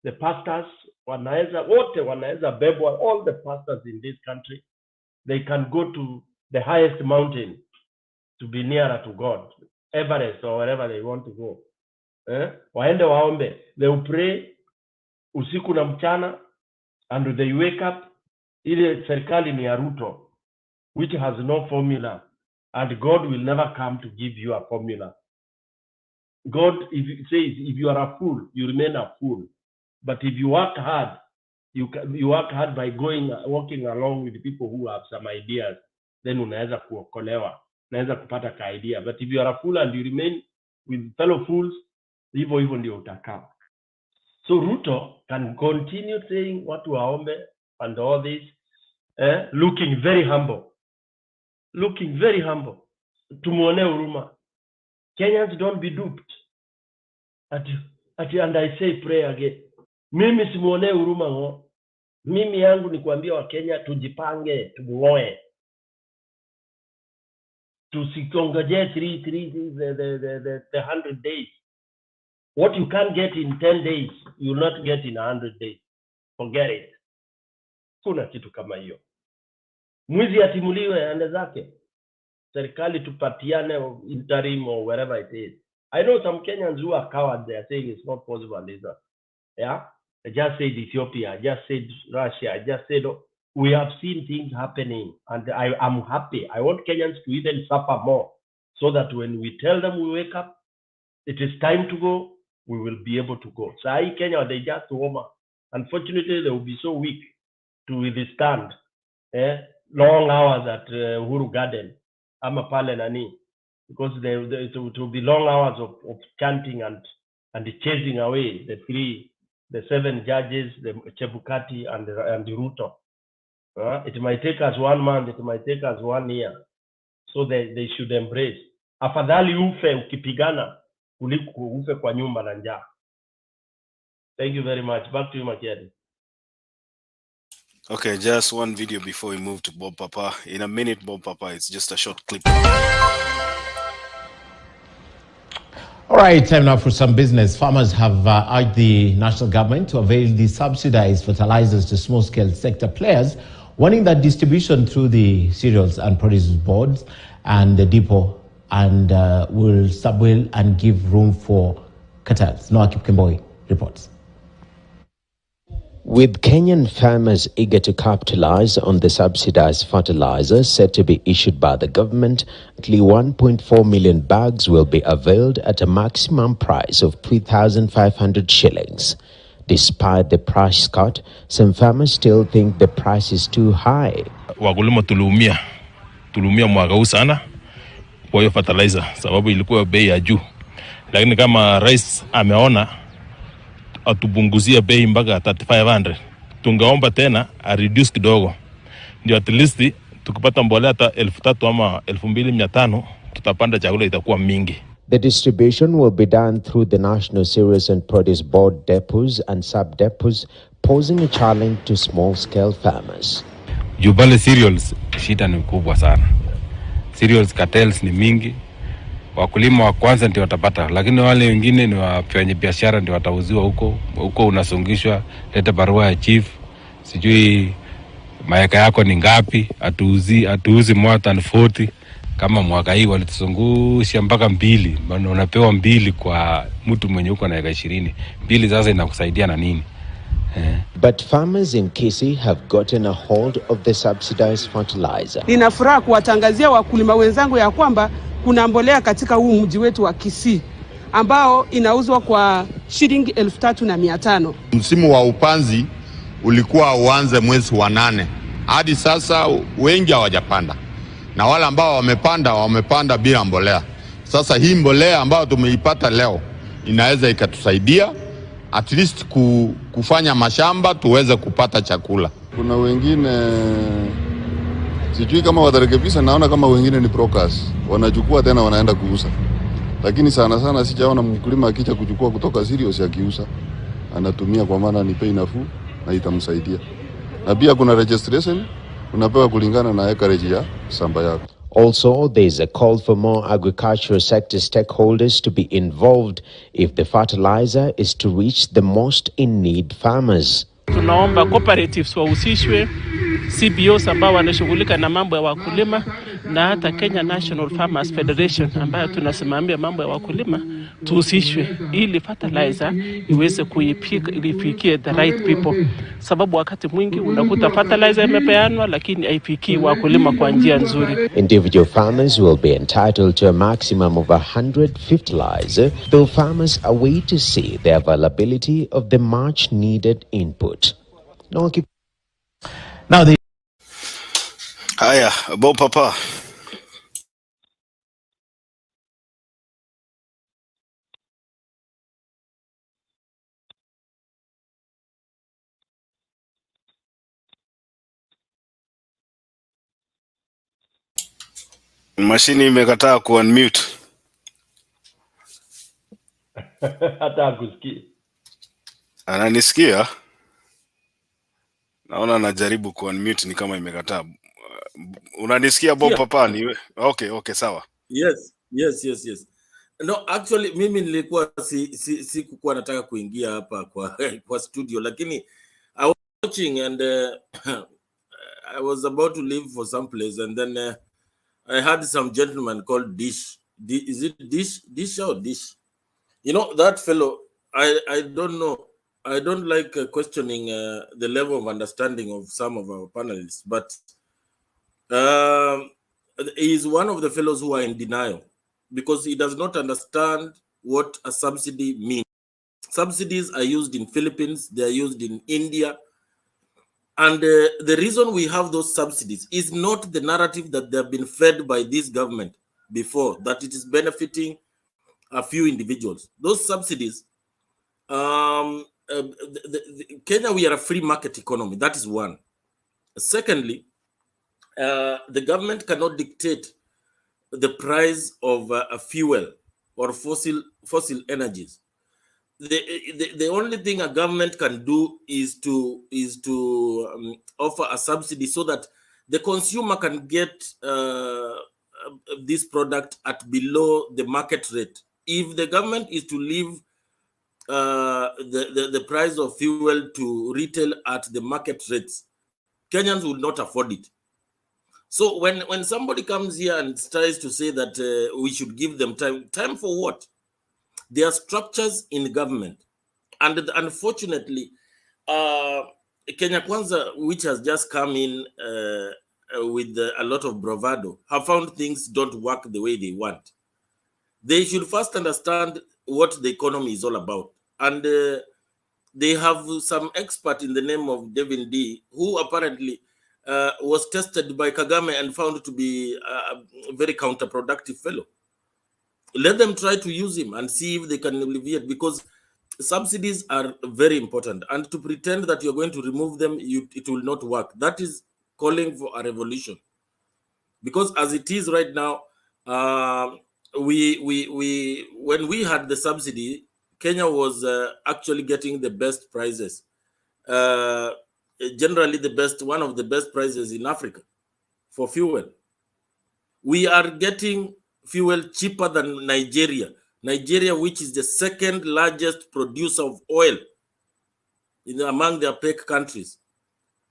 the pastors, wanaweza bebwa, all the pastors in this country. They can go to the highest mountain to be nearer to God, Everest or wherever they want to go. Waende waombe. They will pray usiku na mchana, and they wake up. Ile serikali ni ya Ruto, which has no formula, and God will never come to give you a formula. God, if it says, if you are a fool, you remain a fool. But if you work hard, you work hard by walking along with people who have some ideas, then unaweza kuokolewa, unaweza kupata ka idea. But if you are a fool and you remain with fellow fools, hivyo ndio utakaa. So Ruto can continue saying watu waombe and all this, looking very humble. Looking very humble. Tumuone huruma. Kenyans, don't be duped. And I say pray again. Mimi simuone huruma ngo. Mimi yangu ni kuambia wa Kenya tujipange, tumuoe. Tusikongoje the 100 days. What you can't get in 10 days, you will not get in 100 days. Forget it. Kuna kitu kama hiyo. Mwizi atimuliwe ande zake. Serikali tupatiane interim or wherever it is. I know some Kenyans who are cowards. They are saying it's not possible. Yeah, I just said Ethiopia. I just said Russia. I just said we have seen things happening, and I am happy. I want Kenyans to even suffer more, so that when we tell them we wake up, it is time to go, we will be able to go. So I Kenya, they just warm up. Unfortunately, they will be so weak to withstand long hours at Uhuru Garden. I'm a pale nani, because it will be long hours of chanting and chasing away the three the 7 judges, the Chebukati and the Ruto. It might take us 1 month, it might take us 1 year. So they should embrace. Afadhali ufe ukipigana kuliko ufe kwa nyumba na njaa. Thank you very much. Back to you, Makiadi. Okay, just one video before we move to Bob Papa. In a minute, Bob Papa, it's just a short clip. All right, time now for some business. Farmers have urged the national government to avail the subsidized fertilizers to small-scale sector players, warning that distribution through the cereals and produce boards and the depot and will subwheel and give room for cartels. Noah Kipkemboi reports. With Kenyan farmers eager to capitalize on the subsidized fertilizer set to be issued by the government, at least 1.4 million bags will be availed at a maximum price of 3,500 shillings. Despite the price cut, some farmers still think the price is too high. Wakulima tulumia mwaka huu sana kwa hiyo fertilizer sababu ilikuwa bei ya juu, lakini kama rais ameona atubunguzia bei mpaka 3500, tungeomba tena a reduce kidogo, ndio at least tukipata mbolea hata 3000 ama 2500 tutapanda chakula itakuwa mingi. The distribution will be done through the National Cereals and Produce Board depots and sub-depots, posing a challenge to small-scale farmers. Jubale cereals shida ni kubwa sana. Cereals cartels ni mingi. Wakulima wa kwanza ndio watapata, lakini wale wengine ni wafanya biashara ndio watauziwa huko unasungishwa, leta barua ya chief, sijui maeka yako ni ngapi, atuuzi more than 40. Kama mwaka hii walituzungusha mpaka 2, maana unapewa 2 kwa mtu mwenye uko na eka 20. 2 sasa inakusaidia na nini? But farmers in Kisii have gotten a hold of the subsidized fertilizer. Nina furaha kuwatangazia wakulima wenzangu ya kwamba kuna mbolea katika huu mji wetu wa Kisii ambao inauzwa kwa shilingi 3,500. Msimu wa upanzi ulikuwa uanze mwezi wa 8. Hadi sasa wengi hawajapanda. Na wale ambao wamepanda bila mbolea. Sasa hii mbolea ambayo tumeipata leo inaweza ikatusaidia at least kufanya mashamba tuweze kupata chakula. Kuna wengine sijui kama watarekebisha, naona kama wengine ni brokers, wanachukua tena wanaenda kuuza. Lakini sana sijaona mkulima akija kuchukua kutoka cereals akiuza, anatumia kwa maana ni bei nafuu na itamsaidia. Na pia kuna registration unapewa kulingana na acreage ya shamba yako. Also, there is a call for more agricultural sector stakeholders to be involved if the fertilizer is to reach the most in need farmers. Tunaomba cooperatives wahusishwe, CBOs ambao wanashughulika na mambo ya wakulima na hata Kenya National Farmers Federation ambayo tunasimamia mambo ya wakulima tuhusishwe ili fertilizer iweze kuifikia the right people, sababu wakati mwingi unakuta fertilizer imepeanwa lakini haifikii wakulima kwa njia nzuri. Individual farmers will be entitled to a maximum of 100 fertilizer, though farmers are waiting to see the availability of the much needed input. Now the Haya, Bob Papa. Mashini imekataa ku-unmute. Hata akusikia. Ananisikia? Naona anajaribu ku-unmute ni kama imekataa. Unanisikia Bob Papa? Okay, sawa. Yes. No, actually mimi nilikuwa sikuwa nataka kuingia hapa kwa studio, lakini I was watching and I was about to leave for some place and then I had some gentleman called Dish. Is it Dish or Dish? You know that fellow, I don't know. I don't like questioning the level of understanding of some of our panelists, but he is one of the fellows who are in denial because he does not understand what a subsidy means. Subsidies are used in Philippines, they are used in India. And the reason we have those subsidies is not the narrative that they have been fed by this government before, that it is benefiting a few individuals. Those subsidies Kenya, we are a free market economy. That is one. Secondly, the government cannot dictate the price of a fuel or fossil energies. The only thing a government can do is to offer a subsidy so that the consumer can get this product at below the market rate. If the government is to leave the price of fuel to retail at the market rates, Kenyans will not afford it. So when somebody comes here and tries to say that we should give them time for what? There are structures in government, and unfortunately, Kenya Kwanza, which has just come in with a lot of bravado, have found things don't work the way they want. They should first understand what the economy is all about, and they have some expert in the name of Devin D, who apparently was tested by Kagame and found to be a very counterproductive fellow. Let them try to use him and see if they can alleviate, because subsidies are very important, and to pretend that you're going to remove them, it will not work. That is calling for a revolution, because as it is right now, when we had the subsidy, Kenya was actually getting the best prices, generally one of the best prices in Africa for fuel. We are getting fuel cheaper than Nigeria, which is the second largest producer of oil among the OPEC countries.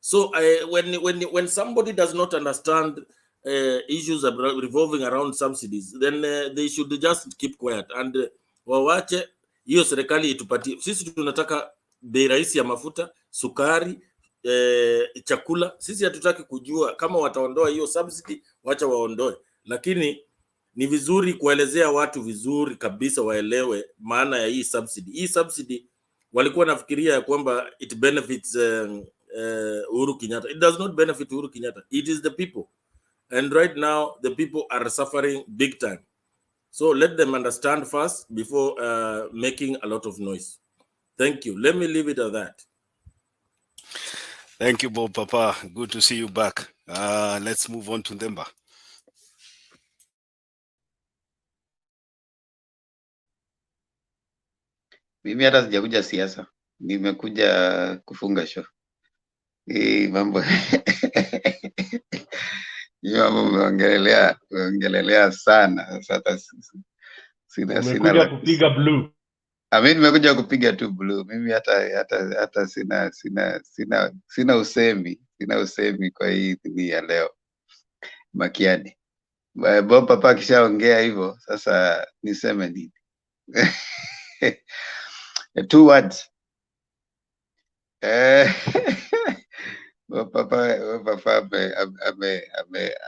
So when somebody does not understand issues revolving around subsidies, then they should just keep quiet and wawache hiyo serikali itupatie. Sisi tunataka bei rahisi ya mafuta, sukari, chakula. Sisi hatutaki kujua kama wataondoa hiyo subsidy, wacha waondoe. Lakini ni vizuri kuelezea watu vizuri kabisa waelewe maana ya hii subsidy. Hii subsidy walikuwa nafikiria ya kwamba it benefits Uhuru Kenyatta. It does not benefit Uhuru Kenyatta. It is the people. And right now, the people are suffering big time. So let them understand first before making a lot of noise. Thank you. Let me leave it at that. Thank you, Bob Papa. Good to see you back. Let's move on to Ndemba. Mimi hata sijakuja siasa, nimekuja kufunga show. Mambo hiyo mambo umeongelelea sana. Sasa sina kupiga blue. Mimi nimekuja kupiga tu blue. Mimi hata sina usemi kwa hii ni ya leo. Makiani. Bob Papa kishaongea hivyo, sasa niseme nini? Two words. Papa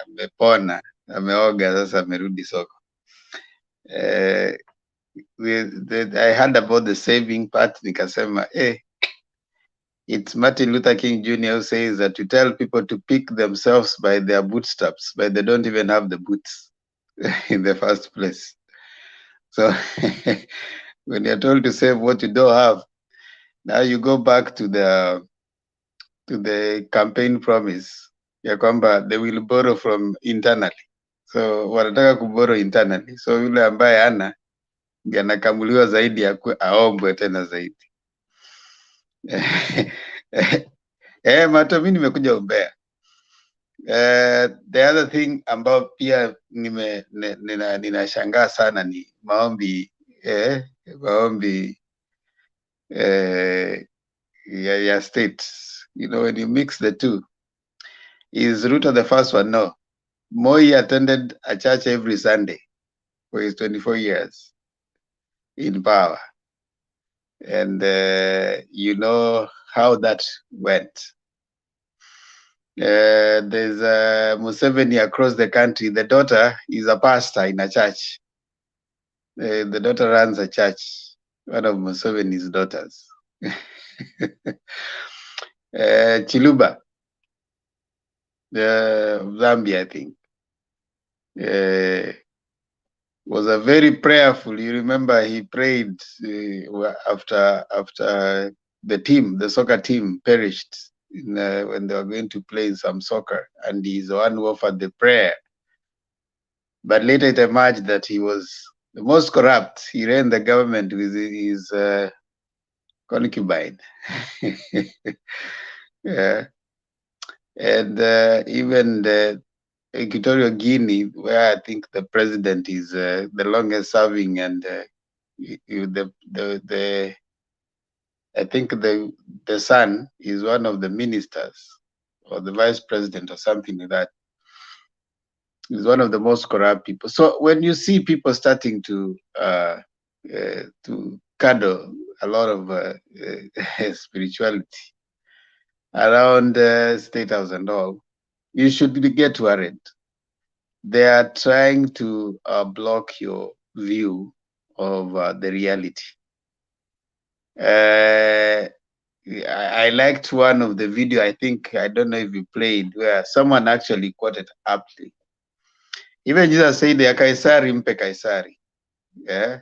amepona, ameoga, sasa amerudi soko. I heard about the saving part, nikasema it's Martin Luther King Jr. who says that you tell people to pick themselves by their bootstraps, but they don't even have the boots in the first place. So when you're told to save what you don't have, now you go back to the campaign promise ya kwamba they will borrow from internally. So wanataka kuborrow internally. So yule ambaye ana anakamuliwa zaidi ya aombwe tena zaidi. Mato, mimi nimekuja umbea. The other thing ambao pia ninashangaa sana ni maombi ya states. You know, when you mix the two, is Ruto the first one? No. Moi attended a church every Sunday for his 24 years in power. And you know how that went. There's Museveni across the country. The daughter is a pastor in a church. The daughter runs a church, one of Museveni's daughters. Chiluba, Zambia, I think, was a very prayerful. You remember he prayed after the soccer team perished when they were going to play some soccer, and he's the one who offered the prayer. But later it emerged that he was the most corrupt. He ran the government with his concubine. Yeah. And even the Equatorial Guinea, where I think the president is the longest serving, and I think the son is one of the ministers or the vice president or something like that. He's one of the most corrupt people. So when you see people starting to cuddle a lot of spirituality around State House and all, you should get worried. They are trying to block your view of the reality. I liked one of the video, I don't know if you played, where someone actually quoted aptly. Even Jesus said, "Ya Kaisari mpe Kaisari." Yeah.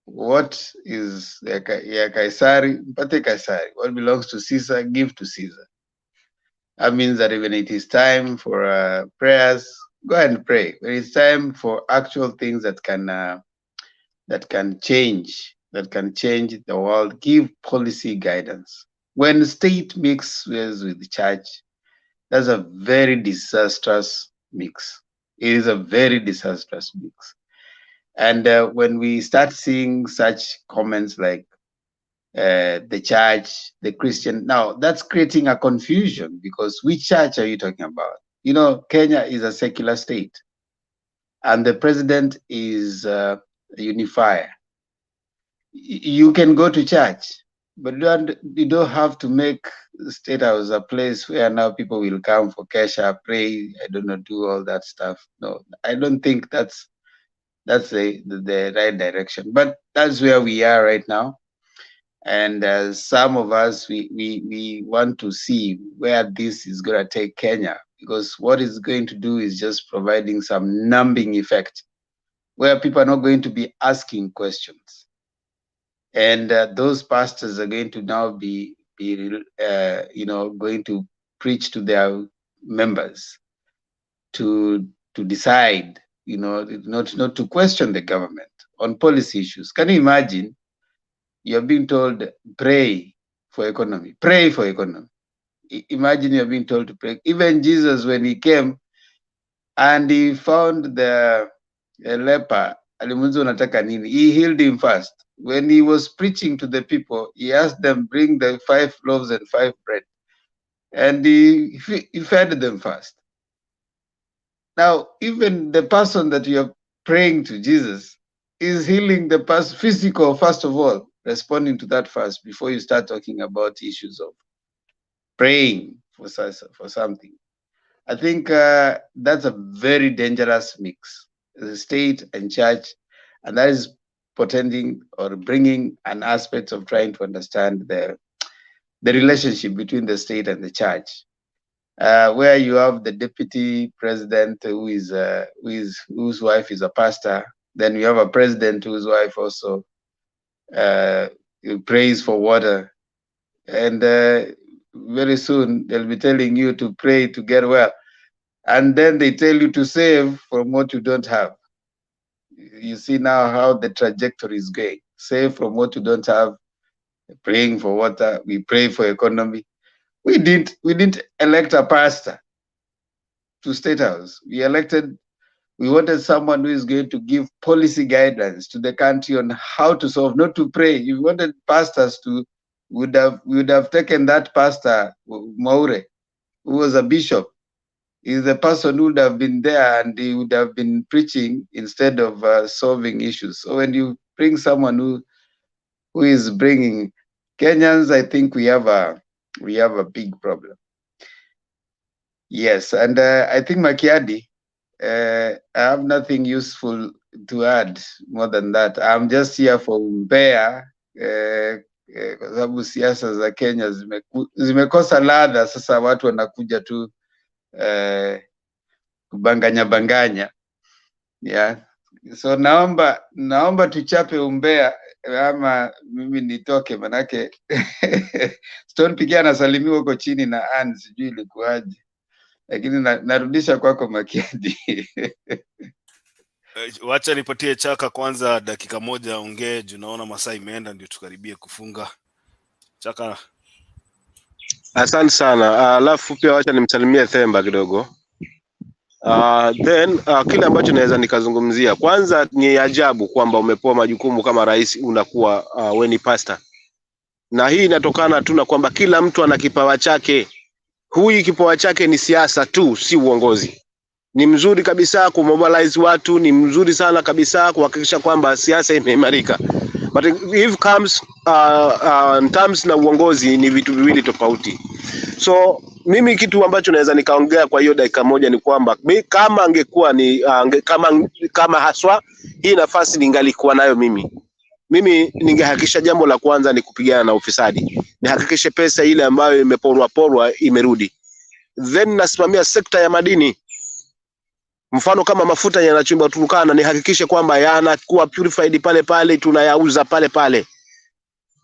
What is ya Kaisari mpate Kaisari? What belongs to Caesar, give to Caesar. That means that even it is time for prayers, go and pray. When it's time for actual things that can change the world, give policy guidance. When state mixes with the church, that's a very disastrous mix. It is a very disastrous mix. And when we start seeing such comments like the church, the Christian, now that's creating a confusion, because which church are you talking about? You know, Kenya is a secular state, and the president is a unifier. You can go to church, but you don't have to make State House a place where now people will come for kesha, pray, I don't know, do all that stuff. No, I don't think that's the right direction. But that's where we are right now. And some of us, we want to see where this is going to take Kenya, because what it's going to do is just providing some numbing effect, where people are not going to be asking questions. And those pastors are going to now be going to preach to their members to decide, not to question the government on policy issues. Can you imagine? You're being told, pray for economy, pray for economy. Imagine you're being told to pray. Even Jesus, when he came and he found the leper, he healed him first. When he was preaching to the people, he asked them, bring the 5 loaves and 5 bread. And he fed them first. Now, even the person that you're praying to, Jesus, is healing the person physical, first of all, responding to that first before you start talking about issues of praying for something. I think that's a very dangerous mix, the state and church, and that is portending or bringing an aspect of trying to understand the relationship between the state and the church. Where you have the deputy president whose wife is a pastor. Then you have a president whose wife also prays for water. And very soon they'll be telling you to pray to get well. And then they tell you to save from what you don't have. You see now how the trajectory is going. Save from what you don't have, praying for water, we pray for economy. We didn't elect a pastor to State House. We wanted someone who is going to give policy guidance to the country on how to solve, not to pray. You wanted pastors we would have taken that pastor, M.O.U, who was a bishop. He's the person who would have been there and he would have been preaching instead of solving issues. So when you bring someone who is bringing Kenyans, I think we have a big problem. Yes, and I think Makiadi, I have nothing useful to add more than that. I'm just here for umbea kwa sababu siasa za Kenya zimekosa ladha. Sasa watu wanakuja tu kubanganya. Yeah. So naomba tuchape umbea ama mimi nitoke, manake Stone Piki anasalimiwa huko chini na Ann, sijui ilikuwaje, lakini narudisha kwako Makiadi. Wacha nipatie Chaka kwanza dakika moja ongee, juu naona masaa imeenda, ndio tukaribie kufunga. Chaka. Asante sana. Alafu pia wacha nimsalimie Themba kidogo. Kile ambacho naweza nikazungumzia, kwanza ni ajabu kwamba umepewa majukumu kama rais, unakuwa we ni pastor, na hii inatokana tu na kwamba kila mtu ana kipawa chake. Huyu kipawa chake ni siasa tu, si uongozi. Ni mzuri kabisa kumobilize watu, ni mzuri sana kabisa kuhakikisha kwamba siasa imeimarika, but if comes in terms na uongozi ni vitu viwili tofauti. So mimi kitu ambacho naweza nikaongea kwa hiyo dakika moja ni kwamba kama angekuwa ni kama haswa hii nafasi ningalikuwa nayo mimi ningehakikisha jambo la kwanza ni kupigana na ufisadi, nihakikishe pesa ile ambayo imeporwa imerudi. Then nasimamia sekta ya madini. Mfano kama mafuta yanachimba Turkana, nihakikishe kwamba yanakuwa purified pale tunayauza pale.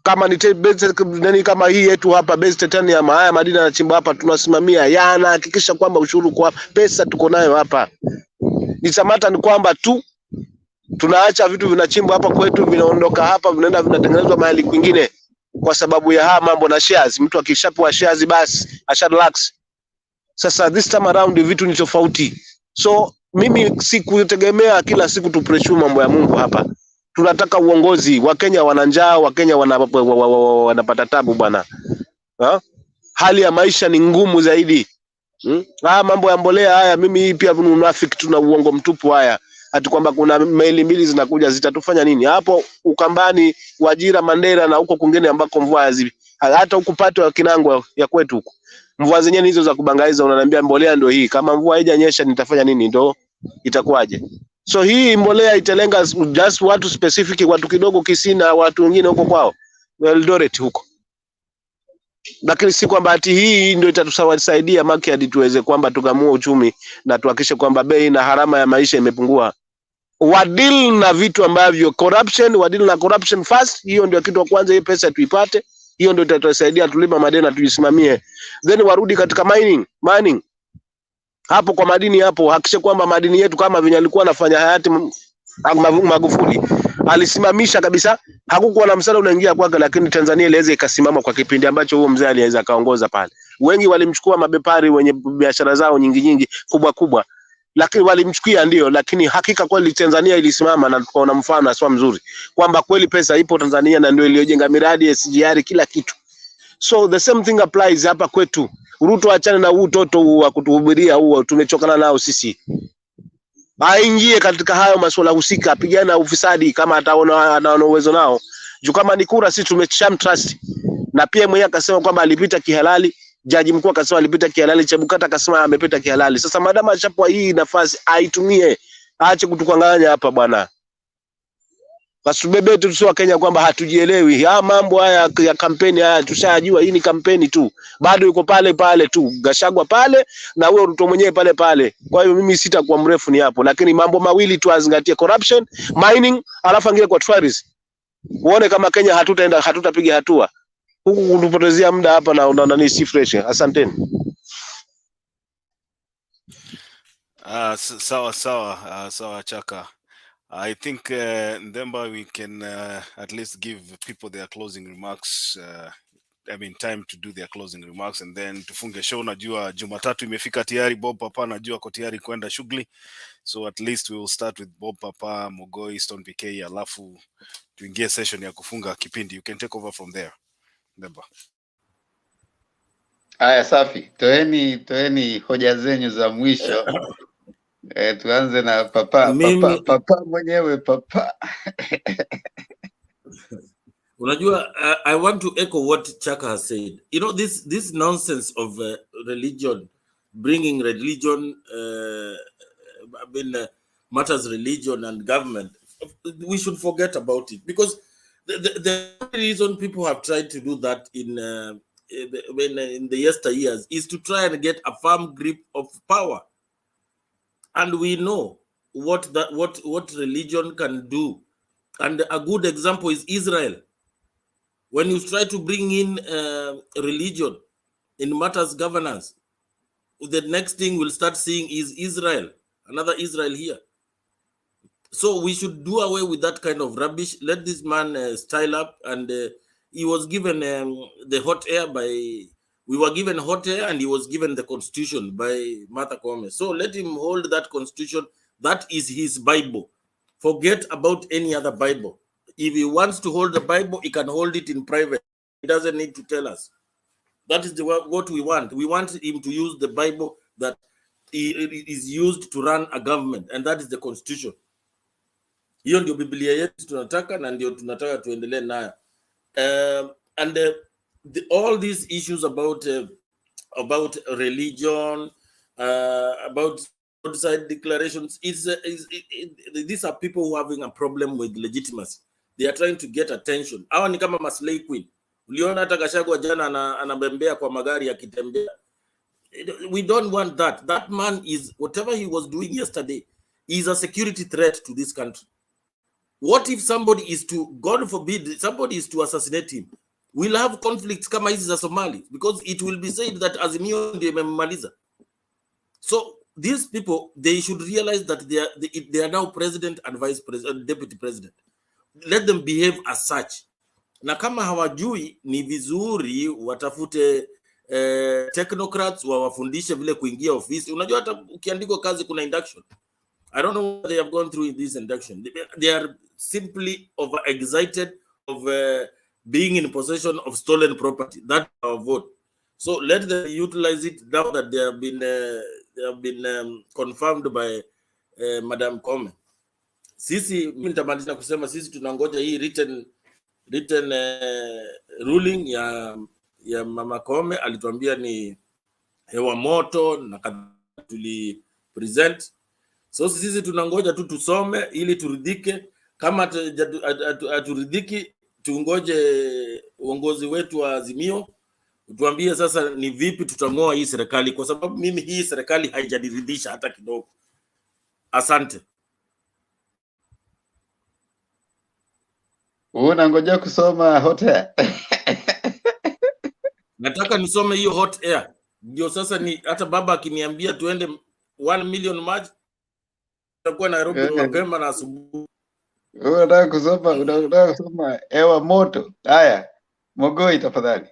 Kama ni kama hii yetu hapa base titanium, haya madini yanachimba hapa, tunasimamia, yanahakikisha kwamba ushuru kwa pesa tuko nayo hapa. Nisamata ni kwamba tu tunaacha vitu vinachimba hapa kwetu, vinaondoka hapa, vinaenda vinatengenezwa mahali kwingine kwa sababu ya haya mambo na shares. Mtu akishapewa shares basi relax. Sasa this time around vitu ni tofauti. So mimi sikutegemea kila siku tu pressure mambo ya Mungu hapa. Tunataka uongozi. Wakenya wana njaa, Wakenya wanapata tabu bwana. Hali ya maisha ni ngumu zaidi. Mambo ya mbolea haya, mimi pia unafiki, tuna uongo mtupu haya. Hata kwamba kuna maili mbili zinakuja, zitatufanya nini? Hapo Ukambani, Wajira, Mandera na huko kwingine ambako mvua hazibi. Hata huko pato ya Kinango ya kwetu huko, mvua zenyewe hizo za kubangaiza, unaniambia mbolea ndio hii. Kama mvua haijanyesha nitafanya nini? Ndio itakuwaje? So hii mbolea italenga just watu specific, watu kidogo Kisii na watu wengine huko kwao Eldoret huko, lakini si kwamba ati hii ndio itatusaidia market tuweze kwamba tukamua uchumi na tuhakikishe kwamba bei na harama ya maisha imepungua. Wadil na vitu ambavyo wadil na corruption first. Hiyo ndio kitu kwanza, hii pesa tuipate, hiyo ndio itatusaidia tulipa madeni na tujisimamie. Then warudi katika mining. Hapo kwa madini hapo, hakikisha kwamba madini yetu kama venye alikuwa anafanya hayati Magufuli, alisimamisha kabisa, hakukuwa na msala unaingia kwake, lakini Tanzania iliweza ikasimama kwa kipindi ambacho huo mzee aliweza kaongoza pale. Wengi walimchukua mabepari wenye biashara zao nyingi kubwa, lakini walimchukia ndio, lakini hakika kweli Tanzania ilisimama na tukaona mfano aswa mzuri kwamba kweli pesa ipo Tanzania, na ndio iliyojenga miradi ya SGR kila kitu. So the same thing applies hapa kwetu. Ruto achane na huu toto wa kutuhubiria huo, tumechokana nao sisi. Aingie katika hayo masuala husika, apigane na ufisadi kama ana uwezo nao. Juu kama ni kura sisi tumechamtrust. Na pia mwenyewe akasema kwamba alipita kihalali, jaji mkuu akasema alipita kihalali, Chebukata akasema amepita kihalali. Sasa madama achapwa hii nafasi aitumie, aache kutukanganya hapa bwana. Wasubebe tu sio Kenya kwamba hatujielewi. Mambo haya ya kampeni haya tushajua, hii ni kampeni tu. Bado yuko pale tu. Gashagwa pale na huyo Ruto mwenyewe pale. Kwa hiyo mimi sitakuwa mrefu ni hapo, lakini mambo mawili tu azingatie: corruption, mining, alafu angine kwa tourism. Uone kama Kenya hatutapiga hatua. Huku kutupotezea muda hapa na nani si fresh. Asanteni. Sawa Chaka. I think Ndemba, we can at least give people their closing remarks. Time to do their closing remarks, and then tufunge show. Najua Jumatatu imefika tayari, Bob Papa najua ko tayari kwenda shughuli, so at least we will start with Bob Papa, Mogoi, Stone PK, alafu tuingie session ya kufunga kipindi. You can take over from there, Ndemba. Aya, safi. Toeni hoja zenyu za mwisho. Tuanze na papa mwenyewe papa. Unajua, I want to echo what Chaka has said. You know, this nonsense of religion, bringing religion, matters religion and government, we should forget about it, because the reason people have tried to do that in the yesteryears is to try and get a firm grip of power. And we know what religion can do And a good example is Israel. When you try to bring in religion in matters governance, the next thing we'll start seeing is Israel, another Israel here. So we should do away with that kind of rubbish. Let this man style up. And he was given the hot air by, we were given hot air, and he was given the constitution by Martha Koome. So let him hold that constitution. That is his Bible. Forget about any other Bible. If he wants to hold the Bible, he can hold it in private. He doesn't need to tell us. That is what we want. We want him to use the Bible that is used to run a government, and that is the constitution. Hiyo ndio Biblia yetu tunataka, na ndio tunataka tuendelee nayo. And all these issues about religion, about outside declarations, these are people who are having a problem with legitimacy. They are trying to get attention. Hawa ni kama maslay queen. Uliona hata Gachagua jana anabembea kwa magari akitembea. We don't want that. That man is, whatever he was doing yesterday, is a security threat to this country. What if somebody is to, God forbid, somebody is to assassinate him? We'll have conflicts kama hizi za Somali, because it will be said that Azimio ndio imemmaliza. So these people, they should realize that they are now president and vice president, deputy president. Let them behave as such. Na kama hawajui, ni vizuri watafute technocrats wawafundishe vile kuingia ofisi. Unajua hata ukiandikwa kazi kuna induction. I don't know what they have gone through in this induction. They are simply overexcited of being in possession of stolen property. That's our vote. So let them utilize it now that they have been confirmed by Madam Koome. Sisi, mimi nitamaliza kusema sisi tunangoja hii written ruling ya Mama Koome. Alituambia ni hewa moto na tuli present. So sisi tunangoja tu tusome ili turidhike. Kama haturidhiki, tungoje uongozi wetu wa Azimio tuambie sasa ni vipi tutang'oa hii serikali, kwa sababu mimi hii serikali haijaniridhisha hata kidogo. Asante. Unangoja kusoma hot air? Nataka nisome hiyo hot air. Ndio sasa ni hata baba akiniambia tuende 1 million march, tutakuwa Nairobi mapema na asubuhi. Unataka kusoma hewa moto? Haya, Mogoi tafadhali.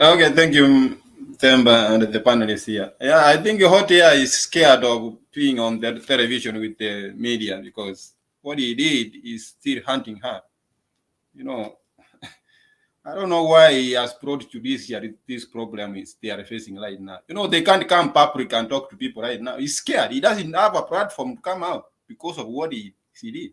Okay, thank you, Themba, and the panelists here. Yeah, I think hot air is scared of being on the television with the media, because what he did is still hunting her. You know, I don't know why he has brought Judicial this problem is they are facing right now. You know, they can't come public and talk to people right now. He's scared. He doesn't have a platform to come out because of what he did.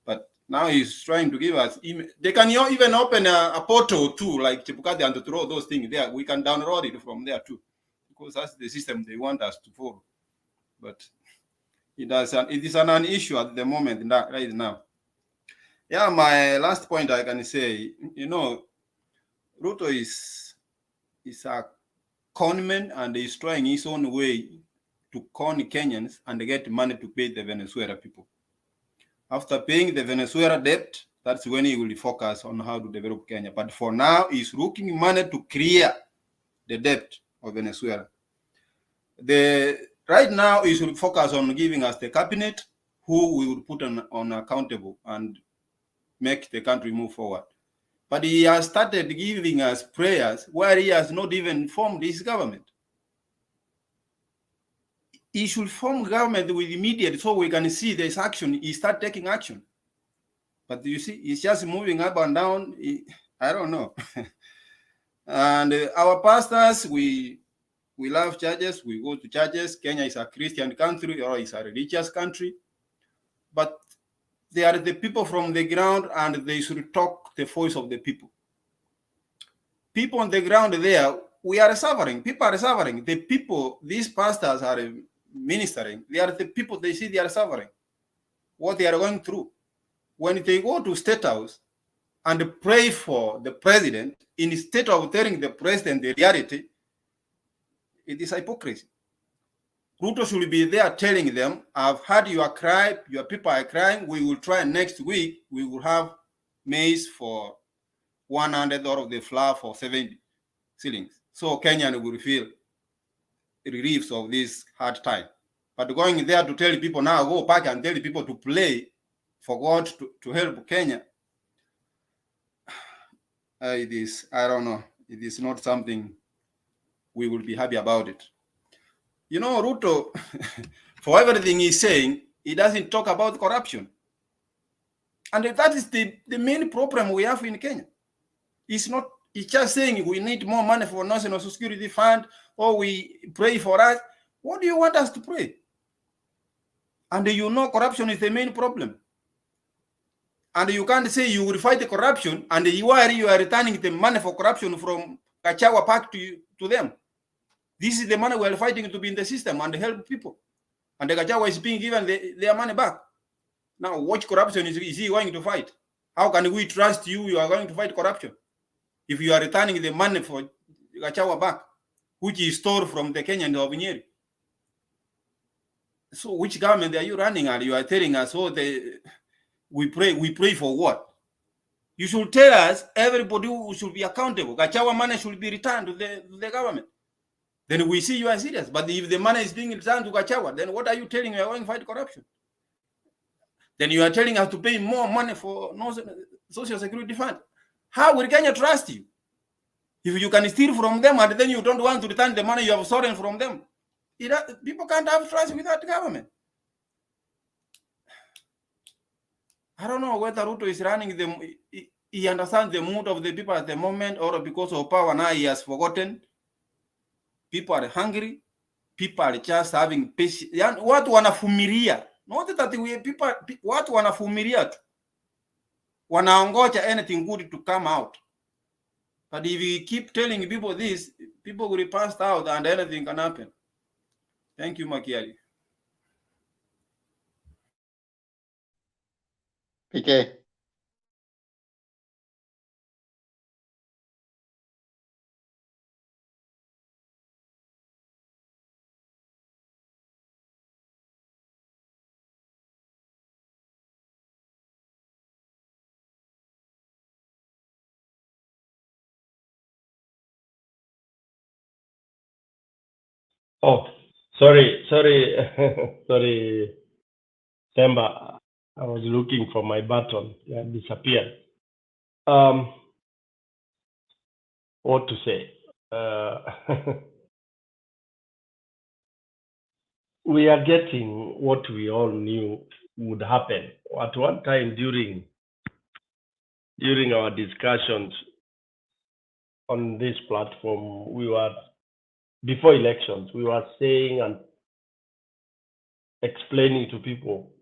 But now he's trying to give us, they can even open a portal too, like Chebukati, and to throw those things there. We can download it from there too, because that's the system they want us to follow. But it is an issue at the moment, right now. Yeah, my last point I can say, you know, Ruto is a conman, and he's trying his own way to con Kenyans and get money to pay the Venezuela people. After paying the Venezuela debt, that's when he will focus on how to develop Kenya. But for now, he's looking money to clear the debt of Venezuela. Right now, he should focus on giving us the cabinet who we will put on accountable and make the country move forward. But he has started giving us prayers where he has not even formed his government. He should form government with immediate so we can see this action. He start taking action. But you see, he's just moving up and down. I don't know. And our pastors, we love churches. We go to churches. Kenya is a Christian country, or it's a religious country. But they are the people from the ground, and they should talk the voice of the people. People on the ground there, we are suffering. People are suffering. The people, these pastors are ministering. They are the people, they see they are suffering. What they are going through. When they go to State House and pray for the president, instead of telling the president the reality, it is hypocrisy. Ruto should be there telling them, I've heard your cry, your people are crying, we will try next week, we will have maize for 100 or of the flour for 70 shillings. So Kenyan will feel relief of this hard time. But going there to tell people now, go back and tell people to play for God to help Kenya, it is, I don't know, it is not something we will be happy about it. You know, Ruto, for everything he's saying, he doesn't talk about corruption. And that is the main problem we have in Kenya. It's just saying we need more money for National Security Fund, or we pray for us. What do you want us to pray? And you know corruption is the main problem. And you can't say you will fight the corruption, and you are returning the money for corruption from Kachawa Park to them. This is the money we are fighting to be in the system and help people. And the Kachawa is being given their money back. Now, what corruption is he going to fight? How can we trust you are going to fight corruption if you are returning the money for Kachawa back, which is stored from the Kenyan of Nyeri? So which government are you running? And you are telling us, oh, we pray for what? You should tell us everybody who should be accountable. Kachawa money should be returned to the government. Then we see you are serious. But if the money is being returned to Kachawa, then what are you telling? You are going to fight corruption. Then you are telling us to pay more money for Social Security Fund. How will Kenya trust you? If you can steal from them and then you don't want to return the money you have stolen from them, people can't have trust with that government. I don't know whether Ruto is running them. He understands the mood of the people at the moment, or because of power now he has forgotten. People are hungry. People are just having patience. Watu wanafumiria. Not that we people. Watu wanafumiria tu. Wanaongoja anything good to come out. But if you keep telling people this, people will pass out and anything can happen. Thank you, Makiari. PK. Oh, sorry, sorry, Temba. I was looking for my button. It disappeared. What to say? We are getting what we all knew would happen. At one time during our discussions on this platform, we were, before elections, we were saying and explaining to people,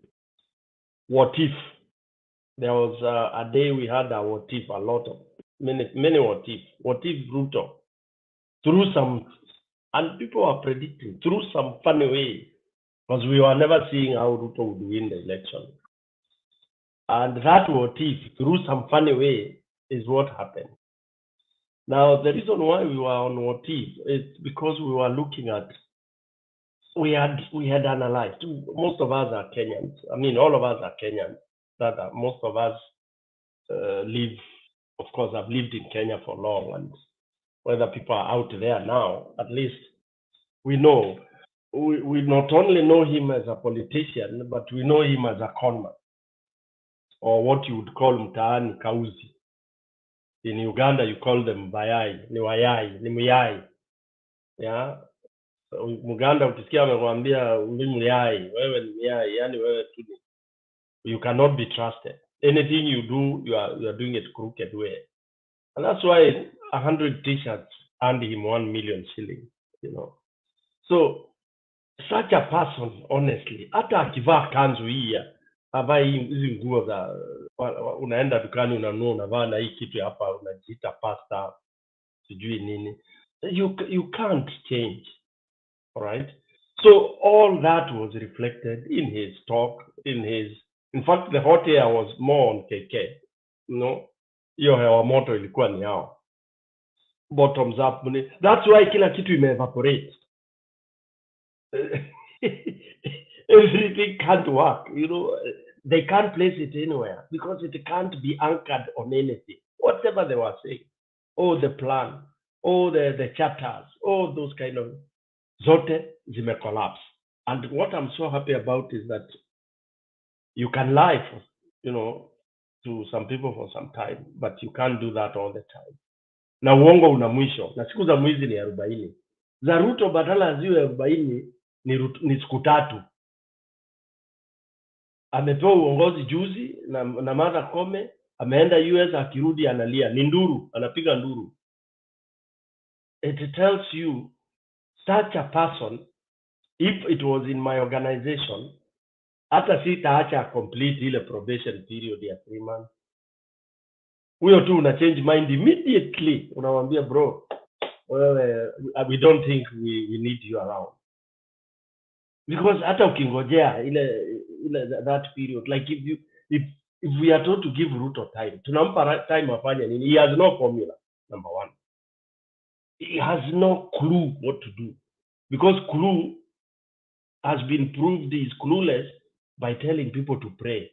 what if? There was a day we had a what if, a lot of, many what if. What if Ruto, through some, and people are predicting, through some funny way, because we were never seeing how Ruto would win the election. And that what if, through some funny way, is what happened. Now, the reason why we were on what if is because we were looking at, we had analyzed. Most of us are Kenyans. I mean, all of us are Kenyans. Most of us live, of course, I've lived in Kenya for long, and whether people are out there now, at least we know. We not only know him as a politician, but we know him as a conman, or what you would call mtaani kauzi. In Uganda, you call them bayai, ni wayai, ni muyai. Yeah. Muganda ukisikia amekwambia mimi muyai, wewe ni muyai, yani wewe tu. You cannot be trusted. Anything you do, you are doing it crooked way. And that's why 100 t-shirts earned him 1 million shillings, you know. So such a person, honestly, hata akivaa kanzu hii, avaa hizi nguo za unaenda dukani unanunua, unavaa na hii kitu hapa unajiita pasta, sijui nini. You can't change. All right. So all that was reflected in his talk, in fact, the hot air was more on KK. You know, hiyo hewa moto ilikuwa ni hao. Bottoms up. That's why kila kitu evaporate. everything can't work. You know, they can't place it anywhere because it can't be anchored on anything. Whatever they were saying, oh, the plan, oh, the chapters, all those kind of zote zime collapse. And what I'm so happy about is that you can lie for, you know, to some people for some time, but you can't do that all the time. Na uongo una mwisho, na siku za mwizi ni 40. Za Ruto badala ziwe 40 ni siku 3. Amepewa uongozi juzi na Martha Koome, ameenda US, akirudi analia, ni nduru, anapiga nduru. It tells you such a person, if it was in my organization, hata sitaacha complete ile probation period ya 3 months. Huyo tu una change mind immediately, unamwambia bro, we don't think we need you around, because hata ukingojea ile that period, like if we are told to give Ruto time, tunampa time afanye nini? He has no formula. Number one, he has no clue what to do, because clue has been proved is clueless by telling people to pray.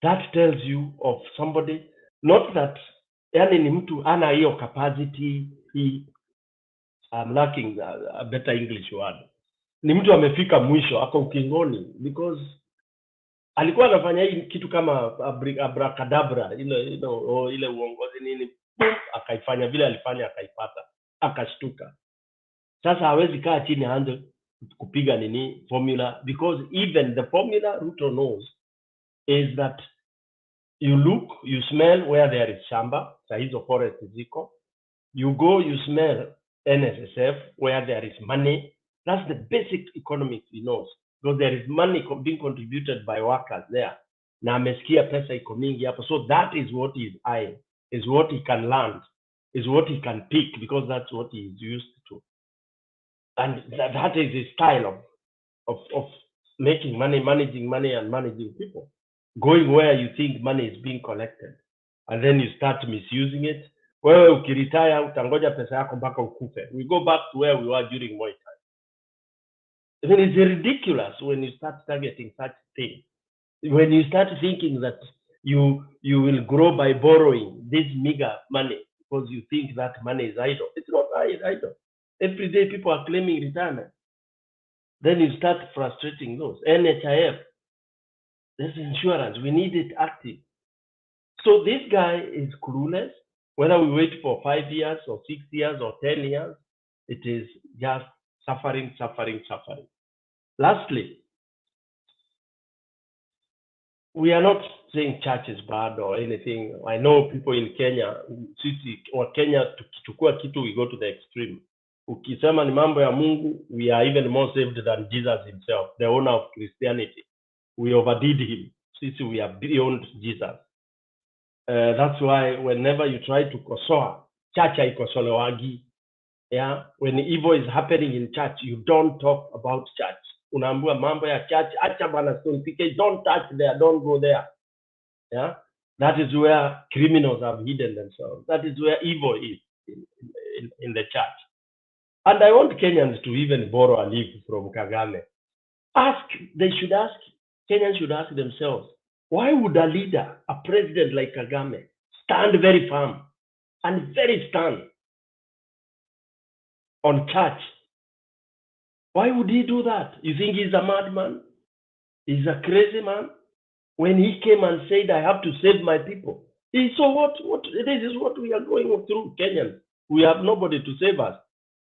That tells you of somebody, not that yani ni mtu ana hiyo capacity. I'm lacking a better English word. Ni mtu amefika mwisho, ako ukingoni, because alikuwa anafanya hii kitu kama abracadabra, ile uongozi nini, akaifanya vile alifanya, akaipata, akashtuka. Sasa hawezi kaa chini aanze kupiga nini formula, because even the formula Ruto knows is that you look, you smell where there is shamba, sa hizo forest ziko, you go, you smell NSSF where there is money. That's the basic economics he knows, because there is money being contributed by workers there. Na amesikia pesa iko mingi hapo, so that is what he is eyeing, is what he can learn, is what he can pick, because that's what he is used to. And that is his style of making money, managing money, and managing people. Going where you think money is being collected, and then you start misusing it. Wewe ukiretire utangoja pesa yako mpaka ukufe. We go back to where we were during Moi time. I mean, it's ridiculous when you start targeting such things. When you start thinking that you will grow by borrowing this meager money because you think that money is idle. It's not idle. Every day people are claiming retirement. Then you start frustrating those. NHIF, this insurance, we need it active. So this guy is clueless. Whether we wait for 5 years or 6 years or 10 years, it is just suffering. Lastly, we are not saying church is bad or anything. I know people in Kenya, or Kenya, tukichukua kitu, we go to the extreme. Ukisema ni mambo ya Mungu, we are even more saved than Jesus himself, the owner of Christianity. We overdid him. We are beyond Jesus. That's why whenever you try to kosoa, church haikosolewagi. Yeah, when evil is happening in church, you don't talk about church. Unaambua mambo ya church, acha bana stonipike, don't touch there, don't go there. Yeah, that is where criminals have hidden themselves. That is where evil is in the church. And I want Kenyans to even borrow a leaf from Kagame. Kenyans should ask themselves, why would a leader, a president like Kagame, stand very firm and very stern on church? Why would he do that? You think he's a madman? He's a crazy man? When he came and said, I have to save my people. So what? This is what we are going through, Kenyans. We have nobody to save us.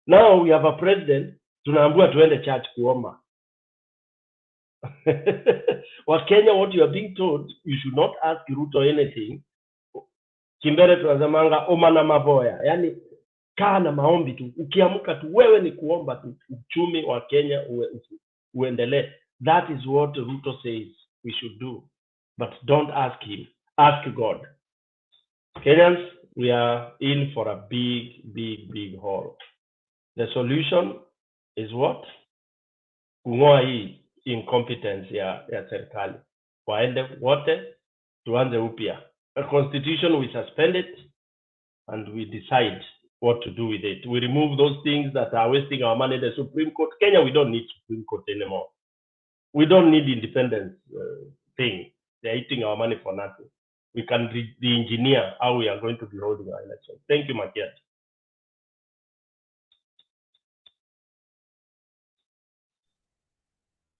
Now we have a president, tunaambua tuende church kuomba. Kenya, what you are being told, you should not ask Ruto anything. Kimbere tunazamanga oma na maboya. Yani kaa na maombi tu. Ukiamuka tu wewe ni kuomba tu. Uchumi wa Kenya uendelee. That is what Ruto says we should do. But don't ask him. Ask God. Kenyans, we are in for a big hole. The solution is what? Kung'oa hii incompetence ya serikali. Waende wote, tuanze upya. A constitution, we suspend it and we decide what to do with it. We remove those things that are wasting our money. The Supreme Court, Kenya, we don't need Supreme Court anymore. We don't need independence thing. They're eating our money for nothing. We can re-engineer how we are going to be holding our elections. Thank you, Makiat.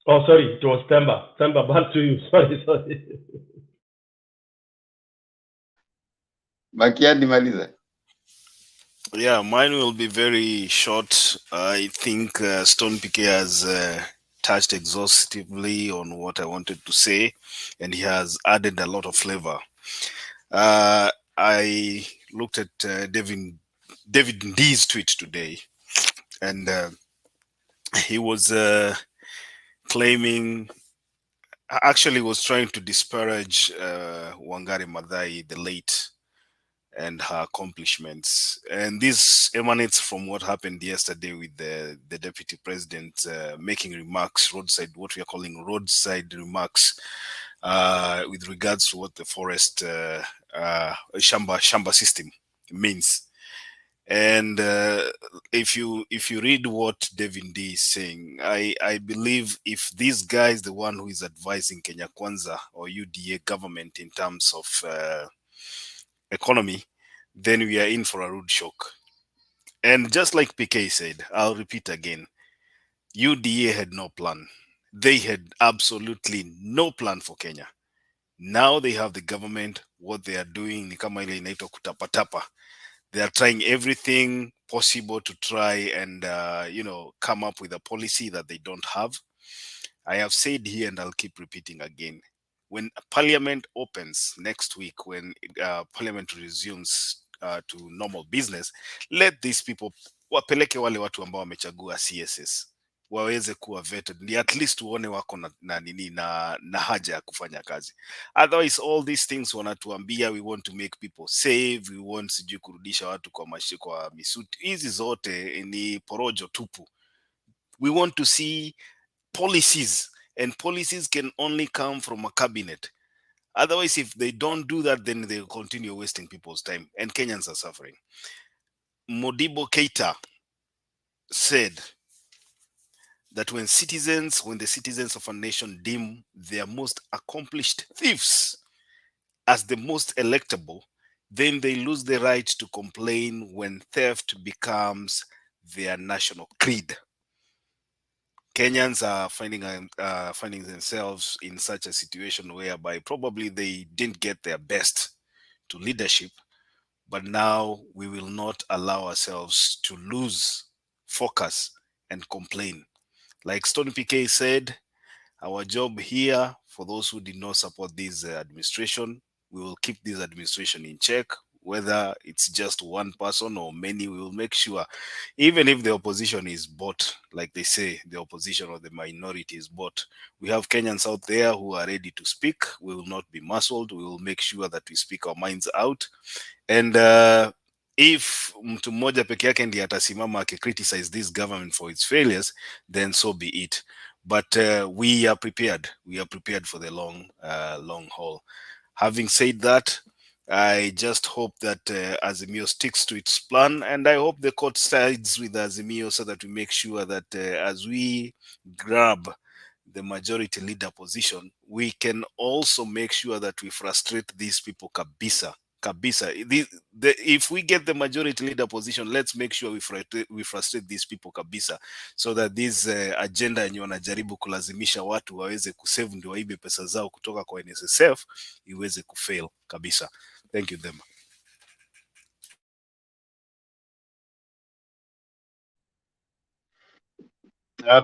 Oh, sorry, it was Temba. Temba, back to you. Sorry. Makiadi maliza. Yeah, mine will be very short. I think Stone PK has touched exhaustively on what I wanted to say, and he has added a lot of flavor. I looked at David Nd's tweet today, and he was claiming, actually was trying to disparage Wangari Maathai, the late, and her accomplishments. And this emanates from what happened yesterday with the deputy president making remarks, what we are calling roadside remarks, with regards to what the forest shamba system means. And if you read what David D is saying, I believe if this guy is the one who is advising Kenya Kwanza or UDA government in terms of economy, then we are in for a rude shock. And just like PK said, I'll repeat again, UDA had no plan. They had absolutely no plan for Kenya. Now they have the government. What they are doing ni kama ile inaitwa kutapatapa. They are trying everything possible to try and come up with a policy that they don't have. I have said here, and I'll keep repeating again, when Parliament opens next week, when Parliament resumes to normal business, let these people wapeleke wale watu ambao wamechagua CSS waweze kuwa vetted, ni at least tuone wako na haja ya kufanya kazi. Otherwise all these things wanatuambia we want to make people save, we want sijui kurudisha watu kwa misuti, hizi zote ni porojo tupu. We want to see policies, and policies can only come from a cabinet. Otherwise, if they don't do that, then they'll continue wasting people's time, and Kenyans are suffering. Modibo Keita said that when the citizens of a nation deem their most accomplished thieves as the most electable, then they lose the right to complain when theft becomes their national creed. Kenyans are finding themselves in such a situation whereby probably they didn't get their best to leadership, but now we will not allow ourselves to lose focus and complain. Like Stone PK said, our job here, for those who did not support this administration, we will keep this administration in check. Whether it's just one person or many, we will make sure, even if the opposition is bought, like they say, the opposition or the minority is bought, we have Kenyans out there who are ready to speak. We will not be muzzled. We will make sure that we speak our minds out. And if mtu mmoja peke yake ndiye atasimama akicriticize this government for its failures, then so be it. But we are prepared. We are prepared for the long haul. Having said that, I just hope that Azimio sticks to its plan, and I hope the court sides with Azimio so that we make sure that as we grab the majority leader position, we can also make sure that we frustrate these people kabisa. If we get the majority leader position, let's make sure we frustrate these people kabisa, so that this agenda yenye wanajaribu kulazimisha watu waweze kusave ndio waibe pesa zao kutoka kwa NSSF iweze kufail kabisa. Thank you, Dema.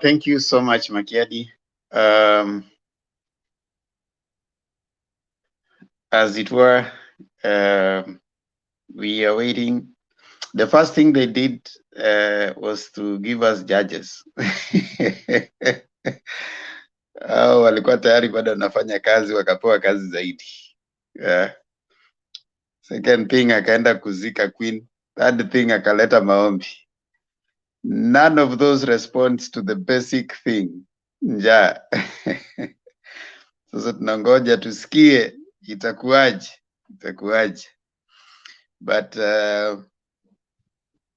Thank you so much, Makiadi. As it were, we are waiting. The first thing they did was to give us judges. Walikuwa tayari bado wanafanya kazi, wakapewa kazi zaidi. Second thing, akaenda kuzika Queen. Third thing, akaleta maombi. None of those responds to the basic thing. Njaa. Sasa tunangoja tusikie itakuwaje. But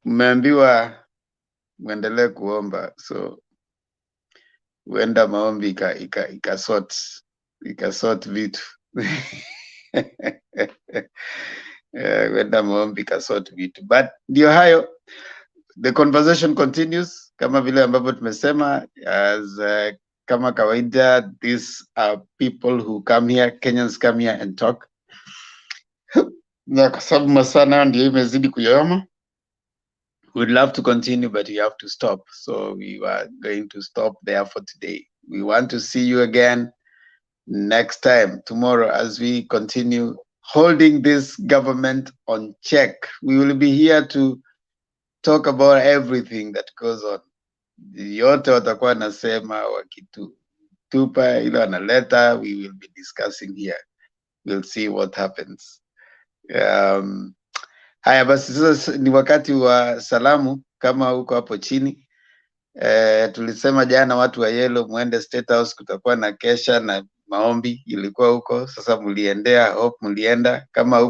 Mmeambiwa muendelee kuomba, so huenda maombi ikasort vitu huenda maombi ikasort vitu, but ndio hayo. The conversation continues kama vile ambavyo tumesema, as kama kawaida, these are people who come here, Kenyans come here and talk. Na kwa sababu masana ndio imezidi kuyoma, we'd love to continue, but we have to stop. So we are going to stop there for today. We want to see you again next time, tomorrow, as we continue holding this government on check. We will be here to talk about everything that goes on. Yote watakuwa nasema wakitupa ilo analeta, we will be discussing here. We'll see what happens. Haya basi, sasa ni wakati wa salamu. Kama uko hapo chini, tulisema jana watu wa Yellow muende State House, kutakuwa na kesha na maombi, ilikuwa huko. Sasa mliendea, hope mlienda. Kama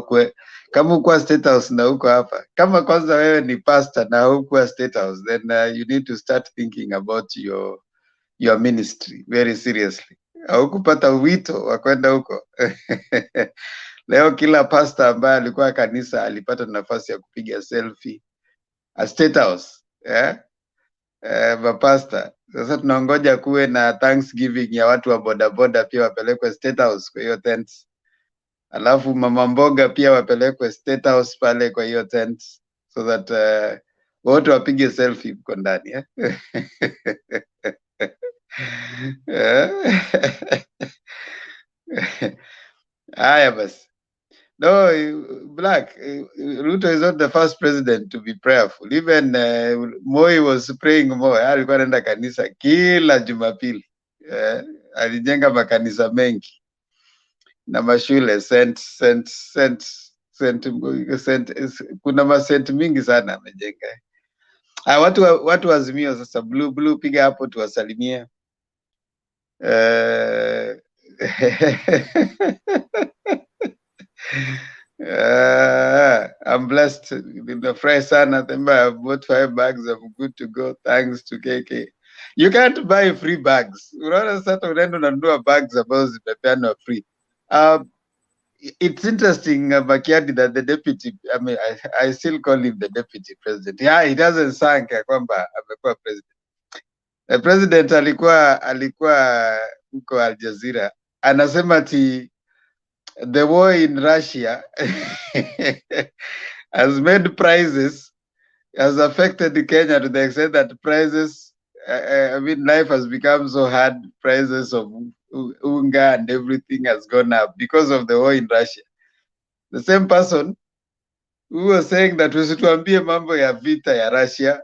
uko State House na uko hapa, kama kwanza wewe ni pastor na uko State House, then you need to start thinking about your ministry very seriously. Haukupata wito wa kwenda huko. Leo kila pastor ambaye alikuwa kanisa alipata nafasi ya kupiga selfie a State House. Mapasta. Sasa tunangoja kuwe na Thanksgiving ya watu wa bodaboda pia wapelekwe State House kwa hiyo tent. Alafu mama mboga pia wapelekwe State House pale kwa hiyo tent, so that wote wapige selfie kwa ndani. Haya basi. No, Black, Ruto is not the first president to be prayerful. Even Moi was praying more. Alikuwa anaenda kanisa kila Jumapili. Alijenga makanisa mengi na mashule kuna masent mingi sana amejenga. Watu wa Azimio sasa, blue piga hapo tuwasalimie. I'm blessed. The fresh son, I think I have bought 5 bags. I'm good to go. Thanks to KK. You can't buy free bags. Unaona sasa unaenda unanunua bags ambazo zimepeanwa free. It's interesting, Makiadi, that the deputy, I mean, I still call him the deputy president. Yeah, he doesn't sank kwamba amekuwa president. The president alikuwa huko Al Jazeera. Anasema ati the war in Russia has made prices, has affected Kenya to the extent that prices, I mean, life has become so hard. Prices of unga and everything has gone up because of the war in Russia. The same person who was saying that usituambie mambo ya vita ya Russia.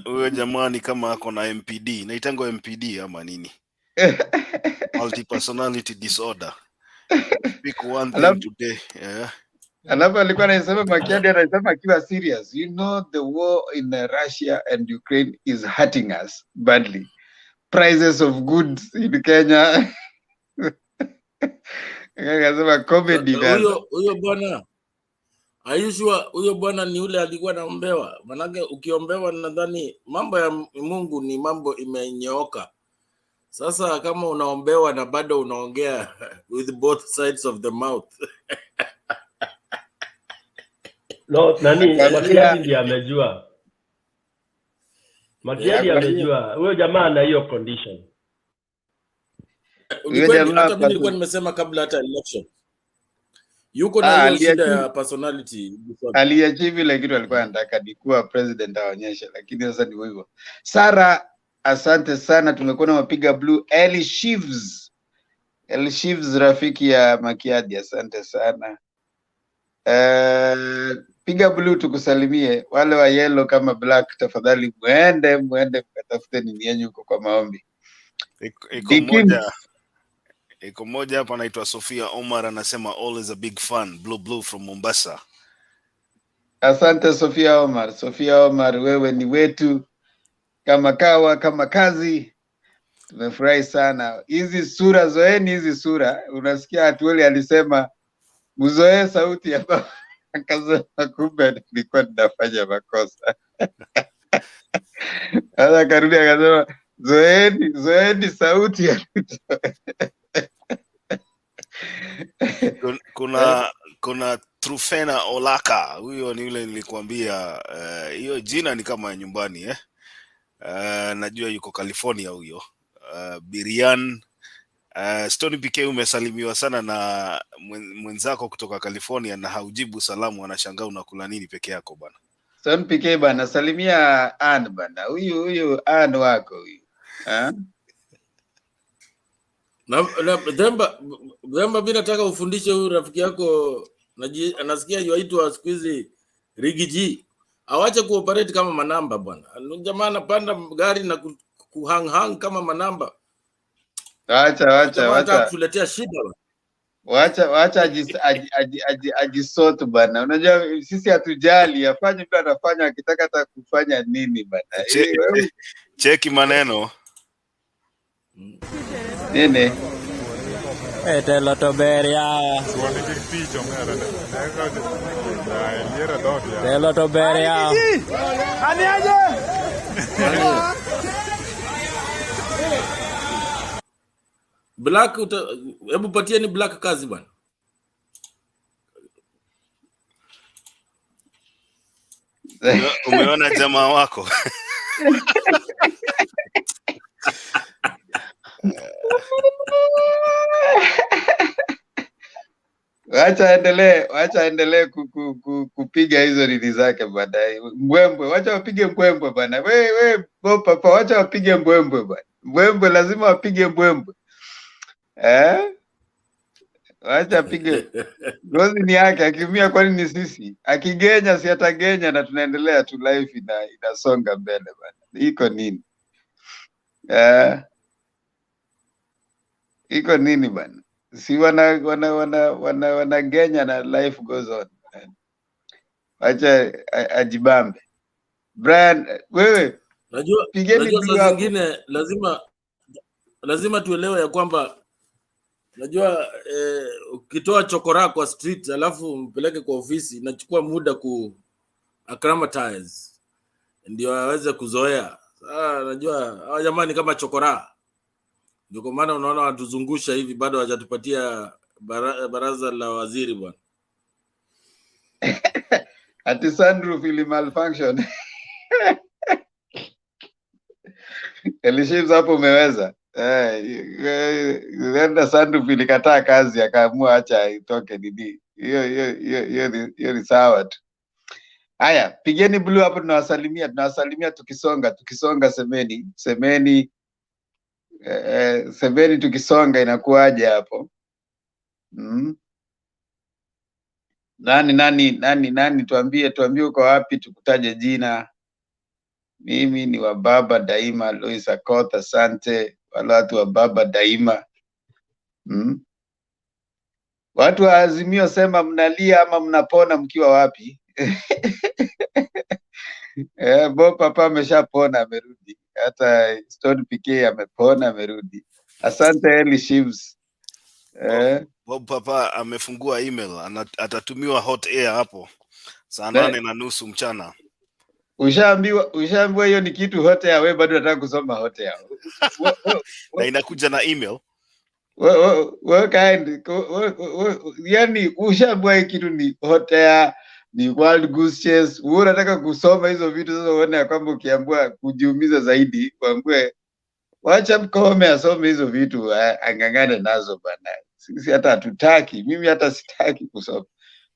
Huyo jamani kama ako na MPD, naitango MPD ama nini? Multi-personality disorder. Pick one thing today. Alafu alikuwa anasema Makiadi anasema akiwa serious. You know the war in Russia and Ukraine is hurting us badly. Prices of goods in Kenya. Akasema comedy bana. Huyo bwana. Ayushua huyo bwana ni ule alikuwa naombewa. Manake ukiombewa nadhani mambo ya Mungu ni mambo imenyooka. Sasa kama unaombewa na bado unaongea with both sides of the mouth. No, Makiadi ndiye amejua. Makiadi amejua. Huyo jamaa ana hiyo condition. Hata mimi nilikuwa nimesema kabla hata election. Yuko na hiyo shida ya personality. Aliachieve ile kitu alikuwa anataka kuwa president aonyeshe, lakini sasa ni hivyo. Sara, asante sana, tumekuwa na wapiga blue. Eli Shivs rafiki ya Makiadi, asante sana. Piga blue tukusalimie. Wale wa yellow kama black, tafadhali muende mkatafute nini yenu huko kwa maombi. Iko moja hapa anaitwa Sofia Omar, anasema always a big fan, blue from Mombasa. Asante Sofia Omar, wewe ni wetu kama kawa kama kazi. Tumefurahi sana. Hizi sura, zoeni hizi sura. Unasikia Atueli alisema mzoee sauti ya Akasema kumbe nilikuwa ninafanya makosa. Sasa akarudi akasema zoeni sauti ya Ruto. Kuna Trufena Olaka, huyo ni yule nilikwambia, hiyo jina ni kama nyumbani najua yuko California huyo. Birian Stone PK, umesalimiwa sana na mwenzako kutoka California na haujibu salamu, anashangaa unakula nini peke yako bana. Stone PK bana, salimia Ann bana. Huyu Ann wako huyu. Dhemba mimi nataka ufundishe huyu rafiki yako, anasikia yuaitwa siku hizi Rigiji. Awache kuoperate kama manamba bwana. Jamaa anapanda gari na kuhang kama manamba. Wacha kutuletea shida bwana. Wacha ajisoto bana. Unajua sisi hatujali, afanye mtu anafanya akitaka hata kufanya nini bana. Cheki maneno. Nene. Telo to beria. Telo to beria. Black, hebu patie ni Black kazi bwana. Umeona jamaa wako? Wacha endelee kupiga hizo nini zake baadaye. Mbwembwe, wacha wapige mbwembwe bana. We papa, wacha wapige mbwembwe bana. Mbwembwe lazima wapige mbwembwe. Wacha apige. Ngozi ni yake, akiumia kwani ni sisi? Akigenya si atagenya na tunaendelea tu, life inasonga mbele bana. Iko nini? Iko nini bana? Si wanagenya na life goes on. Wacha ajibambe. Brian, wewe najua saa zingine lazima tuelewe ya kwamba najua ukitoa chokora kwa street alafu mpeleke kwa ofisi inachukua muda ku acclimatize ndio aweze kuzoea. Najua hawa jamani kama chokora. Ndio kwa maana unaona watuzungusha hivi bado hawajatupatia baraza la waziri bwana. Ati sunroof ili malfunction. Elishims hapo umeweza. Nenda sunroof ilikataa kazi akaamua acha itoke nini. Hiyo ni sawa tu. Haya, pigeni blue hapo, tunawasalimia tukisonga semeni tukisonga inakuaje hapo? Nani tuambie uko wapi, tukutaje jina. Mimi ni wa baba daima, Lois Akoth, asante. Wala watu wa baba daima. Watu wa Azimio sema mnalia ama mnapona mkiwa wapi? Bob papa ameshapona amerudi. Hata Stone PK amepona amerudi. Asante Eli Shivs. Bob papa amefungua email, atatumiwa hot air hapo saa 8:30 mchana. Ushaambiwa hiyo ni kitu hot air, wewe bado unataka kusoma hot air. Na inakuja na email. Yani ushaambiwa kitu ni hot air, ni wild goose chase. Wewe unataka kusoma hizo vitu sasa, uone kwamba ukiambiwa kujiumiza zaidi, kuambie wacha Mkome asome hizo vitu angangane nazo bana. Sisi hata hatutaki, mimi hata sitaki kusoma.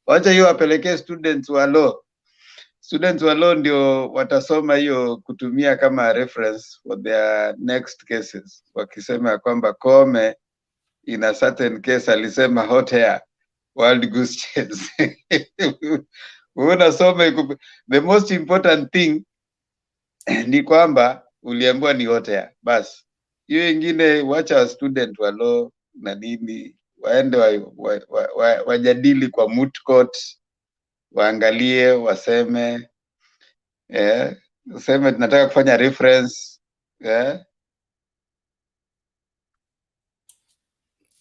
Wacha hiyo apelekee students wa law. Students wa law ndio watasoma hiyo kutumia kama reference for their next cases. Wakisema kwamba Kome in a certain case alisema hot air, wild goose chase. Unasoma, the most important thing ni kwamba uliambiwa ni hot air. Bas. Hiyo ingine wacha wa student wa law na nini waende wajadili kwa moot court, waangalie, waseme tunataka kufanya reference.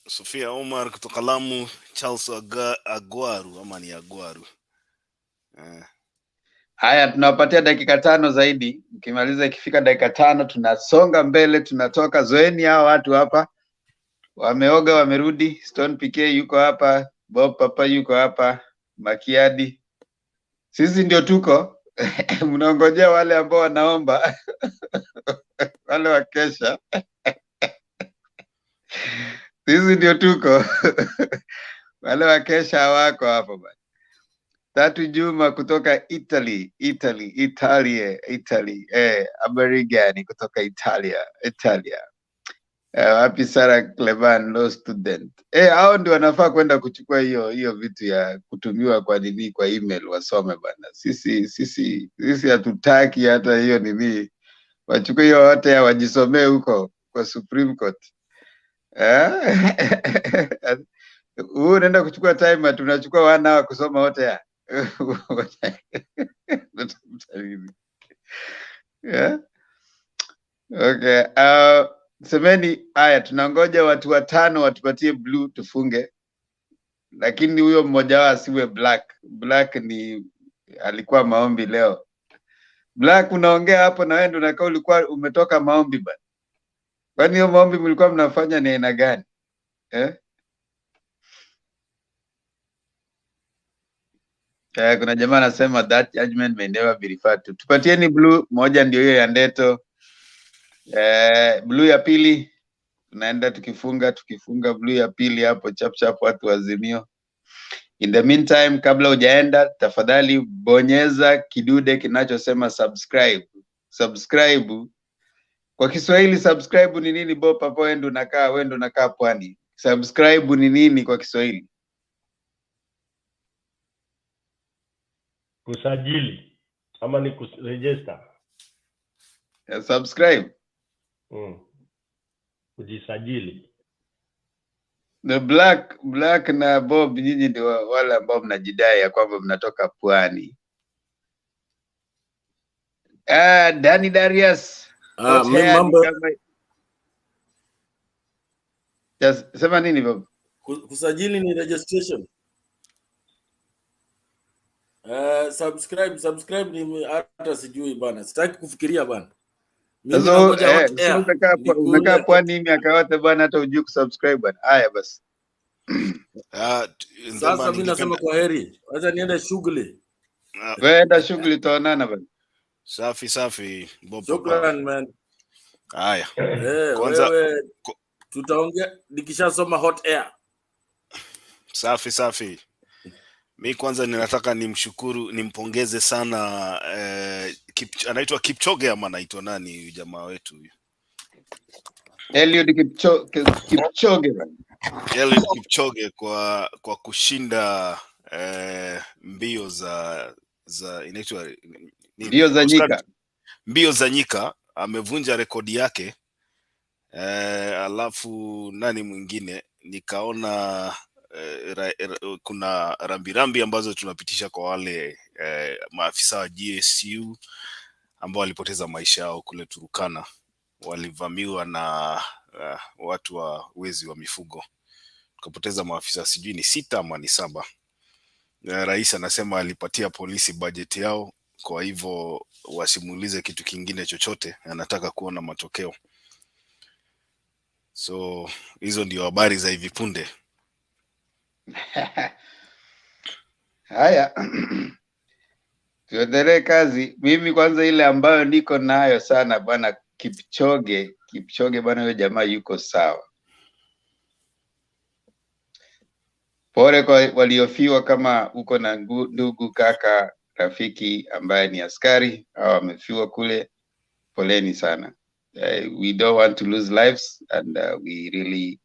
Sofia Omar kutoka Lamu, Charles Agwaru ama ni Agwaru. Haya, tunawapatia dakika 5 zaidi. Mkimaliza, ikifika dakika 5 tunasonga mbele, tunatoka. Zoeni hao watu hapa, wameoga, wamerudi. Stone PK yuko hapa, Bob Papa yuko hapa, Makiadi, sisi ndio tuko mnaongojea wale ambao wanaomba wale wakesha sisi ndio tuko wale wakesha hawako hapo bwana. Tatu Juma kutoka Italy. Habari gani kutoka Italia? Wapi Sara Clevan, law student. Hao ndio wanafaa kwenda kuchukua hiyo vitu ya kutumiwa kwa nini, kwa email, wasome bana. Sisi hatutaki hata hiyo nini, wachukue hiyo wote wajisomee huko kwa Supreme Court. Huu unaenda kuchukua time, tunachukua 1 hour kusoma wote ya. Yeah. Okay. Semeni haya, tunangoja watu 5 watupatie blue tufunge, lakini huyo mmoja wao asiwe black. Black ni alikuwa maombi leo. Black, unaongea hapo na wewe ndio unakaa ulikuwa umetoka maombi bana. Kwani hiyo maombi mlikuwa mnafanya ni aina gani? Kuna jamaa anasema that judgment may never be referred to. Tupatieni blue moja, ndio hiyo ya Ndeto. Blue ya pili tunaenda tukifunga blue ya pili hapo chap watu wa Azimio. In the meantime, kabla hujaenda, tafadhali bonyeza kidude kinachosema subscribe. Kwa Kiswahili subscribe ni nini Bob Papa? Wewe ndo unakaa Pwani. Subscribe ni nini kwa Kiswahili? Kusajili ama ni kuregister? Subscribe. Kujisajili. The Black na Bob, nyinyi ndio wale ambao mnajidai ya kwamba mnatoka Pwani. Danny Darius. Mambo sema nini Bob? Kusajili ni registration. Subscribe ni hata sijui bana. Sitaki kufikiria bana. Mimi unakaa Pwani miaka yote bwana, hata hujui kusubscribe bwana. Haya basi. Sasa mimi nasema kwa heri. Acha niende shughuli. Wewe enda shughuli, tuonana bwana. Safi Bob. Shukran man. Haya. Kwanza wewe tutaongea nikishasoma hot air. Safi. Mi kwanza ninataka nimpongeze sana anaitwa Kipchoge ama anaitwa nani jamaa wetu huyu? Eliud Kipchoge kwa kushinda mbio za inaitwa mbio za nyika. Amevunja rekodi yake. Alafu nani mwingine nikaona kuna rambirambi ambazo tunapitisha kwa wale maafisa wa GSU ambao walipoteza maisha yao kule Turukana. Walivamiwa na watu wa wezi wa mifugo, tukapoteza maafisa sijui ni 6 ama ni 7. Rais anasema alipatia polisi budget yao, kwa hivyo wasimulize kitu kingine chochote, anataka kuona matokeo. So hizo ndio habari za hivi punde. Haya. Tuendelee kazi. Mimi kwanza ile ambayo niko nayo sana bwana Kipchoge bwana, huyo jamaa yuko sawa. Pole kwa waliofiwa, kama uko na ndugu, kaka, rafiki ambaye ni askari au amefiwa kule, poleni sana. We don't want to lose lives and we really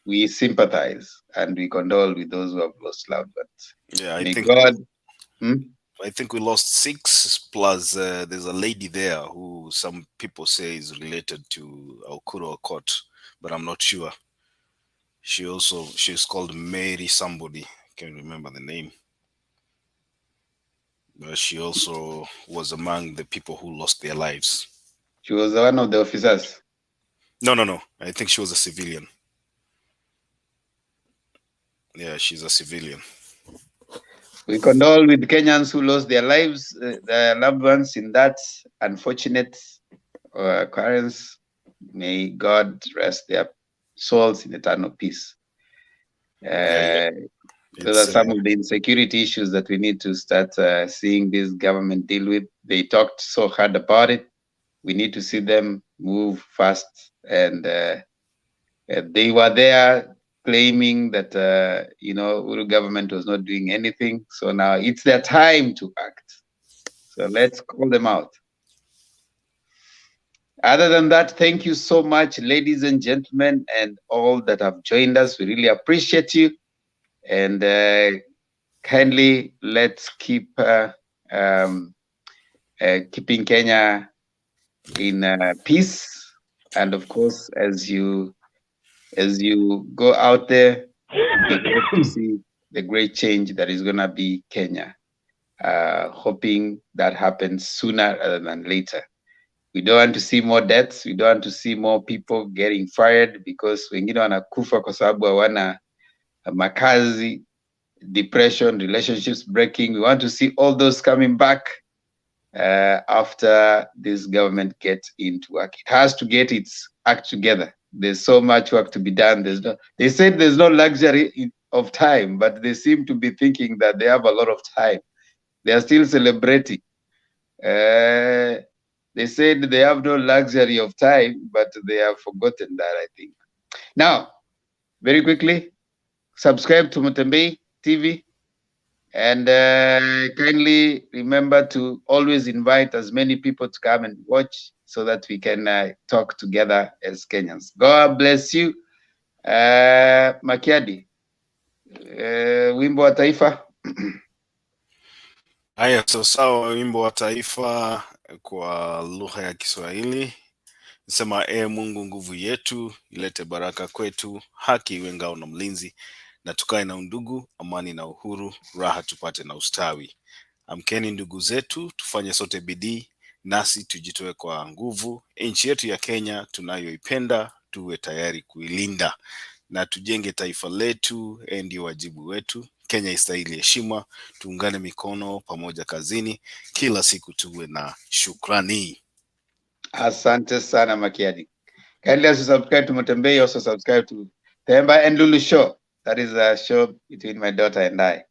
we sympathize and we condole with those who have lost loved ones. Yeah, I think we lost 6 plus there's a lady there who some people say is related to Aukuro Okot, but I'm not sure. She's called Mary somebody, can't remember the name. But she also was among the people who lost their lives. She was one of the officers? No. I think she was a civilian. Yeah, she's a civilian. We condole with Kenyans who lost their lives, their loved ones in that unfortunate occurrence. May God rest their souls in eternal peace. Those are some of the insecurity issues that we need to start seeing this government deal with. They talked so hard about it. We need to see them move fast. And they were there claiming that, Uru government was not doing anything. So now it's their time to act. So let's call them out. Other than that, thank you so much, ladies and gentlemen, and all that have joined us. We really appreciate you. And kindly let's keep keeping Kenya in peace. And of course, as you go out there, we hope to see the great change that is going to be Kenya. Hoping that happens sooner rather than later. We don't want to see more deaths. We don't want to see more people getting fired because wengine wanakufa kwa sababu hawana makazi, depression, relationships breaking. We want to see all those coming back after this government gets into work. It has to get its act together. There's so much work to be done. They said there's no luxury of time, but they seem to be thinking that they have a lot of time. They are still celebrating. They said they have no luxury of time, but they have forgotten that, I think. Now, very quickly, subscribe to Mutembei TV, and kindly remember to always invite as many people to come and watch so that we can talk together as Kenyans. God bless you. Makiadi, wimbo wa taifa. Haya, sawa, wimbo wa taifa kwa lugha ya Kiswahili. Nasema, Mungu nguvu yetu, ilete baraka kwetu, haki iwe ngao na mlinzi, na tukae na undugu, amani na uhuru, raha tupate na ustawi. Amkeni ndugu zetu, tufanye sote bidii, nasi tujitoe kwa nguvu. Nchi yetu ya Kenya tunayoipenda, tuwe tayari kuilinda, na tujenge taifa letu, ndio wajibu wetu. Kenya istahili heshima, tuungane mikono pamoja kazini, kila siku tuwe na shukrani. Asante sana Makiadi. Kindly also subscribe to Mutembei, also subscribe to Temba and Lulu Show. That is a show between my daughter and I.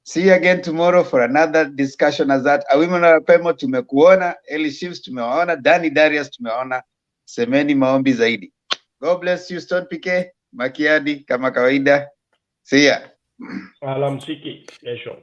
See you again tomorrow for another discussion as that. Awimana Pemo tumekuona, Eli Shivs tumewaona, Danny Darius tumewaona, semeni maombi zaidi. God bless you, Stone PK, Makiadi, kama kawaida. See ya. Alamsiki, kesho.